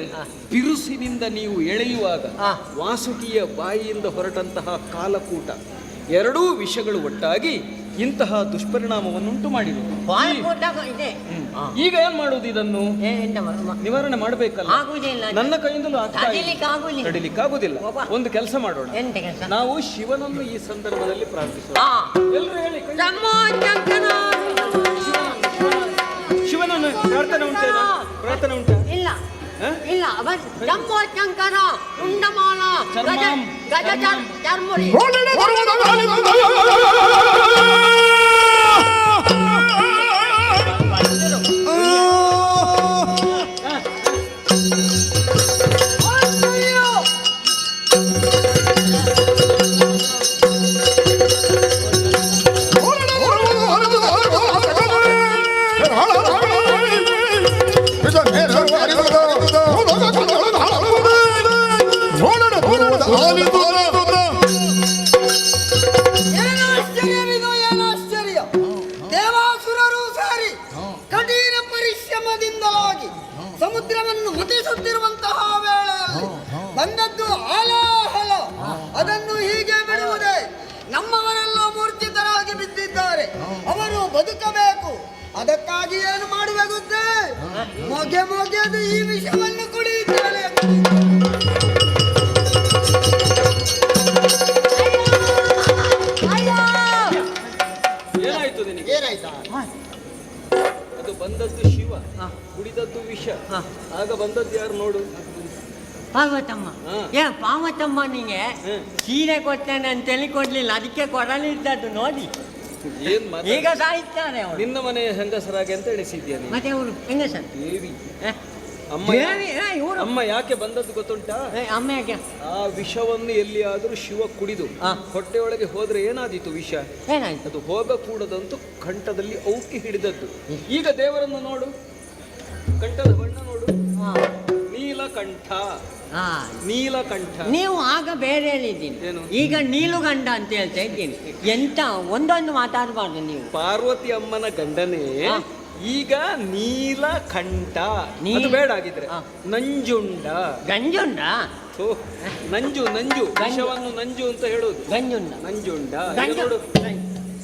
ಬಿರುಸಿನಿಂದ ನೀವು ಎಳೆಯುವಾಗ ವಾಸುಕಿಯ ಬಾಯಿಯಿಂದ ಹೊರಟಂತಹ ಕಾಲಕೂಟ, ಎರಡೂ ವಿಷಗಳು ಒಟ್ಟಾಗಿ ಇಂತಹ ದುಷ್ಪರಿಣಾಮವನ್ನುಂಟು ಮಾಡಿದೆ. ಈಗ ಏನ್ ಮಾಡುವುದು? ಇದನ್ನು ನಿವಾರಣೆ ಮಾಡಬೇಕಲ್ಲ. ನನ್ನ ಕೈಯಿಂದಲೂ ತಡಿಲಿಕ್ಕಾಗುದಿಲ್ಲ. ಒಂದು ಕೆಲಸ ಮಾಡೋಣ, ನಾವು ಶಿವನನ್ನು ಈ ಸಂದರ್ಭದಲ್ಲಿ ಪ್ರಾರ್ಥಿಸೋಣ. ಎಲ್ಲರೂ ಹೇಳಿ, ಶಿವನನ್ನು ಪ್ರಾರ್ಥನೆ ಉಂಟೇನಾ? ಪ್ರಾರ್ಥನೆ ಉಂಟಾ? ಇಲ್ಲ ಇಲ್ಲ. ಜಂಬೋ ಶಂಕರ ಉಂಡಮಾಲ ಗಜ ಚರ್ಮುರಿ. ಏನಾಶ್ಚರ್ಯ! ದೇವಾಸುರರು ಸೇರಿ ಕಠಿಣ ಪರಿಶ್ರಮದಿಂದಲಾಗಿ ಸಮುದ್ರವನ್ನು ಮುಟ್ಟಿಸುತ್ತಿರುವಂತಹ ವೇಳೆಯಲ್ಲಿ ಬಂದದ್ದು ಆಲಾಹಲ. ಅದನ್ನು ಹೀಗೆ ಬಿಡುವುದೇ? ನಮ್ಮವರೆಲ್ಲ ಮೂರ್ಛಿತರಾಗಿ ಬಿದ್ದಿದ್ದಾರೆ, ಅವರು ಬದುಕಬೇಕು. ಅದಕ್ಕಾಗಿ ಏನು ಮಾಡುವೆ ಗೊತ್ತೇ? ಮೊಗೆದು ಈ ವಿಷವನ್ನು ಕುಡಿಯುತ್ತೇನೆ. ಏನಾಯ್ತು ನಿನಗೆ? ಏನಾಯ್ತಾ? ಅದು ಬಂದದ್ದು ಶಿವ, ಕುಡಿದದ್ದು ವಿಷ. ಆಗ ಬಂದದ್ದು ಯಾರು ನೋಡು? ಪಾರ್ವತಮ್ಮ. ಪಾರ್ವತಮ್ಮನಿಗೆ ಸೀರೆ ಕೊಡ್ತೇನೆ ಅಂತೇಳಿ ಕೊಡ್ಲಿಲ್ಲ, ಅದಕ್ಕೆ ಕೊಡಲಿದ್ದದ್ದು ನೋಡಿ. ಏನ್ ಈಗ ಸಾಯಿಸ್ತಾರೆ ಅವರು. ನಿನ್ನ ಮನೆಯ ಹೆಂಗಸರಾಗೆ ಅಂತ ಎಣಿಸಿದ್ಯಾನೆ? ಮತ್ತೆ ಅವರು ಹೆಂಗಸರು ದೇವಿ ಅಮ್ಮ ಯಾಕೆ ಬಂದದ್ದು ಗೊತ್ತುಂಟಾ? ಅಮ್ಮ ಯಾಕೆ? ಆ ವಿಷವನ್ನು ಎಲ್ಲಿಯಾದರೂ ಶಿವ ಕುಡಿದು ಹೊಟ್ಟೆಯೊಳಗೆ ಹೋದ್ರೆ ಏನಾದೀತು? ವಿಷ ಏನಾಯ್ತು? ಅದು ಹೋಗಕೂಡದಂತೂ ಕಂಠದಲ್ಲಿ ಔಕಿ ಹಿಡಿದದ್ದು. ಈಗ ದೇವರನ್ನು ನೋಡು, ಕಂಠದ ಬಣ್ಣ ನೋಡು, ನೀಲಕಂಠ. ನೀಲಕಂಠ. ನೀವು ಆಗ ಬೇರೆ ಹೇಳಿದ್ದೀನಿ, ಏನು? ಈಗ ನೀಲುಗಂಡ ಅಂತ ಹೇಳ್ತಾ ಇದ್ದೀನಿ. ಎಂತ ಒಂದೊಂದು ಮಾತಾಡಬಾರ್ದು ನೀವು. ಪಾರ್ವತಿ ಅಮ್ಮನ ಗಂಡನೇ ಈಗ ನೀಲಕಂಠ. ಅದು ಬೇಡ ಆಗಿದ್ರೆ ನಂಜುಂಡ. ಗಂಜುಂಡ? ನಂಜು ನಂಜು, ವಿಷವನ್ನು ನಂಜು ಅಂತ ಹೇಳುದು. ಗಂಜುಂಡ ನಂಜುಂಡ.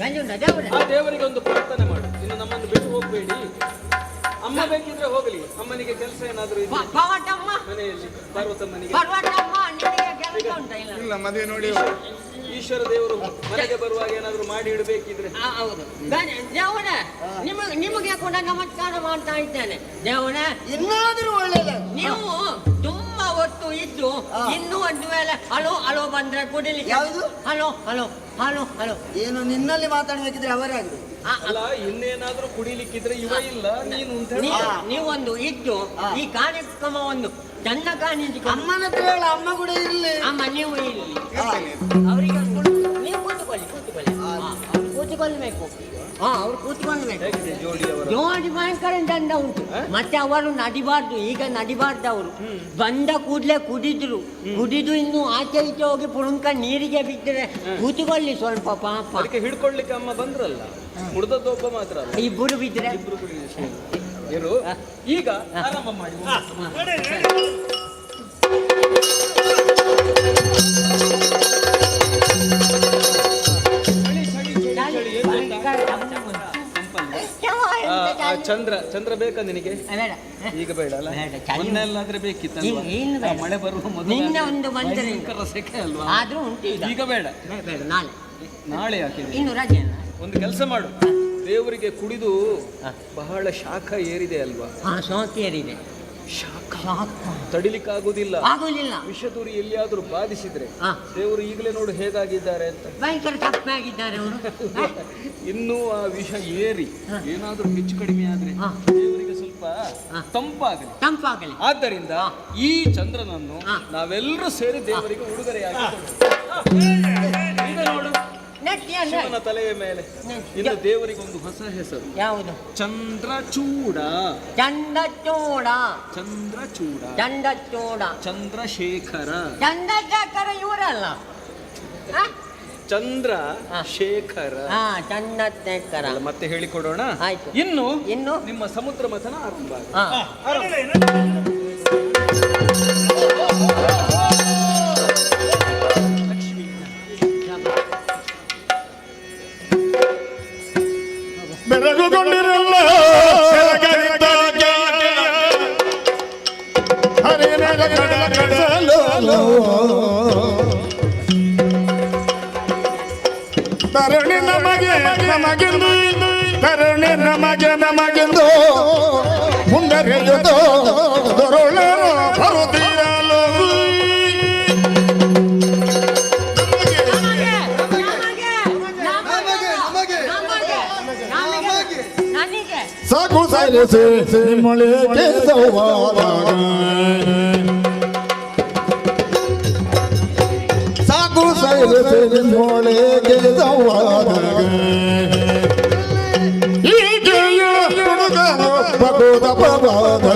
ಗಂಜುಂಡ ದೇವರೇ. ಆ ದೇವರಿಗೆ ಒಂದು ಪ್ರಾರ್ಥನೆ ಮಾಡು, ಇನ್ನು ನಮ್ಮನ್ನು ಬಿಟ್ಟು ಹೋಗ್ಬೇಡಿ. ಅಮ್ಮ ಬೇಕಿದ್ರೆ ಹೋಗಲಿ, ಅಮ್ಮನಿಗೆ ಕೆಲಸ ಏನಾದ್ರೂ ಮನೆಯಲ್ಲಿ ಪಾರ್ವತಮ್ಮನಿಗೆ ಇಲ್ಲ ಮದುವೆ ನೋಡಿ ಈಶ್ವರ ದೇವರು ಮನೆಗೆ ಬರುವಾಗ ಏನಾದ್ರು ಮಾಡಿ ಇಡಬೇಕಿದ್ರೆ. ಹೌದು ದೇವರೇ, ನಿಮಗೆ ಕೂಡ ನಮಸ್ಕಾರ ಮಾಡ್ತಾ ಇದ್ದೇನೆ. ದೇವರೇ, ಇನ್ನಾದ್ರೂ ಒಳ್ಳೆಯದು. ನೀವು ತುಂಬಾ ಹೊತ್ತು ಇದ್ದು ಇನ್ನೂ ಒಂದು ವೇಳೆ ಹಲೋ ಬಂದ್ರೆ ಕುಡಿಲಿಕ್ಕೆ. ಯಾವುದು? ಹಲೋ ಏನು ನಿನ್ನಲ್ಲಿ ಮಾತಾಡ್ಬೇಕಿದ್ರೆ ಅವರೇ ಆಗುದು. ಅಲ್ಲ, ಇನ್ನೇನಾದ್ರೂ ಕುಡಿಲಿಕ್ಕಿದ್ರೆ ಇವ ಇಲ್ಲ ನೀನು ಅಂತ ಹೇಳಿ. ನೀವೊಂದು ಇದ್ದು ಈ ಕಾರ್ಯಕ್ರಮವನ್ನು ಚಂದ ಕಾಣಿಸಿ ಅಮ್ಮನ ಹತ್ರ ಹೇಳ, ಅಮ್ಮ ಕೂಡ ಇರ್ಲಿ. ಅಮ್ಮ ನೀವು ಇಲ್ಲಿ ಅವರಿಗೆ ನೀವು ಕೂತ್ಕೊಳ್ಳಿ ಕೂತ್ಕೊಳ್ಬೇಕು. ಅವ್ರು ಕೂತ್ಕೊಳ್ಬೇಕು. ಜೋಡಿ ಭಯಂಕರ ದಂಡ ಉಂಟು. ಮತ್ತೆ ಅವರು ನಡಿಬಾರ್ದು, ಈಗ ನಡಿಬಾರ್ದು. ಅವರು ಬಂದ ಕೂಡಲೇ ಕುಡಿದ್ರು, ಕುಡಿದು ಇನ್ನು ಆಚೆ ಈಚೆ ಹೋಗಿ ಪುಣಕ ನೀರಿಗೆ ಬಿದ್ದರೆ ಕೂತ್ಕೊಳ್ಳಿ ಸ್ವಲ್ಪ ಪಾಪ. ಅದಕ್ಕೆ ಹಿಡ್ಕೊಳ್ಳಿಕ್ಕೆ ಅಮ್ಮ ಬಂದ್ರಲ್ಲ, ಮುಡ್ದದ್ದೊಬ್ಬ ಮಾತ್ರ ಅಲ್ಲ, ಇಬ್ಬರು ಬಿದ್ದರೆ ಇರು. ಈಗ ಆರಂಭ ಮಾಡಿ. ಚಂದ್ರ ಬೇಕಾ ನಿನಗೆ? ಈಗ ಬೇಡ ಅಲ್ಲ, ಮೊನ್ನೆಲ್ಲಾದ್ರೆ ಬೇಕಿತ್ತಲ್ವಾ? ಮಳೆ ಬರುವ ಮೊದಲು ಸೆಕೆ ಅಲ್ವಾ? ಆದ್ರೂ ಉಂಟು. ಈಗ ಬೇಡ, ನಾಳೆ. ನಾಳೆ ಯಾಕೆ? ಇನ್ನು ರಜೆ. ಒಂದು ಕೆಲಸ ಮಾಡು, ದೇವರಿಗೆ ಕುಡಿದು ಬಹಳ ಶಾಖ ಏರಿದೆ ಅಲ್ವಾ? ಶಾಖ ಏರಿದೆ. ತಡಿಲಿಕ್ಕಾಗುವುದಿಲ್ಲ, ಆಗುವುದಿಲ್ಲ. ವಿಷತುರಿ ಎಲ್ಲಿಯಾದ್ರೂ ಬಾಧಿಸಿದ್ರೆ ದೇವರು ಈಗಲೇ ನೋಡು ಹೇಗಾಗಿದ್ದಾರೆ ಅಂತ. ಭಯಂಕರ ತಪ್ಪಾಗಿದ್ದಾರೆ ಅವರು. ಇನ್ನೂ ಆ ವಿಷ ಏರಿ ಏನಾದ್ರೂ ಹೆಚ್ಚು ಕಡಿಮೆ ಆದ್ರೆ ದೇವರಿಗೆ ಸ್ವಲ್ಪ ತಂಪಾಗಲಿ. ಆದ್ದರಿಂದ ಈ ಚಂದ್ರನನ್ನು ನಾವೆಲ್ಲರೂ ಸೇರಿ ದೇವರಿಗೆ ಉಡುಗೊರೆಯಾಗಿ ನೋಡು, ಶಿವನ ತಲೆಯ ಮೇಲೆ ಇನ್ನು ದೇವರಿಗೆ ಒಂದು ಹೊಸ ಹೆಸರು. ಯಾವುದು? ಚಂದ್ರಚೂಡ. ಚಂದ್ರಚೂಡ. ಚಂದ್ರಚೂಡ. ಚಂದ್ರಚೂಡ. ಚಂದ್ರಶೇಖರ. ಚಂದ್ರಶೇಖರ ಇವರಲ್ಲ, ಚಂದ್ರಶೇಖರ. ಚಂದ್ರಶೇಖರ ಮತ್ತೆ ಹೇಳಿಕೊಡೋಣ. ಆಯ್ತು. ಇನ್ನು ನಿಮ್ಮ ಸಮುದ್ರ ಮಥನ ಆರಂಭ. ಬೆರಗುಗೊಂಡಿರಲ್ಲ ತರುಣಿ ನಮಗೆಂದು ತರುಣಿ ನಮಗೆಂದು ಮುಂದರೆಯುವುದು ದೊರಳರು ಬರುತ್ತಿರಲು ಸಾಕು ಸಾರಿಸಿ ನಿಮ್ಮೊಳೆ ಸಾಕು ಸಾರಿಸಿ ನಿಮ್ಮೊಳೆ ಹೀಗೆಯ ಹುಡುಗನು ಬಗುದ ಪ್ರಭಾದ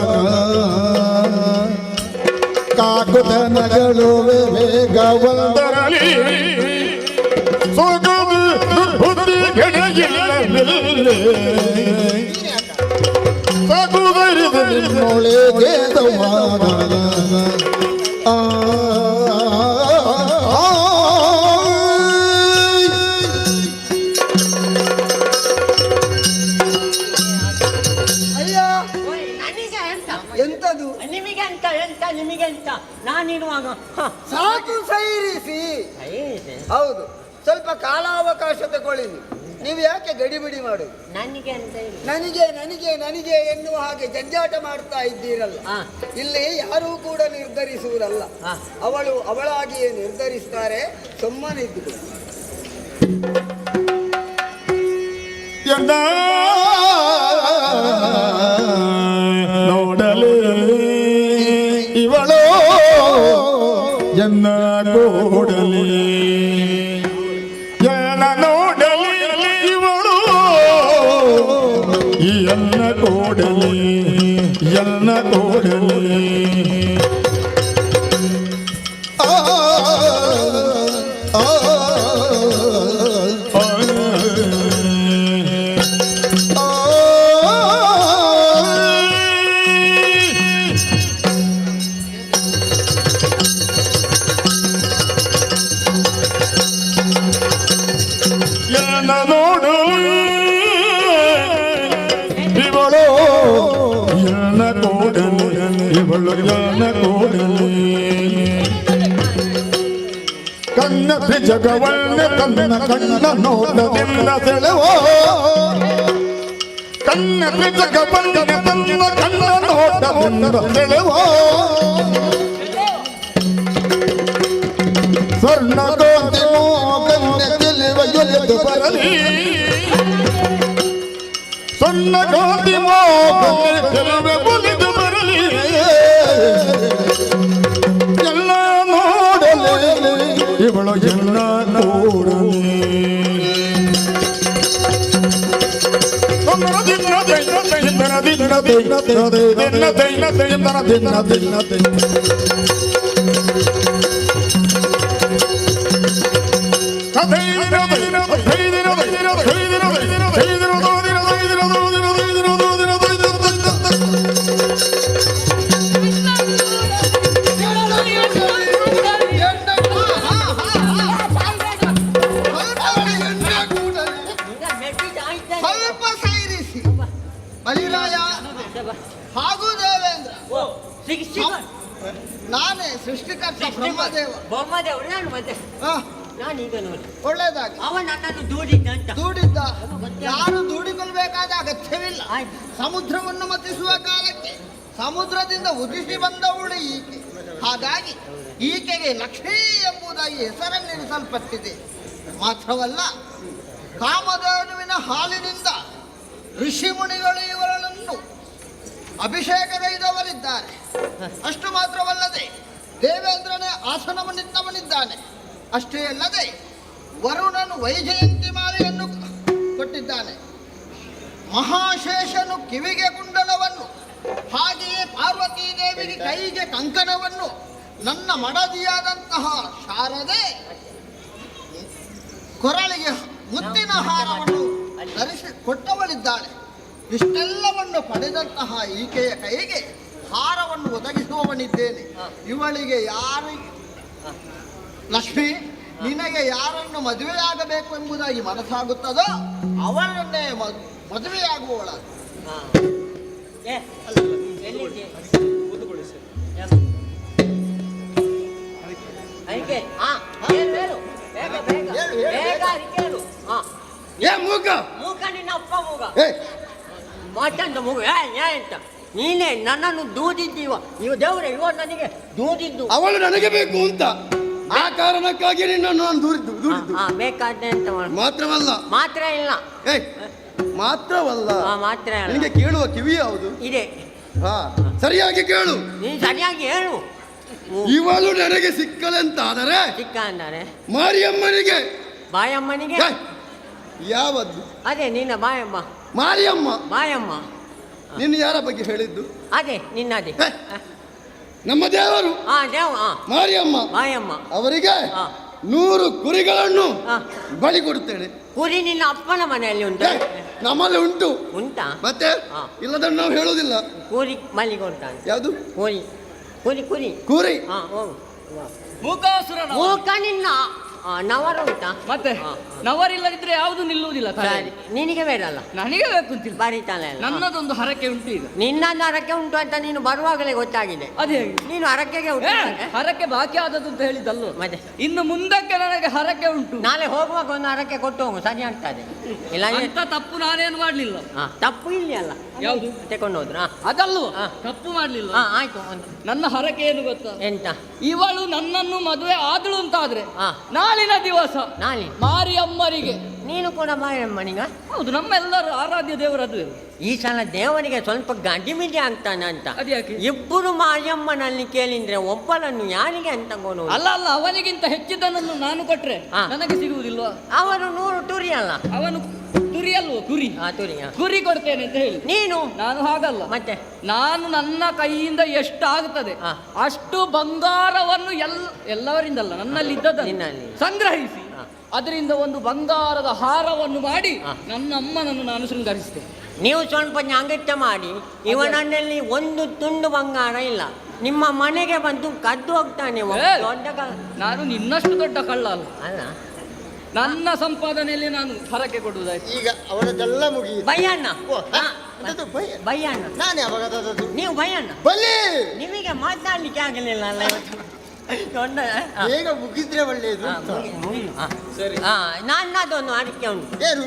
ಕಾಕುತನಗಳು ವೇಗವಂತರಲಿ ಸೋಗದು ಬುದ್ಧಿ ಗೆಳೆಯಿಲ್ಲವಿಲ್ಲ ಸಾಕುಗರಿದು ನಿಮ್ಮೊಳೆಗೆ ಸಂವಾದ ಎಂತದು? ನಿಮಗೆ ಅಂತ ನಾನಿರುವಾಗ ಸಾಕು ಸೈರಿಸಿ. ಹೌದು, ಸ್ವಲ್ಪ ಕಾಲಾವಕಾಶ ತಗೊಳ್ಳಿ. ನೀವು ಯಾಕೆ ಗಡಿಬಿಡಿ ಮಾಡುದು? ನನಗೆ ಅಂತ ನನಗೆ ನನಗೆ ನನಗೆ ಎನ್ನುವ ಹಾಗೆ ಜಂಜಾಟ ಮಾಡ್ತಾ ಇದ್ದೀರಲ್ಲ. ಇಲ್ಲಿ ಯಾರೂ ಕೂಡ ನಿರ್ಧರಿಸುವುದಲ್ಲ, ಅವಳು ಅವಳಾಗಿಯೇ ನಿರ್ಧರಿಸ್ತಾರೆ. ಸುಮ್ಮನಿದ್ದು ನೋಡಲೇ ಇವಳೋ ಎನ್ನ ಕೂಡಲೇ ಎನ್ನ ನೋಡಲೇ ಇವಳು ಎನ್ನ ಕೂಡಲೇ ಎನ್ನ ಕೂಡಲೇ ನೋಡು ಇವಳು ಎನ್ನ ಕೂಡಲೇ ಇವಳು ಎನ್ನ ಕೂಡಲೇ ಕಣ್ಣ ಜಗವನ್ನ ತನ್ನ ಕಣ್ಣ ನೋಟದಿಂದ ಸೆಳೆವೋ ಕಣ್ಣ ಜಗವನ್ನ ತನ್ನ ಕಣ್ಣ ನೋಟದಿಂದ ಸೆಳೆವೋ ಸ್ವರ್ಣ ಗೋತಿಮೋ ಕನ್ನೆ ಗೆಲ್ಲುವ ಎದ್ದು ಬರಲಿ ಸ್ವರ್ಣ ಗೋತಿಮೋ ಕನ್ನೆ ಗೆಲ್ಲುವ ಬಲಿದು ಬರಲಿ ಎಲ್ಲ ನೋಡಲಿ ಇವಳು ಎಲ್ಲ ನೋಡಲಿ ಸ್ವಲ್ಪ ಸೈರಿಸಿ ಬಲಿರಾಯ ಹಾಗೂ ದೇವೇಂದ್ರ. ನಾನೇ ಸೃಷ್ಟಿಕರ್ತ ಬ್ರಹ್ಮದೇವ. ಬ್ರಹ್ಮದೇವರು ನಾನು ಮತ್ತೆ ಹಾ, ನಾನೀಗ ನೋಡಿ ಒಳ್ಳೇದಾಗಿ ಅವ ನನ್ನನ್ನು ದೂಡಿದ್ದ ಅಂತ ದೂಡಿದ್ದ. ಯಾರು ದೂಡಿಕೊಳ್ಳಬೇಕಾದ ಅಗತ್ಯವಿಲ್ಲ. ಸಮುದ್ರವನ್ನು ಮತಿಸುವ ಕಾಲಕ್ಕೆ ಸಮುದ್ರದಿಂದ ಉದಿಸಿ ಬಂದವಳು ಈಕೆ. ಹಾಗಾಗಿ ಈಕೆಗೆ ಲಕ್ಷ್ಮೀ ಎಂಬುದಾಗಿ ಹೆಸರನ್ನಿರಿಸಲ್ಪಟ್ಟಿದೆ. ಮಾತ್ರವಲ್ಲ, ಕಾಮಧೇನುವಿನ ಹಾಲಿನಿಂದ ಋಷಿಮುನಿಗಳು ಇವರನ್ನು ಅಭಿಷೇಕಗೈದವರಿದ್ದಾರೆ. ಅಷ್ಟು ಮಾತ್ರವಲ್ಲದೆ ದೇವೇಂದ್ರನೇ ಆಸನವನ್ನಿದ್ದವನಿದ್ದಾನೆ. ಅಷ್ಟೇ ಅಲ್ಲದೆ ವರುಣನು ವೈಜಯಂತಿ ಮಾಲೆಯನ್ನು ಕೊಟ್ಟಿದ್ದಾನೆ. ಮಹಾಶೇಷನು ಕಿವಿಗೆ ಕುಂಡಲವನ್ನು, ಹಾಗೆಯೇ ಪಾರ್ವತೀ ದೇವಿಗೆ ಕೈಗೆ ಕಂಕಣವನ್ನು, ನನ್ನ ಮಡದಿಯಾದಂತಹ ಶಾರದೆ ಕೊರಳಿಗೆ ಮುತ್ತಿನ ಹಾರವನ್ನು ಧರಿಸಿ ಕೊಟ್ಟವಳಿದ್ದಾಳೆ. ಇಷ್ಟೆಲ್ಲವನ್ನು ಪಡೆದಂತಹ ಈಕೆಯ ಕೈಗೆ ಹಾರವನ್ನು ಒದಗಿಸುವವನಿದ್ದೇನೆ. ಇವಳಿಗೆ ಲಕ್ಷ್ಮಿ, ನಿನಗೆ ಯಾರನ್ನು ಮದುವೆಯಾಗಬೇಕು ಎಂಬುದಾಗಿ ಮನಸ್ಸಾಗುತ್ತದೋ ಅವರನ್ನೇ ಮದುವೆಯಾಗುವವಳ. ನೀನೇ ನನ್ನನ್ನು ದೂದಿದ್ದೀವ. ಇವ ದೇವರೇ, ಇವ ನನಗೆ ದೂದಿದ್ದು. ಅವಳು ನನಗೆ ಬೇಕು ಅಂತ ಆ ಕಾರಣಕ್ಕಾಗಿ ನಿನ್ನನ್ನು ನಾನು ದೂರಿದ್ದು. ಬೇಕಾದ್ರೆ ಅಂತ ಮಾತ್ರವಲ್ಲ, ಮಾತ್ರ ಇಲ್ಲ, ಮಾತ್ರವಲ್ಲ, ಮಾತ್ರ ಇಲ್ಲ. ನಿನಗೆ ಕೇಳುವ ಕಿವಿ ಯಾವುದು ಇದೆ? ಸರಿಯಾಗಿ ಕೇಳು. ನೀನು ಸರಿಯಾಗಿ ಹೇಳು. ಇವಳು ನನಗೆ ಸಿಕ್ಕಲೆಂತಾದರೆ ಸಿಕ್ಕ ಅಂದರೆ ಮಾರಿಯಮ್ಮನಿಗೆ. ಬಾಯಮ್ಮನಿಗೆ? ಯಾವದ್ದು? ಅದೇ ನಿನ್ನ ಬಾಯಮ್ಮ. ಮಾರಿಯಮ್ಮ ಬಾಯಮ್ಮ. ನಿನ್ನ ಯಾರ ಬಗ್ಗೆ ಹೇಳಿದ್ದು? ಅದೇ ನಿನ್ನದೇ ನಮ್ಮ ದೇವರು ಮಾರಿಯಮ್ಮ. ಬಾಯಮ್ಮ ಅವರಿಗೆ 100 ಕುರಿಗಳನ್ನು ಬಳಿ ಕೊಡುತ್ತೇನೆ. ಕುರಿ ನಿನ್ನ ಅಪ್ಪನ ಮನೆಯಲ್ಲಿ ಉಂಟು? ನಮ್ಮಲ್ಲಿ ಉಂಟು. ಉಂಟಾ? ಮತ್ತೆ ಇಲ್ಲದನ್ನು ನಾವು ಹೇಳುವುದಿಲ್ಲ. ಕುರಿ ಬಲಿ ಕೊಡ್ತಾನೆ. ಯಾವುದು? ಕುರಿ ಕುರಿ ಕುರಿ ಕುರಿ. ಮೂಕಾಸುರನ ಮೂಕ ನಿನ್ನ ನವರ ಉಂಟಾ? ಮತ್ತೆ ನವರಿಲ್ಲದಿದ್ರೆ ಯಾವುದು ನಿಲ್ಲುವುದಿಲ್ಲ. ನಿನಗೆ ಬೇಡಲ್ಲ? ನನಗೆ ಬೇಕು ಅಂತಿಲ್ಲ. ಬರೀತಾನೆ. ನನ್ನದೊಂದು ಹರಕೆ ಉಂಟು ಈಗ. ನಿನ್ನನ್ನು ಹರಕೆ ಉಂಟು ಅಂತ ನೀನು ಬರುವಾಗಲೇ ಗೊತ್ತಾಗಿದೆ. ಅದೇ ನೀನು ಹರಕೆಗೆ ಉಂಟು. ಹರಕೆ ಬಾಕಿ ಆದದ್ದು ಅಂತ ಹೇಳಿದ್ದಲ್ವ? ಮತ್ತೆ ಇನ್ನು ಮುಂದಕ್ಕೆ ನನಗೆ ಹರಕೆ ಉಂಟು. ನಾಳೆ ಹೋಗುವಾಗ ಒಂದು ಹರಕೆ ಕೊಟ್ಟು ಹೋಗು, ಸರಿ ಆಗ್ತದೆ. ಇಲ್ಲ ಅಂತ ತಪ್ಪು ನಾನೇನು ಮಾಡ್ಲಿಲ್ಲ. ತಪ್ಪು ಇಲ್ಲಿ ಅಲ್ಲ. ಯಾವುದು? ತಕೊಂಡು ಹೋದ್ರ ಅದಲ್ವ? ತಪ್ಪು ಮಾಡ್ಲಿಲ್ಲ. ಆಯ್ತು. ನನ್ನ ಹರಕೆ ಏನು ಗೊತ್ತಾ? ಎಂತ? ಇವಳು ನನ್ನನ್ನು ಮದುವೆ ಆದಳು ಅಂತಾದ್ರೆ ನಾಳಿನ ದಿವಸ ಮಾರಿಯಮ್ಮರಿಗೆ. ನೀನು ಕೂಡ ಮಾರಿಯಮ್ಮನಿಗ? ಹೌದು, ನಮ್ಮೆಲ್ಲರ ಆರಾಧ್ಯ ದೇವರದು. ಈ ಸಲ ದೇವರಿಗೆ ಸ್ವಲ್ಪ ಗಡಿಮಿಡಿ ಆಗ್ತಾನೆ ಅಂತ. ಅದ್ಯಾಕೆ? ಇಬ್ಬರು ಮಾರಿಯಮ್ಮನಲ್ಲಿ ಕೇಳಿದ್ರೆ ಒಬ್ಬನನ್ನು ಯಾರಿಗೆ ಅಂತ ಕೊಡು? ಅಲ್ಲ ಅಲ್ಲ, ಅವನಿಗಿಂತ ಹೆಚ್ಚಿದನನ್ನು ನಾನು ಕೊಟ್ರೆ ನನಗೆ ಸಿಗುವುದಿಲ್ವಾ? ಅವನು 100 ತುರಿ ಅಲ್ಲ. ಅವನು ತುರಿ ಅಲ್ವೋ? ಕುರಿ. ಕುರಿ ಕೊಡ್ತೇನೆ ಅಂತ ಹೇಳಿ. ನಾನು ಹಾಗಲ್ಲ. ಮತ್ತೆ ನಾನು ನನ್ನ ಕೈಯಿಂದ ಎಷ್ಟು ಆಗುತ್ತದೆ ಅಷ್ಟು ಬಂಗಾರವನ್ನು ಎಲ್ಲವರಿಂದಲ್ಲ, ನನ್ನಲ್ಲಿ ಇದ್ದದನ್ನು ಸಂಗ್ರಹಿಸಿ ಅದರಿಂದ ಒಂದು ಬಂಗಾರದ ಹಾರವನ್ನು ಮಾಡಿ ನನ್ನ ಅಮ್ಮನನ್ನು ನಾನು ಶೃಂಗರಿಸ್ತೇನೆ. ನೀವು ಸ್ವಲ್ಪ ಜ್ಞಾಗಟ್ಟ ಮಾಡಿ, ಇವನಲ್ಲಿ ಒಂದು ತುಂಡು ಬಂಗಾರ ಇಲ್ಲ. ನಿಮ್ಮ ಮನೆಗೆ ಬಂದು ಕದ್ದು ಹೋಗ್ತಾನೆ. ನಾನು ನಿನ್ನಷ್ಟು ದೊಡ್ಡ ಕಳ್ಳ ಅಲ್ಲ. ಅಲ್ಲ, ನನ್ನ ಸಂಪಾದನೆಯಲ್ಲಿ ನಾನು ಹರಕೆ ಕೊಡುವುದಾಯ್ತು. ಈಗ ಅವರದೆಲ್ಲ ಮುಗಿಯಿತು. ಬಯ್ಯಣ್ಣ, ಬಯ್ಯಣ್ಣ, ನಾನು ಯಾವಾಗ ನೀವು ಬಯ್ಯಣ್ಣ ಬಲ್ಲಿ ನಿಮಗೆ ಮಾತನಾಡ್ಲಿಕ್ಕೆ ಆಗಲಿಲ್ಲ ಅಲ್ಲ ಇವತ್ತು. ಬೇಗ ಮುಗಿದ್ರೆ ಒಳ್ಳೆಯದು. ಸರಿ, ನನ್ನದೊಂದು ಅಡಿಕೆ ಉಂಟು. ಏನು?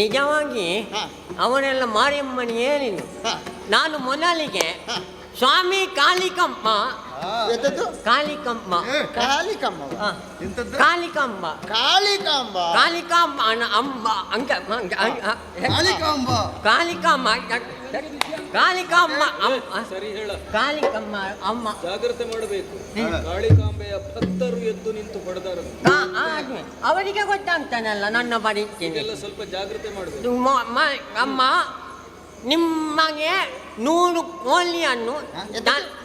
ನಿಜವಾಗಿ ಅವನೆಲ್ಲ ಮಾರಿಯಮ್ಮನ ಏನಿಲ್ಲ. ನಾನು ಮೊದಲಿಗೆ ಸ್ವಾಮಿ ಕಾಳಿಕಮ್ಮ ಕಾಳಿಕಮ್ಮ ಕಾಳಿಕಮ್ಮ ಕಾಳಿಕಮ್ಮ ಕಾಳಿಕಾಂಬ ಕಾಳಿಕಾಂಬ ಅಂಬ ಅಂಕ ಕಾಳಿಕಾಂಬ ಕಾಳಿಕಮ್ಮ ಕಾಳಿಕಮ್ಮ ಸರಿ ಹೇಳ. ಕಾಳಿಕಮ್ಮ ಅಮ್ಮ. ಜಾಗ್ರತೆ ಮಾಡಬೇಕು. ಕಾಳಿಕಾಂಬೆಯ ಭಕ್ತರು ಎದ್ದು ನಿಂತು ಹೊಡೆದರು. ಅವರಿಗೆ ಗೊತ್ತಾಗ್ತಾನಲ್ಲ ನನ್ನ ಬರೀತೀನಿ. ಸ್ವಲ್ಪ ಜಾಗ್ರತೆ ಮಾಡಬೇಕು. ಅಮ್ಮ ನಿಮಗೆ 100 ಕೋಳಿಯನ್ನು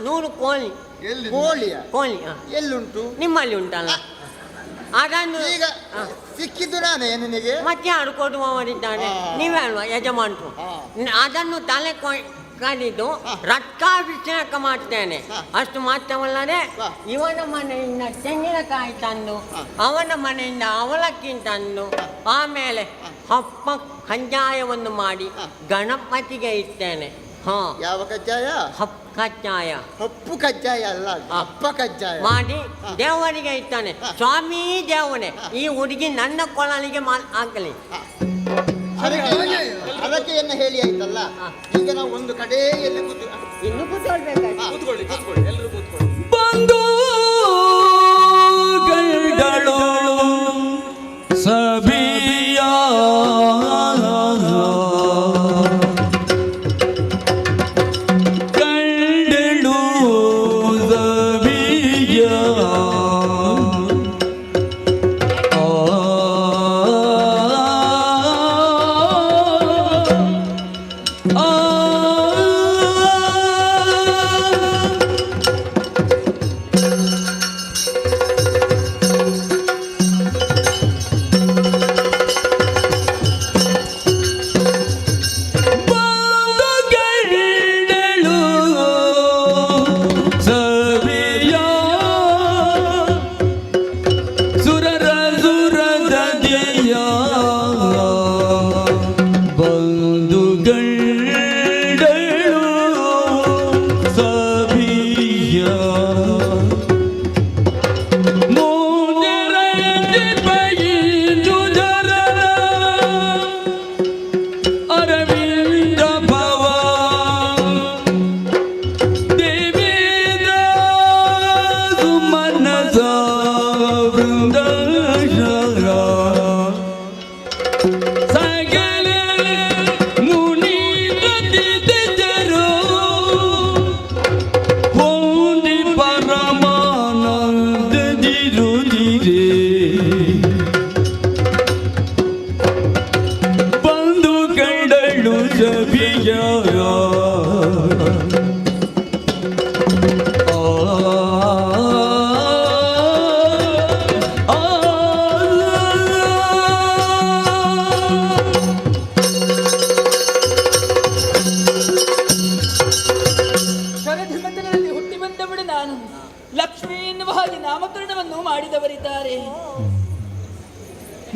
100 ಕೋಳಿ ಕೋಳಿಯ ಕೋಳಿ ಎಲ್ಲುಂಟು ನಿಮ್ಮಲ್ಲಿ ಉಂಟಲ್ಲ ಅದನ್ನು ಈಗ ಸಿಕ್ಕಿದ್ದು ನಾನೇ ನಿನಗೆ ಮತ್ತೆ ಯಾರು ಕೊಡುವವರಿದ್ದಾರೆ ನೀವೇ ಅಲ್ವಾ ಯಜಮಾನರು ಅದನ್ನು ತಲೆ ಕಡಿದು ರಕ್ತಾಭಿಷೇಕ ಮಾಡ್ತೇನೆ ಅಷ್ಟು ಮಾತ್ರವಲ್ಲದೆ ಇವನ ಮನೆಯಿಂದ ತೆಂಗಿನಕಾಯಿ ತಂದು ಅವನ ಮನೆಯಿಂದ ಅವಲಕ್ಕಿ ತಂದು ಆಮೇಲೆ ಹಪ್ಪ ಕಜ್ಜಾಯವನ್ನು ಮಾಡಿ ಗಣಪತಿಗೆ ಇರ್ತೇನೆ. ಯಾವ ಕಜ್ಜಾಯ? ಕಜ್ಜಾಯ. ಹಪ್ಪು ಕಜ್ಜಾಯ ಅಲ್ಲ, ಅಪ್ಪ ಕಜ್ಜಾಯ ಮಾಡಿ ದೇವರಿಗೆ ಇದ್ದಾನೆ. ಸ್ವಾಮಿ ದೇವನೇ, ಈ ಹುಡುಗಿ ನನ್ನ ಕೊಳಲಿಗೆ ಹಾಕಲಿ. ಅದಕ್ಕೆ ಏನು ಹೇಳಿ ಆಯ್ತಲ್ಲ. ಈಗ ನಾವು ಒಂದು ಕಡೆಯಲ್ಲಿ ಇನ್ನು ಕೂತ್ಕೊಳ್ಬೇಕಾಯ್ತು. ಕೂತ್ಕೊಳ್ಳಿ ಕೂತ್ಕೊಳ್ಳಿ, ಎಲ್ಲರೂ ಕೂತ್ಕೊಳ್ಳಿ. ಬಂಧುಗಳು ಸಭಿಯ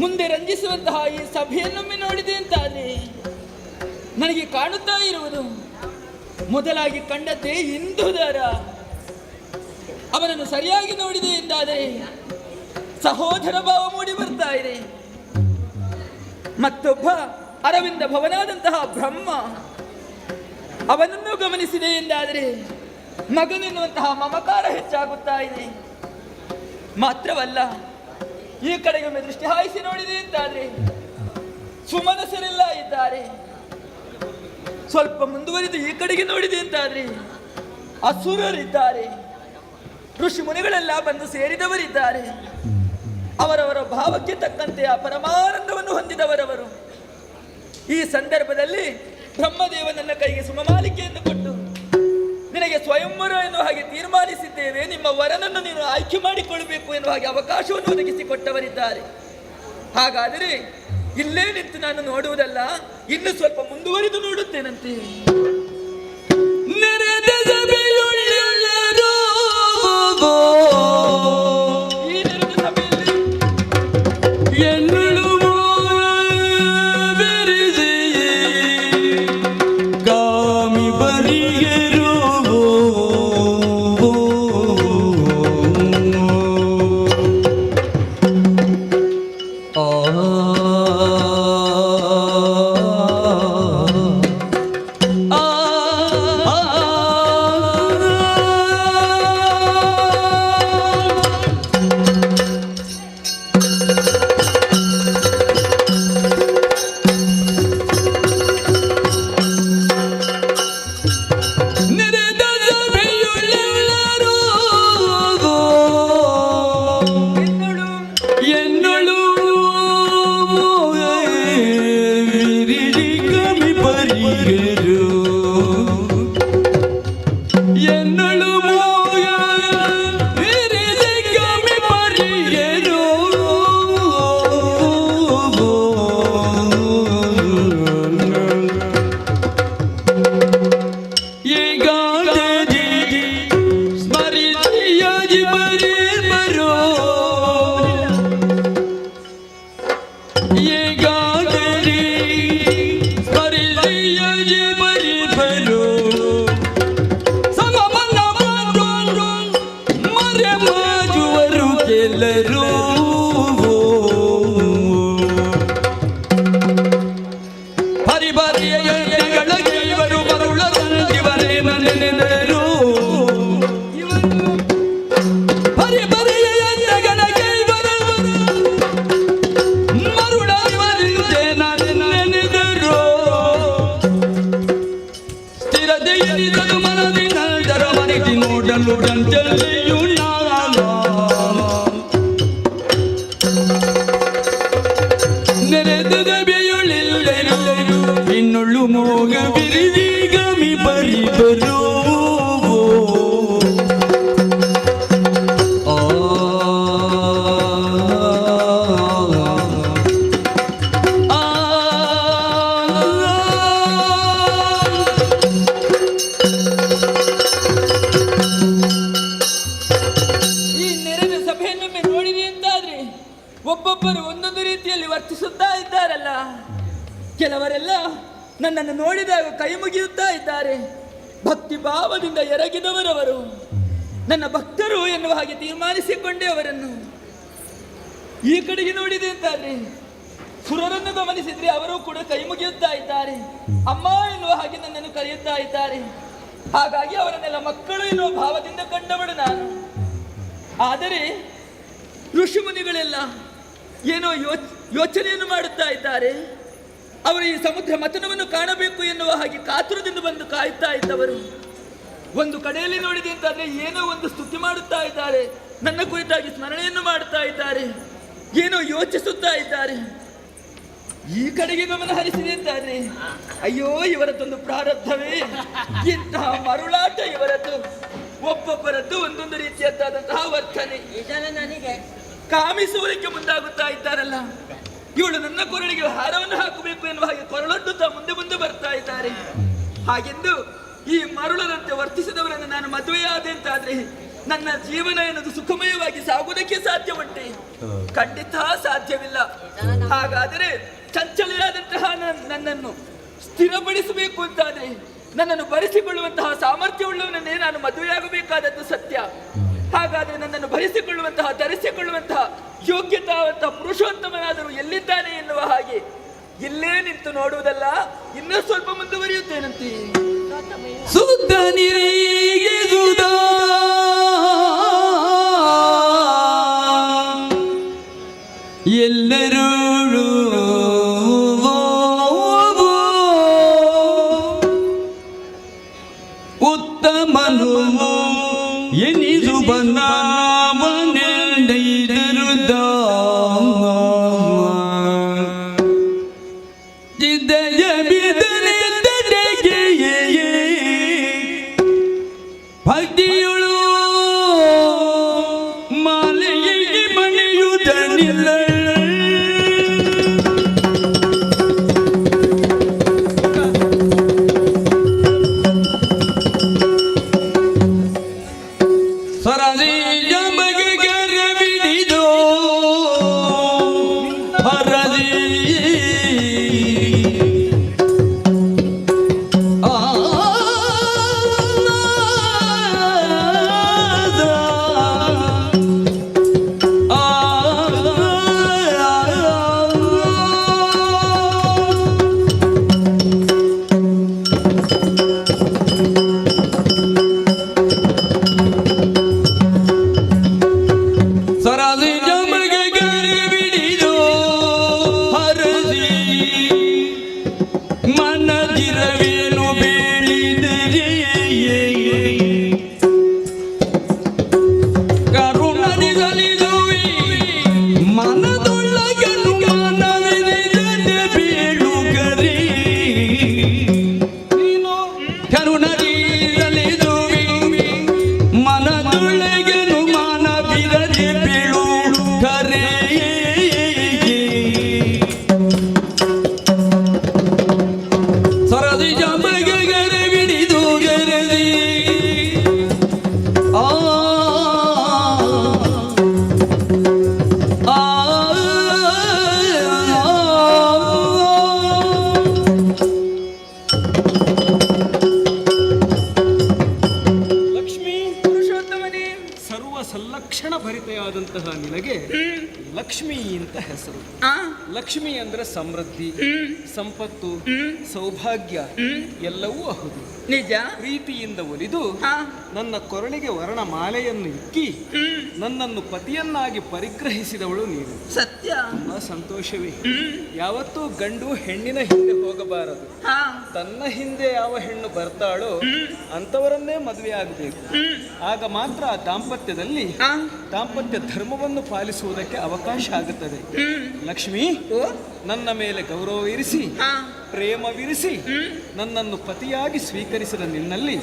ಮುಂದೆ ರಂಜಿಸುವಂತಹ ಈ ಸಭೆಯನ್ನೊಮ್ಮೆ ನೋಡಿದೆ ಅಂತಾದ್ರೆ ನನಗೆ ಕಾಣುತ್ತಾ ಇರುವುದು ಮೊದಲಾಗಿ ಕಂಡದ್ದೇ ಇಂದುದರ. ಅವನನ್ನು ಸರಿಯಾಗಿ ನೋಡಿದೆ ಎಂದಾದರೆ ಸಹೋದರ ಭಾವ ಮೂಡಿ ಬರ್ತಾ ಇದೆ. ಮತ್ತೊಬ್ಬ ಅರವಿಂದ ಭವನಾದಂತಹ ಬ್ರಹ್ಮ, ಅವನನ್ನು ಗಮನಿಸಿದೆ ಎಂದಾದರೆ ಮಗನೆನ್ನುವಂತಹ ಮಮಕಾರ ಹೆಚ್ಚಾಗುತ್ತಾ ಇದೆ. ಮಾತ್ರವಲ್ಲ, ಈ ಕಡೆಗೊಮ್ಮೆ ದೃಷ್ಟಿ ಹಾಯಿಸಿ ನೋಡಿದೆ ಅಂತಾದ್ರೆ ಸುಮನಸರೆಲ್ಲ ಇದ್ದಾರೆ. ಸ್ವಲ್ಪ ಮುಂದುವರಿದು ಈ ಕಡೆಗೆ ನೋಡಿದೆ ಅಂತಾದ್ರೆ ಅಸುರರಿದ್ದಾರೆ, ಋಷಿ ಮುನಿಗಳೆಲ್ಲ ಬಂದು ಸೇರಿದವರಿದ್ದಾರೆ. ಅವರವರ ಭಾವಕ್ಕೆ ತಕ್ಕಂತೆ ಆ ಪರಮಾನಂದವನ್ನು ಹೊಂದಿದವರವರು. ಈ ಸಂದರ್ಭದಲ್ಲಿ ಬ್ರಹ್ಮದೇವನನ್ನ ಕೈಗೆ ಸುಮಮಾಲಿಕೆಯನ್ನು ಕೊಟ್ಟು ನಿನಗೆ ಸ್ವಯಂವರ ಎನ್ನುವ ಹಾಗೆ ತೀರ್ಮಾನಿಸಿದ್ದೇವೆ, ನಿಮ್ಮ ವರನನ್ನು ನೀನು ಆಯ್ಕೆ ಮಾಡಿಕೊಳ್ಳಬೇಕು ಎನ್ನುವ ಹಾಗೆ ಅವಕಾಶವನ್ನು ಒದಗಿಸಿಕೊಟ್ಟವರಿದ್ದಾರೆ. ಹಾಗಾದರೆ ಇಲ್ಲೇ ನಿಂತು ನಾನು ನೋಡುವುದಲ್ಲ, ಇನ್ನು ಸ್ವಲ್ಪ ಮುಂದುವರಿದು ನೋಡುತ್ತೇನಂತೆ. ಈ ನೆರೆದ ಸಭೆಯಲ್ಲಿ ಎನ್ನಳು ಮೋಯ ವಿರಿದೆ ಗಮಿ ಪರಿಯರು ಈಗಾದಿ ಸ್ಮರಿಸಿಯಾಗಿ ಬರೀ ಬರೋ ಈಗಾದಿ ಸ್ಮರಿಸಿಯಾಗಿ ಬರೀ ಬರೋ ಸಮಮನ ಮಾಡು ಮರೆ ಮಾಜುವರು ಕೆಲರು ಪರಿಬರಿಯ ಎಣ್ಣೆಗಳಿಗೆ ಇವರು ಮರುಳ ತಂದಿವರೇ ಮನೆನೆದರು ಪರಿಬರಿಯ ಎಣ್ಣೆಗಳಿಗೆ ಇವರು ಮರುಳ ಇವರಿಂದೆ ನೆನೆದರು ಸ್ಥಿರತೆ ಎನಿಸಲು ಮನದಿ ನಲ್ದರ ಮನೆಗೆ ನೋಡಲು ಗಂಟಲೆಯು ನೆರೆದ ಬೆಯುಳಿಲ್ಲೆರು ಇನ್ನೊಳ್ಳು ಮೋಗ ಬಿರಿದಿ ಗಮಿ ಬರಿ ಬರು ಈ ನೆರೆದ ಸಭೆಯನ್ನೊಮ್ಮೆ ನೋಡಿದೆ ಅಂತಾದ್ರೆ ಒಬ್ಬೊಬ್ಬರು ಒಂದೊಂದು ರೀತಿಯಲ್ಲಿ ವರ್ತಿಸುತ್ತಾ ಇದ್ದಾರಲ್ಲ. ಕೆಲವರೆಲ್ಲ ನನ್ನನ್ನು ನೋಡಿದಾಗ ಕೈ ಮುಗಿಯುತ್ತಾ ಇದ್ದಾರೆ. ಭಕ್ತಿ ಭಾವದಿಂದ ಎರಗಿದವರವರು, ನನ್ನ ಭಕ್ತರು ಎನ್ನುವ ಹಾಗೆ ತೀರ್ಮಾನಿಸಿಕೊಂಡೇ ಅವರನ್ನು. ಈ ಕಡೆಗೆ ನೋಡಿದೆ ಅಂತಾದ್ರೆ ಸುರರನ್ನು ಗಮನಿಸಿದ್ರೆ ಅವರು ಕೂಡ ಕೈ ಮುಗಿಯುತ್ತಾ ಇದ್ದಾರೆ, ಅಮ್ಮ ಎನ್ನುವ ಹಾಗೆ ನನ್ನನ್ನು ಕರೆಯುತ್ತಾ ಇದ್ದಾರೆ. ಹಾಗಾಗಿ ಅವರನ್ನೆಲ್ಲ ಮಕ್ಕಳು ಎನ್ನುವ ಭಾವದಿಂದ ಕಂಡವಳು ನಾನು. ಆದರೆ ಋಷಿಮುನಿಗಳೆಲ್ಲ ಏನೋ ಯೋಚನೆಯನ್ನು ಮಾಡುತ್ತಾ ಇದ್ದಾರೆ. ಅವರು ಈ ಸಮುದ್ರ ಮಥನವನ್ನು ಕಾಣಬೇಕು ಎನ್ನುವ ಹಾಗೆ ಕಾತುರದಿಂದ ಬಂದು ಕಾಯುತ್ತಾ ಇದ್ದವರು. ಒಂದು ಕಡೆಯಲ್ಲಿ ನೋಡಿದೆ ಅಂತಾದ್ರೆ ಏನೋ ಒಂದು ಸ್ತುತಿ ಮಾಡುತ್ತಾ ಇದ್ದಾರೆ, ನನ್ನ ಕುರಿತಾಗಿ ಸ್ಮರಣೆಯನ್ನು ಮಾಡುತ್ತಾ ಇದ್ದಾರೆ, ಏನೋ ಯೋಚಿಸುತ್ತಾ ಇದ್ದಾರೆ. ಈ ಕಡೆಗೆ ಗಮನ ಹರಿಸಿದೆ ಅಂತಾದ್ರೆ ಅಯ್ಯೋ ಇವರದ್ದೊಂದು ಪ್ರಾರಬ್ಧವೇ, ಇಂತಹ ಮರುಳಾಟ ಇವರದ್ದು. ಒಬ್ಬೊಬ್ಬರದ್ದು ಒಂದೊಂದು ರೀತಿಯದ್ದಾದಂತಹ ವರ್ತನೆ. ನನಗೆ ಕಾಮಿಸುವುದಕ್ಕೆ ಮುಂದಾಗುತ್ತಾ ಇದ್ದಾರಲ್ಲ. ಇವಳು ನನ್ನ ಕೊರಳಿಗೆ ಹಾರವನ್ನು ಹಾಕಬೇಕು ಎನ್ನುವ ಹಾಗೆ ಕೊರಳೊಡ್ಡುತ್ತಾ ಮುಂದೆ ಮುಂದೆ ಬರ್ತಾ ಇದ್ದಾರೆ. ಹಾಗೆಂದು ಈ ಮರುಳರಂತೆ ವರ್ತಿಸಿದವರನ್ನು ನಾನು ಮದುವೆಯಾದೆ ಅಂತಾದ್ರೆ ನನ್ನ ಜೀವನ ಎನ್ನುವುದು ಸುಖಮಯವಾಗಿ ಸಾಗುವುದಕ್ಕೆ ಸಾಧ್ಯ ಉಂಟೆ? ಖಂಡಿತ ಸಾಧ್ಯವಿಲ್ಲ. ಹಾಗಾದರೆ ಚಂಚಲೆಯಾದಂತಹ ನನ್ನನ್ನು ಸ್ಥಿರಪಡಿಸಬೇಕು ಅಂತಾದ್ರೆ ನನ್ನನ್ನು ಭರಿಸಿಕೊಳ್ಳುವಂತಹ ಸಾಮರ್ಥ್ಯವುಳ್ಳವನನ್ನೇ ನಾನು ಮದುವೆಯಾಗಬೇಕಾದದ್ದು ಸತ್ಯ. ಹಾಗಾದರೆ ನನ್ನನ್ನು ಭರಿಸಿಕೊಳ್ಳುವಂತಹ ಧರಿಸಿಕೊಳ್ಳುವಂತಹ ಯೋಗ್ಯತಾವಂತಹ ಪುರುಷೋತ್ತಮನಾದರೂ ಎಲ್ಲಿದ್ದಾನೆ ಎನ್ನುವ ಹಾಗೆ ಇಲ್ಲೇ ನಿಂತು ನೋಡುವುದಲ್ಲ, ಇನ್ನೂ ಸ್ವಲ್ಪ ಮುಂದುವರಿಯುತ್ತೇನಂತೆ. ಸುದ್ದ ನಿರಿಗೆ ಸುಧಾ ಎಲ್ಲರೂ ಉತ್ತಮನು ಎನಿಸು ಬನ್ನಾವನೆಂದೈದರುದ ಜಿದ್ದಯ ಬಿದ್ದನೆ ತಡೆಗೆಯೇ ಭಕ್ತಿಯುಳು ಮಾಲೆಯೇ ಮಣಿಯುವುದನಿಲ್ಲ. ಸರದಿ ಸಲ್ಲಕ್ಷಣ ಭರಿತೆಯಾದಂತಹ ನಿನಗೆ ಲಕ್ಷ್ಮಿ ಅಂತ ಹೆಸರು. ಲಕ್ಷ್ಮಿ ಅಂದ್ರೆ ಸಮೃದ್ಧಿ, ಸಂಪತ್ತು, ಸೌಭಾಗ್ಯ ಎಲ್ಲವೂ ಹೌದು. ನಿಜ. ಪ್ರೀತಿಯಿಂದ ಒಲಿದು ನನ್ನ ಕೊರಳಿಗೆ ವರ್ಣ ಮಾಲೆಯನ್ನು ಇಕ್ಕಿ ನನ್ನನ್ನು ಪತಿಯನ್ನಾಗಿ ಪರಿಗ್ರಹಿಸಿದವಳು ನೀನು. ಸತ್ಯ. ತುಂಬಾ ಸಂತೋಷವೇ. ಯಾವತ್ತೂ ಗಂಡು ಹೆಣ್ಣಿನ ಹಿಂದೆ ಹೋಗಬಾರದು. ತನ್ನ ಹಿಂದೆ ಯಾವ ಹೆಣ್ಣು ಬರ್ತಾಳೋ ಅಂತವರನ್ನೇ ಮದುವೆ ಆಗಬೇಕು. ಆಗ ಮಾತ್ರ ಆ ದಾಂಪತ್ಯದಲ್ಲಿ ದಾಂಪತ್ಯ ಧರ್ಮವನ್ನು ಪಾಲಿಸುವುದಕ್ಕೆ ಅವಕಾಶ ಆಗುತ್ತದೆ. ಲಕ್ಷ್ಮಿ, ನನ್ನ ಮೇಲೆ ಗೌರವ ಇರಿಸಿ ಪ್ರೇಮವಿರಿಸಿ ನನ್ನನ್ನು ಪತಿಯಾಗಿ ಸ್ವೀಕರಿಸಿದ ನಿನ್ನಲ್ಲಿ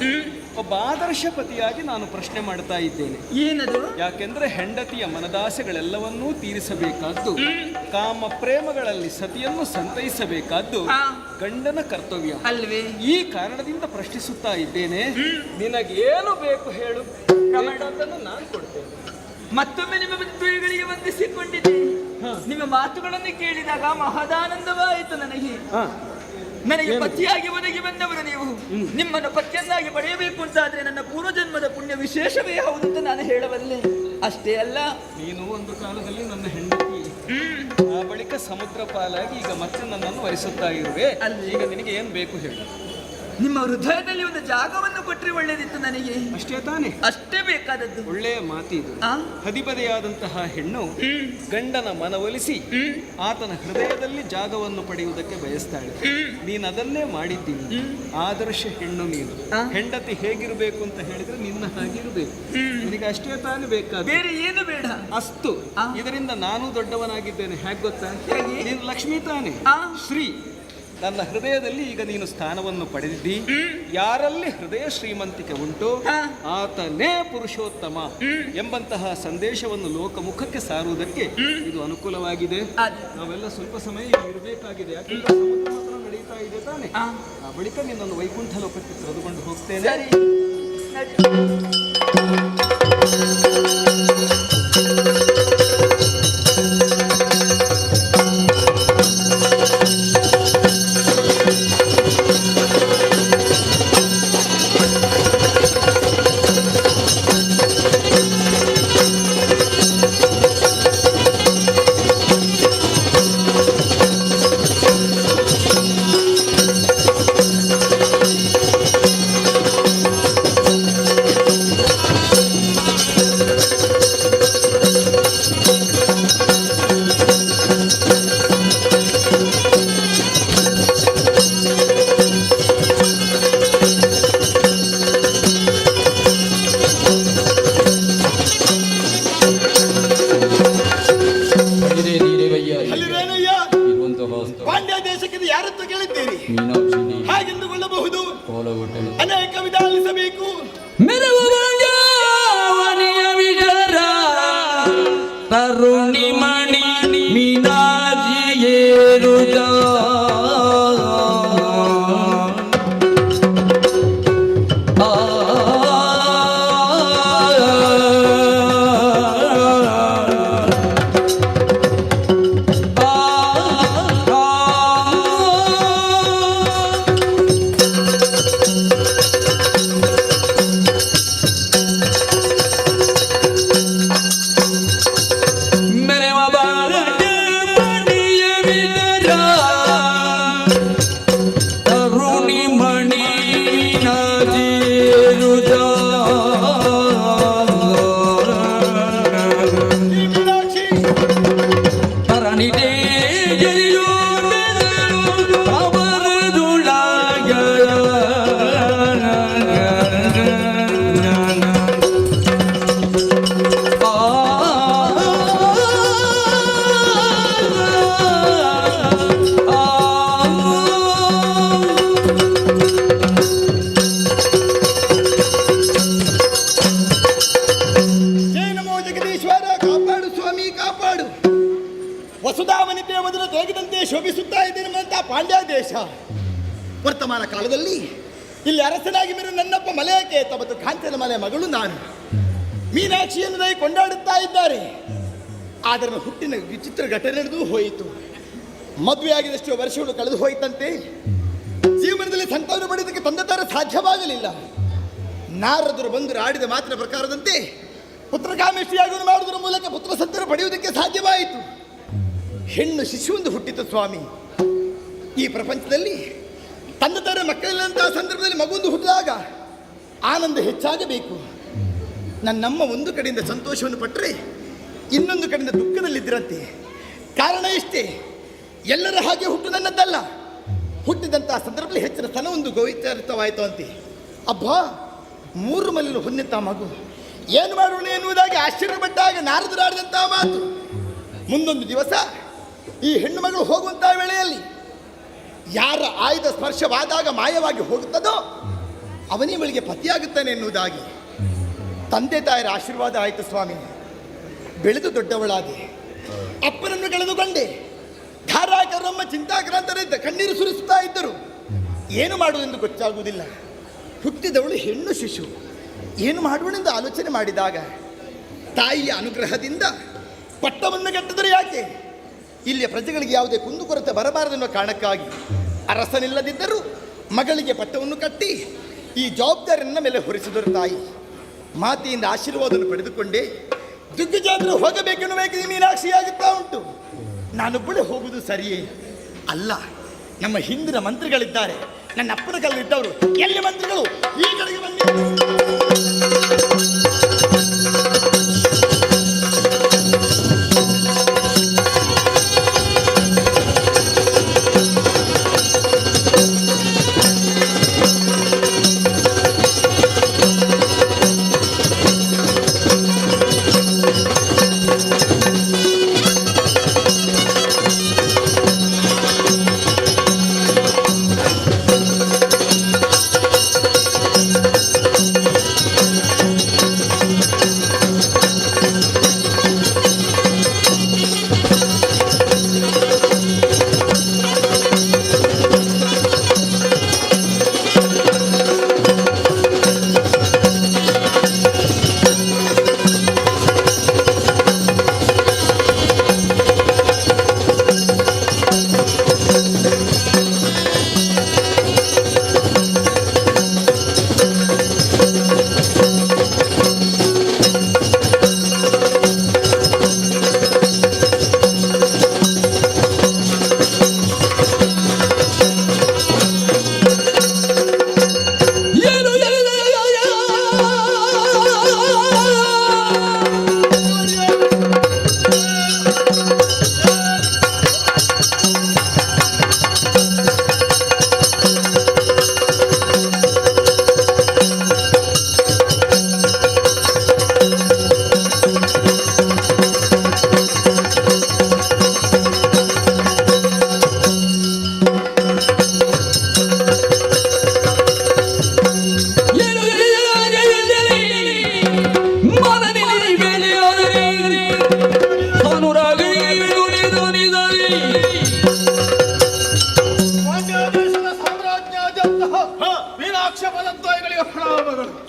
ಒಬ್ಬ ಆದರ್ಶ ಪತಿಯಾಗಿ ನಾನು ಪ್ರಶ್ನೆ ಮಾಡ್ತಾ ಇದ್ದೇನೆ. ಏನದು? ಯಾಕೆಂದ್ರೆ ಹೆಂಡತಿಯ ಮನದಾಸೆಗಳೆಲ್ಲವನ್ನೂ ತೀರಿಸಬೇಕಾದ್ದು, ಕಾಮ ಪ್ರೇಮಗಳಲ್ಲಿ ಸತಿಯನ್ನು ಸಂತೈಸಬೇಕಾದ್ದು ಗಂಡನ ಕರ್ತವ್ಯ ಅಲ್ವೇ? ಈ ಕಾರಣದಿಂದ ಪ್ರಶ್ನಿಸುತ್ತಾ ಇದ್ದೇನೆ. ನಿನಗೇನು ಬೇಕು ಹೇಳು, ಅದನ್ನು ನಾನು ಕೊಡ್ತೇನೆ. ಮತ್ತೊಮ್ಮೆ ನಿಮ್ಮ ಮದುವೆಗಳಿಗೆ ವಂದಿಸಿಕೊಂಡಿದ್ದೆ. ನಿಮ್ಮ ಮಾತುಗಳನ್ನು ಕೇಳಿದಾಗ ಮಹದಾನಂದವಾಯಿತು ನನಗೆ. ನನಗೆ ಪತಿಯಾಗಿ ಒದಗಿ ಬಂದವರು ನೀವು. ನಿಮ್ಮನ್ನು ಪತಿಯನ್ನಾಗಿ ಪಡೆಯಬೇಕು ಅಂತಾದ್ರೆ ನನ್ನ ಪೂರ್ವಜನ್ಮದ ಪುಣ್ಯ ವಿಶೇಷವೇ ಹೌದು ಅಂತ ನಾನು ಹೇಳಬಲ್ಲೆ. ಅಷ್ಟೇ ಅಲ್ಲ, ನೀನು ಒಂದು ಕಾಲದಲ್ಲಿ ನನ್ನ ಹೆಂಡತಿ, ಆ ಬಳಿಕ ಸಮುದ್ರ ಪಾಲಾಗಿ ಈಗ ಮತ್ತೆ ನನ್ನನ್ನು ವರಿಸುತ್ತಾ ಇರುವೆ. ಈಗ ನಿನಗೆ ಏನ್ ಬೇಕು ಹೇಳು. ನಿಮ್ಮ ಹೃದಯದಲ್ಲಿ ಒಂದು ಜಾಗವನ್ನು ಕೊಟ್ಟರೆ ಒಳ್ಳೇದಿತ್ತು ನನಗೆ. ಅಷ್ಟೇ ತಾನೆ? ಅಷ್ಟೇ ಬೇಕಾದದ್ದು. ಒಳ್ಳೆಯ ಮಾತಿದು. ಹದಿಬದೆಯಾದಂತಹ ಹೆಣ್ಣು ಗಂಡನ ಮನವೊಲಿಸಿ ಆತನ ಹೃದಯದಲ್ಲಿ ಜಾಗವನ್ನು ಪಡೆಯುವುದಕ್ಕೆ ಬಯಸ್ತಾಳೆ. ನೀನು ಅದನ್ನೇ ಮಾಡಿದ್ದೀನಿ. ಆದರ್ಶ ಹೆಣ್ಣು ನೀನು. ಹೆಂಡತಿ ಹೇಗಿರಬೇಕು ಅಂತ ಹೇಳಿದ್ರೆ ನಿನ್ನ ಹಾಗಿರಬೇಕು. ನಿನಗೆ ಅಷ್ಟೇ ತಾನೇ ಬೇಕಾದ, ಬೇರೆ ಏನು ಬೇಡ. ಅಷ್ಟು. ಇದರಿಂದ ನಾನು ದೊಡ್ಡವನಾಗಿದ್ದೇನೆ. ಹೇಗೆ ಗೊತ್ತಾ? ನೀನು ಲಕ್ಷ್ಮೀ ತಾನೆ, ಶ್ರೀ. ನನ್ನ ಹೃದಯದಲ್ಲಿ ಈಗ ನೀನು ಸ್ಥಾನವನ್ನು ಪಡೆದಿದ್ದಿ. ಯಾರಲ್ಲಿ ಹೃದಯ ಶ್ರೀಮಂತಿಕೆ ಉಂಟು ಆತನೇ ಪುರುಷೋತ್ತಮ ಎಂಬಂತಹ ಸಂದೇಶವನ್ನು ಲೋಕಮುಖಕ್ಕೆ ಸಾರುವುದಕ್ಕೆ ಇದು ಅನುಕೂಲವಾಗಿದೆ. ನಾವೆಲ್ಲ ಸ್ವಲ್ಪ ಸಮಯ ಇರಬೇಕಾಗಿದೆ. ಯಾಕೆಂದ್ರೆ ಸಮುದ್ರ ಮಾತ್ರ ನಡೀತಾ ಇದೆ ತಾನೆ. ಆ ಬಳಿಕ ನಿನ್ನನ್ನು ವೈಕುಂಠ ಲೋಕಕ್ಕೆ ಕರೆದುಕೊಂಡು ಹೋಗ್ತೇನೆ. ಪಾಂಡ್ಯ ದೇಶಕ್ಕೆ ಯಾರತ್ತು ಕೇಳಿದ್ದೀರಿ? ಹಾಗೆಂದುಕೊಳ್ಳಬಹುದು. ಅನೇಕ ವಿಧಾನಿಸಬೇಕು. ತರುಣಿ ಮಣಿ ಮೀನಾಜಿಯೇರುದ ವಸುಧಾವನಿತೆಯ ಮೊದಲು ತೋಗಿದಂತೆ ಶೋಭಿಸುತ್ತಾ ಇದೆ ನಮ್ಮಂತಹ ಪಾಂಡ್ಯ ದೇಶ. ವರ್ತಮಾನ ಕಾಲದಲ್ಲಿ ಇಲ್ಲಿ ಅರಸನಾಗಿ ಮೇರು ನನ್ನಪ್ಪ ಮಲಯಕೇತ ಮತ್ತು ಕಾಂಚನ ಮಲೆಯ ಮಗಳು ನಾನು ಮೀನಾಕ್ಷಿಯನ್ನು ಕೊಂಡಾಡುತ್ತಾ ಇದ್ದಾರೆ. ಆದರೆ ಹುಟ್ಟಿನ ವಿಚಿತ್ರ ಘಟನೆ ನಡೆದು ಹೋಯಿತು. ಮದುವೆಯಾಗಿದಷ್ಟು ವರ್ಷಗಳು ಕಳೆದು ಹೋಯಿತಂತೆ. ಜೀವನದಲ್ಲಿ ಸಂತಾನ ಪಡೆಯುವುದಕ್ಕೆ ತಂದೆ ತಾರ ಸಾಧ್ಯವಾಗಲಿಲ್ಲ. ನಾರದರು ಬಂದು ಆಡಿದ ಮಾತಿನ ಪ್ರಕಾರದಂತೆ ಪುತ್ರಕಾಮೇಷ್ಟಿಯಾಗುವುದು ಮಾಡುವುದರ ಮೂಲಕ ಪುತ್ರ ಸಂತಾನ ಪಡೆಯುವುದಕ್ಕೆ ಸಾಧ್ಯವಾಯಿತು. ಹೆಣ್ಣು ಶಿಶುವೊಂದು ಹುಟ್ಟಿತು ಸ್ವಾಮಿ. ಈ ಪ್ರಪಂಚದಲ್ಲಿ ತಂದೆ ತಾಯಿ ಮಕ್ಕಳಿಲ್ಲಂತಹ ಸಂದರ್ಭದಲ್ಲಿ ಮಗುವೊಂದು ಹುಟ್ಟಿದಾಗ ಆನಂದ ಹೆಚ್ಚಾಗಬೇಕು. ನನ್ನಮ್ಮ ಒಂದು ಕಡೆಯಿಂದ ಸಂತೋಷವನ್ನು ಪಟ್ಟರೆ ಇನ್ನೊಂದು ಕಡೆಯಿಂದ ದುಃಖದಲ್ಲಿದ್ದರಂತೆ. ಕಾರಣ ಇಷ್ಟೇ, ಎಲ್ಲರ ಹಾಗೆ ಹುಟ್ಟು ನನ್ನದ್ದಲ್ಲ. ಹುಟ್ಟಿದಂತಹ ಸಂದರ್ಭದಲ್ಲಿ ಹೆಚ್ಚಿನ ಸ್ತನವೊಂದು ಗೋಚರಿತವಾಯಿತು ಅಂತೆ. ಅಬ್ಬಾ, 3 ಮಲೆಯನ್ನು ಹೊಂದಿದ್ದ ಮಗು ಏನು ಮಾಡೋಣ ಎನ್ನುವುದಾಗಿ ಆಶ್ಚರ್ಯಪಟ್ಟಾಗ ನಾರದರಾಡಿದಂತಹ ಮಾತು. ಮುಂದೊಂದು ದಿವಸ ಈ ಹೆಣ್ಣು ಮಗಳು ಹೋಗುವಂತಹ ವೇಳೆಯಲ್ಲಿ ಯಾರ ಆಯುಧ ಸ್ಪರ್ಶವಾದಾಗ ಮಾಯವಾಗಿ ಹೋಗುತ್ತದೋ ಅವನೇ ಇವಳಿಗೆ ಪತಿಯಾಗುತ್ತಾನೆ ಎನ್ನುವುದಾಗಿ ತಂದೆ ತಾಯರ ಆಶೀರ್ವಾದ ಆಯಿತು ಸ್ವಾಮಿ. ಬೆಳೆದು ದೊಡ್ಡವಳಾದೆ, ಅಪ್ಪನನ್ನು ಕಳೆದುಕೊಂಡೆ. ಧಾರಾಕರಮ್ಮ ಚಿಂತಾಕ್ರಾಂತರಿದ್ದ, ಕಣ್ಣೀರು ಸುರಿಸುತ್ತಾ ಇದ್ದರು. ಏನು ಮಾಡುವುದೆಂದು ಗೊತ್ತಾಗುವುದಿಲ್ಲ. ಹುಟ್ಟಿದವಳು ಹೆಣ್ಣು ಶಿಶು, ಏನು ಮಾಡುವನೆಂದು ಆಲೋಚನೆ ಮಾಡಿದಾಗ ತಾಯಿಯ ಅನುಗ್ರಹದಿಂದ ಪಟ್ಟವನ್ನು ಕಟ್ಟಿದರೆ ಯಾಕೆ ಇಲ್ಲಿಯ ಪ್ರಜೆಗಳಿಗೆ ಯಾವುದೇ ಕುಂದುಕೊರತೆ ಬರಬಾರದೆನ್ನುವ ಕಾರಣಕ್ಕಾಗಿ ಅರಸನಿಲ್ಲದಿದ್ದರೂ ಮಗಳಿಗೆ ಪಟ್ಟವನ್ನು ಕಟ್ಟಿ ಈ ಜವಾಬ್ದಾರಿಯನ್ನ ಮೇಲೆ ಹೊರಿಸಿದರು ತಾಯಿ. ಮಾತೆಯಿಂದ ಆಶೀರ್ವಾದವನ್ನು ಪಡೆದುಕೊಂಡೇ ದಿಗ್ಗಜಾತ್ರೆ ಹೋಗಬೇಕೆನ್ನುವ ಮೀನಾಕ್ಷಿಯಾಗುತ್ತಾ ಉಂಟು. ನಾನೊಬ್ಬಳೇ ಹೋಗುವುದು ಸರಿಯೇ ಅಲ್ಲ. ನಮ್ಮ ಹಿಂದಿನ ಮಂತ್ರಿಗಳಿದ್ದಾರೆ, ನನ್ನ ಅಪ್ಪನ ಕಾಲದಲ್ಲಿದ್ದವರು. ಎಲ್ಲಿ ಮಂತ್ರಿಗಳು? ಈ ಕಡೆಗೆ ಬನ್ನಿ.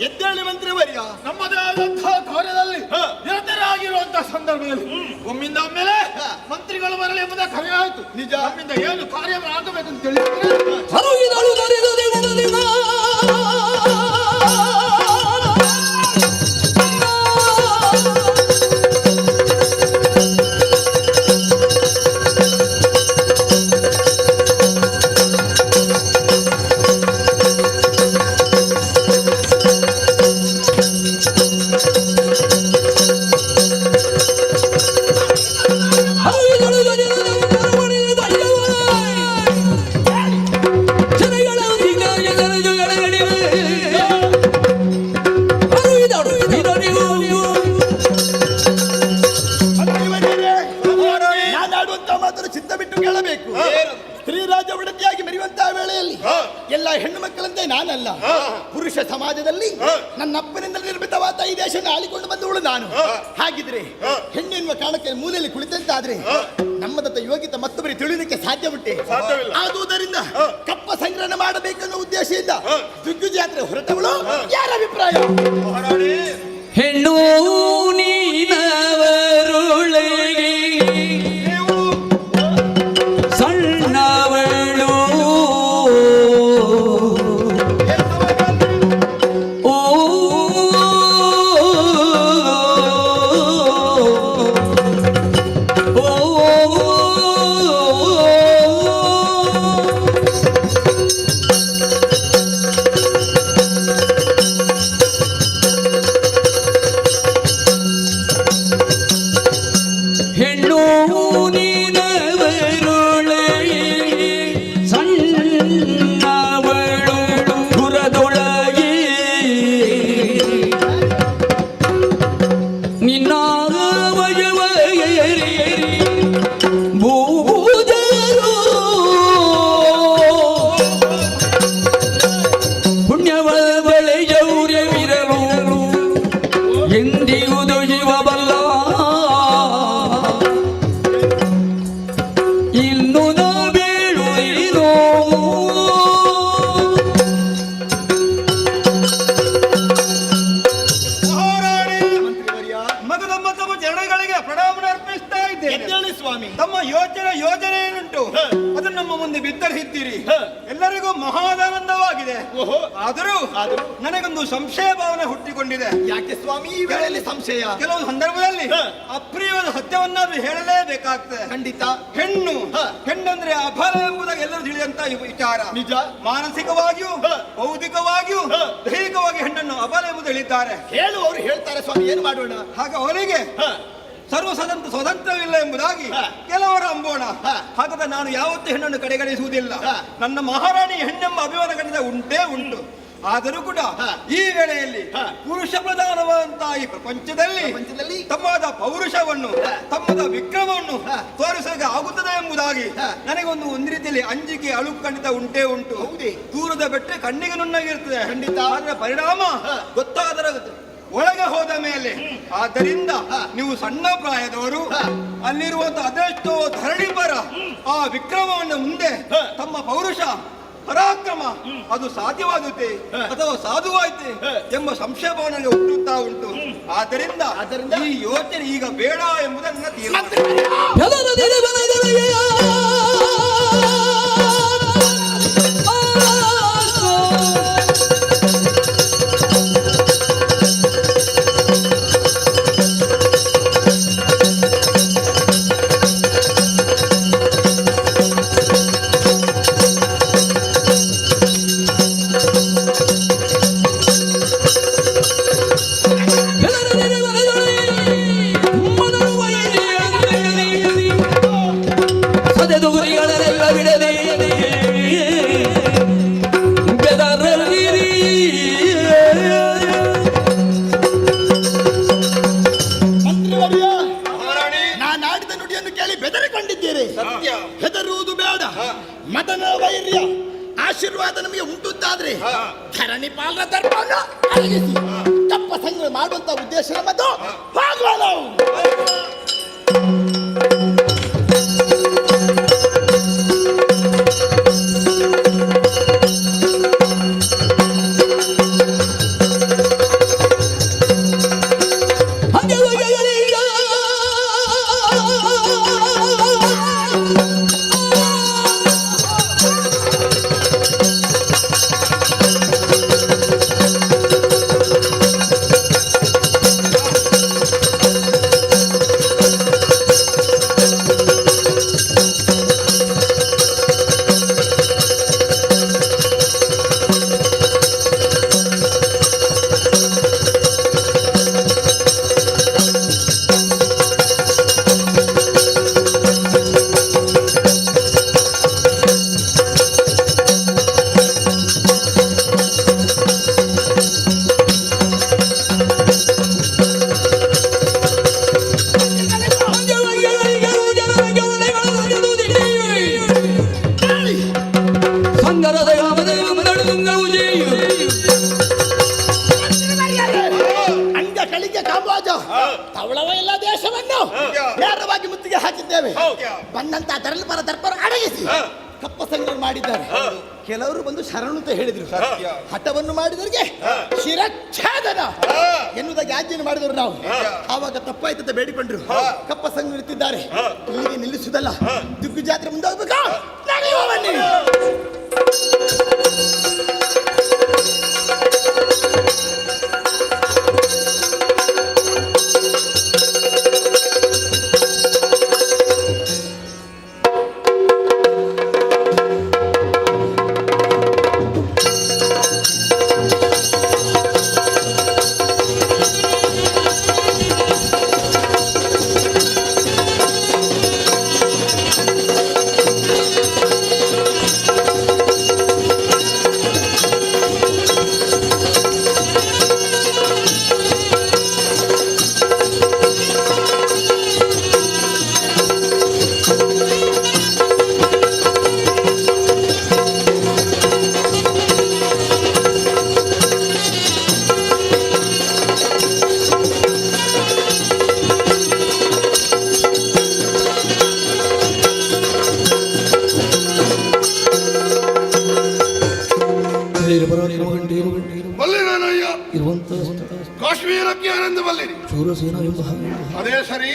ಎದ್ದೇಳಿ ಮಂತ್ರಿವರ್ಯ, ನಮ್ಮದೇ ಆದಂತಹ ಕಾರ್ಯದಲ್ಲಿ ನಿರತರಾಗಿರುವಂತಹ ಸಂದರ್ಭದಲ್ಲಿ ಒಮ್ಮಿಂದ ಒಮ್ಮೆಲೆ ಮಂತ್ರಿಗಳು ಬರಲಿ ಎಂಬುದ ಕರೆಯಾಯಿತು. ನಿಜ. ನಮ್ಮಿಂದ ಏನು ಕಾರ್ಯವಾಗಬೇಕಂತ ತಿಳಿಸಿದ್ರೆ ಎಲ್ಲ ಹೆಣ್ಣು ಮಕ್ಕಳಂತೆ ನಾನಲ್ಲ. ಪುರುಷ ಸಮಾಜದಲ್ಲಿ ನನ್ನಪ್ಪನಿಂದ ನಿರ್ಮಿತವಾದ ಈ ದೇಶವನ್ನು ಆಳಿಕೊಂಡು ಬಂದವಳು ನಾನು. ಹಾಗಿದ್ರೆ ಹೆಣ್ಣು ಎನ್ನುವ ಕಾರಣಕ್ಕೆ ಮೂಲೆಯಲ್ಲಿ ಕುಳಿತಂತಾದ್ರೆ ನಮ್ಮದತ್ತ ಯೋಗ್ಯತೆ ಮತ್ತೊಬ್ಬರಿಗೆ ತಿಳಿಯಲಿಕ್ಕೆ ಸಾಧ್ಯ ಉಂಟೆ? ಆದುದರಿಂದ ಕಪ್ಪ ಸಂಗ್ರಹಣೆ ಮಾಡಬೇಕೆನ್ನುವ ಉದ್ದೇಶದಿಂದ ದಿಗ್ಗಜಾತ್ರೆ ಹೊರಟವಳು ಯಾರ ಅಭಿಪ್ರಾಯ? ಹೆಣ್ಣು ನೀನವರುಳೆ ಸಣ್ಣವಳು ಓ ಎಂದಿಯುವುದು ಜೀವಬಲ್ಲ ಇನ್ನು ನಾ ಬೀಳುವುದಿರೋ ಮಗದಮ್ಮ ತಮ್ಮ ಜನಗಳಿಗೆ ಪ್ರಣಾಮನ ಅರ್ಪಿಸ್ತಾ ಇದ್ದೇನೆ ಸ್ವಾಮಿ. ತಮ್ಮ ಯೋಜನೆ ಏನುಂಟು ಅದನ್ನು ನಮ್ಮ ಮುಂದೆ ಬಿತ್ತರಿಸಿದ್ದೀರಿ. ಎಲ್ಲರಿಗೂ ಮಹಾದಾನಂದವಾಗಿದೆ. ಆದರೂ ನನಗೊಂದು ಸಂಶಯ ಭಾವನೆ ಹುಟ್ಟಿಕೊಂಡಿದೆ. ಯಾಕೆ ಸ್ವಾಮಿ ಈ ವೇಳೆಯಲ್ಲಿ ಸಂಶಯ? ಕೆಲವು ಸಂದರ್ಭದಲ್ಲಿ ಅಪ್ರಿಯವಾದ ಸತ್ಯವನ್ನಾದ್ರೂ ಹೇಳಲೇಬೇಕಾಗ್ತದೆ. ಖಂಡಿತ. ಹೆಣ್ಣಂದ್ರೆ ಅಫಲ ಎಂಬುದಾಗಿ ಎಲ್ಲರೂ ತಿಳಿದಂತ ವಿಚಾರ ನಿಜ. ಮಾನಸಿಕವಾಗಿಯೂ ಬೌದ್ಧಿಕವಾಗಿಯೂ ದೈಹಿಕವಾಗಿ ಹೆಣ್ಣನ್ನು ಅಫಲ ಎಂಬುದು ಹೇಳಿದ್ದಾರೆ. ಹೇಳುವವರು ಹೇಳ್ತಾರೆ ಸ್ವಾಮಿ, ಏನು ಮಾಡೋಣ? ಹಾಗೆ ಅವರಿಗೆ ಸ್ವತಂತ್ರವಿಲ್ಲ ಎಂಬುದಾಗಿ ಕೆಲವರು ಅಂಬೋಣ. ಹಾಗಾದ್ರೆ ನಾನು ಯಾವತ್ತೂ ಹೆಣ್ಣನ್ನು ಕಡೆಗಣಿಸುವುದಿಲ್ಲ. ನನ್ನ ಮಹಾರಾಣಿ ಹೆಣ್ಣೆಂಬ ಅಭಿಮಾನ ಖಂಡಿತ ಉಂಟೇ ಉಂಟು. ಆದರೂ ಕೂಡ ಈ ವೇಳೆಯಲ್ಲಿ ಪುರುಷ ಪ್ರಧಾನವಾದಂತಹ ಈ ಪ್ರಪಂಚದಲ್ಲಿ ತಮ್ಮದ ಪೌರುಷವನ್ನು ತಮ್ಮದ ವಿಕ್ರಮವನ್ನು ತೋರಿಸಲಿಕ್ಕೆ ಆಗುತ್ತದೆ ಎಂಬುದಾಗಿ ನನಗೊಂದು ಒಂದು ರೀತಿಯಲ್ಲಿ ಅಂಜಿಕೆ ಅಳುಕು ಖಂಡಿತ ಉಂಟೇ ಉಂಟು. ದೂರದ ಬೆಟ್ಟ ಕಣ್ಣಿಗೆ ನುಣ್ಣಗಿರ್ತದೆ ಖಂಡಿತ. ಅದರ ಪರಿಣಾಮ ಗೊತ್ತಾದರ ಒಳಗೆ ಹೋದ ಮೇಲೆ. ಆದ್ದರಿಂದ ನೀವು ಸಣ್ಣ ಪ್ರಾಯದವರು ಅಲ್ಲಿರುವಂತಹ ಅದೆಷ್ಟೋ ಧರಣಿಪರ ಆ ವಿಕ್ರಮವನ್ನು ಮುಂದೆ ತಮ್ಮ ಪೌರುಷ ಪರಾಕ್ರಮ ಅದು ಸಾಧ್ಯವಾಗುತ್ತೆ ಅಥವಾ ಸಾಧುವಾಯ್ತೆ ಎಂಬ ಸಂಶಯ ಭಾವನೆಗೆ ಹುಟ್ಟುತ್ತಾ ಉಂಟು. ಆದ್ದರಿಂದ ಈ ಯೋಚನೆ ಈಗ ಬೇಡ ಎಂಬುದನ್ನು ಹೆದರುವುದು ಬೇಡ. ಮದನ ವೈರ್ಯ ಆಶೀರ್ವಾದ ನಮಗೆ ಉಂಟುತ್ತಾದ್ರೆ ಧರಣಿ ಪಾಲನ ದರ್ಪವನ್ನು ಅಡಗಿಸಿ ತಪ್ಪ ಸಂಗ್ರಹ ಮಾಡುವಂತ ಉದ್ದೇಶ ನಮ್ಮದು. ಹೋಗುವ ನಾವು. ಬಂದಂತ ದರ್ಪರ ಅಡಗಿಸಿ ಕಪ್ಪ ಸಂಗ್ರಹ ಮಾಡಿದ್ದಾರೆ. ಕೆಲವರು ಬಂದು ಶರಣು ಅಂತ ಹೇಳಿದ್ರು. ಹಠವನ್ನು ಮಾಡಿದವರಿಗೆ ಶಿರಚ್ಛೇದನ ಎನ್ನುವುದಾಗಿ ಆಜ್ಞೆಯನ್ನು ಮಾಡಿದವರು ನಾವು. ಆವಾಗ ತಪ್ಪಾಯ್ತಂತ ಬೇಡಿಕೊಂಡ್ರು. ಕಪ್ಪ ಸಂಗ್ರಹ ನಿಂತಿದ್ದಾರೆ. ಇಲ್ಲಿಗೆ ನಿಲ್ಲಿಸುವುದಲ್ಲ, ದಿಗ್ಗುಜಾತ್ರೆ ಮುಂದೆ ಹೋಗ್ಬೇಕಾ? ನಡೆಯುವ ಬನ್ನಿ. ಹೇಳಿ. ಅದೇ ಸರಿ,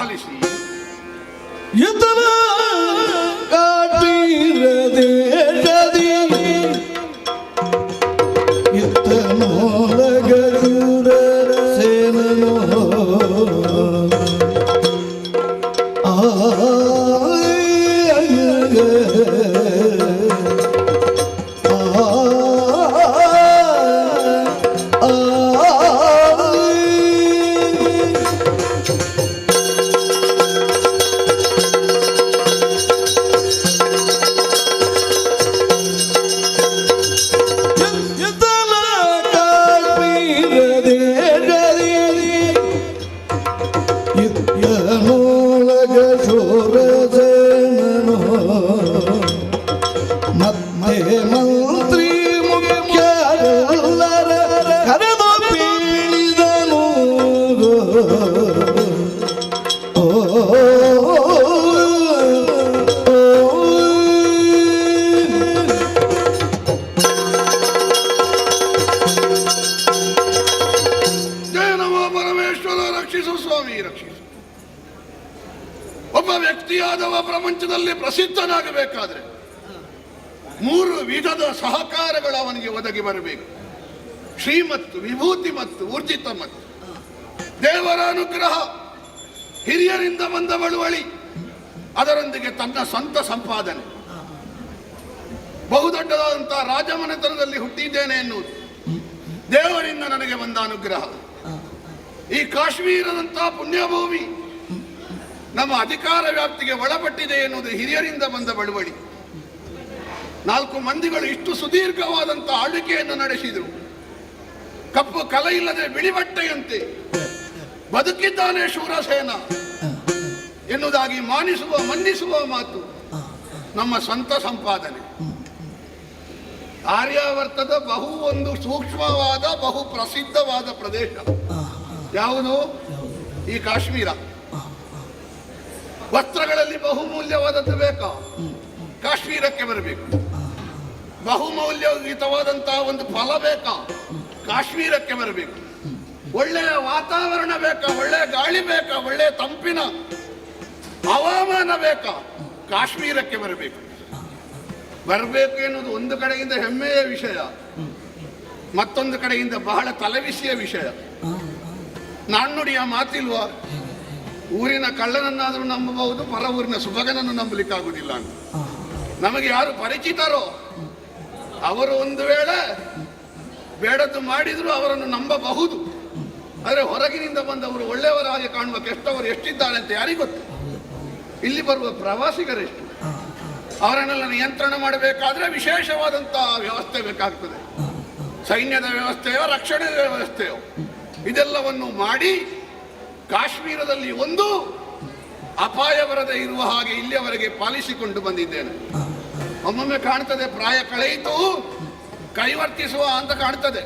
ಆಲಿಸಿ. ಮಂತ್ರಿ ಮುಖ್ಯರೆಲ್ಲರ ಕರೆದು ಬೀಳಿದನು. ಜಯ ನಮೋ ಪರಮೇಶ್ವರ, ರಕ್ಷಿಸು ಸ್ವಾಮಿ ರಕ್ಷಿಸು. ಒಬ್ಬ ವ್ಯಕ್ತಿಯಾದವ ಪ್ರಪಂಚದಲ್ಲಿ ಪ್ರಸಿದ್ಧನಾಗಬೇಕಾದ್ರೆ 3 ವಿಧದ ಸಹಕಾರಗಳು ಅವನಿಗೆ ಒದಗಿ ಬರಬೇಕು. ಶ್ರೀಮತ್ತು, ವಿಭೂತಿ ಮತ್ತು ಊರ್ಜಿತ ಮತ್ತು ದೇವರ ಅನುಗ್ರಹ, ಹಿರಿಯರಿಂದ ಬಂದ ಬಳುವಳಿ, ಅದರೊಂದಿಗೆ ತನ್ನ ಸ್ವಂತ ಸಂಪಾದನೆ. ಬಹುದೊಡ್ಡದಾದಂತಹ ರಾಜಮನೆತನದಲ್ಲಿ ಹುಟ್ಟಿದ್ದೇನೆ ಎನ್ನುವುದು ದೇವರಿಂದ ನನಗೆ ಬಂದ ಅನುಗ್ರಹ. ಈ ಕಾಶ್ಮೀರದಂತಹ ಪುಣ್ಯಭೂಮಿ ನಮ್ಮ ಅಧಿಕಾರ ವ್ಯಾಪ್ತಿಗೆ ಒಳಪಟ್ಟಿದೆ ಎನ್ನುವುದು ಹಿರಿಯರಿಂದ ಬಂದ ಬಳುವಳಿ. 4 ಮಂದಿಗಳು ಇಷ್ಟು ಸುದೀರ್ಘವಾದಂಥ ಆಳ್ವಿಕೆಯನ್ನು ನಡೆಸಿದರು. ಕಪ್ಪು ಕಲೆ ಇಲ್ಲದೆ ಬಿಳಿ ಬಟ್ಟೆಯಂತೆ ಬದುಕಿದ್ದಾನೆ ಶೂರಸೇನ ಎನ್ನುವುದಾಗಿ ಮನ್ನಿಸುವ ಮಾತು ನಮ್ಮ ಸ್ವಂತ ಸಂಪಾದನೆ. ಆರ್ಯಾವರ್ತದ ಒಂದು ಸೂಕ್ಷ್ಮವಾದ ಬಹು ಪ್ರಸಿದ್ಧವಾದ ಪ್ರದೇಶ ಯಾವುದು? ಈ ಕಾಶ್ಮೀರ. ವಸ್ತ್ರಗಳಲ್ಲಿ ಬಹುಮೂಲ್ಯವಾದದ್ದು ಬೇಕಾ? ಕಾಶ್ಮೀರಕ್ಕೆ ಬರಬೇಕು. ಬಹುಮೌಲ್ಯಯುತವಾದಂತಹ ಒಂದು ಫಲ ಬೇಕಾ? ಕಾಶ್ಮೀರಕ್ಕೆ ಬರಬೇಕು. ಒಳ್ಳೆಯ ವಾತಾವರಣ ಬೇಕಾ? ಒಳ್ಳೆಯ ಗಾಳಿ ಬೇಕಾ? ಒಳ್ಳೆಯ ತಂಪಿನ ಹವಾಮಾನ ಬೇಕಾ? ಕಾಶ್ಮೀರಕ್ಕೆ ಬರಬೇಕು. ಬರಬೇಕು ಎನ್ನುವುದು ಒಂದು ಕಡೆಯಿಂದ ಹೆಮ್ಮೆಯ ವಿಷಯ, ಮತ್ತೊಂದು ಕಡೆಯಿಂದ ಬಹಳ ತಲೆಬಿಸಿಯ ವಿಷಯ. ನಾಣ್ಣುಡಿಯ ಮಾತಿಲ್ವಾ? ಊರಿನ ಕಳ್ಳನನ್ನಾದರೂ ನಂಬಬಹುದು, ಪರ ಊರಿನ ಸುಭಗನನ್ನು ನಂಬಲಿಕ್ಕಾಗುವುದಿಲ್ಲ ಅಂತ. ನಮಗೆ ಯಾರು ಪರಿಚಿತರೋ ಅವರು ಒಂದು ವೇಳೆ ಬೇಡದ್ದು ಮಾಡಿದರೂ ಅವರನ್ನು ನಂಬಬಹುದು. ಆದರೆ ಹೊರಗಿನಿಂದ ಬಂದವರು ಒಳ್ಳೆಯವರಾಗಿ ಕಾಣುವ ಕೆಟ್ಟವರು ಎಷ್ಟಿದ್ದಾರೆ ಅಂತ ಯಾರಿಗೂ ಗೊತ್ತು. ಇಲ್ಲಿ ಬರುವ ಪ್ರವಾಸಿಗರೆಷ್ಟು, ಅವರನ್ನೆಲ್ಲ ನಿಯಂತ್ರಣ ಮಾಡಬೇಕಾದ್ರೆ ವಿಶೇಷವಾದಂತಹ ವ್ಯವಸ್ಥೆ ಬೇಕಾಗ್ತದೆ. ಸೈನ್ಯದ ವ್ಯವಸ್ಥೆಯೋ ರಕ್ಷಣೆ ವ್ಯವಸ್ಥೆಯೋ ಇದೆಲ್ಲವನ್ನು ಮಾಡಿ ಕಾಶ್ಮೀರದಲ್ಲಿ ಒಂದು ಅಪಾಯ ಬರದೇ ಇರುವ ಹಾಗೆ ಇಲ್ಲಿಯವರೆಗೆ ಪಾಲಿಸಿಕೊಂಡು ಬಂದಿದ್ದೇನೆ. ಒಮ್ಮೊಮ್ಮೆ ಕಾಣ್ತದೆ ಪ್ರಾಯ ಕಳೆಯಿತು ಕೈವರ್ತಿಸುವ ಅಂತ ಕಾಣ್ತದೆ.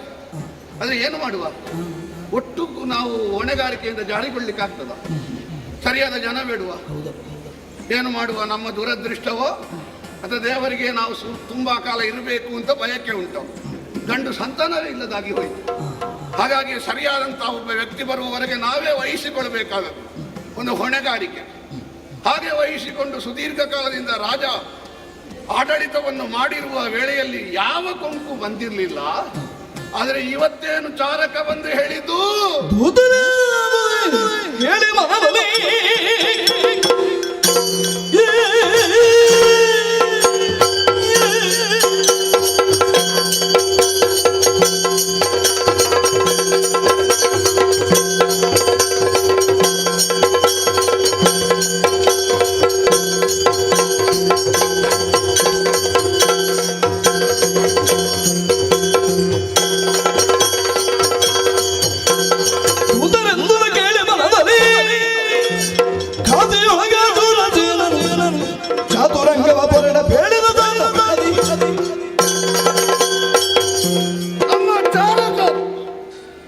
ಆದರೆ ಏನು ಮಾಡುವ? ಒಟ್ಟು ನಾವು ಹೊಣೆಗಾರಿಕೆಯಿಂದ ಜಾರಿಕೊಳ್ಳಿಕ್ಕಾಗ್ತದ? ಸರಿಯಾದ ಜನ ಬೇಡುವ? ಏನು ಮಾಡುವ? ನಮ್ಮ ದುರದೃಷ್ಟವೋ ಅಥವಾ ದೇವರಿಗೆ ನಾವು ತುಂಬಾ ಕಾಲ ಇರಬೇಕು ಅಂತ ಬಯಕೆ ಉಂಟು. ಗಂಡು ಸಂತಾನವೇ ಇಲ್ಲದಾಗಿ ಹೋಯಿತು. ಹಾಗಾಗಿ ಸರಿಯಾದಂತಹ ಒಬ್ಬ ವ್ಯಕ್ತಿ ಬರುವವರೆಗೆ ನಾವೇ ವಹಿಸಿಕೊಳ್ಬೇಕಾದದ್ದು ಒಂದು ಹೊಣೆಗಾರಿಕೆ. ಹಾಗೆ ವಹಿಸಿಕೊಂಡು ಸುದೀರ್ಘ ಕಾಲದಿಂದ ರಾಜ ಆಡಳಿತವನ್ನು ಮಾಡಿರುವ ವೇಳೆಯಲ್ಲಿ ಯಾವ ಕೊಂಕು ಬಂದಿರಲಿಲ್ಲ. ಆದರೆ ಇವತ್ತೇನು ಚಾರಕ ಬಂದು ಹೇಳಿದ್ದು,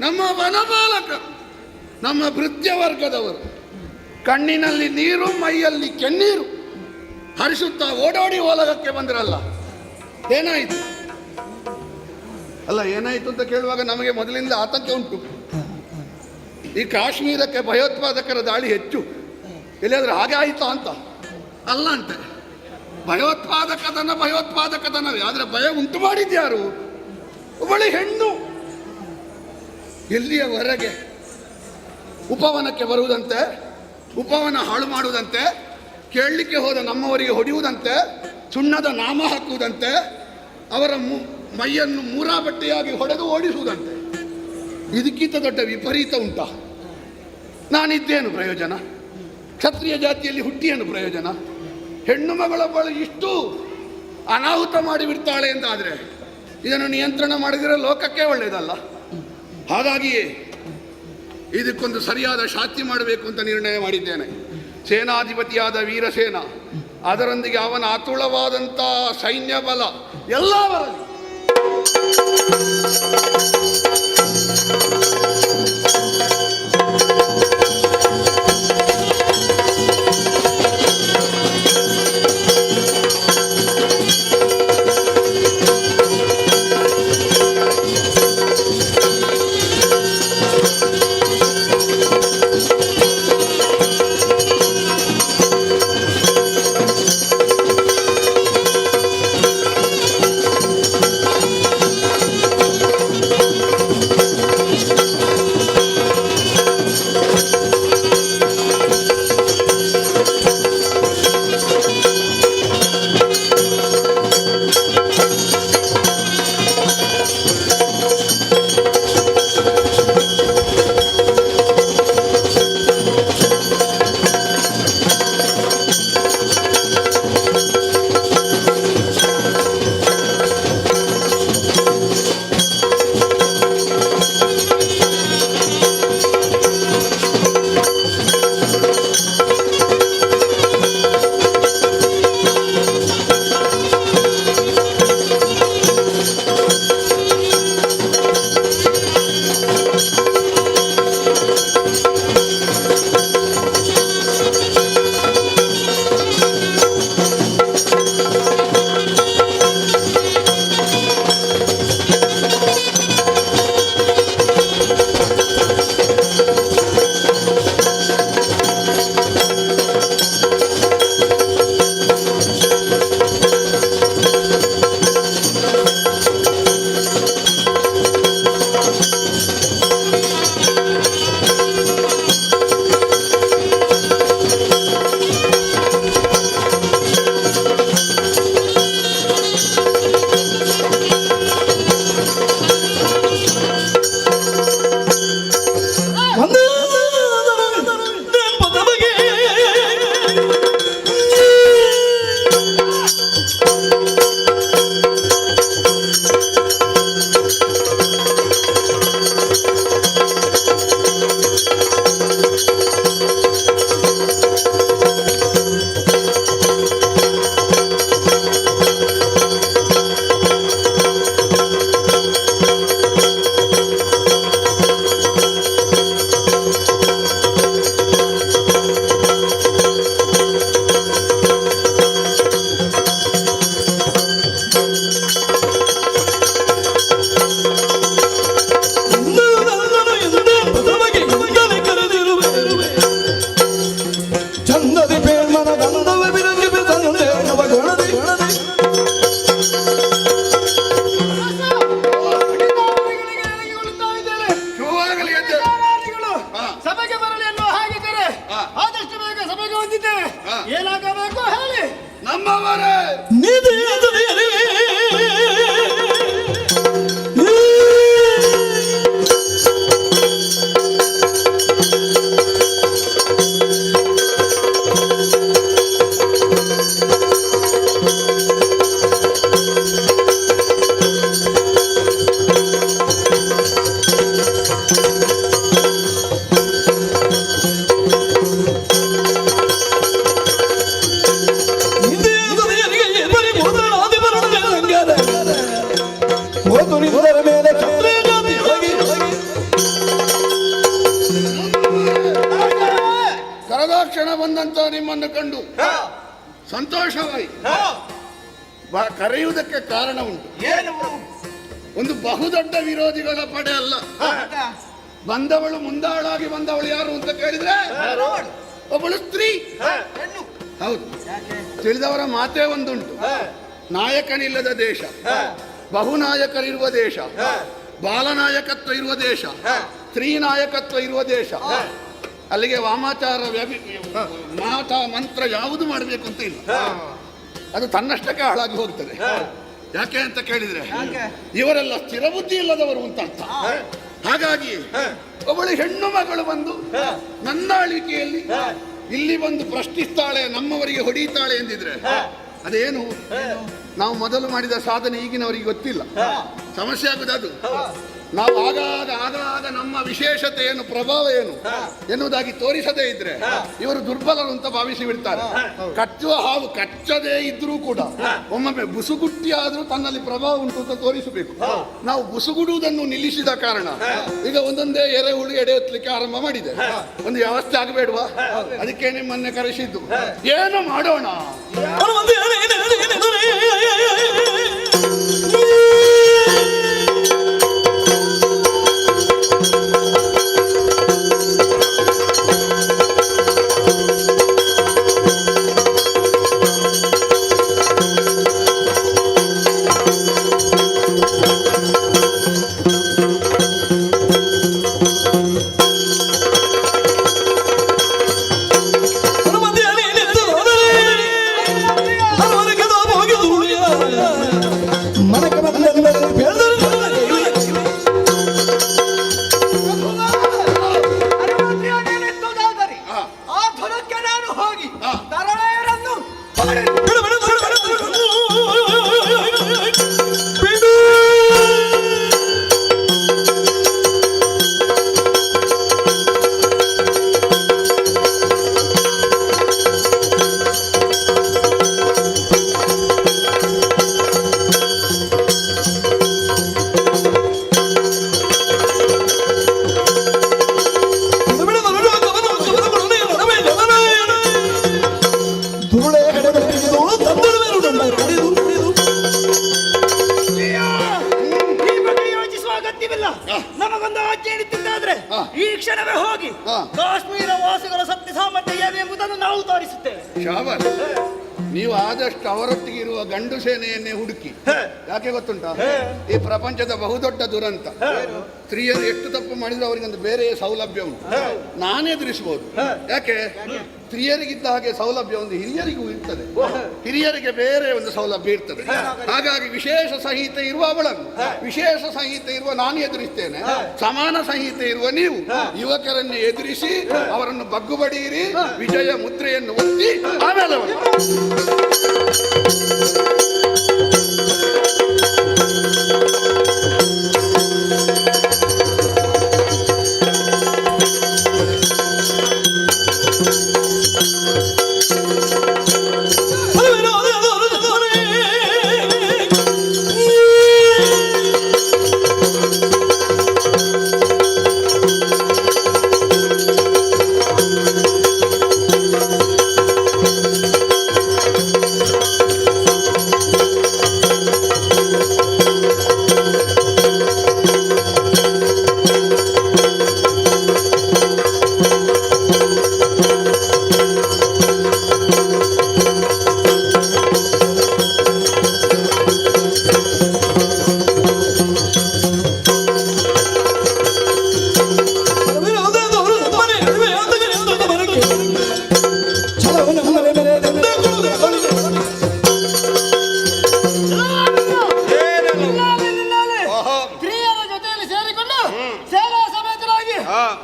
ನಮ್ಮ ವನಪಾಲಕ, ನಮ್ಮ ಭೃತ್ಯ ವರ್ಗದವರು ಕಣ್ಣಿನಲ್ಲಿ ನೀರು ಮೈಯಲ್ಲಿ ಕೆನ್ನೀರು ಹರಿಸುತ್ತಾ ಓಡೋಡಿ ಓಲಗಕ್ಕೆ ಬಂದಿರಲ್ಲ. ಏನಾಯಿತು? ಅಲ್ಲ, ಏನಾಯಿತು ಅಂತ ಕೇಳುವಾಗ ನಮಗೆ ಮೊದಲಿಂದ ಆತಂಕ ಉಂಟು. ಈ ಕಾಶ್ಮೀರಕ್ಕೆ ಭಯೋತ್ಪಾದಕರ ದಾಳಿ ಹೆಚ್ಚು. ಎಲ್ಲಿಯಾದ್ರೂ ಹಾಗೆ ಆಯಿತಾ ಅಂತ ಅಲ್ಲ ಅಂತೆ. ಭಯೋತ್ಪಾದಕತನವೇ, ಆದರೆ ಭಯ ಉಂಟು ಮಾಡಿದ್ಯಾರು? ಒಬ್ಬಳೆ ಹೆಣ್ಣು ಎಲ್ಲಿಯವರೆಗೆ ಉಪವನಕ್ಕೆ ಬರುವುದಂತೆ, ಉಪವನ ಹಾಳು ಮಾಡುವುದಂತೆ, ಕೇಳಲಿಕ್ಕೆ ಹೋದ ನಮ್ಮವರಿಗೆ ಹೊಡೆಯುವುದಂತೆ, ಸುಣ್ಣದ ನಾಮ ಹಾಕುವುದಂತೆ, ಅವರ ಮೈಯನ್ನು ಮೂರಾಬಟ್ಟೆಯಾಗಿ ಹೊಡೆದು ಓಡಿಸುವುದಂತೆ. ಇದಕ್ಕಿಂತ ದೊಡ್ಡ ವಿಪರೀತ ಉಂಟಾ? ನಾನಿದ್ದೇನು ಪ್ರಯೋಜನ? ಕ್ಷತ್ರಿಯ ಜಾತಿಯಲ್ಲಿ ಹುಟ್ಟಿಯೇನು ಪ್ರಯೋಜನ? ಹೆಣ್ಣು ಮಗಳೊಬ್ಬಳು ಇಷ್ಟು ಅನಾಹುತ ಮಾಡಿಬಿಡ್ತಾಳೆ ಎಂದಾದರೆ ಇದನ್ನು ನಿಯಂತ್ರಣ ಮಾಡಿದರೆ ಲೋಕಕ್ಕೆ ಒಳ್ಳೆಯದಲ್ಲ. ಹಾಗಾಗಿಯೇ ಇದಕ್ಕೊಂದು ಸರಿಯಾದ ಶಾಸ್ತಿ ಮಾಡಬೇಕು ಅಂತ ನಿರ್ಣಯ ಮಾಡಿದ್ದೇನೆ. ಸೇನಾಧಿಪತಿಯಾದ ವೀರಸೇನ, ಅದರೊಂದಿಗೆ ಅವನ ಅತುಳವಾದಂಥ ಸೈನ್ಯ ಬಲ ಎಲ್ಲ ಬರಲಿ. ಏನಾಗಬೇಕು ಹೇಳಿ. ನಮ್ಮವರೇ ಕರದಾಕ್ಷಣ ಬಂದಂತ ನಿಮ್ಮನ್ನು ಕಂಡು ಸಂತೋಷವಾಯಿತು. ಕರೆಯುವುದಕ್ಕೆ ಕಾರಣ ಉಂಟು. ಒಂದು ಬಹುದೊಡ್ಡ ವಿರೋಧಿಗಳ ಪಡೆ ಅಲ್ಲ, ಬಂದವಳು ಮುಂದಾಳಾಗಿ ಬಂದವಳು ಯಾರು ಅಂತ ಕೇಳಿದ್ರೆ ಒಬ್ಬಳು ಸ್ತ್ರೀ. ಹೌದು, ತಿಳಿದವರ ಮಾತೇ ಒಂದುಂಟು. ನಾಯಕನಿಲ್ಲದ ದೇಶ, ಬಹುನಾಯಕರಿರುವ ದೇಶ, ಬಾಲನಾಯಕತ್ವ ಇರುವ ದೇಶ, ಸ್ತ್ರೀ ನಾಯಕತ್ವ ಇರುವ ದೇಶ. ಅಲ್ಲಿಗೆ ವಾಮಾಚಾರ ಮಾಟ ಮಂತ್ರ ಯಾವುದು ಮಾಡಬೇಕು ಅಂತ ಇಲ್ಲ, ಅದು ತನ್ನಷ್ಟಕ್ಕೆ ಹಾಳಾಗಿ ಹೋಗ್ತದೆ. ಯಾಕೆ ಅಂತ ಕೇಳಿದ್ರೆ ಇವರೆಲ್ಲ ಸ್ಥಿರ ಬುದ್ಧಿ ಇಲ್ಲದವರು ಅಂತ ಅರ್ಥ. ಹಾಗಾಗಿ ಒಬ್ಬಳು ಹೆಣ್ಣು ಮಗಳು ಬಂದು ನನ್ನ ಆಳ್ವಿಕೆಯಲ್ಲಿ ಇಲ್ಲಿ ಬಂದು ಪ್ರಶ್ನಿಸ್ತಾಳೆ, ನಮ್ಮವರಿಗೆ ಹೊಡೀತಾಳೆ ಎಂದಿದ್ರೆ ಅದೇನು? ನಾವು ಮೊದಲು ಮಾಡಿದ ಸಾಧನೆ ಈಗಿನವರಿಗೆ ಗೊತ್ತಿಲ್ಲ. ಸಮಸ್ಯೆ ಆಗುದು ಅದು. ನಾವು ಆಗಾಗ ನಮ್ಮ ವಿಶೇಷತೆ ಏನು, ಪ್ರಭಾವ ಏನು ಎನ್ನುವುದಾಗಿ ತೋರಿಸದೇ ಇದ್ರೆ ಇವರು ದುರ್ಬಲರು ಅಂತ ಭಾವಿಸಿ ಬಿಡ್ತಾರೆ. ಕಚ್ಚುವ ಹಾವು ಕಚ್ಚದೇ ಇದ್ರೂ ಕೂಡ ಒಮ್ಮೊಮ್ಮೆ ಬುಸುಗುಟ್ಟಿ ಆದ್ರೂ ತನ್ನಲ್ಲಿ ಪ್ರಭಾವ ಉಂಟು ಅಂತ ತೋರಿಸಬೇಕು. ನಾವು ಬುಸುಗುಡುವುದನ್ನು ನಿಲ್ಲಿಸಿದ ಕಾರಣ ಈಗ ಒಂದೊಂದೇ ಎರೆಹುಳು ಎಡೆಯತ್ಲಿಕ್ಕೆ ಆರಂಭ ಮಾಡಿದೆ. ಒಂದು ವ್ಯವಸ್ಥೆ ಆಗಬೇಡವಾ? ಅದಕ್ಕೆ ನಿಮ್ಮನ್ನೇ ಕರೆಸಿದ್ದು. ಏನು ಮಾಡೋಣ? ನಮಗೊಂದು ಆಜ್ಞೆ ನೀಡುತ್ತಿದ್ದಾದ್ರೆ ಈ ಕ್ಷಣವೇ ಹೋಗಿ ಕಾಶ್ಮೀರ ವಾಸಿಗಳ ಶಕ್ತಿ ಸಾಮರ್ಥ್ಯ ಏನು ಎಂಬುದನ್ನು ನಾವು ತೋರಿಸುತ್ತೇವೆ. ಶಾಬಾಸ್. ನೀವು ಆದಷ್ಟು ಅವರೊಟ್ಟಿಗೆ ಇರುವ ಗಂಡು ಸೇನೆಯನ್ನೇ ಹುಡುಕಿ. ಯಾಕೆ ಗೊತ್ತುಂಟಾ? ಈ ಪ್ರಪಂಚದ ಬಹುದೊಡ್ಡ ದುರಂತ ಸ್ತ್ರೀಯರು ಎಷ್ಟು ತಪ್ಪು ಮಾಡಿದ್ರು ಅವರಿಗೊಂದು ಬೇರೆ ಸೌಲಭ್ಯ ಉಂಟು, ನಾನೇ ಎದುರಿಸಬಹುದು. ಯಾಕೆ? ಸ್ತ್ರೀಯರಿಗಿದ್ದ ಹಾಗೆ ಸೌಲಭ್ಯ ಒಂದು ಹಿರಿಯರಿಗೂ ಇರ್ತದೆ, ಹಿರಿಯರಿಗೆ ಬೇರೆ ಒಂದು ಸೌಲಭ್ಯ ಇರ್ತದೆ. ಹಾಗಾಗಿ ವಿಶೇಷ ಸಂಹಿತೆ ಇರುವ ಅವಳನ್ನು, ವಿಶೇಷ ಸಂಹಿತೆ ಇರುವ ನಾನು ಎದುರಿಸ್ತೇನೆ, ಸಮಾನ ಸಂಹಿತೆ ಇರುವ ನೀವು ಯುವಕರನ್ನು ಎದುರಿಸಿ ಅವರನ್ನು ಬಗ್ಗು ಬಡಿಯಿರಿ, ವಿಜಯ ಮುದ್ರೆಯನ್ನು ಒತ್ತಿ ಆಮೇಲೆ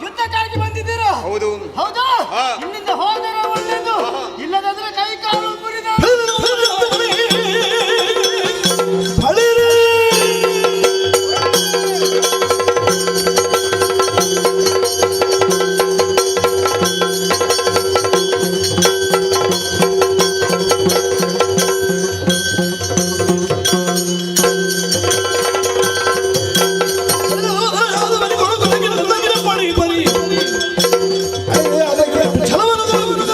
ಯುದ್ಧಕ್ಕಾಗಿ ಬಂದಿದ್ದೀರಾ? ಹೌದು. ಹೌದಾ? ಇಲ್ಲಿಂದ ಹೋದರೆ ಒಳ್ಳೆಯದು, ಇಲ್ಲದಾದ್ರೆ ಕೈ ಕಾಲು ಮುರಿದ ಛಲವನ್ನು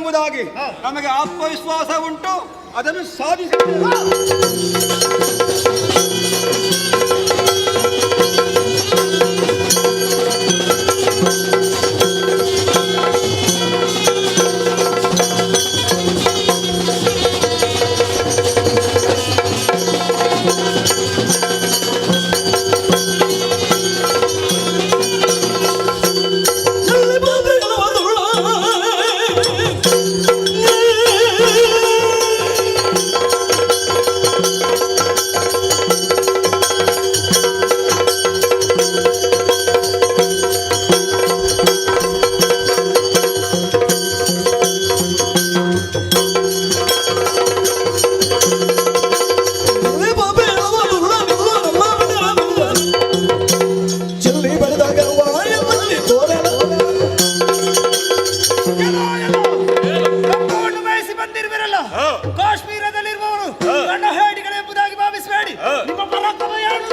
ಎಂಬುದಾಗಿ ನಮಗೆ ಆತ್ಮವಿಶ್ವಾಸ ಉಂಟು. ಅದನ್ನು ಸಾಧಿಸುತ್ತೇವೆ. ಕಾಶ್ಮೀರದಲ್ಲಿರುವವರು ಗಂಡ ಹೇಡಿಗಳೆಂಬುದಾಗಿ ಭಾವಿಸಬೇಡಿ. ನಿಮ್ಮ ಪರಾಕ್ರಮ ಏನು?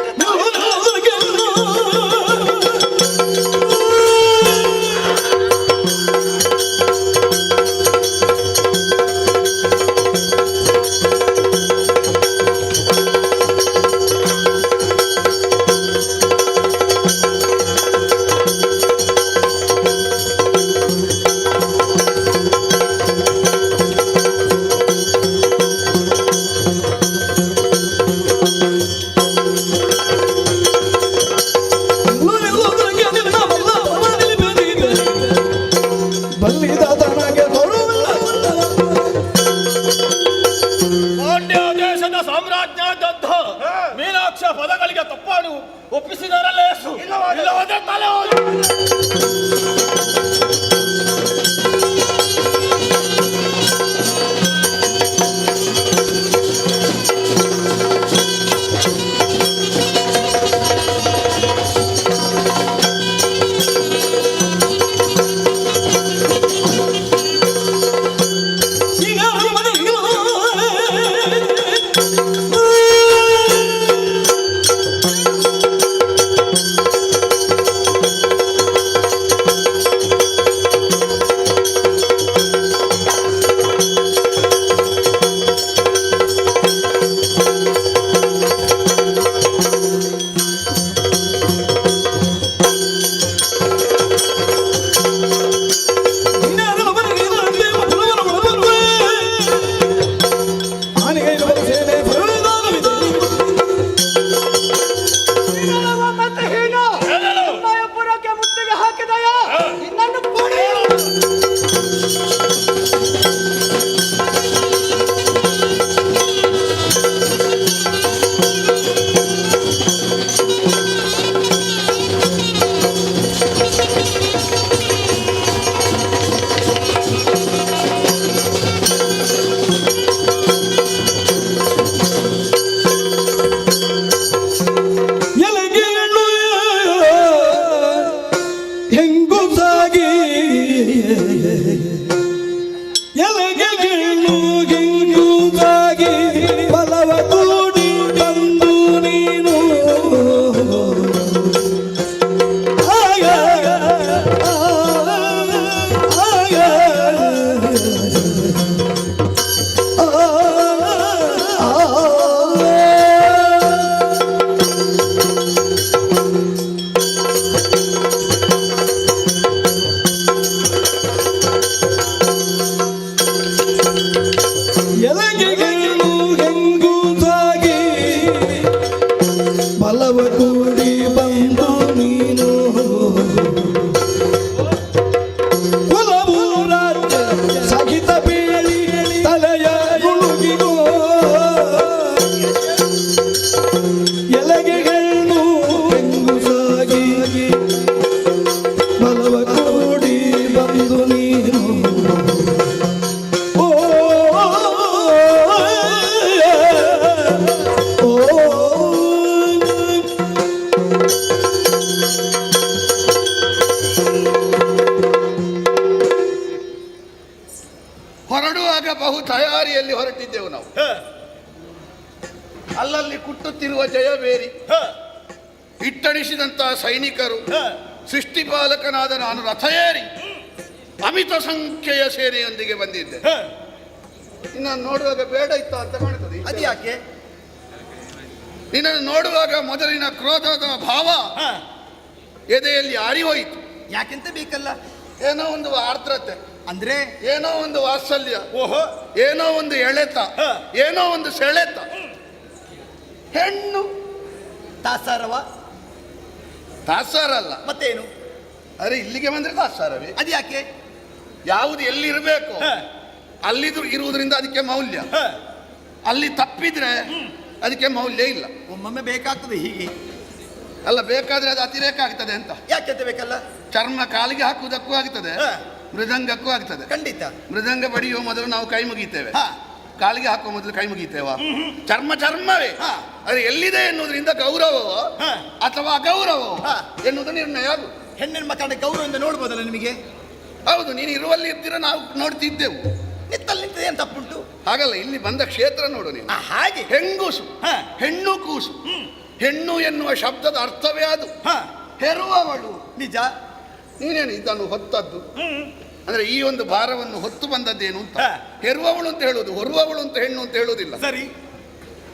ಸಾಮ್ರಾಜ್ಞಾದ್ಯಂತ ಮೀನಾಕ್ಷ ಪದಗಳಿಗೆ ತಪ್ಪಾಡು ಒಪ್ಪಿಸಿದರಲ್ಲೇ ಇಲ್ಲವಾದ ತಲೆ ಬಹು ತಯಾರಿಯಲ್ಲಿ ಹೊರಟಿದ್ದೆವು ನಾವು. ಅಲ್ಲಲ್ಲಿ ಕುಟ್ಟುತ್ತಿರುವ ಜಯಬೇರಿ, ಇಟ್ಟಣಿಸಿದಂತಹ ಸೈನಿಕರು, ಸೃಷ್ಟಿಪಾಲಕನಾದ ನಾನು ರಥ ಏರಿ ಅಮಿತ ಸಂಖ್ಯೆಯ ಸೇನೆಯೊಂದಿಗೆ ಬಂದಿದ್ದೆ. ನಿನ್ನನ್ನು ನೋಡುವಾಗ ಬೇಡ ಇತ್ತು ಅಂತ ಕಾಣ್ತದೆ. ಅದು ಯಾಕೆ? ನಿನ್ನನ್ನು ನೋಡುವಾಗ ಮೊದಲಿನ ಕ್ರೋಧದ ಭಾವ ಎದೆಯಲ್ಲಿ ಆರಿಹೋಯಿತು. ಯಾಕೆಂತ ಬೇಕಲ್ಲ? ಏನೋ ಒಂದು ಆರ್ದ್ರತೆ, ಅಂದ್ರೆ ಏನೋ ಒಂದು ವಾತ್ಸಲ್ಯ, ಏನೋ ಒಂದು ಎಳೆತ, ಏನೋ ಒಂದು ಸೆಳೆತ. ಹೆಣ್ಣು ತಾಸಾರವ? ತಾಸಾರ ಅಲ್ಲ ಮತ್ತೇನು? ಅರೆ ಇಲ್ಲಿಗೆ ಬಂದ್ರೆ ತಾಸಾರವೇ. ಅದು ಯಾಕೆ? ಯಾವುದು ಎಲ್ಲಿರಬೇಕು ಅಲ್ಲಿದು ಇರುವುದರಿಂದ ಅದಕ್ಕೆ ಮೌಲ್ಯ. ಅಲ್ಲಿ ತಪ್ಪಿದ್ರೆ ಅದಕ್ಕೆ ಮೌಲ್ಯ ಇಲ್ಲ. ಒಮ್ಮೊಮ್ಮೆ ಬೇಕಾಗ್ತದೆ ಹೀಗೆ. ಅಲ್ಲ, ಬೇಕಾದ್ರೆ ಅದು ಅತಿರೇಕ ಆಗ್ತದೆ ಅಂತ. ಯಾಕೆಂತ ಬೇಕಲ್ಲ? ಚರ್ಮ ಕಾಲಿಗೆ ಹಾಕುವುದಕ್ಕೂ ಆಗ್ತದೆ, ಮೃದಂಗಕ್ಕೂ ಆಗ್ತದೆ. ಖಂಡಿತ. ಮೃದಂಗ ಬಡಿಯುವ ಮೊದಲು ನಾವು ಕೈ ಮುಗಿತೇವೆ, ಕಾಲಿಗೆ ಹಾಕುವ ಮೊದಲು ಕೈ ಮುಗಿತೇವ. ಚರ್ಮವೇ. ಅದು ಎಲ್ಲಿದೆ ಎನ್ನುವುದರಿಂದ ಗೌರವವೋ ಅಥವಾ ಅಗೌರವವೋ ಎನ್ನುವುದು ನಿರ್ಣಯ ಆಗುವುದು. ಹೆಣ್ಣಿನ ಮಕ್ಕಳ ಗೌರವದಿಂದ ನೋಡ್ಬೋದಲ್ಲ ನಿಮಗೆ? ಹೌದು, ನೀನು ಇರುವಲ್ಲಿ ಇರ್ತೀರ, ನಾವು ನೋಡ್ತಿದ್ದೆವು. ನಿತ್ತಲ್ಲಿ ನಿಂತದೆ ಏನು ತಪ್ಪುಂಟು? ಹಾಗಲ್ಲ, ಇಲ್ಲಿ ಬಂದ ಕ್ಷೇತ್ರ ನೋಡು ನೀನು. ಹಾಗೆ ಹೆಂಗೂಸು, ಹೆಣ್ಣು ಕೂಸು. ಹೆಣ್ಣು ಎನ್ನುವ ಶಬ್ದದ ಅರ್ಥವೇ ಅದು. ಹೆರುವವಳು. ನಿಜ. ನೀನೇನು ಇದನ್ನು ಹೊತ್ತದ್ದು ಅಂದ್ರೆ ಈ ಒಂದು ಭಾರವನ್ನು ಹೊತ್ತು ಬಂದದ್ದೇನು ಅಂತ. ಹೆರುವವಳು ಅಂತ ಹೇಳುವುದು, ಹೊರುವವಳು ಅಂತ ಹೆಣ್ಣು ಅಂತ ಹೇಳುವುದಿಲ್ಲ. ಸರಿ.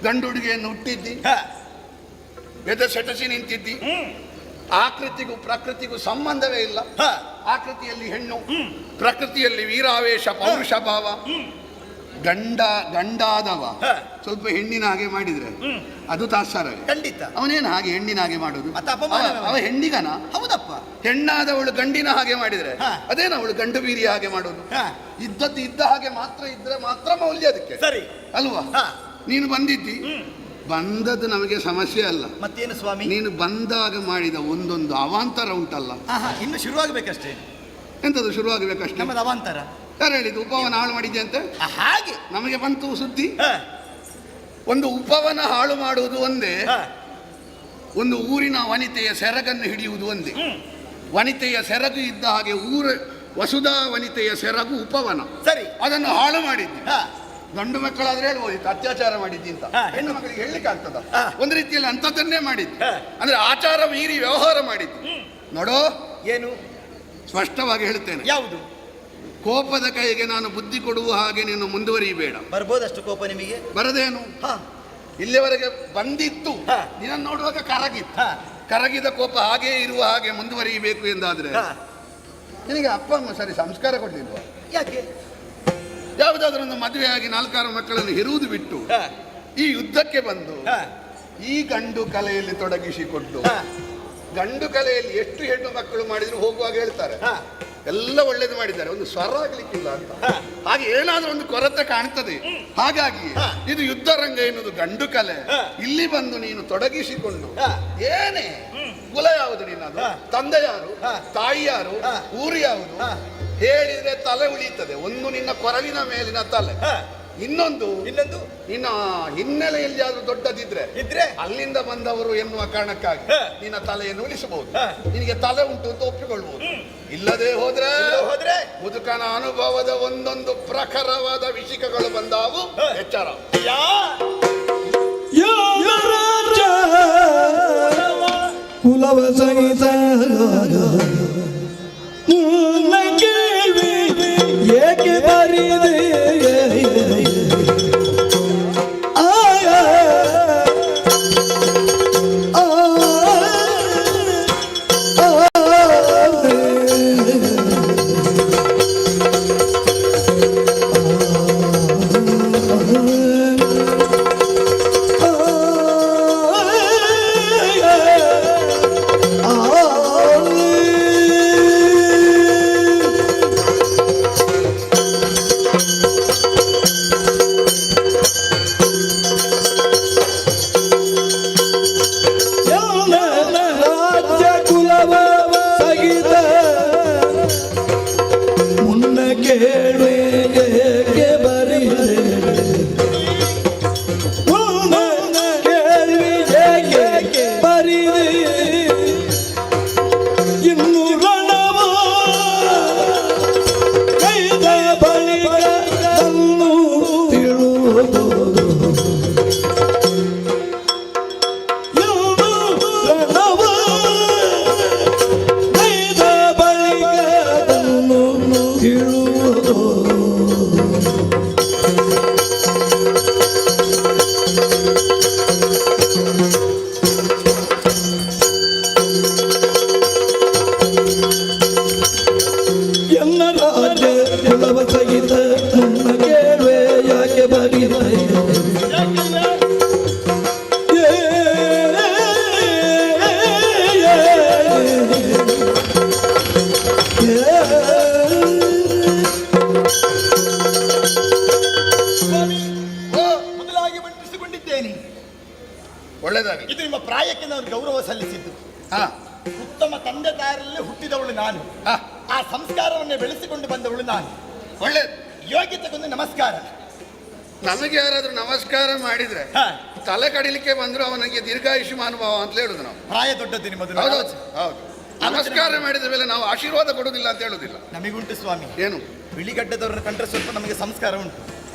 ಗಂಡು ಹುಡುಗಿಯನ್ನು ಹುಟ್ಟಿದ್ದಿ, ಬೆದ ಸೆಟಸಿ ನಿಂತಿದ್ದಿ. ಆಕೃತಿಗೂ ಪ್ರಕೃತಿಗೂ ಸಂಬಂಧವೇ ಇಲ್ಲ. ಆಕೃತಿಯಲ್ಲಿ ಹೆಣ್ಣು, ಪ್ರಕೃತಿಯಲ್ಲಿ ವೀರಾವೇಶ, ಪೌರುಷ ಭಾವ. ಗಂಡಾದವ ಸ್ವಲ್ಪ ಹೆಣ್ಣಿನ ಹಾಗೆ ಮಾಡಿದ್ರೆ ಅದು ತಾತ್ಸಾರವೇ. ಖಂಡಿತ. ಅವನೇನು ಹಾಗೆ ಹೆಣ್ಣಿನ ಹಾಗೆ ಮಾಡುದು? ಅವ ಹೆಣ್ಣಿಗನ? ಹೌದಪ್ಪ. ಹೆಣ್ಣಾದವಳು ಗಂಡಿನ ಹಾಗೆ ಮಾಡಿದ್ರೆ ಅದೇನ ಅವಳು ಗಂಡು ಬೀರಿಯ ಹಾಗೆ ಮಾಡುದು? ಇದ್ದದ್ದು ಇದ್ದ ಹಾಗೆ ಮಾತ್ರ ಇದ್ರೆ ಮಾತ್ರ ಮೌಲ್ಯ ಅದಕ್ಕೆ. ಸರಿ ಅಲ್ವಾ? ನೀನು ಬಂದಿದ್ದಿ, ಬಂದದ್ದು ನಮಗೆ ಸಮಸ್ಯೆ ಅಲ್ಲ. ಮತ್ತೇನು ಸ್ವಾಮಿ? ನೀನು ಬಂದಾಗ ಮಾಡಿದ ಒಂದೊಂದು ಅವಾಂತರ ಉಂಟಲ್ಲ, ಇನ್ನು ಶುರುವಾಗಬೇಕಷ್ಟೇ. ಎಂತದ್ದು ಶುರುವಾಗಬೇಕಷ್ಟೇ? ನಮ್ಮದು ಅವಾಂತರ. ಯಾರು ಹೇಳಿದ್ದು ಉಪವನ ಹಾಳು ಮಾಡಿದ್ದೆ ಅಂತ? ಹಾಗೆ ನಮಗೆ ಬಂತು ಸುದ್ದಿ. ಒಂದು ಉಪವನ ಹಾಳು ಮಾಡುವುದು ಒಂದೇ, ಒಂದು ಊರಿನ ವನಿತೆಯ ಸೆರಗನ್ನು ಹಿಡಿಯುವುದು ಒಂದೇ. ವನಿತೆಯ ಸೆರಗು ಇದ್ದ ಹಾಗೆ ವಸುಧಾ ವನಿತೆಯ ಸೆರಗು ಉಪವನ. ಸರಿ. ಅದನ್ನು ಹಾಳು ಮಾಡಿದ್ದಿ. ಗಂಡು ಮಕ್ಕಳಾದ್ರೆ ಹೇಳ್ಬೋದಿತ್ತು ಅತ್ಯಾಚಾರ ಮಾಡಿದ್ದಿ ಅಂತ. ಹೆಣ್ಣು ಮಕ್ಕಳಿಗೆ ಹೇಳಲಿಕ್ಕೆ ಆಗ್ತದ? ಒಂದು ರೀತಿಯಲ್ಲಿ ಅಂಥದ್ದನ್ನೇ ಮಾಡಿದ್ದಿ. ಅಂದ್ರೆ ಆಚಾರ ಮೀರಿ ವ್ಯವಹಾರ ಮಾಡಿದ್ದಿ. ನೋಡೋ, ಏನು ಸ್ಪಷ್ಟವಾಗಿ ಹೇಳ್ತೇನೆ. ಯಾವುದು? ಕೋಪದ ಕೈಗೆ ನಾನು ಬುದ್ಧಿ ಕೊಡುವ ಹಾಗೆ ನೀನು ಮುಂದುವರಿಯಬೇಡ. ಬರ್ಬೋದಷ್ಟು ಕೋಪ ನಿಮಗೆ? ಬರದೇನು? ಇಲ್ಲಿವರೆಗೆ ಬಂದಿತ್ತು, ನಿನ್ನ ನೋಡುವಾಗ ಕರಗಿತ್ತು. ಕರಗಿದ ಕೋಪ ಹಾಗೇ ಇರುವ ಹಾಗೆ ಮುಂದುವರಿಯಬೇಕು ಎಂದಾದ್ರೆ ನಿನಗೆ ಅಪ್ಪ ಅಮ್ಮ ಸರಿ ಸಂಸ್ಕಾರ ಕೊಡ್ಲಿಲ್ವಾ? ಯಾಕೆ? ಯಾವುದಾದ್ರೂ ಒಂದು ಮದುವೆಯಾಗಿ 4-6 ಮಕ್ಕಳನ್ನು ಹೆರುವುದು ಬಿಟ್ಟು ಈ ಯುದ್ಧಕ್ಕೆ ಬಂದು ಈ ಗಂಡು ಕಲೆಯಲ್ಲಿ ತೊಡಗಿಸಿಕೊಂಡು, ಗಂಡು ಕಲೆಯಲ್ಲಿ ಎಷ್ಟು ಹೆಣ್ಣು ಮಕ್ಕಳು ಮಾಡಿದ್ರು ಹೋಗುವಾಗ ಹೇಳ್ತಾರೆ ಎಲ್ಲ ಒಳ್ಳೇದು ಮಾಡಿದ್ದಾರೆ, ಒಂದು ಸ್ವರ ಆಗ್ಲಿಕ್ಕಿಲ್ಲ ಅಂತ. ಹಾಗೆ ಏನಾದ್ರೂ ಒಂದು ಕೊರತೆ ಕಾಣ್ತದೆ. ಹಾಗಾಗಿ ಇದು ಯುದ್ಧ ರಂಗ ಎನ್ನುವುದು ಗಂಡು ಕಲೆ. ಇಲ್ಲಿ ಬಂದು ನೀನು ತೊಡಗಿಸಿಕೊಂಡು ಏನೇ ಕುಲ ಯಾವುದು ನಿನ್ನದು? ತಂದೆ ಯಾರು? ತಾಯಿ ಯಾರು? ಊರು ಯಾವುದು? ಹೇಳಿದ್ರೆ ತಲೆ ಉಳಿಯುತ್ತದೆ. ಒಂದು ನಿನ್ನ ಕೊರಳಿನ ಮೇಲಿನ ತಲೆ, ಇನ್ನೊಂದು ನಿನ್ನ ಹಿನ್ನೆಲೆಯಲ್ಲಿ ಆದ್ರೂ ದೊಡ್ಡದಿದ್ರೆ ಅಲ್ಲಿಂದ ಬಂದವರು ಎನ್ನುವ ಕಾರಣಕ್ಕಾಗಿ ನಿನ್ನ ತಲೆಯನ್ನು ಉಳಿಸಬಹುದು. ನಿನಗೆ ತಲೆ ಉಂಟು ಅಂತ ಒಪ್ಪಿಕೊಳ್ಳಬಹುದು. ಇಲ್ಲದೆ ಹೋದ್ರೆ ಮುದುಕನ ಅನುಭವದ ಒಂದೊಂದು ಪ್ರಖರವಾದ ವಿಷಿಕಗಳು ಬಂದಾವು. ಎಚ್ಚರ. ಕುಲವ ಸಹಿತ ಏಕೆ ಬರಿದೆ ಒಳ್ಳೇದಾಗಲಿ. ಇದು ನಿಮ್ಮ ಪ್ರಾಯಕ್ಕೆ ನಾನು ಗೌರವ ಸಲ್ಲಿಸಿದ್ದು. ಹಾ, ಉತ್ತಮ ತಂದೆ ತಾಯರಲ್ಲಿ ಹುಟ್ಟಿದವಳು ನಾನು. ಆ ಸಂಸ್ಕಾರವನ್ನೇ ಬೆಳೆಸಿಕೊಂಡು ಬಂದವಳು ನಾನು. ಒಳ್ಳೇದು. ಯೋಗ್ಯತೆಗೊಂದು ನಮಸ್ಕಾರ. ನಮಗೆ ಯಾರಾದ್ರೂ ನಮಸ್ಕಾರ ಮಾಡಿದ್ರೆ ತಲೆ ಕಡಿಲಿಕ್ಕೆ ಬಂದ್ರು ಅವನಿಗೆ ದೀರ್ಘಾಯುಷ್ಮಾನುಭವ ಅಂತ ಹೇಳುದು ನಾವು. ಪ್ರಾಯ ದೊಡ್ಡದ್ದು ನಿಮ್ಮದು. ಹೌದು ಹೌದು. ನಮಸ್ಕಾರ ಮಾಡಿದ ಮೇಲೆ ನಾವು ಆಶೀರ್ವಾದ ಕೊಡುವುದಿಲ್ಲ ಅಂತ ಹೇಳುದಿಲ್ಲ. ನಮಗುಂಟು ಸ್ವಾಮಿ. ಏನು? ಬಿಳಿಗಡ್ಡದವರನ್ನು ಕಂಡ್ರೆ ಸ್ವಲ್ಪ ನಮಗೆ ಸಂಸ್ಕಾರ ಉಂಟು.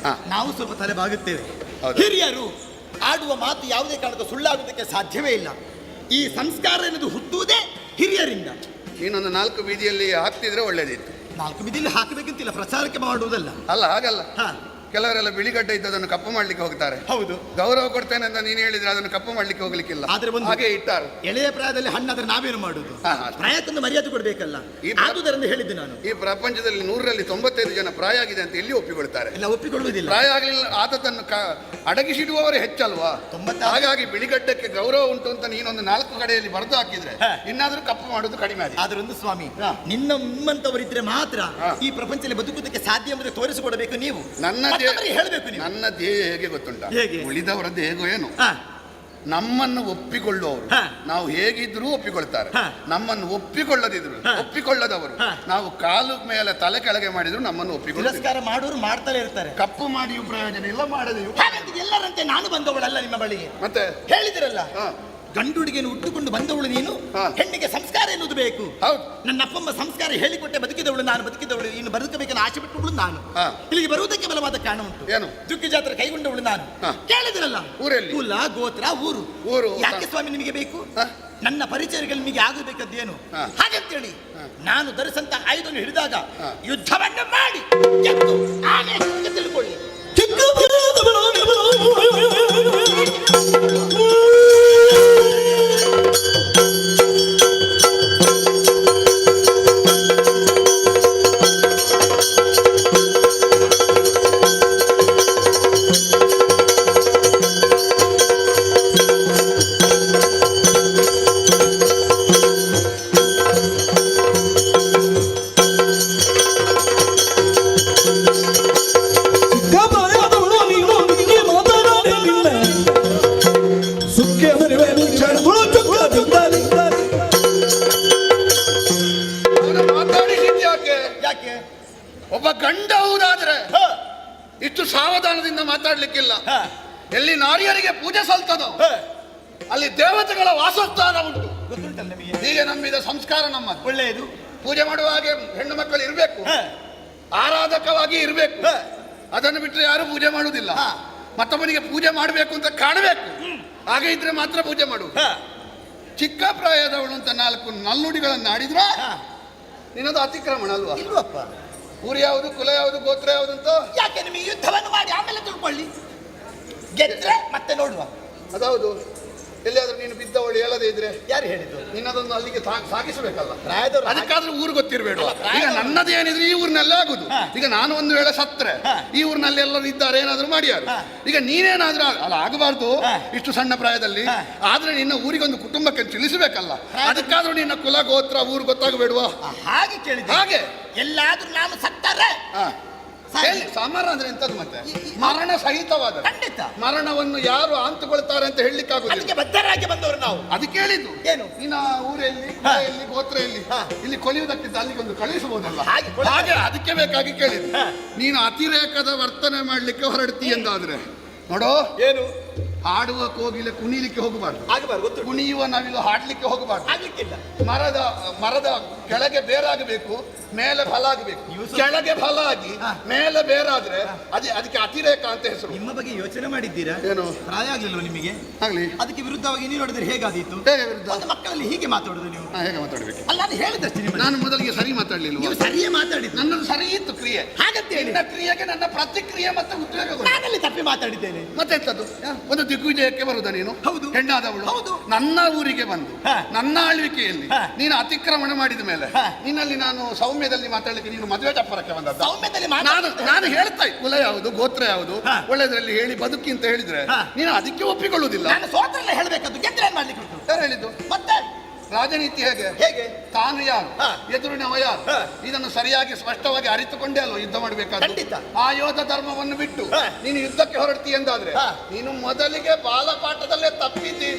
ನಾವು ಸ್ವಲ್ಪ ತಲೆ ಬಾಗುತ್ತೇವೆ. ಹೌದು. ಹಿರಿಯರು ಆಡುವ ಮಾತು ಯಾವುದೇ ಕಾರಣಕ್ಕೂ ಸುಳ್ಳಾಗುವುದಕ್ಕೆ ಸಾಧ್ಯವೇ ಇಲ್ಲ. ಈ ಸಂಸ್ಕಾರ ಎನ್ನುವುದು ಹುಟ್ಟುವುದೇ ಹಿರಿಯರಿಂದ. ನೀನೊಂದು 4 ಬೀದಿಯಲ್ಲಿ ಹಾಕ್ತಿದ್ರೆ ಒಳ್ಳೇದಿತ್ತು. 4 ಬೀದಿಯಲ್ಲಿ ಹಾಕಬೇಕಂತಿಲ್ಲ, ಪ್ರಚಾರಕ್ಕೆ ಮಾಡುವುದಲ್ಲ. ಅಲ್ಲ ಹಾಗಲ್ಲ, ಕೆಲವರೆಲ್ಲ ಬಿಳಿಗಡ್ಡ ಇದ್ದದನ್ನು ಕಪ್ಪು ಮಾಡ್ಲಿಕ್ಕೆ ಹೋಗ್ತಾರೆ. ಹೌದು, ಗೌರವ ಕೊಡ್ತೇನೆ ಅಂತ ನೀನು ಹೇಳಿದ್ರೆ ಅದನ್ನು ಕಪ್ಪು ಮಾಡ್ಲಿಕ್ಕೆ ಹೋಗ್ಲಿಕ್ಕಿಲ್ಲ. ಆದ್ರೆ ಹಾಗೆ ಇಟ್ಟಾರು. ಎಳೆಯ ಪ್ರಾಯದಲ್ಲಿ ಹಣ್ಣಾದ್ರೆ ನಾವೇನು ಮಾಡುದು? ಪ್ರಾಯಕ್ಕೊಂದು ಮರ್ಯಾದೆ ಕೊಡ್ಬೇಕಲ್ಲ. ಆದುದರಿಂದ ಹೇಳಿದ್ದು ನಾನು. ಈ ಪ್ರಪಂಚದಲ್ಲಿ 100ರಲ್ಲಿ 95 ಜನ ಪ್ರಾಯ ಆಗಿದೆ ಅಂತ ಎಲ್ಲಿ ಒಪ್ಪಿಕೊಳ್ತಾರೆ? ಎಲ್ಲ ಒಪ್ಪಿಕೊಳ್ಳುವುದಿಲ್ಲ. ಪ್ರಾಯ ಆಗಲಿಲ್ಲ ಆದದನ್ನು ಅಡಗಿಸಿಡುವವರೇ ಹೆಚ್ಚಲ್ವಾ? ಹಾಗಾಗಿ ಬಿಳಿಗಡ್ಡಕ್ಕೆ ಗೌರವ ಉಂಟು ಅಂತ ನೀನೊಂದು 4 ಕಡೆಯಲ್ಲಿ ಬರೆದು ಹಾಕಿದ್ರೆ ಇನ್ನಾದ್ರೂ ಕಪ್ಪು ಮಾಡುದು ಕಡಿಮೆ ಆಗಿದೆ. ಆದ್ರೊಂದು ಸ್ವಾಮಿ, ನಿಮ್ಮಂತವರಿದ್ರೆ ಮಾತ್ರ ಈ ಪ್ರಪಂಚದಲ್ಲಿ ಬದುಕುವುದಕ್ಕೆ ಸಾಧ್ಯ ಎಂಬುದು ತೋರಿಸಿಕೊಡಬೇಕು ನೀವು. ಹೇಳಬೇಕು. ನನ್ನ ಧ್ಯೇಯ ಹೇಗೆ ಗೊತ್ತುಂಟ? ಉಳಿದವರದ್ದು ಹೇಗೋ ಏನು, ನಮ್ಮನ್ನು ಒಪ್ಪಿಕೊಳ್ಳುವವರು ನಾವು ಹೇಗಿದ್ರೂ ಒಪ್ಪಿಕೊಳ್ತಾರೆ. ನಮ್ಮನ್ನು ಒಪ್ಪಿಕೊಳ್ಳದವರು ನಾವು ಕಾಲು ಮೇಲೆ ತಲೆ ಕೆಳಗೆ ಮಾಡಿದ್ರು ನಮ್ಮನ್ನು ತಿರಸ್ಕಾರ ಮಾಡೋರು ಮಾಡ್ತಾನೆ ಇರ್ತಾರೆ. ಕಪ್ಪು ಮಾಡಿಯೂ ಪ್ರಯೋಜನ ಇಲ್ಲ, ಮಾಡದೆಯೂ. ಎಲ್ಲರಂತೆ ನಾನು ಬಂದವಳಲ್ಲ ನಿಮ್ಮ ಬಳಿಗೆ. ಮತ್ತೆ ಹೇಳಿದಿರಲ್ಲ, ಗಂಡು ಹುಡುಗಿಯನ್ನು ಉಟ್ಟುಕೊಂಡು ಬಂದವಳು ನೀನು. ಹೆಣ್ಣಿಗೆ ಸಂಸ್ಕಾರ ಎನ್ನುವುದು ಬೇಕು. ಹೌದು, ನನ್ನ ಅಪ್ಪಮ್ಮ ಸಂಸ್ಕಾರ ಹೇಳಿಕೊಟ್ಟೆ ಬದುಕಿದವಳು ನಾನು. ಬದುಕಿದವಳು ಇನ್ನು ಬದುಕಬೇಕನ್ನು ಆಸೆ ಬಿಟ್ಟವಳು ನಾನು. ಇಲ್ಲಿಗೆ ಬರುವುದಕ್ಕೆ ಬಲವಾದ ಕಾರಣ ಉಂಟು. ಏನು? ದುಗ್ಗಿ ಜಾತ್ರೆ ಕೈಗೊಂಡವಳು ನಾನು. ಕೇಳಿದಿರಲ್ಲ, ಊರಲ್ಲಿ ಕುಲ ಗೋತ್ರ ಊರು ಯಾಕೆ ಸ್ವಾಮಿ ನಿಮಗೆ ಬೇಕು? ನನ್ನ ಪರಿಚಯಗಳು ನಿಮಗೆ ಆಗಬೇಕದ್ದೇನು? ಹಾಗಂತೇಳಿ ನಾನು ಧರಿಸಂತ ಆಯುಧವನ್ನು ಹಿಡಿದಾಗ ಯುದ್ಧವನ್ನು ಮಾಡಿ ಗೆದ್ದು ಆನೆ ತಿಳ್ಕೊಳ್ಳಿ. ಒಬ್ಬ ಗಂಡ ಹೌದಾದ್ರೆ ಇಷ್ಟು ಸಾವಧಾನದಿಂದ ಮಾತಾಡ್ಲಿಕ್ಕಿಲ್ಲ. ಎಲ್ಲಿ ನಾರಿಯರಿಗೆ ಪೂಜೆ ಸಲ್ತದೋ ಅಲ್ಲಿ ದೇವತೆಗಳ ವಾಸಸ್ಥಾನ ಉಂಟು. ಗೊತ್ತುಂಟಲ್ಲ ನಿಮಗೆ? ಹೀಗೆ ನಂಬಿದ ಸಂಸ್ಕಾರ ನಮ್ಮದು. ಒಳ್ಳೆಯದು. ಪೂಜೆ ಮಾಡುವ ಹಾಗೆ ಹೆಣ್ಣು ಮಕ್ಕಳು ಇರಬೇಕು, ಆರಾಧಕವಾಗಿ ಇರಬೇಕು. ಅದನ್ನು ಬಿಟ್ಟರೆ ಯಾರು ಪೂಜೆ ಮಾಡುವುದಿಲ್ಲ. ಮತ್ತೊಬ್ಬನಿಗೆ ಪೂಜೆ ಮಾಡಬೇಕು ಅಂತ ಕಾಣಬೇಕು, ಹಾಗೆ ಇದ್ರೆ ಮಾತ್ರ ಪೂಜೆ ಮಾಡುವುದು. ಚಿಕ್ಕ ಪ್ರಾಯದವಳು ಅಂತ 4 ನಲ್ಲುಡಿಗಳನ್ನು ಆಡಿದ್ರೆ ನಿನ್ನದು ಅತಿಕ್ರಮಣ ಅಲ್ವಾ? ಇಲ್ವಪ್ಪ. ಊರು ಯಾವುದು, ಕುಲ ಯಾವುದು, ಗೋತ್ರ ಯಾವುದು ಅಂತ ಯಾಕೆ ನಿಮಗೆ ಯುದ್ಧವನ್ನು ಮಾಡಿ ಆಮೇಲೆ ತಿಳ್ಕೊಳ್ಳಿ. ಗೆದ್ರೆ ಮತ್ತೆ ನೋಡುವ. ಅದೌದು. ಎಲ್ಲಿಯಾದ್ರೂ ನೀನು ಬಿದ್ದವಳು ಹೇಳದೇ ಇದ್ರೆ ಯಾರು ಹೇಳಿದ್ದು? ನಿನ್ನದೊಂದು ಅಲ್ಲಿಗೆ ಸಾಗಿಸಬೇಕಲ್ಲ. ಪ್ರಾಯದವರು ಅದಕ್ಕಾದ್ರೂ ಊರು ಗೊತ್ತಿರಬೇಡ. ಈಗ ನನ್ನದು ಏನಿದ್ರೆ ಈ ಊರಿನಲ್ಲೇ ಆಗುದು. ಈಗ ನಾನು ಒಂದು ವೇಳೆ ಸತ್ರೆ ಈ ಊರಿನಲ್ಲಿ ಎಲ್ಲರೂ ಇದ್ದಾರೆ, ಏನಾದ್ರು ಮಾಡ್ಯಾರು. ಈಗ ನೀನೇನಾದ್ರೂ ಅಲ್ಲ ಆಗಬಾರ್ದು ಇಷ್ಟು ಸಣ್ಣ ಪ್ರಾಯದಲ್ಲಿ. ಆದ್ರೆ ನಿನ್ನ ಊರಿಗೊಂದು ಕುಟುಂಬಕ್ಕೆ ತಿಳಿಸಬೇಕಲ್ಲ. ಅದಕ್ಕಾದ್ರೂ ನಿನ್ನ ಕುಲ ಗೋತ್ರ ಊರು ಗೊತ್ತಾಗಬೇಡುವ? ಹಾಗೆ ಕೇಳಿದ. ಹಾಗೆ ಎಲ್ಲಾದ್ರೂ ನಾನು ಸತ್ತರೆ ಸಮರ ಅಂದ್ರೆ ಎಂತದ್ದು? ಮತ್ತೆ ಮರಣ ಸಹಿತವಾದ ಖಂಡಿತ ಮರಣವನ್ನು ಯಾರು ಅಂತುಕೊಳ್ತಾರೆ ಅಂತ ಹೇಳಲಿಕ್ಕೆ ಆಗುದಿಲ್ಲ. ಬದ್ಧರಾಗಿ ಬಂದವರು ನಾವು. ಅದಕ್ಕೆ ಹೇಳಿದ್ದು ಏನು? ನಿನ್ನ ಊರಲ್ಲಿ ಎಲ್ಲಿ ಗೋತ್ರ ಎಲ್ಲಿ ಇಲ್ಲಿ ಕೊಲಿಯುವುದಕ್ಕಿಂತ ಅಲ್ಲಿಗೊಂದು ಕಳಿಸಬಹುದಲ್ಲ. ಹಾಗೆ ಅದಕ್ಕೆ ಬೇಕಾಗಿ ಕೇಳಿದ್ದು. ನೀನು ಅತಿರೇಕದ ವರ್ತನೆ ಮಾಡ್ಲಿಕ್ಕೆ ಹೊರಡ್ತಿ ಎಂದಾದ್ರೆ ನೋಡೋ, ಏನು ಹಾಡುವ ಕೋಗಿಲೆ ಕುಣಿಲಿಕ್ಕೆ ಹೋಗಬಾರ್ದು, ಆಗಬಾರ್ದು. ಕುಣಿಯುವ ನವಿಲು ಹಾಡ್ಲಿಕ್ಕೆ ಹೋಗಬಾರ್ದು. ಆಗ್ಲಿಕ್ಕಿಲ್ಲ. ಮರದ ಕೆಳಗೆ ಬೇರಾಗಬೇಕು, ಮೇಲೆ ಫಲ ಆಗಬೇಕು. ಕೆಳಗೆ ಫಲ ಆಗಿ ಮೇಲೆ ಬೇರಾದ್ರೆ ಅದಕ್ಕೆ ಅತಿರೇಕ ಅಂತ ಹೆಸರು. ನಿಮ್ಮ ಬಗ್ಗೆ ಯೋಚನೆ ಮಾಡಿದ್ದೀರಾ? ಏನು? ಪ್ರಾಯ ಆಗ್ಲಿಲ್ವ ನಿಮಗೆ? ಆಗ್ಲಿ. ಅದಕ್ಕೆ ವಿರುದ್ಧವಾಗಿ ನೀವು ನೋಡಿದ್ರೆ ಹೇಗಾದೀತು? ಹೇಗೆ ವಿರುದ್ಧ? ಮಕ್ಕಳಲ್ಲಿ ಹೀಗೆ ಮಾತಾಡುದು ನೀವು? ಹೇಗೆ ಮಾತಾಡ್ಬೇಕು? ಅಲ್ಲ, ನಾನು ಹೇಳಿದಷ್ಟೇ ನಿಮಗೆ. ನಾನು ಮೊದಲಿಗೆ ಸರಿ ಮಾತಾಡ್ಲಿಲ್ಲ. ನೀವು ಸರಿಯೇ ಮಾತಾಡಿದ್ದು. ನನ್ನದು ಸರಿ ಇತ್ತು ಕ್ರಿಯೆ. ಹಾಗಂತ ಹೇಳಿ ನನ್ನ ಕ್ರಿಯೆಗೆ ನನ್ನ ಪ್ರತಿಕ್ರಿಯೆ ಮತ್ತೆ ಉದ್ಯೋಗ. ನಾನಲ್ಲಿ ತಪ್ಪಿ ಮಾತಾಡಿದ್ದೇನೆ. ಮತ್ತೆ ಎಂತದ್ದು? ಒಂದು ದಿಗ್ವಿಜಯಕ್ಕೆ ಬರುದ ನೀನು? ಹೌದು. ಹೆಣ್ಣಾದವಳು ಹೌದು. ನನ್ನ ಊರಿಗೆ ಬಂದು ನನ್ನ ಆಳ್ವಿಕೆಯಲ್ಲಿ ನೀನು ಅತಿಕ್ರಮಣ ಮಾಡಿದ ಮೇಲೆ ನಿನ್ನಲ್ಲಿ ನಾನು ಸೌಮ್ಯದಲ್ಲಿ ಮಾತಾಡ್ಲಿಕ್ಕೆ ನೀನು ಮದುವೆ ಚಪ್ಪರಕ್ಕೆ ಬಂದದ್ದು. ಸೌಮ್ಯದಲ್ಲಿ ನಾನು ಹೇಳ್ತಾ ಕುಲ ಯಾವುದು, ಗೋತ್ರ ಯಾವುದು, ಒಳ್ಳೆದ್ರಲ್ಲಿ ಹೇಳಿ ಬದುಕಿ ಅಂತ ಹೇಳಿದ್ರೆ ನೀನು ಅದಕ್ಕೆ ಒಪ್ಪಿಕೊಳ್ಳುವುದಿಲ್ಲ. ನಾನು ಸೋತ್ರಲ್ಲ ಹೇಳಬೇಕದ್ದು, ಗೆದ್ರೆ ಏನ್ ಮಾಡ್ಲಿಕ್ಕೆ ಉಂಟು? ಯಾರು ಹೇಳಿದ್ದು? ಮತ್ತೆ ರಾಜನೀತಿ ಹೇಗೆ ಹೇಗೆ? ತಾನು ಯಾರು, ಎದುರಿನವ ಯಾರು, ಇದನ್ನು ಸರಿಯಾಗಿ ಸ್ಪಷ್ಟವಾಗಿ ಅರಿತುಕೊಂಡೇ ಅಲ್ವ ಯುದ್ಧ ಮಾಡಬೇಕಾದ್ರೆ. ಖಂಡಿತ. ಆ ಯೋಧ ಧರ್ಮವನ್ನು ಬಿಟ್ಟು ನೀನು ಯುದ್ಧಕ್ಕೆ ಹೊರಡ್ತಿ ಎಂದಾದ್ರೆ ನೀನು ಮೊದಲಿಗೆ ಬಾಲಪಾಠದಲ್ಲೇ ತಪ್ಪಿದ್ದಿ.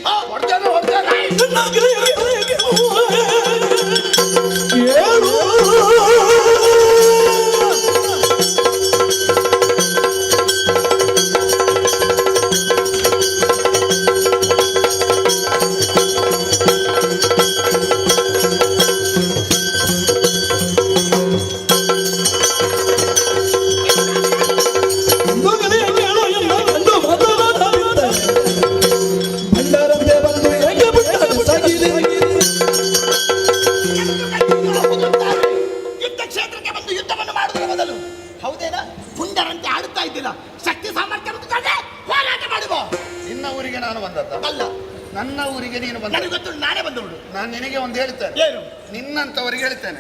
ಯುದ್ಧ ಕ್ಷೇತ್ರಕ್ಕೆ ಬಂದು ಯುದ್ಧವನ್ನು ಮಾಡುವುದರ ಮೊದಲು ಹೌದೇನಾ ಪುಂಡರಂತೆ ಆಡುತ್ತಾ ಇದ್ದಿಲ್ಲ. ಶಕ್ತಿ ಸಾಮರ್ಥ್ಯ ಹೋರಾಟ ಮಾಡುವ. ನಿನ್ನ ಊರಿಗೆ ನಾನು ಬಂದದ್ದ ಅಲ್ಲ, ನನ್ನ ಊರಿಗೆ ನೀನು ಬಂದ. ನನಗೆ ಗೊತ್ತು, ನಾನೇ ಬಂದವಳು. ನಾನು ನಿನಗೆ ಒಂದು ಹೇಳ್ತೇನೆ. ಏನು? ನಿನ್ನಂತವರಿಗೆ ಹೇಳ್ತೇನೆ,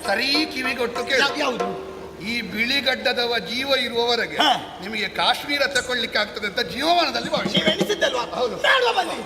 ಸರಿ ಕಿವಿಗೊಟ್ಟು ಕೇಳು. ಯಾವುದು? ಈ ಬಿಳಿಗಡ್ಡದವ ಜೀವ ಇರುವವರೆಗೆ ನಿಮಗೆ ಕಾಶ್ಮೀರ ತಗೊಳ್ಳಿಕ್ಕೆ ಆಗ್ತದೆ ಅಂತ ಜೀವಮಾನದಲ್ಲಿ ಭಾವಿಸಿ. ನೀವು ಎಣಿಸಿದ್ದಲ್ವಾ? ಹೌದು. ಮಾಡುವ ಬನ್ನಿ.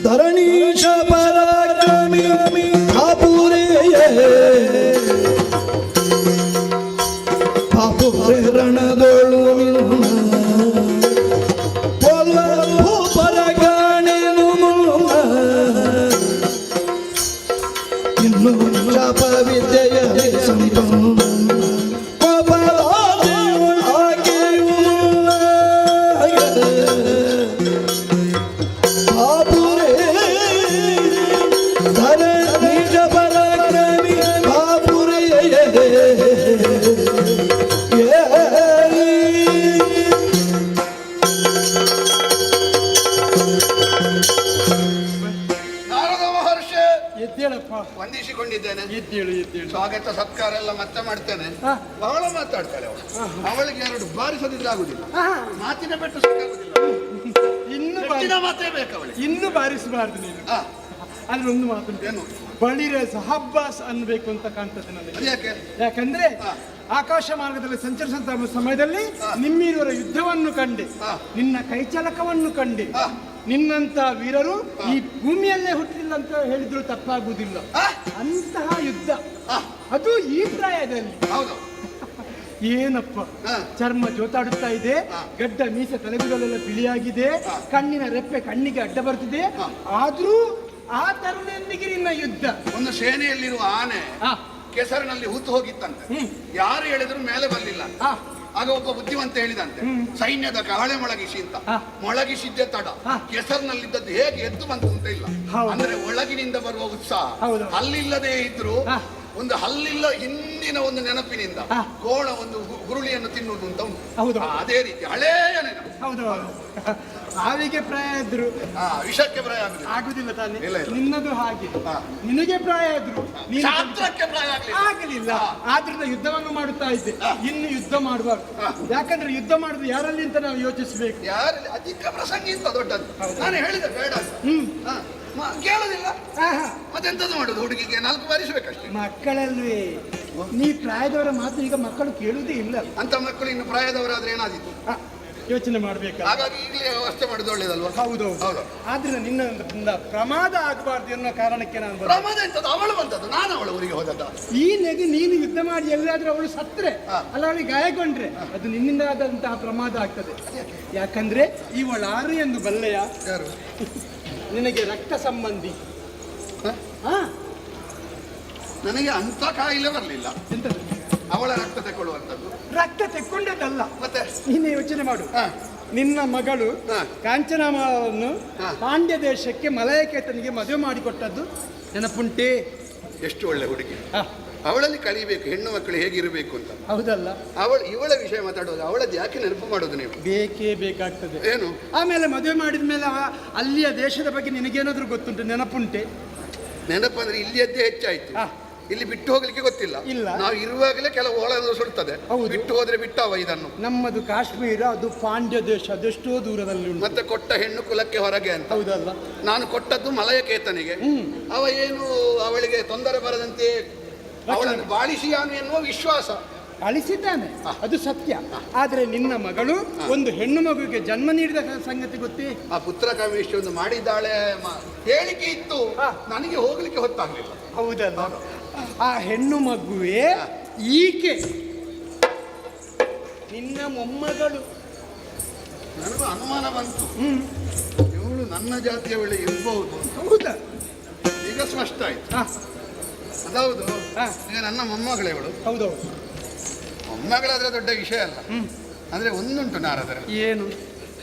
ಧರಣೀಶ ಪರಾಕ್ರಮಿ ಬಾಪುರೇ ರಣದೊಳು ಪರಗಾಣೆನು ಇನ್ನು ಶಾಪ ವಿದ್ಯೆಯ ಸಂಪನ್ನ ವಂದಿಸಿಕೊಂಡಿದ್ದೇನೆ. ಸ್ವಾಗತ ಸತ್ಕಾರ ಎಲ್ಲ ಮತ್ತೆ ಮಾಡ್ತೇನೆ. ಬಹಳ ಮಾತಾಡ್ತಾಳೆ ಅವಳು. ಅವಳಿಗೆ ಎರಡು ಬಾರಿಸದಿದ್ರೆ ಆಗುದಿಲ್ಲ, ಮಾತಿನ ಬೆಟ್ಟು ಸಾಕಾಗುದಿಲ್ಲ. ಇನ್ನು ಮಾತೇ ಬೇಕು ಅವಳಿಗೆ. ಇನ್ನು ಬಾರಿಸಬಾರ್ದು ನೀನು. ಆದ್ರೆ ಒಂದು ಮಾತು ಏನು? ಬಳಿರೆ ಸಹಬ್ಬಾಸ್ ಅನ್ಬೇಕು ಅಂತ ಕಾಣ್ತದೆ ನನಗೆ. ಯಾಕೆ? ಯಾಕಂದ್ರೆ ಆಕಾಶ ಮಾರ್ಗದಲ್ಲಿ ಸಂಚರಿಸುವಂತ ಸಮಯದಲ್ಲಿ ನಿಮ್ಮಿರುವರ ಯುದ್ಧವನ್ನು ಕಂಡೆ, ನಿನ್ನ ಕೈಚಲಕವನ್ನು ಕಂಡೆ. ನಿನ್ನಂತ ವೀರರು ಈ ಭೂಮಿಯಲ್ಲೇ ಹುಟ್ಟಿಲ್ಲ ಅಂತ ಹೇಳಿದ್ರು ತಪ್ಪಾಗುವುದಿಲ್ಲ. ಅಂತಹ ಯುದ್ಧ, ಅದು ಈ ಪ್ರಾಯದಲ್ಲಿ. ಏನಪ್ಪ, ಚರ್ಮ ಜೋತಾಡುತ್ತಾ ಇದೆ, ಗಡ್ಡ ಮೀಸೆ ತಲೆಗೂದಲೆಲ್ಲ ಬಿಳಿಯಾಗಿದೆ, ಕಣ್ಣಿನ ರೆಪ್ಪೆ ಕಣ್ಣಿಗೆ ಅಡ್ಡ ಬರ್ತಿದೆ. ಆದ್ರೂ ಆ ತರುಣನಿಗೆ ನಿನ್ನ ಯುದ್ಧ. ಒಂದು ಸೇನೆಯಲ್ಲಿರುವ ಆನೆ ಕೆಸರಿನಲ್ಲಿ ಹೂತು ಹೋಗಿತ್ತಂತೆ. ಯಾರು ಹೇಳಿದ್ರು ಮೇಲೆ ಬರಲಿಲ್ಲ. ಆಗ ಒಬ್ಬ ಬುದ್ಧಿವಂತ ಹೇಳಿದಂತೆ, ಸೈನ್ಯದ ಕಹಳೆ ಮೊಳಗಿಸಿ ಅಂತ. ಮೊಳಗಿಸಿದ್ದೆ ತಡ, ಕೆಸರಿನಲ್ಲಿದ್ದದ್ದು ಹೇಗೆ ಎದ್ದು ಬಂತು ಅಂತ ಇಲ್ಲ. ಅಂದ್ರೆ ಒಳಗಿನಿಂದ ಬರುವ ಉತ್ಸಾಹ ಹಲ್ಲಿಲ್ಲದೆ ಇದ್ರು ಒಂದು ಹಲ್ಲಿಲ್ಲ ಹಿಂದಿನ ಒಂದು ನೆನಪಿನಿಂದ ಗೋಳ ಒಂದು ಹುರುಳಿಯನ್ನು ತಿನ್ನುವುದು ಅಂತ ಉಂಟು. ಅದೇ ರೀತಿ ಹಳೆಯ ನೆನಪು. ಹೌದು, ಹಾವಿಗೆ ಪ್ರಾಯ ಇದ್ರು ವಿಷಕ್ಕೆ ಪ್ರಾಯ ಆಗುದಿಲ್ಲ ತಾನೆ. ನಿನ್ನದು ಹಾಗೆ, ನಿನಗೆ ಪ್ರಾಯ ಇದ್ರು ಶಾಸ್ತ್ರಕ್ಕೆ ಪ್ರಾಯ ಆಗಲಿಲ್ಲ. ಆದ್ರಿಂದ ಯುದ್ಧವನ್ನು ಮಾಡುತ್ತಾ ಇದ್ದೆ. ಇನ್ನು ಯುದ್ಧ ಮಾಡಬಾರ್ದು. ಯಾಕಂದ್ರೆ ಯುದ್ಧ ಮಾಡುದು ಯಾರಲ್ಲಿ ಅಂತ ನಾವು ಯೋಚಿಸಬೇಕು. ಯಾರಲ್ಲಿ ಅಧಿಕ ಪ್ರಸಂಗಿ ಅಂತ ದೊಡ್ಡದು. ನಾನು ಹೇಳಿದೆ ಬೇಡ, ಕೇಳೋದಿಲ್ಲ. ಮತ್ತೆಂತದ್ದು ಮಾಡುದು? ಹುಡುಗಿಗೆ 4 ಬಾರಿಸಬೇಕಷ್ಟೇ. ಮಕ್ಕಳಲ್ವೇ ನೀ ಪ್ರಾಯದವರ ಮಾತು ಈಗ ಮಕ್ಕಳು ಕೇಳುವುದೇ ಇಲ್ಲ. ಅಂತ ಮಕ್ಕಳು ಇನ್ನು ಪ್ರಾಯದವರಾದ್ರೆ ಏನಾದಿತ್ತು? ಯೋಚನೆ ಮಾಡ್ಬೇಕು. ಹಾಗಾಗಿ ಈಗಲೇ ವ್ಯವಸ್ಥೆ ಮಾಡುದು ಒಳ್ಳೇದಲ್ವಾ? ಹೌದು. ಆದ್ರೆ ನಿನ್ನ ಪ್ರಮಾದ ಆಗಬಾರ್ದು ಎನ್ನುವ ಕಾರಣಕ್ಕೆ ನಾನು ಪ್ರಮಾದ ಎಂತದ್ದು? ಅವಳು ಬಂದದ್ದು, ನಾನು ಅವಳ ಊರಿಗೆ ಹೋದದ್ದ. ಈ ನೆಗೆ ನೀನು ಯುದ್ಧ ಮಾಡಿ ಎಲ್ಲಾದ್ರೂ ಅವಳು ಸತ್ರೆ ಅಲ್ಲ, ಅವಳಿಗೆ ಗಾಯಗೊಂಡ್ರೆ ಅದು ನಿನ್ನಿಂದ ಆದಂತಹ ಪ್ರಮಾದ ಆಗ್ತದೆ. ಯಾಕಂದ್ರೆ ಇವಳಾರು ಎಂದು ಬಲ್ಲೆಯ? ಯಾರು? ನಿನಗೆ ರಕ್ತ ಸಂಬಂಧಿ. ನನಗೆ ಅಂತ ಕಾಯಿಲೆ ಬರಲಿಲ್ಲ. ಅವಳ ರಕ್ತ ತಗೊಳ್ಳುವಂಥದ್ದು. ರಕ್ತ ತೆಕ್ಕೊಂಡದ್ದಲ್ಲ, ಮತ್ತೆ ನೀನೇ ಯೋಚನೆ ಮಾಡು. ನಿನ್ನ ಮಗಳು ಕಾಂಚನವನ್ನು ಪಾಂಡ್ಯ ದೇಶಕ್ಕೆ ಮಲಯಕೇತನಿಗೆ ಮದುವೆ ಮಾಡಿಕೊಟ್ಟದ್ದು ನೆನಪುಂಟೆ? ಎಷ್ಟು ಒಳ್ಳೆ ಹುಡುಗಿ. ಅವಳಲ್ಲಿ ಕಲಿಬೇಕು ಹೆಣ್ಣು ಮಕ್ಕಳು ಹೇಗಿರಬೇಕು ಅಂತ. ಹೌದಲ್ಲ? ಇವಳ ವಿಷಯ ಮಾತಾಡೋದು, ಅವಳದ್ದು ಯಾಕೆ ನೆನಪು ಮಾಡೋದು ನೀವು? ಬೇಕೇ ಬೇಕಾಗ್ತದೆ. ಏನು? ಆಮೇಲೆ ಮದುವೆ ಮಾಡಿದ ಮೇಲೆ ಅಲ್ಲಿಯ ದೇಶದ ಬಗ್ಗೆ ನಿನಗೇನಾದ್ರೂ ಗೊತ್ತುಂಟು? ನೆನಪುಂಟೆ? ನೆನಪು ಅಂದ್ರೆ ಇಲ್ಲಿಯದ್ದೇ ಹೆಚ್ಚಾಯ್ತು. ಇಲ್ಲಿ ಬಿಟ್ಟು ಹೋಗ್ಲಿಕ್ಕೆ ಗೊತ್ತಿಲ್ಲ. ಇಲ್ಲ. ನಾವು ಇರುವಾಗಲೇ ಕೆಲವು ಒಳಗೆ ಸುಳ್ತದೆ. ಹೌದು. ಬಿಟ್ಟು ಹೋದ್ರೆ ಬಿಟ್ಟವ ಇದನ್ನು. ನಮ್ಮದು ಕಾಶ್ಮೀರ, ಅದು ಪಾಂಡ್ಯ ದೇಶ, ಅದೆಷ್ಟೋ ದೂರದಲ್ಲಿ ಉಂಟು. ಮತ್ತೆ ಕೊಟ್ಟ ಹೆಣ್ಣು ಕುಲಕ್ಕೆ ಹೊರಗೆ ಅಂತ. ಹೌದಲ್ಲ? ನಾನು ಕೊಟ್ಟದ್ದು ಮಲಯಕೇತನಿಗೆ. ಅವ ಏನು ಅವಳಿಗೆ ತೊಂದರೆ ಬರದಂತೆ ಅವಳನ್ನು ಬಾಳಿಸಿಯಾನು ಎನ್ನುವ ವಿಶ್ವಾಸ. ಅಳಿಸಿದ್ದಾನೆ, ಅದು ಸತ್ಯ. ಆದ್ರೆ ನಿನ್ನ ಮಗಳು ಒಂದು ಹೆಣ್ಣು ಮಗುವಿಗೆ ಜನ್ಮ ನೀಡಿದ ಸಂಗತಿ ಗೊತ್ತೇ? ಆ ಪುತ್ರ ಕಾಮೇಶ್ವರ ಒಂದು ಮಾಡಿದ್ದಾಳೆ ಹೇಳಿಕೆ ಇತ್ತು, ನನಗೆ ಹೋಗ್ಲಿಕ್ಕೆ ಹೊತ್ತಾಗ್ಲಿಲ್ಲ. ಹೌದಲ್ಲ? ಆ ಹೆಣ್ಣು ಮಗುವೇ ಈಕೆ, ನಿನ್ನ ಮೊಮ್ಮಗಳು. ನನಗೂ ಅನುಮಾನ ಬಂತು, ಇವಳು ನನ್ನ ಜಾತಿಯವಳೆ ಇರಬಹುದು. ಹೌದಾ? ಈಗ ಸ್ಪಷ್ಟ ಆಯ್ತು. ಅದೌದು, ಈಗ ನನ್ನ ಮೊಮ್ಮಗಳೇ ಇವಳು. ಹೌದೌದು. ಮೊಮ್ಮಗಳಾದ್ರೆ ದೊಡ್ಡ ವಿಷಯ ಅಲ್ಲ. ಅಂದ್ರೆ ಒಂದುಂಟು ನಾರದರ, ಏನು?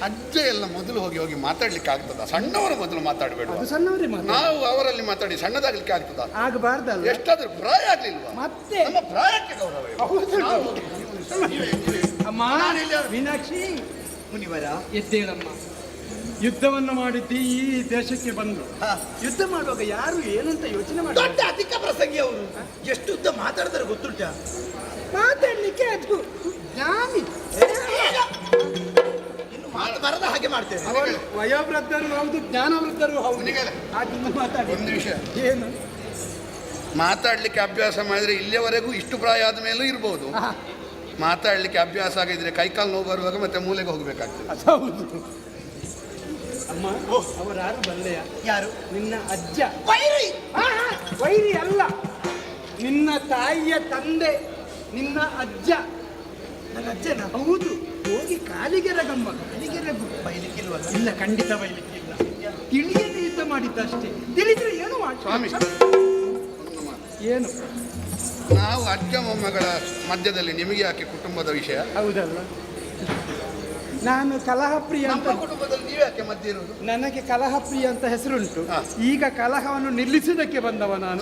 ಅಜ್ಜ ಎಲ್ಲ ಮೊದಲು ಹೋಗಿ ಹೋಗಿ ಮಾತಾಡ್ಲಿಕ್ಕೆ ಆಗ್ತದ? ಸಣ್ಣವರು ಮೊದಲು ಮಾತಾಡಬೇಡ, ಸಣ್ಣವರೇ ನಾವು ಅವರಲ್ಲಿ ಮಾತಾಡಿ ಸಣ್ಣದಾಗ್ಲಿಕ್ಕೆ ಆಗ್ತದ? ಆಗಬಾರ್ದಲ್ಲ. ಎಷ್ಟಾದ್ರೂ ಪ್ರಾಯ ಆಗ್ಲಿಲ್ವಾ? ಮತ್ತೆ ನಮ್ಮ ಪ್ರಾಯಕ್ಕೆ ಗೌರವ ಇಲ್ಲ. ಅಮ್ಮ ಮೀನಾಕ್ಷಿ, ಮುನಿವರ ಎದ್ದೇಳಮ್ಮ. ಯುದ್ಧವನ್ನು ಮಾಡಿದ್ದು ಈ ದೇಶಕ್ಕೆ ಬಂದು ಯುದ್ಧ ಮಾಡುವಾಗ ಯಾರು ಏನಂತ ಯೋಚನೆ ಮಾಡಿ ದೊಡ್ಡ ಅಧಿಕ ಪ್ರಸಂಗಿ ಅವರು ಎಷ್ಟು ಯುದ್ಧ ಮಾತಾಡ್ತಾರೆ ಗೊತ್ತುಂಟ? ಮಾತಾಡ್ಲಿಕ್ಕೆ ಅದು ಜ್ಞಾನಿ. ಇನ್ನು ಮಾತು ಬರದ ಹಾಗೆ ಮಾಡ್ತೇವೆ. ಅವರು ವಯೋವೃದ್ಧರು ಹೌದು, ಜ್ಞಾನವೃದ್ಧರು ಹೌದು. ಅದನ್ನು ಮಾತಾಡಿ. ಒಂದು ವಿಷಯ, ಏನು? ಮಾತಾಡ್ಲಿಕ್ಕೆ ಅಭ್ಯಾಸ ಮಾಡಿದ್ರೆ ಇಲ್ಲಿಯವರೆಗೂ ಇಷ್ಟು ಪ್ರಾಯ ಆದ ಮೇಲೂ ಇರ್ಬೋದು. ಮಾತಾಡ್ಲಿಕ್ಕೆ ಅಭ್ಯಾಸ ಆಗಿದ್ರೆ ಕೈಕಾಲು ನೋವು ಬರುವಾಗ ಮತ್ತೆ ಮೂಲೆಗೆ ಹೋಗ್ಬೇಕಾಗ್ತದೆ. ಹೌದು. ಅಮ್ಮ, ಅವರಾರು ಬಲ್ಲೆಯ? ಯಾರು? ನಿನ್ನ ಅಜ್ಜ. ವೈರಿ? ವೈರಿ ಅಲ್ಲ, ನಿನ್ನ ತಾಯಿಯ ತಂದೆ, ನಿನ್ನ ಅಜ್ಜ. ನನ್ನ ಅಜ್ಜನ? ಹೌದು. ಹೋಗಿ ಕಾಲಿಗೆ ರಗಮ್ಮ. ಕಾಲಿಗೆ ರಗು. ಬೈಲಿಕ್ಕಿಲ್ವಲ್ಲ? ಇಲ್ಲ, ಖಂಡಿತ ಬೈಲಿಕ್ಕಿಲ್ಲ. ತಿಳಿಯದೆ ಯುದ್ಧ ಮಾಡಿದ್ದಷ್ಟೇ. ತಿಳಿದ್ರೆ ಏನು ಮಾಡಿ. ಸ್ವಾಮಿ, ಏನು? ನಾವು ಅಜ್ಜ ಮೊಮ್ಮಗಳ ಮಧ್ಯದಲ್ಲಿ ನಿಮಗೆ ಯಾಕೆ ಕುಟುಂಬದ ವಿಷಯ? ಹೌದಲ್ಲ? ನಾನು ಕಲಹಪ್ರಿಯ ಅಂತ. ನಮ್ಮ ಕುಟುಂಬದಲ್ಲಿ ನೀವು ಯಾಕೆ ಮಧ್ಯೆ ಇರುವುದು? ನನಗೆ ಕಲಹಪ್ರಿಯ ಅಂತ ಹೆಸರುಂಟು. ಈಗ ಕಲಹವನ್ನು ನಿಲ್ಲಿಸುವುದಕ್ಕೆ ಬಂದವ ನಾನು.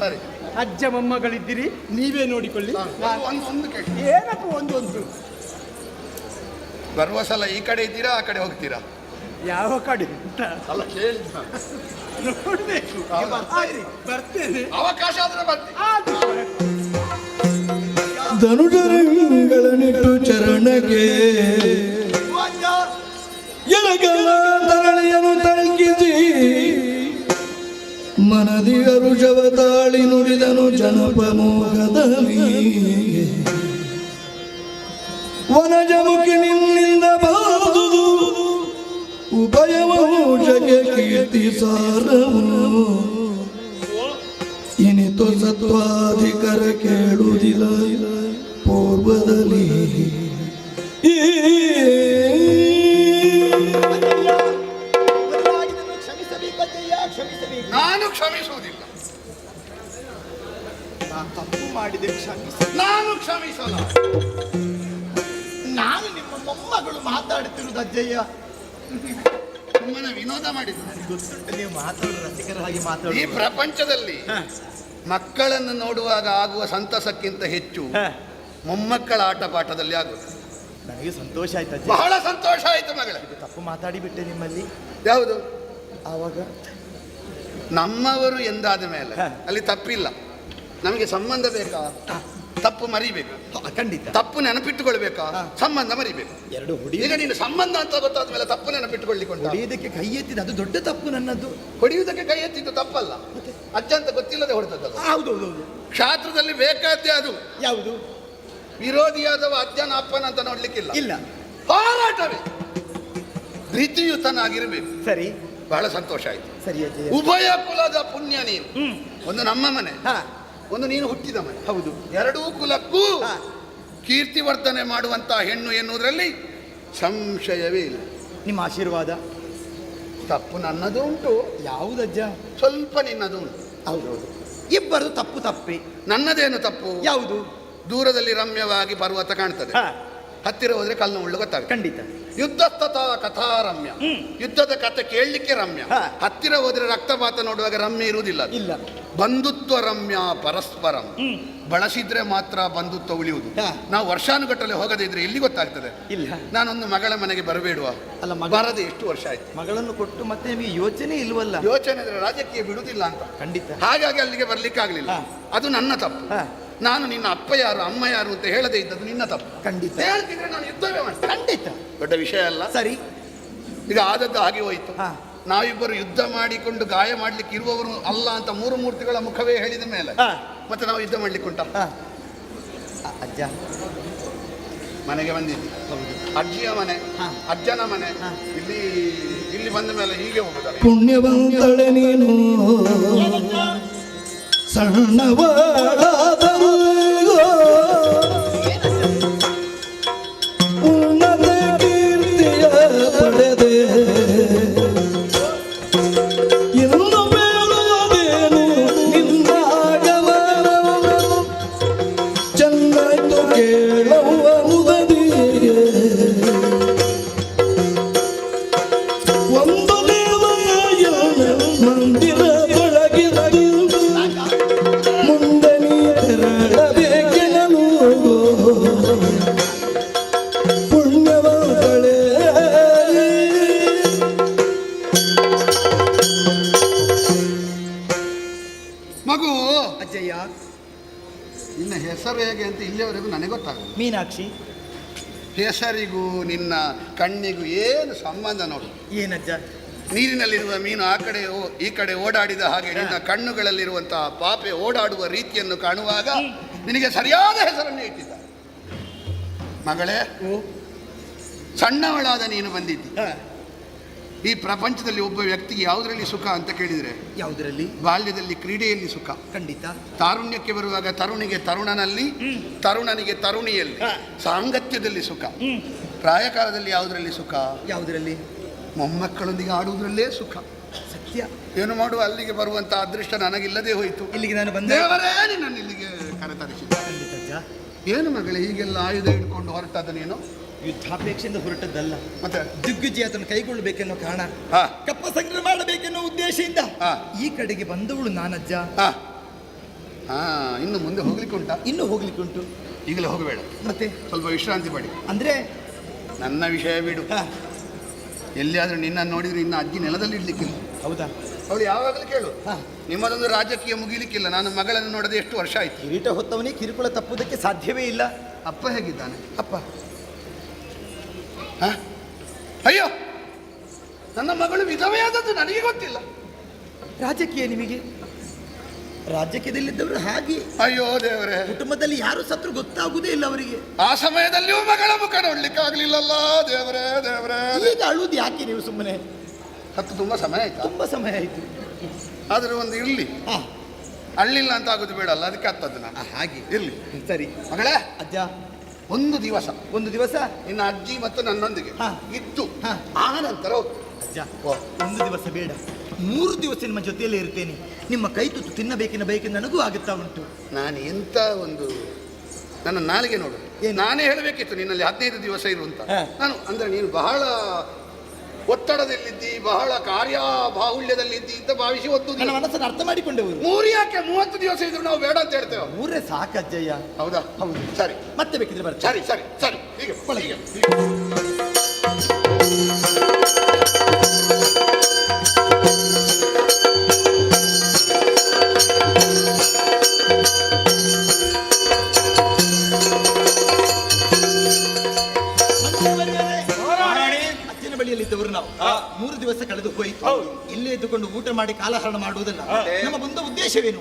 ಅಜ್ಜ ಮೊಮ್ಮಗಳಿದ್ದೀರಿ, ನೀವೇ ನೋಡಿಕೊಳ್ಳಿ. ಒಂದು ಕೇಳಿ, ಏನಪ್ಪ ಒಂದು ಬರುವ ಸಲ ಈ ಕಡೆ ಇದ್ದೀರಾ ಆ ಕಡೆ ಹೋಗ್ತೀರಾ? ಯಾವ ಕಡೆ ಅಂತ ಅಲ್ಲ ಕೇಳಿ ನೋಡ್ಬೇಕು. ಬರ್ತೇನೆ, ಅವಕಾಶ ಆದ್ರೆ ಬರ್ತೀನಿ. ಧನುಜರಂಗಳನಿಟ್ಟು ಚರಣಕ್ಕೆ ಎಳಗಲ ತರಳೆಯನು ತಳಕಿಸಿ ಮನದಿ ಅರುಷವ ತಾಳಿ ನುಡಿದನು ಜನಪಮೋಹದಲ್ಲಿ ವನಜಮುಖಿ ನಿನ್ನಿಂದ ಬಾದುದು ಉಭಯವೋಷಕ್ಕೆ ಕೀರ್ತಿ ಸಾರವು ಇನಿತು ಸತ್ವಾಧಿಕರ ಕೇಳುವುದಿಲ್ಲ ಪೂರ್ವದಲ್ಲಿ. ನಾನು ಕ್ಷಮಿಸುವುದಿಲ್ಲ. ತಪ್ಪು ಮಾಡಿದೆ, ಕ್ಷಮಿಸಿ. ನಾನು ಕ್ಷಮಿಸಲ್ಲ. ನಾನು ನಿಮ್ಮ ಮೊಮ್ಮಗಳು ಮಾತಾಡುತ್ತಿರುವುದು ಅಜ್ಜಯ್ಯ. ಸುಮ್ಮನೆ ವಿನೋದ ಮಾಡಿದ್ದಾರೆ. ಗೊತ್ತುಂಟು, ನೀವು ಮಾತಾಡೋ ರಸಿಕರ ಹಾಗೆ ಮಾತಾಡ. ಈ ಪ್ರಪಂಚದಲ್ಲಿ ಮಕ್ಕಳನ್ನು ನೋಡುವಾಗ ಆಗುವ ಸಂತಸಕ್ಕಿಂತ ಹೆಚ್ಚು ಮೊಮ್ಮಕ್ಕಳ ಆಟ ಪಾಠದಲ್ಲಿ ಆಗುವುದು. ನನಗೆ ಸಂತೋಷ ಆಯ್ತು ಅಜ್ಜ. ಬಹಳ ಸಂತೋಷ ಆಯ್ತು ಮಗಳೇ. ತಪ್ಪು ಮಾತಾಡಿಬಿಟ್ಟೆ ನಿಮ್ಮಲ್ಲಿ. ಯಾವುದು? ಆವಾಗ ನಮ್ಮವರು ಎಂದಾದ ಮೇಲೆ ಅಲ್ಲಿ ತಪ್ಪಿಲ್ಲ. ನಮಗೆ ಸಂಬಂಧ ಬೇಕಾ? ತಪ್ಪು ಮರಿಬೇಕು. ಖಂಡಿತ. ತಪ್ಪು ನೆನಪಿಟ್ಟುಕೊಳ್ಬೇಕಾ? ಸಂಬಂಧ ಮರಿಬೇಕು. ಎರಡು ಈಗ ನೀನು ಸಂಬಂಧ ಅಂತ ಗೊತ್ತಾದ ಮೇಲೆ ತಪ್ಪು ನೆನಪಿಟ್ಟುಕೊಳ್ಳಿಕ್ಕೆ ಹೊಡೆಯುವುದಕ್ಕೆ ಕೈ ಎತ್ತಿದ ಅದು ದೊಡ್ಡ ತಪ್ಪು ನನ್ನದು. ಹೊಡೆಯುವುದಕ್ಕೆ ಕೈ ಎತ್ತಿದ್ದು ತಪ್ಪಲ್ಲ, ಅಜ್ಜ ಅಂತ ಗೊತ್ತಿಲ್ಲದೆ ಹೊಡೆದದ್ದು. ಹೌದೌದು. ಕ್ಷಾತ್ರದಲ್ಲಿ ಬೇಕಾದ್ದೇ ಅದು. ಯಾವುದು? ವಿರೋಧಿಯಾದವ ಅಜ್ಜನ ಅಪ್ಪನ ಅಂತ ನೋಡ್ಲಿಕ್ಕಿಲ್ಲ. ಇಲ್ಲ, ಹೋರಾಟವೇ. ಪ್ರೀತಿಯುತನಾಗಿರ್ಬೇಕು. ಸರಿ, ಬಹಳ ಸಂತೋಷ ಆಯ್ತು. ಸರಿ ಅಜ್ಜ. ಉಭಯ ಕುಲದ ಪುಣ್ಯ ನೀನು. ಒಂದು ನಮ್ಮ ಮನೆ, ಒಂದು ನೀನು ಹುಟ್ಟಿದ ಮನೆ. ಹೌದು. ಎರಡೂ ಕುಲಕ್ಕೂ ಕೀರ್ತಿವರ್ಧನೆ ಮಾಡುವಂತಹ ಹೆಣ್ಣು ಎನ್ನುವುದರಲ್ಲಿ ಸಂಶಯವೇ ಇಲ್ಲ. ನಿಮ್ಮ ಆಶೀರ್ವಾದ. ತಪ್ಪು ನನ್ನದು ಉಂಟು. ಯಾವುದಜ್ಜ? ಸ್ವಲ್ಪ ನಿನ್ನದು ಉಂಟು. ಹೌದೌದು, ಇಬ್ಬರು ತಪ್ಪು ತಪ್ಪಿ. ನನ್ನದೇನು ತಪ್ಪು? ಯಾವುದು? ದೂರದಲ್ಲಿ ರಮ್ಯವಾಗಿ ಪರ್ವತ ಕಾಣ್ತದೆ, ಹತ್ತಿರ ಹೋದ್ರೆ ಕಲ್ಲು ಮುಳ್ಳು ಗೊತ್ತಾಗ್ತದೆ. ಖಂಡಿತ. ಯುದ್ಧಸ್ತತ ಕಥಾರಮ್ಯ, ಯುದ್ಧದ ಕಥೆ ಕೇಳಲಿಕ್ಕೆ ರಮ್ಯ, ಹತ್ತಿರ ಹೋದ್ರೆ ರಕ್ತಪಾತ ನೋಡುವಾಗ ರಮ್ಯ ಇರುವುದಿಲ್ಲ. ಇಲ್ಲ. ಬಂಧುತ್ವ ರಮ್ಯ ಪರಸ್ಪರಂ, ಬಳಸಿದ್ರೆ ಮಾತ್ರ ಬಂಧುತ್ವ ಉಳಿಯುವುದು. ನಾವು ವರ್ಷಾನುಗಟ್ಟಲೆ ಹೋಗದಿದ್ರೆ ಎಲ್ಲಿ ಗೊತ್ತಾಗ್ತದೆ? ಇಲ್ಲ. ನಾನೊಂದು ಮಗಳ ಮನೆಗೆ ಬರಬೇಡುವ? ಅಲ್ಲ, ಬರದೆ ಎಷ್ಟು ವರ್ಷ ಆಯ್ತು. ಮಗಳನ್ನು ಕೊಟ್ಟು ಮತ್ತೆ ನಿಮಗೆ ಯೋಚನೆ ಇಲ್ವಲ್ಲ? ಯೋಚನೆ ಇದ್ರೆ ರಾಜಕೀಯ ಬಿಡುವುದಿಲ್ಲ ಅಂತ. ಖಂಡಿತ. ಹಾಗಾಗಿ ಅಲ್ಲಿಗೆ ಬರ್ಲಿಕ್ಕೆ ಆಗ್ಲಿಲ್ಲ. ಅದು ನನ್ನ ತಪ್ಪು. ನಾನು ನಿನ್ನ ಅಪ್ಪ ಯಾರು ಅಮ್ಮ ಯಾರು ಅಂತ ಹೇಳದೇ ಇದ್ದದ್ದು ನಿನ್ನ ತಪ್ಪು. ಖಂಡಿತ. ಹೇಳ್ತಿದ್ರೆ ನಾನು ಯುದ್ಧವೇ ಮಾಡ್ತೇನೆ. ಖಂಡಿತ. ದೊಡ್ಡ ವಿಷಯ ಅಲ್ಲ. ಸರಿ, ಈಗ ಆದದ್ದು ಹಾಗೆ ಹೋಯ್ತು. ನಾವಿಬ್ಬರು ಯುದ್ಧ ಮಾಡಿಕೊಂಡು ಗಾಯ ಮಾಡ್ಲಿಕ್ಕೆ ಇರುವವರು ಅಲ್ಲ ಅಂತ ಮೂರು ಮೂರ್ತಿಗಳ ಮುಖವೇ ಹೇಳಿದ ಮೇಲೆ ಮತ್ತೆ ನಾವು ಯುದ್ಧ ಮಾಡ್ಲಿಕ್ಕೆ ಉಂಟ? ಅಜ್ಜ ಮನೆಗೆ ಬಂದಿದ್ದಿ, ಅಜ್ಜಿಯ ಮನೆ, ಅಜ್ಜನ ಮನೆ, ಇಲ್ಲಿ ಬಂದ ಮೇಲೆ ಹೀಗೆ ಹೋಗುತ್ತಾರೆ. ಪುಣ್ಯವಂತಳೆ ನೀನು ಸಣ್ಣವಾದ ಉನ್ನತ ಕೀರ್ತಿಯ ಪಡೆದೆ ಇನ್ನು ಬೇಡುವುದೇನು ನಿನ್ನಾಗಮ ಚೆನ್ನಾಯ್ತು ಕೇಳುವ ಮುದದಿಗೆ ಒಂದು ದೇವಯ ಮಂದಿರ ಒಳಗಿರಲಿ ಮುಂದೆ ನೀ ತೆರಳಬೇಕೆನಲು ಪುಣ್ಯವಂತಳೆ. ಮಗು ಅಜ್ಜಯ್ಯ, ನಿನ್ನ ಹೆಸರು ಹೇಗೆ ಅಂತ ಇಲ್ಲಿಯವರೆಗೂ ನನಗೆ ಗೊತ್ತಾಗಲ್ಲ. ಮೀನಾಕ್ಷಿ. ಹೆಸರಿಗೂ ನಿನ್ನ ಕಣ್ಣಿಗೂ ಏನು ಸಂಬಂಧ ನೋಡು. ಏನಜ್ಜ? ನೀರಿನಲ್ಲಿರುವ ಮೀನು ಆ ಕಡೆ ಈ ಕಡೆ ಓಡಾಡಿದ ಹಾಗೆ ನಿನ್ನ ಕಣ್ಣುಗಳಲ್ಲಿರುವಂತಹ ಪಾಪೆ ಓಡಾಡುವ ರೀತಿಯನ್ನು ಕಾಣುವಾಗ ನಿನಗೆ ಸರಿಯಾದ ಹೆಸರನ್ನು ಇಟ್ಟಿದ್ದ. ಮಗಳೇ, ಸಣ್ಣವಳಾದ ನೀನು ಬಂದಿದ್ದಿ. ಈ ಪ್ರಪಂಚದಲ್ಲಿ ಒಬ್ಬ ವ್ಯಕ್ತಿಗೆ ಯಾವುದರಲ್ಲಿ ಸುಖ ಅಂತ ಕೇಳಿದರೆ ಯಾವುದರಲ್ಲಿ? ಬಾಲ್ಯದಲ್ಲಿ ಕ್ರೀಡೆಯಲ್ಲಿ ಸುಖ. ಖಂಡಿತ. ತಾರುಣ್ಯಕ್ಕೆ ಬರುವಾಗ ತರುಣಿಗೆ ತರುಣನಲ್ಲಿ, ತರುಣನಿಗೆ ತರುಣಿಯಲ್ಲಿ, ಸಾಂಗತ್ಯದಲ್ಲಿ ಸುಖ. ಪ್ರಾಯಕಾಲದಲ್ಲಿ ಯಾವುದರಲ್ಲಿ ಸುಖ? ಯಾವುದರಲ್ಲಿ? ಮೊಮ್ಮಕ್ಕಳೊಂದಿಗೆ ಆಡುವುದರಲ್ಲೇ ಸುಖ. ಸತ್ಯ. ಏನು ಮಾಡುವ, ಅಲ್ಲಿಗೆ ಬರುವಂತ ಅದೃಷ್ಟ ನನಗಿಲ್ಲದೆ ಹೋಯಿತು. ಇಲ್ಲಿಗೆ ನಾನು ಬಂದೆ. ದೇವರೇ ನಿನ್ನನ್ನು ಇಲ್ಲಿಗೆ ಕರೆತರಿಸಿದ. ಏನು ಮಗಳೇ ಹೀಗೆಲ್ಲ ಆಯುಧ ಇಟ್ಕೊಂಡು ಹೊರಟದ ನೀನು? ಯುದ್ಧಾಪೇಕ್ಷೆಯಿಂದ ಹೊರಟದ್ದಲ್ಲ, ಮತ್ತೆ ದಿಗ್ವಿಜಯ ಅದನ್ನು ಕೈಗೊಳ್ಳಬೇಕೆನ್ನೋ ಕಾರಣ, ಕಪ್ಪ ಸಂಗ್ರಹ ಮಾಡಬೇಕೆನ್ನೋ ಉದ್ದೇಶದಿಂದ ಈ ಕಡೆಗೆ ಬಂದವಳು ನಾನಜ್ಜ. ಇನ್ನು ಮುಂದೆ ಹೋಗ್ಲಿಕ್ಕೆ ಉಂಟಾ? ಇನ್ನು ಹೋಗ್ಲಿಕ್ಕೆ ಉಂಟು. ಈಗಲೇ ಹೋಗಬೇಡ, ಮತ್ತೆ ಸ್ವಲ್ಪ ವಿಶ್ರಾಂತಿ ಪಡಿ. ಅಂದ್ರೆ ನನ್ನ ವಿಷಯ ಬಿಡು. ಎಲ್ಲಿಯಾದ್ರೂ ನಿನ್ನನ್ನು ನೋಡಿದ್ರೆ ಇನ್ನು ಅಜ್ಜಿ ನೆಲದಲ್ಲಿ ಇಡ್ಲಿಕ್ಕಿಲ್ಲ. ಹೌದಾ? ಅವಳು ಯಾವಾಗಲೂ ಕೇಳು, ನಿಮ್ಮದೊಂದು ರಾಜಕೀಯ ಮುಗಿಲಿಕ್ಕಿಲ್ಲ. ನಾನು ಮಗಳನ್ನು ನೋಡದೆ ಎಷ್ಟು ವರ್ಷ ಆಯ್ತು. ಕಿರೀಟ ಹೊತ್ತವನೇ ಕಿರುಕುಳ ತಪ್ಪುವುದಕ್ಕೆ ಸಾಧ್ಯವೇ ಇಲ್ಲ. ಅಪ್ಪ ಹೇಗಿದ್ದಾನೆ? ಅಪ್ಪ ಅಯ್ಯೋ, ನನ್ನ ಮಗಳು ವಿಧವೆಯಾದದ್ದು ನನಗೆ ಗೊತ್ತಿಲ್ಲ. ರಾಜಕೀಯ ನಿಮಗೆ? ರಾಜಕೀಯದಲ್ಲಿದ್ದವರು ಹಾಗೆ. ಅಯ್ಯೋ ದೇವರೇ, ಕುಟುಂಬದಲ್ಲಿ ಯಾರು ಸತ್ರು ಗೊತ್ತಾಗುವುದೇ ಇಲ್ಲ ಅವರಿಗೆ. ಆ ಸಮಯದಲ್ಲಿಯೂ ಮಗಳ ಮುಖ ನೋಡ್ಲಿಕ್ಕೆ ಆಗ್ಲಿಲ್ಲಲ್ಲ. ದೇವರೇ ದೇವರೇ, ಈಗ ಅಳುವುದು ಯಾಕೆ ನೀವು ಸುಮ್ಮನೆ? ಹತ್ತು ತುಂಬಾ ಸಮಯ ಆಯ್ತು. ತುಂಬಾ ಸಮಯ ಆಯ್ತು. ಆದ್ರೆ ಒಂದು ಇರ್ಲಿ, ಅಳ್ಳಿಲ್ಲ ಅಂತ ಆಗುದು ಬೇಡಲ್ಲ, ಅದಕ್ಕೆ ಹತ್ತದ್ದು ನಾನು. ಹಾಗೆ ಇರ್ಲಿ. ಸರಿ ಮಗಳೇ, ಅಜ್ಜ, ಒಂದು ದಿವಸ ನಿನ್ನ ಅಜ್ಜಿ ಮತ್ತು ನನ್ನೊಂದಿಗೆ ಇದ್ದು ಆ ನಂತರ ಅಜ್ಜ, ಒಂದು ದಿವಸ ಬೇಡ, 3 ದಿವಸ ನಿಮ್ಮ ಜೊತೆಯಲ್ಲೇ ಇರ್ತೇನೆ. ನಿಮ್ಮ ಕೈ ತುತ್ತು ತಿನ್ನಬೇಕೆನ್ನ ಬಯಕೆ ನನಗೂ ಆಗುತ್ತಾ ಉಂಟು. ನಾನು ಎಂತ ಒಂದು, ನನ್ನ ನಾಲಿಗೆ ನೋಡು, ನಾನೇ ಹೇಳಬೇಕಿತ್ತು ನಿನ್ನಲ್ಲಿ 15 ದಿವಸ ಇರುವಂತ. ನಾನು ಅಂದ್ರೆ ನೀನು ಬಹಳ ಒತ್ತಡದಲ್ಲಿದ್ದಿ, ಬಹಳ ಕಾರ್ಯ ಬಾಹುಳ್ಯದಲ್ಲಿದ್ದಿ ಅಂತ ಭಾವಿಸಿ ಒತ್ತು ನನ್ನ ಮನಸ್ಸನ್ನು ಅರ್ಥ ಮಾಡಿಕೊಂಡೆವರು. 3 ಯಾಕೆ 30 ದಿವಸ ಇದ್ರು ನಾವು ಬೇಡ ಅಂತ ಹೇಳ್ತೇವೆ. 3 ಸಾಕಜ್ಜಯ್ಯ. ಹೌದಾ? ಹೌದು. ಸರಿ, ಮತ್ತೆ ಬೇಕಿದ್ರೆ ಬರ್ತೀನಿ. ಸರಿ ಸರಿ ಸರಿ, ಹೀಗೆ ಒಳಗೆ. ಅಜ್ಜನ ಬಳಿಯಲ್ಲಿದ್ದವರು ನಾವು 3 ದಿವಸ ಕಳೆದು ಹೋಯಿತು. ಇಲ್ಲೇ ಇದ್ದುಕೊಂಡು ಊಟ ಮಾಡಿ ಕಾಲಹರಣ ಮಾಡುವುದಲ್ಲ ನಮ್ಮ ಬಂದ ಉದ್ದೇಶವೇನು?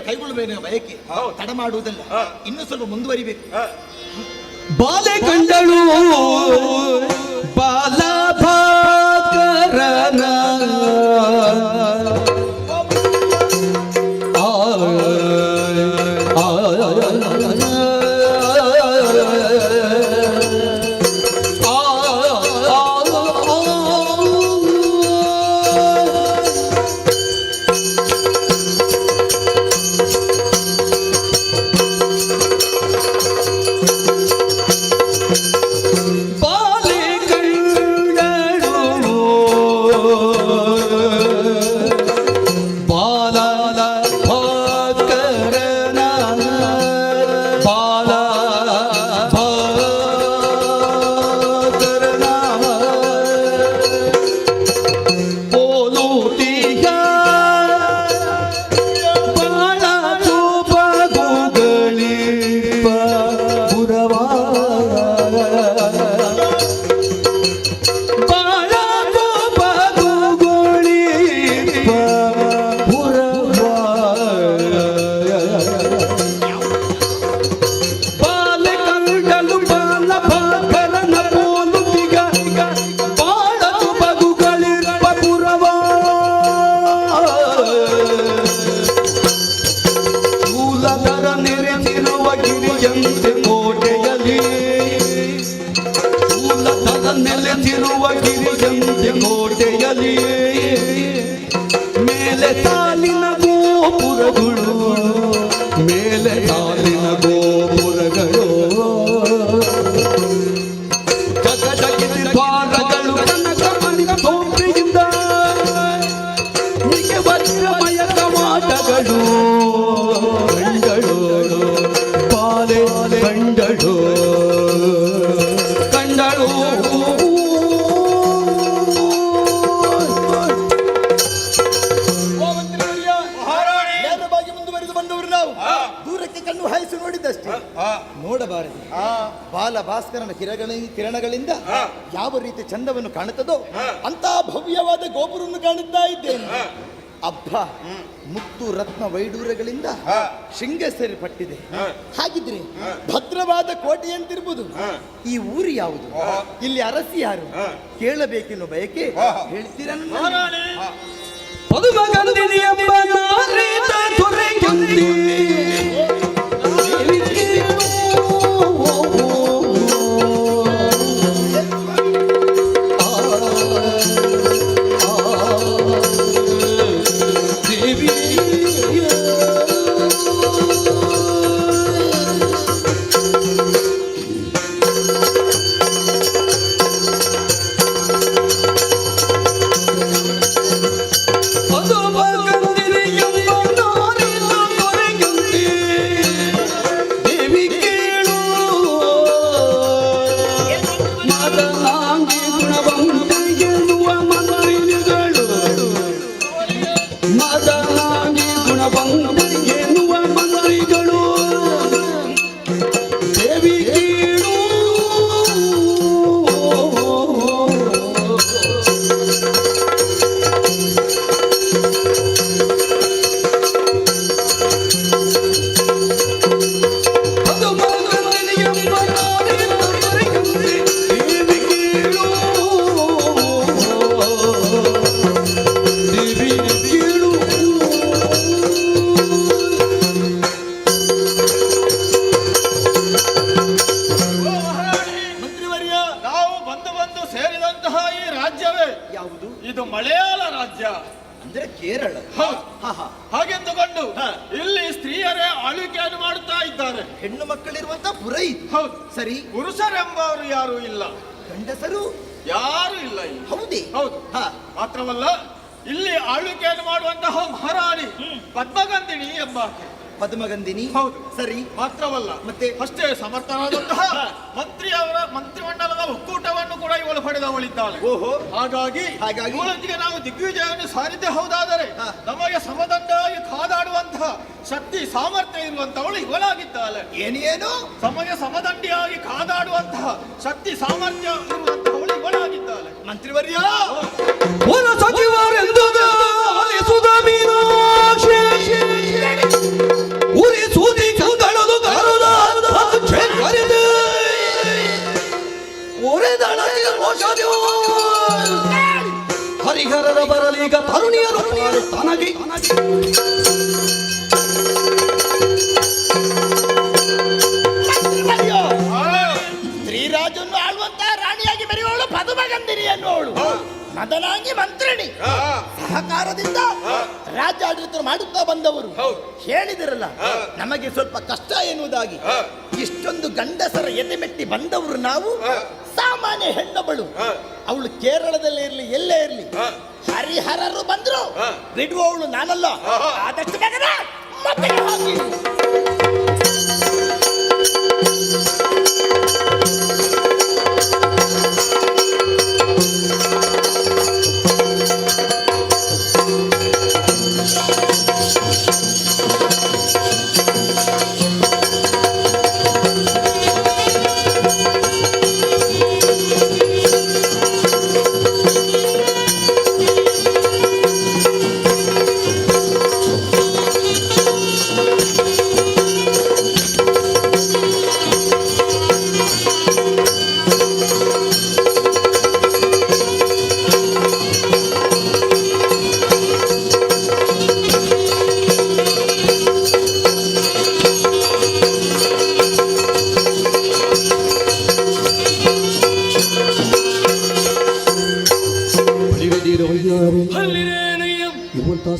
ಕೈಗೊಳ್ಳಬೇಕು ಬಯಕೆ, ತಡ ಮಾಡುವುದಲ್ಲ. ಇನ್ನು ಸ್ವಲ್ಪ ಮುಂದುವರಿಬೇಕು. ಬಾಲೆ ಕಂಡಳು ಬಾಲಭಾಕರನ ಬಾಲೆ ಕಂಡ ನೆರೆದಿರುವ ಗಿರಿಯಂತೆ ಕೋಟೆಯಲ್ಲಿ ಮೂಲತನ ನೆಲೆಸಿರುವ ಗಿರಿಯಂತೆ ಕೋಟೆಯಲ್ಲಿ ಮೇಲೆ ತಾಲಿನ ಗೋಪುರಗಳು ಮೇಲೆ ತಾಲಿನ ಗೋಪುರಗಳು ಜಗದಗಿರಿ ದ್ವಾರಗಳು ಕನಕಮಣಿ ತೋಂಬೆಯಿಂದ ನಿಗೆ ವಜ್ರಮಯ ಕವಾಟಗಳು ಕಂಡಳು ಬಾಲೆ ಕಂಡಳು ಕಂಡಳು ನೇರವಾಗಿ ಮುಂದುವರಿದು ಬಂದವರು ನಾವು ದೂರಕ್ಕೆ ಕಣ್ಣು ಹಾಯಿಸಿ ನೋಡಿದ್ದಷ್ಟೇ ನೋಡಬಾರದು ಬಾಲ ಭಾಸ್ಕರನ ಕಿರಣಗಳಿಂದ ಯಾವ ರೀತಿ ಚಂದವನ್ನು ಕಾಣುತ್ತದೋ ಅಂತ ಭವ್ಯವಾದ ಗೋಪುರವನ್ನು ಕಾಣುತ್ತಾ ಇದ್ದೇನೆ. ಅಬ್ಬ ಮುತ್ತು ರತ್ನ ವೈಡೂರಗಳಿಂದ ಶೃಂಗೇರಿಸಲ್ಪಟ್ಟಿದೆ. ಹಾಗಿದ್ರೆ ಭದ್ರವಾದ ಕೋಟೆಯಂತಿರ್ಬೋದು. ಈ ಊರು ಯಾವುದು, ಇಲ್ಲಿ ಅರಸಿ ಯಾರು ಕೇಳಬೇಕೆನ್ನುವ ಬಯಕೆ ಹೇಳ್ತೀರಾ? ಇದು ಮಲಯಾಳ ರಾಜ್ಯ ಅಂದ್ರೆ ಕೇರಳ. ಹಾಗೆಂದುಕೊಂಡು ಇಲ್ಲಿ ಸ್ತ್ರೀಯರೇ ಆಳ್ವಿಕೆಯನ್ನು ಮಾಡುತ್ತಾ ಇದ್ದಾರೆ. ಹೆಣ್ಣು ಮಕ್ಕಳಿರುವಂತ ಪುರ ಇದು. ಹೌದು ಸರಿ. ಪುರುಷರೆಂಬವರು ಯಾರು ಇಲ್ಲ, ಗಂಡಸರು ಯಾರು ಇಲ್ಲ ಇಲ್ಲಿ. ಹೌದೇ? ಹೌದು. ಮಾತ್ರವಲ್ಲ, ಇಲ್ಲಿ ಆಳ್ವಿಕೆಯನ್ನು ಮಾಡುವಂತಹ ಮಹಾರಾಣಿ ಪದ್ಮಗಂಧಿನಿ ಎಂಬಾಕೆ. ಪದ್ಮಗಂಧಿನಿ. ಹೌದು. ಸರಿ. ಮಾತ್ರವಲ್ಲ, ಮತ್ತೆ ಅಷ್ಟೇ ಸಮರ್ಥರಾದಂತಹ ಮಂತ್ರಿಮಂಡಲದ ಒಕ್ಕೂಟವನ್ನು ಕೂಡ ಇವಳು ಪಡೆದವಳಿದ್ದಾಳೆ. ಓಹೋ. ಹಾಗಾಗಿ ಇವಳೊಂದಿಗೆ ನಾವು ದಿಗ್ವಿಜಯವನ್ನು ಸಾರಿದ್ದೇ ಹೌದಾದರೆ ನಮಗೆ ಸಮದಂಡವಾಗಿ ಕಾದಾಡುವಂತಹ ಶಕ್ತಿ ಸಾಮರ್ಥ್ಯ ಇರುವಂತವಳು ಇವಳಾಗಿದ್ದಾಳೆ. ಏನೇನು ನಮಗೆ ಸಮದಂಡಿಯಾಗಿ ಕಾದಾಡುವಂತಹ ಶಕ್ತಿ ಸಾಮರ್ಥ್ಯ ಇರುವಂತವಳು ಇವಳಾಗಿದ್ದಾಳೆ. ಮಂತ್ರಿವರ್ಯ, ಹರಿಹರದ ಬರಲೀಗ ತರುಣಿಯರು ತನಗೆ ಶ್ರೀರಾಜನ್ನು ಆಳುವಂತ ರಾಣಿಯಾಗಿ ಮೆರೆಯುವವಳು ಪದ್ಮಗಂಧಿನಿ ಎನ್ನುವಳು ಮದನಾಂಗಿ ಮಂತ್ರಿಣಿ. ಸಹಕಾರದಿಂದ ರಾಜ್ಯಾಡಳಿತ ಮಾಡುತ್ತಾ ಬಂದವರು. ಹೇಳಿದಿರಲ್ಲ, ನಮಗೆ ಸ್ವಲ್ಪ ಕಷ್ಟ ಎನ್ನುವುದಾಗಿ. ಇಷ್ಟೊಂದು ಗಂಡಸರ ಎದೆಮೆಟ್ಟಿ ಬಂದವರು ನಾವು. ಸಾಮಾನ್ಯ ಹೆಣ್ಣೊಬ್ಬಳು, ಅವಳು ಕೇರಳದಲ್ಲೇ ಇರಲಿ ಎಲ್ಲೇ ಇರಲಿ, ಹರಿಹರರು ಬಂದ್ರು ಬಿಡುವವಳು ನಾನಲ್ಲ. ಆದಷ್ಟು ಬೇಗನೆ ಮತ್ತೆ ಹೋಗಿ.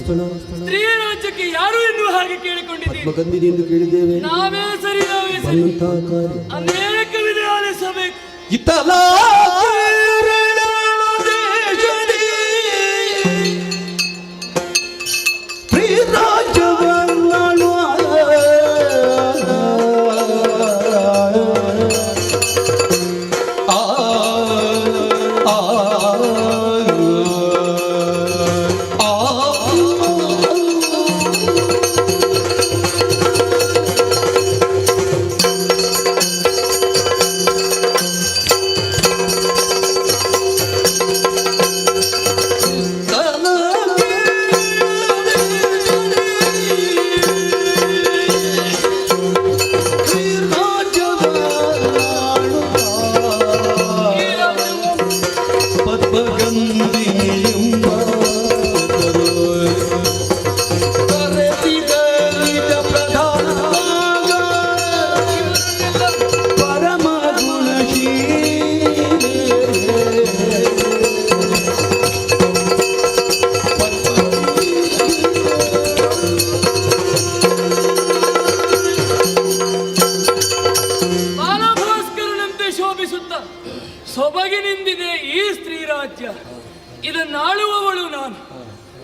ಸ್ಥಳ ಸ್ತ್ರೀ ರಾಜ್ಯಕ್ಕೆ ಯಾರು ಎನ್ನುವ ಹಾಗೆ ಕೇಳಿಕೊಂಡಿದ್ದೀರಿ. ಆತ್ಮಗಂಧಿನಿ ಎಂದು ಕೇಳಿದ್ದೇವೆ. ನಾವೇ ಸರಿ ಬಂದಂತಹ ಕಾರ್ಯ ಅನೇಕ ವಿಧ ಆಲಿಸಬೇಕು. ಇತ್ತಲ ಸೊಬಗಿನಿಂದಿದೆ ಈ ಸ್ತ್ರೀ ರಾಜ್ಯ. ಇದನ್ನಾಳುವವಳು ನಾನು,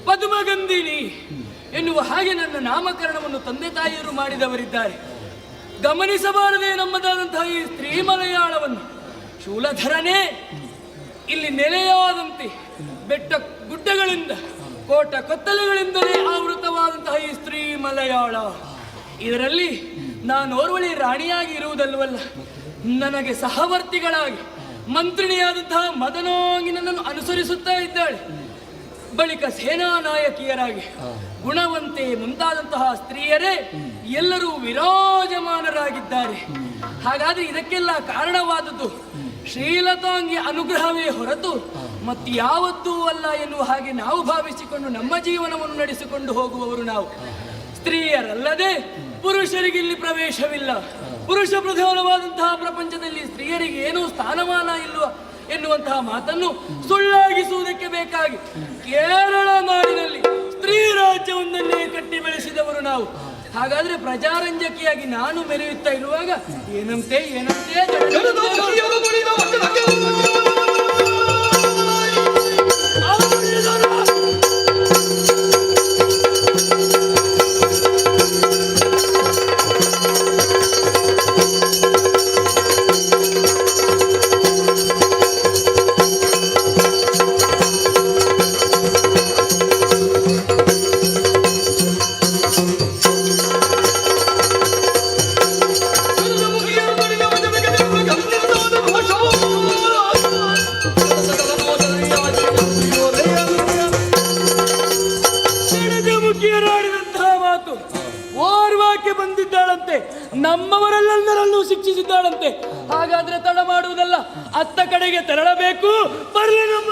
ಪದ್ಮಗಂಧಿನಿ ಎನ್ನುವ ಹಾಗೆ ನನ್ನ ನಾಮಕರಣವನ್ನು ತಂದೆ ತಾಯಿಯರು ಮಾಡಿದವರಿದ್ದಾರೆ. ಗಮನಿಸಬಾರದೆ ನಮ್ಮದಾದಂತಹ ಈ ಸ್ತ್ರೀ ಮಲಯಾಳವನ್ನು. ಶೂಲಧರನೇ ಇಲ್ಲಿ ನೆಲೆಯಾದಂತೆ ಬೆಟ್ಟ ಗುಡ್ಡಗಳಿಂದ ಕೋಟ ಕೊತ್ತಲೆಗಳಿಂದಲೇ ಆವೃತವಾದಂತಹ ಈ ಸ್ತ್ರೀ ಮಲಯಾಳ. ಇದರಲ್ಲಿ ನಾನೋರ್ವಳಿ ರಾಣಿಯಾಗಿ ಇರುವುದಲ್ಲವಲ್ಲ, ನನಗೆ ಸಹವರ್ತಿಗಳಾಗಿ ಮಂತ್ರಿಣಿಯಾದಂತಹ ಮದನಾಂಗಿ ನನ್ನನ್ನು ಅನುಸರಿಸುತ್ತಾ ಇದ್ದಾಳೆ. ಬಳಿಕ ಸೇನಾ ನಾಯಕಿಯರಾಗಿ ಗುಣವಂತೆ ಮುಂತಾದಂತಹ ಸ್ತ್ರೀಯರೇ ಎಲ್ಲರೂ ವಿರಾಜಮಾನರಾಗಿದ್ದಾರೆ. ಹಾಗಾದ್ರೆ ಇದಕ್ಕೆಲ್ಲ ಕಾರಣವಾದದ್ದು ಶ್ರೀಲತಾಂಗಿ ಅನುಗ್ರಹವೇ ಹೊರತು ಮತ್ಯಾವತ್ತೂ ಅಲ್ಲ ಎನ್ನುವ ಹಾಗೆ ನಾವು ಭಾವಿಸಿಕೊಂಡು ನಮ್ಮ ಜೀವನವನ್ನು ನಡೆಸಿಕೊಂಡು ಹೋಗುವವರು ನಾವು. ಸ್ತ್ರೀಯರಲ್ಲದೆ ಪುರುಷರಿಗೆ ಇಲ್ಲಿ ಪ್ರವೇಶವಿಲ್ಲ. ಪುರುಷ ಪ್ರಧಾನವಾದಂತಹ ಪ್ರಪಂಚದಲ್ಲಿ ಸ್ತ್ರೀಯರಿಗೆ ಏನೂ ಸ್ಥಾನಮಾನ ಇಲ್ವ ಎನ್ನುವಂತಹ ಮಾತನ್ನು ಸುಳ್ಳಾಗಿಸುವುದಕ್ಕೆ ಬೇಕಾಗಿ ಕೇರಳ ನಾಡಿನಲ್ಲಿ ಸ್ತ್ರೀ ರಾಜ್ಯವೊಂದನ್ನೇ ಕಟ್ಟಿ ಬೆಳೆಸಿದವರು ನಾವು. ಹಾಗಾದ್ರೆ ಪ್ರಜಾರಂಜಕಿಯಾಗಿ ನಾನು ಮೆರೆಯುತ್ತಾ ಇರುವಾಗ ಏನಂತೆ ಬಂದಿದ್ದಾಳಂತೆ, ನಮ್ಮವರೆಲ್ಲರನ್ನೂ ಶಿಕ್ಷಿಸಿದ್ದಾಳಂತೆ. ಹಾಗಾದ್ರೆ ತಡ ಮಾಡುವುದಲ್ಲ, ಅತ್ತ ಕಡೆಗೆ ತೆರಳಬೇಕು. ಬರಲಿ ನಮ್ಮ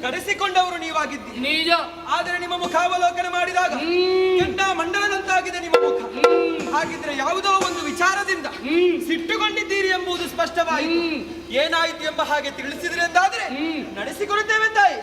ನಡೆಸಿಕೊಂಡವರು ನೀವಾಗಿದ್ದೀರಿ ನಿಜ. ಆದರೆ ನಿಮ್ಮ ಮುಖಾವಲೋಕನ ಮಾಡಿದಾಗ ಕೆಂಡ ಮಂಡಲದಂತಾಗಿದೆ ನಿಮ್ಮ ಮುಖ. ಹಾಗಿದ್ರೆ ಯಾವುದೋ ಒಂದು ವಿಚಾರದಿಂದ ಸಿಟ್ಟುಕೊಂಡಿದ್ದೀರಿ ಎಂಬುದು ಸ್ಪಷ್ಟವಾಯಿತು. ಏನಾಯಿತು ಎಂಬ ಹಾಗೆ ತಿಳಿಸಿದ್ರಿ ಎಂದಾದ್ರೆ ನಡೆಸಿಕೊಡುತ್ತೇವೆ ತಾಯಿ.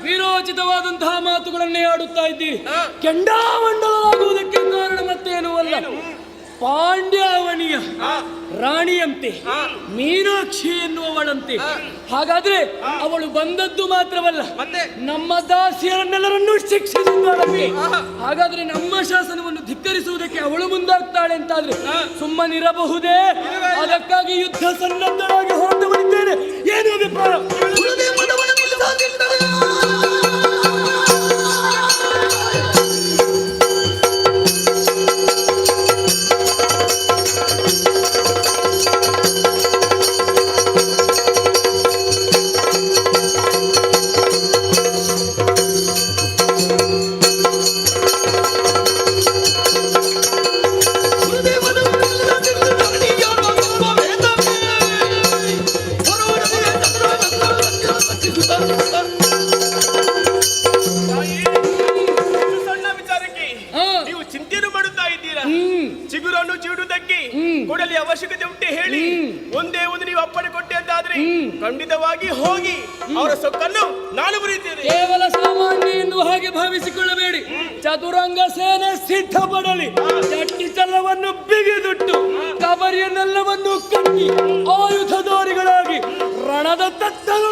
ವೀರೋಚಿತವಾದಂತಹ ಮಾತುಗಳನ್ನೇ ಆಡುತ್ತಾ ಇದ್ದೀರಿ. ಕೆಂಡಾಮಂಡಲವಾಗುವುದಕ್ಕೆ ಕಾರಣ ಮತ್ತೇನು ಅಲ್ಲ, ಪಾಂಡ್ಯಾವಣಿಯ ರಾಣಿಯಂತೆ ಮೀನಾಕ್ಷಿ ಎನ್ನುವವಳಂತೆ. ಹಾಗಾದ್ರೆ ಅವಳು ಬಂದದ್ದು ಮಾತ್ರವಲ್ಲ, ನಮ್ಮ ದಾಸಿಯರನ್ನೆಲ್ಲರನ್ನೂ ಶಿಕ್ಷಿಸಿದ್ದಾಳೆ. ಹಾಗಾದ್ರೆ ನಮ್ಮ ಶಾಸನವನ್ನು ಧಿಕ್ಕರಿಸುವುದಕ್ಕೆ ಅವಳು ಮುಂದಾಗ್ತಾಳೆ ಅಂತಾದ್ರೆ ಸುಮ್ಮನಿರಬಹುದೇ? ಅದಕ್ಕಾಗಿ ಯುದ್ಧ ಸನ್ನದ್ಧರಾಗಿ ಹೊರಟು ಬರುತ್ತೇನೆ. ಏನು ಅಭಿಪ್ರಾಯ? ಸಣ್ಣ ವಿಚಾರಕ್ಕೆ ನೀವು ಚಿಂತೆಯನ್ನು ಮಾಡುತ್ತಾ ಇದ್ದೀರಾ? ಚಿಗುರನ್ನು ಚಿಡುವುದಕ್ಕೆ ಕೊಡಲಿ ಅವಶ್ಯಕತೆ ಉಂಟೆ ಹೇಳಿ. ಒಂದೇ ಒಂದು ನೀವು ಅಪ್ಪಣೆ ಕೊಟ್ಟೆ ಅಂತಾದ್ರೆ ಖಂಡಿತವಾಗಿ ಹೋಗಿ ಅವರ ಸೊಕ್ಕನ್ನು ನಾನು ಮುರಿಯುತ್ತೇನೆ. ಕೇವಲ ಸಾಮಾನ್ಯ ಎನ್ನುವ ಹಾಗೆ ಭಾವಿಸಿಕೊಳ್ಳಬೇಡಿ. ಚತುರಂಗ ಸೇನೆ ಸಿದ್ಧಪಡಲಿ. ಚಟ್ಟಿ ಚಲ್ಲವನ್ನು ಬಿಗಿದುಟ್ಟು ಕಬರಿಯನ್ನೆಲ್ಲವನ್ನು ಕಟ್ಟಿ ಆಯುಧಧಾರಿಗಳಾಗಿ ರಣದ ತತ್ತಲು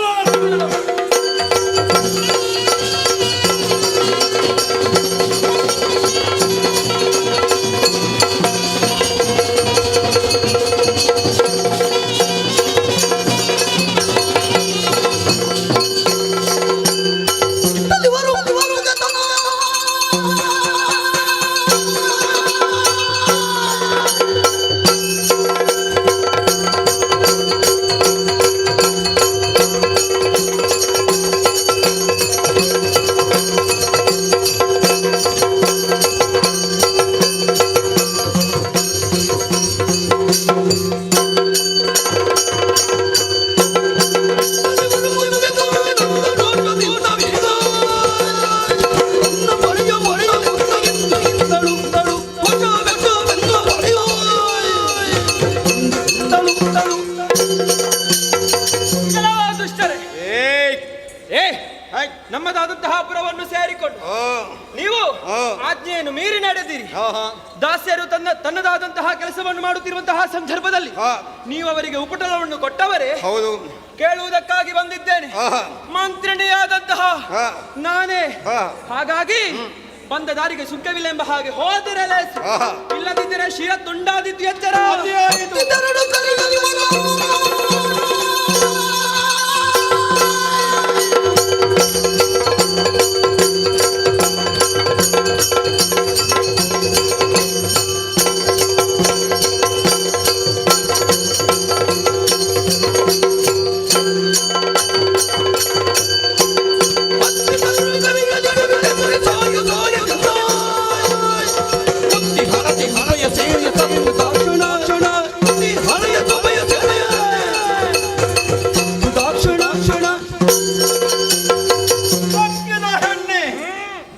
ನಮ್ಮದಾದಂತಹ ಪುರವನ್ನು ಸೇರಿಕೊಂಡು ನೀವು ಆಜ್ಞೆಯನ್ನು ಮೀರಿ ನಡೆದಿರಿ. ದಾಸ್ಯರು ತನ್ನದಾದಂತಹ ಕೆಲಸವನ್ನು ಮಾಡುತ್ತಿರುವಂತಹ ಸಂದರ್ಭದಲ್ಲಿ ನೀವು ಅವರಿಗೆ ಉಪಟಳವನ್ನು ಕೊಟ್ಟವರೇ? ಹೌದು. ಕೇಳುವುದಕ್ಕಾಗಿ ಬಂದಿದ್ದೇನೆ. ಮಂತ್ರಿಣಿಯಾದಂತಹ ನಾನೇ. ಹಾಗಾಗಿ ಬಂದ ದಾರಿಗೆ ಸುಖವಿಲ್ಲ ಎಂಬ ಹಾಗೆ ಹೋದಿರಲೇ, ಇಲ್ಲದಿದ್ದರೆ ಶಿರ ತುಂಡಾದಿದ್ದು ಎಚ್ಚರ.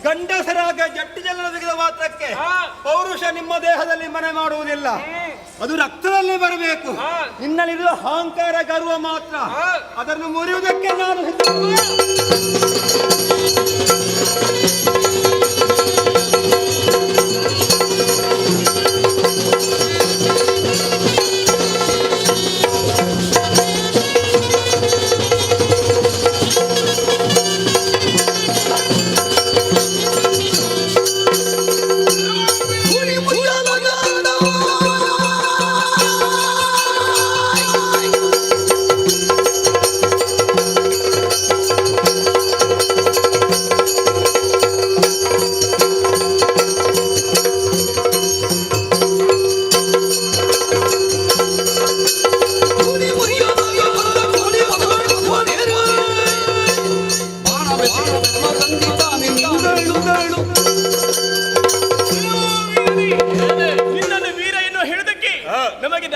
ಗಂಡಸರಾಗ ಜಟ್ಟಿ ಜಲ ತೆಗೆದ ಮಾತ್ರಕ್ಕೆ ಪೌರುಷ ನಿಮ್ಮ ದೇಹದಲ್ಲಿ ಮನೆ ಮಾಡುವುದಿಲ್ಲ, ಅದು ರಕ್ತದಲ್ಲಿ ಬರಬೇಕು. ನಿನ್ನಲ್ಲಿರುವ ಅಹಂಕಾರ ಗರ್ವ ಮಾತ್ರ, ಅದನ್ನು ಮುರಿಯುವುದಕ್ಕೆ ನಾನು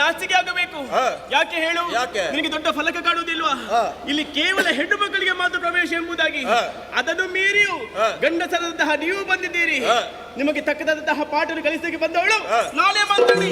ನಾಚಿಕೆ ಆಗಬೇಕು. ಯಾಕೆ ಹೇಳು? ಯಾಕೆ? ನಿನಗೆ ದೊಡ್ಡ ಫಲಕ ಕಾಣುವುದಿಲ್ವಾ? ಇಲ್ಲಿ ಕೇವಲ ಹೆಣ್ಣು ಮಕ್ಕಳಿಗೆ ಮಾತ್ರ ಪ್ರವೇಶ ಎಂಬುದಾಗಿ. ಅದನ್ನು ಮೀರಿಯೂ ಗಂಡಸರಾದಂತಹ ನೀವು ಬಂದಿದ್ದೀರಿ. ನಿಮಗೆ ತಕ್ಕದಾದಂತಹ ಪಾಠವನ್ನು ಕಲಿಸಲಿಕ್ಕೆ ಬಂದವಳು ನಾನೇ ಮಾತಾಡಿ.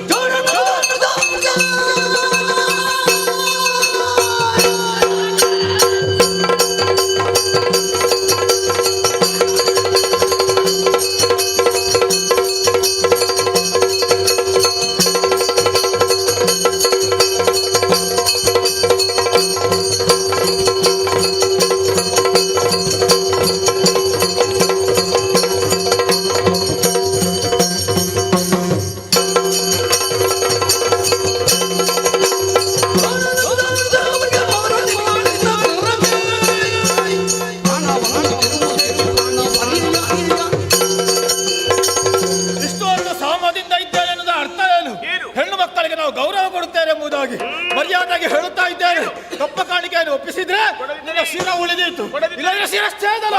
ಗೌರವ ಕೊಡುತ್ತೇನೆ ಎಂಬುದಾಗಿ ಮರ್ಯಾದೆಗೆ ಹೇಳುತ್ತಾ ಇದ್ದೇನೆ. ಕಪ್ಪ ಕಾಣಿಕೆಯನ್ನು ಒಪ್ಪಿಸಿದ್ರೆ ನಿನ್ನ ಶಿರ ಉಳಿದಿತ್ತು, ಇಲ್ಲದ್ರೆ ಶಿರಶ್ಛೇದನ.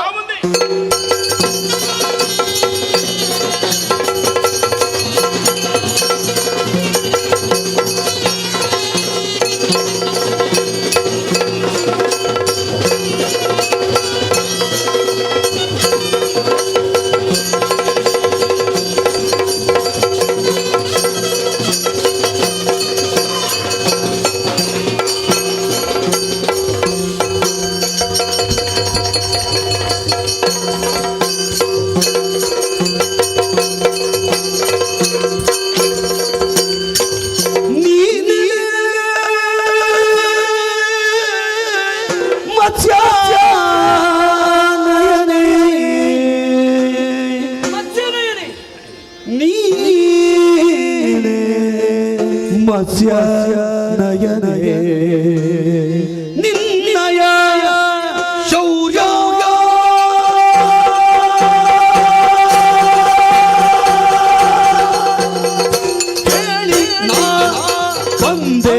ನಯನಯೇ ನಿನ್ನಯ ಶೌರ್ಯ ಹೇಳಿ ನಾ ಬಂದೆ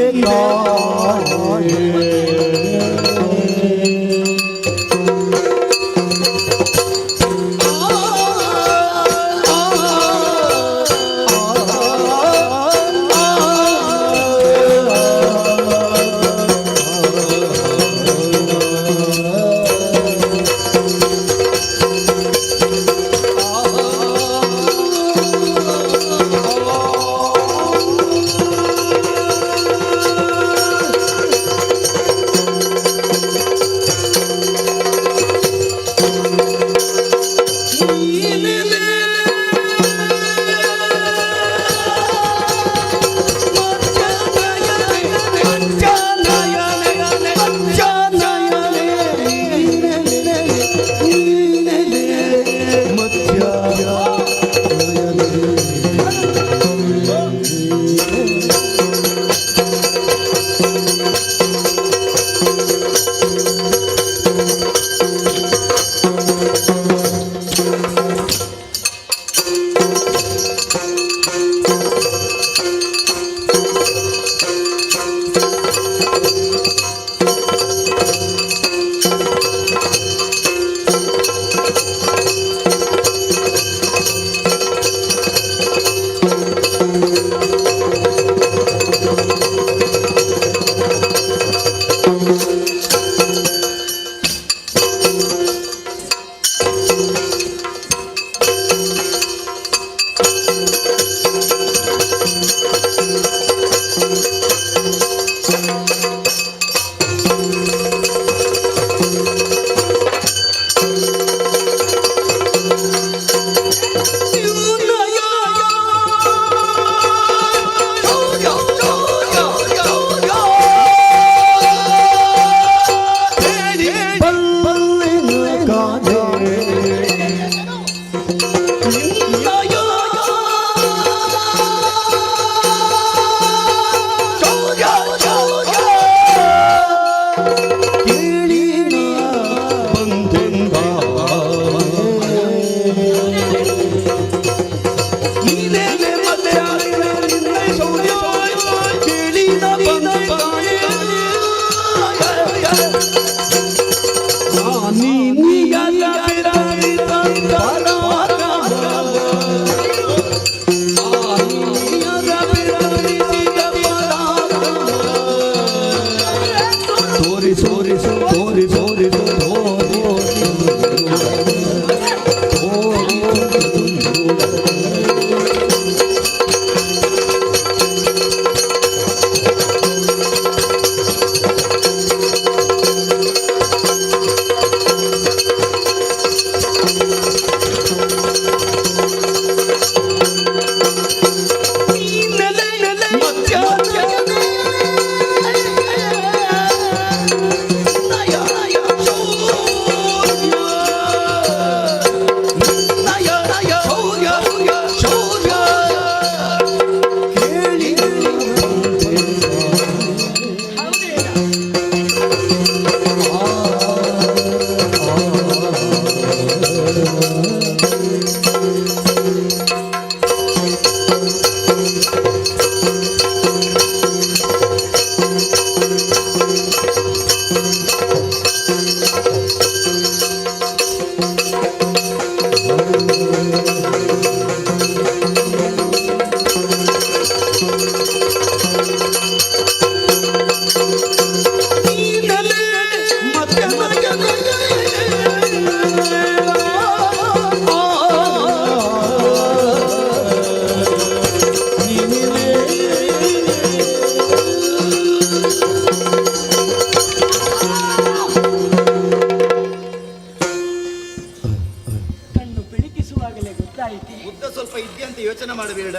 ಮಾಹಿತಿ. ಉದ್ದ ಸ್ವಲ್ಪ ಇದೆಯಂತ ಯೋಚನೆ ಮಾಡಬೇಡ.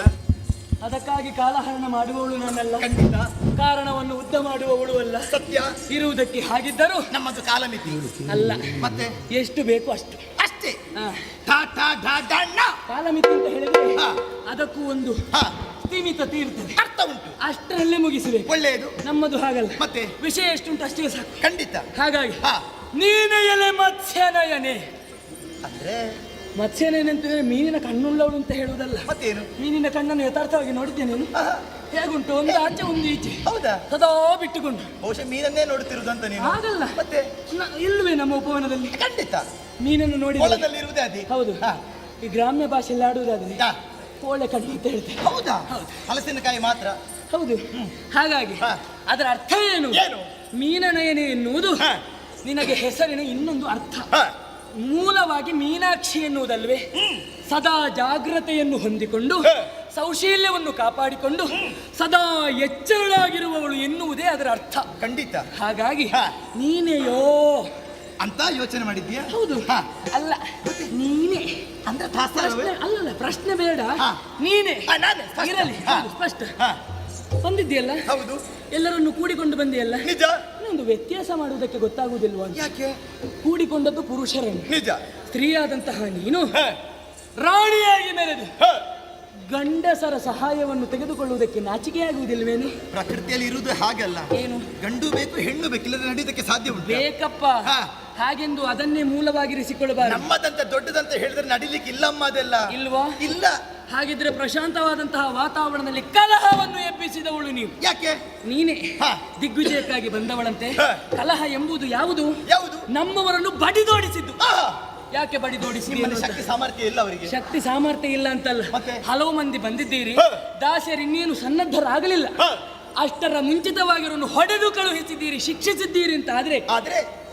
ಅದಕ್ಕಾಗಿ ಕಾಲಹರಣ ಮಾಡುವವಳು ನನ್ನಲ್ಲ. ಖಂಡಿತ. ಕಾರಣವನ್ನು ಉದ್ದ ಮಾಡುವವಳು ಅಲ್ಲ. ಸತ್ಯ. ಇರುವುದಕ್ಕೆ ಹಾಗಿದ್ದರೂ ನಮ್ಮದು ಕಾಲಮಿತಿ ಅಲ್ಲ. ಮತ್ತೆ ಎಷ್ಟು ಬೇಕು ಅಷ್ಟು ಅಷ್ಟೇ. ಕಾಲಮಿತಿ ಅಂತ ಹೇಳಿದ್ರೆ ಅದಕ್ಕೂ ಒಂದು ಸೀಮಿತತೆ ಇರ್ತದೆ. ಅರ್ಥ ಉಂಟು. ಅಷ್ಟರಲ್ಲೇ ಮುಗಿಸಬೇಕು. ಒಳ್ಳೆಯದು. ನಮ್ಮದು ಹಾಗಲ್ಲ. ಮತ್ತೆ ವಿಷಯ ಎಷ್ಟುಂಟು ಅಷ್ಟೇ ಸಾಕು. ಖಂಡಿತ. ಹಾಗಾಗಿ ನೀನೆ ಎಲೆ ಮತ್ಸ್ಯನಯನೆ. ಅಂದ್ರೆ ಮತ್ಸ್ಯನಯನೆ ಅಂತಂದ್ರೆ ಮೀನಿನ ಕಣ್ಣುಳ್ಳವಳು ಅಂತ ಹೇಳುವುದಲ್ಲ. ಮತ್ತೇನು? ಮೀನಿನ ಕಣ್ಣನ್ನು ಯಥಾರ್ಥವಾಗಿ ನೋಡಿದ್ದೇನೆ. ಹೇಗುಂಟು? ಒಂದು ಆಚೆ ಒಂದು ಈಚೆ. ಹೌದಾ? ಸದಾ ಬಿಟ್ಟುಕೊಂಡು. ಬಹುಶಃ ಮೀನನ್ನೇ ನೋಡುತ್ತಿರುವುದಂತ ನೀನು. ಹಾಗಲ್ಲ. ಮತ್ತೆ ಇಲ್ವೇ ನಮ್ಮ ಉಪವನದಲ್ಲಿ? ಖಂಡಿತ. ಮೀನನ್ನು ನೋಡಿ ಹೊಲದಲ್ಲಿ ಇರುವುದೇ ಅದೇ. ಹೌದು. ಈ ಗ್ರಾಮ್ಯ ಭಾಷೆಯಲ್ಲಿ ಆಡುವುದಾದ್ರೆ ಕೋಳೆ ಕಣ್ಣು ಅಂತ ಹೇಳ್ತೇವೆ. ಹೌದಾ? ಹಲಸಿನಕಾಯಿ ಮಾತ್ರ. ಹೌದು. ಹಾಗಾಗಿ ಅದರ ಅರ್ಥ ಏನು? ಮೀನನಯನೆ ಎನ್ನುವುದು ನಿನಗೆ ಹೆಸರಿನ ಇನ್ನೊಂದು ಅರ್ಥ. ಮೂಲವಾಗಿ ಮೀನಾಕ್ಷಿ ಎನ್ನುವುದಲ್ವೇ? ಸದಾ ಜಾಗ್ರತೆಯನ್ನು ಹೊಂದಿಕೊಂಡು ಸೌಶೀಲ್ಯವನ್ನು ಕಾಪಾಡಿಕೊಂಡು ಸದಾ ಎಚ್ಚರಳಾಗಿರುವವಳು ಎನ್ನುವುದೇ ಅದರ ಅರ್ಥ. ಖಂಡಿತ. ಹಾಗಾಗಿ ನೀನೆಯೋ ಅಂತ ಯೋಚನೆ ಮಾಡಿದ್ಯಾ? ಹೌದು. ಅಲ್ಲ, ನೀನೇ ಅಂದ್ರೆ ಅಲ್ಲಲ್ಲ, ಪ್ರಶ್ನೆ ಬೇಡ. ನೀನೇ ಇರಲಿ. ಸ್ಪಷ್ಟ ಬಂದಿದ್ದೀಯಲ್ಲ. ಹೌದು. ಎಲ್ಲರನ್ನು ಕೂಡಿಕೊಂಡು ಬಂದಿಯಲ್ಲ. ನಿಜ. ಒಂದು ವ್ಯತ್ಯಾಸ ಮಾಡುವುದಕ್ಕೆ ಗೊತ್ತಾಗುವುದಿಲ್ವಾ? ಯಾಕೆ? ಕೂಡಿಕೊಂಡದ್ದು ಪುರುಷರನ್ನು. ನಿಜ. ಸ್ತ್ರೀಯಾದಂತಹ ನೀನು ರಾಣಿಯಾಗಿ ಮೆರೆದು ಗಂಡಸರ ಸಹಾಯವನ್ನು ತೆಗೆದುಕೊಳ್ಳುವುದಕ್ಕೆ ನಾಚಿಕೆಯಾಗುವುದಿಲ್ವೇನು? ಪ್ರಕೃತಿಯಲ್ಲಿ ಇರುವುದು ಹಾಗಲ್ಲ. ಏನು? ಗಂಡು ಬೇಕು, ಹೆಣ್ಣು ಬೇಕಿಲ್ಲದೆ ನಡೆಯುವುದಕ್ಕೆ ಸಾಧ್ಯ ಉಂಟು. ಬೇಕಪ್ಪ. ಹಾಗೆಂದು ಅದನ್ನೇ ಮೂಲವಾಗಿರಿಸಿಕೊಳ್ಳಬಾರದು. ನಮ್ಮದಂತ ದೊಡ್ಡದಂತ ಹೇಳಿದ್ರೆ ನಡಿಲಿಕ್ಕೆ ಇಲ್ಲಮ್ಮ ಅದೆಲ್ಲ. ಇಲ್ವಾ? ಇಲ್ಲ. ಹಾಗಿದ್ರೆ ಪ್ರಶಾಂತವಾದಂತಹ ವಾತಾವರಣದಲ್ಲಿ ಕಲಹವನ್ನು ಎಬ್ಬಿಸಿದವಳು ನೀವು. ಯಾಕೆ? ನೀನೇ ದಿಗ್ವಿಜಯಕ್ಕಾಗಿ ಬಂದವಳಂತೆ. ಕಲಹ ಎಂಬುದು ಯಾವುದು? ಯಾವುದು? ನಮ್ಮವರನ್ನು ಬಡಿದೋಡಿಸಿದ್ದು. ಯಾಕೆ ಬಡಿದೋಡಿಸಿ? ಶಕ್ತಿ ಸಾಮರ್ಥ್ಯ ಇಲ್ಲ ಅವರಿಗೆ. ಶಕ್ತಿ ಸಾಮರ್ಥ್ಯ ಇಲ್ಲ ಅಂತಲ್ಲ, ಹಲವು ಮಂದಿ ಬಂದಿದ್ದೀರಿ. ದಾಸರು ಇನ್ನೇನು ಸನ್ನದ್ಧರಾಗಲಿಲ್ಲ. ಅಷ್ಟರ ಮುಂಚಿತವಾಗಿರೋನು ಹೊಡೆದು ಕಳುಹಿಸಿದ್ದೀರಿ, ಶಿಕ್ಷಿಸಿದ್ದೀರಿ ಅಂತ ಆದ್ರೆ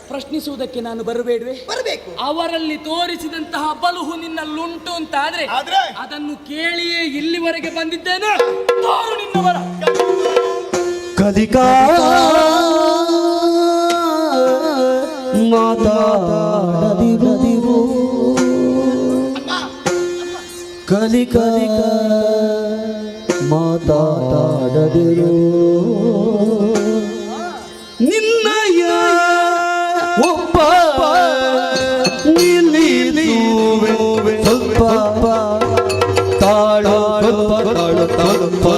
ಪ್ರಶ್ನಿಸುವುದಕ್ಕೆ ನಾನು ಬರಬೇಡ್ವೆ? ಬರಬೇಕು. ಅವರಲ್ಲಿ ತೋರಿಸಿದಂತಹ ಬಲುಹು ನಿನ್ನಲ್ಲುಂಟು ಅಂತ ಆದ್ರೆ ಅದನ್ನು ಕೇಳಿಯೇ ಇಲ್ಲಿವರೆಗೆ ಬಂದಿದ್ದೇನೆ. ತೋರು ನಿನ್ನವರ ಕಲಿಕಾ ಮಾತಾಡದಿರು ಕಲಿಕಾ ಮಾತಾಡದಿರು ನಿನ್ನಯ ಒಬ್ಬ ನಿಲ್ಲಿಸುವೆ ಸ್ವಲ್ಪ ತಾಳು ತಾಳು ತಾಳು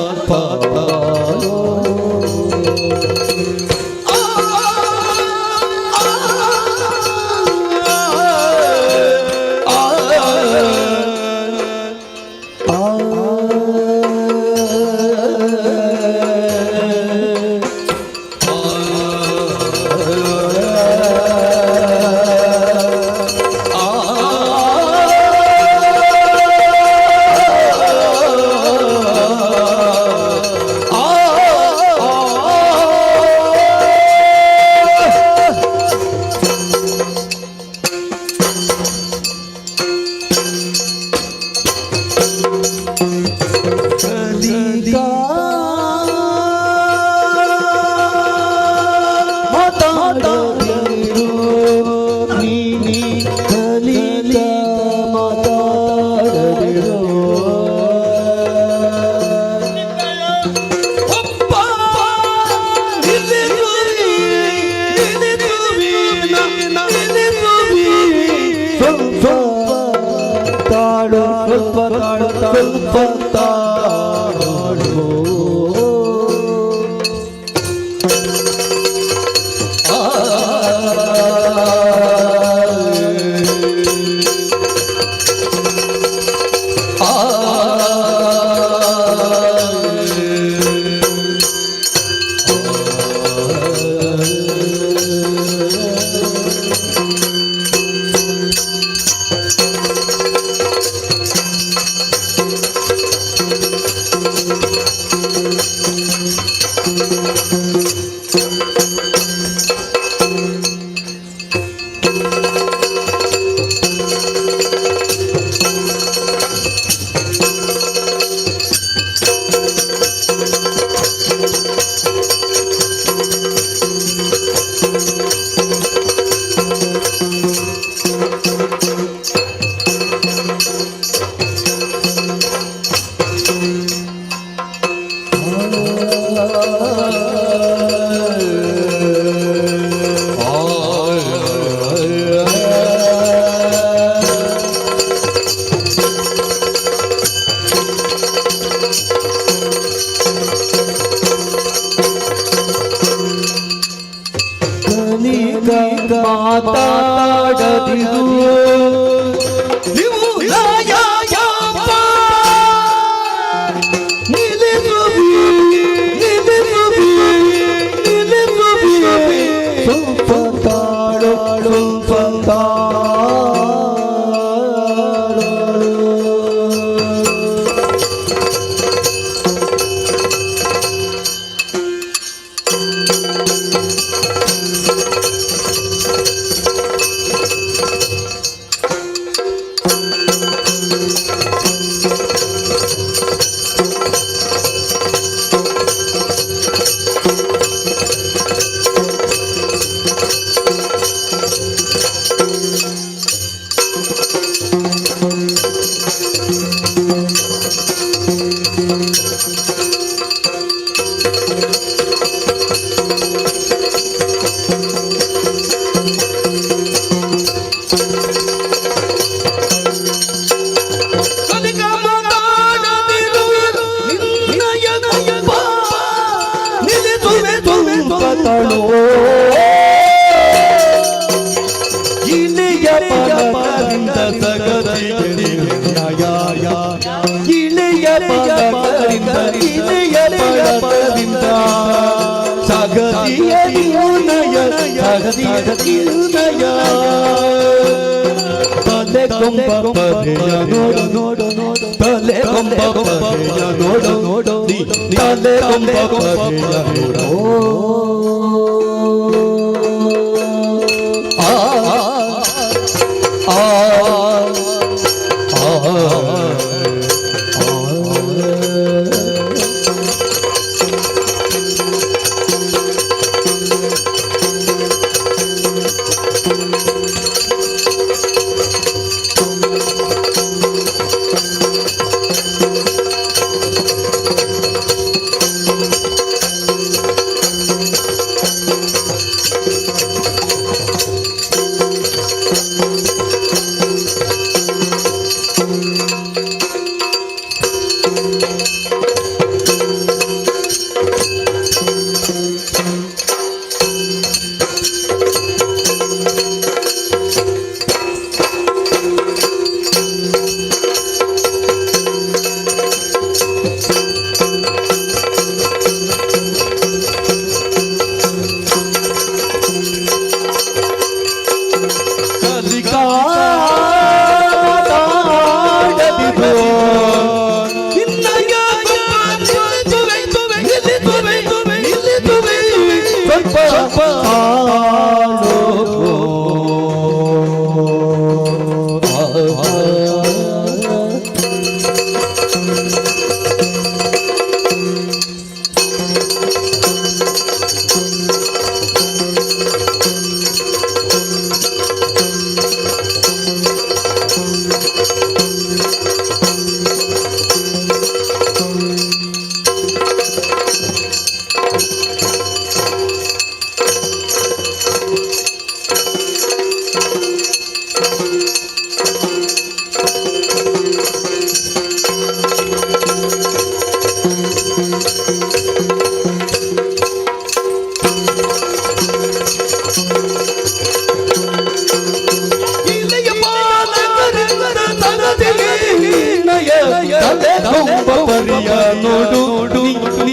ಮಾತಾಡದಿರು ನೀವು ಯಾಯಪ್ಪ ನಿಲ್ಲಿಸುವಿ ನಿಲ್ಲಿಸುವಿ ನಿಲ್ಲಿಸುವಿ ಸ್ವಲ್ಪ ತಾಳು ಸ್ವಲ್ಪ ಇಳೆಯ ಪದದಿಂದ ಸಗತಿಗೆ ಇಳೆಯ ಪದದಿಂದ ಇಳೆಯ ಪದದಿಂದ ಸಗತಿಯ ನಯ ಸಗತಿಯ ನಯ ತಲೆ ಕೊಂಬ ಪದೆಯ ನೋಡು ನೋಡು ನೋಡು ತಲೆ ಕೊಂಬ ಪದೆಯ ನೋಡು ನೋಡು ತಲೆ ಕೊಂಬ ಪದೆಯ ನೋಡು ನೋಡು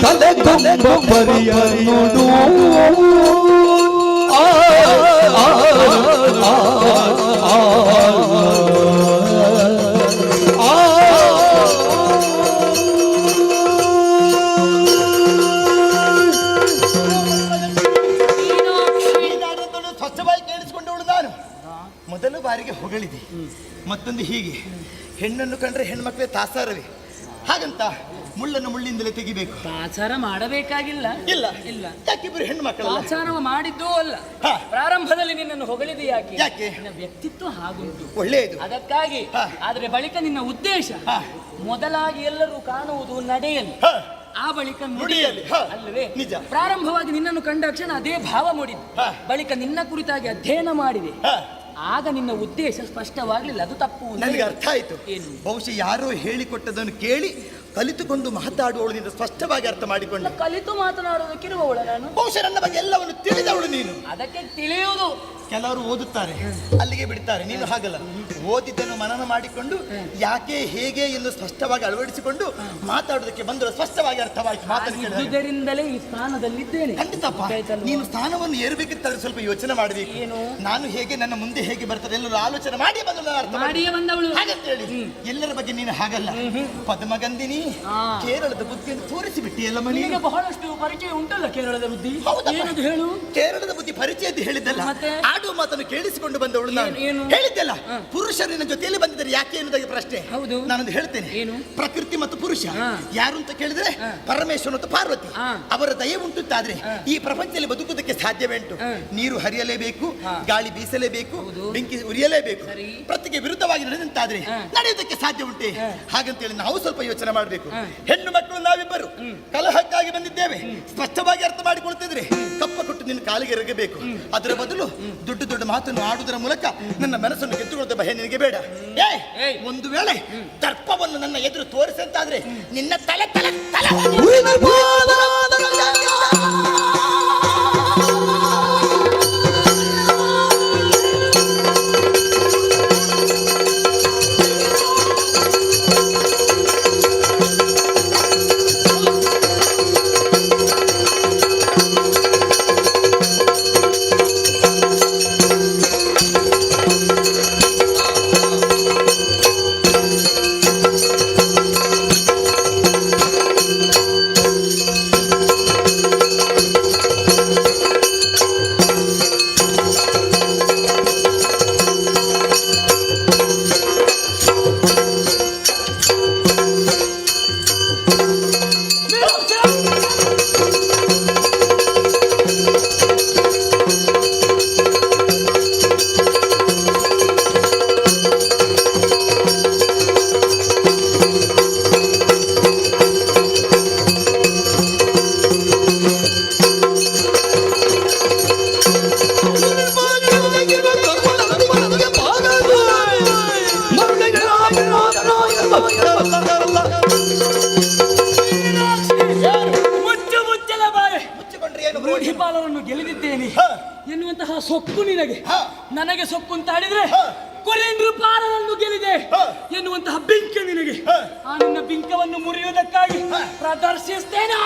ತಲೆ ಕೊಂಬ ಪರಿಯ ನೋಡು ಸ್ವಚ್ಛವಾಗಿ ಕೇಳಿಸಿಕೊಂಡವಳು ನಾನು ಮೊದಲ ಬಾರಿಗೆ ಹೊಗಳಿದೆ. ಮತ್ತೊಂದು ಹೀಗೆ ಹೆಣ್ಣನ್ನು ಕಂಡ್ರೆ ಹೆಣ್ಮಕ್ಳೇ ತಾಸಾರವೇ, ಹಾಗಂತ ಮುಳ್ಳನ್ನು ಮುಳ್ಳಿಂದಲೇ ತೆಗಿಬೇಕು. ಆಚಾರ ಮಾಡಬೇಕಾಗಿಲ್ಲ. ಇಲ್ಲ ಇಲ್ಲ, ಯಾಕಿಬ್ರು ಹೆಣ್ಣು ಮಕ್ಕಳು ಆಚಾರ ಮಾಡಿದ್ದೂ ಅಲ್ಲ. ಪ್ರಾರಂಭದಲ್ಲಿ ನಿನ್ನನ್ನು ಹೊಗಳಿದೆ ಯಾಕೆ? ಯಾಕೆ? ನಿನ್ನ ವ್ಯಕ್ತಿತ್ವ ಹಾಗುಂಟು, ಒಳ್ಳೆಯದು, ಅದಕ್ಕಾಗಿ. ಆದ್ರೆ ಬಳಿಕ ನಿನ್ನ ಉದ್ದೇಶ ಮೊದಲಾಗಿ ಎಲ್ಲರೂ ಕಾಣುವುದು ನಡೆಯಲಿ, ಆ ಬಳಿಕ ನುಡಿಯಲಿ ಅಲ್ಲವೇ? ನಿಜ. ಪ್ರಾರಂಭವಾಗಿ ನಿನ್ನನ್ನು ಕಂಡ ಕ್ಷಣ ಅದೇ ಭಾವ ಮೂಡಿದ್ದು, ಬಳಿಕ ನಿನ್ನ ಕುರಿತಾಗಿ ಅಧ್ಯಯನ ಮಾಡಿದೆ, ಆಗ ನಿನ್ನ ಉದ್ದೇಶ ಸ್ಪಷ್ಟವಾಗ್ಲಿಲ್ಲ, ಅದು ತಪ್ಪು ಅಂತ ನನಗೆ ಹೇಳು. ಅರ್ಥ ಆಯ್ತು. ಏನು? ಬಹುಶಃ ಯಾರೋ ಹೇಳಿಕೊಟ್ಟದನ್ನು ಕೇಳಿ ಕಲಿತುಕೊಂಡು ಮಾತಾಡುವವಳು ಸ್ಪಷ್ಟವಾಗಿ ಅರ್ಥ ಮಾಡಿಕೊಂಡೆ. ಕಲಿತು ಮಾತನಾಡೋದಕ್ಕಿರುವವಳ ನಾನು. ಬಹುಶಃ ನನ್ನ ಬಗ್ಗೆ ಎಲ್ಲವನ್ನು ತಿಳಿದವಳು ನೀನು. ಅದಕ್ಕೆ ತಿಳಿಯುವುದು. ಕೆಲವರು ಓದುತ್ತಾರೆ, ಅಲ್ಲಿಗೆ ಬಿಡ್ತಾರೆ. ನೀನು ಹಾಗಲ್ಲ, ಓದಿದ್ದನ್ನು ಮನನ ಮಾಡಿಕೊಂಡು ಯಾಕೆ ಹೇಗೆ ಎಂದು ಸ್ಪಷ್ಟವಾಗಿ ಅಳವಡಿಸಿಕೊಂಡು ಮಾತಾಡೋದಕ್ಕೆ ಬಂದರೂ ಸ್ಪಷ್ಟವಾಗಿ ಅರ್ಥವಾಯಿತು. ಇದರಿಂದಲೇ ಈ ಸ್ಥಾನದಲ್ಲಿದ್ದೇನೆ. ಖಂಡಿತಪ್ಪ, ನೀನು ಸ್ಥಾನವನ್ನು ಏರಬೇಕಿತ್ತಾದ್ರೆ ಸ್ವಲ್ಪ ಯೋಚನೆ ಮಾಡಬೇಕು. ಏನು? ನಾನು ಹೇಗೆ, ನನ್ನ ಮುಂದೆ ಹೇಗೆ ಬರ್ತದೆ ಎಲ್ಲರೂ ಆಲೋಚನೆ ಮಾಡಿ ಬಂದಳು, ಅರ್ಥ ಮಾಡಿಯೇ ಬಂದವಳು ಹಾಗಂತೇಳಿ ಎಲ್ಲರ ಬಗ್ಗೆ ನೀನು ಹಾಗಲ್ಲ. ಪದ್ಮಗಂಧಿನಿ ಕೇರಳದ ಬುದ್ಧಿಯನ್ನು ತೋರಿಸಿಬಿಟ್ಟಿಯಲ್ಲ ಮನೆ. ನಿನಗೆ ಬಹಳಷ್ಟು ಪರಿಚಯ ಉಂಟಲ್ಲ ಕೇರಳದ ಬುದ್ಧಿ. ಏನದು ಹೇಳು? ಕೇರಳದ ಬುದ್ಧಿ ಪರಿಚಯದ್ದು ಹೇಳಿದ್ದಲ್ಲ, ಆಡುವ ಮಾತನ್ನು ಕೇಳಿಸಿಕೊಂಡು ಬಂದವಳು ನಾನು. ಹೇಳಿದ್ದಲ್ಲ, ಪುರುಷರಿನ ಜೊತೆಯಲ್ಲಿ ಬಂದಿದ್ದಾರೆ ಯಾಕೆ ಎನ್ನುವುದಾಗಿ ಪ್ರಶ್ನೆ. ಹೌದು, ನಾನೊಂದು ಹೇಳ್ತೇನೆ. ಏನು? ಪ್ರಕೃತಿ ಮತ್ತು ಪುರುಷ ಯಾರು ಅಂತ ಕೇಳಿದ್ರೆ ಪರಮೇಶ್ವರ ಮತ್ತು ಪಾರ್ವತಿ. ಅವರ ದಯೆ ಉಂಟುತ್ತಾದ್ರೆ ಈ ಪ್ರಪಂಚದಲ್ಲಿ ಬದುಕುವುದಕ್ಕೆ ಸಾಧ್ಯವೆಂಟು. ನೀರು ಹರಿಯಲೇಬೇಕು, ಗಾಳಿ ಬೀಸಲೇಬೇಕು, ಬೆಂಕಿ ಉರಿಯಲೇಬೇಕು. ಪ್ರತಿಗೆ ವಿರುದ್ಧವಾಗಿ ನಡೆದಂತಾದ್ರೆ ನಡೆಯುವುದಕ್ಕೆ ಸಾಧ್ಯ ಉಂಟೆ? ಹಾಗಂತೇಳಿ ನಾವು ಸ್ವಲ್ಪ ಯೋಚನೆ ಮಾಡಬೇಕು. ಹೆಣ್ಣು ಮಕ್ಕಳು ನಾವಿಬ್ಬರು ಕಲಹಕ್ಕಾಗಿ ಬಂದಿದ್ದೇವೆ, ಸ್ಪಷ್ಟವಾಗಿ ಅರ್ಥ ಮಾಡಿಕೊಳ್ತಿದ್ರೆ ಕಪ್ಪ ಕೊಟ್ಟು ನಿನ್ನ ಕಾಲಿಗೆ ಎರಗಬೇಕು. ಅದರ ಬದಲು ದೊಡ್ಡ ದೊಡ್ಡ ಮಾತನ್ನು ಆಡುವುದರ ಮೂಲಕ ನನ್ನ ಮನಸ್ಸನ್ನು ಗೆದ್ದುಕೊಳ್ಳುವ ಭಯ ನಿನಗೆ ಬೇಡ. ಒಂದು ವೇಳೆ ದರ್ಪವನ್ನು ನನ್ನ ಎದುರು ತೋರಿಸಂತಾದ್ರೆ ನಿನ್ನ ತಲೆ ತಲೆ ತಲೆ ರೂಢಿಪಾಲವನ್ನು ಗೆಲ್ಲಿದ್ದೇನೆ ಎನ್ನುವಂತಹ ಸೊಕ್ಕು ನಿನಗೆ. ನನಗೆ ಸೊಕ್ಕು ಅಂತ ಆಡಿದ್ರೆ ಕುರೀಂದ್ರಪಾಲನನ್ನು ಗೆಲ್ಲಿದೆ ಎನ್ನುವಂತಹ ಬಿಂಕ ನಿನಗೆ. ಆ ನಿನ್ನ ಬಿಂಕವನ್ನು ಮುರಿಯುವುದಕ್ಕಾಗಿ ಪ್ರದರ್ಶಿಸ್ತೇನೆ.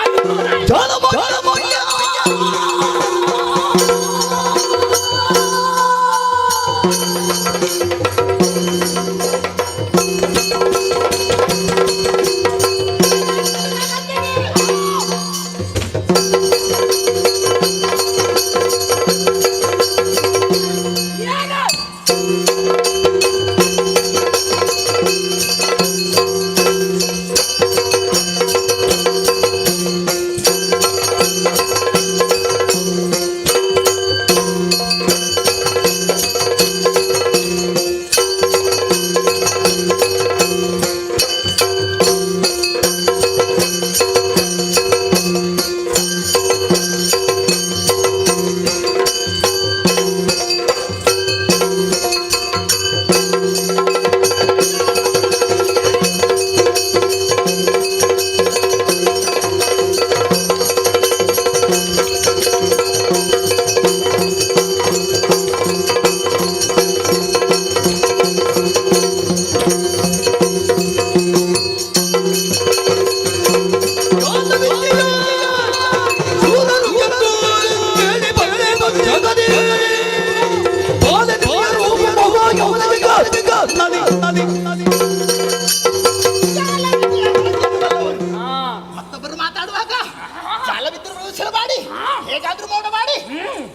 ಮತ್ತೊಬ್ಬರು ಮಾತಾಡುವಾಗ ಜಾಲವಿದ್ದರು ಪ್ರದರ್ಶನ ಮಾಡಿ ಹೇಗಾದ್ರೂ ಮೌನ ಮಾಡಿ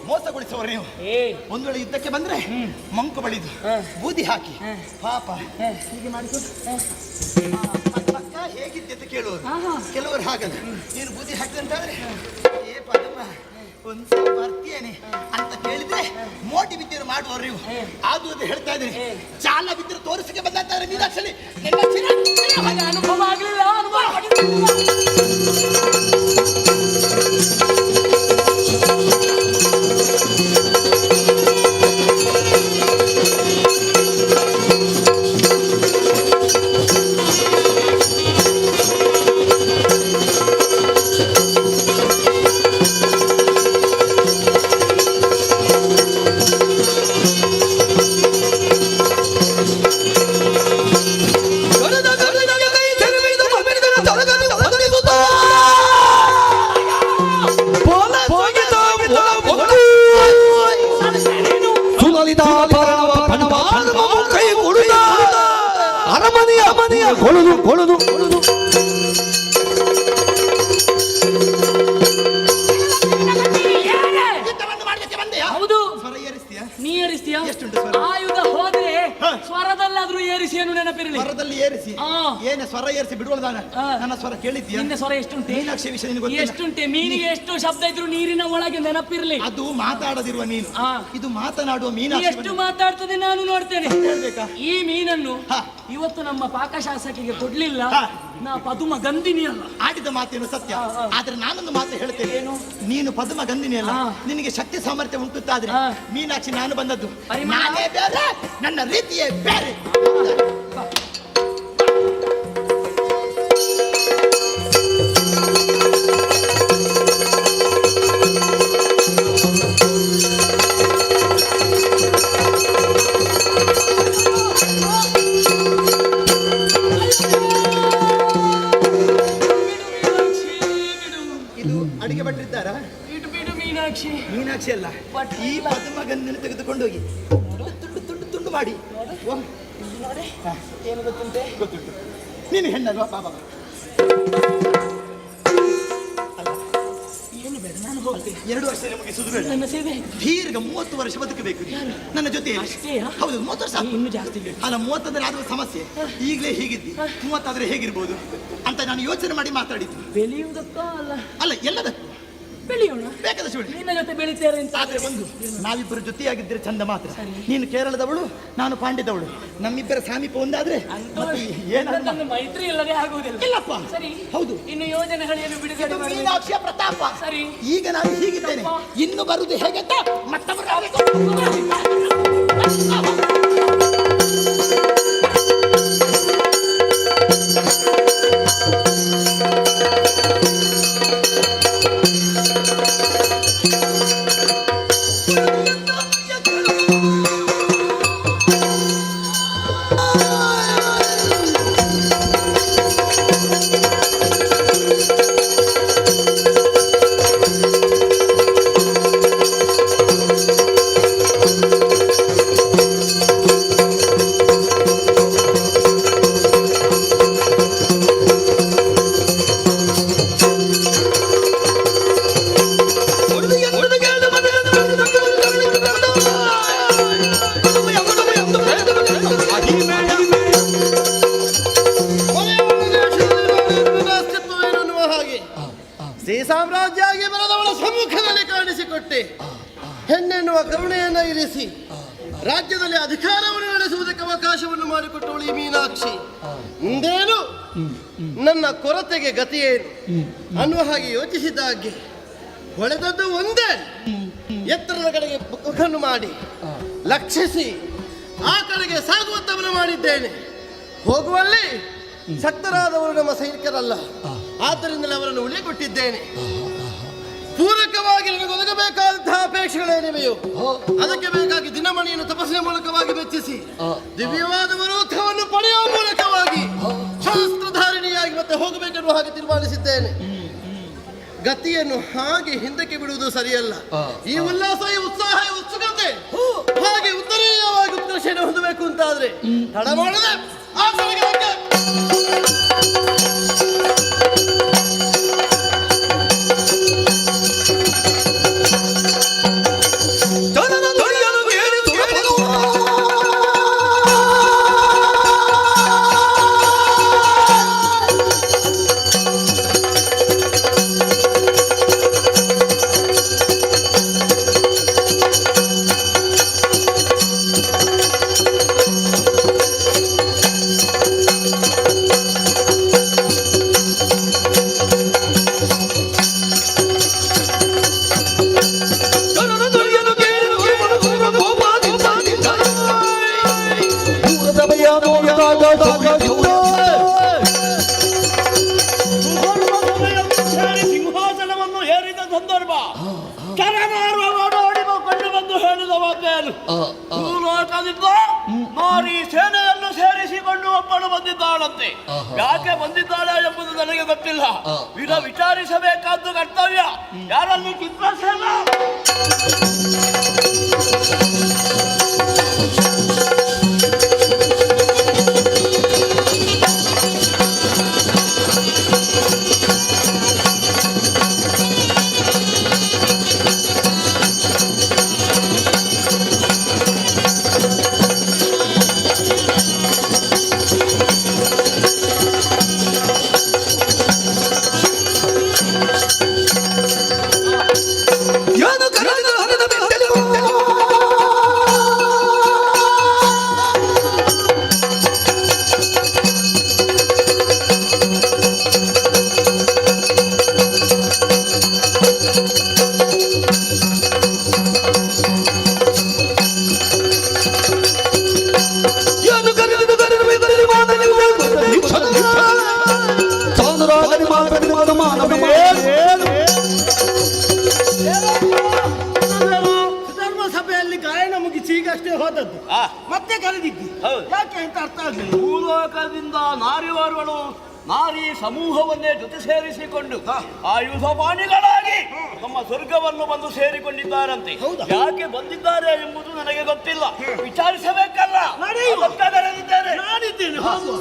ಮೋಸಗೊಳಿಸುವರು ನೀವು. ಒಂದು ವೇಳೆ ಯುದ್ಧಕ್ಕೆ ಬಂದ್ರೆ ಮಂಕು ಬಳಿದು ಬೂದಿ ಹಾಕಿ ಪಾಪ ಹೀಗೆ ಮಾಡಿಕೊಂಡು ಹೇಗಿದ್ದೆ ಅಂತ ಕೇಳುವರು. ಕೆಲವರು ಹಾಗಲ್ಲ, ನೀನು ಬೂದಿ ಹಾಕಿದಂತಾದ್ರೆ ಏ ಪದಮ್ಮ ಒಂದ್ಸಲ ಬರ್ತೀಯೇನೆ ಅಂತ ಕೇಳಿದ್ರೆ ಮೋಟಿ ವಿದ್ಯೆಯನ್ನು ಮಾಡುವವರು ನೀವು. ಅದು ಅಂತ ಹೇಳ್ತಾ ಇದ್ದೀನಿ. ಜಾಲ ಬಿದ್ದರೆ ತೋರಿಸಿಕೆ ಬಂದಂತಾದ್ರೆ ನೀನು ಅಕ್ಷಲಿ ಅನುಭವ ಆಗಲಿಲ್ಲ. ಏನೇ ಸ್ವರ ಏರಿಸಿ ಬಿಡುವದಾನ ನನ್ನ ಸ್ವರ ಕೇಳಿದ್ಯಾ? ನಿನ್ನ ಸ್ವರ ಎಷ್ಟುಂಟೆ? ಮೀನಾಕ್ಷಿ ವಿಷಯ ನಿನಗೆ ಗೊತ್ತಿಲ್ಲ? ಎಷ್ಟುಂಟೆ? ಮೀನಿಗೆ ಎಷ್ಟು ಶಬ್ದ ಇದ್ರು ನೀರಿನ ಒಳಗೆ ನೆನಪಿರ್ಲಿ. ಅದು ಮಾತಾಡದಿರುವ ಮೀನು, ಇದು ಮಾತನಾಡುವ ಮೀನಾಕ್ಷಿ. ಎಷ್ಟು ಮಾತಾಡ್ತದೆ ನಾನು ನೋಡ್ತೇನೆ. ಹೇಳ್ಬೇಕಾ? ಈ ಮೀನನ್ನು ಇವತ್ತು ನಮ್ಮ ಪಾಕಶಾಸಕಿಗೆ ಕೊಡ್ಲಿಲ್ಲ. ನಾ ಪದುಮ ಗಂಧಿನಿ ಅಲ್ಲ. ಆಡಿದ ಮಾತೇನು ಸತ್ಯ, ಆದ್ರೆ ನಾನೊಂದು ಮಾತು ಹೇಳ್ತೇನೆ. ನೀನು ಪದುಮ ಗಂಧಿನಿ ಅಲ್ಲ, ನಿನಗೆ ಶಕ್ತಿ ಸಾಮರ್ಥ್ಯ ಉಂಟುತ್ತಾದ್ರೆ ಮೀನಾಕ್ಷಿ ನಾನು ಬಂದದ್ದು ನಾನೇ ಬೇರೆ, ನನ್ನ ರೀತಿಯೇ ಬೇರೆ. ಅಡಿಗೆ ಭಟ್ರಿದ್ದಾರಾ? ಮೀನಾಕ್ಷಿ ಮೀನಾಕ್ಷಿ ಅಲ್ಲ, ಈ ಪದುಮ ಗಂಧಿನ ತೆಗೆದುಕೊಂಡು ಹೋಗಿ ತುಂಡು ತುಂಡು ತುಂಡು ಮಾಡಿ. ಏನು ಗೊತ್ತುಂಟೆ? ಗೊತ್ತುಂಟು. ನೀನು ಹೆಣ್ಣಲ್ವಾ ಬಾಬಾ? ಏನು ಬೇಡ, ನಾನು ಹೋಗ್ತೇನೆ. 2 ವರ್ಷ ಮುಗಿಸುದು ಬೇಡ. ನನ್ನ ಸೇವೆ ದೀರ್ಘ 30 ವರ್ಷ ಬದುಕಬೇಕು ನನ್ನ ಜೊತೆ. ಅಷ್ಟೇಯಾ? ಹೌದು, 30 ವರ್ಷ. ಇನ್ನು ಜಾಸ್ತಿ ಬೇಕು. ಅಲ್ಲ, 30 ಆದ್ರೆ ಸಮಸ್ಯೆ. ಈಗಲೇ ಹೀಗಿದ್ದಿ, 30 ಆದ್ರೆ ಹೇಗಿರ್ಬೋದು ಅಂತ ನಾನು ಯೋಚನೆ ಮಾಡಿ ಮಾತಾಡಿದ್ದು. ಬೆಳೆಯುವುದಕ್ಕ ಅಲ್ಲ ಎಲ್ಲದಕ್ಕೂ ಬೆಳೆಯೋಣ. ಬೇಕಾದಷ್ಟು ಬೆಳಿ. ನಿನ್ನ ಜೊತೆ ಬೆಳಿತೇವೆ ಅಂತ ಆದ್ರೆ ಒಂದು, ನಾವಿಬ್ಬರು ಜೊತೆಯಾಗಿದ್ದರೆ ಚಂದ ಮಾತ್ರ. ನೀನು ಕೇರಳದವಳು, ನಾನು ಪಾಂಡ್ಯದವಳು. ನಮ್ಮಿಬ್ಬರ ಸಾಮೀಪ ಒಂದಾದ್ರೆ ಏನಾದ್ರು ಮೈತ್ರಿ ಇಲ್ಲದೆ ಆಗುವುದಿಲ್ಲ. ಇಲ್ಲಪ್ಪ. ಸರಿ, ಹೌದು. ಇನ್ನು ಯೋಜನೆಗಳನ್ನು ಬಿಡುಗಡೆ ಮಾಡಿ. ಮೀನಾಕ್ಷಿಯ ಪ್ರತಾಪ. ಸರಿ, ಈಗ ನಾನು ಹೀಗಿದ್ದೇನೆ, ಇನ್ನು ಬರುವುದು ಹೇಗೆ ಮತ್ತೊಬ್ಬರು ಸಾಮ್ರಾಜ್ಯ ಆಗಿ ಬರದವಳ ಸಮ್ಮುಖದಲ್ಲಿ ಕಾಣಿಸಿಕೊಟ್ಟೆ. ಹೆಣ್ಣೆನ್ನುವ ಕರುಣೆಯನ್ನು ಇರಿಸಿ ರಾಜ್ಯದಲ್ಲಿ ಅಧಿಕಾರವನ್ನು ನಡೆಸುವುದಕ್ಕೆ ಅವಕಾಶವನ್ನು ಮಾಡಿಕೊಟ್ಟವಳು ಈ ಮೀನಾಕ್ಷಿ. ಮುಂದೇನು ನನ್ನ ಕೊರತೆಗೆ ಗತಿಯೇನು ಅನ್ನುವ ಹಾಗೆ ಯೋಚಿಸಿದ್ದಾಗೆ ಹೊಳೆದದ್ದು ಒಂದೇ. ಎತ್ತರದ ಕಡೆಗೆ ಮುಖವನ್ನು ಮಾಡಿ ಲಕ್ಷಿಸಿ ಆ ಕಡೆಗೆ ಸಾಗುವಂತವನು ಮಾಡಿದ್ದೇನೆ. ಹೋಗುವಲ್ಲಿ ಶಕ್ತರಾದವರು ನಮ್ಮ ಸೈನಿಕರಲ್ಲ, ಆದ್ದರಿಂದಲೇ ಅವರನ್ನು ಉಳಿಕೊಟ್ಟಿದ್ದೇನೆ. ಪೂರಕವಾಗಿ ನನಗೆ ಒದಗಬೇಕಾದಂತಹ ಅಪೇಕ್ಷೆಗಳೇನಿವೆಯೋ ಅದಕ್ಕೆ ಬೇಕಾಗಿ ದಿನಮಣಿಯನ್ನು ತಪಸ್ಸಿನ ಮೂಲಕವಾಗಿ ವೆಚ್ಚಿಸಿ ದಿವ್ಯವಾದ ವಿರೋಧವನ್ನು ಪಡೆಯುವ ಮೂಲಕವಾಗಿ ಶಸ್ತ್ರಧಾರಿಣಿಯಾಗಿ ಮತ್ತೆ ಹೋಗಬೇಕೆನ್ನುವ ಹಾಗೆ ತೀರ್ಮಾನಿಸಿದ್ದೇನೆ. ಗತಿಯನ್ನು ಹಾಗೆ ಹಿಂದಕ್ಕೆ ಬಿಡುವುದು ಸರಿಯಲ್ಲ. ಈ ಉಲ್ಲಾಸ, ಈ ಉತ್ಸಾಹ, ಈ ಉತ್ಸುಕತೆ ಹಾಗೆ ಉತ್ತರೀಯವಾಗಿ ಉತ್ಕರ್ಷಣೆ ಹೊಂದಬೇಕು ಅಂತಾದ್ರೆ ತಡ ಮಾಡದೆ ಆ ಕಡೆಗೆ ಸಿಂಹಾಸನವನ್ನು ಹೇರಿದ ಸಂದರ್ಭ ಕರಮಾರುವ ಓಡೋಡಿ ಕಂಡು ಬಂದು ಹೇಳಿದವಾದ್ದೇನು? ಭೂಲೋಕದಿಂದ ಮಾರಿ ಸೇನೆಯನ್ನು ಸೇರಿಸಿಕೊಂಡು ಒಬ್ಬಳು ಬಂದಿದ್ದಾಳಂತೆ. ಯಾಕೆ ಬಂದಿದ್ದಾಳೆ ಎಂಬುದು ನನಗೆ ಗೊತ್ತಿಲ್ಲ. ವಿಚಾರಿಸಬೇಕಾದ್ದು ಕರ್ತವ್ಯ. ಯಾರಲ್ಲಿ ಚಿತ್ರಸೇನ ಧರ್ಮ ಸಭೆಯಲ್ಲಿ ಗಾಯನ ಮುಗಿಸಿ ಈಗಷ್ಟೇ ಹೋದದ್ದು, ಮತ್ತೆ ಕರೆದಿದ್ದಿ ಯಾಕೆ ಅಂತ ಅರ್ಥ ಆಗಲಿಲ್ಲ. ಭೂಲೋಕದಿಂದ ನಾರಿವರುಗಳು ನಾರಿ ಸಮೂಹವನ್ನೇ ಜೊತೆ ಸೇರಿಸಿಕೊಂಡು ಆಯುಧಪಾಣಿಗಳಾಗಿ ನಮ್ಮ ಸ್ವರ್ಗವನ್ನು ಬಂದು ಸೇರಿಕೊಂಡಿದ್ದಾರಂತೆ. ಯಾಕೆ ಬಂದಿದ್ದಾರೆ ಎಂಬುದು ನನಗೆ ಗೊತ್ತಿಲ್ಲ, ವಿಚಾರಿಸಬೇಕಲ್ಲ. ನಾನಿದ್ದೇನೆ, ಹೋಗುವ.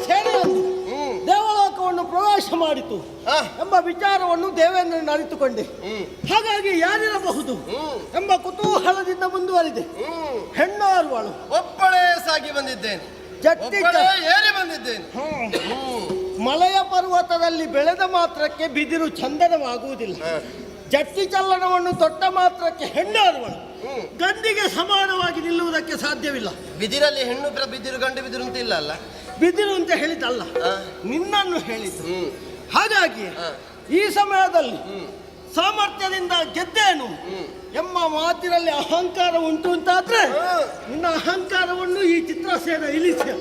ಸೇನೆಯೊಂದು ದೇವಲೋಕವನ್ನು ಪ್ರವೇಶ ಮಾಡಿತು ಎಂಬ ವಿಚಾರವನ್ನು ದೇವೇಂದ್ರನ ಅರಿತುಕೊಂಡೆ. ಹಾಗಾಗಿ ಯಾರಿರಬಹುದು ಎಂಬ ಕುತೂಹಲದಿಂದ ಮುಂದುವರಿದೆ. ಹೆಣ್ಣೋರ್ವಳು ಒಬ್ಬಳೇ ಸಾಗಿ ಬಂದಿದ್ದೇನೆ, ಏರಿ ಬಂದಿದ್ದೇನೆ. ಮಲೆಯ ಪರ್ವತದಲ್ಲಿ ಬೆಳೆದ ಮಾತ್ರಕ್ಕೆ ಬಿದಿರು ಚಂದನವಾಗುವುದಿಲ್ಲ. ಜಟ್ಟಿ ಚಲ್ಲಣವನ್ನು ತೊಟ್ಟ ಮಾತ್ರಕ್ಕೆ ಹೆಣ್ಣೋರ್ವಳು ಗಂಡಿಗೆ ಸಮಾನವಾಗಿ ನಿಲ್ಲುವುದಕ್ಕೆ ಸಾಧ್ಯವಿಲ್ಲ. ಬಿದಿರಲ್ಲಿ ಹೆಣ್ಣು ಬಿದಿರು ಗಂಡು ಬಿದಿರು ಅಂತ ಇಲ್ಲ ಅಲ್ಲ. ಬಿದಿರು ಅಂತ ಹೇಳಿದ್ದಲ್ಲ, ನಿನ್ನನ್ನು ಹೇಳಿದ್ದು. ಹಾಗಾಗಿ ಈ ಸಮಯದಲ್ಲಿ ಸಾಮರ್ಥ್ಯದಿಂದ ಗೆದ್ದೇನು ಎಂಬ ಮಾತಿನಲ್ಲಿ ಅಹಂಕಾರ ಉಂಟು ಅಂತಾದ್ರೆ ನಿನ್ನ ಅಹಂಕಾರವನ್ನು ಈ ಚಿತ್ರಸೇನ ಇಳಿಸಿ.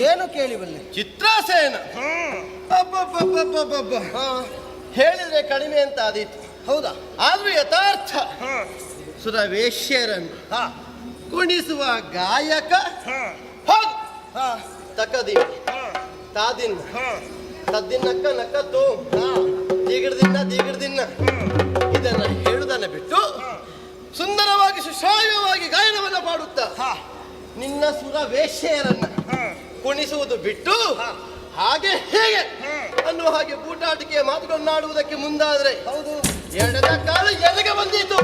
ಏನು ಕೇಳಿಬಲ್ಲೆ? ಚಿತ್ರಸೇನ ಹೇಳಿದ್ರೆ ಕಡಿಮೆ ಅಂತ ಆದೀತು. ಹೌದಾ? ಆದ್ರೂ ಯಥಾರ್ಥ ಸುರವೇಶ್ಯರನ್ನು ಕುಣಿಸುವ ಗಾಯಕ ತಕದಿ ತಾದಿನ್ ತದ್ದಿನಕ್ಕ ನಕ್ಕ ತೋ ದೀಗಿಡ್ದಿನ್ನ ಇದನ್ನ ಹೇಳುದನ್ನ ಬಿಟ್ಟು ಸುಂದರವಾಗಿ ಸುಶ್ರಾವ್ಯವಾಗಿ ಗಾಯನವನ್ನ ಮಾಡುತ್ತಾ ನಿನ್ನ ಸುರವೇಶ್ಯರನ್ನ ಕುಣಿಸುವುದು ಬಿಟ್ಟು ಹಾಗೆ ಹೇಗೆ ಅನ್ನುವ ಹಾಗೆ ಬೂಟಾಟಿಕೆಯ ಮಾತುಗಳನ್ನಾಡುವುದಕ್ಕೆ ಮುಂದಾದ್ರೆ ಹೌದು ಎಡದ ಕಾಲು ಎಲ್ಲಿಗೆ ಬಂದಿತ್ತು.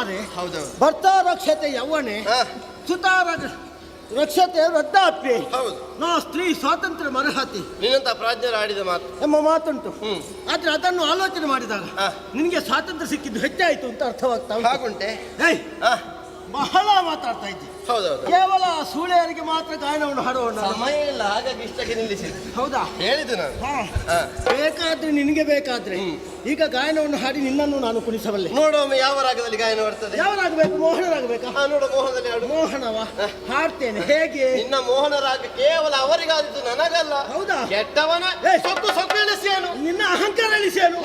ಮಾರೆ. ಭರ್ತಾ ರಕ್ಷತೆ ಯೌವನೆ, ಸುತಾ ರಕ್ಷತೆ ವೃದ್ಧಾಪ್ಯೆ, ನಾ ಸ್ತ್ರೀ ಸ್ವಾತಂತ್ರ್ಯ ಮರಹತಿ ನಿನ್ನಂತ ಪ್ರಾಜ್ಞರು ಆಡಿದ ಮಾತು ಎಂಬ ಮಾತುಂಟು. ಆದ್ರೆ ಅದನ್ನು ಆಲೋಚನೆ ಮಾಡಿದಾಗ ನಿನಗೆ ಸ್ವಾತಂತ್ರ್ಯ ಸಿಕ್ಕಿದ್ದು ಹೆಚ್ಚಾಯಿತು ಅಂತ ಅರ್ಥವಾಗ್ತಾ ಹಾಗುಂಟೆ. ಬಹಳ ಮಾತಾಡ್ತಾ ಇದ್ದೆ. ಹೌದೌದು, ಕೇವಲ ಸೂಳೆಯರಿಗೆ ಮಾತ್ರ ಗಾಯನವನ್ನು ಹಾಡೋಣ, ಸಮಯ ಇಲ್ಲ, ಹಾಗಾಗಿ ಇಷ್ಟಕ್ಕೆ ನಿಲ್ಲಿಸಿ. ಹೌದಾ ಹೇಳಿದ್ದು ನಾನು. ಬೇಕಾದ್ರೆ ನಿನಗೆ ಬೇಕಾದ್ರೆ ಈಗ ಗಾಯನವನ್ನು ಹಾಡಿ ನಿನ್ನನ್ನು ನಾನು ಕುಣಿಸಬಲ್ಲೆ. ನೋಡೊಮ್ಮೆ ಯಾವ ರಾಗದಲ್ಲಿ ಗಾಯನ ಬರ್ತದೆ. ಯಾವ ರಾಗಬೇಕು? ಮೋಹನರಾಗಬೇಕಾ? ನೋಡು, ಮೋಹನದಲ್ಲಿ ಹಾಡು. ಮೋಹನವ ಹಾಡ್ತೇನೆ. ಹೇಗೆ? ನಿನ್ನ ಮೋಹನ ರಾಗ ಕೇವಲ ಅವರಿಗಾದಿತ್ತು, ನನಗಲ್ಲ. ಹೌದಾ? ಕೆಟ್ಟವನ ಸೊಕ್ಕು ಎಳಿಸಿಯನು, ನಿನ್ನ ಅಹಂಕಾರ ಎಳಿಸಿಯನು.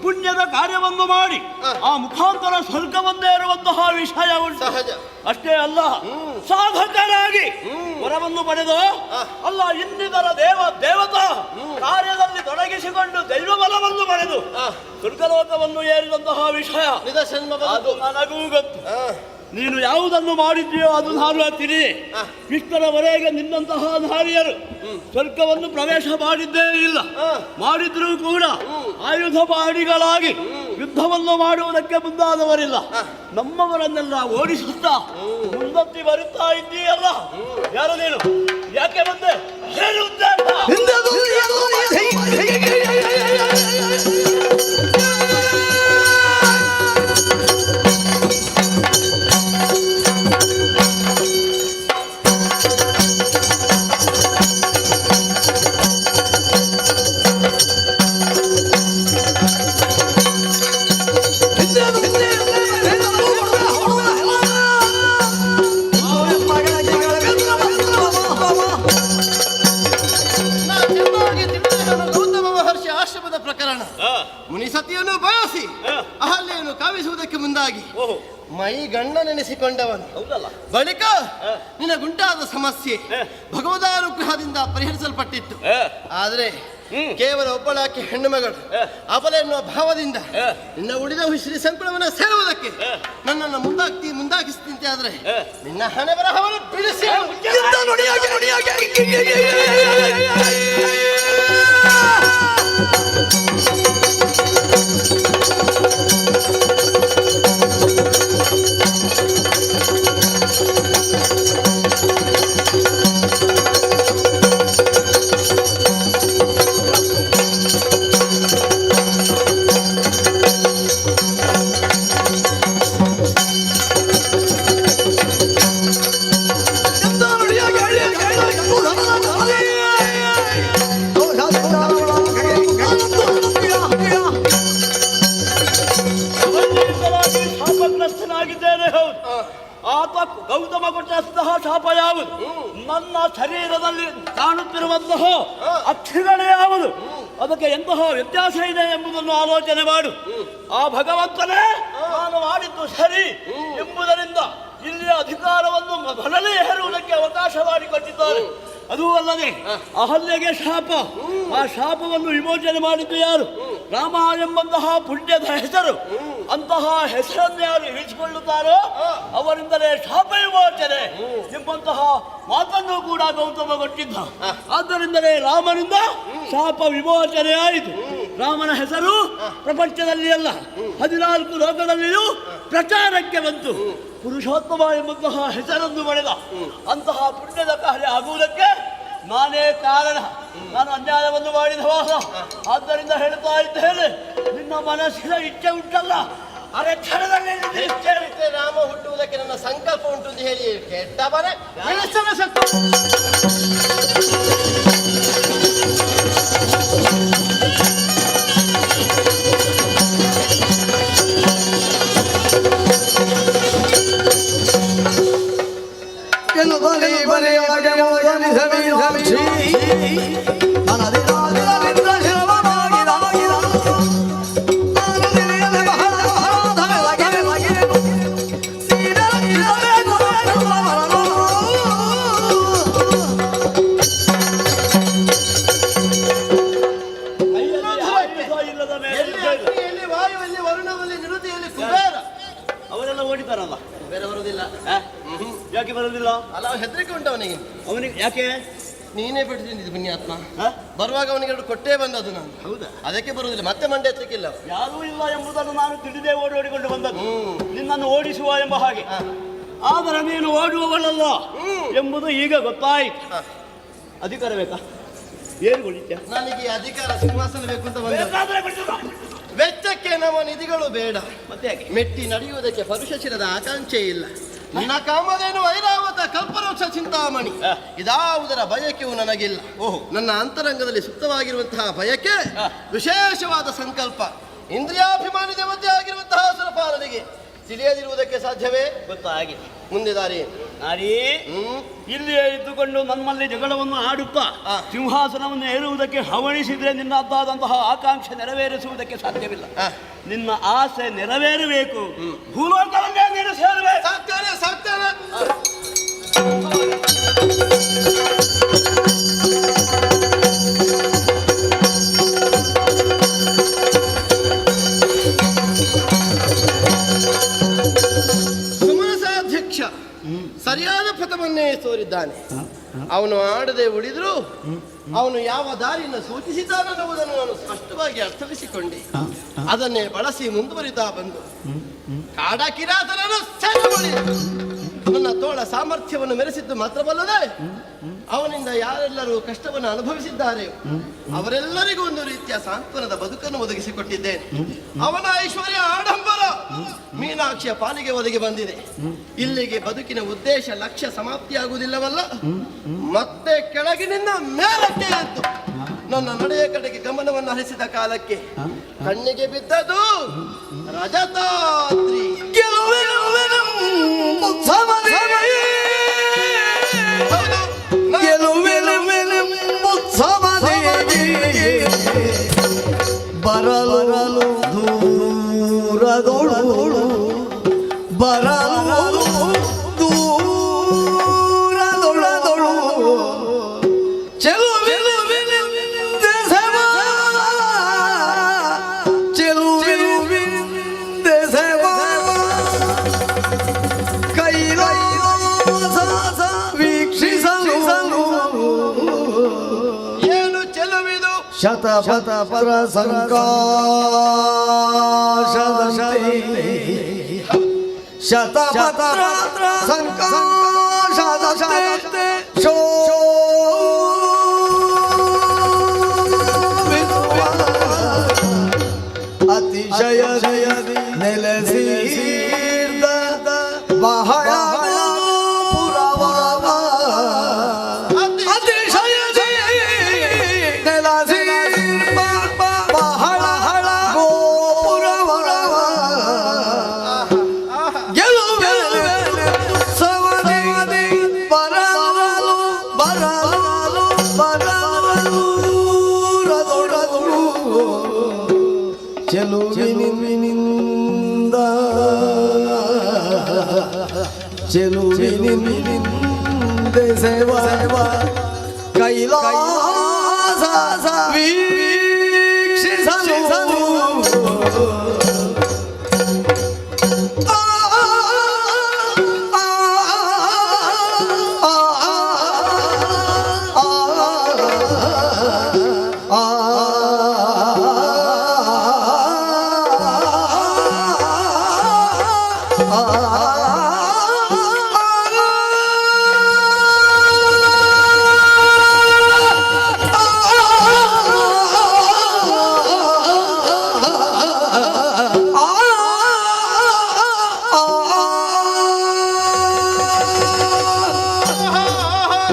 ಪುಣ್ಯದ ಕಾರ್ಯವನ್ನು ಮಾಡಿ ಆ ಮುಖಾಂತರ ಸ್ವರ್ಗವನ್ನೇ ಇರುವಂತಹ ವಿಷಯ ಉಂಟು. ಅಷ್ಟೇ ಅಲ್ಲ, ಸಾಧಕರಾಗಿ ವರವನ್ನು ಪಡೆದು ಅಲ್ಲ ಇನ್ನಿತರ ದೇವತಾ ಕಾರ್ಯದಲ್ಲಿ ತೊಡಗಿಸಿಕೊಂಡು ದೈವ ಬಲವನ್ನು ಪಡೆದು ಸ್ವರ್ಗಲೋಕವನ್ನು ಏರಿದಂತಹ ವಿಷಯ ಅದು ನನಗೂ ಗೊತ್ತು. ನೀನು ಯಾವುದನ್ನು ಮಾಡಿದ್ಯೋ ಅದು ನಾನು ತಿಳಿದೆ. ಇಷ್ಟರವರೆಗೆ ನಿನ್ನಂತಹ ನಾರಿಯರು ಸ್ವರ್ಗವನ್ನು ಪ್ರವೇಶ ಮಾಡಿದ್ದೇ ಇಲ್ಲ. ಮಾಡಿದ್ರೂ ಕೂಡ ಆಯುಧ ಪಾಡಿಗಳಾಗಿ ಯುದ್ಧವನ್ನು ಮಾಡುವುದಕ್ಕೆ ಮುಂದಾದವರಿಲ್ಲ. ನಮ್ಮವರನ್ನೆಲ್ಲ ಓಡಿಸುತ್ತಾ ಮುಂದತ್ತಿ ಬರುತ್ತಾ ಇದ್ದೀಯಲ್ಲ, ಯಾರು ನೀನು? ಯಾಕೆ ಬಂದೆ? ಏನು ಮುನಿಸತಿಯನ್ನು ಬಯಸಿ ಅಹಲ್ಯೆಯನ್ನು ಕಾವಿಸುವುದಕ್ಕೆ ಮುಂದಾಗಿ ಮೈ ಗಂಡ ನೆನೆಸಿಕೊಂಡವನು. ಬಳಿಕ ನಿನಗುಂಟಾದ ಸಮಸ್ಯೆ ಭಗವದಾನುಗ್ರಹದಿಂದ ಪರಿಹರಿಸಲ್ಪಟ್ಟಿತ್ತು. ಆದರೆ ಕೇವಲ ಒಬ್ಬಳಾಕೆ ಹೆಣ್ಣು ಮಗಳು ಅಬಲ ಎನ್ನುವ ಭಾವದಿಂದ ನಿನ್ನ ಉಳಿದ ಶ್ರೀ ಸಂಕುಲವನ್ನು ಸೇರುವುದಕ್ಕೆ ನನ್ನನ್ನು ಮುಂದಾಗಿಸ್ತಿಂತೆ. ಆದ್ರೆ ನಿನ್ನ ಹಣೆ ಬರಹವನ್ನು ಬಿಡಿಸಿ ಗೌತಮ ಕೊಟ್ಟಂತಹ ಶಾಪ ಯಾವುದು? ನನ್ನ ಶರೀರದಲ್ಲಿ ಕಾಣುತ್ತಿರುವಂತಹ ಅಕ್ಷಿಗಳೇ ಯಾವುದು? ಅದಕ್ಕೆ ಎಂತಹ ವ್ಯತ್ಯಾಸ ಇದೆ ಎಂಬುದನ್ನು ಆಲೋಚನೆ ಮಾಡು. ಆ ಭಗವಂತನೇ ನಾನು ಮಾಡಿದ್ದು ಸರಿ ಎಂಬುದರಿಂದ ಇಲ್ಲಿಯ ಅಧಿಕಾರವನ್ನು ಮೊದಲೇ ಹೇರುವುದಕ್ಕೆ ಅವಕಾಶ ಮಾಡಿಕೊಟ್ಟಿದ್ದಾರೆ. ಅದೂ ಅಲ್ಲದೆ ಅಹಲ್ಯೆಗೆ ಶಾಪ, ಆ ಶಾಪವನ್ನು ವಿಮೋಚನೆ ಮಾಡಿದ್ದು ಯಾರು? ರಾಮ ಎಂಬಂತಹ ಪುಣ್ಯದ ಹೆಸರು. ಅಂತಹ ಹೆಸರನ್ನು ಯಾರು ಇರಿಸಿಕೊಳ್ಳುತ್ತಾರೋ ಅವರಿಂದಲೇ ಶಾಪ ವಿಮೋಚನೆ ಎಂಬಂತಹ ಮಾತನ್ನು ಕೂಡ ಗೌತಮ ಕೊಟ್ಟಿದ್ದ. ಆದ್ದರಿಂದಲೇ ರಾಮನಿಂದ ಶಾಪ ವಿಮೋಚನೆ ಆಯಿತು. ರಾಮನ ಹೆಸರು ಪ್ರಪಂಚದಲ್ಲಿ ಅಲ್ಲ 14 ಲೋಕದಲ್ಲಿಯೂ ಪ್ರಚಾರಕ್ಕೆ ಬಂತು. ಪುರುಷೋತ್ತಮ ಎಂಬಂತಹ ಹೆಸರನ್ನು ಪಡೆದ. ಅಂತಹ ಪುಣ್ಯದ ಕಾರ್ಯ ಆಗುವುದಕ್ಕೆ ನಾನೇ ಕಾರಣ. ನಾನು ಅನ್ಯಾಯವನ್ನು ಮಾಡಿದವಾಗ. ಆದ್ದರಿಂದ ಹೇಳ್ತಾ ಇದ್ದೇನೆ, ನಿನ್ನ ಮನಸ್ಸಿನ ಇಚ್ಛೆ ಉಂಟಲ್ಲ, ಅರೆ ಕ್ಷಣದಲ್ಲಿ ರಾಮ ಹುಟ್ಟುವುದಕ್ಕೆ ನನ್ನ ಸಂಕಲ್ಪ ಉಂಟು ಅಂತ ಹೇಳಿ ಕೆಟ್ಟ ಬರೆ ಅವರೆಲ್ಲ ಓಡಿತಾರಲ್ಲ, ಬೇರೆ ಬರುವುದಿಲ್ಲ. ಯಾಕೆ ಬರುವುದಿಲ್ಲ? ಅಲ್ಲ, ಹೆದರಿಕೆ ಉಂಟು ಅವನಿಗೆ. ಅವನಿಗೆ ಯಾಕೆ? ನೀನೇ ಬಿಟ್ಟು ತಿಂದಿದ್ದು ಪುಣ್ಯಾತ್ಮ. ಬರುವಾಗ ಅವನಿಗೆ 2 ಕೊಟ್ಟೇ ಬಂದದ್ದು ನಾನು. ಹೌದಾ? ಅದಕ್ಕೆ ಬರುವುದಿಲ್ಲ, ಮತ್ತೆ ಮಂಡೆ ಎತ್ತಕ್ಕಿಲ್ಲ. ಯಾರೂ ಇಲ್ಲ ಎಂಬುದನ್ನು ನಾನು ತಿಳಿದೇ ಓಡೋಡಿಕೊಂಡು ಬಂದದ್ದು, ನಿನ್ನನ್ನು ಓಡಿಸುವ ಎಂಬ ಹಾಗೆ. ಆದರೆ ನೀನು ಓಡುವವಳಲ್ಲ ಎಂಬುದು ಈಗ ಗೊತ್ತಾಯಿತು. ಅಧಿಕಾರ ಬೇಕಾ? ಏನು ಕೊಡಿತ್ಯ? ನನಗೆ ಈ ಅಧಿಕಾರ ಸಿಂಹಾಸನ ಬೇಕು ಅಂತ ಬಂದ. ವೆಚ್ಚಕ್ಕೆ ನಮ್ಮ ನಿಧಿಗಳು ಬೇಡ, ಮತ್ತೆ ಮೆಟ್ಟಿ ನಡೆಯುವುದಕ್ಕೆ ಪರುಷಶಿರದ ಆಕಾಂಕ್ಷೆ ಇಲ್ಲ. ನನ್ನ ಕಾಮಧೇನು ಐರಾವತ ಕಲ್ಪವೃಕ್ಷ ಚಿಂತಾಮಣಿ ಇದಾವುದರ ಬಯಕೆಯೂ ನನಗಿಲ್ಲ. ನನ್ನ ಅಂತರಂಗದಲ್ಲಿ ಸುಪ್ತವಾಗಿರುವಂತಹ ಬಯಕೆ ವಿಶೇಷವಾದ ಸಂಕಲ್ಪ. ಇಂದ್ರಿಯಾಭಿಮಾನಿ ದೇವತೆ ಆಗಿರುವಂತಹ ಸುರಪಾಲನಿಗೆ ತಿಳಿಯದಿರುವುದಕ್ಕೆ ಸಾಧ್ಯವೇ? ಗೊತ್ತಾಗಿದೆ. ಮುಂದೆ ದಾರಿ ನಾರೀ ಇಲ್ಲಿಯೇ ಇದ್ದುಕೊಂಡು ನಮ್ಮಲ್ಲಿ ಜಗಳವನ್ನು ಆಡುತ್ತಾ ಸಿಂಹಾಸನವನ್ನು ಏರುವುದಕ್ಕೆ ಹವಣಿಸಿದ್ರೆ ನಿನ್ನದ್ದಾದಂತಹ ಆಕಾಂಕ್ಷೆ ನೆರವೇರಿಸುವುದಕ್ಕೆ ಸಾಧ್ಯವಿಲ್ಲ. ನಿನ್ನ ಆಸೆ ನೆರವೇರಬೇಕು, ಭೂಲೋಕವನ್ನೇ ನೀನು ಸೇರಬೇಕು. ಸಾಕ್ತಾನೆ ಸಾಕ್ತಾನೆ. ಸುಮನಸಾಧ್ಯಕ್ಷ ಸರಿಯಾದ ಪಥವನ್ನೇ ತೋರಿದ್ದಾನೆ. ಅವನು ಆಡದೆ ಉಳಿದ್ರು ಅವನು ಯಾವ ದಾರಿಯನ್ನು ಸೂಚಿಸಿದ್ದಾನೆನ್ನುವುದನ್ನು ನಾನು ಸ್ಪಷ್ಟವಾಗಿ ಅರ್ಥವಿಸಿಕೊಂಡೆ. ಅದನ್ನೇ ಬಳಸಿ ಮುಂದುವರಿತಾ ಬಂದು ಕಾಡ ಕಿರಾತನನ್ನು ಸೆಳೆದು ನನ್ನ ತೋಳ ಸಾಮರ್ಥ್ಯವನ್ನು ಮೆರೆಸಿದ್ದು ಮಾತ್ರವಲ್ಲದೆ ಅವನಿಂದ ಯಾರೆಲ್ಲರೂ ಕಷ್ಟವನ್ನು ಅನುಭವಿಸಿದ್ದಾರೆ ಅವರೆಲ್ಲರಿಗೂ ಒಂದು ರೀತಿಯ ಸಾಂತ್ವನದ ಬದುಕನ್ನು ಒದಗಿಸಿಕೊಟ್ಟಿದ್ದೇನೆ. ಅವನ ಐಶ್ವರ್ಯ ಆಡಂಬರ ಮೀನಾಕ್ಷಿಯ ಪಾಲಿಗೆ ಒದಗಿ ಬಂದಿದೆ. ಇಲ್ಲಿಗೆ ಬದುಕಿನ ಉದ್ದೇಶ ಲಕ್ಷ್ಯ ಸಮಾಪ್ತಿಯಾಗುವುದಿಲ್ಲವಲ್ಲ, ಮತ್ತೆ ಕೆಳಗಿನಿಂದ ಮೇಲಕ್ಕೆ ಎದ್ದು ನನ್ನ ನಡೆಯ ಕಡೆಗೆ ಗಮನವನ್ನು ಹರಿಸಿದ ಕಾಲಕ್ಕೆ ಕಣ್ಣಿಗೆ ಬಿದ್ದದು ರಜತಾದ್ರಿ. ಬರಲು ದೂರದೋಳು ಬರಲು ದೂರದೊಳದೊಳು ಶತಪಥ ಪರ ಸಂಕಾಶದಂತೆ ಶತಪಥ ಸಂಕಾಶದಂತೆ ಅತಿಶಯದಿ ನೆಲೆಸಿದ ಬಹಳ ಚೆಲುವಿನಿಂದ ಸೇವಾ ಕೈಲಾಸ ವೀಕ್ಷಿಸಲು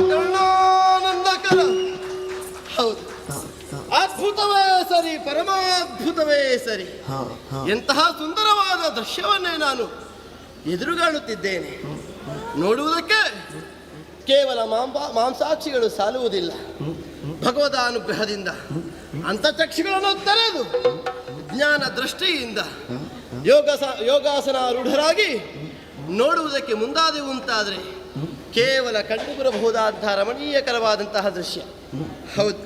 ಕರುಣಾನಂದಕರ. ಹೌದು, ಅದ್ಭುತವೇ ಸರಿ, ಪರಮಾದ್ಭುತವೇ ಸರಿ. ಎಂತಹ ಸುಂದರವಾದ ದೃಶ್ಯವನ್ನೇ ನಾನು ಎದುರುಗಾಣುತ್ತಿದ್ದೇನೆ. ನೋಡುವುದಕ್ಕೆ ಕೇವಲ ಮಾಂಸಾಕ್ಷಿಗಳು ಸಾಲುವುದಿಲ್ಲ. ಭಗವದ ಅನುಗ್ರಹದಿಂದ ಅಂತಚಕ್ಷುಗಳನ್ನು ತೆರೆದು ಜ್ಞಾನ ದೃಷ್ಟಿಯಿಂದ ಯೋಗಾಸನಾರೂಢರಾಗಿ ನೋಡುವುದಕ್ಕೆ ಮುಂದಾದೆವು ಅಂತಾದರೆ ಕೇವಲ ಕಂಡುಬರಬಹುದಾದಂತಹ ರಮಣೀಯಕರವಾದಂತಹ ದೃಶ್ಯ. ಹೌದು,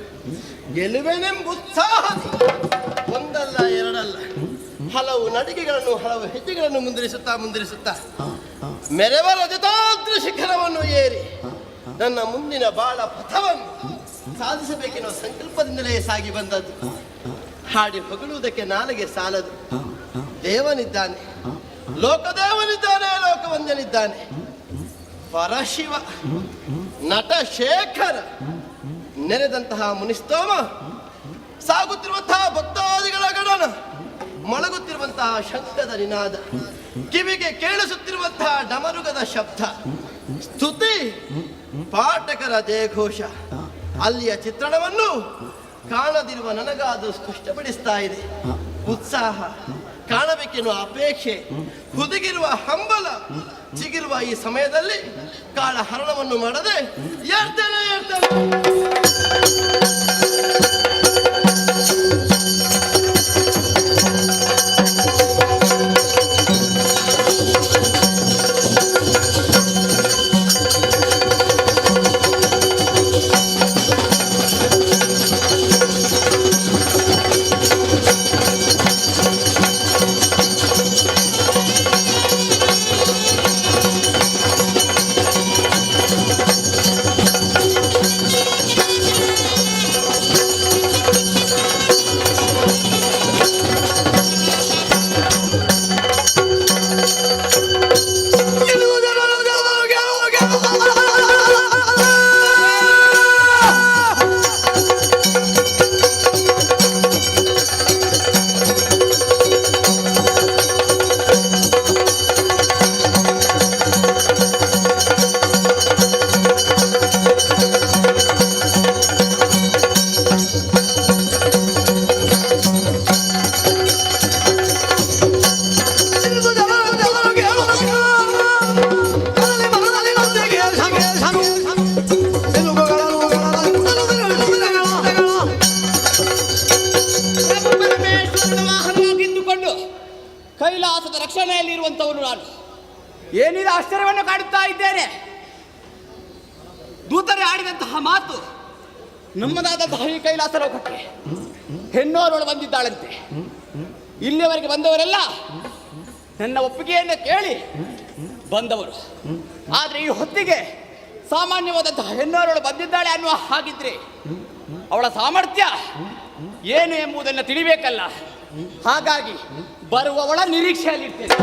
ಗೆಲುವೆನೆಂಬುತ್ಸಾಹ ಒಂದಲ್ಲ ಎರಡಲ್ಲ, ಹಲವು ನಡಿಗೆಗಳನ್ನು, ಹಲವು ಹೆಜ್ಜೆಗಳನ್ನು ಮುಂದಿರಿಸುತ್ತಾ ಮೆರವ ರಜತಾದ್ರಿ ಶಿಖರವನ್ನು ಏರಿ ನನ್ನ ಮುಂದಿನ ಬಾಳ ಪಥವನ್ನು ಸಾಧಿಸಬೇಕೆನ್ನುವ ಸಂಕಲ್ಪದಿಂದಲೇ ಸಾಗಿ ಬಂದದ್ದು. ಹಾಡಿ ಹೊಗಳುವುದಕ್ಕೆ ನಾಲಿಗೆ ಸಾಲದು. ದೇವನಿದ್ದಾನೆ, ಲೋಕದೇವನಿದ್ದಾನೆ, ಲೋಕವಂದ್ಯನಿದ್ದಾನೆ. ಪರಶಿವ ನಟ ಶೇಖರ ನೆರೆದಂತಹ ಮುನಿಸ್ತೋಮ, ಸಾಗುತ್ತಿರುವಂತಹ ಭಕ್ತಾದಿಗಳ ಗಣನ, ಮೊಳಗುತ್ತಿರುವಂತಹ ಶಂಖದ ನಿನಾದ, ಕಿವಿಗೆ ಕೇಳಿಸುತ್ತಿರುವಂತಹ ಡಮರುಗದ ಶಬ್ದ, ಸ್ತುತಿ ಪಾಠಕರ ಜಯಘೋಷ, ಅಲ್ಲಿಯ ಚಿತ್ರಣವನ್ನು ಕಾಣದಿರುವ ನನಗಾದು ಸ್ಪಷ್ಟಪಡಿಸ್ತಾ ಇದೆ. ಉತ್ಸಾಹ, ಕಾಣಬೇಕೆನ್ನುವ ಅಪೇಕ್ಷೆ, ಹುದುಗಿರುವ ಹಂಬಲ ಚಿಗಿರುವ ಈ ಸಮಯದಲ್ಲಿ ಕಾಳ ಹರಣವನ್ನು ಮಾಡದೆ ಏರ್ತೇನೆ. ಕೈಲಾಸದ ರಕ್ಷಣೆಯಲ್ಲಿರುವಂಥವನು ನಾನು. ಏನಿದೆ ಆಶ್ಚರ್ಯವನ್ನು ಕಾಡುತ್ತಾ ಇದ್ದೇನೆ. ದೂತರೇ ಆಡಿದಂತಹ ಮಾತು ನಮ್ಮದಾದಂತಹ ಈ ಕೈಲಾಸ ಲೋಕಕ್ಕೆ ಹೆಣ್ಣೋರಳು ಬಂದಿದ್ದಾಳಂತೆ. ಇಲ್ಲಿಯವರೆಗೆ ಬಂದವರೆಲ್ಲ ನನ್ನ ಒಪ್ಪಿಗೆಯನ್ನು ಕೇಳಿ ಬಂದವರು. ಆದರೆ ಈ ಹೊತ್ತಿಗೆ ಸಾಮಾನ್ಯವಾದಂತಹ ಹೆಣ್ಣೋರಳು ಬಂದಿದ್ದಾಳೆ ಅನ್ನುವ ಹಾಗಿದ್ರೆ ಅವಳ ಸಾಮರ್ಥ್ಯ ಏನು ಎಂಬುದನ್ನು ತಿಳಿಬೇಕಲ್ಲ. ಹಾಗಾಗಿ ಬರುವವಳ ನಿರೀಕ್ಷೆಯಲ್ಲಿರ್ತೇನೆ.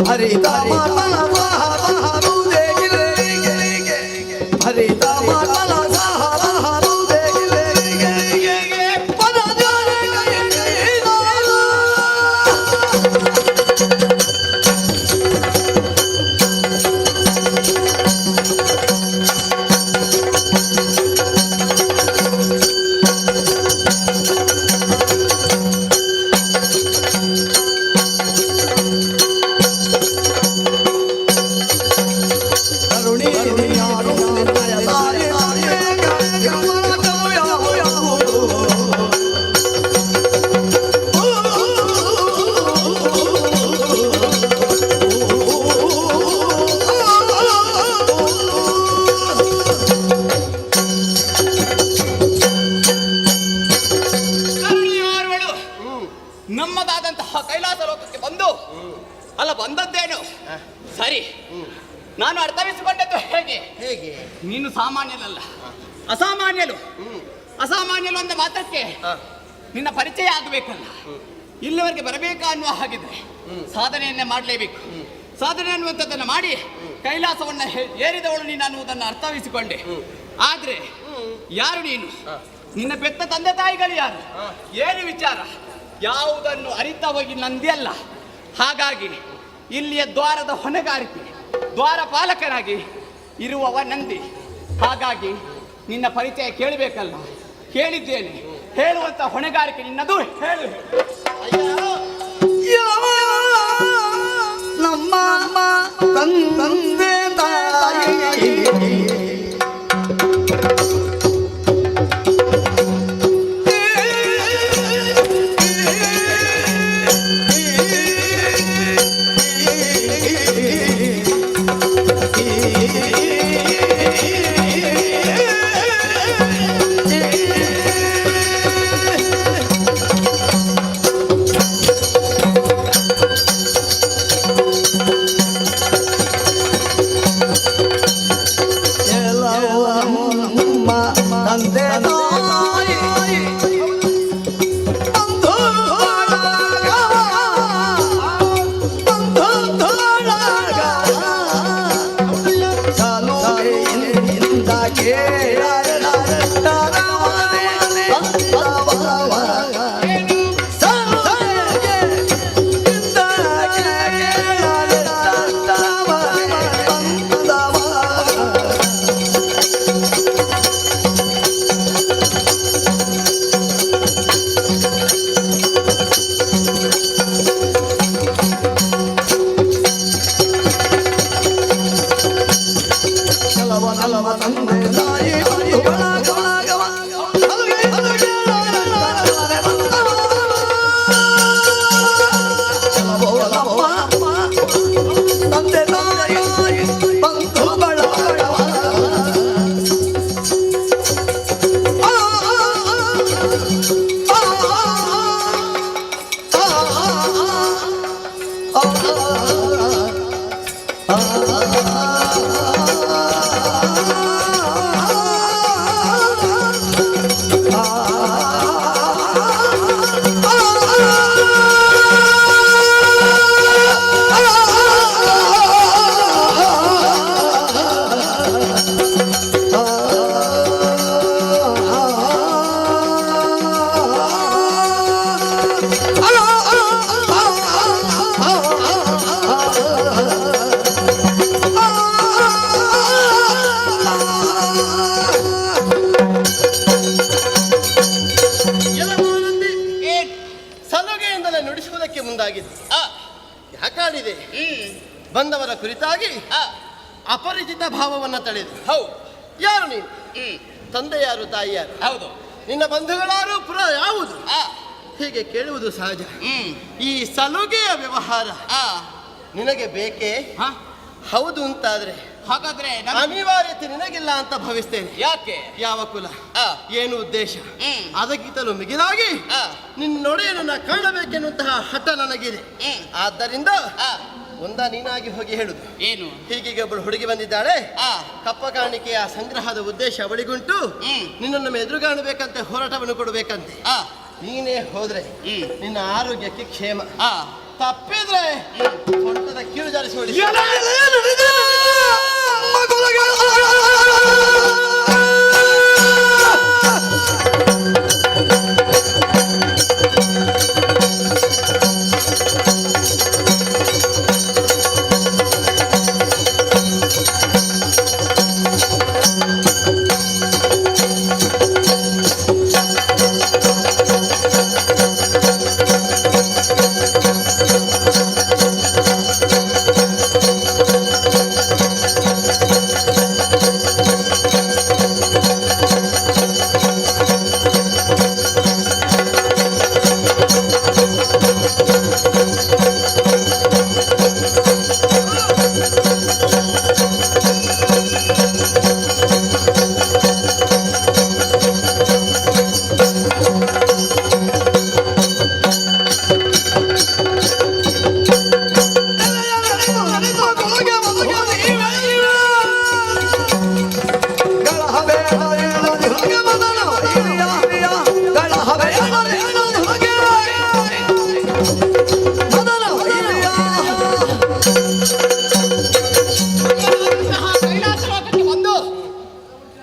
ಹರಿತ ಮಾತಲ ಸಹಬೂದೆ ಗಿಲೆ ಹರಿತ ಮಾತಲ ಸಹಬೂದೆ ಗಿಲೆ ಪದ ನಮ್ಮದಾದಂತಹ ಕೈಲಾಸ ಲೋಕಕ್ಕೆ ಬಂದು ಅಲ್ಲ ಬಂದದ್ದೇನು ಸರಿ, ನಾನು ಅರ್ಥವಿಸಿಕೊಂಡದ್ದು ಹೇಗೆ ಹೇಗೆ? ನೀನು ಸಾಮಾನ್ಯನಲ್ಲ, ಅಸಾಮಾನ್ಯನು. ಅಸಾಮಾನ್ಯನು ಅಂದ ಮಾತ್ರಕ್ಕೆ ನಿನ್ನ ಪರಿಚಯ ಆಗಬೇಕಲ್ಲ, ಇಲ್ಲಿವರೆಗೆ ಬರಬೇಕಾ ಅನ್ನುವ ಹಾಗಿದ್ರೆ ಸಾಧನೆಯನ್ನೇ ಮಾಡಲೇಬೇಕು. ಸಾಧನೆ ಅನ್ನುವಂಥದ್ದನ್ನು ಮಾಡಿ ಕೈಲಾಸವನ್ನು ಏರಿದವಳು ನೀನು ಅನ್ನುವುದನ್ನು ಅರ್ಥವಿಸಿಕೊಂಡೆ. ಆದ್ರೆ ಯಾರು ನೀನು? ನಿನ್ನ ಪೆತ್ತ ತಂದೆ ತಾಯಿಗಳು ಯಾರು? ಏನು ವಿಚಾರ? ಯಾವುದನ್ನು ಅರಿತಾ ಹೋಗಿ ನಂದಿಯಲ್ಲ. ಹಾಗಾಗಿ ಇಲ್ಲಿಯ ದ್ವಾರದ ಹೊಣೆಗಾರಿಕೆ, ದ್ವಾರಪಾಲಕನಾಗಿ ಇರುವವ ನಂದಿ. ಹಾಗಾಗಿ ನಿನ್ನ ಪರಿಚಯ ಕೇಳಬೇಕಲ್ಲ, ಕೇಳಿದ್ದೇನೆ. ಹೇಳುವಂತ ಹೊಣೆಗಾರಿಕೆ ನಿನ್ನದು. ಹೇಳು. ನಮ್ಮ ತಂದೆ ತಾಯಿ ತಂದೆ ತಾಯಿ ಯಾಕಾಡಿದೆ ಬಂದವರ ಕುರಿತಾಗಿ ಅಪರಿಚಿತ ಭಾವವನ್ನು ತಳೆದು. ಹೌದು, ಯಾರು ನೀನು? ತಂದೆ ಯಾರು, ತಾಯಿ ಯಾರು? ಹೌದು. ನಿನ್ನ ಬಂಧುಗಳಾರು, ಪುರ ಯಾವುದು? ಹೀಗೆ ಕೇಳುವುದು ಸಹಜ. ಈ ಸಲುಗೆಯ ವ್ಯವಹಾರ ನಿನಗೆ ಬೇಕೇ? ಹೌದು ಅಂತಾದ್ರೆ ಹಾಗಾದ್ರೆ ಅನಿವಾರ್ಯತೆ ನಿನಗಿಲ್ಲ ಅಂತ ಭಾವಿಸ್ತೇನೆ. ಯಾಕೆ? ಯಾವ ಕುಲ, ಏನು ಉದ್ದೇಶ, ಅದಕ್ಕಿಂತಲೂ ಮಿಗಿಲಾಗಿ ನಿನ್ನೊಡೆಯನನ್ನ ಕಾಣಬೇಕೆನ್ನುವಂತಹ ಹಠ ನನಗಿದೆ. ಆದ್ದರಿಂದ ನೀನಾಗಿ ಹೋಗಿ ಹೇಳುದು ಏನು? ಹೀಗೀಗ ಒಬ್ಬಳು ಹುಡುಗಿ ಬಂದಿದ್ದಾಳೆ, ಕಪ್ಪ ಕಾಣಿಕೆಯ ಸಂಗ್ರಹದ ಉದ್ದೇಶ ಅವಳಿಗುಂಟು, ನಿನ್ನನ್ನು ಎದುರುಗಾಣಬೇಕಂತೆ, ಹೋರಾಟವನ್ನು ಕೊಡಬೇಕಂತೆ. ನೀನೇ ಹೋದ್ರೆ ನಿನ್ನ ಆರೋಗ್ಯಕ್ಕೆ ಕ್ಷೇಮ, ತಪ್ಪಿದ್ರೆ ಸೊಂಟದ ಕಿರು ಜಾರಿಸಿ ಹೊಡಿ.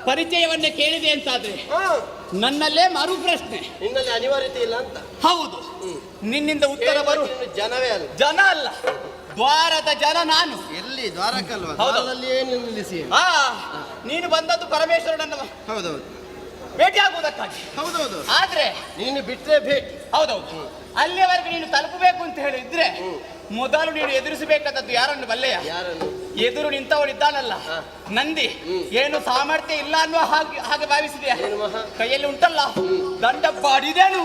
ಪರಿಚಯವನ್ನೇ ಕೇಳಿದೆ ಅಂತಾದ್ರೆ ನನ್ನಲ್ಲೇ ಮರು ಪ್ರಶ್ನೆ. ನಿನ್ನಲ್ಲಿ ಅನಿವಾರ್ಯತೆ ಇಲ್ಲ ಅಂತ. ಹೌದು, ನಿನ್ನಿಂದ ಉತ್ತರ ಬರು ಜನವೇ ಅಲ್ಲ. ಜನ ಅಲ್ಲ, ದ್ವಾರದ ಜನ ನಾನು. ಎಲ್ಲಿ ದ್ವಾರಕ್ಕಲ್ವಾ? ದ್ವಾರದಲ್ಲಿಯೇ ನಿಲ್ಲಿಸಿ. ನೀನು ಬಂದದ್ದು ಪರಮೇಶ್ವರನನ್ನ ಹೌದೌದು ಭೇಟಿ ಆಗುವುದಕ್ಕಾಗಿ. ಹೌದೌದು. ಆದ್ರೆ ನೀನು ಬಿಟ್ರೆ ಭೇಟಿ. ಹೌದೌದು, ಅಲ್ಲಿಯವರೆಗೆ ನೀನು ತಲುಪಬೇಕು ಅಂತ ಹೇಳಿದ್ರೆ ಮೊದಲು ನೀನು ಎದುರಿಸಬೇಕಾದದ್ದು ಯಾರನ್ನು ಬಲ್ಲೆಯ? ಯಾರನ್ನು? ಎದುರು ನಿಂತವನಿದ್ದಾನಲ್ಲ ನಂದಿ. ಏನು ಸಾಮರ್ಥ್ಯ ಇಲ್ಲ ಅನ್ನುವ ಹಾಗೆ ಭಾವಿಸಿದೆಯಾ? ಕೈಯಲ್ಲಿ ಉಂಟಲ್ಲ ದಂಡ ಬಾಡಿದೇನು.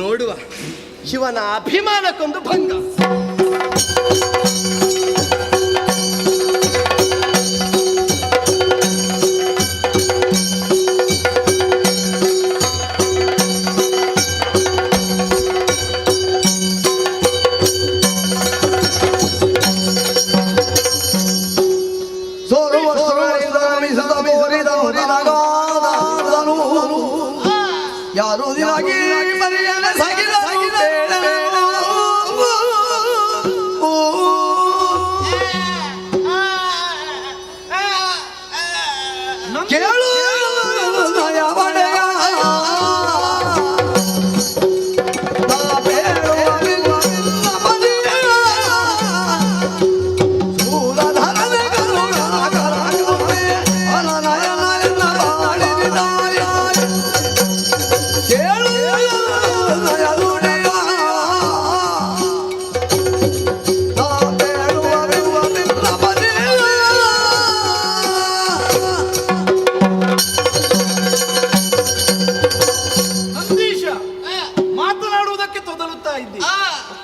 ನೋಡುವ ಶಿವನ ಅಭಿಮಾನಕ್ಕೊಂದು ಭಂಗ. ಯಾರು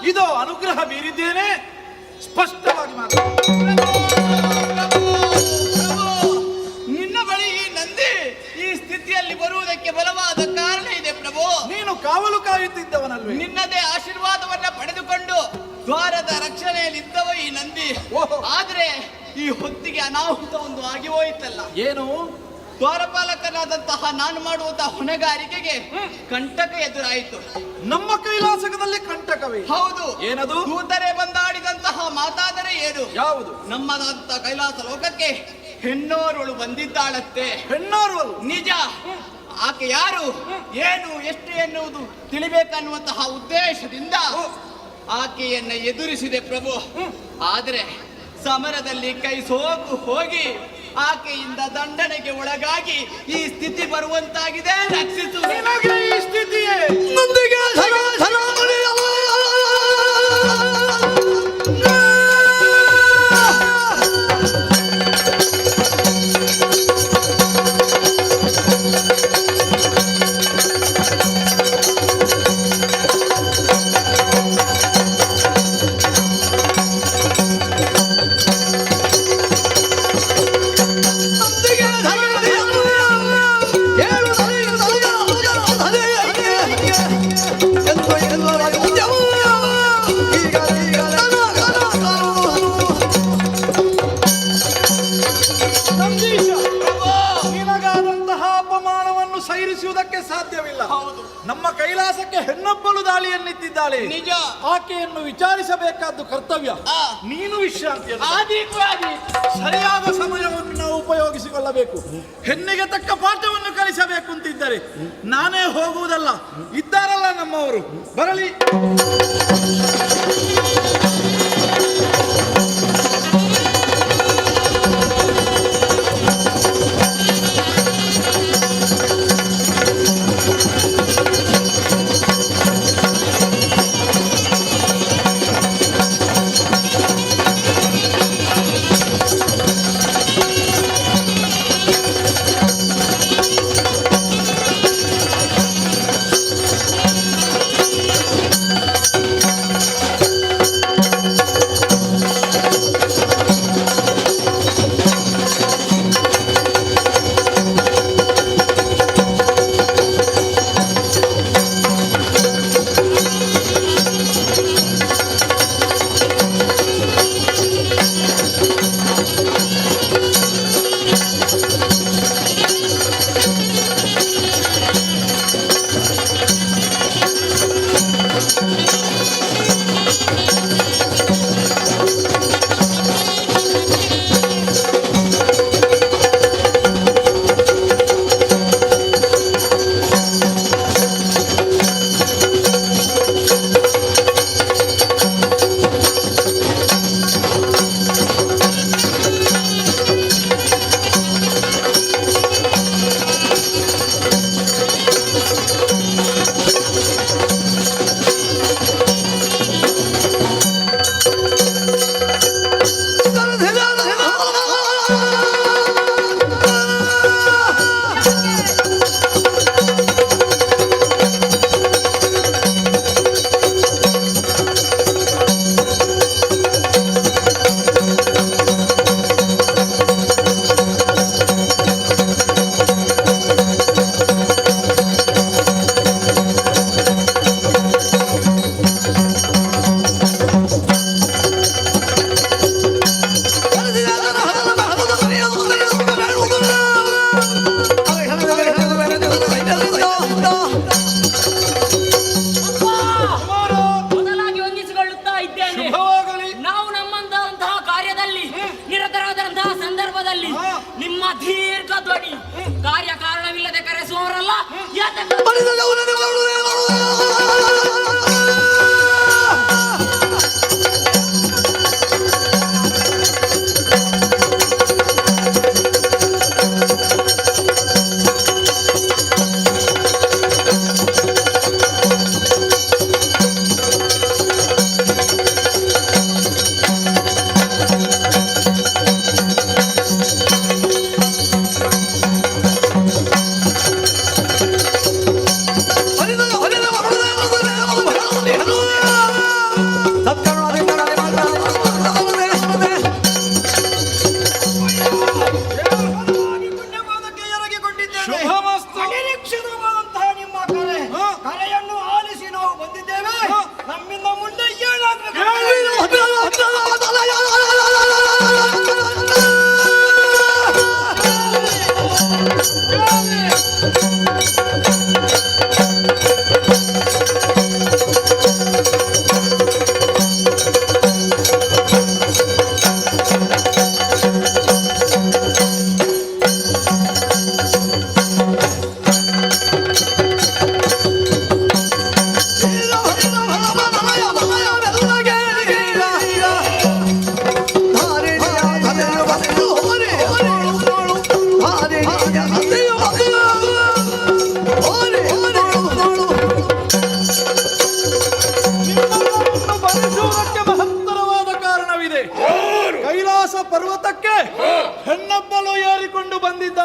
ಇದು ಅನುಗ್ರಹ ಬೀರಿದ್ದೇನೆ, ಸ್ಪಷ್ಟವಾಗಿ ಮಾತು. ನಿನ್ನ ಬಳಿ ಈ ನಂದಿ ಈ ಸ್ಥಿತಿಯಲ್ಲಿ ಬರುವುದಕ್ಕೆ ಬಲವಾದ ಕಾರಣ ಇದೆ ಪ್ರಭು. ನೀನು ಕಾವಲು ಕಾಯುತ್ತಿದ್ದವನಲ್ವೇ? ನಿನ್ನದೇ ಆಶೀರ್ವಾದವನ್ನ ಪಡೆದುಕೊಂಡು ದ್ವಾರದ ರಕ್ಷಣೆಯಲ್ಲಿದ್ದವ ಈ ನಂದಿ. ಆದ್ರೆ ಈ ಹೊತ್ತಿಗೆ ಅನಾಹುತ ಒಂದು ಆಗಿ ಹೋಯಿತಲ್ಲ. ಏನು? ದ್ವಾರಪಾಲಕನಾದಂತಹ ನಾನು ಮಾಡುವಂತಹ ಹೊಣೆಗಾರಿಕೆಗೆ ಕಂಟಕ ಎದುರಾಯಿತು. ನಮ್ಮ ಕೈಲಾಸಕದಲ್ಲಿ ಕಂಟಕವೇ? ಹೌದು. ಏನದು? ದೂತರೇ ಬಂದಾಡಿದಂತಹ ಮಾತಾದರೆ ಏನು? ಯಾವುದು? ನಮ್ಮದಂತ ಕೈಲಾಸ ಲೋಕಕ್ಕೆ ಹೆಣ್ಣೋರ್ವಳು ಬಂದಿದ್ದಾಳತ್ತೆ. ಹೆಣ್ಣೋರ್ವಳು? ನಿಜ. ಆಕೆ ಯಾರು, ಏನು, ಎಷ್ಟು ಎನ್ನುವುದು ತಿಳಿಬೇಕನ್ನುವಂತಹ ಉದ್ದೇಶದಿಂದ ಆಕೆಯನ್ನ ಎದುರಿಸಿದೆ ಪ್ರಭು. ಆದ್ರೆ ಸಮರದಲ್ಲಿ ಕೈ ಸೋಕು ಹೋಗಿ ಆಕೆಯಿಂದ ದಂಡನೆಗೆ ಒಳಗಾಗಿ ಈ ಸ್ಥಿತಿ ಬರುವಂತಾಗಿದೆ. ರಕ್ಷಿಸು. ಈ ಸ್ಥಿತಿಯೇ ಸಹಿಸುವುದಕ್ಕೆ ಸಾಧ್ಯವಿಲ್ಲ. ನಮ್ಮ ಕೈಲಾಸಕ್ಕೆ ಹೆಣ್ಣೊಬ್ಬಳು ದಾಳಿಯನ್ನಿತ್ತಿದ್ದಾಳೆ. ನಿಜ. ಆಕೆಯನ್ನು ವಿಚಾರಿಸಬೇಕಾದ್ದು ಕರ್ತವ್ಯ. ನೀನು ವಿಶ್ರಾಂತಿ. ಸರಿಯಾದ ಸಮಯವನ್ನು ನಾವು ಉಪಯೋಗಿಸಿಕೊಳ್ಳಬೇಕು. ಹೆಣ್ಣಿಗೆ ತಕ್ಕ ಪಾಠವನ್ನು ಕಲಿಸಬೇಕು ಅಂತಿದ್ದರೆ ನಾನೇ ಹೋಗುವುದಲ್ಲ, ಇದ್ದಾರಲ್ಲ ನಮ್ಮವರು, ಬರಲಿ.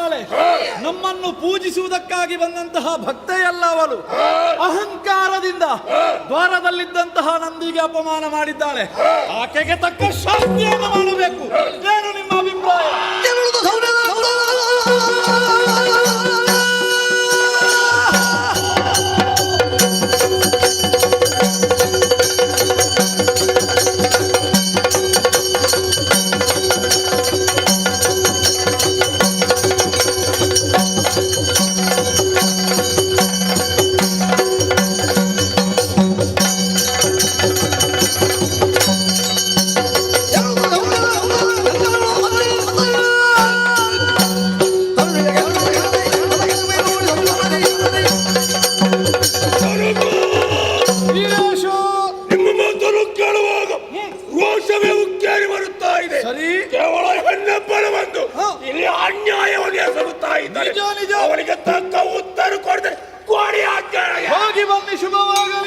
ಇದ್ದಾಳೆ. ನಮ್ಮನ್ನು ಪೂಜಿಸುವುದಕ್ಕಾಗಿ ಬಂದಂತಹ ಭಕ್ತೆಯಲ್ಲ ಅವಳು. ಅಹಂಕಾರದಿಂದ ದ್ವಾರದಲ್ಲಿದ್ದಂತಹ ನಂದಿಗೆ ಅಪಮಾನ ಮಾಡಿದ್ದಾಳೆ. ಆಕೆಗೆ ತಕ್ಕ ಶಾಸ್ತಿಯನ್ನು ಮಾಡಬೇಕು. ಏನು ನಿಮ್ಮ ಅಭಿಪ್ರಾಯ? ಅವರಿಗೆ ತಕ್ಕ ಉತ್ತರ ಕೊಡದೆ ಹೋಗಿ ಬನ್ನಿ, ಶುಭವಾಗಲಿ.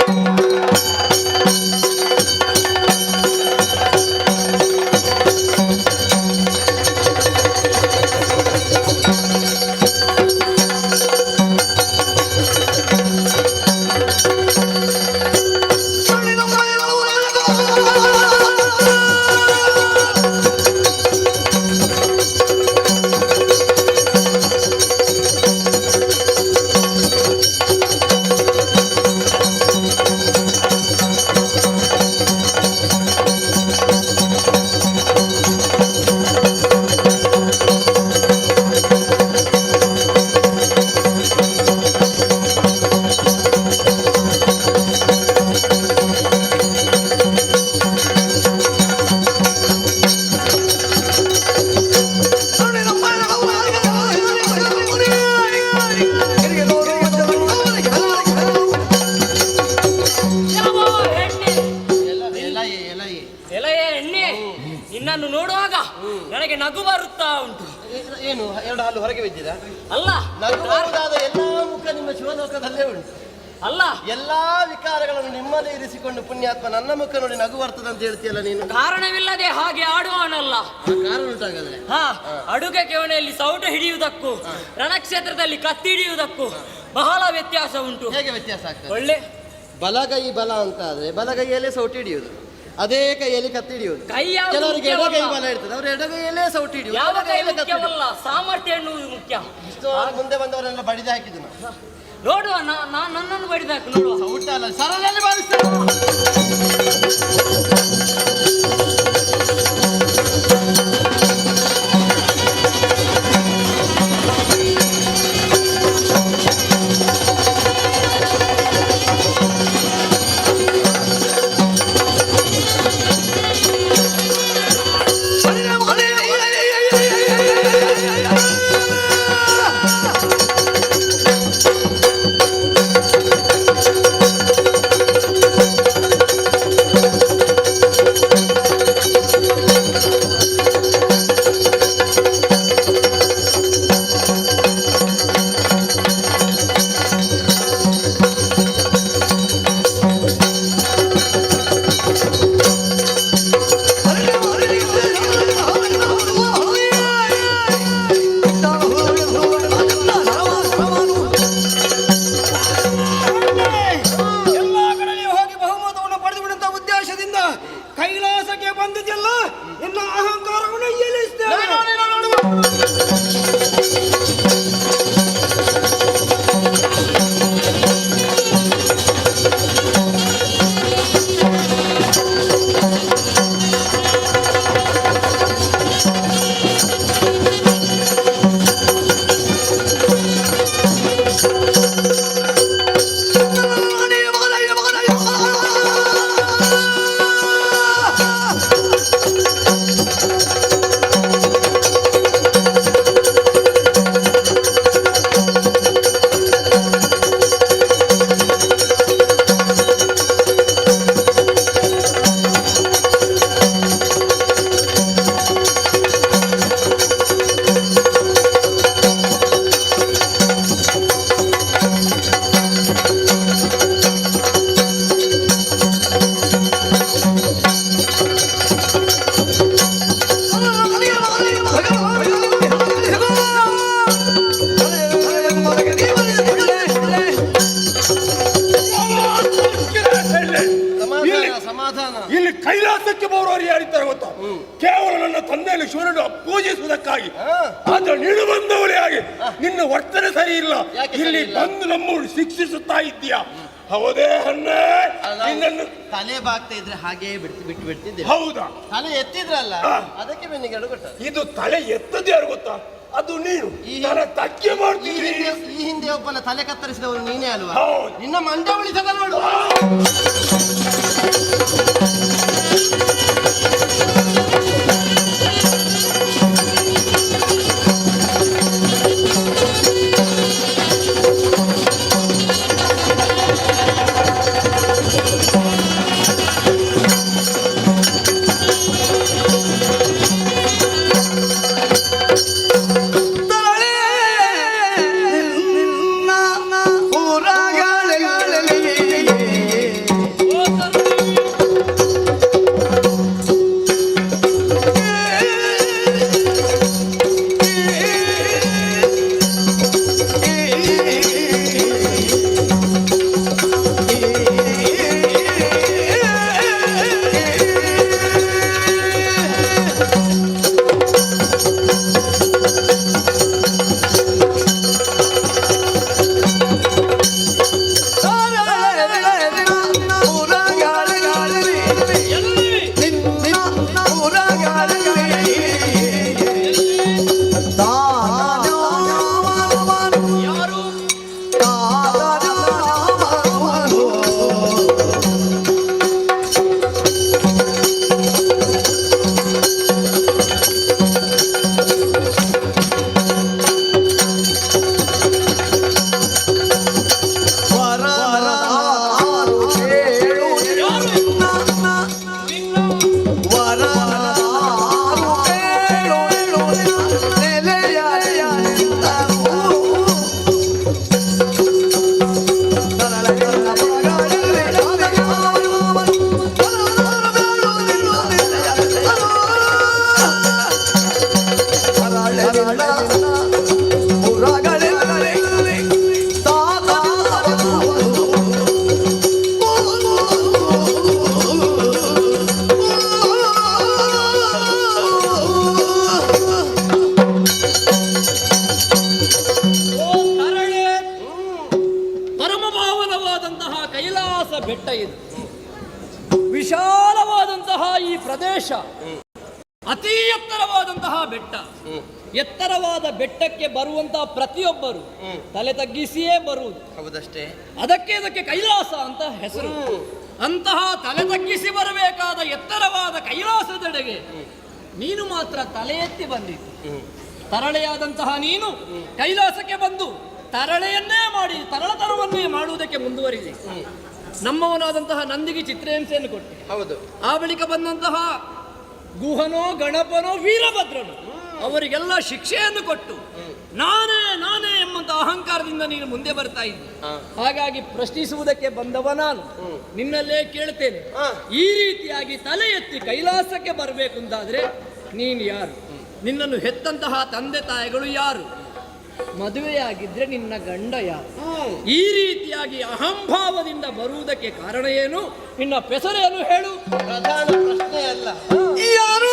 ನಿನ್ನನ್ನು ನೋಡುವಾಗ ನನಗೆ ನಗು ಬರುತ್ತಾ ಉಂಟು. ಏನು ಎರಡು ಹಾಲು ಹೊರಗೆ ಬಿದ್ದಿದ? ಅಲ್ಲ, ನಗುವಾದ ಎಲ್ಲಾ ಮುಖ ನಿಮ್ಮ ಶಿವಲೋಕದಲ್ಲೇ ಉಂಟು. ಅಲ್ಲ, ಎಲ್ಲಾ ವಿಕಾರಗಳನ್ನು ನಿಮ್ಮಲ್ಲಿ ಇರಿಸಿಕೊಂಡು ಪುಣ್ಯಾತ್ಮ ನನ್ನ ಮುಖ ನೋಡಿ ನಗು ಬರ್ತದೆ ಅಂತ ಹೇಳ್ತೀಯಲ್ಲ ನೀನು. ಕಾರಣವಿಲ್ಲದೆ ಹಾಗೆ ಆಡುವವನಲ್ಲ. ಕಾರಣ ಉಂಟಾಗದ್ರೆ ಅಡುಗೆ ಕೋಣೆಯಲ್ಲಿ ಸೌಟು ಹಿಡಿಯುವುದಕ್ಕೂ ರಣಕ್ಷೇತ್ರದಲ್ಲಿ ಕತ್ತಿ ಹಿಡಿಯುವುದಕ್ಕೂ ಬಹಳ ವ್ಯತ್ಯಾಸ ಉಂಟು. ಹೇಗೆ ವ್ಯತ್ಯಾಸ ಆಗ್ತದೆ? ಒಳ್ಳೆ ಬಲಗೈ ಬಲ ಅಂತ ಆದ್ರೆ ಬಲಗೈಯಲ್ಲೇ ಸೌಟು ಹಿಡಿಯುವುದು, ಅದೇ ಕೈಯಲ್ಲಿ ಕತ್ತಿ ಹಿಡಿಯುವುದು. ಕೆಲವರಿಗೆ ಎಡಗೈ ಬಲ ಇರ್ತದೆ, ಅವರು ಎಡಗೈಯಲ್ಲೇ ಸೌಟು ಹಿಡಿಯುವುದು. ಯಾವ ಕೈ ಮುಖ್ಯವಲ್ಲ, ಸಾಮರ್ಥ್ಯ ಎನ್ನುವುದು ಮುಖ್ಯ. ಇಷ್ಟು ಮುಂದೆ ಬಂದವರೆಲ್ಲ ಬಡಿದು ಹಾಕಿದ್ದು ನೋಡುವ. ನನ್ನನ್ನು ಬಡಿದು ಹಾಕು ನೋಡುವ. ಸೌಟ ಅಲ್ಲ, ಸರಳಲ್ಲಿ ಬಾರಿಸ್ತೇನೆ. ಕೈಲಾಸಕ್ಕೆ ಬಂದಿದ್ದೆಲ್ಲ ನಿನ್ನ ಅಹಂಕಾರವನ್ನು ಎಲ್ಲಿಸ್ತೇನೆ. ತ್ಯಾಜಿಸುವುದಕ್ಕಾಗಿ. ಆದ್ರೆ ನೀನು ಬಂದವಳೇ ಆಗಿ ನಿನ್ನ ವರ್ತನೆ ಸರಿ ಇಲ್ಲ, ಇಲ್ಲಿ ಬಂದು ನಮ್ಮನ್ನು ಶಿಕ್ಷಿಸುತ್ತಾ ಇದ್ದೀಯಾ? ಹೌದೇ ಹಣ್ಣೆ? ನಿನ್ನನ್ನು ತಲೆ ಬಾಗ್ತಾ ಇದ್ರೆ ಹಾಗೆ ಬಿಟ್ಟು ಬಿಡ್ತಿದ್ದೆ. ಹೌದಾ? ತಲೆ ಎತ್ತಿದ್ರಲ್ಲ, ಅದಕ್ಕೆ ಬೆನ್ನಿಗೆ ಕೊಟ್ಟ. ಇದು ತಲೆ ಎತ್ತದ ಯಾರು ಗೊತ್ತಾ? ಅದು ನೀನು ತಕ್ಕೆ ಮಾಡ್ತೀನಿ. ಈ ಹಿಂದೆ ಒಬ್ಬನ ತಲೆ ಕತ್ತರಿಸಿದವರು ನೀನೇ ಅಲ್ವಾ? ನಿನ್ನ ಮಂಡ ಉಳಿಸದ ನೋಡು. ಬೆಟ್ಟ ಇದು ವಿಶಾಲವಾದಂತಹ ಈ ಪ್ರದೇಶ, ಅತಿ ಎತ್ತರವಾದಂತಹ ಬೆಟ್ಟ. ಎತ್ತರವಾದ ಬೆಟ್ಟಕ್ಕೆ ಬರುವಂತಹ ಪ್ರತಿಯೊಬ್ಬರು ತಲೆ ತಗ್ಗಿಸಿಯೇ ಬರುವುದು. ಹೌದಷ್ಟೇ. ಅದಕ್ಕೆ ಕೈಲಾಸ ಅಂತ ಹೆಸರು. ಅಂತಹ ತಲೆ ತಗ್ಗಿಸಿ ಬರಬೇಕಾದ ಎತ್ತರವಾದ ಕೈಲಾಸದೆಡೆಗೆ ನೀನು ಮಾತ್ರ ತಲೆ ಎತ್ತಿ ಬಂದಿದ್ದು. ತರಳೆಯಾದಂತಹ ನೀನು ಕೈಲಾಸಕ್ಕೆ ಬಂದು ತರಳೆಯನ್ನೇ ಮಾಡಿ ತರಳತನವನ್ನೇ ಮಾಡುವುದಕ್ಕೆ ಮುಂದುವರಿದೆ. ನಮ್ಮವನಾದಂತಹ ನಂದಿಗೆ ಚಿತ್ರಹಿಂಸೆಯನ್ನು ಕೊಟ್ಟೆ. ಹೌದು. ಆ ಬಳಿಕ ಬಂದಂತಹ ಗುಹನೋ ಗಣಪನೋ ವೀರಭದ್ರನು ಅವರಿಗೆಲ್ಲ ಶಿಕ್ಷೆಯನ್ನು ಕೊಟ್ಟು ನಾನೇ ಎಂಬಂತ ಅಹಂಕಾರದಿಂದ ನೀನು ಮುಂದೆ ಬರ್ತಾ ಇದ್ದೆ. ಹಾಗಾಗಿ ಪ್ರಶ್ನಿಸುವುದಕ್ಕೆ ಬಂದವ ನಾನು ನಿನ್ನಲ್ಲೇ ಕೇಳ್ತೇನೆ, ಈ ರೀತಿಯಾಗಿ ತಲೆ ಎತ್ತಿ ಕೈಲಾಸಕ್ಕೆ ಬರಬೇಕು ಅಂತಾದ್ರೆ ನೀನು ಯಾರು? ನಿನ್ನನ್ನು ಹೆತ್ತಂತಹ ತಂದೆ ತಾಯಿಗಳು ಯಾರು? ಮದುವೆಯಾಗಿದ್ರೆ ನಿನ್ನ ಗಂಡ ಯಾರು? ಈ ರೀತಿಯಾಗಿ ಅಹಂಭಾವದಿಂದ ಬರುವುದಕ್ಕೆ ಕಾರಣ ಏನು? ನಿನ್ನ ಪೆಸರೇನು ಹೇಳು? ಪ್ರಧಾನ ಪ್ರಶ್ನೆ ಅಲ್ಲ. ಯಾರು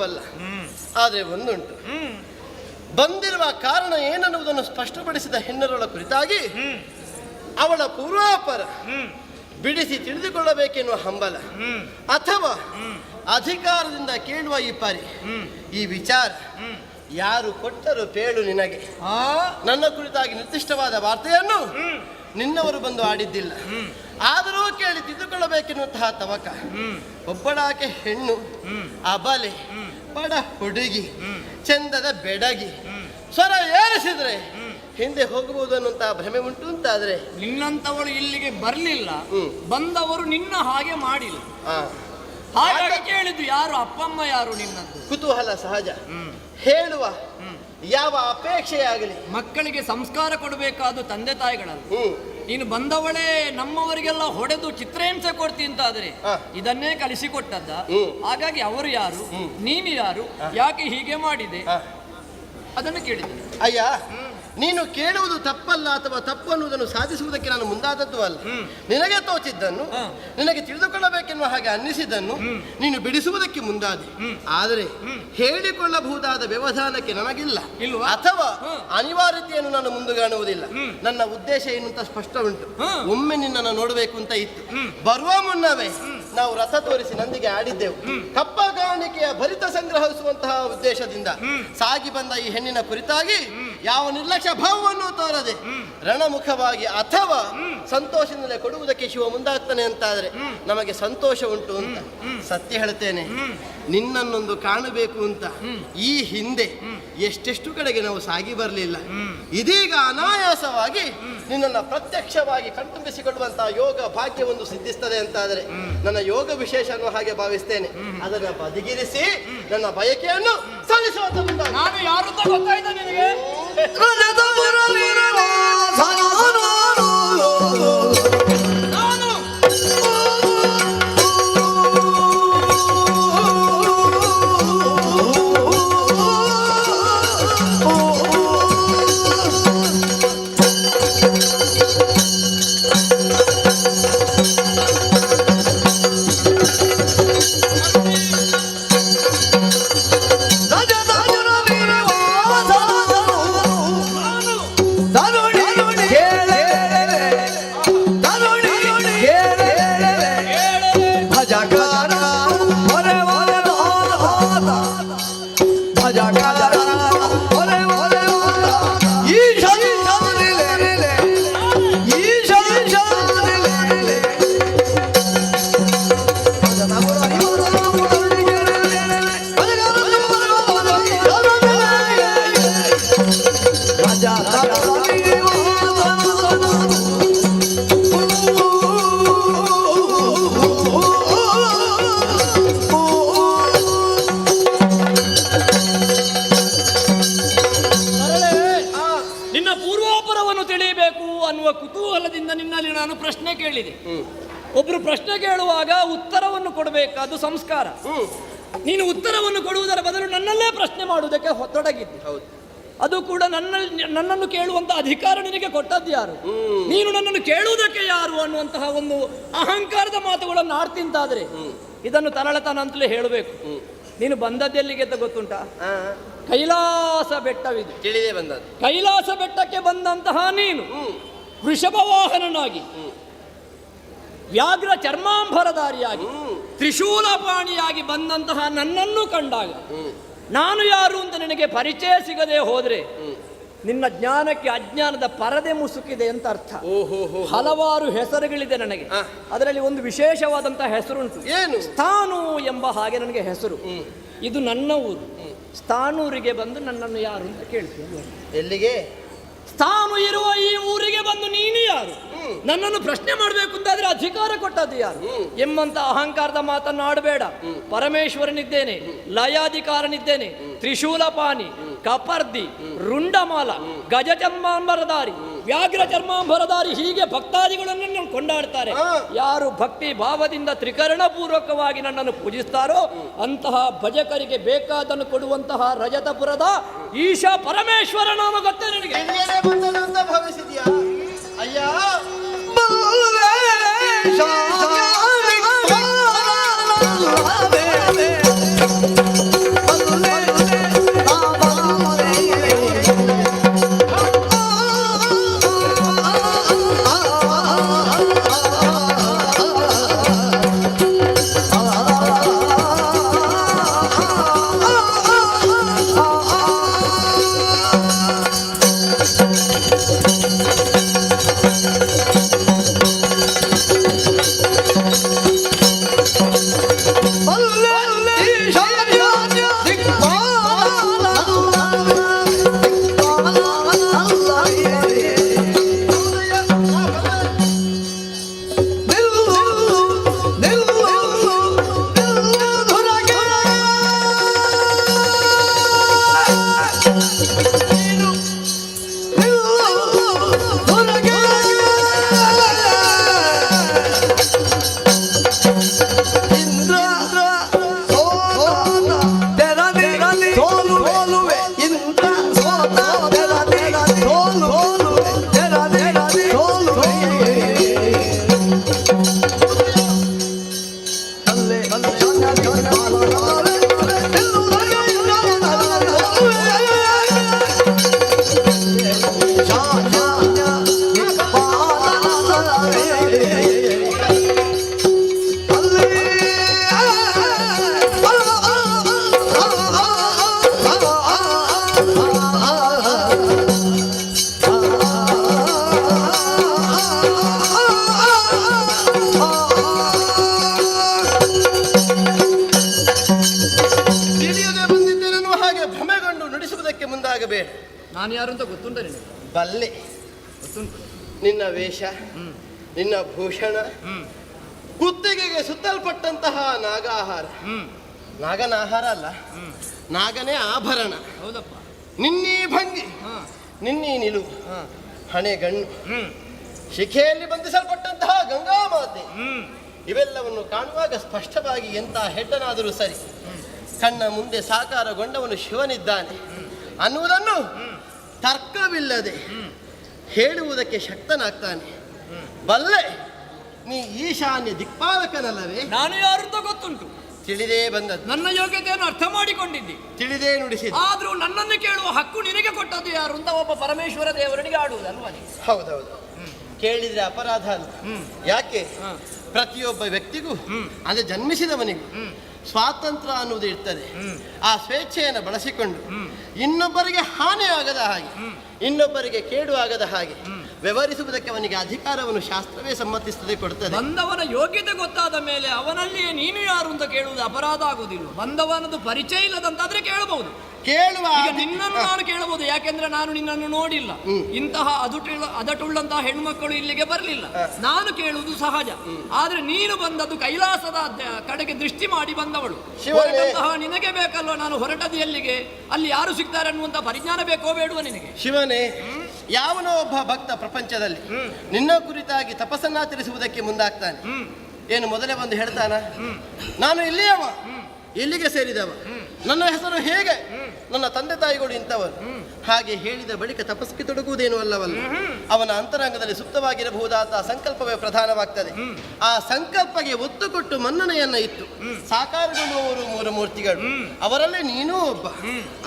ಮಾತ್ರವಲ್ಲ, ಆದರೆ ಒಂದುಂಟು. ಬಂದಿರುವ ಕಾರಣ ಏನನ್ನುವುದನ್ನು ಸ್ಪಷ್ಟಪಡಿಸಿದ ಹೆಣ್ಣರೊಳ ಕುರಿತಾಗಿ ಅವಳ ಪೂರ್ವಾಪರ ಬಿಡಿಸಿ ತಿಳಿದುಕೊಳ್ಳಬೇಕೆನ್ನುವ ಹಂಬಲ, ಅಥವಾ ಅಧಿಕಾರದಿಂದ ಕೇಳುವ ಈ ಪರಿ, ಈ ವಿಚಾರ ಯಾರು ಕೊಟ್ಟರು ಪೇಳು ನಿನಗೆ? ನನ್ನ ಕುರಿತಾಗಿ ನಿರ್ದಿಷ್ಟವಾದ ವಾರ್ತೆಯನ್ನು ನಿನ್ನವರು ಬಂದು ಆಡಿದ್ದಿಲ್ಲ, ಆದರೂ ಕೇಳಿ ತಿದ್ದುಕೊಳ್ಳಬೇಕೆನ್ನುವಂತಹ ತವಕ. ಒಬ್ಬಳಾಕೆ ಹೆಣ್ಣು, ಅಬಲೆ, ಬಡ ಹುಡುಗಿ, ಚಂದದ ಬೆಡಗಿ, ಸ್ವರ ಏರಿಸಿದ್ರೆ ಹಿಂದೆ ಹೋಗಬಹುದು ಅನ್ನುವಂತಹ ಭ್ರಮೆ ಉಂಟು ಅಂತಾದ್ರೆ, ನಿನ್ನಂತವಳು ಇಲ್ಲಿಗೆ ಬರಲಿಲ್ಲ, ಬಂದವರು ನಿನ್ನ ಹಾಗೆ ಮಾಡಿಲ್ಲ. ಹಾಗಾಗಿ ಕೇಳಿದ್ದು ಯಾರು ಅಪ್ಪಮ್ಮ ಯಾರು ನಿನ್ನದ್ದು? ಕುತೂಹಲ ಸಹಜ. ಹೇಳುವ ಯಾವ ಅಪೇಕ್ಷೆಯಾಗಲಿ, ಮಕ್ಕಳಿಗೆ ಸಂಸ್ಕಾರ ಕೊಡಬೇಕಾದ ತಂದೆ ತಾಯಿಗಳಲ್ಲ. ನೀನು ಬಂದವಳೇ ನಮ್ಮವರಿಗೆಲ್ಲ ಹೊಡೆದು ಚಿತ್ರಹಿಂಸೆ ಕೊಡ್ತಿ ಅಂತಾದ್ರೆ ಇದನ್ನೇ ಕಲಿಸಿಕೊಟ್ಟದ್ದ. ಹಾಗಾಗಿ ಅವರು ಯಾರು, ನೀನು ಯಾರು, ಯಾಕೆ ಹೀಗೆ ಮಾಡಿದೆ ಅದನ್ನು ಕೇಳಿದೆ. ಅಯ್ಯ, ನೀನು ಕೇಳುವುದು ತಪ್ಪಲ್ಲ ಅಥವಾ ತಪ್ಪು ಅನ್ನುವುದನ್ನು ಸಾಧಿಸುವುದಕ್ಕೆ ನಾನು ಮುಂದಾದದ್ದು ಅಲ್ಲ. ನಿನಗೆ ತೋಚಿದ್ದನ್ನು, ನಿನಗೆ ತಿಳಿದುಕೊಳ್ಳಬೇಕೆನ್ನುವ ಹಾಗೆ ಅನ್ನಿಸಿದ್ದನ್ನು ನೀನು ಬಿಡಿಸುವುದಕ್ಕೆ ಮುಂದಾದೆ. ಆದರೆ ಹೇಳಿಕೊಳ್ಳಬಹುದಾದ ವ್ಯವಧಾನಕ್ಕೆ ನನಗಿಲ್ಲ, ಅಥವಾ ಅನಿವಾರ್ಯತೆಯನ್ನು ನಾನು ಮುಂದುಗಾಣುವುದಿಲ್ಲ. ನನ್ನ ಉದ್ದೇಶ ಏನು ಅಂತ ಸ್ಪಷ್ಟ ಉಂಟು. ಒಮ್ಮೆ ನಿನ್ನನ್ನು ನೋಡಬೇಕು ಅಂತ ಇತ್ತು. ಬರುವ ಮುನ್ನವೇ ನಾವು ರಥ ತೋರಿಸಿ ನಂದಿಗೆ ಆಡಿದ್ದೆವು. ಕಪ್ಪ ಕಾಣಿಕೆಯ ಭರಿತ ಸಂಗ್ರಹಿಸುವಂತಹ ಉದ್ದೇಶದಿಂದ ಸಾಗಿ ಬಂದ ಈ ಹೆಣ್ಣಿನ ಕುರಿತಾಗಿ ಯಾವ ನಿರ್ಲಕ್ಷ್ಯ ಭಾವವನ್ನು ತೋರದೆ ರಣಮುಖವಾಗಿ ಅಥವಾ ಸಂತೋಷದಿಂದಲೇ ಕೊಡುವುದಕ್ಕೆ ಶಿವ ಮುಂದಾಗ್ತಾನೆ ಅಂತಾದ್ರೆ ನಮಗೆ ಸಂತೋಷ ಉಂಟು ಅಂತ. ಸತ್ಯ ಹೇಳ್ತೇನೆ, ನಿನ್ನನ್ನೊಂದು ಕಾಣಬೇಕು ಅಂತ ಈ ಹಿಂದೆ ಎಷ್ಟೆಷ್ಟು ಕಡೆಗೆ ನಾವು ಸಾಗಿ ಬರಲಿಲ್ಲ. ಇದೀಗ ಅನಾಯಾಸವಾಗಿ ನಿನ್ನನ್ನು ಪ್ರತ್ಯಕ್ಷವಾಗಿ ಕಣ್ತುಂಬಿಸಿಕೊಳ್ಳುವಂತಹ ಯೋಗ ಭಾಗ್ಯವೊಂದು ಸಿದ್ಧಿಸ್ತದೆ ಅಂತಾದರೆ ನನ್ನ ಯೋಗ ವಿಶೇಷ ಅನ್ನೋ ಹಾಗೆ ಭಾವಿಸ್ತೇನೆ. ಅದನ್ನು ಬದಿಗಿರಿಸಿ ನನ್ನ ಬಯಕೆಯನ್ನು ಸಲ್ಲಿಸುವಂತ ಮುಂದೆ ನಾನು ಯಾರು ಅಂತ ಗೊತ್ತಾಯ್ತಾ ನಿನಗೆ? ಕುತೂಹಲದಿಂದ ನಿನ್ನಲ್ಲಿ ನಾನು ಪ್ರಶ್ನೆ ಕೇಳಿದೆ. ಒಬ್ರು ಪ್ರಶ್ನೆ ಕೇಳುವಾಗ ಉತ್ತರವನ್ನು ಕೊಡಬೇಕಾದ ಸಂಸ್ಕಾರ. ನೀನು ಉತ್ತರವನ್ನು ಕೊಡುವುದರ ಬದಲು ನನ್ನಲ್ಲೇ ಪ್ರಶ್ನೆ ಮಾಡುವುದಕ್ಕೆ ತೊಡಗಿದ್ದೆ. ಅದು ಕೂಡ ನನ್ನನ್ನು ಕೇಳುವಂತ ಅಧಿಕಾರ ನಿನಗೆ ಕೊಟ್ಟದ್ದು ಯಾರು? ನೀನು ನನ್ನನ್ನು ಕೇಳುವುದಕ್ಕೆ ಯಾರು ಅನ್ನುವಂತಹ ಒಂದು ಅಹಂಕಾರದ ಮಾತುಗಳನ್ನು ಆಡ್ತಿಂತಾದ್ರೆ ಇದನ್ನು ತರಳತನ ಅಂತಲೇ ಹೇಳಬೇಕು. ನೀನು ಬಂದದ್ದೆಲ್ಲಿಗೆ ಅಂತ ಗೊತ್ತುಂಟಾ? ಕೈಲಾಸ ಬೆಟ್ಟವಿದೆ, ತಿಳಿದೇ ಬಂದದ್ದು. ಕೈಲಾಸ ಬೆಟ್ಟಕ್ಕೆ ಬಂದಂತಹ ನೀನು ವೃಷಭ ವಾಹನನಾಗಿ, ವ್ಯಾಘ್ರ ಚರ್ಮಾಂಬರಧಾರಿಯಾಗಿ, ತ್ರಿಶೂಲಪಾಣಿಯಾಗಿ ಬಂದಂತಹ ನನ್ನನ್ನು ಕಂಡಾಗ ನಾನು ಯಾರು ಅಂತ ನಿನಗೆ ಪರಿಚಯ ಸಿಗದೆ ಹೋದ್ರೆ ನಿನ್ನ ಜ್ಞಾನಕ್ಕೆ ಅಜ್ಞಾನದ ಪರದೆ ಮುಸುಕಿದೆ ಅಂತ ಅರ್ಥ. ಹಲವಾರು ಹೆಸರುಗಳಿದೆ ನನಗೆ, ಅದರಲ್ಲಿ ಒಂದು ವಿಶೇಷವಾದಂತಹ ಹೆಸರುಂಟು. ಏನು? ಸ್ಥಾನು ಎಂಬ ಹಾಗೆ ನನಗೆ ಹೆಸರು. ಇದು ನನ್ನ ಊರು. ಸ್ಥಾನೂರಿಗೆ ಬಂದು ನನ್ನನ್ನು ಯಾರು ಅಂತ ಕೇಳ್ತೀನಿ. ಎಲ್ಲಿಗೆ? ಸ್ಥಾನು ಇರುವ ಈ ಊರಿಗೆ ಬಂದು ನೀನು ಯಾರು, ನನ್ನನ್ನು ಪ್ರಶ್ನೆ ಮಾಡಬೇಕು ಅಂತಾದ್ರೆ ಅಧಿಕಾರ ಕೊಟ್ಟದ್ದು ಯಾರು ಎಂಬಂತ ಅಹಂಕಾರದ ಮಾತನ್ನು ಆಡಬೇಡ. ಪರಮೇಶ್ವರನಿದ್ದೇನೆ, ಲಯಾಧಿಕಾರನಿದ್ದೇನೆ, ತ್ರಿಶೂಲಪಾನಿ, ಕಪರ್ದಿ, ರುಂಡಮಾಲ, ಗಜ ಚರ್ಮಾಂಬರಧಾರಿ, ವ್ಯಾಘ್ರ ಚರ್ಮಾಂಬರಧಾರಿ, ಹೀಗೆ ಭಕ್ತಾದಿಗಳನ್ನು ಕೊಂಡಾಡ್ತಾರೆ. ಯಾರು ಭಕ್ತಿ ಭಾವದಿಂದ ತ್ರಿಕರಣ ಪೂರ್ವಕವಾಗಿ ನನ್ನನ್ನು ಪೂಜಿಸ್ತಾರೋ ಅಂತಹ ಭಜಕರಿಗೆ ಬೇಕಾದನ್ನು ಕೊಡುವಂತಹ ರಜತಪುರದ ಈಶ ಪರಮೇಶ್ವರ ನಾಮ ಗೊತ್ತೇ ನಿನಗೆ? ಅಂತ ಭಾವಿಸಿದ್ಯಾ? ಅಯ್ಯ ಬಂದ ನಾನು ಯಾರು ಅಂತ ಗೊತ್ತುಂಟ ನಿನಗೆ? ಬಲ್ಲೆ. ಗೊತ್ತುಂಟು. ನಿನ್ನ ವೇಷ, ನಿನ್ನ ಭೂಷಣ, ಕುತ್ತಿಗೆಗೆ ಸುತ್ತಲ್ಪಟ್ಟಂತಹ ನಾಗಾಹಾರ. ನಾಗನ ಆಹಾರ ಅಲ್ಲ, ನಾಗನೇ ಆಭರಣ. ಹೌದಪ್ಪ. ನಿನ್ನೀ ಭಂಗಿ, ನಿನ್ನೀ ನಿಲುವು, ಹಣೆಗಣ್ಣು, ಶಿಖೆಯಲ್ಲಿ ಬಂಧಿಸಲ್ಪಟ್ಟಂತಹ ಗಂಗಾ ಮಾತೆ, ಇವೆಲ್ಲವನ್ನು ಕಾಣುವಾಗ ಸ್ಪಷ್ಟವಾಗಿ ಎಂಥ ಹೆಡ್ಡನಾದರೂ ಸರಿ, ಕಣ್ಣ ಮುಂದೆ ಸಾಕಾರಗೊಂಡವನು ಶಿವನಿದ್ದಾನೆ ಅನ್ನುವುದನ್ನು ತರ್ಕವಿಲ್ಲದೆ ಹೇಳುವುದಕ್ಕೆ ಶಕ್ತನಾಗ್ತಾನೆ. ಬಲ್ಲೆ, ನೀ ಈಶಾನ್ಯ ದಿಕ್ಪಾಲಕನಲ್ಲವೇ? ನಾನು ಯಾರು ಅಂತ ಗೊತ್ತುಂಟು. ತಿಳಿದೇ ಬಂದದ್ದು. ನನ್ನ ಯೋಗ್ಯತೆಯನ್ನು ಅರ್ಥ ಮಾಡಿಕೊಂಡಿದ್ದಿ, ತಿಳಿದೇ ನುಡಿಸಿದ್ದು. ಆದ್ರೂ ನನ್ನನ್ನು ಕೇಳುವ ಹಕ್ಕು ನಿನಗೆ ಕೊಟ್ಟದ್ದು ಯಾರು ಅಂತ ಒಬ್ಬ ಪರಮೇಶ್ವರ ದೇವರನಿಗೆ ಆಡುವುದಲ್ವ? ಹೌದೌದು, ಕೇಳಿದ್ರೆ ಅಪರಾಧ ಅಲ್ಲ. ಯಾಕೆ? ಪ್ರತಿಯೊಬ್ಬ ವ್ಯಕ್ತಿಗೂ ಅಂದ್ರೆ ಜನ್ಮಿಸಿದವನಿಗೂ ಸ್ವಾತಂತ್ರ್ಯ ಅನ್ನುವುದು ಇರ್ತದೆ. ಆ ಸ್ವೇಚ್ಛೆಯನ್ನು ಬಳಸಿಕೊಂಡು ಇನ್ನೊಬ್ಬರಿಗೆ ಹಾನಿಯಾಗದ ಹಾಗೆ, ಇನ್ನೊಬ್ಬರಿಗೆ ಕೇಡು ಆಗದ ಹಾಗೆ ವ್ಯವಹರಿಸುವುದಕ್ಕೆ ಅವನಿಗೆ ಅಧಿಕಾರವನ್ನು ಶಾಸ್ತ್ರವೇ ಸಮ್ಮತಿಸುತ್ತದೆ, ಕೊಡುತ್ತದೆ. ಬಂದವನ ಯೋಗ್ಯತೆ ಗೊತ್ತಾದ ಮೇಲೆ ಅವನಲ್ಲಿಯೇ ನೀನು ಯಾರು ಅಂತ ಕೇಳುವುದು ಅಪರಾಧ ಆಗುವುದಿಲ್ಲ. ಬಂದವನದು ಪರಿಚಯ ಇಲ್ಲದಂತಾದ್ರೆ ಕೇಳಬಹುದು. ಕೇಳುವ ಈಗ ನಿನ್ನನ್ನು ನಾನು ಕೇಳಬಹುದು, ಯಾಕೆಂದ್ರೆ ನಾನು ನಿನ್ನನ್ನು ನೋಡಿಲ್ಲ. ಇಂತಹ ಅದಟುಳ್ಳಂತಹ ಹೆಣ್ಮಕ್ಕಳು ಇಲ್ಲಿಗೆ ಬರಲಿಲ್ಲ. ನಾನು ಕೇಳುವುದು ಸಹಜ. ಆದ್ರೆ ನೀನು ಬಂದದ್ದು ಕೈಲಾಸದ ಕಡೆಗೆ ದೃಷ್ಟಿ ಮಾಡಿ ಬಂದವಳು. ಹೊರಟಂತಹ ನಿನಗೆ ಬೇಕಲ್ವ ನಾನು ಹೊರಟದ್ದು ಎಲ್ಲಿಗೆ, ಅಲ್ಲಿ ಯಾರು ಸಿಗ್ತಾರೆ ಅನ್ನುವಂತ ಪರಿಜ್ಞಾನ ಬೇಕೋ ಬೇಡುವ ನಿನಗೆ? ಶಿವನೇ, ಯಾವನೋ ಒಬ್ಬ ಭಕ್ತ ಪ್ರಪಂಚದಲ್ಲಿ ನಿನ್ನ ಕುರಿತಾಗಿ ತಪಸ್ಸನ್ನಾಚರಿಸುವುದಕ್ಕೆ ಮುಂದಾಗ್ತಾನೆ. ಏನು ಮೊದಲೇ ಬಂದು ಹೇಳ್ತಾನ, ನಾನು ಇಲ್ಲಿಯವ, ಎಲ್ಲಿಗೆ ಸೇರಿದವ, ನನ್ನ ಹೆಸರು ಹೇಗೆ, ನನ್ನ ತಂದೆ ತಾಯಿಗಳು ಇಂಥವರು, ಹಾಗೆ ಹೇಳಿದ ಬಳಿಕ ತಪಸ್ಸಿಗೆ ತೊಡಗುವುದೇನು ಅಲ್ಲವಲ್ಲ. ಅವನ ಅಂತರಂಗದಲ್ಲಿ ಸುಪ್ತವಾಗಿರಬಹುದಾದ ಸಂಕಲ್ಪವೇ ಪ್ರಧಾನವಾಗ್ತದೆ. ಆ ಸಂಕಲ್ಪಗೆ ಒತ್ತು ಕೊಟ್ಟು ಮನ್ನಣೆಯನ್ನ ಇತ್ತು ಸಾಕಾರಗೊಳ್ಳುವವರು ಮೂರು ಮೂರ್ತಿಗಳು, ಅವರಲ್ಲೇ ನೀನೂ ಒಬ್ಬ.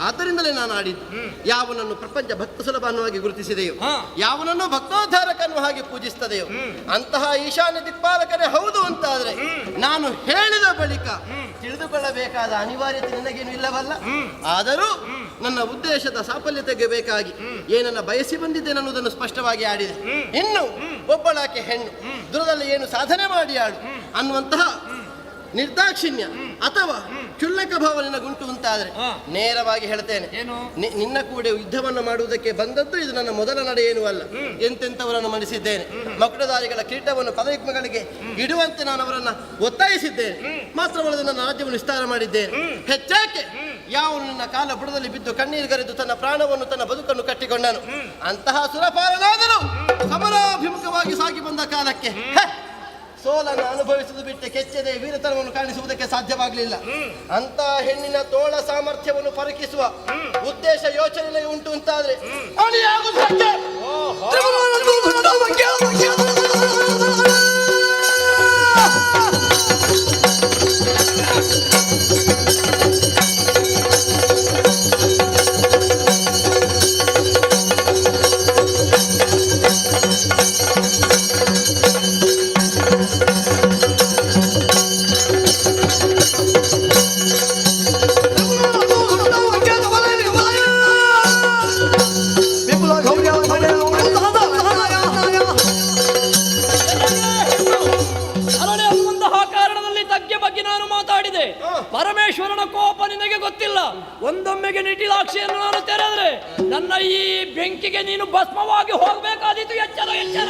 ಆದ್ದರಿಂದಲೇ ನಾನು ಆಡಿದ್ದು. ಯಾವನನ್ನು ಪ್ರಪಂಚ ಭಕ್ತ ಸುಲಭ ಅನ್ನುವಾಗಿ ಗುರುತಿಸಿದೆಯೋ, ಯಾವನನ್ನು ಭಕ್ತೋದ್ಧಾರಕ ಅನ್ನುವ ಹಾಗೆ ಪೂಜಿಸ್ತದೆಯೋ, ಅಂತಹ ಈಶಾನ್ಯ ದಿಕ್ಪಾಲಕರೇ ಹೌದು ಅಂತಾದ್ರೆ ನಾನು ಹೇಳಿದ ಬಳಿಕ ತಿಳಿದುಕೊಳ್ಳಬೇಕಾದ ಅನಿವಾರ್ಯತೆ ನಿನಗೇನು ಇಲ್ಲವಲ್ಲ. ಆದರೂ ನನ್ನ ಉದ್ದೇಶದ ಸಾಫಲ್ಯತೆಗೆ ಬೇಕಾಗಿ ಏನನ್ನ ಬಯಸಿ ಬಂದಿದ್ದೇನೆ ಅನ್ನೋದನ್ನು ಸ್ಪಷ್ಟವಾಗಿ ಆಡಿದೆ. ಇನ್ನು ಒಬ್ಬಳಾಕೆ ಹೆಣ್ಣು, ದೂರದಲ್ಲಿ ಏನು ಸಾಧನೆ ಮಾಡಿ ಆಡು ಅನ್ನುವಂತಹ ನಿರ್ದಾಕ್ಷಿಣ್ಯ ಅಥವಾ ಕ್ಷುಲ್ಲಕ ಭಾವ ನಿನಗುಂಟು ಅಂತಾದ್ರೆ ನೇರವಾಗಿ ಹೇಳ್ತೇನೆ, ನಿನ್ನ ಕೂಡ ಯುದ್ಧವನ್ನು ಮಾಡುವುದಕ್ಕೆ ಬಂದದ್ದು ಇದು ನನ್ನ ಮೊದಲ ನಡೆ ಏನೂ ಅಲ್ಲ. ಎಂತೆಂಥವರನ್ನು ಮಣಿಸಿದ್ದೇನೆ, ಮಕುಟಧಾರಿಗಳ ಕಿರೀಟವನ್ನು ಪದಯುಗ್ಮಗಳಿಗೆ ಇಡುವಂತೆ ನಾನು ಅವರನ್ನ ಒತ್ತಾಯಿಸಿದ್ದೇನೆ. ಮಾತ್ರವಲ್ಲದೆ ನನ್ನ ರಾಜ್ಯವನ್ನು ವಿಸ್ತಾರ ಮಾಡಿದ್ದೇನೆ. ಹೆಚ್ಚಾಕೆ ಯಾವನು ನಿನ್ನ ಕಾಲ ಬುಡದಲ್ಲಿ ಬಿದ್ದು ಕಣ್ಣೀರುಗರೆದು ತನ್ನ ಪ್ರಾಣವನ್ನು ತನ್ನ ಬದುಕನ್ನು ಕಟ್ಟಿಕೊಂಡನು, ಅಂತಹ ಸುರಪಾಲನಾದರೂ ಸಮರಾಭಿಮುಖವಾಗಿ ಸಾಗಿ ಬಂದ ಕಾಲಕ್ಕೆ ಸೋಲನ್ನು ಅನುಭವಿಸುವುದು ಬಿಟ್ಟೆ ಕೆಚ್ಚದೆ ವೀರತನವನ್ನು ಕಾಣಿಸುವುದಕ್ಕೆ ಸಾಧ್ಯವಾಗಲಿಲ್ಲ. ಅಂತ ಹೆಣ್ಣಿನ ತೋಳ ಸಾಮರ್ಥ್ಯವನ್ನು ಪರೀಕ್ಷಿಸುವ ಉದ್ದೇಶ ಯೋಚನೆ ಉಂಟು ಅಂತಾದ್ರೆ ಪರಮೇಶ್ವರನ ಕೋಪ ನಿನಗೆ ಗೊತ್ತಿಲ್ಲ. ಒಂದೊಮ್ಮೆಗೆ ನಿಟಿಲಾಕ್ಷಿಯನ್ನು ನಾನು ತೆರೆದ್ರೆ ನನ್ನ ಈ ಬೆಂಕಿಗೆ ನೀನು ಭಸ್ಮವಾಗಿ ಹೋಗಬೇಕಾದೀತು. ಎಚ್ಚರ ಎಚ್ಚರ.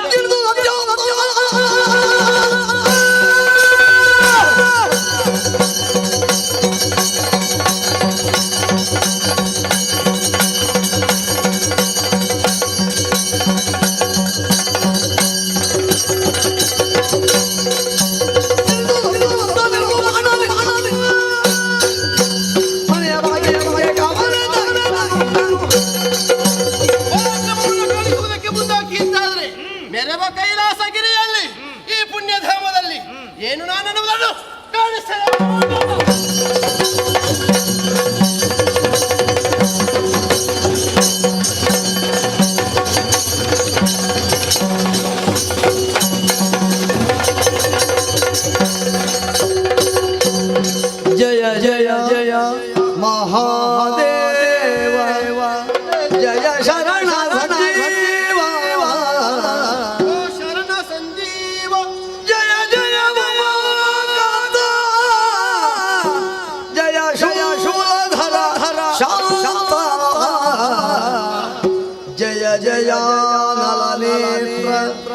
ಮೆರವ ಕೈಲಾಸಗಿರಿಯಲ್ಲಿ ಈ ಪುಣ್ಯಧಾಮದಲ್ಲಿ ಏನು ನಾನನ್ನುವುದನ್ನು ಕಾಣಿಸ್ತೇನೆ. ಜಯ ಜಯ ಜಯ ಮಹಾದೇವ, ಜಯ ಶರಣ ಸಂಜೀವ, ಶರಣ ಸಂಜೀವ, ಜಯ ಜಯ ಉಮಾಕಾಂತ, ಜಯ ನೇತ್ರ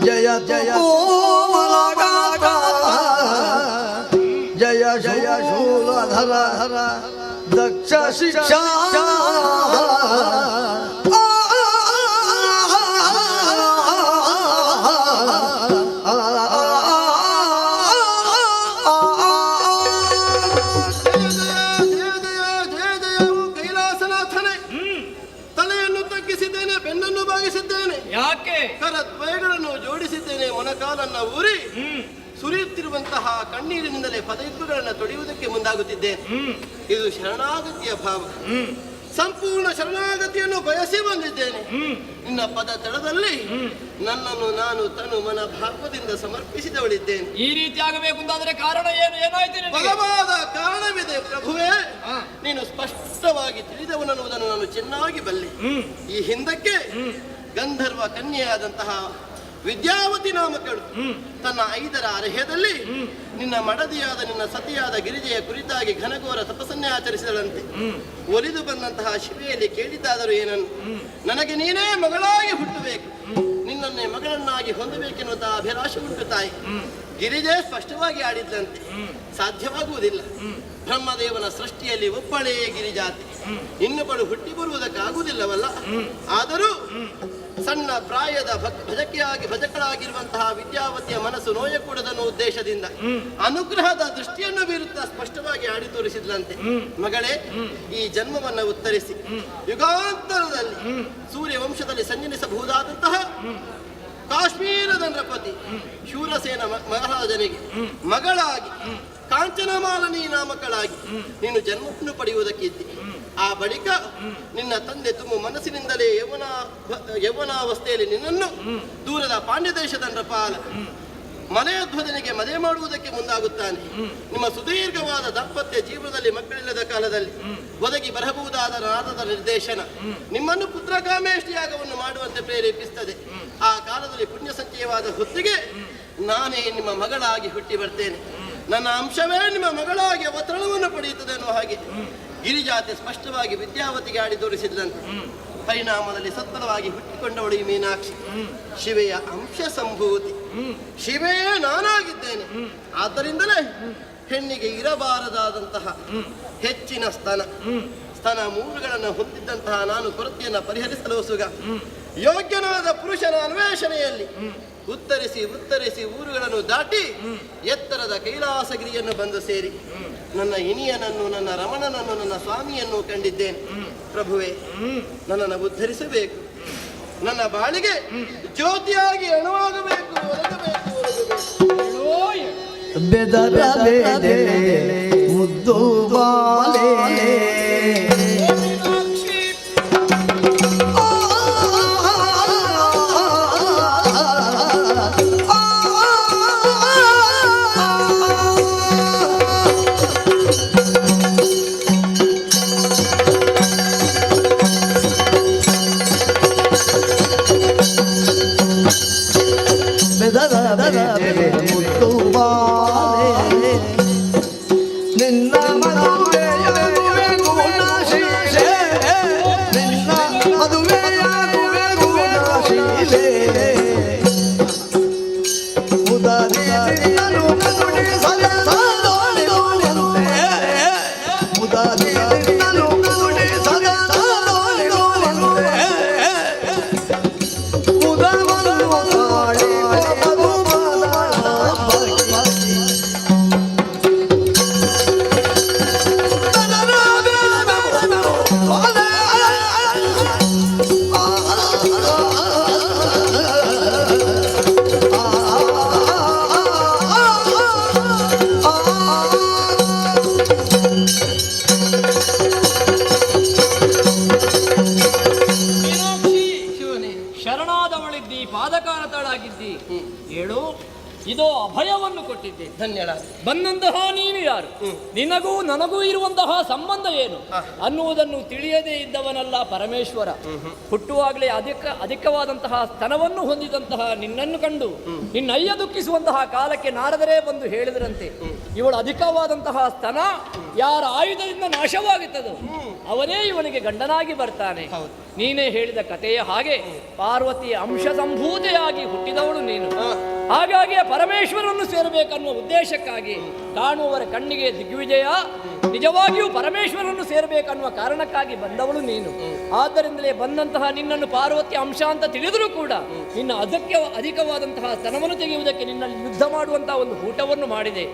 ಜಯ ಜಯ ಕೋಮಲಗಾತ್ರ ಜಯ ಜಯ ಶೂಲಧರ ದಕ್ಷ ಶಿಕ್ಷಾ ಕೈಲಾಸನಾಥನೇ, ತಲೆಯನ್ನು ತಗ್ಗಿಸಿದ್ದೇನೆ, ಬೆನ್ನನ್ನು ಬಾಗಿಸಿದ್ದೇನೆ, ಯಾಕೆ ಕರದ್ವಯಗಳನ್ನು ಜೋಡಿಸಿದ್ದೇನೆ, ಮೊಣಕಾಲನ್ನ ಊರಿ ಸುರಿಯುತ್ತಿರುವಂತಹ ಕಣ್ಣೀರಿನಿಂದಲೇ ಪದಯುಕ್ತಗಳನ್ನು ತೊಳೆಯುವುದಕ್ಕೆ ಮುಂದಾಗುತ್ತಿದ್ದೇನೆ. ಇದು ಶರಣಾಗತಿಯ ಭಾವ. ಸಂಪೂರ್ಣ ಶರಣಾಗತಿಯನ್ನು ಬಯಸಿ ಬಂದಿದ್ದೇನೆ. ನಿನ್ನ ಪದ ತಳದಲ್ಲಿ ನನ್ನನ್ನು ನಾನು ತನು ಮನ ಭಾವದಿಂದ ಸಮರ್ಪಿಸಿದವಳಿದ್ದೇನೆ. ಈ ರೀತಿ ಆಗಬೇಕು ಅಂತಾದ್ರೆ ಕಾರಣ ಏನು? ಏನಾಯ್ತು? ಬಲವಾದ ಕಾರಣವಿದೆ ಪ್ರಭುವೇ. ನೀನು ಸ್ಪಷ್ಟವಾಗಿ ತಿಳಿದವನನ್ನುವುದನ್ನು ನಾನು ಚೆನ್ನಾಗಿ ಬಲ್ಲೆ. ಈ ಹಿಂದಕ್ಕೆ ಗಂಧರ್ವ ಕನ್ಯೆಯಾದಂತಹ ವಿದ್ಯಾವತಿ ನಾಮಕಳು ತನ್ನ 5ರ ಅರ್ಹ್ಯದಲ್ಲಿ ನಿನ್ನ ಮಡದಿಯಾದ ನಿನ್ನ ಸತಿಯಾದ ಗಿರಿಜೆಯ ಕುರಿತಾಗಿ ಘನಘೋರ ತಪಸ್ಸನ್ನೇ ಆಚರಿಸಿದಳಂತೆ. ಒಲಿದು ಬಂದಂತಹ ಶಿವೆಯಲ್ಲಿ ಕೇಳಿದ್ದಾದರೂ ಏನನ್ನು, ನನಗೆ ನೀನೇ ಮಗಳಾಗಿ ಹುಟ್ಟಬೇಕು, ನಿನ್ನನ್ನೇ ಮಗಳನ್ನಾಗಿ ಹೊಂದಬೇಕೆನ್ನುವಂತಹ ಅಭಿಲಾಷೆ ಉಂಟು ತಾಯಿ. ಗಿರಿಜೆ ಸ್ಪಷ್ಟವಾಗಿ ಆಡಿದ್ದಂತೆ, ಸಾಧ್ಯವಾಗುವುದಿಲ್ಲ. ಬ್ರಹ್ಮದೇವನ ಸೃಷ್ಟಿಯಲ್ಲಿ ಒಬ್ಬಳೇ ಗಿರಿಜಾತಿ, ಇನ್ನೊಬ್ಬಳು ಹುಟ್ಟಿ ಬರುವುದಕ್ಕಾಗುವುದಿಲ್ಲವಲ್ಲ. ಆದರೂ ಸಣ್ಣ ಪ್ರಾಯದ ಭಜಕಳಾಗಿರುವಂತಹ ವಿದ್ಯಾವತಿಯ ಮನಸ್ಸು ನೋಯಕೂಡದನ್ನೋ ಉದ್ದೇಶದಿಂದ ಅನುಗ್ರಹದ ದೃಷ್ಟಿಯನ್ನು ಬೀರುತ್ತಾ ಸ್ಪಷ್ಟವಾಗಿ ಆಡಿ ತೋರಿಸಿದ್ಲಂತೆ. ಮಗಳೇ, ಈ ಜನ್ಮವನ್ನು ಉತ್ತರಿಸಿ ಯುಗಾಂತರದಲ್ಲಿ ಸೂರ್ಯ ವಂಶದಲ್ಲಿ ಸಂಜನಿಸಬಹುದಾದಂತಹ ಕಾಶ್ಮೀರದ ನೃಪತಿ ಶೂರಸೇನ ಮಹಾರಾಜನಿಗೆ ಮಗಳಾಗಿ ಕಾಂಚನಮಾಲನಿ ನಾಮಕಳಾಗಿ ನೀನು ಜನ್ಮವನ್ನು ಪಡೆಯುವುದಕ್ಕಿದ್ದಿ. ಆ ಬಳಿಕ ನಿನ್ನ ತಂದೆ ತುಂಬ ಮನಸ್ಸಿನಿಂದಲೇ ಯೌವನಾವಸ್ಥೆಯಲ್ಲಿ ನಿನ್ನನ್ನು ದೂರದ ಪಾಂಡ್ಯ ದೇಶದ ನೃಪಾಲ ಮನೆಯಧ್ವಜನಿಗೆ ಮದುವೆ ಮಾಡುವುದಕ್ಕೆ ಮುಂದಾಗುತ್ತಾನೆ. ನಿಮ್ಮ ಸುದೀರ್ಘವಾದ ದಾಂಪತ್ಯ ಜೀವನದಲ್ಲಿ ಮಕ್ಕಳಿಲ್ಲದ ಕಾಲದಲ್ಲಿ ಒದಗಿ ಬರಬಹುದಾದ ನಾದದ ನಿರ್ದೇಶನ ನಿಮ್ಮನ್ನು ಪುತ್ರಕಾಮೇಷ್ಟಿಯಾಗವನ್ನು ಮಾಡುವಂತೆ ಪ್ರೇರೇಪಿಸುತ್ತದೆ. ಆ ಕಾಲದಲ್ಲಿ ಪುಣ್ಯ ಸಂಚಯವಾದ ಹೊತ್ತಿಗೆ ನಾನೇ ನಿಮ್ಮ ಮಗಳಾಗಿ ಹುಟ್ಟಿ ಬರ್ತೇನೆ, ನನ್ನ ಅಂಶವೇ ನಿಮ್ಮ ಮಗಳಾಗಿ ಅವತರಣವನ್ನು ಪಡೆಯುತ್ತದೆ ಅನ್ನುವ ಹಾಗೆ ಗಿರಿಜಾತಿ ಸ್ಪಷ್ಟವಾಗಿ ವಿದ್ಯಾವತಿಗೆ ಆಡಿ ತೋರಿಸಿದ್ದಂತೆ. ಪರಿಣಾಮದಲ್ಲಿ ಸತ್ತರವಾಗಿ ಹುಟ್ಟಿಕೊಂಡವಳು ಈ ಮೀನಾಕ್ಷಿ ಶಿವೆಯ ಅಂಶ ಸಂಭೂತಿ. ಶಿವೆಯೇ ನಾನಾಗಿದ್ದೇನೆ. ಆದ್ದರಿಂದಲೇ ಹೆಣ್ಣಿಗೆ ಇರಬಾರದಾದಂತಹ ಹೆಚ್ಚಿನ ಸ್ತನ ಮೂರುಗಳನ್ನು ಹೊಂದಿದ್ದಂತಹ ನಾನು ಕೊರತೆಯನ್ನು ಪರಿಹರಿಸಲು ಸುಗ ಯೋಗ್ಯನಾದ ಪುರುಷನ ಅನ್ವೇಷಣೆಯಲ್ಲಿ ಉತ್ತರಿಸಿ ಊರುಗಳನ್ನು ದಾಟಿ ಎತ್ತರದ ಕೈಲಾಸಗಿರಿಯನ್ನು ಬಂದು ಸೇರಿ ನನ್ನ ಇನಿಯನನ್ನು, ನನ್ನ ರಮಣನನ್ನು, ನನ್ನ ಸ್ವಾಮಿಯನ್ನು ಕಂಡಿದ್ದೇನೆ. ಪ್ರಭುವೇ, ನನ್ನನ್ನು ಉದ್ಧರಿಸಬೇಕು, ನನ್ನ ಬಾಳಿಗೆ ಜ್ಯೋತಿಯಾಗಿ ಅಣುವಾಗಬೇಕು, ಒದಗಬೇಕು. ಮುದ್ದು ಬಾಲೆ ನಿನ್ನ ಪಾದಕಾರತಳಾಗಿದ್ದಿ. ಹೇಳು, ಇದೋ ಅಭಯವನ್ನು ಕೊಟ್ಟಿದ್ದೆ. ಧನ್ಯಳಾದ. ಬಂದಂತಹ ನೀನು ಯಾರು? ನಿನಗೂ ನನಗೂ ಇರುವಂತಹ ಸಂಬಂಧ ಏನು ಅನ್ನುವುದನ್ನು ತಿಳಿಯದೇ ಇದ್ದವನಲ್ಲ ಪರಮೇಶ್ವರ. ಹುಟ್ಟುವಾಗಲೇ ಅಧಿಕವಾದಂತಹ ಸ್ತನವನ್ನು ಹೊಂದಿದಂತಹ ನಿನ್ನನ್ನು ಕಂಡು ನಿನ್ನಯ್ಯ ದುಃಖಿಸುವಂತಹ ಕಾಲಕ್ಕೆ ನಾರದರೇ ಬಂದು ಹೇಳಿದರಂತೆ, ಇವಳು ಅಧಿಕವಾದಂತಹ ಸ್ತನ ಯಾರ ಆಯುಧದಿಂದ ನಾಶವಾಗುತ್ತದೋ ಅವನೇ ಇವನಿಗೆ ಗಂಡನಾಗಿ ಬರ್ತಾನೆ. ನೀನೇ ಹೇಳಿದ ಕಥೆಯ ಹಾಗೆ ಪಾರ್ವತಿಯ ಅಂಶ ಸಂಭೂತೆಯಾಗಿ ಹುಟ್ಟಿದವಳು ನೀನು. ಹಾಗಾಗಿ ಪರಮೇಶ್ವರನ್ನು ಸೇರಬೇಕನ್ನುವ ಉದ್ದೇಶಕ್ಕಾಗಿ ಕಾಣುವವರ ಕಣ್ಣಿಗೆ ದಿಗ್ವಿಜಯ, ನಿಜವಾಗಿಯೂ ಪರಮೇಶ್ವರನ್ನು ಸೇರಬೇಕನ್ನುವ ಕಾರಣಕ್ಕಾಗಿ ಬಂದವಳು ನೀನು. ಆದ್ದರಿಂದಲೇ ಬಂದಂತಹ ನಿನ್ನನ್ನು ಪಾರ್ವತಿ ಅಂಶ ಅಂತ ತಿಳಿದರೂ ಕೂಡ ನಿನ್ನ ಅದಕ್ಕೆ ಅಧಿಕವಾದಂತಹ ಸ್ತನವನ್ನು ತೆಗೆಯುವುದಕ್ಕೆ ನಿನ್ನಲ್ಲಿ ಯುದ್ಧ ಮಾಡುವಂತಹ ಒಂದು ಊಟವನ್ನು ಮಾಡಿದೆ.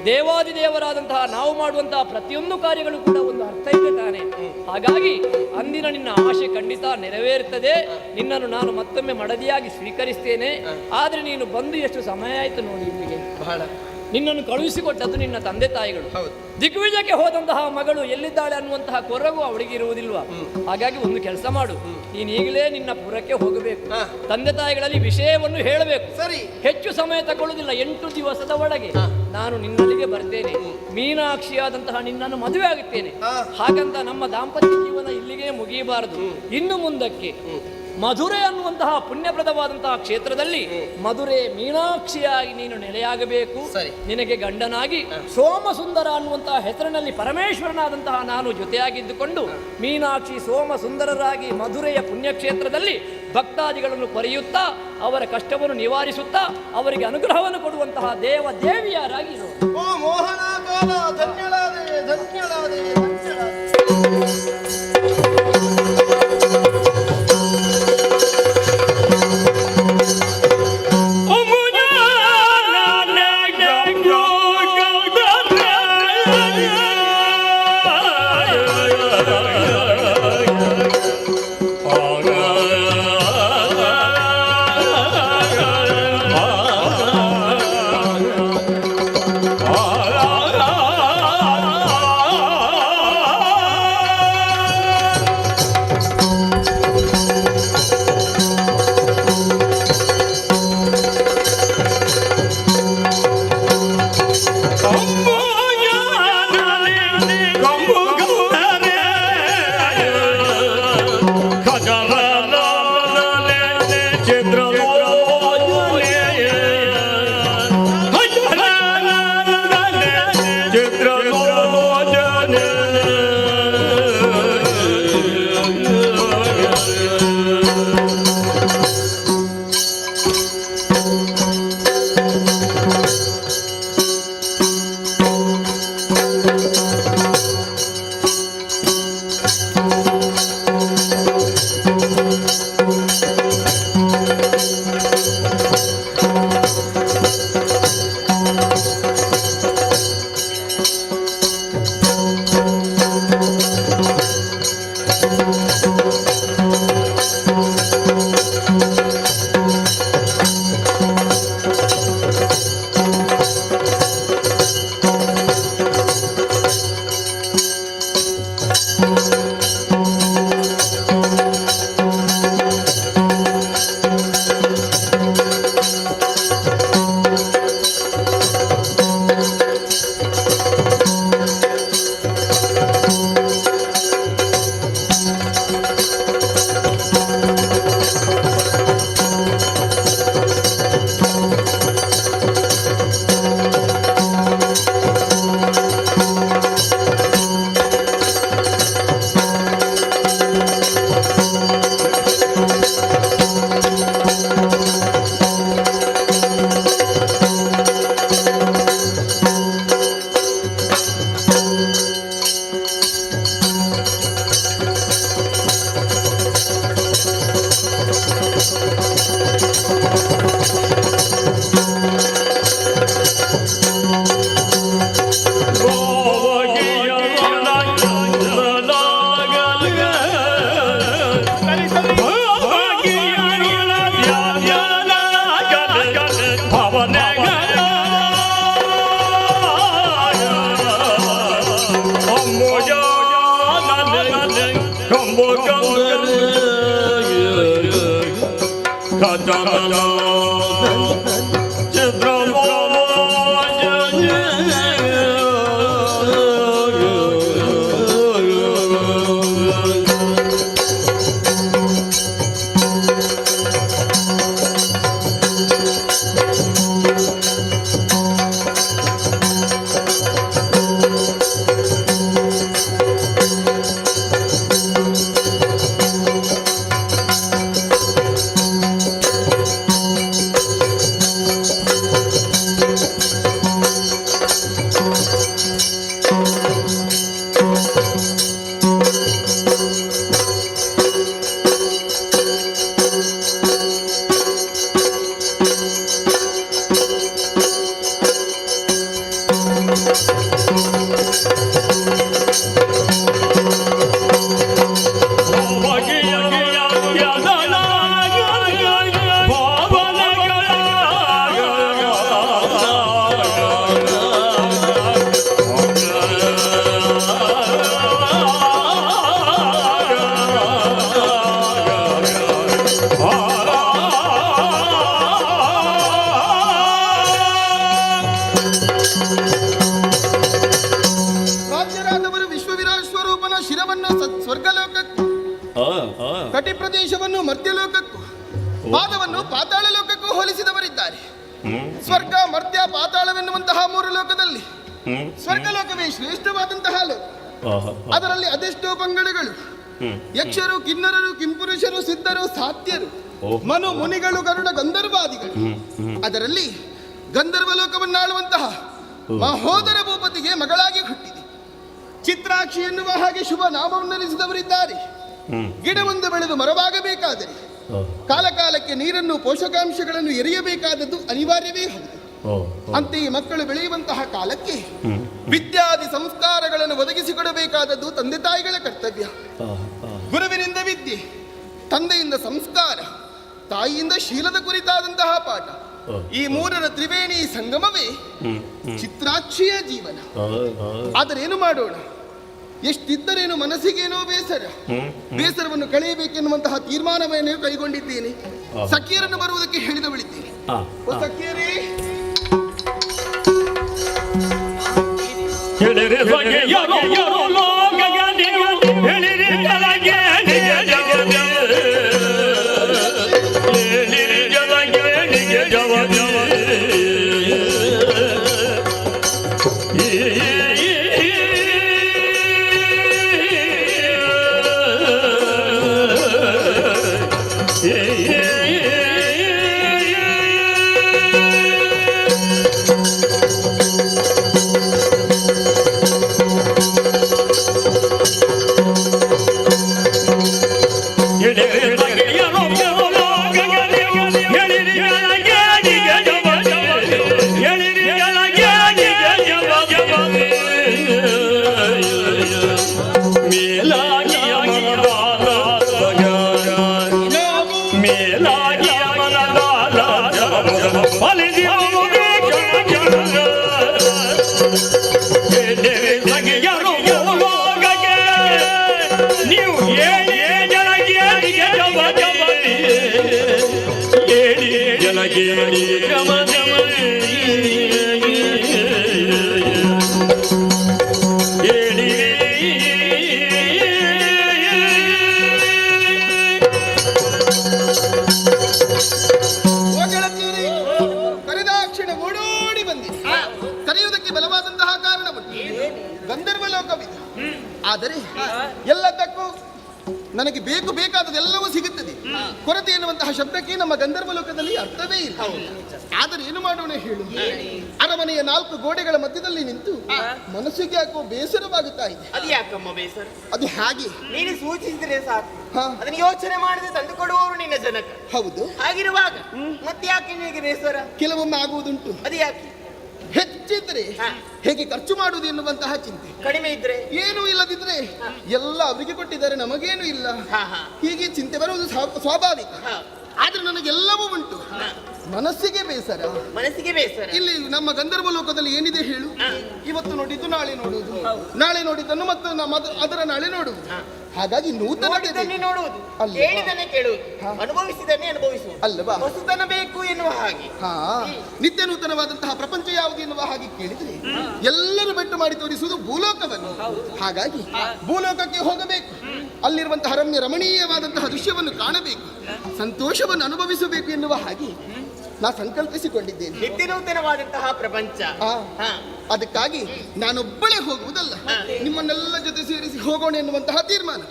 ದೇವಾದಿದೇವರಾದಂತಹ ನಾವು ಮಾಡುವಂತಹ ಪ್ರತಿಯೊಂದು ಕಾರ್ಯಗಳು ಕೂಡ ಒಂದು ಅರ್ಥ ಇದೆ ತಾನೆ. ಹಾಗಾಗಿ ಅಂದಿನ ನಿನ್ನ ಆಶೆ ಖಂಡಿತ ನೆರವೇರುತ್ತದೆ. ನಿನ್ನನ್ನು ನಾನು ಮತ್ತೊಮ್ಮೆ ಮಡದಿಯಾಗಿ ಸ್ವೀಕರಿಸ್ತೇನೆ. ಆದರೆ ನೀನು ಬಂದು ಎಷ್ಟು ಸಮಯ ಆಯಿತು ನೋಡಿ ಇಲ್ಲಿಗೆ. ಬಹಳ ನಿನ್ನನ್ನು ಕಳುಹಿಸಿಕೊಟ್ಟದ್ದು ನಿನ್ನ ತಂದೆ ತಾಯಿಗಳು. ದಿಗ್ವಿಜಯಕ್ಕೆ ಹೋದಂತಹ ಮಗಳು ಎಲ್ಲಿದ್ದಾಳೆ ಅನ್ನುವಂತಹ ಕೊರಗು ಅವಳಿಗೆ ಇರುವುದಿಲ್ವಾ? ಹಾಗಾಗಿ ಒಂದು ಕೆಲಸ ಮಾಡು, ನೀನು ಈಗಲೇ ನಿನ್ನ ಪುರಕ್ಕೆ ಹೋಗಬೇಕು. ತಂದೆ ತಾಯಿಗಳಲ್ಲಿ ವಿಷಯವನ್ನು ಹೇಳಬೇಕು. ಸರಿ, ಹೆಚ್ಚು ಸಮಯ ತಗೊಳ್ಳುವುದಿಲ್ಲ. 8 ದಿವಸದ ಒಳಗೆ ನಾನು ನಿನ್ನಲ್ಲಿಗೆ ಬರ್ತೇನೆ. ಮೀನಾಕ್ಷಿಯಾದಂತಹ ನಿನ್ನನ್ನು ಮದುವೆ ಆಗುತ್ತೇನೆ. ಹಾಗಂತ ನಮ್ಮ ದಾಂಪತ್ಯ ಜೀವನ ಇಲ್ಲಿಗೆ ಮುಗಿಯಬಾರದು. ಇನ್ನು ಮುಂದಕ್ಕೆ ಮಧುರೆ ಅನ್ನುವಂತಹ ಪುಣ್ಯಪ್ರದವಾದಂತಹ ಕ್ಷೇತ್ರದಲ್ಲಿ ಮಧುರೆ ಮೀನಾಕ್ಷಿಯಾಗಿ ನೀನು ನೆಲೆಯಾಗಬೇಕು. ನಿನಗೆ ಗಂಡನಾಗಿ ಸೋಮಸುಂದರ ಅನ್ನುವಂತಹ ಹೆಸರಿನಲ್ಲಿ ಪರಮೇಶ್ವರನಾದಂತಹ ನಾನು ಜೊತೆಯಾಗಿದ್ದುಕೊಂಡು ಮೀನಾಕ್ಷಿ ಸೋಮಸುಂದರರಾಗಿ ಮಧುರೆಯ ಪುಣ್ಯಕ್ಷೇತ್ರದಲ್ಲಿ ಭಕ್ತಾದಿಗಳನ್ನು ಪಡೆಯುತ್ತಾ ಅವರ ಕಷ್ಟವನ್ನು ನಿವಾರಿಸುತ್ತಾ ಅವರಿಗೆ ಅನುಗ್ರಹವನ್ನು ಕೊಡುವಂತಹ ದೇವ ದೇವಿಯರಾಗಿ ಓ ಮೋಹನಾಕಾಲ ಧನ್ಯಳಾದೆ ಧನ್ಯಳಾದೆ ಧನ್ಯಳಾದೆ. ಪಾದವನ್ನು ಪಾತಾಳ ಲೋಕಕ್ಕೂ ಹೋಲಿಸಿದವರಿದ್ದಾರೆ. ಸ್ವರ್ಗ, ಮರ್ತ್ಯ, ಪಾತಾಳವೆನ್ನುವಂತಹ 3 ಲೋಕದಲ್ಲಿ ಸ್ವರ್ಗಲೋಕವೇ ಶ್ರೇಷ್ಠವಾದಂತಹ ಲೋಕ. ಅದರಲ್ಲಿ ಅದೆಷ್ಟೋ ಪಂಗಡಗಳು, ಯಕ್ಷರು, ಕಿನ್ನರರು, ಕಿಂಪುರುಷರು, ಸಿದ್ಧರು, ಸಾತ್ಯರು, ಮನು, ಮುನಿಗಳು, ಗರುಡ, ಗಂಧರ್ವಾದಿಗಳು. ಅದರಲ್ಲಿ ಗಂಧರ್ವ ಲೋಕವನ್ನಾಳುವಂತಹ ಮಹೋದರ ಭೂಪತಿಗೆ ಮಗಳಾಗಿ ಹುಟ್ಟಿದೆ. ಚಿತ್ರಾಕ್ಷಿ ಎನ್ನುವ ಹಾಗೆ ಶುಭ ನಾಮವನ್ನರಿಸಿದವರಿದ್ದಾರೆ. ಗಿಡವೊಂದು ಬೆಳೆದು ಮರವಾಗಬೇಕಾದರೆ ಕಾಲಕಾಲಕ್ಕೆ ನೀರನ್ನು, ಪೋಷಕಾಂಶಗಳನ್ನು ಎರೆಯಬೇಕಾದದ್ದು ಅನಿವಾರ್ಯವೇ ಹೌದು. ಅಂತೆಯೇ ಮಕ್ಕಳು ಬೆಳೆಯುವಂತಹ ಕಾಲಕ್ಕೆ ವಿದ್ಯಾದಿ ಸಂಸ್ಕಾರಗಳನ್ನು ಒದಗಿಸಿಕೊಡಬೇಕಾದದ್ದು ತಂದೆ ತಾಯಿಗಳ ಕರ್ತವ್ಯ. ಗುರುವಿನಿಂದ ವಿದ್ಯೆ, ತಂದೆಯಿಂದ ಸಂಸ್ಕಾರ, ತಾಯಿಯಿಂದ ಶೀಲದ ಕುರಿತಾದಂತಹ ಪಾಠ. ಈ 3ರ ತ್ರಿವೇಣಿ ಸಂಗಮವೇ ಚಿತ್ರಾಕ್ಷಿಯ ಜೀವನ. ಆದರೆ ಏನು ಮಾಡೋಣ, ಎಷ್ಟಿದ್ದರೇನು ಮನಸ್ಸಿಗೇನೋ ಬೇಸರವನ್ನು ಕಳೆಯಬೇಕೆನ್ನುವಂತಹ ತೀರ್ಮಾನವನ್ನು ಕೈಗೊಂಡಿದ್ದೇನೆ. ಸಖಿಯರನ್ನು ಬರುವುದಕ್ಕೆ ಹೇಳಿದವಳಿದ್ದೇನೆ. ಸಖಿಯರೇ, ಕರೆದಾಕ್ಷಣ ಓಡೋಡಿ ಬಂದಿದೆ. ಕರೆಯುವುದಕ್ಕೆ ಬಲವಾದಂತಹ ಕಾರಣ ಗಂಧರ್ವ ಲೋಕವಿದೆ. ಆದರೆ ಎಲ್ಲದಕ್ಕೂ ನನಗೆ ಬೇಕಾದದೆಲ್ಲವೂ ಸಿಗುತ್ತದೆ. ಕೊರತೆ ಎನ್ನುವಂತಹ ಶಬ್ದಕ್ಕೆ ನಮ್ಮ ಗಂಧರ್ವ ಲೋಕದಲ್ಲಿ ಅರ್ಥವೇ ಇಲ್ಲ. ಆದರೆ ಏನು ಮಾಡೋಣ ಹೇಳು, ಅರಮನೆಯ 4 ಗೋಡೆಗಳ ಮಧ್ಯದಲ್ಲಿ ನಿಂತು ಮನಸ್ಸಿಗೆ ಯಾಕೋ ಬೇಸರವಾಗುತ್ತಾ ಇದೆ. ಅದು ಯಾಕಮ್ಮ ಬೇಸರ? ಅದು ಹಾಗೆ ನೀನು ಸೂಚಿಸಿದ್ರೆ ಸಾಕು, ಅದನ್ನು ಯೋಚನೆ ಮಾಡದೆ ತಂದುಕೊಡುವವರು ನಿನ್ನ ಜನಕ. ಹೌದು, ಹಾಗಿರುವಾಗ ಮತ್ತೆ ಯಾಕೆ ನಿನಗೆ ಬೇಸರ? ಕೆಲವೊಮ್ಮೆ ಆಗುವುದುಂಟು. ಅದು ಯಾಕೆ? ಹೆಚ್ಚಿದ್ರೆ ಹೇಗೆ ಖರ್ಚು ಮಾಡುವುದು ಎನ್ನುವಂತಹ ಚಿಂತೆ, ಕಡಿಮೆ ಇದ್ರೆ ಏನೂ ಇಲ್ಲದಿದ್ರೆ ಎಲ್ಲ ಅವರಿಗೆ ಕೊಟ್ಟಿದ್ದಾರೆ, ನಮಗೇನು ಇಲ್ಲ, ಹೀಗೆ ಚಿಂತೆ ಬರುವುದು ಸ್ವಾಭಾವಿಕ. ಆದ್ರೆ ನನಗೆಲ್ಲವೂ ಉಂಟು, ಮನಸ್ಸಿಗೆ ಬೇಸರ. ಇಲ್ಲಿ ನಮ್ಮ ಗಂಧರ್ವ ಲೋಕದಲ್ಲಿ ಏನಿದೆ ಹೇಳು, ಇವತ್ತು ನೋಡಿದ್ದು ನಾಳೆ ನೋಡುವುದು, ನಾಳೆ ನೋಡಿದ್ದನ್ನು ಮತ್ತು ಅದರ ನಾಳೆ ನೋಡುವುದು. ಹಾಗಾಗಿ ನೂತನ ನೋಡುವುದು, ಕೇಳಿದನ್ನೇ ಕೇಳುವುದು, ಅನುಭವಿಸಿದನ್ನೇ ಅನುಭವಿಸುವುದು ಅಲ್ಲವಾ? ಹೊಸತನ ಬೇಕು ಎನ್ನುವ ಹಾಗೆ. ನಿತ್ಯ ನೂತನವಾದಂತಹ ಪ್ರಪಂಚ ಯಾವುದು ಎನ್ನುವ ಹಾಗೆ ಕೇಳಿದ್ರೆ ಎಲ್ಲರೂ ಬೆಟ್ಟು ಮಾಡಿ ತೋರಿಸುವುದು ಭೂಲೋಕವನ್ನು. ಹಾಗಾಗಿ ಭೂಲೋಕಕ್ಕೆ ಹೋಗಬೇಕು, ಅಲ್ಲಿರುವಂತಹ ರಮ್ಯ ರಮಣೀಯವಾದಂತಹ ದೃಶ್ಯವನ್ನು ಕಾಣಬೇಕು, ಸಂತೋಷವನ್ನು ಅನುಭವಿಸಬೇಕು ಎನ್ನುವ ಹಾಗೆ ನಾ ಸಂಕಲ್ಪಿಸಿಕೊಂಡಿದ್ದೇನೆ. ನಿತ್ಯ ನೂತನವಾದಂತಹ ಪ್ರಪಂಚ. ಅದಕ್ಕಾಗಿ ನಾನೊಬ್ಬಳೇ ಹೋಗುವುದಲ್ಲ, ನಿಮ್ಮನ್ನೆಲ್ಲ ಜೊತೆ ಸೇರಿಸಿ ಹೋಗೋಣ ಎನ್ನುವಂತಹ ತೀರ್ಮಾನ.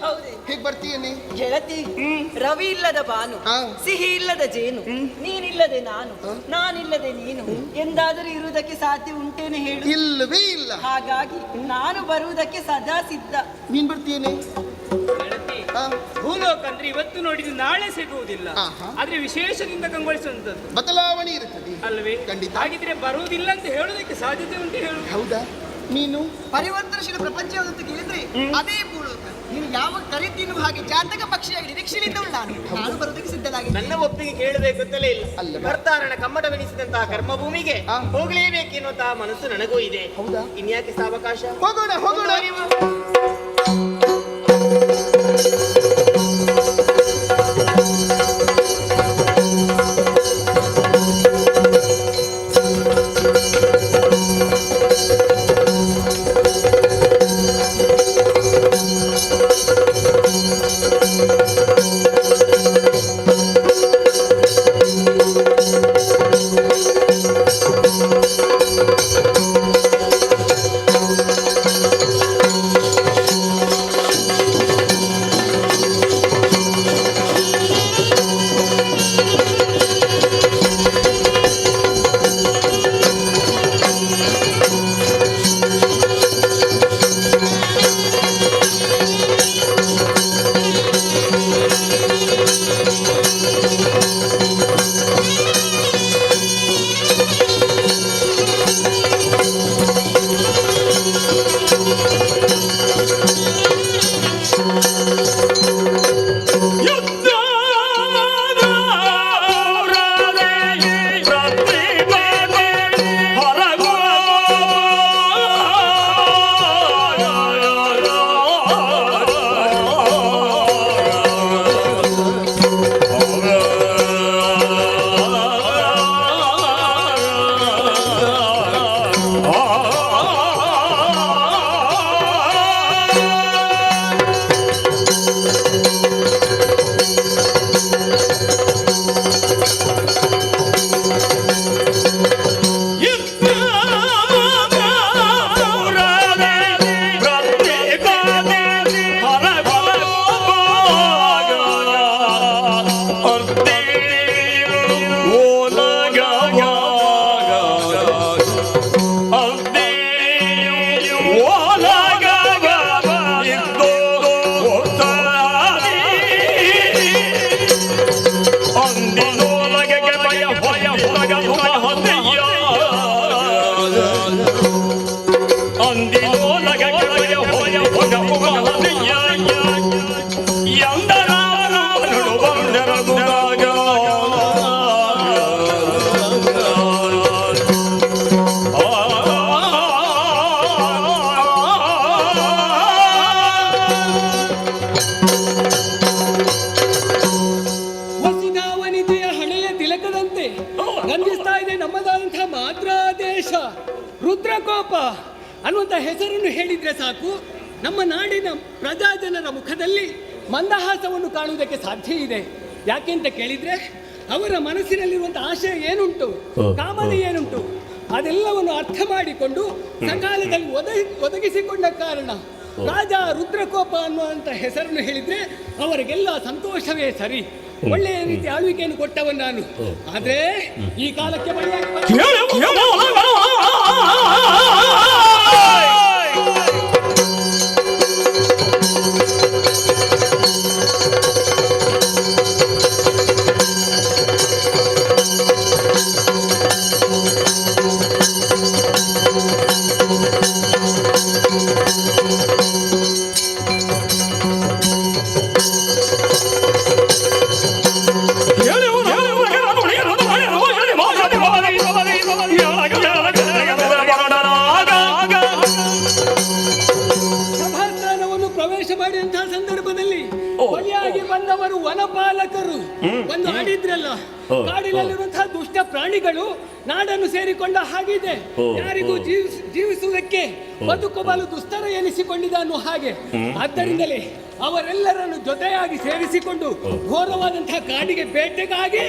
ಹೇಗೆ ಬರ್ತೀಯೇನೆ ಗೆಳತಿ? ರವಿ ಇಲ್ಲದ ಬಾನು, ಸಿಹಿ ಇಲ್ಲದ ಜೇನು, ನೀನಿಲ್ಲದೆ ನಾನು, ನಾನಿಲ್ಲದೆ ನೀನು ಎಂದಾದರೂ ಇರುವುದಕ್ಕೆ ಸಾಧ್ಯ ಉಂಟೇನೆ ಹೇಳು? ಇಲ್ಲವೇ ಇಲ್ಲ. ಹಾಗಾಗಿ ನಾನು ಬರುವುದಕ್ಕೆ ಸದಾ ಸಿದ್ಧ. ನೀನ್ ಬರ್ತೀಯೇನೆ? ಭೂಲೋಕ ಅಂದ್ರೆ ಇವತ್ತು ನೋಡಿದ್ದು ನಾಳೆ ಸಿಗುವುದಿಲ್ಲ, ಆದ್ರೆ ವಿಶೇಷದಿಂದ ಕಂಗೊಳಿಸುವಂತದ್ದು ಬದಲಾವಣೆ ಇರುತ್ತದೆ ಅಲ್ವೇ? ಖಂಡಿತ. ಹಾಗಿದ್ರೆ ಬರುವುದಿಲ್ಲ ಅಂತ ಹೇಳೋದಕ್ಕೆ ಸಾಧ್ಯತೆ ಉಂಟು ಹೇಳು. ಹೌದಾ? ನೀನು ಪರಿವರ್ತನಶೀಲ ಪ್ರಪಂಚ ಯಾವುದು ಕೇಳಿದ್ರೆ ಅದೇ ಭೂಲೋಕ. ನೀನು ಯಾವ ಕರೀತೀನು ಹಾಗೆ ಜಾತಕ ಪಕ್ಷಿಯಾಗಿ ನಿರೀಕ್ಷೆಯಿಂದ ನಾನು ಬರುವುದಕ್ಕೆ ಸಿದ್ಧನಾಗಿ. ನನ್ನ ಒಪ್ಪಿಗೆ ಕೇಳಬೇಕಂತಲೇ ಇಲ್ಲ, ಕರ್ತಾರಣ ಕಮ್ಮಟವೆನಿಸಿದಂತಹ ಕರ್ಮಭೂಮಿಗೆ ಹೋಗಲೇಬೇಕೆನ್ನುವಂತಹ ಮನಸ್ಸು ನನಗೂ ಇದೆ. ಹೌದಾ? ಇನ್ಯಾಕೆ ಸಾವಕಾಶ? ಹೋಗೋಣ ಹೋಗೋಣ. ವಸುಧಾವನಿತೆಯ ಹಣೆಯ ತಿಲಕದಂತೆ ಗಂಧಿಸ್ತಾ ಇದೆ ನಮ್ಮದಾದಂತಹ ಮಾತೃದೇಶ. ರುದ್ರಕೋಪ ಅನ್ನುವಂಥ ಹೆಸರನ್ನು ಹೇಳಿದ್ರೆ ಸಾಕು, ನಮ್ಮ ನಾಡಿನ ಪ್ರಜಾಜನರ ಮುಖದಲ್ಲಿ ಮಂದಹಾಸವನ್ನು ಕಾಣುವುದಕ್ಕೆ ಸಾಧ್ಯ ಇದೆ. ಯಾಕೆಂತ ಕೇಳಿದ್ರೆ ಅವರ ಮನಸ್ಸಿನಲ್ಲಿರುವಂಥ ಆಶಯ ಏನುಂಟು, ಕಾಮನೆ ಏನುಂಟು, ಅದೆಲ್ಲವನ್ನು ಅರ್ಥ ಮಾಡಿಕೊಂಡು ಸಕಾಲದಲ್ಲಿ ಒದಗಿಸಿಕೊಂಡ ಕಾರಣ ರಾಜ ರುದ್ರಕೋಪ ಅನ್ನುವಂಥ ಹೆಸರನ್ನು ಹೇಳಿದ್ರೆ ಅವರಿಗೆಲ್ಲ ಸಂತೋಷವೇ ಸರಿ. ಒಳ್ಳೆಯ ರೀತಿ ಆಳ್ವಿಕೆಯನ್ನು ಕೊಟ್ಟವನು ನಾನು. ಆದ್ರೆ ಈ ಕಾಲಕ್ಕೆ ಸಭಾಸ್ಥಾನವನ್ನು ಪ್ರವೇಶ ಮಾಡಿದಂತಹ ಸಂದರ್ಭದಲ್ಲಿ ಬಲಿಯಾಗಿ ಬಂದವರು ವನಪಾಲಕರು ಒಂದು ಆಡಿದ್ರಲ್ಲ, ಕಾಡಿನಲ್ಲಿರುವಂತಹ ದುಷ್ಟ ಪ್ರಾಣಿಗಳು ನಾಡನ್ನು ಸೇರಿಕೊಂಡ ಹಾಗಿದೆ. ಯಾರಿಗೂ ಜೀವಿಸುವುದಕ್ಕೆ ಬದುಕಬಲು ದುಸ್ತರ ಎನಿಸಿಕೊಂಡಿದ್ದ ಅನ್ನೋ ಹಾಗೆ. ಆದ್ದರಿಂದಲೇ ಅವರೆಲ್ಲರನ್ನು ಜೊತೆಯಾಗಿ ಸೇರಿಸಿಕೊಂಡು ಘೋರವಾದಂತಹ ಕಾಡಿಗೆ ಬೇಟೆಗಾಗಿ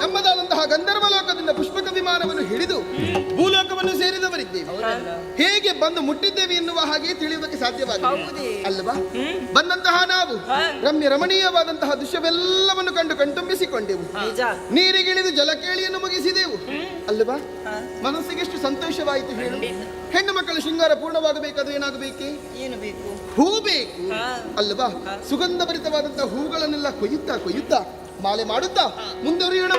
ನಮ್ಮದಾದಂತಹ ಗಂಧರ್ವ ಲೋಕದಿಂದ ಪುಷ್ಪಕ ವಿಮಾನವನ್ನು ಹಿಡಿದು ಭೂಲೋಕವನ್ನು ಸೇರಿದವರಿದ್ದೇವೆ. ಹೇಗೆ ಬಂದು ಮುಟ್ಟಿದ್ದೇವೆ ಎನ್ನುವ ಹಾಗೆ ತಿಳಿಯುವುದಕ್ಕೆ ಸಾಧ್ಯವಾಗಿದೆ ಅಲ್ಲವಾ? ಬಂದಂತಹ ನಾವು ರಮ್ಯ ರಮಣೀಯವಾದಂತಹ ದೃಶ್ಯವೆಲ್ಲವನ್ನು ಕಂಡು ಕಣ್ತುಂಬಿಸಿಕೊಂಡೆವು. ನೀರಿಗಿಳಿದು ಜಲಕೇಳಿಯನ್ನು ಮುಗಿಸಿದೆವು ಅಲ್ಲವಾ? ಮನಸ್ಸಿಗೆ ಎಷ್ಟು ಸಂತೋಷವಾಯಿತು ಹೇಳು. ಹೆಣ್ಣು ಮಕ್ಕಳ ಶೃಂಗಾರ ಪೂರ್ಣವಾಗಬೇಕಾದ್ರೆ ಏನಾಗಬೇಕೆ? ಹೂ ಬೇಕು ಅಲ್ಲವಾ? ಸುಗಂಧಭರಿತವಾದಂತಹ ಹೂಗಳನ್ನೆಲ್ಲ ಕೊಯ್ಯುತ್ತಾ ಮಾಲೆ ಮಾಡುತ್ತಾ ಮುಂದುವರಿಯೋಣ.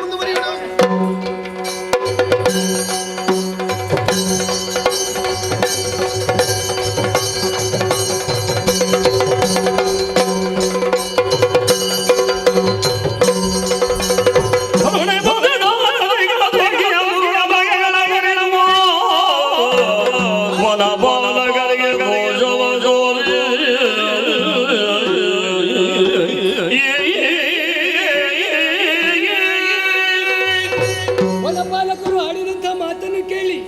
ವನಪಾಲಕರು ಆಡಿದಂತಹ ಮಾತನ್ನು ಕೇಳಿ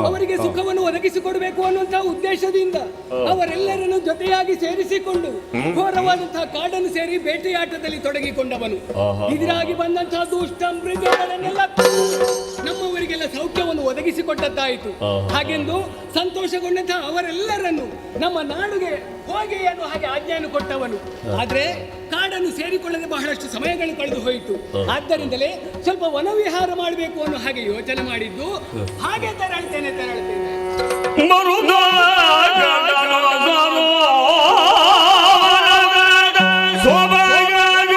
ಅವರಿಗೆ ಸುಖವನ್ನು ಒದಗಿಸಿಕೊಡಬೇಕು ಅನ್ನುವಂತಹ ಉದ್ದೇಶದಿಂದ ಅವರೆಲ್ಲರನ್ನು ಜೊತೆಯಾಗಿ ಸೇರಿಸಿಕೊಂಡು ಘೋರವಾದಂತಹ ಕಾಡನ್ನು ಸೇರಿ ಬೇಟೆಯಾಟದಲ್ಲಿ ತೊಡಗಿಕೊಂಡವನು. ಇದರಾಗಿ ಬಂದಂತಹ ದುಷ್ಟ ಮೃಗಗಳನ್ನೆಲ್ಲ ನಮ್ಮವರಿಗೆಲ್ಲ ಸೌಖ್ಯವನ್ನು ಒದಗಿಸಿಕೊಟ್ಟದ್ದಾಯಿತು. ಹಾಗೆಂದು ಸಂತೋಷಗೊಂಡಂತಹ ಅವರೆಲ್ಲರನ್ನು ನಮ್ಮ ನಾಡುಗೆ ಹೋಗಿ ಅನ್ನೋ ಹಾಗೆ ಆಜ್ಞೆಯನ್ನು ಕೊಟ್ಟವನು. ಆದ್ರೆ ಕಾಡನ್ನು ಸೇರಿಕೊಳ್ಳದೆ ಬಹಳಷ್ಟು ಸಮಯಗಳು ಕಳೆದು ಹೋಯಿತು. ಆದ್ದರಿಂದಲೇ ಸ್ವಲ್ಪ ವನವಿಹಾರ ಮಾಡಬೇಕು ಅನ್ನೋ ಹಾಗೆ ಯೋಚನೆ ಮಾಡಿದ್ದು. ಹಾಗೆ ತೆರಳ್ತೇನೆ ಸೋಬಾಗ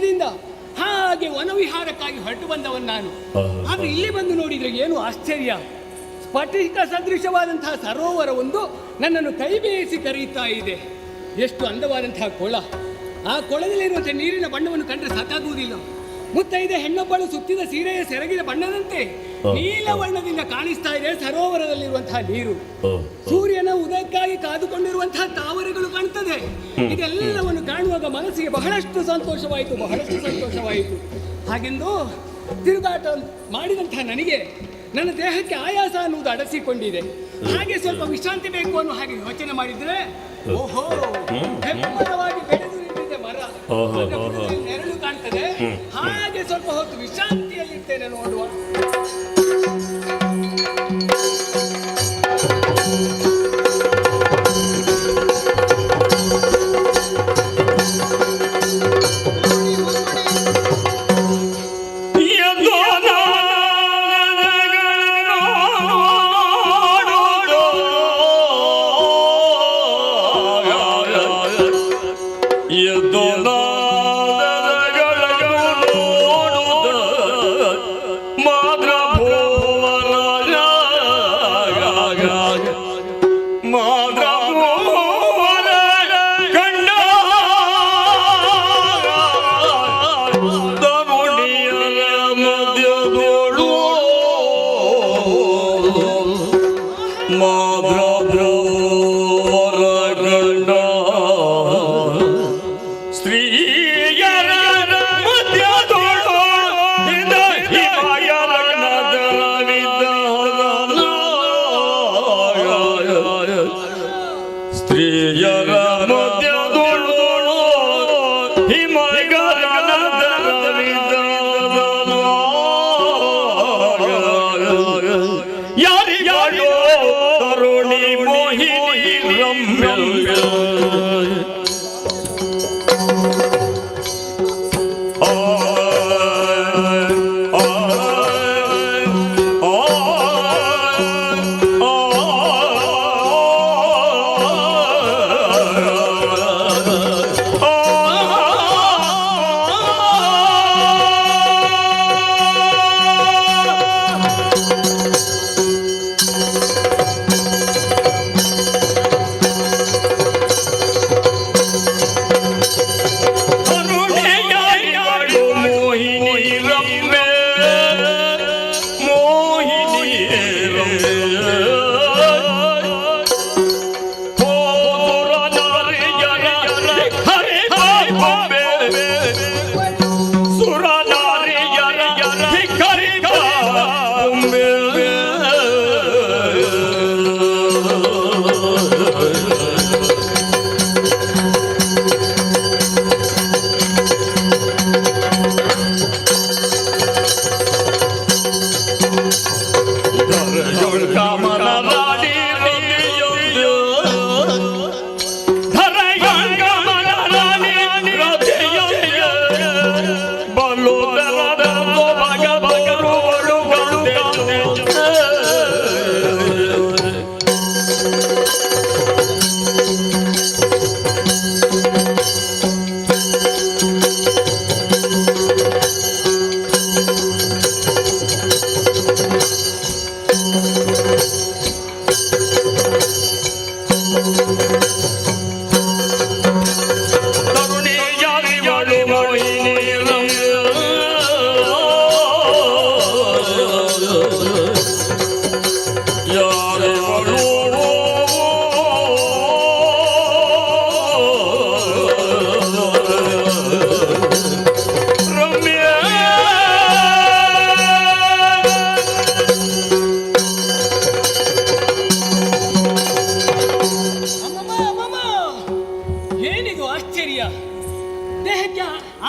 ಉದ್ದೇಶದಿಂದ ಹಾಗೆ ವನವಿಹಾರಕ್ಕಾಗಿ ಹೊರಟು ಬಂದವನು ನಾನು. ಆದ್ರೆ ಇಲ್ಲಿ ಬಂದು ನೋಡಿದ್ರೆ ಏನು ಆಶ್ಚರ್ಯ, ಸ್ಫಟಿಕ ಸದೃಶವಾದಂತಹ ಸರೋವರ ಒಂದು ನನ್ನನ್ನು ಕೈ ಬೇಯಿಸಿ ಕರೆಯುತ್ತಾ ಇದೆ. ಎಷ್ಟು ಅಂದವಾದಂತಹ ಕೊಳ, ಆ ಕೊಳದಲ್ಲಿರುವಂತಹ ನೀರಿನ ಬಣ್ಣವನ್ನು ಕಂಡ್ರೆ ಸಾಕಾಗುವುದಿಲ್ಲ. ಮುತ್ತೈದೆ ಹೆಣ್ಣೊಬ್ಬಳು ಸುತ್ತಿದ ಸೀರೆಯ ಸೆರಗಿನ ಬಣ್ಣದಂತೆ ನೀಲ ಬಣ್ಣದಿಂದ ಕಾಣಿಸ್ತಾ ಇದೆ ಸರೋವರದಲ್ಲಿರುವಂತಹ ನೀರು. ಸೂರ್ಯನ ಉದಯಕ್ಕಾಗಿ ಕಾದುಕೊಂಡಿರುವಂತಹ ತಾವರೆಗಳು ಕಾಣ್ತದೆ. ಇದೆಲ್ಲವನ್ನು ಕಾಣುವಾಗ ಮನಸ್ಸಿಗೆ ಬಹಳಷ್ಟು ಸಂತೋಷವಾಯಿತು. ಹಾಗೆಂದು ತಿರುಗಾಟ ಮಾಡಿದಂತಹ ನನಗೆ ನನ್ನ ದೇಹಕ್ಕೆ ಆಯಾಸ ಅನ್ನುವುದು ಅಡಸಿಕೊಂಡಿದೆ. ಹಾಗೆ ಸ್ವಲ್ಪ ವಿಶ್ರಾಂತಿ ಬೇಕು ಅನ್ನೋ ಹಾಗೆ ಯೋಚನೆ ಮಾಡಿದ್ರೆ, ಓಹೋ, ಹೆಮ್ಮರವಾಗಿ ಬೆಳೆದು ನಿಂತಿದೆ ಮರ, ನೆರಳು ಕಾಣ್ತದೆ. ಹಾಗೆ ಸ್ವಲ್ಪ ಹೊತ್ತು ವಿಶ್ರಾಂತಿಯಲ್ಲಿರ್ತೇನೆ ನೋಡುವ.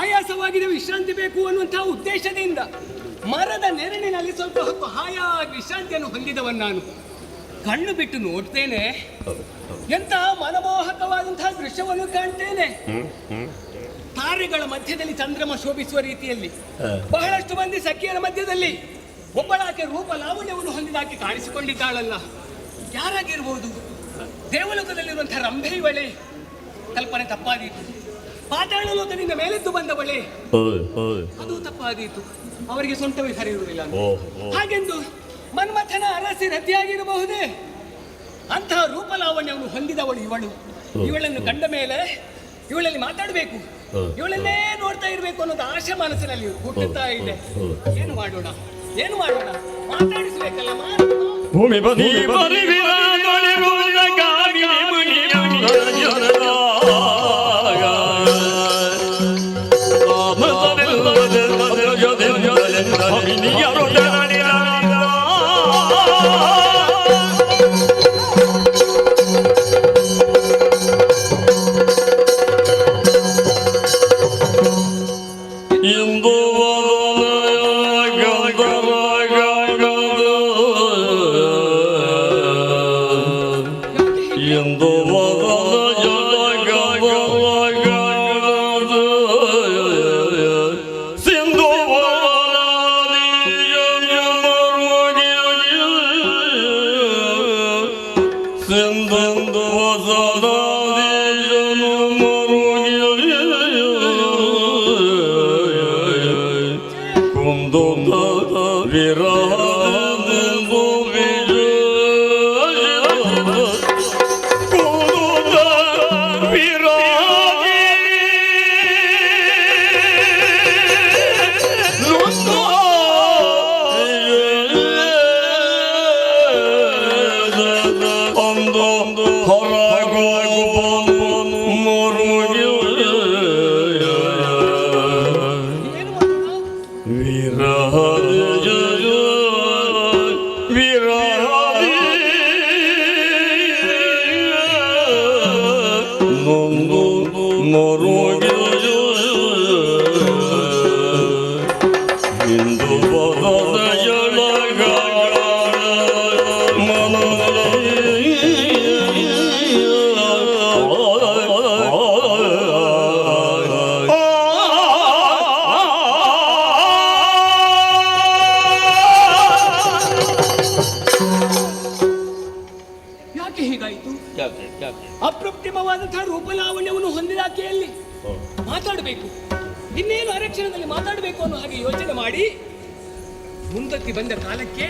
ಆಯಾಸವಾಗಿದೆ, ವಿಶ್ರಾಂತಿ ಬೇಕು ಅನ್ನುವಂತಹ ಉದ್ದೇಶದಿಂದ ಮರದ ನೆರಳಿನಲ್ಲಿ ಸ್ವಲ್ಪ ಹೊತ್ತು ಹಾಯಾಗಿ ವಿಶ್ರಾಂತಿಯನ್ನು ಹೊಂದಿದವನು ನಾನು. ಕಣ್ಣು ಬಿಟ್ಟು ನೋಡ್ತೇನೆ, ಎಂತಹ ಮನಮೋಹಕವಾದಂತಹ ದೃಶ್ಯವನ್ನು ಕಾಣ್ತೇನೆ. ತಾರೆಗಳ ಮಧ್ಯದಲ್ಲಿ ಚಂದ್ರಮ ಶೋಭಿಸುವ ರೀತಿಯಲ್ಲಿ ಬಹಳಷ್ಟು ಮಂದಿ ಸಖಿಯರ ಮಧ್ಯದಲ್ಲಿ ಒಬ್ಬಳಾಕೆ ರೂಪ ಲಾವಣ್ಯವನ್ನು ಹೊಂದಿದಾಕಿ ಕಾಣಿಸಿಕೊಂಡಿದ್ದಾಳಲ್ಲ, ಯಾರಾಗಿರ್ಬೋದು? ದೇವಲೋಕದಲ್ಲಿರುವಂತಹ ರಂಭೆ ಇವಳೆ? ಕಲ್ಪನೆ ತಪ್ಪಾದೀತು. ಪಾತಾಳ ಲೋಕದಿಂದ ಮೇಲೆದ್ದು ಬಂದವಳೆ, ಅದು ತಪ್ಪಾದೀತು. ಅವರಿಗೆ ಸೊಂಟವೇ ಸರಿ ಇರುವುದಿಲ್ಲ ಹಾಗೆಂದು ಮನ್ಮಥನ ಅರಸಿ ರತಿಯಾಗಿರಬಹುದೇ? ಅಂತಹ ರೂಪಲಾವಣ್ಯವನ್ನು ಹೊಂದಿದವಳು ಇವಳು. ಇವಳನ್ನು ಕಂಡ ಮೇಲೆ ಇವಳಲ್ಲಿ ಮಾತಾಡಬೇಕು, ಇವಳನ್ನೇ ನೋಡ್ತಾ ಇರಬೇಕು ಅನ್ನೋದು ಆಶೆ ಮನಸ್ಸಿನಲ್ಲಿ ಹುಟ್ಟುತ್ತಾ ಇದೆ. ಏನು ಮಾಡೋಣ, ಏನು ಮಾಡೋಣ? ಮಾತಾಡಿಸ್ಬೇಕಲ್ಲ. ಭೂಮಿ ಬದಿ ಅಪ್ರತಿಮವಾದಂತಹ ರೂಪಲಾವಣ್ಯವನ್ನು ಹೊಂದಿದ ಆಕೆಯಲ್ಲಿ ಮಾತಾಡಬೇಕು, ಇನ್ನೇನು ಅರಕ್ಷಣದಲ್ಲಿ ಮಾತಾಡಬೇಕು ಅನ್ನೋ ಹಾಗೆ ಯೋಚನೆ ಮಾಡಿ ಮುಂದಕ್ಕೆ ಬಂದ ಕಾಲಕ್ಕೆ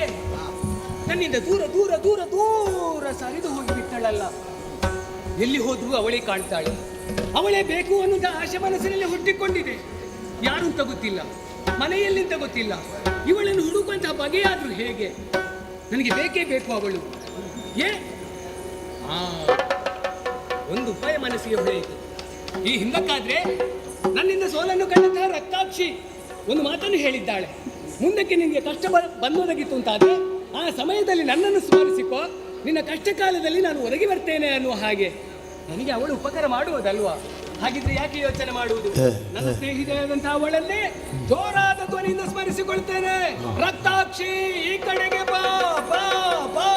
ನನ್ನಿಂದ ದೂರ ದೂರ ದೂರ ದೂರ ಸರಿದು ಹೋಗಿಬಿಟ್ಟಳಲ್ಲ. ಎಲ್ಲಿ ಹೋದ್ರೂ ಅವಳೇ ಕಾಣ್ತಾಳೆ, ಅವಳೇ ಬೇಕು ಅನ್ನೋದ ಆಶೆ ಮನಸ್ಸಿನಲ್ಲಿ ಹುಟ್ಟಿಕೊಂಡಿದೆ. ಯಾರು ಅಂತ ಗೊತ್ತಿಲ್ಲ, ಮನೆಯಲ್ಲಿಂತ ಗೊತ್ತಿಲ್ಲ. ಇವಳನ್ನು ಹುಡುಕುವಂತಹ ಬಗೆಯಾದ್ರೂ ಹೇಗೆ? ನನಗೆ ಬೇಕೇ ಬೇಕು ಅವಳು. ಒಂದು ಉಪಾಯ ಮನಸ್ಸಿಗೆ ಹೊಳೆಯಿತು. ಈ ಹಿಂದಕ್ಕಾದ್ರೆ ನನ್ನಿಂದ ಸೋಲನ್ನು ಕಂಡಂತಹ ರಕ್ತಾಕ್ಷಿ ಒಂದು ಮಾತನ್ನು ಹೇಳಿದ್ದಾಳೆ, ಮುಂದಕ್ಕೆ ನಿನಗೆ ಕಷ್ಟ ಬಂದೊದಗಿತ್ತು ಅಂತಾದ್ರೆ ಆ ಸಮಯದಲ್ಲಿ ನನ್ನನ್ನು ಸ್ಮರಿಸಿಕೋ, ನಿನ್ನ ಕಷ್ಟ ಕಾಲದಲ್ಲಿ ನಾನು ಒದಗಿ ಬರ್ತೇನೆ ಅನ್ನುವ ಹಾಗೆ ನನಗೆ ಅವಳು ಉಪಕಾರ ಮಾಡುವುದಲ್ವಾ? ಹಾಗಿದ್ರೆ ಯಾಕೆ ಯೋಚನೆ ಮಾಡುವುದು? ನನ್ನ ಸ್ನೇಹಿತೆಯಾದಂತಹ ಅವಳನ್ನೇ ಜೋರಾದ ಧ್ವನಿಯಿಂದ ಸ್ಮರಿಸಿಕೊಳ್ತೇನೆ. ರಕ್ತಾಕ್ಷಿ, ಈ ಕಡೆಗೆ ಬಾ ಬಾ ಬಾ.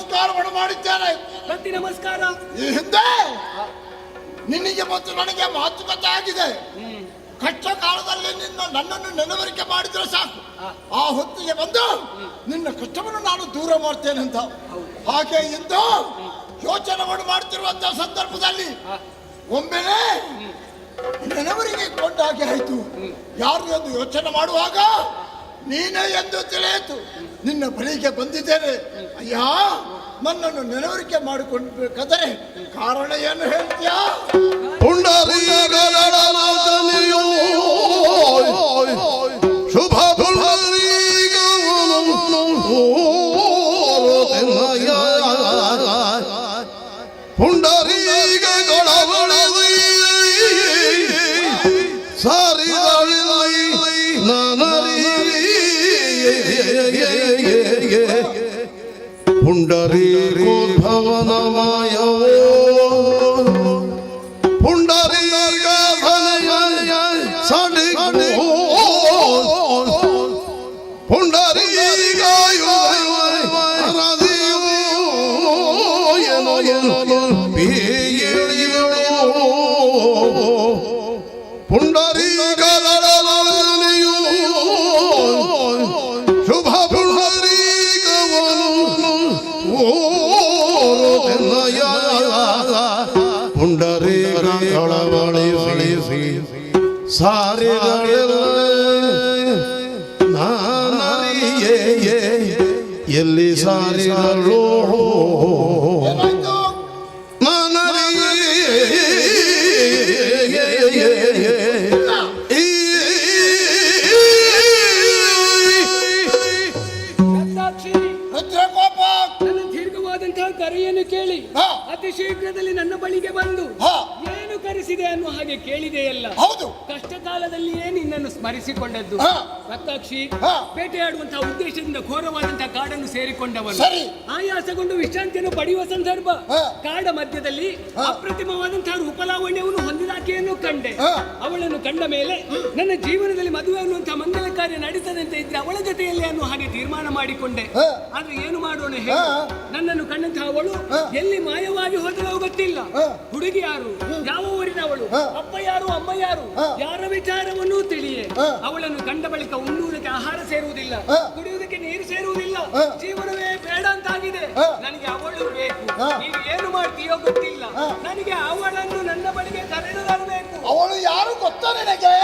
ನಮಸ್ಕಾರವನ್ನು ಮಾಡಿದ್ದೇನೆ. ಪ್ರತಿ ನಮಸ್ಕಾರ. ಈ ಹಿಂದೆ ನಿನಗೆ ಮತ್ತು ನನಗೆ ಮಾತುಕತೆ ಆಗಿದೆ. ಕಷ್ಟ ಕಾಲದಲ್ಲಿ ನನ್ನನ್ನು ನೆನವರಿಕೆ ಮಾಡಿದ್ರೆ ಸಾಕು, ಆ ಹೊತ್ತಿಗೆ ಬಂದು ನಿನ್ನ ಕಷ್ಟವನ್ನು ನಾನು ದೂರ ಮಾಡ್ತೇನೆ ಅಂತ. ಹಾಗೆ ಇಂದು ಯೋಚನೆಯನ್ನು ಮಾಡ್ತಿರುವಂತಹ ಸಂದರ್ಭದಲ್ಲಿ ಒಮ್ಮೆಲೆ ನೆನವರಿಗೆ ಕೊಂಡಾಗೆ ಆಯ್ತು. ಯಾರು ಎಂದು ಯೋಚನೆ ಮಾಡುವಾಗ ನೀನೇ ಎಂದು ತಿಳಿಯಿತು. ನಿನ್ನ ಬಳಿಗೆ ಬಂದಿದ್ದೇನೆ. ಅಯ್ಯ, ನನ್ನನ್ನು ನೆನವರಿಕೆ ಮಾಡಿಕೊಳ್ಬೇಕಾದರೆ ಕಾರಣ ಏನು ಹೇಳ್ತೀಯಾ? ಶುಭ ಪುಂಡರೀಗ ಸಾರಿ ಪುಂಡರೀಕೋದ್ಭವನಮಯವೋ ಪುಂಡರೀಗ ಸಾಡಿ ಪುಂಡರೀಗ ಪುಂಡರೀಗದಳನೆಯು ಶುಭ ಪುಂಡರೀಗವನು ಓರೊನ್ನಯ ಪುಂಡರೀಗದಳವಳಿಸಿ ಸಾರಿಗಳೆಲ್ಲ ನಾನರಿಯೇ ಎಲ್ಲಿ ಸಾರಿಗಳೋ ದೀರ್ಘವಾದಂತಹ ಕರೆಯನ್ನು ಕೇಳಿ ಅತಿ ಶೀಘ್ರದಲ್ಲಿ ನನ್ನ ಬಳಿಗೆ ಬಂದು ಏನು ಕರೆಸಿದೆ ಅನ್ನುವ ಹಾಗೆ ಕೇಳಿದೆಯಲ್ಲ. ಹೌದು, ಕಷ್ಟ ಕಾಲದಲ್ಲಿಯೇ ನಿನ್ನನ್ನು ಸ್ಮರಿಸಿಕೊಂಡದ್ದು. ರಕ್ತಾಕ್ಷಿ ಬೇಟೆಯಾಡುವಂತಹ ಉದ್ದೇಶದಿಂದ ಘೋರವಾದಂತಹ ಕಾಡನ್ನು ಸೇರಿಕೊಂಡವನು. ಆಯಾಸಗೊಂಡು ವಿಶ್ರಾಂತಿಯನ್ನು ಪಡೆಯುವ ಸಂದರ್ಭ ಕಾಡ ಮಧ್ಯದಲ್ಲಿ ಅಪ್ರತಿಮವಾದಂತಹ ರೂಪಲಾವಣ್ಯವನ್ನು ಹೊಂದಿದಾಕೆಯನ್ನು ಕಂಡೆ. ಅವಳನ್ನು ಕಂಡ ಮೇಲೆ ನನ್ನ ಜೀವನದಲ್ಲಿ ಮದುವೆ ಅನ್ನುವಂತಹ ಮಂಗಲ ಕಾರ್ಯ ನಡೀತದಂತೆ ಇದ್ರೆ ಅವಳ ಜೊತೆಯಲ್ಲಿ ಅನ್ನುವ ಹಾಗೆ ತೀರ್ಮಾನ ಮಾಡಿಕೊಂಡೆ. ಆದ್ರೆ ಏನು ಮಾಡೋಣ ಹೇಳು? ನನ್ನನ್ನು ಕಂಡಂತಹ ಅವಳು ಎಲ್ಲಿ ಮಾಯವಾಗಿ ಹೋದಳೋ ಗೊತ್ತಿಲ್ಲ. ಹುಡುಗಿ ಯಾರು, ಯಾವ ಊರಿನವಳು, ಅಪ್ಪ ಯಾರು, ಅಮ್ಮ ಯಾರು, ಯಾರ ವಿಚಾರವನ್ನೂ ತಿಳಿಯೇ. ಅವಳನ್ನು ಕಂಡ ಬಳಿಕ ಉಣ್ಣುವುದಕ್ಕೆ ಆಹಾರ ಸೇರುವುದಿಲ್ಲ, ಕುಡಿಯುವುದಕ್ಕೆ ನೀರು ಸೇರುವುದಿಲ್ಲ, ಜೀವನವೇ ಬೇಡ ಅಂತಾಗಿದೆ. ನನಗೆ ಅವಳು ಬೇಕು. ನೀನು ಏನು ಮಾಡ್ತೀಯೋ ಗೊತ್ತಿಲ್ಲ, ನನಗೆ ಅವಳನ್ನು ನನ್ನ ಬಳಿಗೆ ಕರೆದು ತರಬೇಕು. ಅವಳು ಯಾರು ಗೊತ್ತಾ ನಿನಗೆ?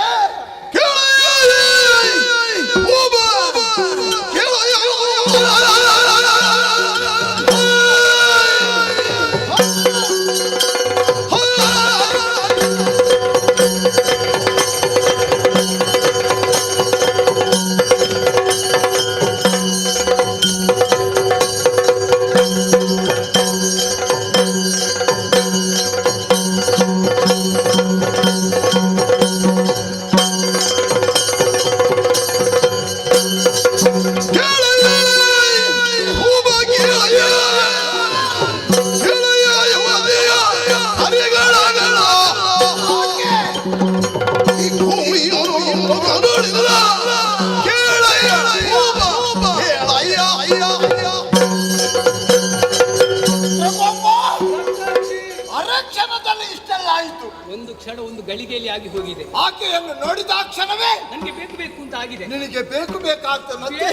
ಒಂದು ಕ್ಷಣ, ಒಂದು ಗಳಿಗೆಯಲ್ಲಿ ಆಗಿ ಹೋಗಿದೆ. ಆಕೆಯನ್ನು ನೋಡಿದ ಕ್ಷಣವೇ ನನಗೆ ಬೇಕು ಬೇಕು ಅಂತ ಆಗಿದೆ. ನಿನಗೆ ಬೇಕು ಬೇಕಾಗ್ತದೆ.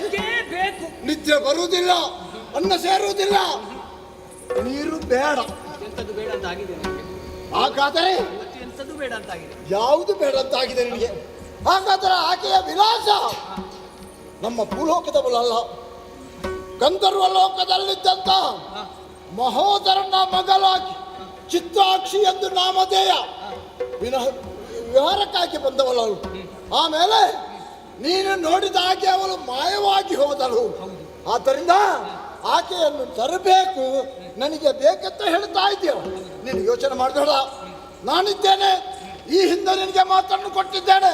ಬೇಕು. ನಿದ್ದೆ ಬರುವುದಿಲ್ಲ, ಅನ್ನ ಸೇರುವುದಿಲ್ಲ, ನೀರು ಬೇಡ. ಎಂತದ್ದು ಬೇಡ ಅಂತ ಆಗಿದೆ ನನಗೆ. ಹಾಗಾದರೆ ಎಂತದ್ದು ಬೇಡ ಅಂತ ಆಗಿದೆ. ಯಾವುದು ಬೇಡ ಅಂತ ಆಗಿದೆ ನಿನಗೆ? ಹಾಗಾದರೆ ಆಕೆಯ ವಿಲಾಸ ನಮ್ಮ ಭೂಲೋಕದವಳಲ್ಲ, ಗಂಧರ್ವ ಲೋಕದಲ್ಲಿದ್ದಂತ ಮಹೋದರನ ಮಗಳಾಗಿ ಚಿತ್ರಾಕ್ಷಿ ಎಂದು ನಾಮಧೇಯ ವಿಹಾರಕ್ಕಾಗಿ ಬಂದವಳು. ಆಮೇಲೆ ನೀನು ನೋಡಿದ ಹಾಗೆ ಅವಳು ಮಾಯವಾಗಿ ಹೋದಳು. ಆದ್ದರಿಂದ ಆಕೆಯನ್ನು ತರಬೇಕು, ನನಗೆ ಬೇಕಂತ ಹೇಳ್ತಾ ಇದ್ದೀಯ. ನೀನು ಯೋಚನೆ ಮಾಡಬೇಡ, ನಾನಿದ್ದೇನೆ. ಈ ಹಿಂದೆ ನಿನಗೆ ಮಾತನ್ನು ಕೊಟ್ಟಿದ್ದೇನೆ.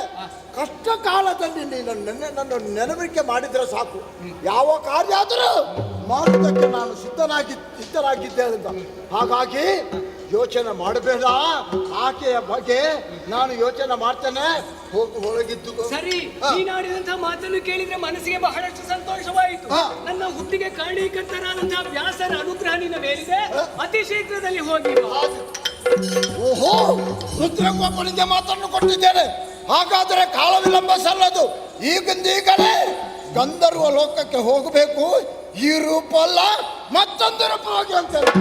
ಕಷ್ಟ ಕಾಲದಲ್ಲಿ ನೀನು ನನ್ನನ್ನು ನೆನಪಿಕೆ ಮಾಡಿದರೆ ಸಾಕು, ಯಾವ ಕಾರ್ಯ ಆದರೂ ಮಾಡುವುದಕ್ಕೆ ನಾನು ಸಿದ್ಧನಾಗಿದ್ದೇನೆ ಅಂತ. ಹಾಗಾಗಿ ಯೋಚನೆ ಮಾಡಬೇಡ. ಆಕೆಯ ಬಗ್ಗೆ ನಾನು ಯೋಚನೆ ಮಾಡ್ತೇನೆ. ಹೋಗು ಒಳಗಿದ್ದು. ಸರಿ, ನೀನಾಡಿದಂತಹ ಮಾತನ್ನು ಕೇಳಿದ್ರೆ ಮನಸ್ಸಿಗೆ ಬಹಳಷ್ಟು ಸಂತೋಷವಾಯಿತು. ನನ್ನ ಹುಟ್ಟಿಗೆ ಕಾರಣೀಕರ್ತರಾದಂತಹ ವ್ಯಾಸರ ಅನುಗ್ರಹ ನಿನ್ನ ಮೇಲಿದೆ. ಅತಿ ಶೀಘ್ರದಲ್ಲಿ ಹೋಗಿ. ಓಹೋ, ರುದ್ರಗೋಪನಿಗೆ ಮಾತನ್ನು ಕೊಟ್ಟಿದ್ದೇನೆ. ಹಾಗಾದರೆ ಕಾಲ ವಿಳಂಬ ಸಲ್ಲದು. ಈಗಲೇ ಗಂಧರ್ವ ಲೋಕಕ್ಕೆ ಹೋಗಬೇಕು. ಈ ರೂಪ ಅಲ್ಲ, ಮತ್ತೊಂದು ರೂಪವಾಗಿ ಅಂತೇಳಿ.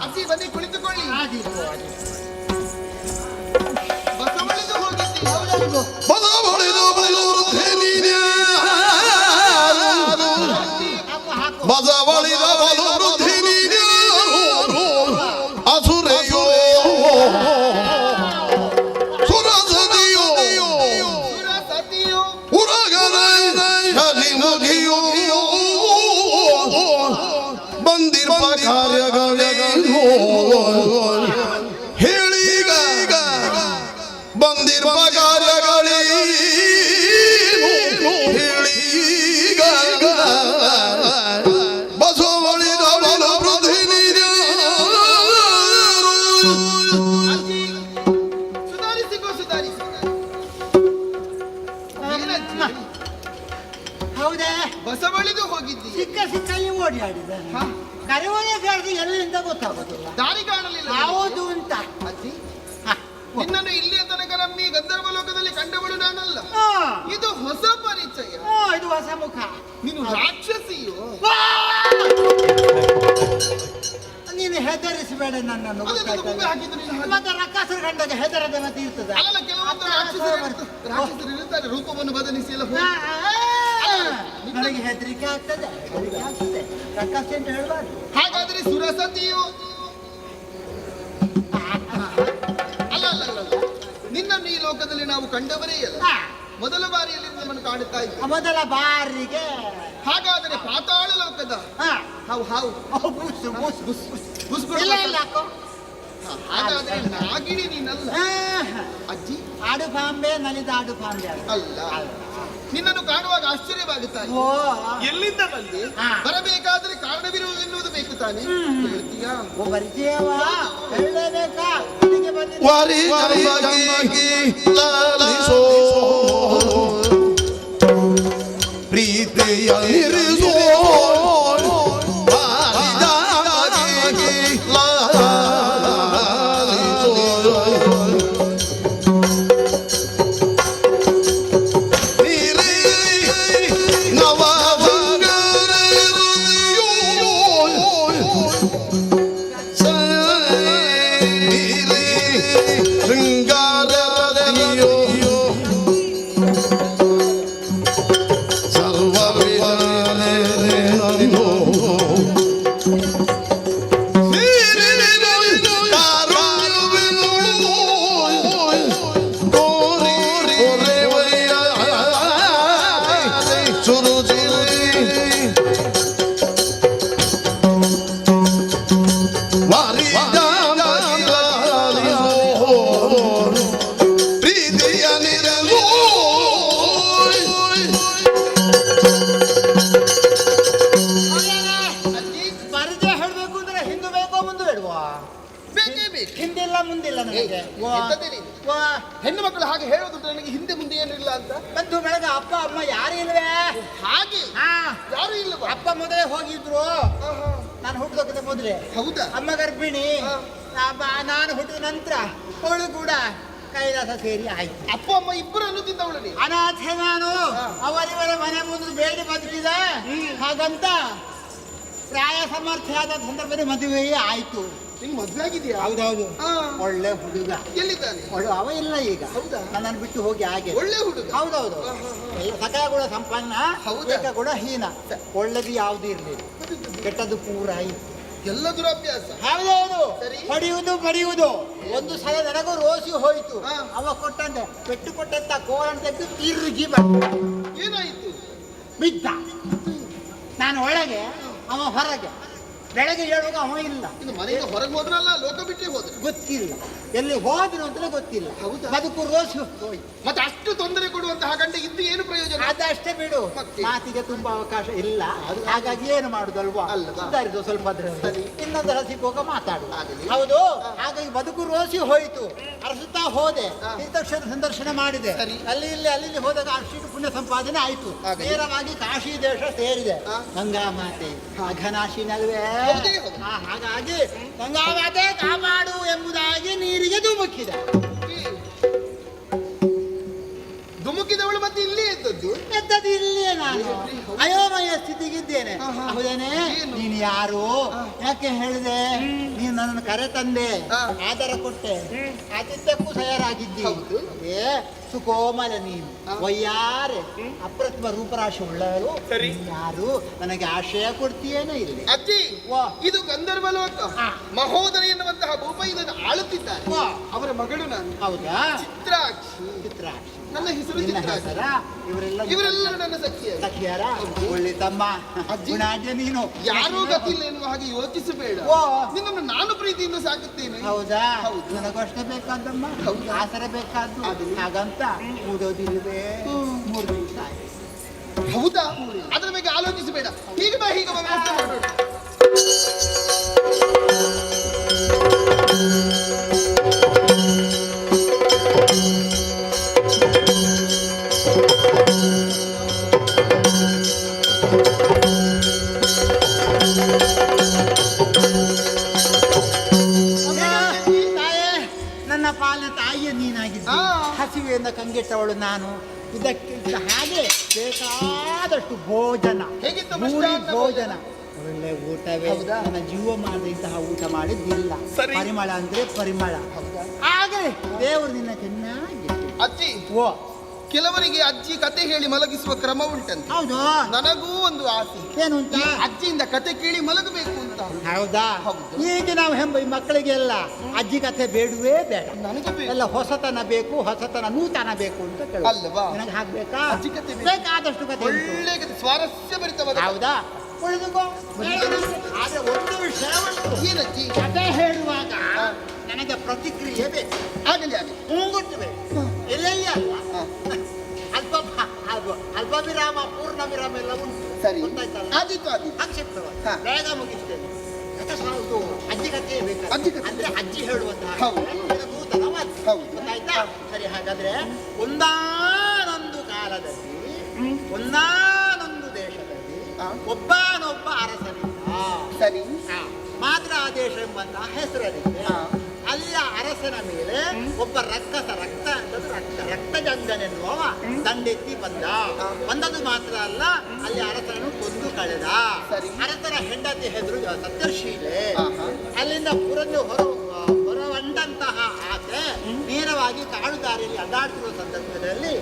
ಅಜ್ಜಿ ಬನ್ನಿ ಕುಳಿತುಕೊಳ್ಳಿ. ಹೇಳೀಗ ಬಂದಿರುವ ಕಾರ್ಯಗಳೇ ಹೇಳೀಗ ಬಸವಳಿದ ಪ್ರತಿನಿಧಿ ಹೌದೇ? ಬಸವಳಿದು ಹೋಗಿದ್ದಿ? ಸಿಕ್ಕಲ್ಲಿ ಓಡಿ ಆಡಿದ. ಕರೆವಳಿಗಾರದು ಎಲ್ಲಿಂದ ಗೊತ್ತಾಗೋದಿಲ್ಲ. ದಾರಿ ಕಾಣಲಿಲ್ಲ. ಯಾವುದು ಅಂತ ಅಜ್ಜಿ, ನಿನ್ನನ್ನು ಇಲ್ಲಿಯ ತನಕ ನಮ್ಮಿ ಗಂಧರ್ವ ಲೋಕದಲ್ಲಿ ಕಂಡವಳು ನಾನಲ್ಲ. ಇದು ಹೊಸ ಪರಿಚಯ. ಇದು ಹೊಸ ಮುಖ. ನೀನು ರಾಕ್ಷಸಿಯೋ? ನೀನು ಹೆದರಿಸಬೇಡ ನನ್ನನ್ನು. ಮತ್ತೆ ರಕ್ಕಸರು ಕಂಡಾಗ ಹೆದರದೆ ಮತ್ತೆ ಇರ್ತದೆ. ಅಲ್ಲ, ಕೆಲವೊಂದು ರಾಕ್ಷಸರು ಇರ್ತಾರೆ, ರೂಪವನ್ನು ಬದಲಿಸಿ ಎಲ್ಲ ನನಗೆ ಹೆದರಿಕೆ ಆಗ್ತದೆ. ರಕ್ಕಸ ಅಂತ ಹೇಳಬಾರ್ದು. ಹಾಗಾದ್ರೆ ಸುರಸತಿಯು ಅಲ್ಲ, ನಿನ್ನನ್ನು ಈ ಲೋಕದಲ್ಲಿ ನಾವು ಕಂಡವರೇ ಅಲ್ಲ. ಮೊದಲ ಬಾರಿಯಲ್ಲಿ ನಮ್ಮನ್ನು ಕಾಣುತ್ತಾ ಇದ್ದ. ಮೊದಲ ಬಾರಿಗೆ. ಹಾಗಾದರೆ ಪಾತಾಳ ಲೋಕದ ಹಾಗಾದ್ರೆ ನಾಗಿಣಿ ನೀನಲ್ಲ ಅಜ್ಜಿ. ಆಡು ಪಾಂಬೆ ನಲಿದ ಆಡು ಪಾಂಬೆ ಅಲ್ಲ. ನಿನ್ನನ್ನು ಕಾಣುವಾಗ ಆಶ್ಚರ್ಯವಾಗುತ್ತಾ ಎಲ್ಲಿಂದ ಬಂದೆ? ಬರಬೇಕಾದ್ರೆ ಕಾರಣವಿರುವುದೆನ್ನುವುದು ಬೇಕು ತಾನೆ? ಹೇಳ್ತೀಯಾ? ಹೇಳಬೇಕಾ? ಪ್ರೀತಿಯ ಇರಿಸೋ ಸರ್ವ ಅಂತ. ಬಂಧು ಬಳಗ ಅಪ್ಪ ಅಮ್ಮ ಯಾರು ಇಲ್ವೇ? ಹಾಗೆ ಯಾರು ಇಲ್ಲವಾ? ಅಪ್ಪ ಮೊದಲೇ ಹೋಗಿದ್ರು, ನಾನು ಹುಟ್ಟೋಕಿಂತ ಮೊದಲೇ. ಹೌದಾ? ಅಮ್ಮ ಗರ್ಭಿಣಿ, ನಾನು ಹುಟ್ಟಿದ ನಂತರ ಅವಳು ಕೂಡ ಕೈಲಾಸ ಸೇರಿ ಆಯ್ತು. ಅಪ್ಪ ಅಮ್ಮ ಇಬ್ಬರು ಅನ್ನುತ್ತಿದ್ದವಳು. ಅನಾಥೆ ನಾನು, ಅವರಿವರ ಮನೆ ಮುಂದೆ ಬೇಡಿ ಬದುಕಿದ. ಹಾಗಂತ ಪ್ರಾಯ ಸಮರ್ಥ್ಯಾದ ಸಂದರ್ಭದಲ್ಲಿ ಮದುವೆಯೇ ಆಯ್ತು. ನಿಂಗೆ ಮದುವೆ ಆಗಿದೆಯಾ? ಹೌದೌದು. ಒಳ್ಳೆ ಹುಡುಗ. ಎಲ್ಲಿದ್ದಾನೆ? ಅವ ಇಲ್ಲ ಈಗ. ಹೌದಾ? ನನ್ನನ್ನು ಬಿಟ್ಟು ಹೋಗಿ ಹಾಗೆ. ಒಳ್ಳೆ ಹುಡುಗ. ಹೌದೌದು. ಸಕಾಲ ಕೂಡ ಸಂಪನ್ನ, ಏಕ ಕೂಡ ಹೀನ. ಒಳ್ಳೆದು ಯಾವ್ದು ಇರ್ಲಿ, ಕೆಟ್ಟದ್ದು ಪೂರ ಆಯ್ತು. ಎಲ್ಲ ದುರಭ್ಯಾಸ. ಹೌದೌದು. ಪಡೆಯುವುದು ಒಂದು ಸಲ ನನಗೂ ರೋಸಿ ಹೋಯ್ತು. ಅವ ಕೊಟ್ಟಂತೆ ಪೆಟ್ಟು ಕೊಟ್ಟಂತ ಕೋಲನ್ನು ತೆಗೆದು ತಿರುಗಿ ಏನಾಯ್ತು? ಬಿದ್ದ. ನಾನು ಒಳಗೆ, ಅವ ಹೊರಗೆ. ಬೆಳಗ್ಗೆ ಹೇಳುವಾಗ ಅವ ಇಲ್ಲ. ಇನ್ನು ಮನೆಯಿಂದ ಹೊರಗೆ ಹೋದ್ರಲ್ಲ, ಲೋಕ ಬಿಟ್ಟೇ ಹೋದ್ರು. ಗೊತ್ತಿಲ್ಲ ಎಲ್ಲಿ ಹೋದ್ರು ಅಂತಲೇ ಗೊತ್ತಿಲ್ಲ. ಹೌದಾ? ಬದುಕು ರೋಸಿ ಹೋಯ್ತು. ಮತ್ತೆ ಅಷ್ಟು ತೊಂದರೆ ಕೊಡುವಂತಹ ಗಂಡ ಇದ್ದು ಏನು ಪ್ರಯೋಜನ? ಅದಷ್ಟೇ ಬಿಡು, ಮಾತಿಗೆ ತುಂಬಾ ಅವಕಾಶ ಇಲ್ಲ. ಹಾಗಾಗಿ ಏನು ಮಾಡುದಲ್ವಾ? ಸರಿದು ಸ್ವಲ್ಪ ಇನ್ನೊಂದು ಹಸಿಗೋಗ ಮಾತಾಡುವ. ಹೌದು. ಹಾಗಾಗಿ ಬದುಕು ರೋಸಿ ಹೋಯಿತು. ಅರಸುತ್ತಾ ಹೋದೆ, ಸಂದರ್ಶನ ಮಾಡಿದೆ. ಅಲ್ಲಿ ಇಲ್ಲಿ ಹೋದಾಗ ಅಷ್ಟು ಪುಣ್ಯ ಸಂಪಾದನೆ ಆಯ್ತು. ನೇರವಾಗಿ ಕಾಶಿ ದೇಶ ಸೇರಿದೆ. ಗಂಗಾ ಮಾತೆ ಅಘನಾಶಿನಲ್ವೇ? ಹಾಗಾಗಿ ಗಂಗಾ ಮಾತೆ ಕಾಪಾಡು ಎಂಬುದಾಗಿ ನೀರಿಗೆ ಧುಮುಕಿದೆ. ಧುಮುಕಿದವಳು ಮತ್ತೆ ಇಲ್ಲಿ ಎದ್ದದ್ದು ಇಲ್ಲಿಯೇ ನಾನು ಅಯೋಮಯ ಸ್ಥಿತಿಗಿದ್ದೇನೆ. ಹೌದೇನೆ? ನೀನು ಯಾರು? ಯಾಕೆ ಹೇಳಿದೆ? ನೀನು ನನ್ನನ್ನು ಕರೆ ತಂದೆ, ಆಧಾರ ಕೊಟ್ಟೆ, ಆತಿಥ್ಯಕ್ಕೂ ತಯಾರಾಗಿದ್ದಿ. ಸುಕೋಮಲ ನೀನು, ವಯ್ಯಾರೆ ಅಪ್ರತಿಮ ರೂಪರಾಶಿ ಉಳ್ಳವರು. ಯಾರು ನನಗೆ ಆಶ್ರಯ ಕೊಡ್ತೀಯೇನೋ ಇಲ್ಲಿ? ಅಜ್ಜಿ, ಇದು ಗಂಧರ್ವ ಲೋಕ. ಮಹೋದರ ಎನ್ನುವಂತಹ ಭೂಪ ಇದನ್ನು ಆಳುತ್ತಿದ್ದಾರೆ. ಅವರ ಮಗಳು ನಾನು. ಹೌದಾ? ಚಿತ್ರಾಕ್ಷಿ. ನನ್ನ ಹೆಸರು ಚಿತ್ರಾಕ್ಷಿ. ಇವರೆಲ್ಲರೂ ನನ್ನ ಸಖಿಯರ. ಒಳ್ಳೆ ತಮ್ಮ ಅಜ್ಜಿ ನೀನು ಯಾರೂ ಗತಿ ಇಲ್ಲ ಎನ್ನುವ ಹಾಗೆ ಯೋಚಿಸಬೇಡ. ನಿನ್ನನ್ನು ನಾನು ಪ್ರೀತಿಯಿಂದ ಸಾಕುತ್ತೇನೆ. ಹೌದಾ? ನನಗೂ ಅಷ್ಟೇ ಬೇಕಾದಮ್ಮ, ಆಸರ ಬೇಕಾದ್ದು. ಹಾಗಂತ ಓದೋದಿಲ್ವೇ? 3 ದಿವಸ ಆಯ್ತು. ಹೌದಾ? ಅದರ ಬಗ್ಗೆ ಆಲೋಚಿಸಬೇಡ. ಹೀಗೆ ಬಾ, ಹೀಗೆ ವ್ಯವಸ್ಥೆ ಮಾಡೋಣ. ನನ್ನ ಪಾಲಿನ ತಾಯಿಯ ನೀನಾಗಿದ್ದ. ಹಸಿವೆಯಿಂದ ಕಂಗೆಟ್ಟವಳು ನಾನು. ಇದಕ್ಕಿಂತ ಹಾಗೆ ಬೇಕಾದಷ್ಟು ಭೋಜನ, ಭೋಜನ, ಒಳ್ಳೆ ಊಟವೇ. ನನ್ನ ಜೀವ ಮಾಡಿದ ಇಂತಹ ಊಟ ಮಾಡಿದ್ದಿಲ್ಲ. ಪರಿಮಳ ಅಂದ್ರೆ ಪರಿಮಳ. ಹಾಗೆ ದೇವರು ನಿನ್ನ ಚೆನ್ನಾಗಿ. ಅಜ್ಜಿ, ಕೆಲವರಿಗೆ ಅಜ್ಜಿ ಕತೆ ಹೇಳಿ ಮಲಗಿಸುವ ಕ್ರಮ ಉಂಟಂತೆ. ಹೌದು. ನನಗೂ ಒಂದು ಆಸೆ. ಏನು ಅಂತ? ಅಜ್ಜಿಯಿಂದ ಕತೆ ಕೇಳಿ ಮಲಗಬೇಕು ಅಂತ. ಹೌದಾ? ಈಗ ನಾವು ಮಕ್ಕಳಿಗೆಲ್ಲ ಅಜ್ಜಿ ಕಥೆ ಬೇಡವೇ ಬೇಡ. ನನಗೆ ಎಲ್ಲ ಹೊಸತನ ಬೇಕು, ಹೊಸತನ ನೂತನ ಬೇಕು ಅಂತ ಕೇಳಿ. ಅಲ್ವಾ? ನನಗೆ ಹಾಕ್ಬೇಕಾ? ಅಜ್ಜಿ ಕತೆ ಬೇಕಾದಷ್ಟು ಕತೆ. ಒಳ್ಳೆ ಕತೆ, ಸ್ವಾರಸ್ಯ ಭರಿತವಾದ. ಹೌದಾ? ಉಳಿದುಕೋ. ಆದ್ರೆ ಒಂದು ವಿಷಯ ಉಂಟು. ಏನಜ್ಜಿ? ಕತೆ ಹೇಳುವಾಗ ನನಗೆ ಪ್ರತಿಕ್ರಿಯೆ ಬೇಕು. ಆಗಲಿ ಆಗಲಿ. ಮುಂಗುಟ್ಟಬೇಕು. ಎಲ್ಲೆಲ್ಲಿ ಅಲ್ವಾ? ಅಲ್ಪ ವಿರಾಮ, ಪೂರ್ಣ ವಿರಾಮ ಎಲ್ಲ ಉಂಟು. ಸರಿ, ಗೊತ್ತಾಯ್ತಲ್ಲ? ಆದಿತ್ತು ಆದಿತ್ತು. ಸಂಕ್ಷಿಪ್ತವಾಗಿ ಬೇಗ ಮುಗಿಸ್ತೇನೆ. ಅಜ್ಜಿ ಕಥೆ ಬೇಕು. ಅಂದ್ರೆ ಅಜ್ಜಿ ಹೇಳುವಂತಹ ನೂತನ ಮಾತು. ಗೊತ್ತಾಯ್ತಾ? ಸರಿ, ಹಾಗಾದ್ರೆ ಒಂದಾನೊಂದು ಕಾಲದಲ್ಲಿ, ಒಂದಾನೊಂದು ದೇಶದಲ್ಲಿ ಒಬ್ಬನೊಬ್ಬ ಅರಸನಿದ್ದ. ಸರಿ. ಮಾತ್ರ ಆದೇಶ ಎಂಬಂತಹ ಹೆಸರಲ್ಲಿದೆ. ಅಲ್ಲಿಯ ಅರಸನ ಮೇಲೆ ಒಬ್ಬ ರಕ್ಕಸ, ರಕ್ತಜಂಗನೆನ್ನುವ ದಂಡೆತ್ತಿ ಬಂದದ್ದು ಮಾತ್ರ ಅಲ್ಲ, ಅಲ್ಲಿ ಅರಸನನ್ನು ಕೊಂದು ಕಳೆದ. ಅರಸನ ಹೆಂಡತಿ ಹೆದರು ಸತ್ಯಶೀಲೆ. ಅಲ್ಲಿಂದ ಹೊರವಂದಂತಹ ಆಕೆ ನೇರವಾಗಿ ಕಾಡು ದಾರಿಯಲ್ಲಿ ಅದಾಡ್ತಿರುವ ಸಂದರ್ಭದಲ್ಲಿ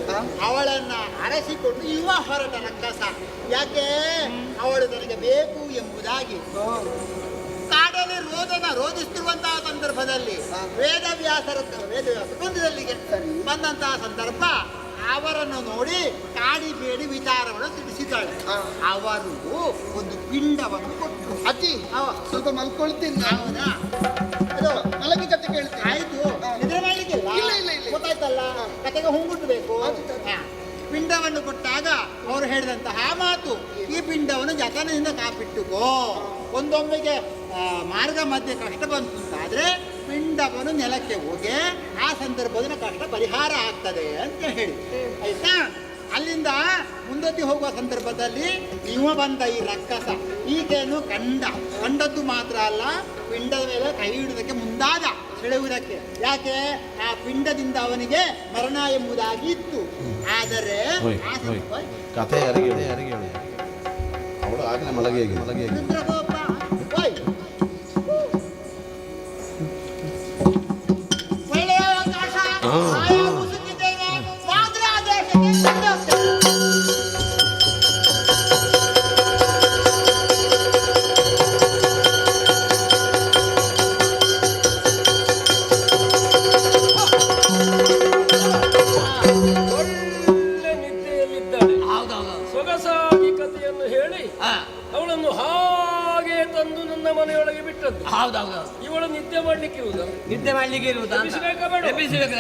ಅವಳನ್ನ ಅರಸಿಕೊಂಡು ಇವ ಹೊರಟ ರಕ್ಕಸ. ಯಾಕೆ? ಅವಳು ನನಗೆ ಬೇಕು ಎಂಬುದಾಗಿ ಕಾಡಲ್ಲಿ ರೋಧಿಸುತ್ತಿರುವಂತಹ ಸಂದರ್ಭದಲ್ಲಿ ವೇದವ್ಯಾಸರ ಕುಂದದಲ್ಲಿಗೆ ಬಂದಂತಹ ಸಂದರ್ಭ ಅವರನ್ನು ನೋಡಿ ಕಾಡಿ ಬೇಡಿ ವಿಚಾರವನ್ನು ತಿಳಿಸಿದ್ದಾಳೆ. ಅವರು ಒಂದು ಪಿಂಡವನ್ನು ಕೊಟ್ಟರು. ಅಜ್ಜಿ, ಸ್ವಲ್ಪ ಮಲ್ಕೊಳ್ತೀನಿ. ಹೌದಾ? ಮಲಗಿ ಕತೆ ಕೇಳ್ತೀನಿ. ಆಯ್ತು. ನಿದ್ರೆ ಮಾಡ್ಲಿಕ್ಕಿಲ್ಲ? ಇಲ್ಲ. ಗೊತ್ತಾಯ್ತಲ್ಲ, ಕತೆಗೆ ಹುಂಗುಟ್ಟಬೇಕು. ಪಿಂಡವನ್ನು ಕೊಟ್ಟಾಗ ಅವರು ಹೇಳಿದಂತಹ ಮಾತು, ಈ ಪಿಂಡವನ್ನು ಜತನದಿಂದ ಕಾಪಿಟ್ಟುಕೋ. ಒಂದೊಮ್ಮೆಗೆ ಮಾರ್ಗ ಮಧ್ಯೆ ಕಷ್ಟ ಬಂತು ಅಂತಾದ್ರೆ ಪಿಂಡವನ್ನು ನೆಲಕ್ಕೆ ಹೋಗಿ ಆ ಸಂದರ್ಭದಲ್ಲಿ ಕಷ್ಟ ಪರಿಹಾರ ಆಗ್ತದೆ ಅಂತ ಹೇಳಿ ಆಯ್ತಾ. ಅಲ್ಲಿಂದ ಮುಂದೊತ್ತಿ ಹೋಗುವ ಸಂದರ್ಭದಲ್ಲಿ ಇವ ಬಂದ ಈ ರಕ್ಕಸ ಈಕೆಯನ್ನು ಕಂಡದ್ದು ಮಾತ್ರ ಅಲ್ಲ, ಪಿಂಡದ ಮೇಲೆ ಕೈ ಇಡುವುದಕ್ಕೆ ಮುಂದಾದ, ಸೆಳೆಯುವುದಕ್ಕೆ. ಯಾಕೆ? ಆ ಪಿಂಡದಿಂದ ಅವನಿಗೆ ಮರಣ ಎಂಬುದಾಗಿ ಇತ್ತು. ಆದರೆ ಕಥೆ ಯಾರಿಗೆ ಅವಳು ಆಗಲೇ ಮಲಗಿ ಒಳ್ಳೆಯ ಅವಕಾಶ ಮುಸುಕಿದ್ದೇನೆ, ಮಾತ್ರ ಆದೇಶಕ್ಕೆ ಕೊಂಡೋಗ್ತೇನೆ. ಒಳ್ಳೆ ನಿದ್ದೆಯಲ್ಲಿದ್ದಾಳೆ. ಸೊಗಸಾಗಿ ಕಥೆಯನ್ನು ಹೇಳಿ ಅವಳನ್ನು ಹಾಗೆ ತಂದು ನನ್ನ ಮನೆಯೊಳಗೆ ಬಿಟ್ಟದ್ದು. ಹೌದೌದು. ಇವಳು ನಿದ್ದೆ ಮಾಡ್ಲಿಕ್ಕೆ ಇರುವುದ? ನಿದ್ದೆ ಮಾಡ್ಲಿಕ್ಕೆ ಇರುವುದಾ? ಎಬ್ಬಿಸಬೇಕಾ ಬೇಡ? ಎಬ್ಬಿಸಬೇಕು.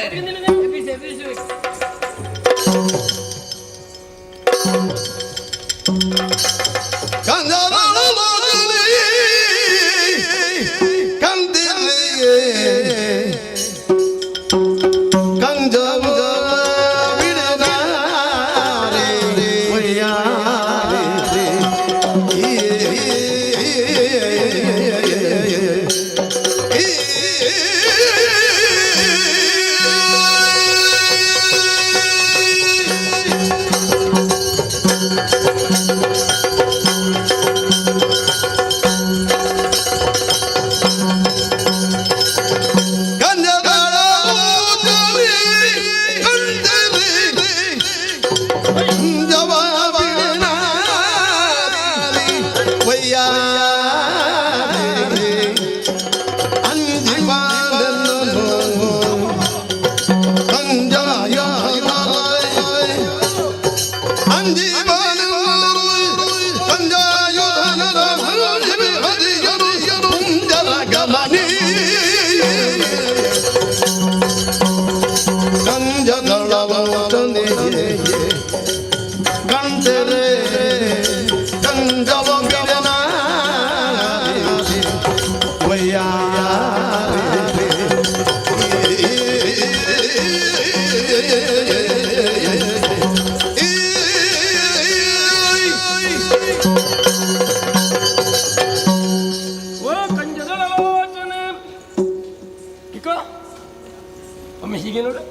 ಒಮ್ಮೆ ಹೀಗೆ ನೋಡು.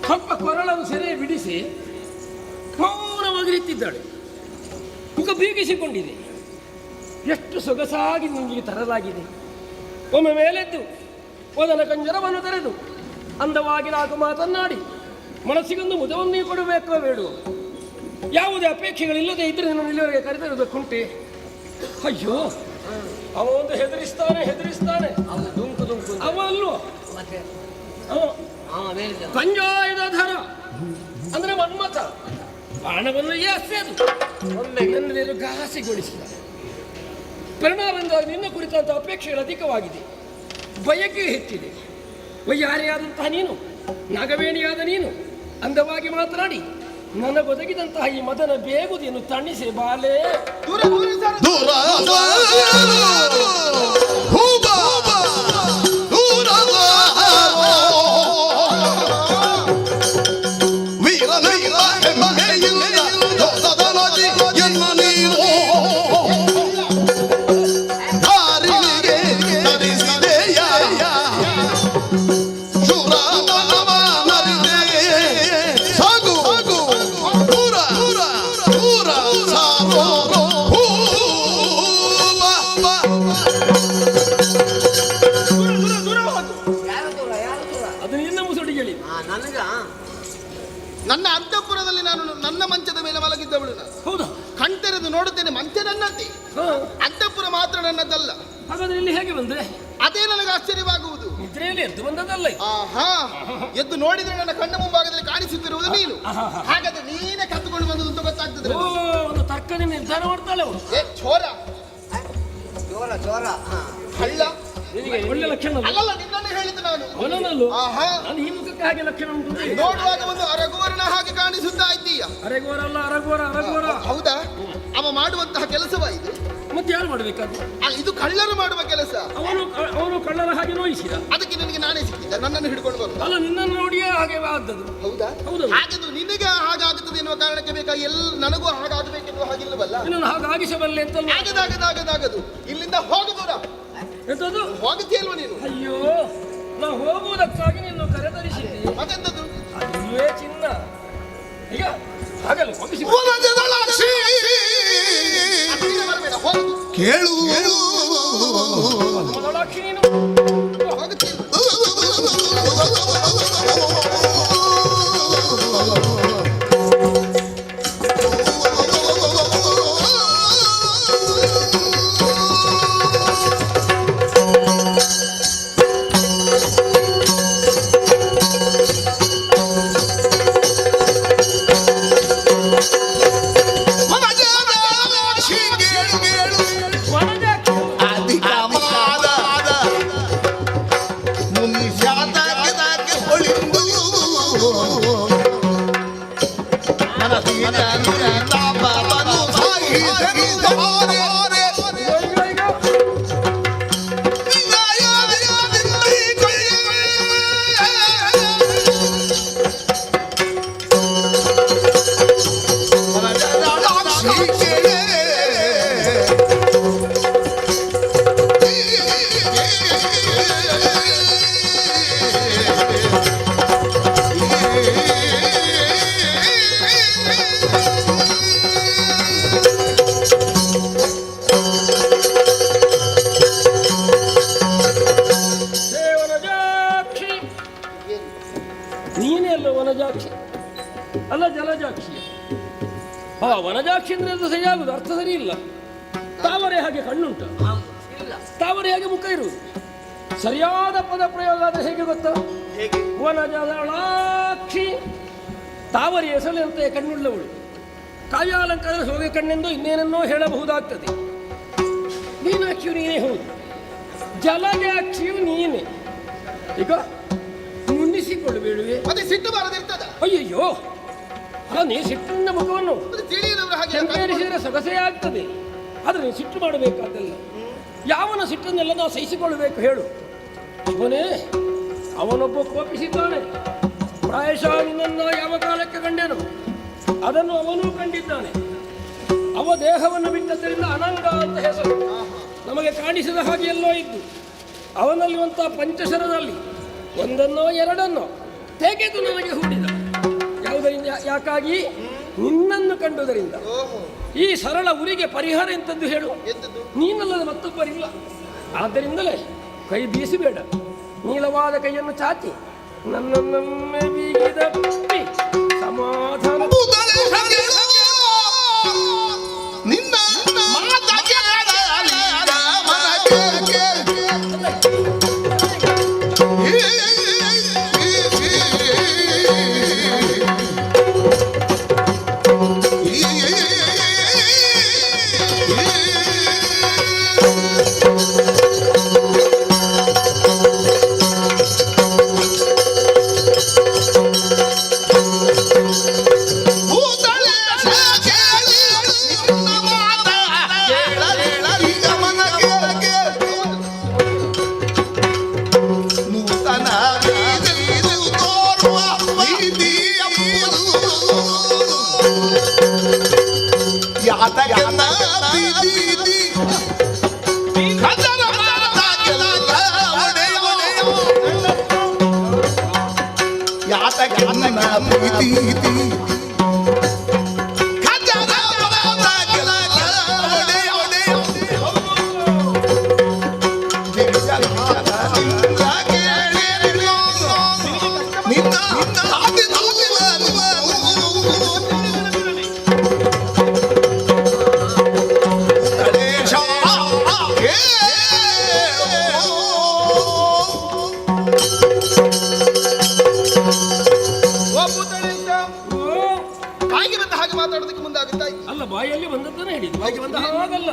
ಸ್ವಲ್ಪ ಕೊರಳನ್ನು ಸೆರೆ ಬಿಡಿಸಿ ಮೌನವಾಗಿ ನಿಂತಿದ್ದಾಳೆ. ಮುಖ ಬೀಗಿಸಿಕೊಂಡಿದೆ. ಎಷ್ಟು ಸೊಗಸಾಗಿ ನಿಂಗೆ ತರಲಾಗಿದೆ. ಒಮ್ಮೆ ಮೇಲೆದ್ದು ಒದನ ಕಂಜರವನ್ನು ತೆರೆದು ಅಂದವಾಗಿ ನಾಲ್ಕು ಮಾತನ್ನಾಡಿ ಮನಸ್ಸಿಗೊಂದು ಮುದವನ್ನೇ ಕೊಡಬೇಕೋ ಬೇಡ. ಯಾವುದೇ ಅಪೇಕ್ಷೆಗಳಿಲ್ಲದೆ ಇದ್ರೆ ನಾನು ಇಲ್ಲಿವರೆಗೆ ಕರೆದಿರುವುದಕ್ಕುಂಟೆ. ಅಯ್ಯೋ, ಅವ ಒಂದು ಹೆದರಿಸ್ತಾನೆ ಅವ ಅಲ್ವೋ ಪಂಜಾಯುಧರ ಅಂದ್ರೆ ಮನ್ಮಥ. ಬಾಣವನ್ನು ಎಸೆದು ನನ್ನೆಲ್ಲರೂ ಘಾಸಿಗೊಳಿಸಿದ ಪರಿಣಾಮದಿಂದ ನಿನ್ನ ಕುರಿತಂತಹ ಅಪೇಕ್ಷೆಗಳು ಅಧಿಕವಾಗಿದೆ, ಬಯಕೆ ಹೆಚ್ಚಿದೆ. ವೈಯಾರಿಯಾದಂತಹ ನೀನು, ನಾಗವೇಣಿಯಾದ ನೀನು ಅಂದವಾಗಿ ಮಾತನಾಡಿ ನನಗೊದಗಿದಂತಹ ಈ ಮದನ ಬೇಗುದಿಯನ್ನು ತಣಿಸಿ ಬಾಲೆ ದೂರ ನನ್ನ ಅಂತಃಪುರದಲ್ಲಿ ನಾನು ನನ್ನ ಮಂಚದ ಮೇಲೆ ಮಲಗಿದ್ದವಳು. ಹೌದಾ? ಕಣ್ತೆರೆದು ನೋಡುತ್ತೇನೆ, ಮಂಚ ನನ್ನದ್ದೇ, ಅಂತಃಪುರ ಮಾತ್ರ ನನ್ನದಲ್ಲ. ಹಾಗಾದ್ರೆ ಇಲ್ಲಿ ಹೇಗೆ ಬಂದೆ? ಅದೇ ನನಗೆ ಆಶ್ಚರ್ಯವಾಗುವುದು. ನಿದ್ರೆಯಲ್ಲಿ ಎದ್ದು ಬಂದದಲ್ಲ. ಆಹಾ, ಎದ್ದು ನೋಡಿದ್ರೆ ನನ್ನ ಕಣ್ಣ ಮುಂಭಾಗದಲ್ಲಿ ಕಾಣಿಸುತ್ತಿರುವುದು ನೀನು. ಹಾಗಾದ್ರೆ ನೀನೇ ಕತ್ತುಕೊಂಡು ಬಂದದ್ದು ಅಂತ ಗೊತ್ತಾಗ್ತದೆ. ಒಂದು ತರ್ಕನೆ ನಿರ್ಧಾರ ಮಾಡ್ತಾಳೆ ಅವಳು. ಚೋರ ಕಳ್ಳ, ಒಳ್ಳೆ ಲಕ್ಷಣ ಅಲ್ಲಲ್ಲ, ನಿನ್ನನ್ನು ಹೇಳಿದ್ದು ನಾನು. ಅವನಲ್ಲೂ ಆಹಾ, ನಾನು ಈ ಮುಖಕ್ಕೆ ಹಾಗೆ ಲಕ್ಷಣ ಉಂಟು. ನೋಡುವಾಗ ಒಂದು ಅರಗೋರನ ಹಾಗೆ ಕಾಣಿಸುತ್ತಾ ಇದ್ದೀಯ. ಅರಗೋರ ಅಲ್ಲ, ಅರಗೋರ. ಹೌದಾ? ಅವ ಮಾಡುವಂತಹ ಕೆಲಸವಾ ಇದು? ಮತ್ತೆ ಯಾರು ಮಾಡ್ಬೇಕಾದ್ರು? ಇದು ಕಳ್ಳರು ಮಾಡುವ ಕೆಲಸ. ಅವನು ಕಳ್ಳರ ಹಾಗೆ ನೋಯಿಸಿದ. ಅದಕ್ಕೆ ನಿನಗೆ ನಾನೇ ಸಿಕ್ಕಿದ್ದ, ನನ್ನನ್ನು ಹಿಡ್ಕೊಂಡು ಬರುದು. ಅಲ್ಲ, ನಿನ್ನನ್ನು ನೋಡಿಯೇ ಹಾಗೆ ಆದದ್ದು. ಹೌದಾ? ಹೌದು. ಹಾಗಾದ್ರೆ ನಿನಗೆ ಹಾಗಾಗುತ್ತದೆ ಎನ್ನುವ ಕಾರಣಕ್ಕೆ ಬೇಕಾಗಿ ನನಗೂ ಹಾಗಾಗಬೇಕೆನ್ನುವ ಹಾಗಿಲ್ಲವಲ್ಲ. ನಿನ್ನನ್ನು ಹಾಗಾಗಿಸಬಲ್ಲೆ ಅಂತ. ಆಗದು ಇಲ್ಲಿಂದ ಹೋಗು ದೂರ. ಎಂತದ್ದು? ಹೋಗುತ್ತೀಯಲ್ವ ನೀನು? ಅಯ್ಯೋ, ನಾವು ಹೋಗುವುದಕ್ಕಾಗಿ ನಿನ್ನ ಕರೆತರಿಸಿದ್ದೆ. ಮತ್ತೆಂತದ್ದು? ಅದುವೇ ಚಿನ್ನ. ಈಗ ಹಾಗಲ್ಲ ಹೋಗಿಸಿ ಕೇಳು ಮೊದಲಾಕ್ಷಿ ನೀನು ಅಲ್ಲ ಜಲಜಾಕ್ಷಿ. ವನಜಾಕ್ಷಿ ಅಂದ್ರೆ ಅದು ಸರಿಯಾಗುದು, ಅರ್ಥ ಸರಿ ಇಲ್ಲ. ತಾವರೆ ಹಾಗೆ ಕಣ್ಣುಂಟು, ತಾವರೆ ಹಾಗೆ ಮುಖ ಇರುವುದು. ಸರಿಯಾದ ಪದ ಪ್ರಯೋಗ ಆದ್ರೆ ಹೇಗೆ ಗೊತ್ತಾ? ವನಜಲಾಕ್ಷಿ, ತಾವರೆ ಹೆಸರಂತೆ ಕಣ್ಣುಳ್ಳವಳು. ಕಾವ್ಯಾಲಂಕಾರದ ಸೋಗೆ ಕಣ್ಣೆಂದು ಇನ್ನೇನನ್ನೋ ಹೇಳಬಹುದಾಗ್ತದೆ. ಮೀನಾಕ್ಷಿಯು ನೀನೇ ಹೌದು, ಜಲಜಾಕ್ಷಿಯು ನೀನೆ. ಈಗ ಮುನ್ನಿಸಿಕೊಳ್ಳಬೇಡುವೆ? ಮತ್ತೆ ಸಿಟ್ಟು ಬಾರದಿರ್ತದ? ಅಯ್ಯಯ್ಯೋ, ನೀ ಸಿಟ್ಟಿನ ಮುಖವನ್ನು ಕೆಂಪೇರಿಸಿದರೆ ಸೊಗಸೆ ಆಗ್ತದೆ. ಆದರೆ ನೀನು ಸಿಟ್ಟು ಮಾಡಬೇಕಾದಲ್ಲ. ಯಾವನ ಸಿಟ್ಟನ್ನೆಲ್ಲ ನಾವು ಸಹಿಸಿಕೊಳ್ಳಬೇಕು ಹೇಳು? ಅವನೇ ಅವನೊಬ್ಬ ಕೋಪಿಸಿದ್ದಾನೆ. ಪ್ರಾಯಶಃ ನಿನ್ನನ್ನು ಯಾವ ಕಾಲಕ್ಕೆ ಕಂಡೇನು ಅದನ್ನು ಅವನೂ ಕಂಡಿದ್ದಾನೆ. ಅವ ದೇಹವನ್ನು ಬಿಟ್ಟದ್ದರಿಂದ ಅನಂಗ ಅಂತ ಹೆಸರು. ನಮಗೆ ಕಾಣಿಸಿದ ಹಾಗೆ ಎಲ್ಲೋ ಇದ್ದು ಅವನಲ್ಲಿರುವಂತಹ ಪಂಚಶರದಲ್ಲಿ ಒಂದನ್ನೋ ಎರಡನ್ನೋ ತೆಗೆದು ನನಗೆ ಹೂಡಿದ. ಯಾವುದರಿಂದ? ಯಾಕಾಗಿ? ನಿನ್ನನ್ನು ಕಂಡುದರಿಂದ. ಈ ಸರಳ ಉರಿಗೆ ಪರಿಹಾರ ಎಂತದ್ದು ಹೇಳು? ನೀನಲ್ಲದ ಮತ್ತೊಬ್ಬರಿಲ್ಲ. ಆದ್ದರಿಂದಲೇ ಕೈ ಬೀಸಬೇಡ. ನೀಲವಾದ ಕೈಯನ್ನು ಚಾಚಿ ನನ್ನನ್ನೊಮ್ಮೆ ಬೀಗಿದ ಸಮಾಧಾನ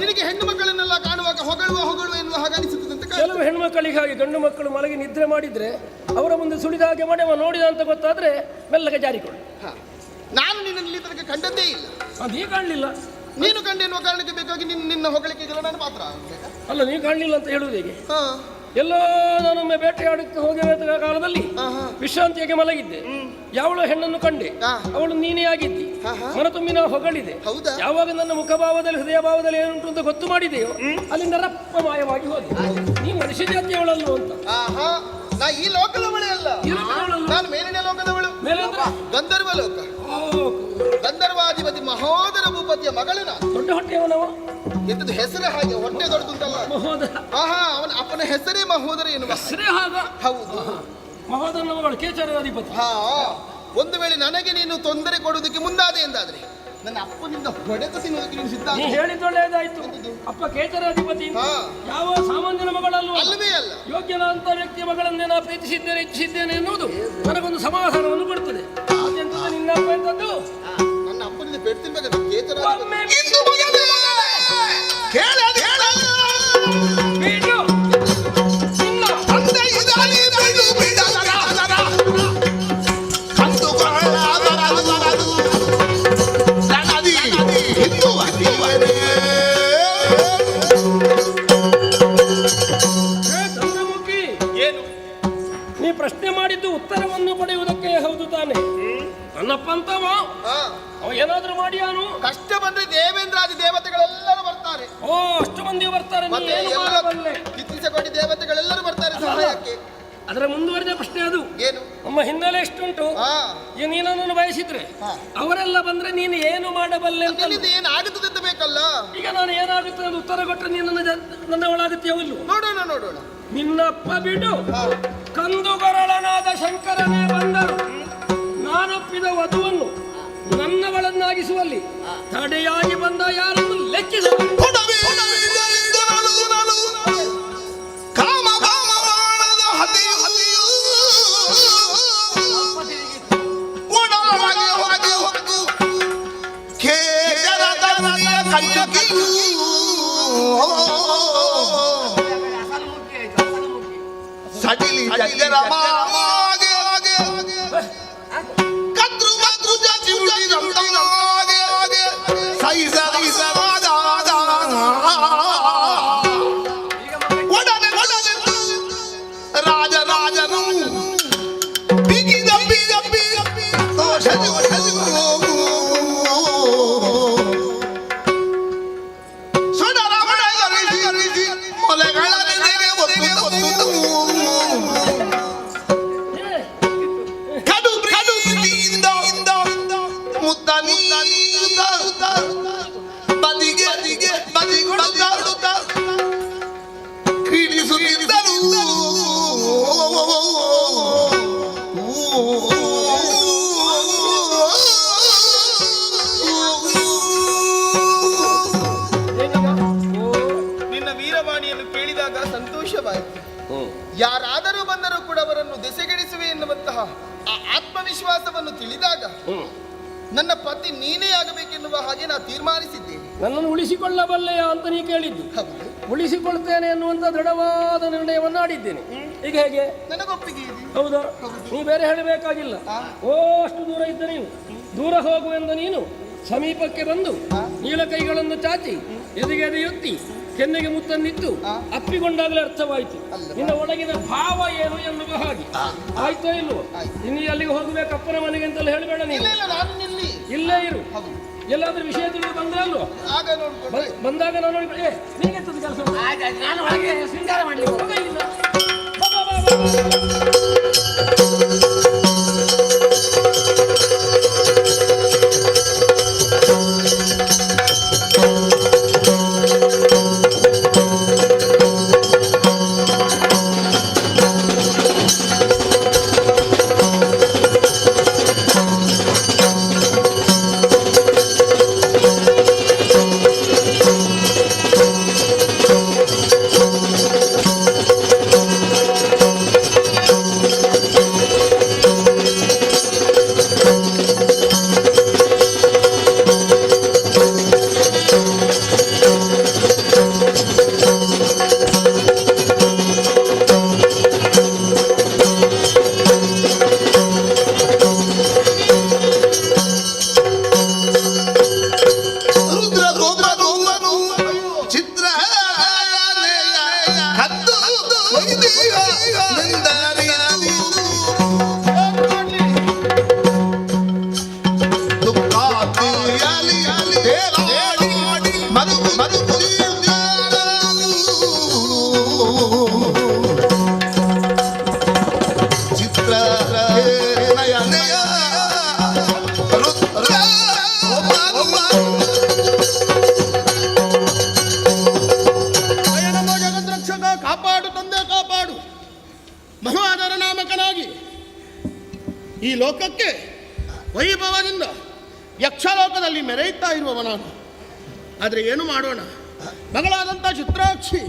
ನಿನಗೆ ಹೆಣ್ಣು ಮಕ್ಕಳನ್ನೆಲ್ಲ ಕಾಣುವಾಗ ಹೊಗಳುವ ಎನ್ನುವ ಹಾಗಾನಿಸುತ್ತದೆ. ಕೆಲವು ಹೆಣ್ಮಕ್ಕಳಿಗೆ ಹಾಗೆ ಗಂಡು ಮಕ್ಕಳು ಮಲಗಿ ನಿದ್ರೆ ಮಾಡಿದ್ರೆ ಅವರ ಮುಂದೆ ಸುಳಿದ ಹಾಗೆ ಮನೆವ ನೋಡಿದ ಅಂತ ಗೊತ್ತಾದ್ರೆ ಮೆಲ್ಲಗೆ ಜಾರಿಕೊಳ್ಳು. ನಾನು ನಿನ್ನಲ್ಲಿ ತನಕ ಕಂಡದ್ದೇ ಇಲ್ಲ. ಅದೇ ಕಾಣಲಿಲ್ಲ. ನೀನು ಕಂಡೆನ್ನುವ ಕಾರಣಕ್ಕೆ ಬೇಕಾಗಿ ನಿನ್ನ ಹೊಗಳಿಕೆಗೆಲ್ಲ ನಾನು ಪಾತ್ರ ಆಗ್ಬೇಕಾ? ಅಲ್ಲ, ನೀನು ಕಾಣಲಿಲ್ಲ ಅಂತ ಹೇಳುವುದು ಹೇಗೆ? ಹಾ, ಎಲ್ಲೋ ನಾನೊಮ್ಮೆ ಬೇಟೆಯಾಡಕ್ಕೆ ಹೋಗಿರುವ ಕಾಲದಲ್ಲಿ ವಿಶ್ರಾಂತಿಯಾಗಿ ಮಲಗಿದ್ದೆ. ಯಾವಳು ಹೆಣ್ಣನ್ನು ಕಂಡೆ, ಅವಳು ನೀನೇ ಆಗಿದ್ದಿ. ಮನ ತುಂಬಿ ನಾವು ಹೊಗಳಿದೆ. ಯಾವಾಗ ನನ್ನ ಮುಖಭಾವದಲ್ಲಿ ಹೃದಯ ಭಾವದಲ್ಲಿ ಏನುಂಟು ಅಂತ ಗೊತ್ತು ಮಾಡಿದೆಯೋ ಅಲ್ಲಿಂದ ರಪ್ಪ ಮಾಯವಾಗಿ ಹೋದೆ. ನೀ ಮನುಷ್ಯ ಜಾತಿಯವಳಲ್ವ ಅಂತ. ನಾ ಈ ಲೋಕದವಳೇ ಅಲ್ಲ, ನಾನು ಮೇಲಿನ ಲೋಕದವಳು. ಗಂಧರ್ವ ಲೋಕ, ಗಂಧರ್ವಾಧಿಪತಿ ಮಹೋದರ ಭೂಪತಿಯ ಮಗಳು ನಾನು. ದೊಡ್ಡ ಹೊಟ್ಟೆಯವನವ. ಎಂತದ್ದು ಹೆಸರೇ ಹಾಗೆ, ಹೊಟ್ಟೆ ದೊಡ್ಡದುಂಟಲ್ಲ. ಅವನ ಅಪ್ಪನ ಹೆಸರೇ ಮಹೋದರ ಎನ್ನುವ. ಹೆಸರೇ ಹಾಗ? ಹೌದು, ಮಹೋದರನ ಮಗಳು ಕೇಚರಾಧಿಪತಿ. ಒಂದು ವೇಳೆ ನನಗೆ ನೀನು ತೊಂದರೆ ಕೊಡುವುದಕ್ಕೆ ಮುಂದಾದೆ ಎಂದಾದ್ರೆ ನನ್ನ ಅಪ್ಪನಿಂದ ಹೊಡೆದು ತಿನ್ನುವುದಕ್ಕೆ ನೀನು ಸಿದ್ಧ. ನೀ ಹೇಳಿದ್ದೊಳ್ಳೆಯದಾಯ್ತು. ಅಪ್ಪ ಕೇಚರಾಧಿಪತಿ ಯಾವ ಸಾಮಾನ್ಯನ ಮಗಳಲ್ಲೂ ಅಲ್ಲವೇ ಅಲ್ಲ. ಯೋಗ್ಯನಾದಂತ ವ್ಯಕ್ತಿಯ ಮಗಳನ್ನೇ ನಾ ಪ್ರೀತಿಸಿದ್ದೇನೆ, ಇಚ್ಛಿಸಿದ್ದೇನೆ ಎನ್ನುವುದು ನನಗೊಂದು ಸಮಾಧಾನವನ್ನು ಕೊಡ್ತದೆ. ನಿನ್ನ ಅಪ್ಪ ಎಂತದ್ದು? ನನ್ನ ಅಪ್ಪನಿಂದ ಪೆಟ್ಟು ತಿನ್ಬೇಕು. ನೀ ಪ್ರಶ್ನೆ ಮಾಡಿದ್ದು ಉತ್ತರವನ್ನು ಪಡೆಯುವುದಕ್ಕೆ ಹೌದು ತಾನೆ? ನನ್ನಪ್ಪ ಅಂತವ ಅವ ಏನಾದ್ರೂ ಮಾಡಿಯಾನು? ಕಷ್ಟ ಬಂದ್ರೆ ದೇವೇಂದ್ರಾದಿ ದೇವತೆಗಳೆಲ್ಲರೂ ಬರ್ತಾರೆ. ಓ, ಅಷ್ಟು ಮಂದಿ ಬರ್ತಾರೆ. ಕಿತ್ತಿಸಕೋಟಿ ದೇವತೆಗಳೆಲ್ಲರೂ ಬರ್ತಾರೆ ಸಹಾಯಕ್ಕೆ. ಅದರ ಮುಂದುವರಿದ ಪ್ರಶ್ನೆ ಅದು. ಏನು? ನಮ್ಮ ಹಿನ್ನೆಲೆ ಎಷ್ಟುಂಟು. ಈಗ ನೀನನ್ನು ಬಯಸಿದ್ರೆ ಅವರೆಲ್ಲ ಬಂದ್ರೆ ನೀನು ಏನು ಮಾಡಬಲ್ಲೆ ಅಂತ. ಏನಾಗುತ್ತದೆ ಅಂತ ಬೇಕಲ್ಲ. ಈಗ ನಾನು ಏನಾಗುತ್ತೆ ಅಂತ ಉತ್ತರ ಕೊಟ್ಟರೆ ನೀನು ನನ್ನ ಒಳಾಗುತ್ತೀಯೋ ಇಲ್ಲೋ? ನೋಡೋಣ ನೋಡೋಣ. ನಿನ್ನಪ್ಪ ಬಿಡು, ಕಂದುಗೊರಳನಾದ ಶಂಕರನೇ ಬಂದರು. ನಾನೊಪ್ಪಿದ ವಧುವನ್ನು ನನ್ನಗಳನ್ನಾಗಿಸುವಲ್ಲಿ ತಡೆಯಾಗಿ ಬಂದ ಯಾರನ್ನು ಲೆಕ್ಕಿಸ. ಸಡಿಲಿ ಕದ್ರು ಮದ್ರು ಜಾತಿ ಒಡನೆ ರಾಜ ರಾಜನು ಬಿಗಿದ ನಿನ್ನ ವೀರವಾಣಿಯನ್ನು ಕೇಳಿದಾಗ ಸಂತೋಷವಾಯಿತು. ಯಾರಾದರೂ ಬಂದರೂ ಕೂಡ ಅವರನ್ನು ದೆಸೆಗೆಡಿಸುವೆ ಎನ್ನುವಂತಹ ಆ ಆತ್ಮವಿಶ್ವಾಸವನ್ನು ತಿಳಿದಾಗ ನನ್ನ ಪತಿ ನೀನೇ ಆಗಬೇಕೆನ್ನುವ ಹಾಗೆ ನಾ ತೀರ್ಮಾನಿಸಿದ್ದೇನೆ. ನನ್ನನ್ನು ಉಳಿಸಿಕೊಳ್ಳಬಲ್ಲೆಯಾ ಅಂತ ನೀ ಕೇಳಿದ್ದು. ಉಳಿಸಿಕೊಳ್ತೇನೆ ಎನ್ನುವಂತ ದೃಢವಾದ ನಿರ್ಣಯವನ್ನು ಆಡಿದ್ದೇನೆ. ಈಗ ಹೇಗೆ? ನನಗೊಪ್ಪಿಗೆ ಇದೆ. ಹೌದಾ? ನೀ ಬೇರೆ ಹೇಳಬೇಕಾಗಿಲ್ಲ. ಓ, ಅಷ್ಟು ದೂರ ಇದ್ದ ನೀನು ದೂರ ಹೋಗುವೆಂದು ನೀನು ಸಮೀಪಕ್ಕೆ ಬಂದು ನೀಳ ಕೈಗಳನ್ನು ಚಾಚಿ ಎದೆಗೆದೆಯೊತ್ತಿ ಕೆನ್ನೆಗೆ ಮುತ್ತನ್ನಿತ್ತು ಅಪ್ಪಿಕೊಂಡಾಗಲೇ ಅರ್ಥವಾಯಿತು ನಿನ್ನ ಒಳಗಿನ ಭಾವ ಏನು ಎನ್ನುವ ಹಾಗೆ. ಆಯ್ತೋ ಇಲ್ವೋ? ಇನ್ನು ಅಲ್ಲಿಗೆ ಹೋಗ್ಬೇಕು ಅಪ್ಪನ ಮನೆಗೆ ಅಂತಲ್ಲ ಹೇಳಬೇಡ ನೀನು. ಇಲ್ಲೇ ಇರು. ಎಲ್ಲಾದ್ರೂ ವಿಷಯ ತಿಳಿದು ಬಂದ್ರೆ ಅಲ್ವೋ ಬಂದಾಗ ನಾನು ನೋಡಿ ನಿನಗೆ ಕೆಲಸ ನಾನು ಒಳಗೆ ಶೃಂಗಾರ ಮಾಡ್ಲಿಕ್ಕೆ ಇಲ್ಲ. ವೈಭವದಿಂದ ಯಕ್ಷಲೋಕದಲ್ಲಿ ಮೆರೆಯುತ್ತಾ ಇರುವವ ನಾನು. ಆದರೆ ಏನು ಮಾಡೋಣ, ಮಗಳಾದಂಥ ಚಿತ್ರಾಕ್ಷಿ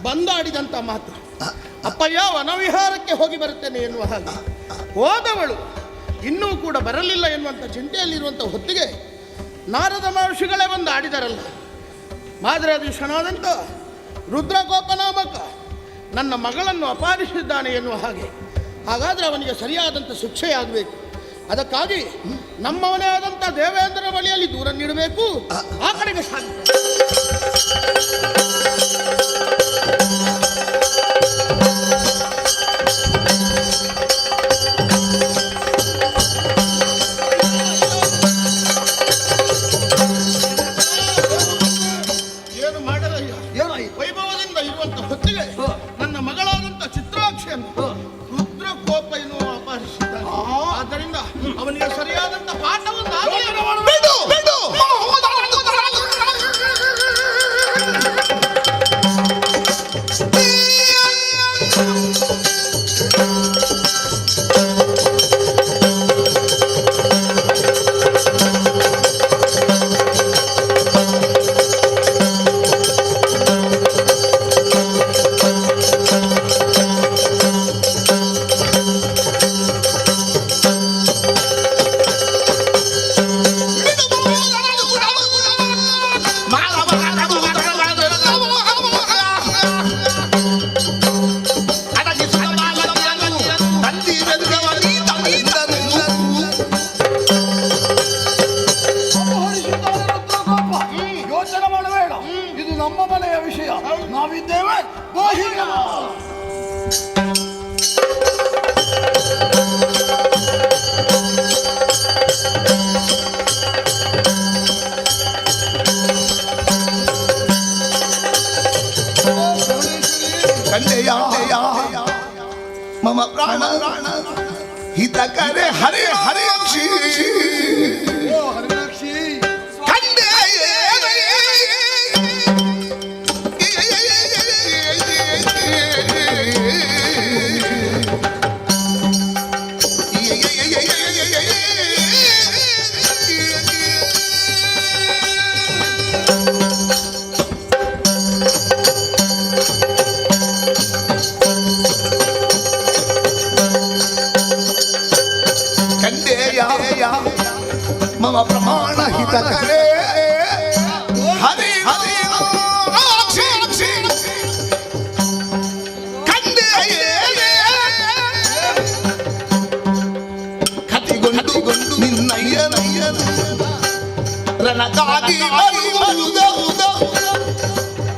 ಬಂದಾಡಿದಂಥ ಮಾತು, ಅಪ್ಪಯ್ಯ ವನವಿಹಾರಕ್ಕೆ ಹೋಗಿ ಬರುತ್ತೇನೆ ಎನ್ನುವ ಹಾಗೆ ಹೋದವಳು ಇನ್ನೂ ಕೂಡ ಬರಲಿಲ್ಲ ಎನ್ನುವಂಥ ಚಿಂತೆಯಲ್ಲಿರುವಂಥ ಹೊತ್ತಿಗೆ ನಾರದ ಮಹರ್ಷಿಗಳೇ ಬಂದು ಆಡಿದರಲ್ಲ. ಮಾದ್ರಾಧೀಶನಾದಂಥ ರುದ್ರಗೋಪನಾಮಕ ನನ್ನ ಮಗಳನ್ನು ಅಪಹರಿಸಿದ್ದಾನೆ ಎನ್ನುವ ಹಾಗೆ. ಹಾಗಾದರೆ ಅವನಿಗೆ ಸರಿಯಾದಂಥ ಶಿಕ್ಷೆಯಾಗಬೇಕು. ಅದಕ್ಕಾಗಿ ನಮ್ಮವನೇ ಆದಂಥ ದೇವೇಂದ್ರನ ಬಳಿಯಲ್ಲಿ ದೂರ ನೀಡಬೇಕು. ಆ ಕಡೆಗೆ ಸಾಧ್ಯ. ಏನು ಮಾಡಲಯ್ಯ, ವೈಭವದಿಂದ ಇರುವಂತ ಹೊತ್ತಿಗೆ ನನ್ನ ಮಗಳಾದಂಥ ಚಿತ್ರಾಕ್ಷಿಯನ್ನು ರುದ್ರ ಕೋಪ ಎನ್ನುವ ಅಪಹರಿಸಿದ್ದಾನೆ. ಆದ್ದರಿಂದ ಅವನಿಗೆ ಸರಿಯಾದಂತ ಪಾಠವನ್ನು ಯೋಚನೆ ಮಾಡಬೇಡ, ಇದು ನಮ್ಮ ಮನೆಯ ವಿಷಯ. ನಾವಿದ್ದೇವೆ. ಮಮ ಪ್ರಾಣ ಹಿತಕರೆ ಹರೇ ಹರೇ ಅಕ್ಷಿ ಹರಿನಾಕ್ಷಿ ಕಂಡೆ ಮಮ ಪ್ರಮಾಣ ಹಿತಕರೆ ಹರಿ ಹರಿ ಕಂಡೆ ಕತಿಗೊಂಡು ನಿನ್ನಯ್ಯನ ರಣಕಾದಿ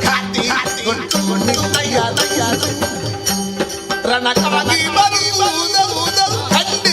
ಕತಿಗೊಂಡು ನಿನ್ನಯ್ಯನ ರಣಕಾದಿ ಕಂಡೆ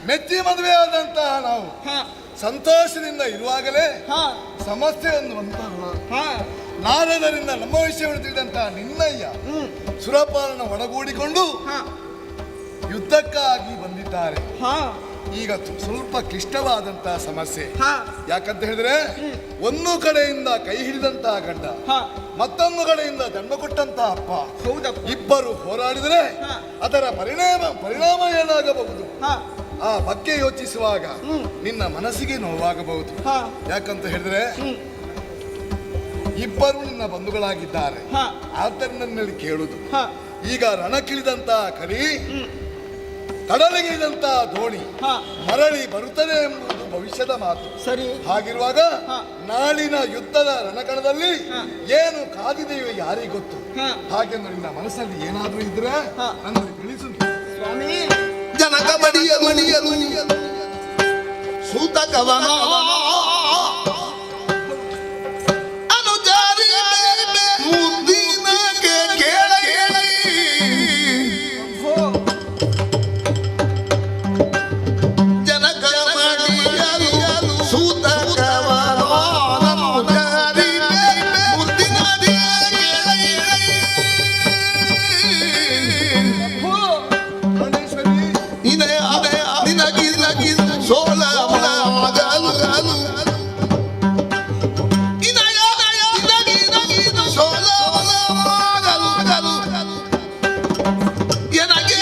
ಮೆಚ್ಚಿ ಮದುವೆ ಆದಂತಹ ನಾವು ಸಂತೋಷದಿಂದ ಇರುವಾಗಲೇ ಸಮಸ್ಯೆಯನ್ನು ನಾರದರಿಂದ ನಮ್ಮ ವಿಷಯವನ್ನು ತಿಳಿದಂತಹ ನಿನ್ನಯ್ಯ ಸುರಪಾಲನ ಒಳಗೂಡಿಕೊಂಡು ಯುದ್ಧಕ್ಕಾಗಿ ಬಂದಿದ್ದಾರೆ. ಈಗ ಸ್ವಲ್ಪ ಕ್ಲಿಷ್ಟವಾದಂತಹ ಸಮಸ್ಯೆ. ಯಾಕಂತ ಹೇಳಿದ್ರೆ ಒಂದು ಕಡೆಯಿಂದ ಕೈ ಹಿಡಿದಂತಹ ಗಂಡ, ಮತ್ತೊಂದು ಕಡೆಯಿಂದ ಜನ್ಮ ಕೊಟ್ಟಂತಹ ಅಪ್ಪ, ಇಬ್ಬರು ಹೋರಾಡಿದರೆ ಅದರ ಪರಿಣಾಮ ಏನಾಗಬಹುದು ಆ ಬಗ್ಗೆ ಯೋಚಿಸುವಾಗ ನಿನ್ನ ಮನಸ್ಸಿಗೆ ನೋವಾಗಬಹುದು. ಯಾಕಂತ ಹೇಳಿದ್ರೆ ಇಬ್ಬರು ನಿನ್ನ ಬಂಧುಗಳಾಗಿದ್ದಾರೆ. ಆದ್ದರಿಂದ ಕೇಳುದು, ಈಗ ರಣಕ್ಕಿಳಿದಂತಹ ಕಲಿ ಕಡಲಿಗೆ ಇದಂತ ದೋಣಿ ಮರಳಿ ಬರುತ್ತದೆ ಎಂಬುದು ಭವಿಷ್ಯದ ಮಾತು. ಸರಿ. ಹಾಗಿರುವಾಗ ನಾಳಿನ ಯುದ್ಧದ ರಣಕಣದಲ್ಲಿ ಏನು ಕಾದಿದೆಯೋ ಯಾರಿಗೆ ಗೊತ್ತು. ಹಾಗೆಂದು ನಿನ್ನ ಮನಸ್ಸಲ್ಲಿ ಏನಾದ್ರೂ ಇದ್ರೆ ನನ್ನನ್ನು ತಿಳಿಸು ಸ್ವಾಮಿ. ಜನಕ ಮಡಿಯಲು ಸೂತಕವನ ಅನುಜಾರಿ ಮುದ್ದಿನಗೆ ಕೇಳಿ ಜನಕ ಮಡಿಯಲು ಸೂತಕವನ ಅನುಜಾರಿ ಮುದ್ದಿನಗೆ ನಿನಗಿ ಸೋಲ ಮಗಲು ಸೋಲ ಮಗಲು ಎನಗೆ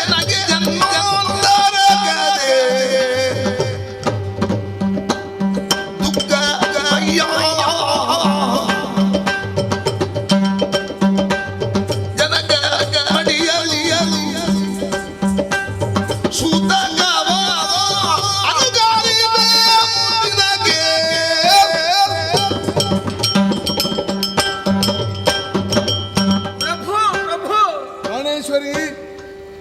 ಜನ್ಮೋತ್ತರಗದೆ ದುಃಖ ಜನಕ ಮಡಿಯಲಿಯಲು ಸೂತಕವ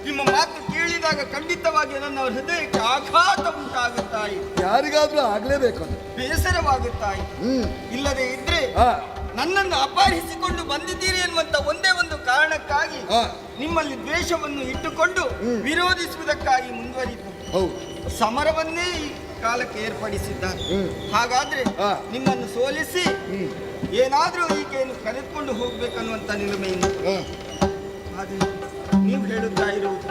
ನಿಮ್ಮ ಮಾತು ಕೇಳಿದಾಗ ಖಂಡಿತವಾಗಿ ನನ್ನ ಹೃದಯಕ್ಕೆ ಆಘಾತ ಉಂಟಾಗುತ್ತಾ ಇದೆ. ಯಾರಿಗಾದ್ರೂ ಆಗ್ಲೇಬೇಕು. ಬೇಸರವಾಗುತ್ತಾ ಇದೆ. ಇಲ್ಲದೆ ಇದ್ರೆ ನನ್ನನ್ನು ಅಪಹರಿಸಿಕೊಂಡು ಬಂದಿದ್ದೀರಿ ಎನ್ನುವಂತ ಒಂದೇ ಒಂದು ಕಾರಣಕ್ಕಾಗಿ ನಿಮ್ಮಲ್ಲಿ ದ್ವೇಷವನ್ನು ಇಟ್ಟುಕೊಂಡು ವಿರೋಧಿಸುವುದಕ್ಕಾಗಿ ಮುಂದುವರಿತು ಸಮರವನ್ನೇ ಈ ಕಾಲಕ್ಕೆ ಏರ್ಪಡಿಸಿದ್ದಾರೆ. ಹಾಗಾದ್ರೆ ನಿಮ್ಮನ್ನು ಸೋಲಿಸಿ ಏನಾದ್ರೂ ಈಕೆಯನ್ನು ಕರೆದುಕೊಂಡು ಹೋಗ್ಬೇಕನ್ನುವಂತ ನಿಲುಮೆಯಿಂದ ಆದ್ರೆ ನೀವು ಹೇಳುತ್ತಾ ಇರುವುದು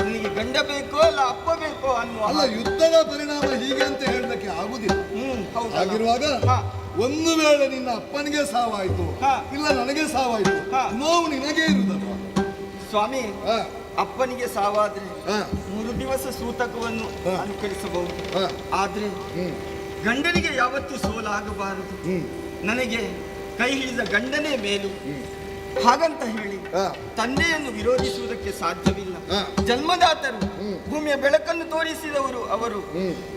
ನಿನಗೆ ಗಂಡ ಬೇಕೋ ಅಲ್ಲ ಅಪ್ಪ ಬೇಕೋ ಅನ್ನುವ. ಅಲ್ಲ, ಯುದ್ಧದ ಪರಿಣಾಮ ಹೀಗೆ ಅಂತ ಹೇಳಲಿಕ್ಕೆ ಆಗುದಿಲ್ಲ. ಹಾಗಿರುವಾಗ ಒಂದು ವೇಳೆ ನಿನ್ನ ಅಪ್ಪನಿಗೆ ಸಾವಾಯ್ತು ಇಲ್ಲ ನನಗೆ ಸಾವಾಯ್ತು, ನೋವು ನಿನಗೆ ಇರುವುದಲ್ವ ಸ್ವಾಮಿ. ಅಪ್ಪನಿಗೆ ಸಾವಾದ್ರೆ 3 ದಿವಸ ಸೂತಕವನ್ನು ಅನುಕರಿಸಬಹುದು. ಆದ್ರೆ ಗಂಡನಿಗೆ ಯಾವತ್ತೂ ಸೋಲಾಗಬಾರದು. ನನಗೆ ಕೈ ಹಿಡಿದ ಗಂಡನೇ ಮೇಲು. ಹಾಗಂತ ಹೇಳಿ ತಂದೆಯನ್ನು ವಿರೋಧಿಸುವುದಕ್ಕೆ ಸಾಧ್ಯವಿಲ್ಲ. ಜನ್ಮದಾತರು, ಭೂಮಿಯ ಬೆಳಕನ್ನು ತೋರಿಸಿದವರು ಅವರು.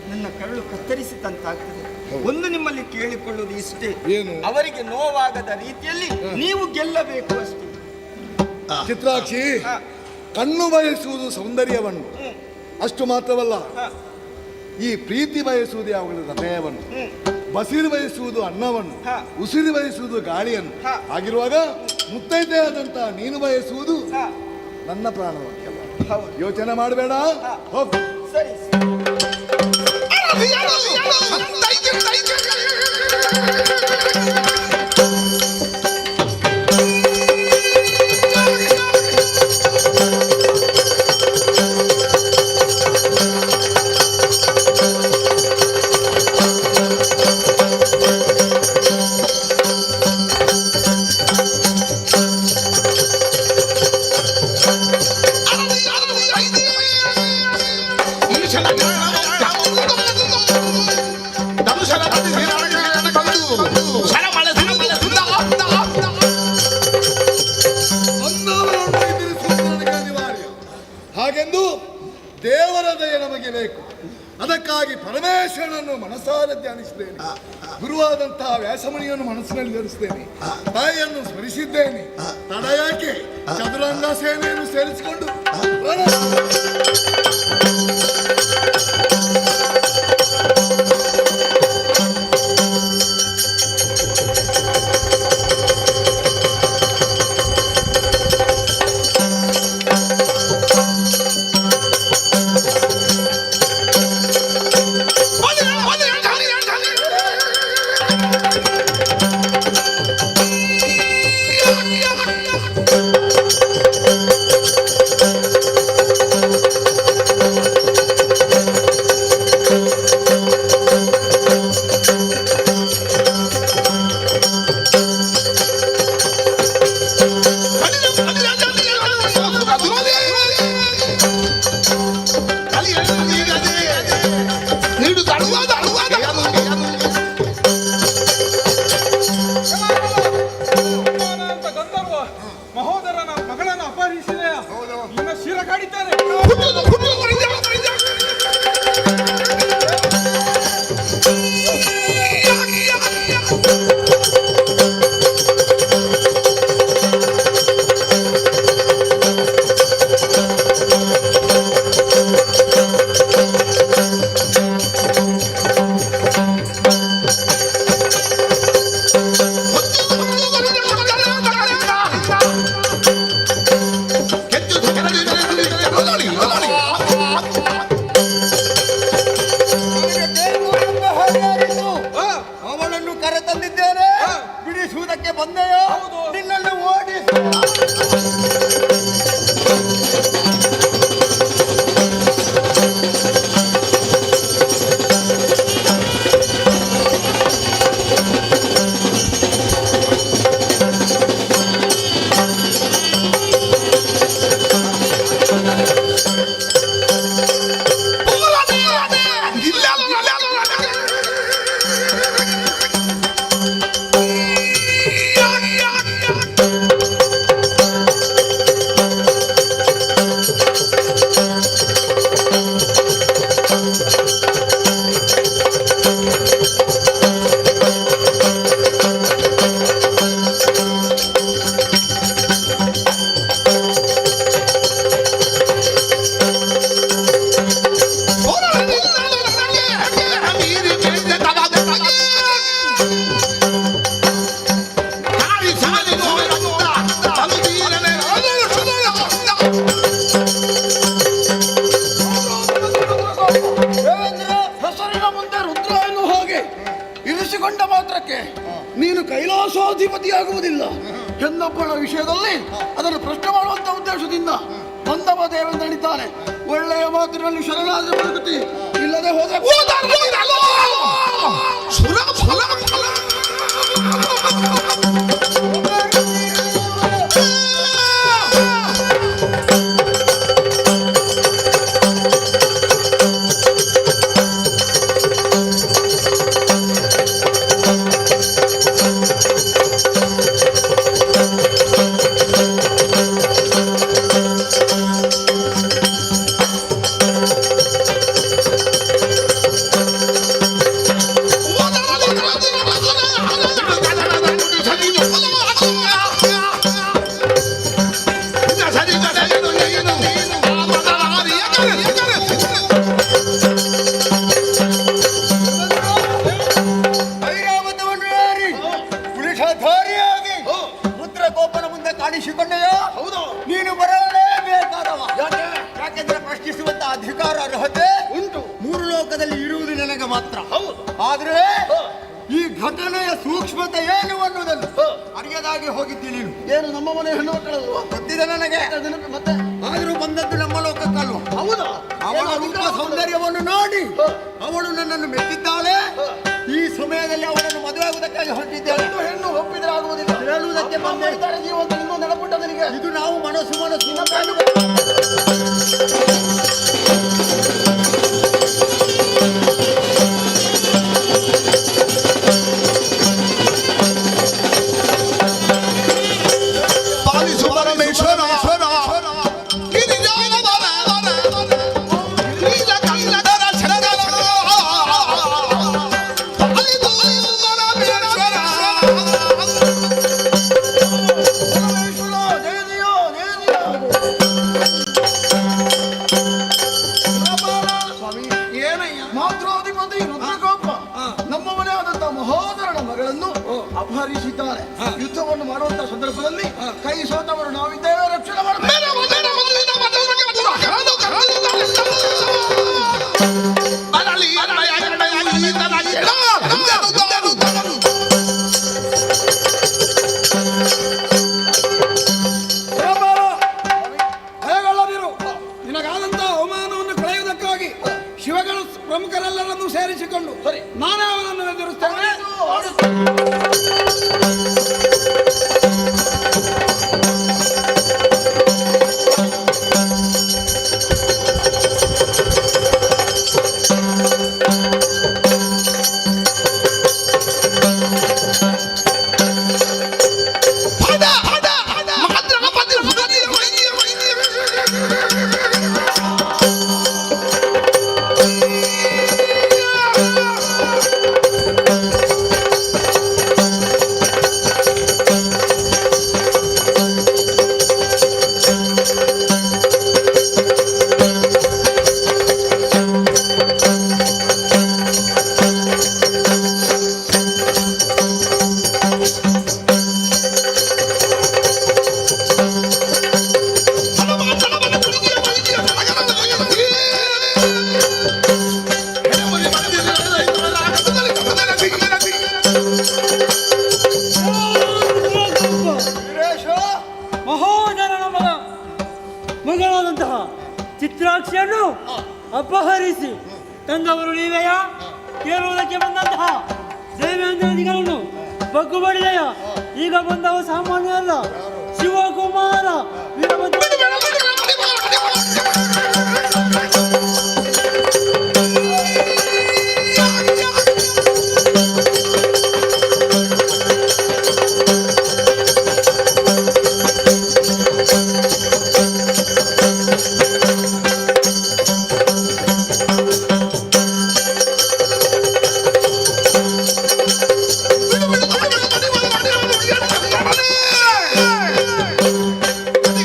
ನನ್ನ ಕರಳು ಕತ್ತರಿಸಿದಂತಾಗ್ತದೆ. ಒಂದು ನಿಮ್ಮಲ್ಲಿ ಕೇಳಿಕೊಳ್ಳುವುದು ಇಷ್ಟೇ, ಅವರಿಗೆ ನೋವಾಗದ ರೀತಿಯಲ್ಲಿ ನೀವು ಗೆಲ್ಲಬೇಕು ಅಷ್ಟೇ. ಚಿತ್ರಾಕ್ಷಿ, ಕಣ್ಣು ಬಯಸುವುದು ಸೌಂದರ್ಯವನ್ನು, ಅಷ್ಟು ಮಾತ್ರವಲ್ಲ ಈ ಪ್ರೀತಿ ಬಯಸುವುದು ಯಾವಾಗಲೂ ಹೃದಯವನ್ನು, ಬಸಿರು ಬಯಸುವುದು ಅನ್ನವನ್ನು, ಉಸಿರು ಬಯಸುವುದು ಗಾಳಿಯನ್ನು. ಆಗಿರುವಾಗ ಮುತ್ತೈದೆಯಾದಂತ ನೀನು ಬಯಸುವುದು ನನ್ನ ಪ್ರಾಣವಾಕ್ಯಲ್ಲ. ಯೋಚನೆ ಮಾಡಬೇಡ, ಹೋಗು. ಸರಿ. ಹಾಗೆಂದು ದೇವರ ದಯ ನಮಗೆ ಬೇಕು. ಅದಕ್ಕಾಗಿ ಪರಮೇಶ್ವರನನ್ನು ಮನಸ್ಸಾರ ಧ್ಯಾನಿಸಿದ್ದೇನೆ. ಗುರುವಾದಂತಹ ವ್ಯಾಸಮಣಿಯನ್ನು ಮನಸ್ಸಿನಲ್ಲಿ ಧರಿಸಿದ್ದೇನೆ. ತಾಯಿಯನ್ನು ಸ್ಮರಿಸಿದ್ದೇನೆ. ತಡ ಯಾಕೆ, ಚದುರಂಗ ಸೇನೆಯನ್ನು ಸೇರಿಸಿಕೊಂಡು ವಶಗೊಂಡ ಮಾತ್ರಕ್ಕೆ ನೀನು ಕೈಲಾಸಾಧಿಪತಿಯಾಗುವುದಿಲ್ಲ ಹೆಣ್ಣೊಬ್ಬಳ ವಿಷಯದಲ್ಲಿ ಅದನ್ನು ಪ್ರಶ್ನೆ ಮಾಡುವಂತ ಉದ್ದೇಶದಿಂದ ಬಂದವ ದೇವೆಂದು ಹೇಳಿದ್ದಾನೆ. ಒಳ್ಳೆಯ ಮಾತಿನಲ್ಲಿ ಶರಣಾದ ಪ್ರಕೃತಿ ಇಲ್ಲದೆ ಹೋದ ರುದ್ರಗೋಪನ ಮುಂದೆ ಕಾಣಿಸಿಕೊಂಡೆಯ ಹೌದು ನೀನು ಬರಲೇಬೇಕಾದವ. ಯಾಕೆಂದ್ರೆ ಪ್ರಶ್ನಿಸುವಂತ ಅಧಿಕಾರ ಅರ್ಹತೆ ಉಂಟು. 3 ಲೋಕದಲ್ಲಿ ಇರುವುದು ನನಗೆ ಮಾತ್ರ. ಹೌದು. ಆದ್ರೆ ಈ ಘಟನೆಯ ಸೂಕ್ಷ್ಮತೆ ಏನು ಅನ್ನುವುದನ್ನು ಅರಿಯದಾಗಿ ಹೋಗಿದ್ದೀನಿ. ಏನು ನಮ್ಮ ಮನೆ ಹೆಣ್ಣು ಮಕ್ಕಳಲ್ವ? ಗೊತ್ತಿದೆ ನನಗೆ. ಮತ್ತೆ ಆದರೂ ಬಂದದ್ದು ನಮ್ಮ ಲೋಕಕ್ಕಲ್ವ? ಹೌದಾ? ಅವಳ ರೂಪ ಸೌಂದರ್ಯವನ್ನು ನೋಡಿ ಅವಳು ನನ್ನನ್ನು ಮೆಚ್ಚಿದ್ದಾಳೆ. ಈ ಸಮಯದಲ್ಲಿ ಅವಳನ್ನು ಮದುವೆ ಆಗುವುದಕ್ಕಾಗಿ ಹೊರಟಿದ್ದೇವೆ. ಹೆಣ್ಣು ಒಪ್ಪಿದ್ರೆ ಆಗುವುದಿಲ್ಲ ಹೇಳುವುದಕ್ಕೆ ಮಾಡ್ತಾರೆ ಜೀವಂತ ಇನ್ನೂ ನೆನಪುಂಟ ನನಗೆ. ಇದು ನಾವು ಮನಸ್ಸಿನ ಮಾತ್ರಾಧಿಪತಿ ರುದ್ರಗೋಪ ನಮ್ಮ ಮನೆಯಾದಂತಹ ಮಹೋದರನ ಮಗಳನ್ನು ಅಪಹರಿಸಿದ್ದಾರೆ. ಯುದ್ಧವನ್ನು ಮಾಡುವಂತಹ ಸಂದರ್ಭದಲ್ಲಿ ಕೈ ಸೋತವರು ನಾವಿದ್ದೇವೆ, ರಕ್ಷಣೆ ಮಾಡಬೇಕು. ನಿನಗಾದಂತಹ ಅವಮಾನವನ್ನು ಕಳೆಯುವುದಕ್ಕಾಗಿ ಶಿವಗಳು ಪ್ರಮುಖರೆಲ್ಲರನ್ನು ಸೇರಿಸಿಕೊಂಡು ನಾನೇ ಅವನನ್ನು ಎದುರಿಸ್ತೇನೆ. ಮಗಳಾದಂತಹ ಚಿತ್ರಾಕ್ಷಿಯನ್ನು ಅಪಹರಿಸಿ ತಂದವರು ನೀವೆಯ ಕೇಳುವುದಕ್ಕೆ ಬಂದಂತಹ ದೇವೇಂದ್ರನಿಗಳನ್ನು ಬಗ್ಗು ಬಡಿದೆಯ. ಈಗ ಬಂದವ ಸಾಮಾನ್ಯ ಅಲ್ಲ, ಶಿವಕುಮಾರ ವೀರಭದ್ರ.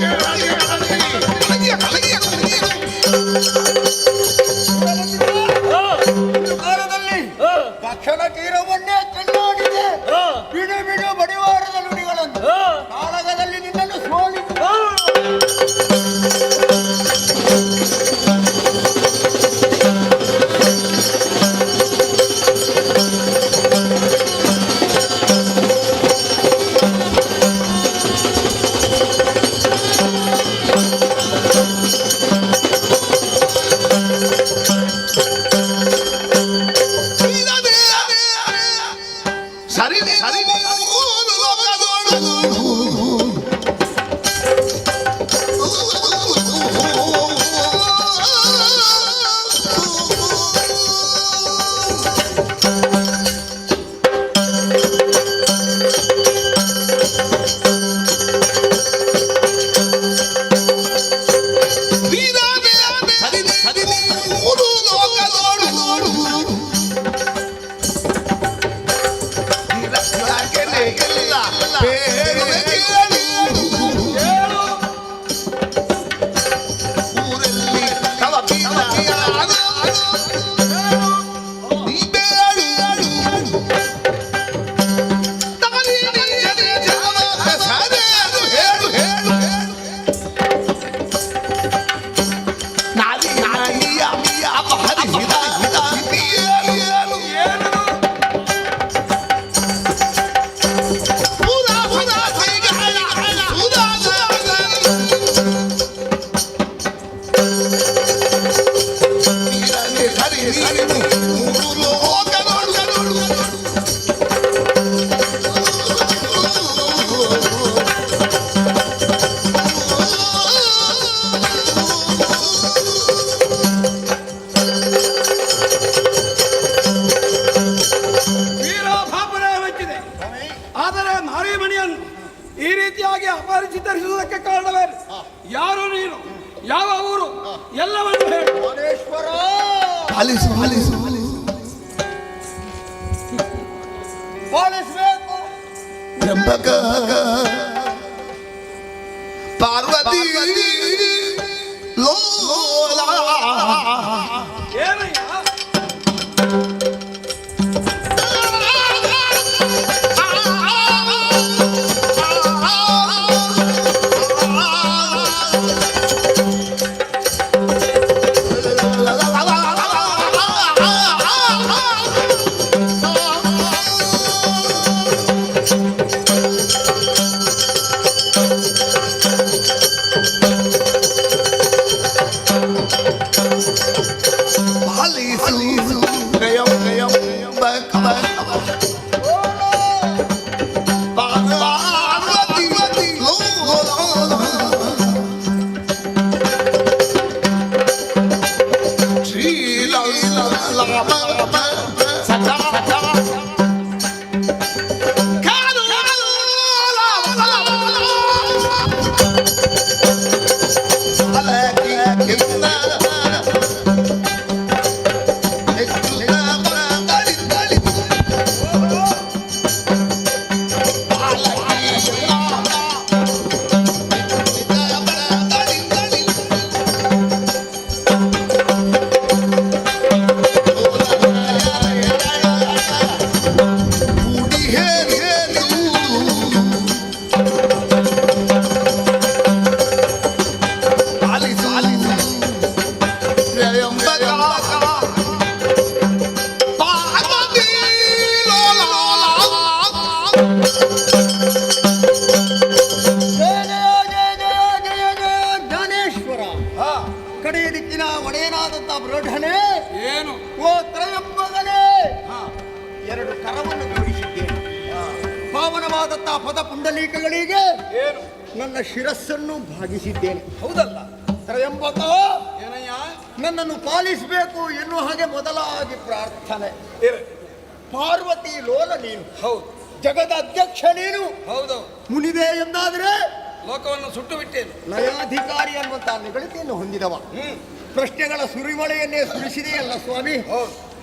Yeah. ಈ ರೀತಿಯಾಗಿ ಅಪರಿಚಿತರಿಸುವುದಕ್ಕೆ ಕಾರಣವೇನು? ಯಾರು ನೀನು, ಯಾವ ಊರು, ಎಲ್ಲವನ್ನು ಹೇಳು. ಪಾರ್ವತಿ ಏನಯ್ಯ? ಪಾವನವಾದಂತಹ ಪದ ಪುಂಡಲೀಕಗಳಿಗೆ ನನ್ನ ಶಿರಸ್ಸನ್ನು ಭಾಗಿಸಿದ್ದೇನೆ. ಹೌದಲ್ಲ ತ್ರಯಂಬಕ, ನನ್ನನ್ನು ಪಾಲಿಸಬೇಕು ಎನ್ನುವ ಹಾಗೆ ಮೊದಲಾಗಿ ಪ್ರಾರ್ಥನೆ. ಪಾರ್ವತಿ ಲೋಲ ನೀನು, ಹೌದು. ಜಗದ ಅಧ್ಯಕ್ಷ ನೀನು, ಹೌದು. ಮುನಿದೆ ಎಂದಾದರೆ ಲೋಕವನ್ನು ಸುಟ್ಟು ಬಿಟ್ಟೇನು. ನಯಾಧಿಕಾರಿ ಅನ್ನುವಂತಹ ನಿಗಳಿಕೆಯನ್ನು ಹೊಂದಿದವ. ಪ್ರಶ್ನೆಗಳ ಸುರಿಮಳೆಯನ್ನೇ ಸುರಿಸಿದೆಯಲ್ಲ ಸ್ವಾಮಿ.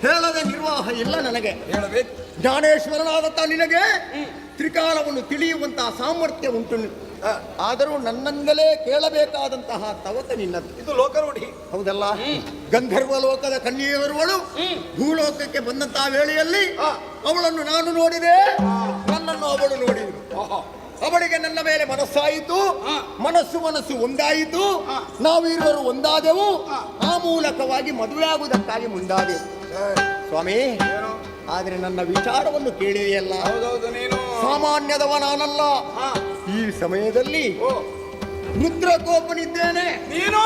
ಹೇಳದ ನಿರ್ವಾಹ ಇಲ್ಲ ನನಗೆ. ಹೇಳಬೇಕು. ಜ್ಞಾನೇಶ್ವರನಾದಂತಹ ನಿನಗೆ ತ್ರಿಕಾಲವನ್ನು ತಿಳಿಯುವಂತಹ ಸಾಮರ್ಥ್ಯ ಉಂಟು. ಆದರೂ ನನ್ನಂದಲೇ ಕೇಳಬೇಕಾದಂತಹ ತವಕ ನಿನ್ನದು. ಇದು ಲೋಕರೂಢಿ, ಹೌದಲ್ಲ. ಗಂಧರ್ವ ಲೋಕದ ಕನ್ಯೆಯರುವಳು ಭೂಲೋಕಕ್ಕೆ ಬಂದಂತಹ ವೇಳೆಯಲ್ಲಿ ಅವಳನ್ನು ನಾನು ನೋಡಿದೆ, ನನ್ನನ್ನು ಅವಳು ನೋಡಿದಳು. ಅವಳಿಗೆ ನನ್ನ ಮೇಲೆ ಮನಸ್ಸಾಯಿತು, ಮನಸ್ಸು ಒಂದಾಯಿತು, ನಾವಿರುವರು ಒಂದಾದೆವು. ಆ ಮೂಲಕವಾಗಿ ಮದುವೆ ಆಗುವುದಕ್ಕಾಗಿ ಮುಂದಾದೆವು. ಸ್ವಾಮಿ, ಆದರೆ ನನ್ನ ವಿಚಾರವನ್ನು ಕೇಳಿದೆಯಲ್ಲ, ಸಾಮಾನ್ಯದವ ನಾನಲ್ಲ. ಈ ಸಮಯದಲ್ಲಿ ರುದ್ರಕೋಪನಿದ್ದೇನೆ. ನೀನು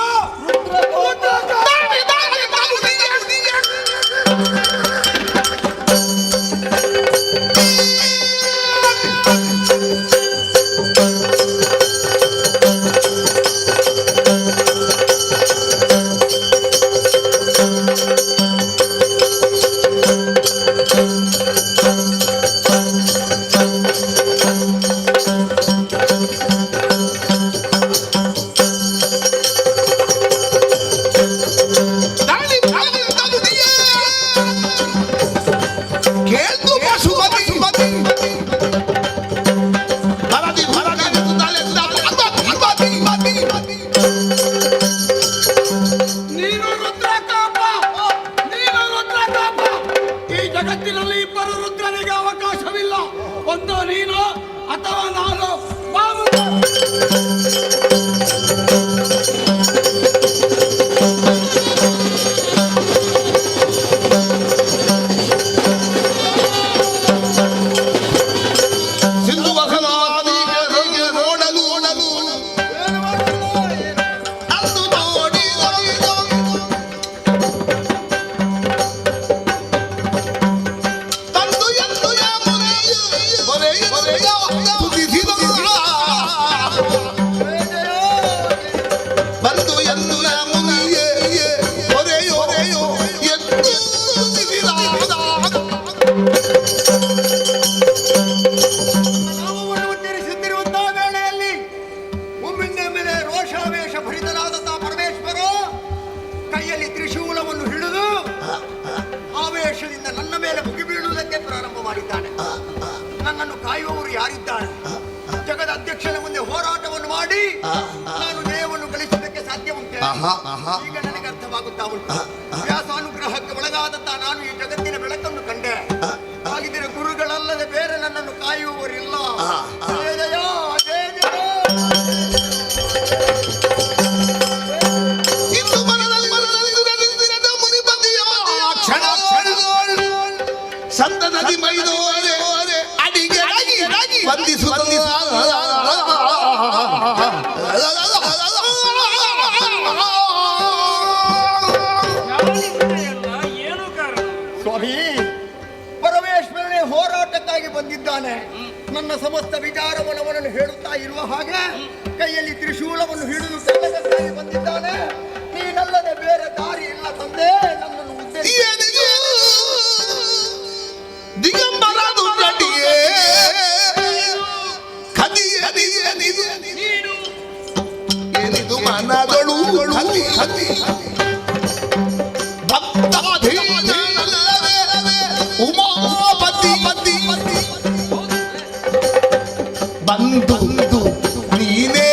ಅಥವಾ ನಾನು ಬಾಬು ನನ್ನನ್ನು ಕಾಯುವವರು ಯಾರಿದ್ದಾರೆ? ಜಗದ ಅಧ್ಯಕ್ಷನ ಮುಂದೆ ಹೋರಾಟವನ್ನು ಮಾಡಿ ನಾನು ಜಯವನ್ನು ಗಳಿಸುವುದಕ್ಕೆ ಸಾಧ್ಯ ಉಂಟೆ? ಈಗ ನನಗೆ ಅರ್ಥವಾಗುತ್ತಾ ಉಂಟು. ವ್ಯಾಸಾನುಗ್ರಹಕ್ಕೆ ಒಳಗಾದಂತ ನಾನು ಈ ಜಗತ್ತಿನ ಬೆಳಕನ್ನು ಕಂಡೆ. ಹಾಗಿದ್ದರೆ ಗುರುಗಳಲ್ಲದೆ ಬೇರೆ ನನ್ನನ್ನು ಕಾಯುವವರಿಲ್ಲ. ಜಯ ಜಯ ಜಯ ಜಯ. ಸಂದದಿ ಮೈದೋರೆ ಅಡಿಗೆ ಬಂದಿಸುವ ಏನು ಕಾರಣ? ಸ್ವಾಮಿ, ಪರಮೇಶ್ವರನೇ ಹೋರಾಟಕ್ಕಾಗಿ ಬಂದಿದ್ದಾನೆ. ನನ್ನ ಸಮಸ್ತ ವಿಚಾರವನ್ನು ಅವನನ್ನು ಹೇಳುತ್ತಾ ಇರುವ ಹಾಗೆ ಕೈಯಲ್ಲಿ ತ್ರಿಶೂಲವನ್ನು ಹಿಡಿದು ಸಲ್ಲಕ್ಕಾಗಿ ಬಂದಿದ್ದಾನೆ. ನೀನಲ್ಲದೆ ಬೇರೆ ದಾರಿ ಇಲ್ಲ ತಂದೆ. ನನ್ನನ್ನು ದಿಗಂಬರದು ನಟಿಯೇ ಏನಿದು ಮನಗಳು ಉಮಾಪತಿ ಬಂದು ನೀನೇ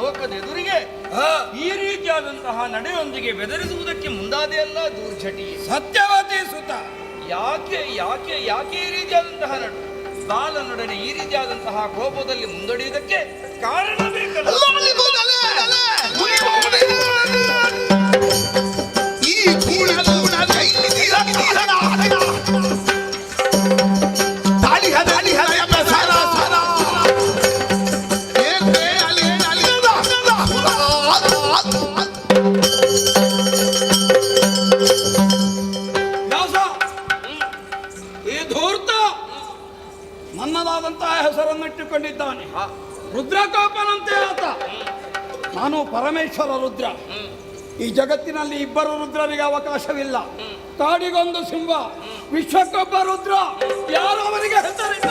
ಲೋಕದೆದುರಿಗೆ ಈ ರೀತಿಯಾದಂತಹ ನಡೆಯೊಂದಿಗೆ ಬೆದರಿಸುವುದಕ್ಕೆ ಮುಂದಾದೆ ಅಲ್ಲ ದೂರ್ಛಟಿ. ಸತ್ಯವತಿ ಸುತ, ಯಾಕೆ ಯಾಕೆ ಯಾಕೆ ಈ ರೀತಿಯಾದಂತಹ ನಡು ಬಾಲನೊಡನೆ ಈ ರೀತಿಯಾದಂತಹ ಕೋಪದಲ್ಲಿ ಮುಂದಡಿಯುವುದಕ್ಕೆ ಕಾರಣ ಬೇಕಲ್ಲ? ನನ್ನದಾದಂತಹ ಹೆಸರನ್ನಿಟ್ಟುಕೊಂಡಿದ್ದಾನೆ. ರುದ್ರಕೋಪನಂತೆ ಆತ. ನಾನು ಪರಮೇಶ್ವರ ರುದ್ರ. ಈ ಜಗತ್ತಿನಲ್ಲಿ ಇಬ್ಬರು ರುದ್ರರಿಗೆ ಅವಕಾಶವಿಲ್ಲ. ಕಾಡಿಗೊಂದು ಸಿಂಹ, ವಿಶ್ವಕ್ಕೊಬ್ಬ ರುದ್ರ. ಯಾರು ಅವರಿಗೆ ಹೆಸರಿಲ್ಲ.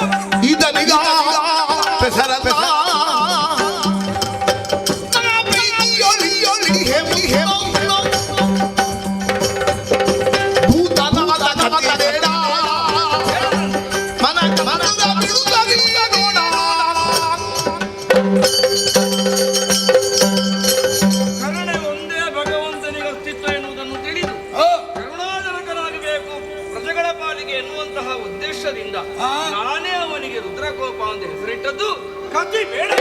ಕರುಣೆ ಒಂದೇ ಭಗವಂತನಿಗೆ ಅಸ್ತಿತ್ವ ಎನ್ನುವುದನ್ನು ತಿಳಿದು ಕರುಣಾಜನಕನಾಗಬೇಕು ಪ್ರಜೆಗಳ ಪಾಲಿಗೆ ಎನ್ನುವಂತಹ ಉದ್ದೇಶದಿಂದ ನಾನೇ ಅವನಿಗೆ ರುದ್ರಕೋಪ ಅಂತ ಹೆಸರಿಟ್ಟದ್ದು. ಕತಿ ಬೇಡ.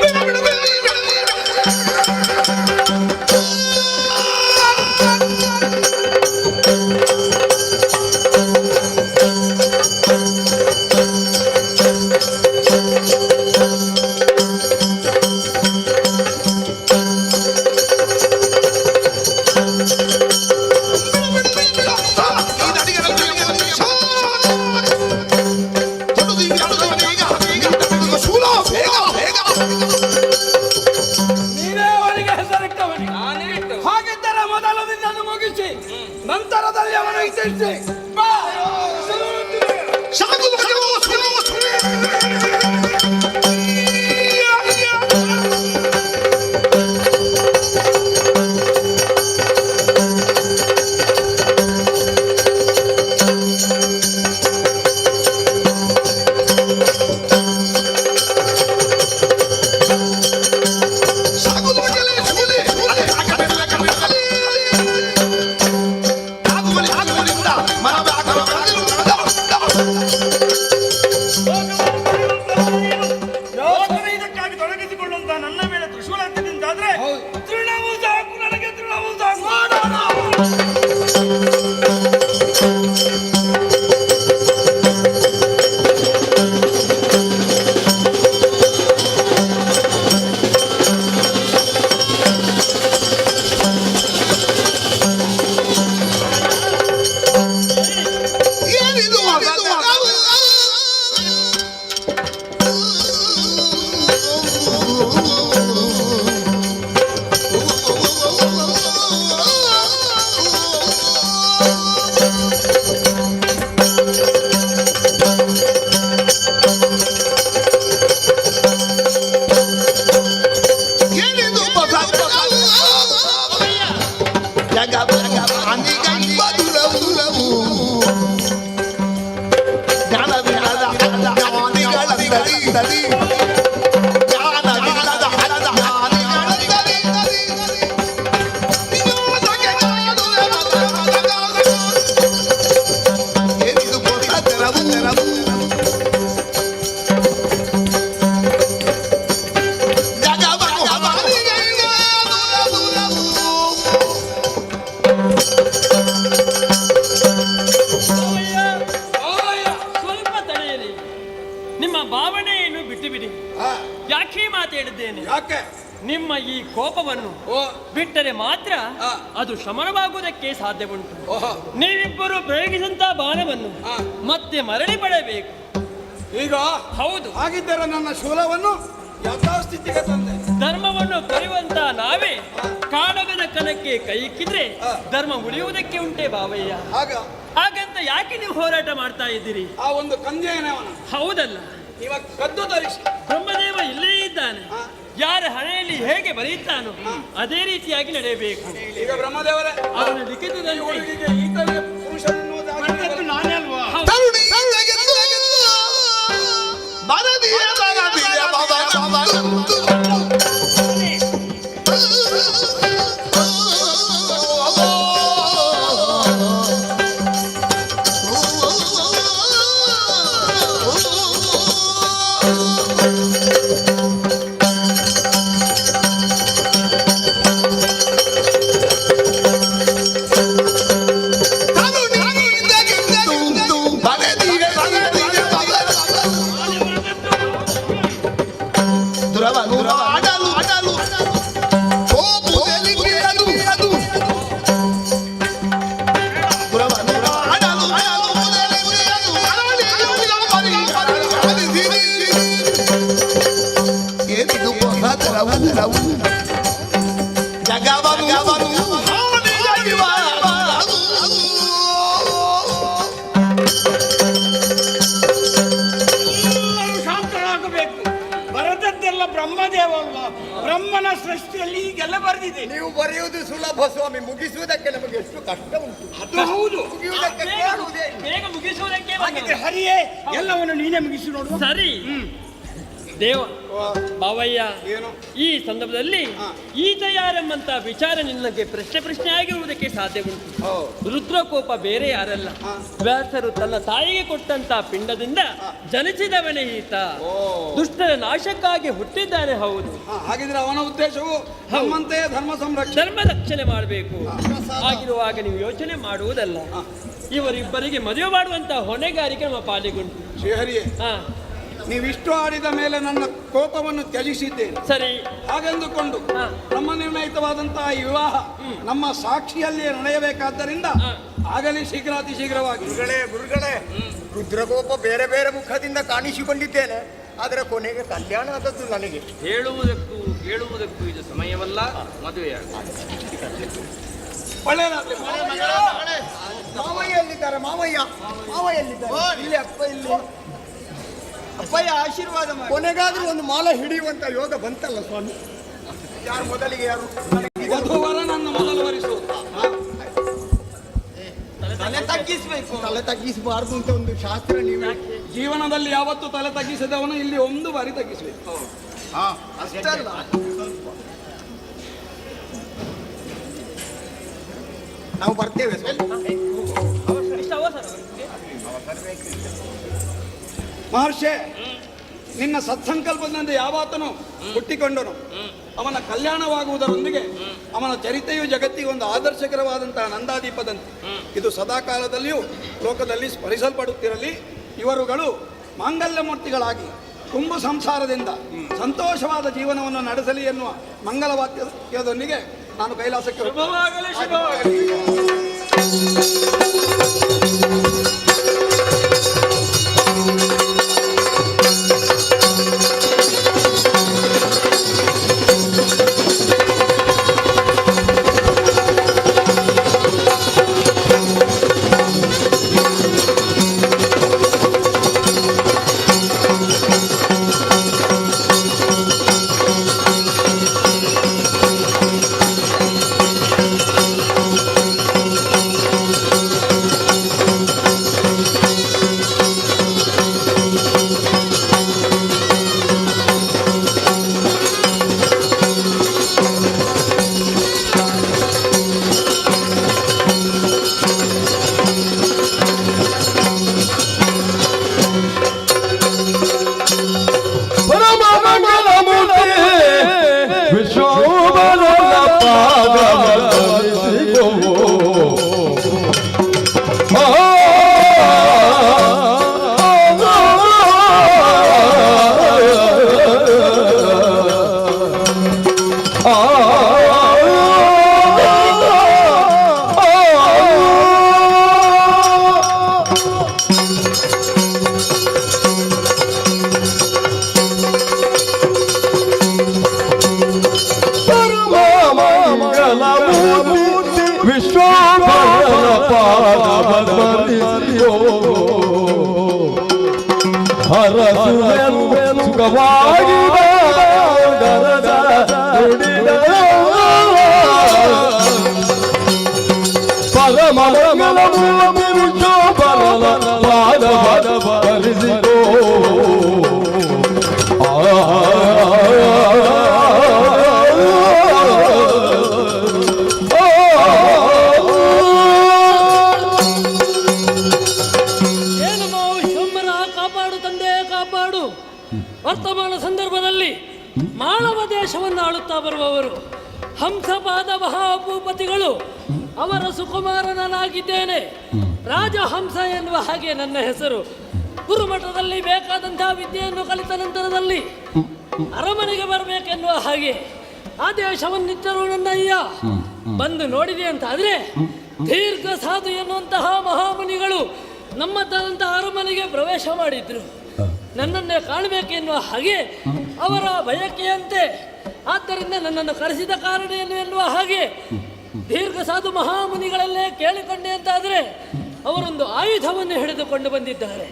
ನೀನೇ ಅವನಿಗೆ ಹೆಸರಿಟ್ಟವನಿಗೆ. ಹಾಗಿದ್ದರೆ ಮೊದಲು ನಿನ್ನನ್ನು ಮುಗಿಸಿ ನಂತರದಲ್ಲಿ ಅವನು ಇದ್ದಿಸಿ ತ್ರಿಶೂಲದಿಂದಾದ್ರೆ ತೃಣವು ಸಾಕು, ನನಗೆ ತೃಣವು ಸಾಕು. ಸ್ವಲ್ಪ ತಡೆಯಲಿ, ನಿಮ್ಮ ಭಾವನೆಯನ್ನು ಬಿಟ್ಟು ಬಿಡಿ. ಯಾಕೆ ಮಾತು ಹೇಳಿದ್ದೇನೆ? ಯಾಕೆ? ನಿಮ್ಮ ಈ ಕೋಪವನ್ನು ಬಿಟ್ಟರೆ ಮಾತ್ರ ಅದು ಶಮನವಾಗುವುದಕ್ಕೆ ಸಾಧ್ಯ ಉಂಟು. ನೀವಿಬ್ಬರು ಪ್ರಯೋಗಿಸಿದಂತ ಬಾಣವನ್ನು ಮತ್ತೆ ಮರಳಿ ಪಡೆಯಬೇಕು. ಈಗ ಹೌದು, ಹಾಗಿದ್ದರೆ ನನ್ನ ಶೂಲವನ್ನು ಯಥಾಸ್ಥಿತಿಗೆ ತಂದೆ. ಧರ್ಮವನ್ನು ಕರೆಯುವಂತ ನಾವೇ ಕಾಣಗದ ಕಣಕ್ಕೆ ಕೈ ಇಕ್ಕಿದ್ರೆ ಧರ್ಮ ಉಳಿಯುವುದಕ್ಕೆ ಉಂಟೆ ಬಾವಯ್ಯ. ಹಾಗಂತ ಯಾಕೆ ನೀವು ಹೋರಾಟ ಮಾಡ್ತಾ ಇದ್ದೀರಿ? ಆ ಒಂದು ಕಂಜೇನವನ ಹೌದಲ್ಲ, ಇವಾಗ ಕದ್ದು ಧರಿಸಿ ಬ್ರಹ್ಮದೇವ ಇಲ್ಲೇ ಇದ್ದಾನೆ. ಯಾರ ಹಣೆಯಲ್ಲಿ ಹೇಗೆ ಬರೆಯುತ್ತಾನೋ ಅದೇ ರೀತಿಯಾಗಿ ನಡೆಯಬೇಕು. ಈಗ ಬ್ರಹ್ಮದೇವರೇ ಅವನ ಲಿಖಿತದಲ್ಲಿ ಈತನೇ ಪುರುಷನೆನ್ನುವುದಾಗಿ ನಾನೇ ಅಲ್ವಾ? ಶಾಂತರಾಗಬೇಕು. ಬರದದ್ದೆಲ್ಲ ಬ್ರಹ್ಮದೇವ ಅಲ್ವಾ? ಬ್ರಹ್ಮನ ಸೃಷ್ಟಿಯಲ್ಲಿ ಈಗೆಲ್ಲ ಬರೆದಿದೆ. ನೀವು ಬರೆಯುವುದು ಸುಲಭ ಸ್ವಾಮಿ, ಮುಗಿಸುವುದಕ್ಕೆ ನಮಗೆ ಎಷ್ಟು ಕಷ್ಟ ಉಂಟು. ಅದು ಹೌದು. ಮುಗಿಯುವುದಕ್ಕೆ ಕೇಳುವುದೇ. ಬೇಗ ಮುಗಿಸುವುದಕ್ಕೆ ಹಾಗಿದ್ರೆ ಹರಿಯೇ ಎಲ್ಲವನ್ನು ನೀನೇ ಮುಗಿಸಿ ನೋಡು. ಸರಿ ದೇವ ಬಾವಯ್ಯ, ಏನು ಈ ಸಂದರ್ಭದಲ್ಲಿ ಈತ ಯಾರೆಂಬಂತ ವಿಚಾರ ನಿನ್ನಗೆ ಪ್ರಶ್ನೆ ಆಗಿರುವುದಕ್ಕೆ ಸಾಧ್ಯ ಉಂಟು. ರುದ್ರಕೋಪ ಬೇರೆ ಯಾರಲ್ಲ, ವ್ಯಾಸರು ತನ್ನ ತಾಯಿಗೆ ಕೊಟ್ಟಂತ ಪಿಂಡದಿಂದ ಜನಿಸಿದವನೇ ಈತ. ದುಷ್ಟರ ನಾಶಕ್ಕಾಗಿ ಹುಟ್ಟಿದ್ದಾನೆ. ಹೌದು, ಹಾಗಿದ್ರೆ ಅವನ ಉದ್ದೇಶವು ನಮ್ಮಂತೆ ಧರ್ಮ ಸಂರಕ್ಷಣೆ, ಧರ್ಮ ರಕ್ಷಣೆ ಮಾಡಬೇಕು. ಆಗಿರುವಾಗ ನೀವು ಯೋಚನೆ ಮಾಡುವುದಲ್ಲ, ಇವರಿಬ್ಬರಿಗೆ ಮದುವೆ ಮಾಡುವಂತ ಹೊಣೆಗಾರಿಕೆ ನಮ್ಮ ಪಾಲಿಗುಂಟು. ಶ್ರೀಹರಿಯೇ, ನೀವಿಷ್ಟು ಆಡಿದ ಮೇಲೆ ನನ್ನ ಕೋಪವನ್ನು ತ್ಯಜಿಸಿದ್ದೇನೆ. ಸರಿ, ಹಾಗೆಂದುಕೊಂಡು ನಮ್ಮ ನಿರ್ಣಯಿತವಾದಂತಹ ಈ ವಿವಾಹ ನಮ್ಮ ಸಾಕ್ಷಿಯಲ್ಲಿಯೇ ನಡೆಯಬೇಕಾದ್ದರಿಂದ ಆಗಲಿ ಶೀಘ್ರಾತಿ ಶೀಘ್ರವಾಗಿ. ಗುರುಗಳೇ, ರುದ್ರಕೋಪ ಬೇರೆ ಬೇರೆ ಮುಖದಿಂದ ಕಾಣಿಸಿಕೊಂಡಿದ್ದೇನೆ, ಆದರೆ ಕೊನೆಗೆ ಕಲ್ಯಾಣ ಆದದ್ದು ನನಗೆ. ಹೇಳುವುದಕ್ಕೂ ಕೇಳುವುದಕ್ಕೂ ಇದು ಸಮಯವಲ್ಲ, ಮದುವೆಯಾಗ. ಒಳ್ಳೆಯದಾಗಲಿ. ಮಾವಯ್ಯ ಎಲ್ಲಿದ್ದಾರೆ? ಮಾವಯ್ಯ ಎಲ್ಲಿದ್ದಾರೆ? ಇಲ್ಲಿ ಅಪ್ಪ, ಇಲ್ಲಿ ಅಪ್ಪಯ್ಯ ಆಶೀರ್ವಾದ ಮಾಡಿ. ಕೊನೆಗಾದ್ರೂ ಒಂದು ಮಾಲ ಹಿಡಿಯುವಂತ ಯೋಗ ಬಂತಲ್ಲ ಸ್ವಾಮಿ. ಯಾರು ಮೊದಲಿಗೆ? ಯಾರು ವಧುವರ ನನ್ನ ಮೊದಲು ವರಿಸುವುದು. ತಲೆ ತಗ್ಗಿಸ್ಬೇಕು. ತಲೆ ತಗ್ಗಿಸಬಾರ್ದು ಅಂತ ಒಂದು ಶಾಸ್ತ್ರ. ನೀವು ಜೀವನದಲ್ಲಿ ಯಾವತ್ತೂ ತಲೆ ತಗ್ಗಿಸದವನು ಇಲ್ಲಿ ಒಂದು ಬಾರಿ ತಗ್ಗಿಸಬೇಕು. ಅಷ್ಟಲ್ಲ, ನಾವು ಬರ್ತೇವೆ. ಮಹರ್ಷಿ, ನಿನ್ನ ಸತ್ಸಂಕಲ್ಪದಿಂದ ಯಾವಾತನು ಹುಟ್ಟಿಕೊಂಡನು. ಅವನ ಕಲ್ಯಾಣವಾಗುವುದರೊಂದಿಗೆ ಅವನ ಚರಿತೆಯು ಜಗತ್ತಿಗೆ ಒಂದು ಆದರ್ಶಕರವಾದಂತಹ ನಂದಾದೀಪದಂತೆ ಇದು ಸದಾಕಾಲದಲ್ಲಿಯೂ ಲೋಕದಲ್ಲಿ ಸ್ಮರಿಸಲ್ಪಡುತ್ತಿರಲಿ. ಇವರುಗಳು ಮಾಂಗಲ್ಯ ಮೂರ್ತಿಗಳಾಗಿ ತುಂಬ ಸಂಸಾರದಿಂದ ಸಂತೋಷವಾದ ಜೀವನವನ್ನು ನಡೆಸಲಿ ಎನ್ನುವ ಮಂಗಲವಾಕ್ಯದೊಂದಿಗೆ ನಾನು ಕೈಲಾಸಕ್ಕೆ ಶುಭವಾಗಲಿ, ಶುಭವಾಗಲಿ. ವರ್ತಮಾನ ಸಂದರ್ಭದಲ್ಲಿ ಮಾಳವ ದೇಶವನ್ನು ಆಳುತ್ತಾ ಬರುವವರು ಹಂಸಪಾದ ಮಹಾಭೂಪತಿಗಳು. ಅವರ ಸುಕುಮಾರನಾಗಿದ್ದೇನೆ. ರಾಜಹಂಸ ಎನ್ನುವ ಹಾಗೆ ನನ್ನ ಹೆಸರು. ಗುರುಮಠದಲ್ಲಿ ಬೇಕಾದಂತಹ ವಿದ್ಯೆಯನ್ನು ಕಲಿತ ನಂತರದಲ್ಲಿ ಅರಮನೆಗೆ ಬರಬೇಕೆನ್ನುವ ಹಾಗೆ ಆದೇಶವನ್ನಿಟ್ಟರು ನನ್ನಯ್ಯ. ಬಂದು ನೋಡಿದೆ ಅಂತ ಆದ್ರೆ ದೀರ್ಘ ಸಾಧು ಎನ್ನುವಂತಹ ಮಹಾಮುನಿಗಳು ನಮ್ಮ ತರಂತಹ ಅರಮನೆಗೆ ಪ್ರವೇಶ ಮಾಡಿದ್ರು. ನನ್ನನ್ನೇ ಕಾಣಬೇಕೆನ್ನುವ ಹಾಗೆ ಅವರ ಬಯಕೆಯಂತೆ, ಆದ್ದರಿಂದ ನನ್ನನ್ನು ಕರೆಸಿದ ಕಾರಣ ಏನು ಎನ್ನುವ ಹಾಗೆ ದೀರ್ಘ ಸಾಧು ಮಹಾಮುನಿಗಳಲ್ಲೇ ಕೇಳಿಕೊಂಡೆ ಅಂತಾದರೆ ಅವರೊಂದು ಆಯುಧವನ್ನು ಹಿಡಿದುಕೊಂಡು ಬಂದಿದ್ದಾರೆ.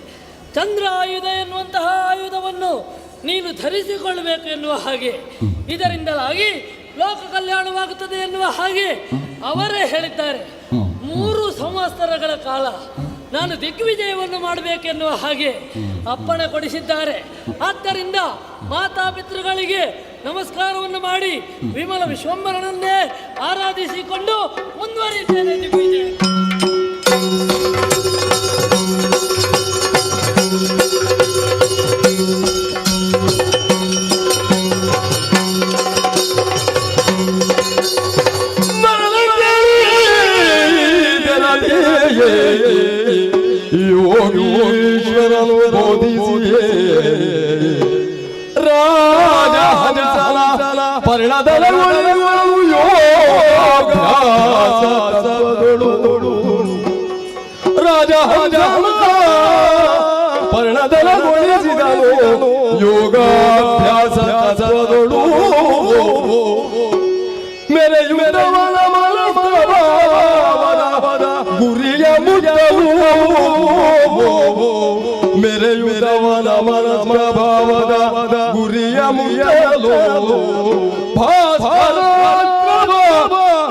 ಚಂದ್ರ ಆಯುಧ ಎನ್ನುವಂತಹ ಆಯುಧವನ್ನು ನೀನು ಧರಿಸಿಕೊಳ್ಳಬೇಕು ಎನ್ನುವ ಹಾಗೆ, ಇದರಿಂದಲಾಗಿ ಲೋಕ ಕಲ್ಯಾಣವಾಗುತ್ತದೆ ಎನ್ನುವ ಹಾಗೆ ಅವರೇ ಹೇಳಿದ್ದಾರೆ. 3 ಸಂವತ್ಸರಗಳ ಕಾಲ ನಾನು ದಿಗ್ವಿಜಯವನ್ನು ಮಾಡಬೇಕೆನ್ನುವ ಹಾಗೆ ಅಪ್ಪಣೆ ಕೊಡಿಸಿದ್ದಾರೆ. ಆದ್ದರಿಂದ ಮಾತಾಪಿತೃಗಳಿಗೆ ನಮಸ್ಕಾರವನ್ನು ಮಾಡಿ ವಿಮಲ ವಿಶ್ವಂಬರನನ್ನೇ ಆರಾಧಿಸಿಕೊಂಡು ಮುಂದುವರಿಯುತ್ತೇನೆ. ದಿಗ್ವಿಜಯ ಯೋಗೀಶ್ವರನು ಬೋಧಿಸಿಯೇ ರಾಜಹಂಸನ ಪರಿಣದಲಗಳು ಯೋಗಾಭ್ಯಾಸಗಳು ರಾಜಹಂಸನ ಪರಿಣದಲಗೊಳಿಸಿದನು ಯೋಗಾಭ್ಯಾಸಗಳು ಮೆರೆಯುವುದವನ ಗುರಿಯ ಮುದ್ದವು ಮೆರೆಯುವುದವನ ಮನಸ್ಪ್ರಭಾವದ ಗುರಿಯ ಮುಯಲು ಭಾಸ್ಕರ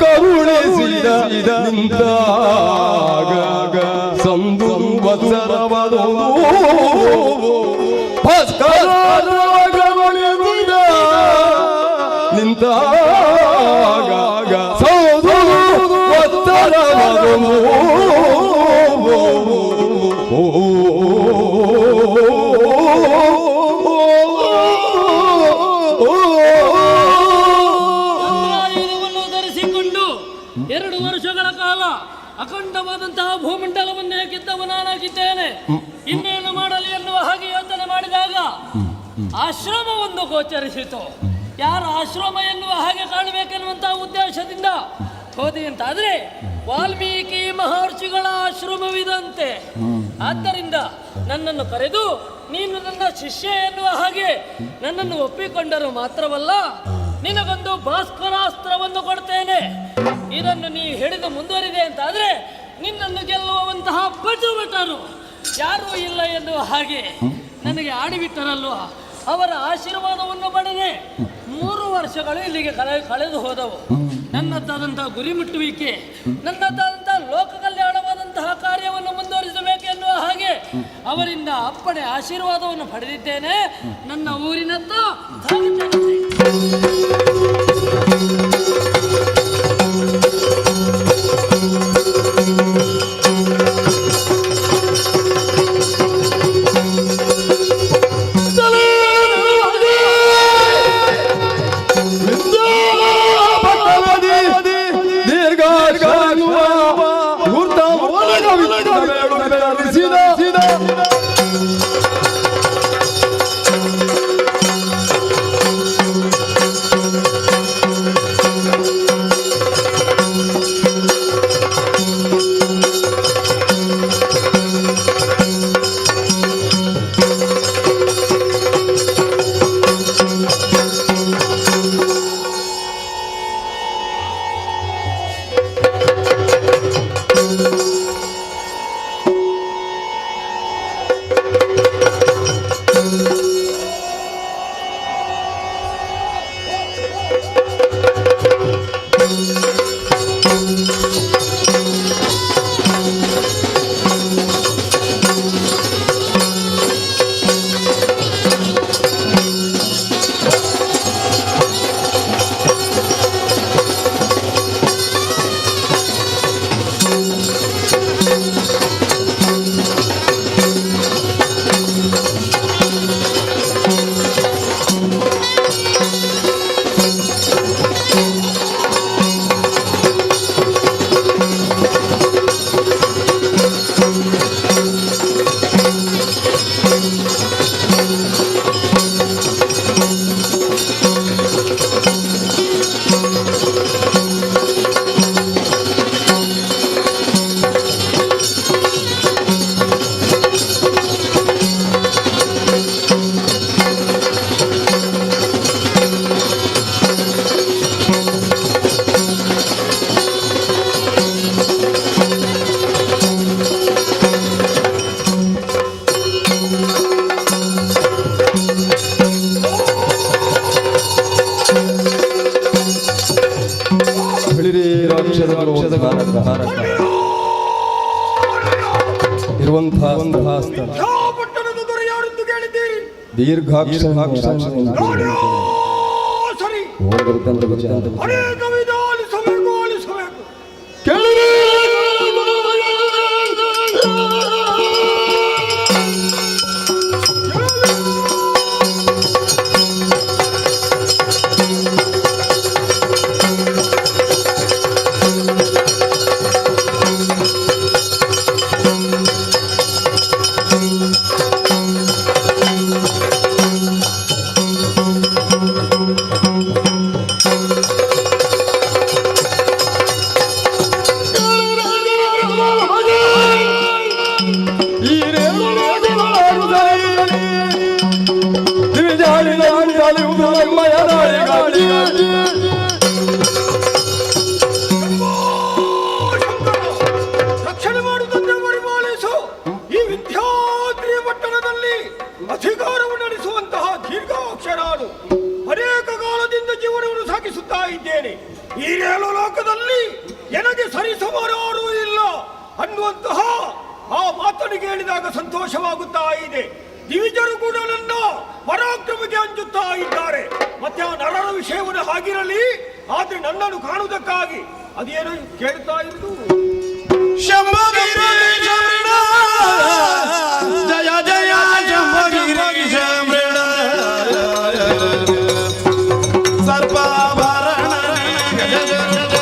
ಕರುಣಿಸಿದ ಸಂದು ವತ್ಸರವನು ಭಾಸ್ಕರ ಕರುಣಿಸಿದ ನಿಂತಾಗ ಸೌದು ವತ್ಸರವನು ಅಖಂಡವಾದಂತಹ ಭೂಮಂಡಲವನ್ನೇ ಗೆದ್ದವ ನಾನಾಗಿದ್ದೇನೆ. ಇನ್ನೇನು ಮಾಡಲಿ ಎನ್ನುವ ಹಾಗೆ ಯೋಚನೆ ಮಾಡಿದಾಗ ಆಶ್ರಮವೊಂದು ಗೋಚರಿಸಿತು. ಯಾರ ಆಶ್ರಮ ಎನ್ನುವ ಹಾಗೆ ಕಾಣಬೇಕೆನ್ನುವಂತಹ ಉದ್ದೇಶದಿಂದ ಹೋದಿ ಅಂತಾದ್ರೆ ವಾಲ್ಮೀಕಿ ಮಹರ್ಷಿಗಳ ಆಶ್ರಮವಿದಂತೆ. ಆದ್ದರಿಂದ ನನ್ನನ್ನು ಕರೆದು ನೀನು ನನ್ನ ಶಿಷ್ಯ ಎನ್ನುವ ಹಾಗೆ ನನ್ನನ್ನು ಒಪ್ಪಿಕೊಂಡರು ಮಾತ್ರವಲ್ಲ, ನಿನಗೊಂದು ಭಾಸ್ಕರಾಸ್ತ್ರವನ್ನು ಕೊಡ್ತೇನೆ. ಇದನ್ನು ನೀ ಹಿಡಿದು ಮುಂದುವರಿದೆ ಅಂತಾದ್ರೆ ನಿನ್ನನ್ನು ಗೆಲ್ಲುವಂತಹ ಪಟುಭಟರು ಯಾರೂ ಇಲ್ಲ ಎನ್ನುವ ಹಾಗೆ ನನಗೆ ಆಡಿಬಿಟ್ಟರಲ್ವ. ಅವರ ಆಶೀರ್ವಾದವನ್ನು ಪಡೆದೆ 3 ವರ್ಷಗಳು ಇಲ್ಲಿಗೆ ಕಳೆದು ಹೋದವು. ನನ್ನದಾದಂತಹ ಗುರಿ ಮುಟ್ಟುವಿಕೆ, ನನ್ನದಾದಂತಹ ಲೋಕ ಕಲ್ಯಾಣವಾದಂತಹ ಕಾರ್ಯವನ್ನು ಮುಂದುವರಿಸಬೇಕೆನ್ನುವ ಹಾಗೆ ಅವರಿಂದ ಅಪ್ಪಣೆ ಆಶೀರ್ವಾದವನ್ನು ಪಡೆದಿದ್ದೇನೆ. ನನ್ನ ಊರಿನತ್ತ ಸಾಗುತ್ತೇನೆ. ರಕ್ಷಣೆ ಮಾಡುವುದನ್ನು ಪರಿಪಾಲಿಸು. ಈ ವಿದ್ಯಾದ್ರಿ ಪಟ್ಟಣದಲ್ಲಿ ಅಧಿಕಾರವನ್ನು ನಡೆಸುವಂತಹ ದೀರ್ಘಾಕ್ಷರಾನು ಅನೇಕ ಕಾಲದಿಂದ ಜೀವನವನ್ನು ಸಾಗಿಸುತ್ತಾ ಇದ್ದೇನೆ. ಈ ಲೋಕದಲ್ಲಿ ನನಗೆ ಸರಿಸಮಾನರೂ ಇಲ್ಲ ಅನ್ನುವಂತಹ ಆ ಮಾತನ್ನು ಕೇಳಿದಾಗ ಸಂತೋಷವಾಗುತ್ತಾ ಇದೆ. ದಿವಿಜರು ಕೂಡ ನನ್ನ ಪರಾಕ್ರಮಕ್ಕೆ ಅಂಜುತ್ತಾ ಇದ್ದಾರೆ. ಮತ್ತೆ ಆ ನರರ ವಿಷಯವನ್ನು ಹಾಗಿರಲಿ, ಆದ್ರೆ ನನ್ನನ್ನು ಕಾಣುವುದಕ್ಕಾಗಿ ಅದೇನು ಕೇಳ್ತಾ ಇರುವುದು. ಜಯ ಜಯ ಶಂಭಗಿರಿ ಶಂಭೃಣ ಸರ್ಪಾಭರಣ ಗಜ ಗಜ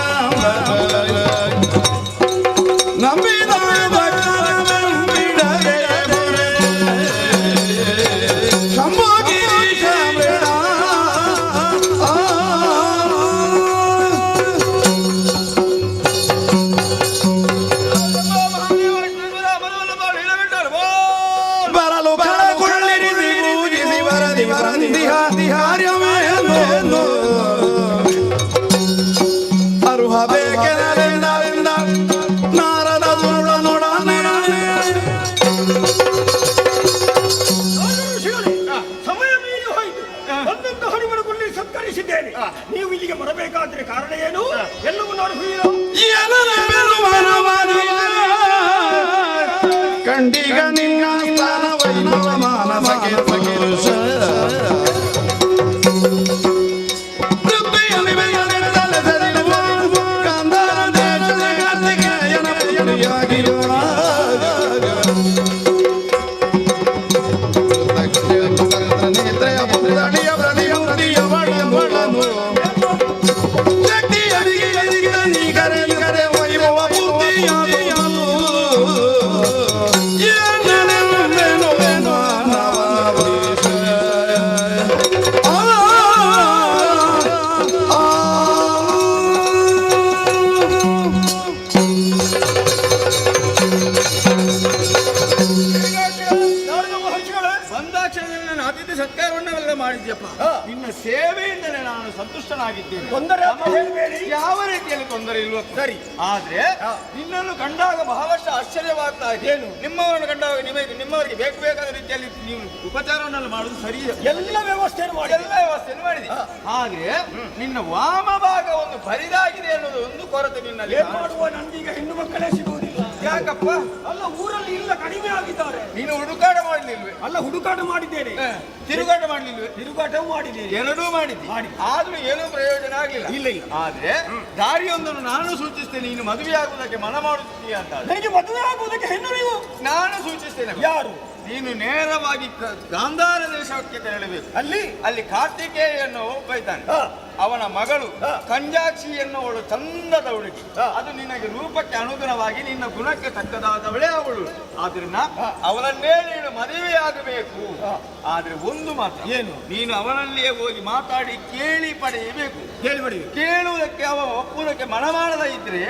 ಮಾಡಬೇಕಾದ್ರೆ ಕಾರಣ ಏನು ಎಲ್ಲವೂ ನೋಡುತ್ತೀರಾ? ಕಂಡಿಗ ನಿನ್ನ ಸ್ಥಾನ ವೈಭವ ಮಾನಸಕ್ಕೆ ಪುರುಷ ನಿನ್ನ ಸೇವೆಯಿಂದಲೇ ನಾನು ಸಂತುಷ್ಟನಾಗಿದ್ದೇನೆ. ತೊಂದರೆ ಅಂತ ಹೇಳಬೇಡಿ. ಯಾವ ರೀತಿಯಲ್ಲಿ ತೊಂದರೆ ಇಲ್ವ? ಸರಿ, ಆದ್ರೆ ನಿನ್ನನ್ನು ಕಂಡಾಗ ಬಹಳಷ್ಟು ಆಶ್ಚರ್ಯವಾಗ್ತಾ ಇದೆ. ಏನು? ನಿಮ್ಮವರನ್ನು ಕಂಡಾಗ ನಿಮ್ಮವರಿಗೆ ಬೇಕಾದ ರೀತಿಯಲ್ಲಿ ನೀವು ಉಪಚಾರವನ್ನೆಲ್ಲ ಮಾಡುವುದು ಸರಿ. ಎಲ್ಲ ವ್ಯವಸ್ಥೆಯನ್ನು ಮಾಡಿದೆ. ಆದ್ರೆ ನಿನ್ನ ವಾಮ ಭಾಗ ಒಂದು ಬರಿದಾಗಿದೆ ಅನ್ನೋದು ಒಂದು ಕೊರತೆ ನಿನ್ನಲ್ಲಿ. ಏನ್ ಮಾಡುವ? ನನ್ಗೀಗ ಹೆಣ್ಣು ಮಕ್ಕಳೇ ಸಿಗುವುದಿಲ್ಲ. ಯಾಕಪ್ಪ? ಅಲ್ಲ, ಊರಲ್ಲಿ ಇಲ್ಲ, ಕಡಿಮೆ ಆಗಿದ್ದಾರೆ. ನೀನು ಹುಡುಕಾಟ ಮಾಡಲಿಲ್ವೇ? ಅಲ್ಲ, ಹುಡುಕಾಟ ಮಾಡಿದ್ದೇನೆ. ತಿರುಗಾಟ ಮಾಡಲಿಲ್ವೇ? ತಿರುಗಾಟವೂ ಮಾಡಿದ್ದೇನೆ. ಎರಡೂ ಮಾಡಿದ್ದೆ. ಆದ್ರೂ ಏನೂ ಪ್ರಯೋಜನ ಆಗ್ಲಿಲ್ಲ. ಇಲ್ಲ. ಆದ್ರೆ ದಾರಿಯೊಂದನ್ನು ನಾನು ಸೂಚಿಸ್ತೇನೆ. ನೀನು ಮದುವೆ ಆಗುವುದಕ್ಕೆ ಮನ ಮಾಡುತ್ತೀಯ ಅಂತ. ನನಗೆ ಮದುವೆ ಆಗುವುದಕ್ಕೆ ಹೆಣ್ಣು ನೀವು? ನಾನು ಸೂಚಿಸ್ತೇನೆ. ಯಾರು? ನೀನು ನೇರವಾಗಿ ಗಾಂಧಾರ ದೇಶಕ್ಕೆ ತೆರಳಬೇಕು. ಅಲ್ಲಿ ಕಾರ್ತಿಕೇಯ ಎನ್ನುವ ಒಬ್ಬ ಇದ್ದಾನೆ. ಅವನ ಮಗಳು ಕಂಜಾಕ್ಷಿ ಎನ್ನುವಳು ಚಂದದ ಹುಡುಗಿ. ಅದು ನಿನಗೆ ರೂಪಕ್ಕೆ ಅನುಗುಣವಾಗಿ ನಿನ್ನ ಗುಣಕ್ಕೆ ತಕ್ಕದಾದವಳೇ ಅವಳು. ಆದ್ರಿಂದ ಅವನನ್ನೇ ನೀನು ಮದುವೆಯಾಗಬೇಕು. ಆದ್ರೆ ಒಂದು ಮಾತ್ರ, ಏನು? ನೀನು ಅವನಲ್ಲಿಯೇ ಹೋಗಿ ಮಾತಾಡಿ ಕೇಳಿ ಪಡೆಯಬೇಕು. ಕೇಳುವುದಕ್ಕೆ ಅವ ಒಪ್ಪುವುದಕ್ಕೆ ಮನ ಮಾಡದ ಇದ್ರೆ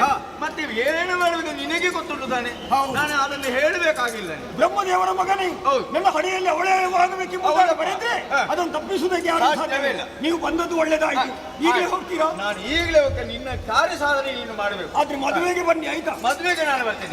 ಮತ್ತೆ ಏನೇನು ಮಾಡುವುದು ನಿನಗೆ ಗೊತ್ತುಂಟು ತಾನೆ. ನಾನು ಅದನ್ನು ಹೇಳಬೇಕಾಗಿಲ್ಲ. ಬ್ರಹ್ಮದೇವರ ಮಗನೇ, ನನ್ನ ಹಣೆಯಲ್ಲಿ ಅವಳೇ ಆಗಬೇಕೆಂಬ ಬರೆದ್ರೆ ಅದನ್ನು ತಪ್ಪಿಸುವುದಕ್ಕೆ ಸಾಧ್ಯವಿಲ್ಲ. ನೀವು ಬಂದದ್ದು ಒಳ್ಳೆದಾಯ್ತು. ಈಗಲೇ ಹೋಗ್ತೀರಾ? ನಾನು ಈಗಲೇ ಹೋಗ್ತೇನೆ. ನಿನ್ನ ಕಾರ್ಯ ಸಾಧನೆ ನೀನು ಮಾಡಬೇಕು. ಆದ್ರೆ ಮದುವೆಗೆ ಬನ್ನಿ, ಆಯ್ತಾ? ಮದುವೆಗೆ ನಾನು ಬರ್ತೇನೆ.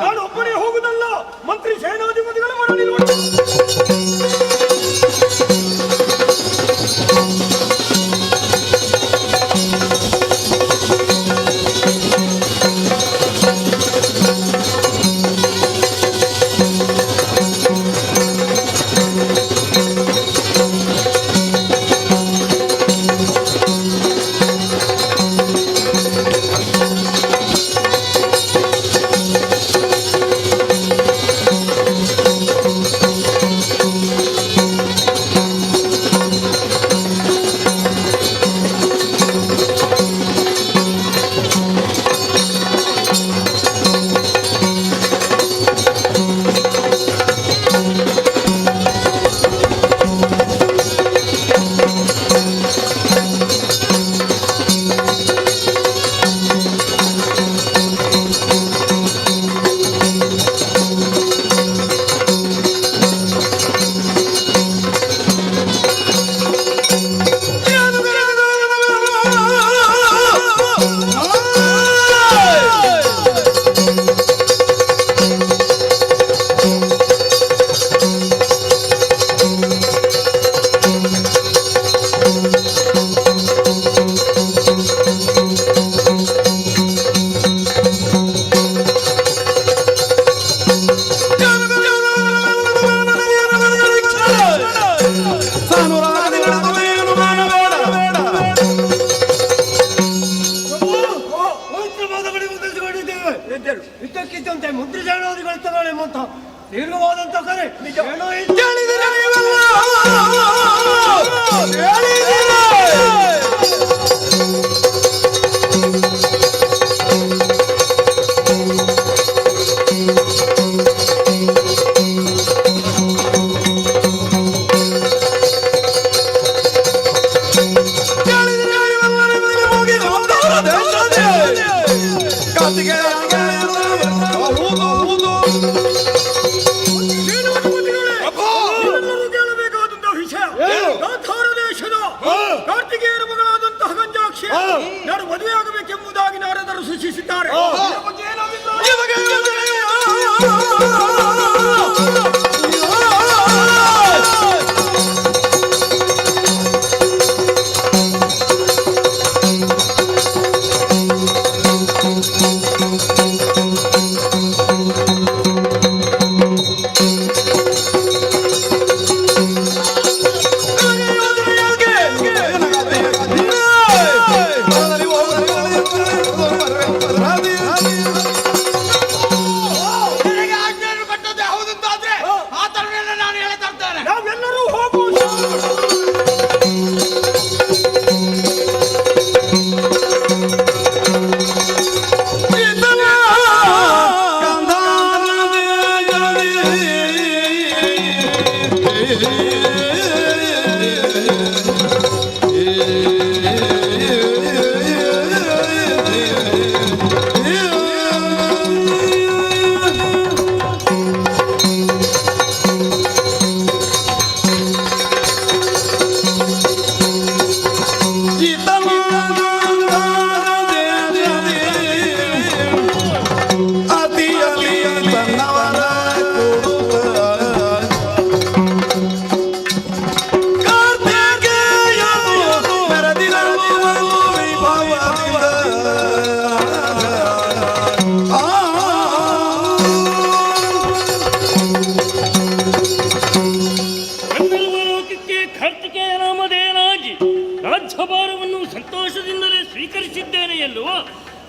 ನಾನು ಒಬ್ಬನೇ ಹೋಗುದಲ್ಲ, ಮಂತ್ರಿ ಸೇನಾಧಿಪತಿಗಳು ಮರಳಿ ಇದಕ್ಕಿದ್ದಂತೆ ಮುದ್ರಿ ಜಾಣೋದಿಗಳು ತಗೊಳ್ಳೆಂಬಂತ ದೀರ್ಘವಾದಂತ ಕರೆ ಕಾರ್ತಿಕೇಯರ ಮಗಳಾದಂತಹ ಗಂಜಾಕ್ಷಿ ನಾನು ಮದುವೆಯಾಗಬೇಕೆಂಬುದಾಗಿ ನಾರದರು ಸೂಚಿಸಿದ್ದಾರೆ.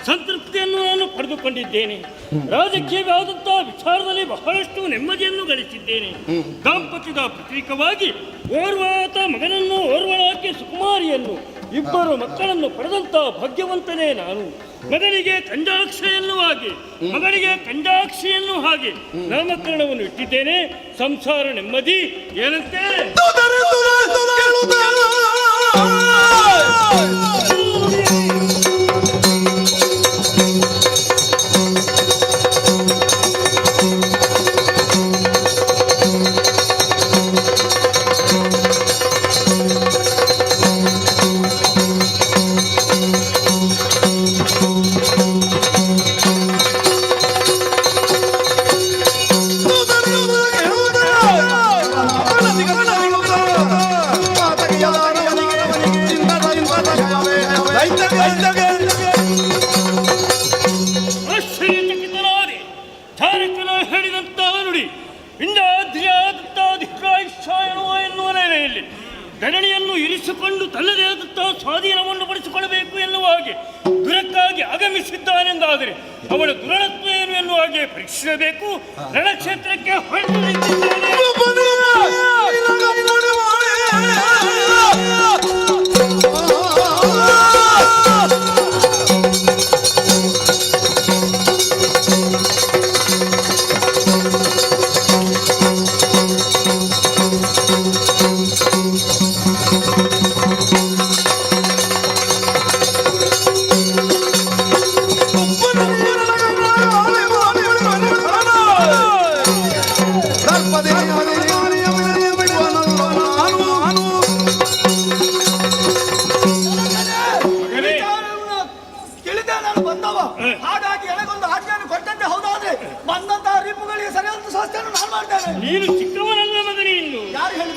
ಸಂತೃಪ್ತಿಯನ್ನು ನಾನು ಪಡೆದುಕೊಂಡಿದ್ದೇನೆ. ರಾಜಕೀಯವಾದಂತಹ ವಿಚಾರದಲ್ಲಿ ಬಹಳಷ್ಟು ನೆಮ್ಮದಿಯನ್ನು ಗಳಿಸಿದ್ದೇನೆ. ದಾಂಪತ್ಯದ ಪ್ರತೀಕವಾಗಿ ಓರ್ವಾತ ಮಗನನ್ನು ಓರ್ವಳಾಕೆ ಸುಕುಮಾರಿಯನ್ನು ಇಬ್ಬರು ಮಕ್ಕಳನ್ನು ಪಡೆದಂತ ಭಾಗ್ಯವಂತನೇ ನಾನು. ಮಗನಿಗೆ ಕಂಜಾಕ್ಷಿಯನ್ನು ಹಾಗೆ ಮಗಳಿಗೆ ಕಂಜಾಕ್ಷಿಯನ್ನು ಹಾಗೆ ನಾಮಕರಣವನ್ನು ಇಟ್ಟಿದ್ದೇನೆ. ಸಂಸಾರ ನೆಮ್ಮದಿ ಏನಂತೆ ಆಶ್ಚರ್ಯಚಕಿತನಾದೆ. ಚಾಣಕ್ಯನ ಹೇಳಿದಂತಹ ನುಡಿ ಎನ್ನುವ ನೆಲೆಯಲ್ಲಿ ಧರಣಿಯನ್ನು ಇರಿಸಿಕೊಂಡು ತನ್ನದೇ ಆದಂತಹ ಸ್ವಾಧೀನವನ್ನು ಪಡಿಸಿಕೊಳ್ಳಬೇಕು ಎನ್ನುವ ಹಾಗೆ ದುರಕ್ಕಾಗಿ ಆಗಮಿಸಿದ್ದಾನೆಂದಾದರೆ ಅವಳ ದುರಳತ್ವ ಏನು ಎನ್ನುವ ಹಾಗೆ ಪರೀಕ್ಷಿಸಬೇಕು. ರಣಕ್ಷೇತ್ರಕ್ಕೆ ಹೊರಟು ನಿಂತಿದ್ದಾನೆ. ಹಾಗಾಗಿ ಎಳಗೊಂದು ಆಜ್ಞೆಯನ್ನು ಕೊಟ್ಟಂತೆ ಹೌದಾದ್ರೆ ಬಂದಂತಹ ರಿಪುಗಳಿಗೆ ಸರಿಯಾದ ಶಾಸ್ತ್ರವನ್ನು ನಾನು ಮಾಡ್ತೇನೆ. ನೀನು ಚಿಕ್ಕವನಲ್ಲ ಮಗನೇ. ಇನ್ನು ಯಾರು ಹೇಳಿ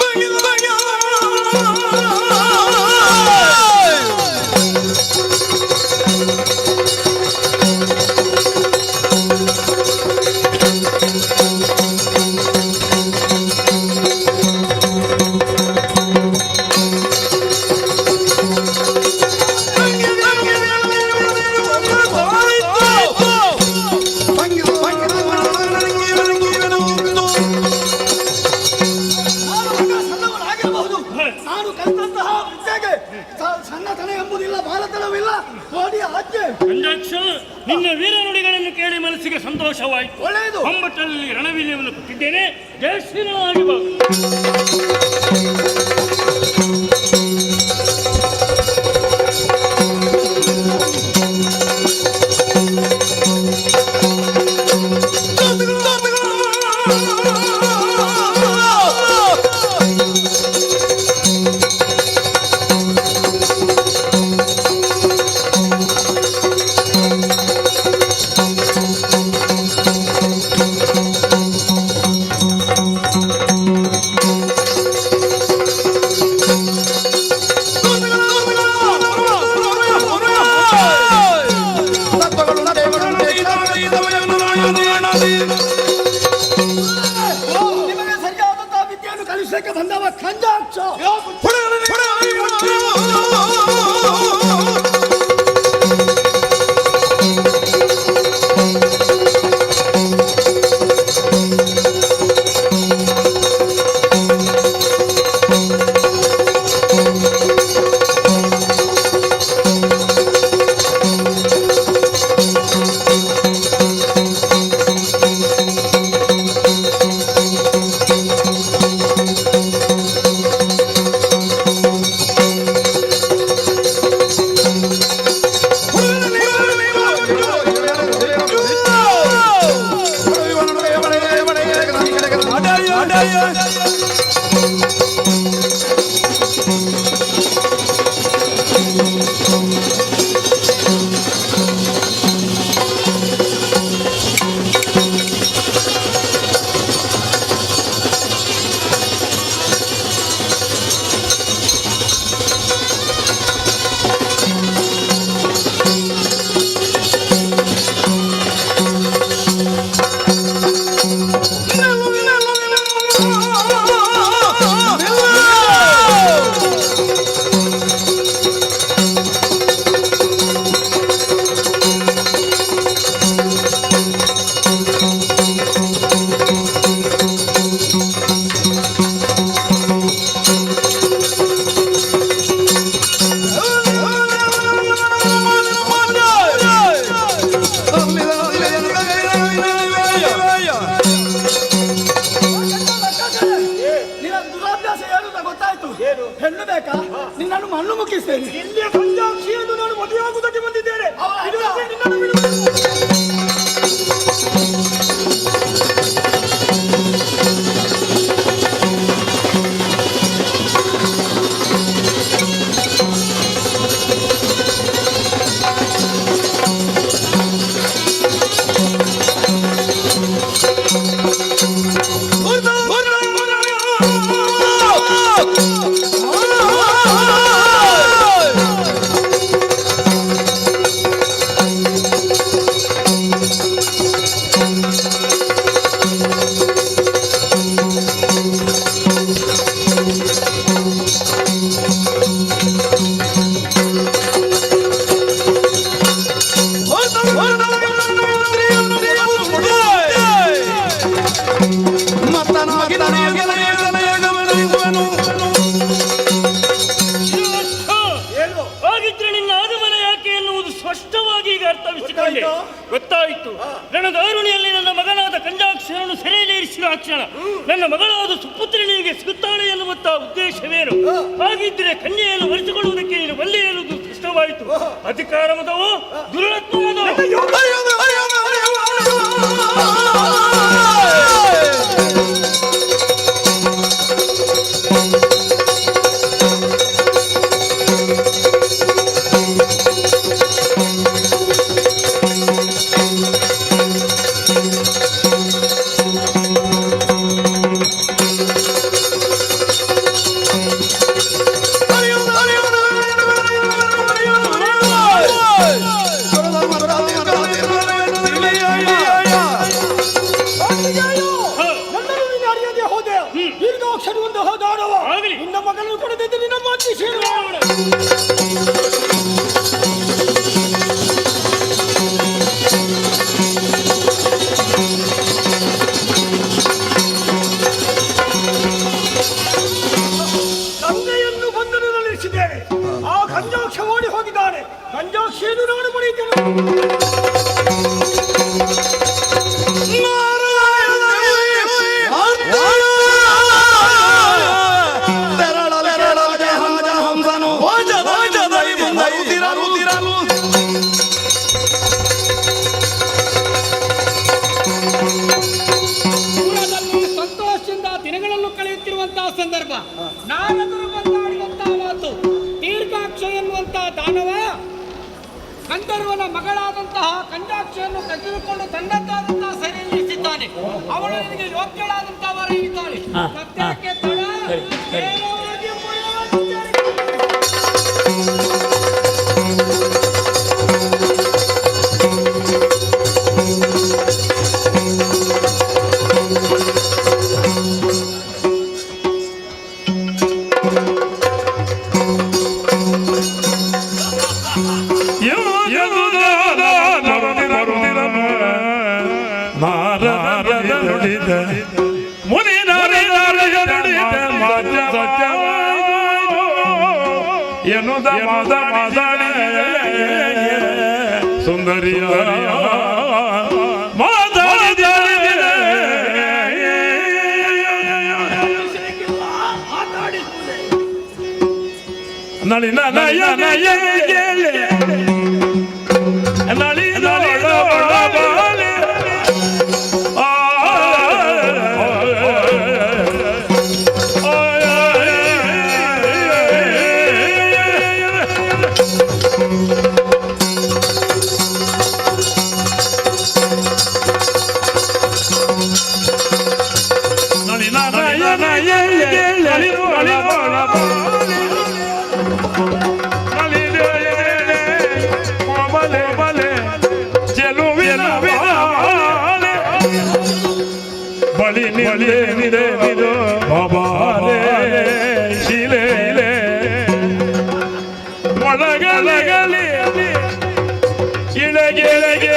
ನಿನ್ನ ವೀರ ನುಡಿಗಳನ್ನು ಕೇಳಿ ಮನಸ್ಸಿಗೆ ಸಂತೋಷವಾಯಿತು. ಒಳ್ಳೆಯದು. ಹೊಂಬಟ್ಟಲ್ಲಿ ರಣವೀರ್ಯವನ್ನು ಕೊಟ್ಟಿದ್ದೇನೆ. ಜಯ ಶ್ರೀರಾಮಾಗಿ ಬಾ. ಹೆಣ್ಣು ಬೇಕಾ? ನಿನ್ನನ್ನು ಮಣ್ಣು ಮುಗಿಸ್ತೇನೆ. ಇಲ್ಲಿಯ ಪಂಚಾಕ್ಷಿಯನ್ನು ನಾನು ಮದುವೆಯಾಗುವುದಕ್ಕೆ ಬಂದಿದ್ದೇನೆ. ನಿನ್ನನ್ನು ಬಿಡುವುದಿಲ್ಲ. ಗೊತ್ತಾಯಿತು. ರಣದಾರುಣಿಯಲ್ಲಿ ನನ್ನ ಮಗನಾದ ಕಂಜಾಕ್ಷರನ್ನು ಸೆರೆಯಲ್ಲಿರಿಸಿದ ಕ್ಷಣ ನನ್ನ ಮಗಳಾದ ಸುಪುತ್ರಿನಿಗೆ ಸಿಗುತ್ತಾಳೆ ಎನ್ನುವಂತ ಉದ್ದೇಶವೇನು? ಹಾಗಿದ್ದರೆ ಕನ್ಯೆಯನ್ನು ವರಿಸಿಕೊಳ್ಳುವುದಕ್ಕೆ ನೀನು ಬಲ್ಲೆ ಎನ್ನುವುದು ಸ್ಪಷ್ಟವಾಯಿತು. ಅಧಿಕಾರ ಮದವೋ ದುರ್ಲತ್ವ ನಿನ್ನ ಮಗನನ್ನು ಕೊಡದಿದ್ದರೆ ನಿನ್ನ ಮಾತಿ ತಂದೆಯನ್ನು ಬಂಧನದಲ್ಲಿರಿಸಿದ್ದೇನೆ. ಆ ಕಂಜಾಕ್ಷ ಓಡಿ ಹೋಗಿದ್ದಾನೆ. ಕಂಜಾಕ್ಷಿಯನ್ನು ನಾನು ಪಡೆಯುತ್ತೇನೆ. ಸಂತೋಷದಿಂದ ದಿನಗಳನ್ನು ಕಳೆಯುತ್ತಿರುವಂತಹ ಸಂದರ್ಭ ನಾರದರು ಮಾತನಾಡಿದಂತಹ ಮಾತು, ದೀರ್ಘಾಕ್ಷ ಎನ್ನುವಂತಹ ದಾನವ ಗಂಧರ್ವನ ಮಗಳಾದಂತಹ ಕಂಜಾಕ್ಷಿಯನ್ನು ತೆಗೆದುಕೊಂಡು ತನ್ನದ್ದಾದಂತಹ ಸೆರೆಯಲ್ಲಿರಿಸಿದ್ದಾನೆ. ಅವಳು ನಿನಗೆ ಯೋಗ್ಯಳಾದಂತಹ ವರ ಇದ್ದಾಳೆ. ಸತ್ಯಕ್ಕೆ ತಡ ನೇರವಾಗಿ ಎನ್ನುದ ಮಾತಾಡಿ ಸುಂದರಿಯ ನಳಿನ ನಯನ ನಳಿನ ಒಳಗಲಗಲಿ ಇಳಗೆ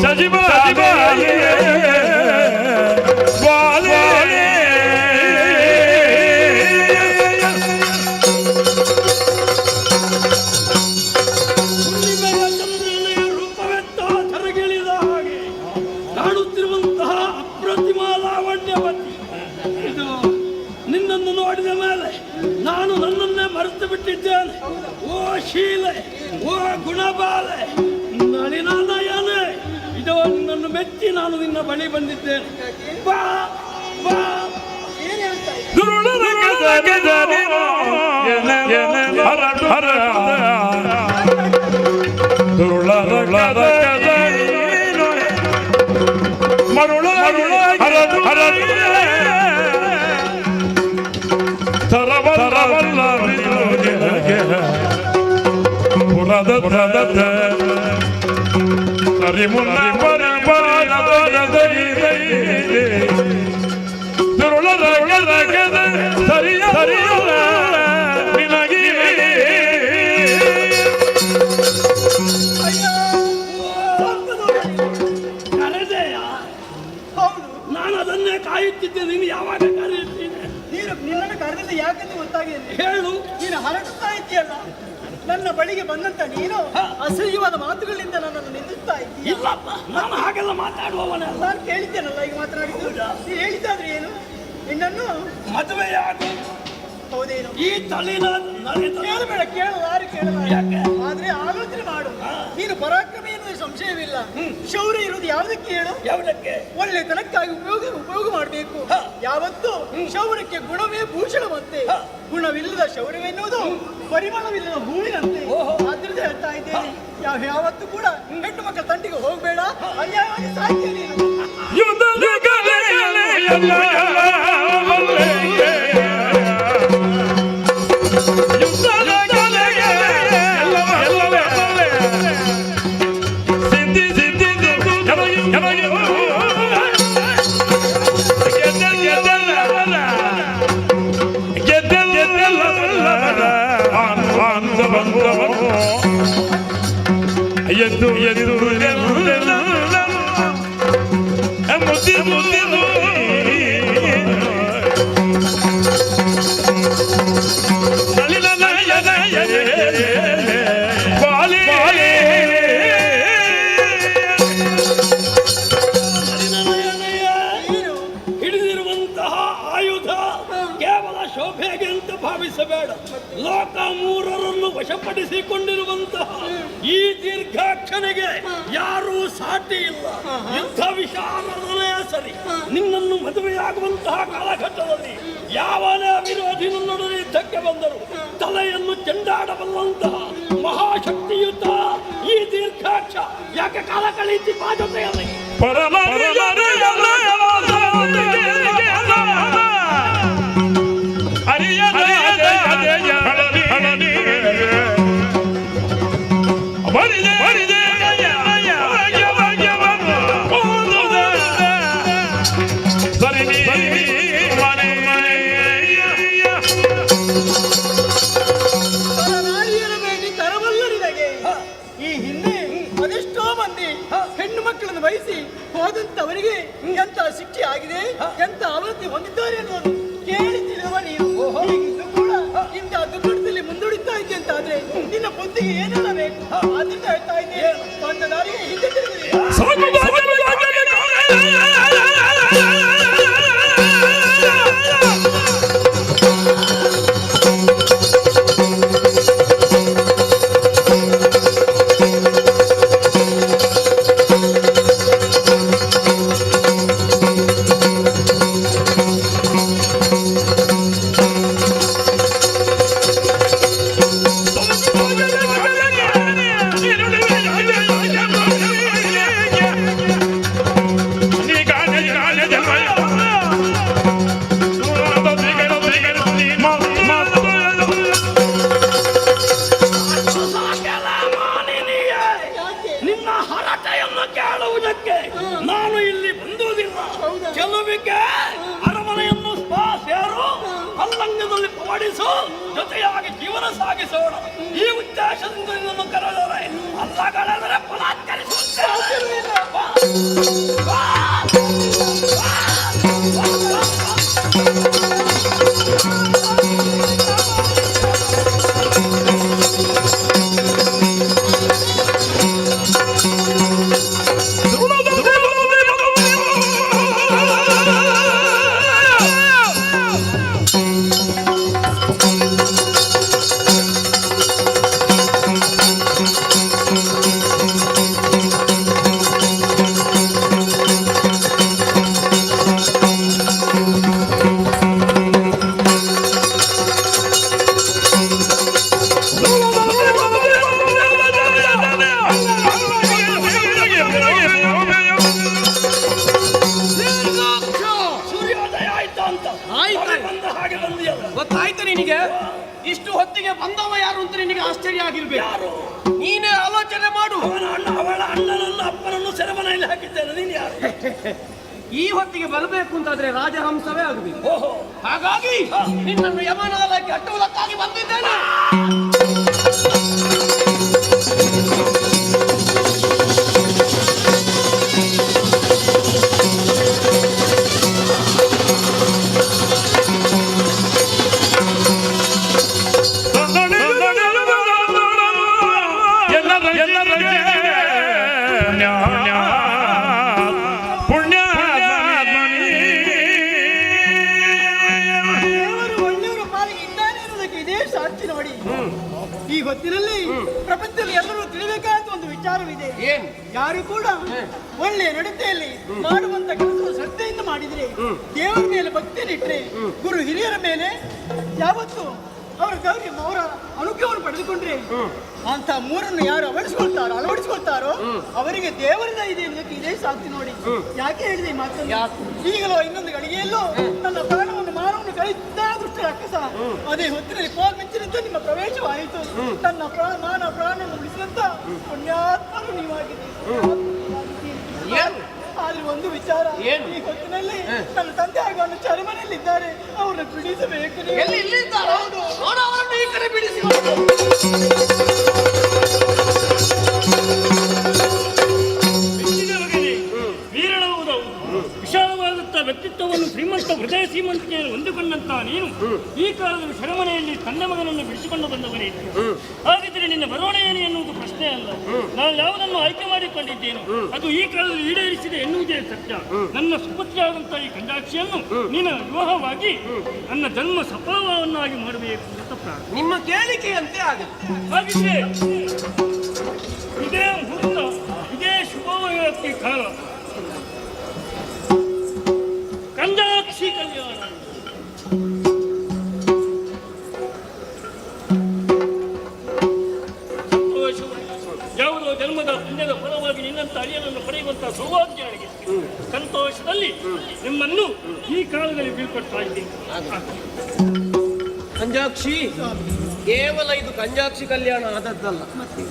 ಸಜಿಬ ಬಿಟ್ಟಿದ್ದೇನೆ. ಓ ಶೀಲೆ, ಓ ಗುಣಬಾಲೆ, ನಳಿನ ನಯನೆ, ಇದು ನಿನ್ನನ್ನು ಮೆಚ್ಚಿ ನಾನು ನಿನ್ನ ಬಳಿ ಬಂದಿದ್ದೇನೆ. ಬಾ ಬಾ. ಸರಿ ಮುನ್ನ ನಾನು ಅದನ್ನೇ ಕಾಯುತ್ತಿದ್ದೆ. ನೀನು ಯಾವಾಗ ಕರೆಯುತ್ತೀನಿ? ನಿನ್ನನ್ನು ಕರೆದಿದ್ದು ಯಾಕೆಂದು ಗೊತ್ತಾಗಿದೆ. ಹೇಳು. ನೀನು ಹರಡುತ್ತಾ ಇದ್ದೀಯಲ್ಲ, ನನ್ನ ಬಳಿಗೆ ಬಂದಂತ ನೀನು ಅಸಹ್ಯವಾದ ಮಾತುಗಳಿಂದ ನನ್ನನ್ನು ನಿಂದಿಸ್ತಾ ಇದ್ದೀಯ. ಇಲ್ಲಪ್ಪ, ನಾನು ಹಾಗೆಲ್ಲ ಮಾತಾಡುವವನಲ್ಲ. ನಾನು ಕೇಳಿದ್ದೇನಲ್ಲ ಈಗ ಮಾತನಾಡಿದ್ದು. ನೀನು ಹೇಳಿದ್ದಾದ್ರೆ ಏನು? ನಿನ್ನನ್ನು ಮದುವೆಯಾಗು. ಹೌದೇನು? ಈ ತಲೆನ ಕೇಳಬೇಡ, ಕೇಳಲಾರೆ ಆದ್ರೆ ಆಲೋಚನೆ ಮಾಡು. ನೀನು ಪರಾಕ್ರಮಿ ಎನ್ನುವ ಸಂಶಯವಿಲ್ಲ. ಶೌರ್ಯ ಇರುವುದು ಯಾವುದಕ್ಕೆ ಹೇಳು? ಯಾವುದಕ್ಕೆ? ಒಳ್ಳೆತನಕ್ಕಾಗಿ ಉಪಯೋಗ ಮಾಡಬೇಕು. ಯಾವತ್ತು ಶೌರ್ಯಕ್ಕೆ ಗುಣವೇ ಭೂಷಣವಂತೆ. ಗುಣವಿಲ್ಲದ ಶೌರ್ಯವೆನ್ನುವುದು ಪರಿಮಳವಿಲ್ಲದ ಹೂವಿನಂತೆ. ಆದ್ರಿಂದ ಹೇಳ್ತಾ ಇದ್ದೇನೆ, ಯಾವತ್ತು ಕೂಡ ಹೆಣ್ಣು ಮಕ್ಕಳ ತಂಟಿಗೆ ಹೋಗಬೇಡ. ಅನ್ಯಾಯವಾಗಿ ಸಾಧ್ಯ ನೀನು. ಎದ್ದು ಎದ್ದು ಮುದ್ದಿ ಮುದ್ದಿ ಹಿಡಿದಿರುವಂತಹ ಆಯುಧ ಕೇವಲ ಶೋಭೆಗೆ ಅಂತ ಭಾವಿಸಬೇಡ. ಲೋಕ ಮೂರರನ್ನು ವಶಪಡಿಸಿಕೊಂಡಿರುವಂತಹ ಈ ದೀರ್ಘಾಕ್ಷನಿಗೆ ಯಾರೂ ಸಾಟಿ ಇಲ್ಲ. ಯುದ್ಧ ವಿಶಾಲನೇ ಸರಿ. ನಿನ್ನನ್ನು ಮದುವೆಯಾಗುವಂತಹ ಕಾಲಘಟ್ಟದಲ್ಲಿ ಯಾವನೇ ವಿರೋಧಿ ನನ್ನೊಡನೆ ಯುದ್ಧಕ್ಕೆ ಬಂದರು ತಲೆಯನ್ನು ಚೆಂಡಾಡಬಲ್ಲಂತಹ ಮಹಾಶಕ್ತಿಯುತ ಈ ದೀರ್ಘಾಕ್ಷ ಯಾಕೆ ಕಾಲ ಕಳೀತಿ ಬಾ ಜೊತೆಯಲ್ಲಿ. ಕಳಿಸಿ ಹೋದಂತವರಿಗೆ ಎಂತ ಶಿಕ್ಷೆ ಆಗಿದೆ, ಎಂತ ಅವಧಿ ಹೊಂದಿದ್ದಾರೆ ಅನ್ನೋದು ಕೇಳಿ ತಿಳಿಯುವ ನೀವು. ಹೀಗಿದ್ದು ಕೂಡ ಇಂಥ ದುರ್ಘಟದಲ್ಲಿ ಮುಂದೂಡುತ್ತಾ ಇದ್ದೆ ಅಂತ ಆದ್ರೆ ನಿನ್ನ ಬುದ್ಧಿಗೆ ಏನೇಳಬೇಕು? ಅದನ್ನ ಹೇಳ್ತಾ ಇದ್ದೆ, ಬಂದ ದಾರಿಗೆ ಹಿಂದೆ ತಿರುಗಿದೆ. ನಿನ್ನ ಹರಟೆಯನ್ನು ಕೇಳುವುದಕ್ಕೆ ನಾನು ಇಲ್ಲಿ ಬಂದುವುದಿಲ್ಲ. ಕೆಲವಿಗೆ ಅರಮನೆಯನ್ನು ಸೇರು, ಪಲ್ಲಂಗದಲ್ಲಿ ಪವಡಿಸು, ಜೊತೆಯಾಗಿ ಜೀವನ ಸಾಗಿಸೋಣ. ಈ ಉದ್ದೇಶದಿಂದ ನಿನ್ನನ್ನು ಕರೆದರೆ ಅಲ್ಲಗಳೆದರೆ ಬಲಾತ್ಕರಿಸುತ್ತೇನೆ. ಗೊತ್ತಾಯ್ತು ನಿನಗೆ? ಇಷ್ಟು ಹೊತ್ತಿಗೆ ಬಂದವ ಯಾರು ಅಂತ ನಿನಗೆ ಆಶ್ಚರ್ಯ ಆಗಿರ್ಬೇಕು. ನೀನೇ ಆಲೋಚನೆ ಮಾಡು. ಅವಳ ಅಣ್ಣನನ್ನು ಅಪ್ಪನನ್ನು ಸೆರೆಮನೆಯಲ್ಲಿ ಹಾಕಿದ್ದೇನೆ. ನೀನು ಯಾರು? ಈ ಹೊತ್ತಿಗೆ ಬರಬೇಕು ಅಂತಾದ್ರೆ ರಾಜಹಂಸವೇ ಆಗಬೇಕು. ಹಾಗಾಗಿ ನಿನ್ನನ್ನು ಯಮನಾಲಯಕ್ಕೆ ಅಟ್ಟುವುದಕ್ಕಾಗಿ ಬಂದಿದ್ದೇನೆ. ಈ ಹೊತ್ತಿನಲ್ಲಿ ಪ್ರಪಂಚದಲ್ಲಿ ಎಲ್ಲರೂ ತಿಳಿಬೇಕಾದ ಒಂದು ವಿಚಾರವಿದೆ. ಯಾರು ಕೂಡ ಒಳ್ಳೆಯ ನಡತೆಯಲ್ಲಿ ಮಾಡುವಂತ ಕೆಲಸ ಶ್ರದ್ಧೆಯಿಂದ ಮಾಡಿದ್ರೆ, ದೇವರ ಮೇಲೆ ಭಕ್ತಿಯನ್ನಿಟ್ರೆ, ಗುರು ಹಿರಿಯರ ಮೇಲೆ ಯಾವತ್ತು ಅವರ ಗೌರಿ ಅವರ ಅನುಗ್ರಹವನ್ನು ಪಡೆದುಕೊಂಡ್ರೆ, ಅಂತ ಮೂರನ್ನು ಯಾರು ಅಳವಡಿಸಿಕೊಳ್ತಾರೋ ಅವರಿಗೆ ದೇವರಿಂದ ಇದೆ ಅನ್ನೋದಕ್ಕೆ ಇದೇ ಸಾಕ್ಷಿ ನೋಡಿ. ಯಾಕೆ ಹೇಳಿದೆ ಈ ಮಾತನ್ನು? ಈಗಲೂ ಇನ್ನೊಂದು ಗಳಿಗೆಯಲ್ಲೂ ನನ್ನ ಪ್ರಾಣವನ್ನು ಮಾನವನ್ನು ಕಳಿಸಿದ ದುಷ್ಟ ರಾಕ್ಷಸ ಅದೇ ಹೊತ್ತಿನಲ್ಲಿ ಮಿಂಚಿನಂತೆ ನಿಮ್ಮ ಪ್ರವೇಶವಾಯಿತು. ನನ್ನ ಪ್ರಾಣವನ್ನು ಉಳಿಸಿದಂತ ಪುಣ್ಯಾತ್ಮರು ನೀವಾಗಿದೆ. ಆದ್ರೆ ಒಂದು ವಿಚಾರ, ಈ ಹೊತ್ತಿನಲ್ಲಿ ನನ್ನ ತಂದೆ ಹಾಗೂ ನನ್ನ ಚರಮನೆಯಲ್ಲಿದ್ದಾರೆ, ಅವರನ್ನು ಬಿಡಿಸಬೇಕು. ಈ ಕಡೆ ಬಿಡಿಸಿಕೊಂಡು ವಿಶಾಲವಾದಂಥ ವ್ಯಕ್ತಿತ್ವವನ್ನು ಶ್ರೀಮಂತ ಹೃದಯ ಶ್ರೀಮಂತಿಕೆಯನ್ನು ಹೊಂದಿಕೊಂಡಂತಹ ನೀನು ಈ ಕಾಲದಲ್ಲಿ ಸೆರೆಮನೆಯಲ್ಲಿ ತಂದೆ ಮಗನನ್ನು ಬಿಡಿಸಿಕೊಂಡು ಬಂದವನೇ. ಹಾಗಿದ್ದರೆ ನಿನ್ನ ಬರವಣೆ ಏನು ಎನ್ನುವುದು ಪ್ರಶ್ನೆ ಅಲ್ಲ. ನಾನು ಯಾವುದನ್ನು ಆಯ್ಕೆ ಮಾಡಿಕೊಂಡಿದ್ದೇನು ಅದು ಈ ಕಾಲದಲ್ಲಿ ಈಡೇರಿಸಿದೆ ಎನ್ನುವುದೇ ಸತ್ಯ. ನನ್ನ ಸುಪುತ್ರಿಯಾದಂತಹ ಈ ಕಂದಾಕ್ಷಿಯನ್ನು ನಿನ್ನ ವಿವಾಹವಾಗಿ ನನ್ನ ಜನ್ಮ ಸಫಲವನ್ನಾಗಿ ಮಾಡಬೇಕು ಅಂತ ಪ್ರಾರ್ಥನೆ. ನಿಮ್ಮ ಕೇಳಿಕೆಯಂತೆ ಆಗುತ್ತೆ. ಹಾಗಿದ್ರೆ ಇದೇ ಮುಹೂರ್ತ, ಇದೇ ಶುಭವಕ್ಕೆ ಕಾಲ. ಕಂದಾಕ್ಷಿ ಕಲ್ಯಾಣ. ಯಾವುದೋ ಜನ್ಮದ ಪುಣ್ಯದ ಫಲವಾಗಿ ನಿನ್ನಂತ ಅಳಿಯನನ್ನು ಪಡೆಯುವಂತಹ ಸೌಭಾಗ್ಯ ನನಗೆ. ಸಂತೋಷದಲ್ಲಿ ನಿಮ್ಮನ್ನು ಈ ಕಾಲದಲ್ಲಿ ಬೀಳ್ಕೊಡ್ತಾ ಇದ್ದೀನಿ. ಕಂದಾಕ್ಷಿ, ಕೇವಲ ಇದು ಕಂಜಾಕ್ಷಿ ಕಲ್ಯಾಣ ಆದದ್ದಲ್ಲ,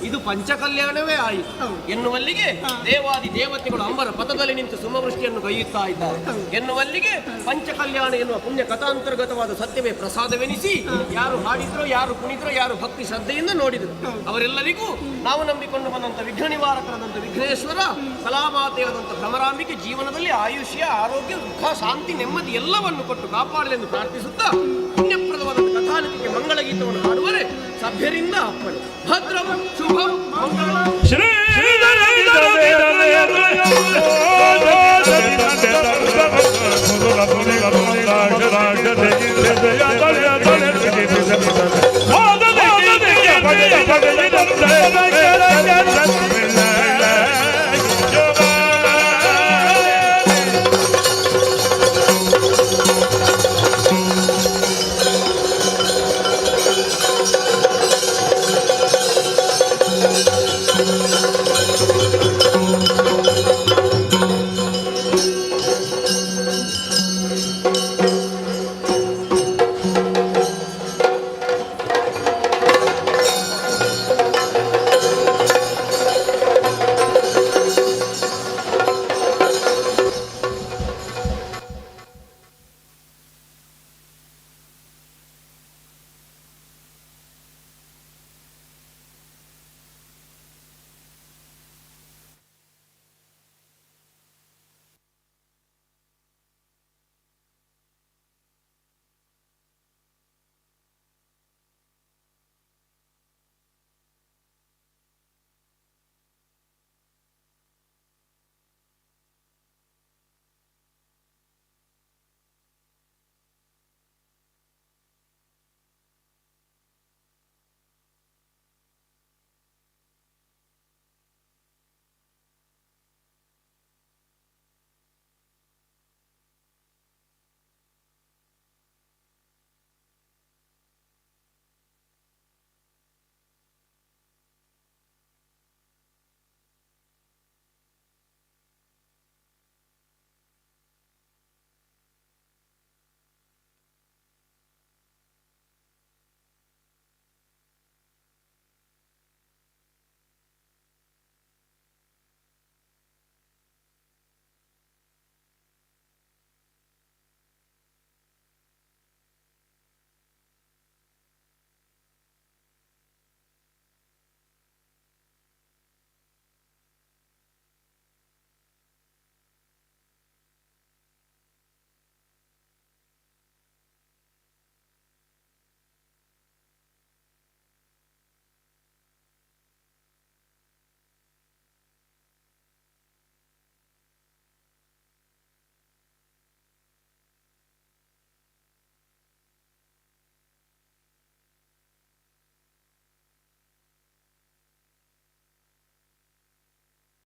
ಇದು ಪಂಚ ಕಲ್ಯಾಣವೇ ಆಯಿತು ಎನ್ನುವಲ್ಲಿಗೆ ದೇವಾದಿ ದೇವತೆಗಳು ಅಂಬರ ಪಥದಲ್ಲಿ ನಿಂತು ಸುಮವೃಷ್ಟಿಯನ್ನು ಗೈಯುತ್ತಾ ಇದ್ದಾರೆ ಎನ್ನುವಲ್ಲಿಗೆ ಪಂಚ ಕಲ್ಯಾಣ ಎನ್ನುವ ಪುಣ್ಯ ಕಥಾಂತರ್ಗತವಾದ ಸತ್ಯವೇ ಪ್ರಸಾದವೆನಿಸಿ ಯಾರು ಹಾಡಿದ್ರೋ, ಯಾರು ಕುಣಿದ್ರೋ, ಯಾರು ಭಕ್ತಿ ಶ್ರದ್ಧೆಯಿಂದ ನೋಡಿದ್ರು ಅವರೆಲ್ಲರಿಗೂ ನಾವು ನಂಬಿಕೊಂಡು ಬಂದಂತ ವಿಘ್ನ ನಿವಾರಕರಾದಂಥ ವಿಘ್ನೇಶ್ವರ, ಕಲಾಮಾತೆಯಾದಂಥ ಭ್ರಮರಾಂಬಿಕೆ ಜೀವನದಲ್ಲಿ ಆಯುಷ್ಯ, ಆರೋಗ್ಯ, ಸುಖ, ಶಾಂತಿ, ನೆಮ್ಮದಿ ಎಲ್ಲವನ್ನು ಕೊಟ್ಟು ಕಾಪಾಡಲೆಂದು ಪ್ರಾರ್ಥಿಸುತ್ತಾ ಪುಣ್ಯಪ್ರದವಾದ ಕಥಾನತಿಗೆ ಮಂಗಳ ಗೀತವನ್ನು ಹಾಡುವರೆ ಸಭ್ಯರಿಂದ ಅಪ್ಪಣೆ. ಭದ್ರಂ ಶುಭಂ ಮಂಗಳಂ. ಶ್ರೀ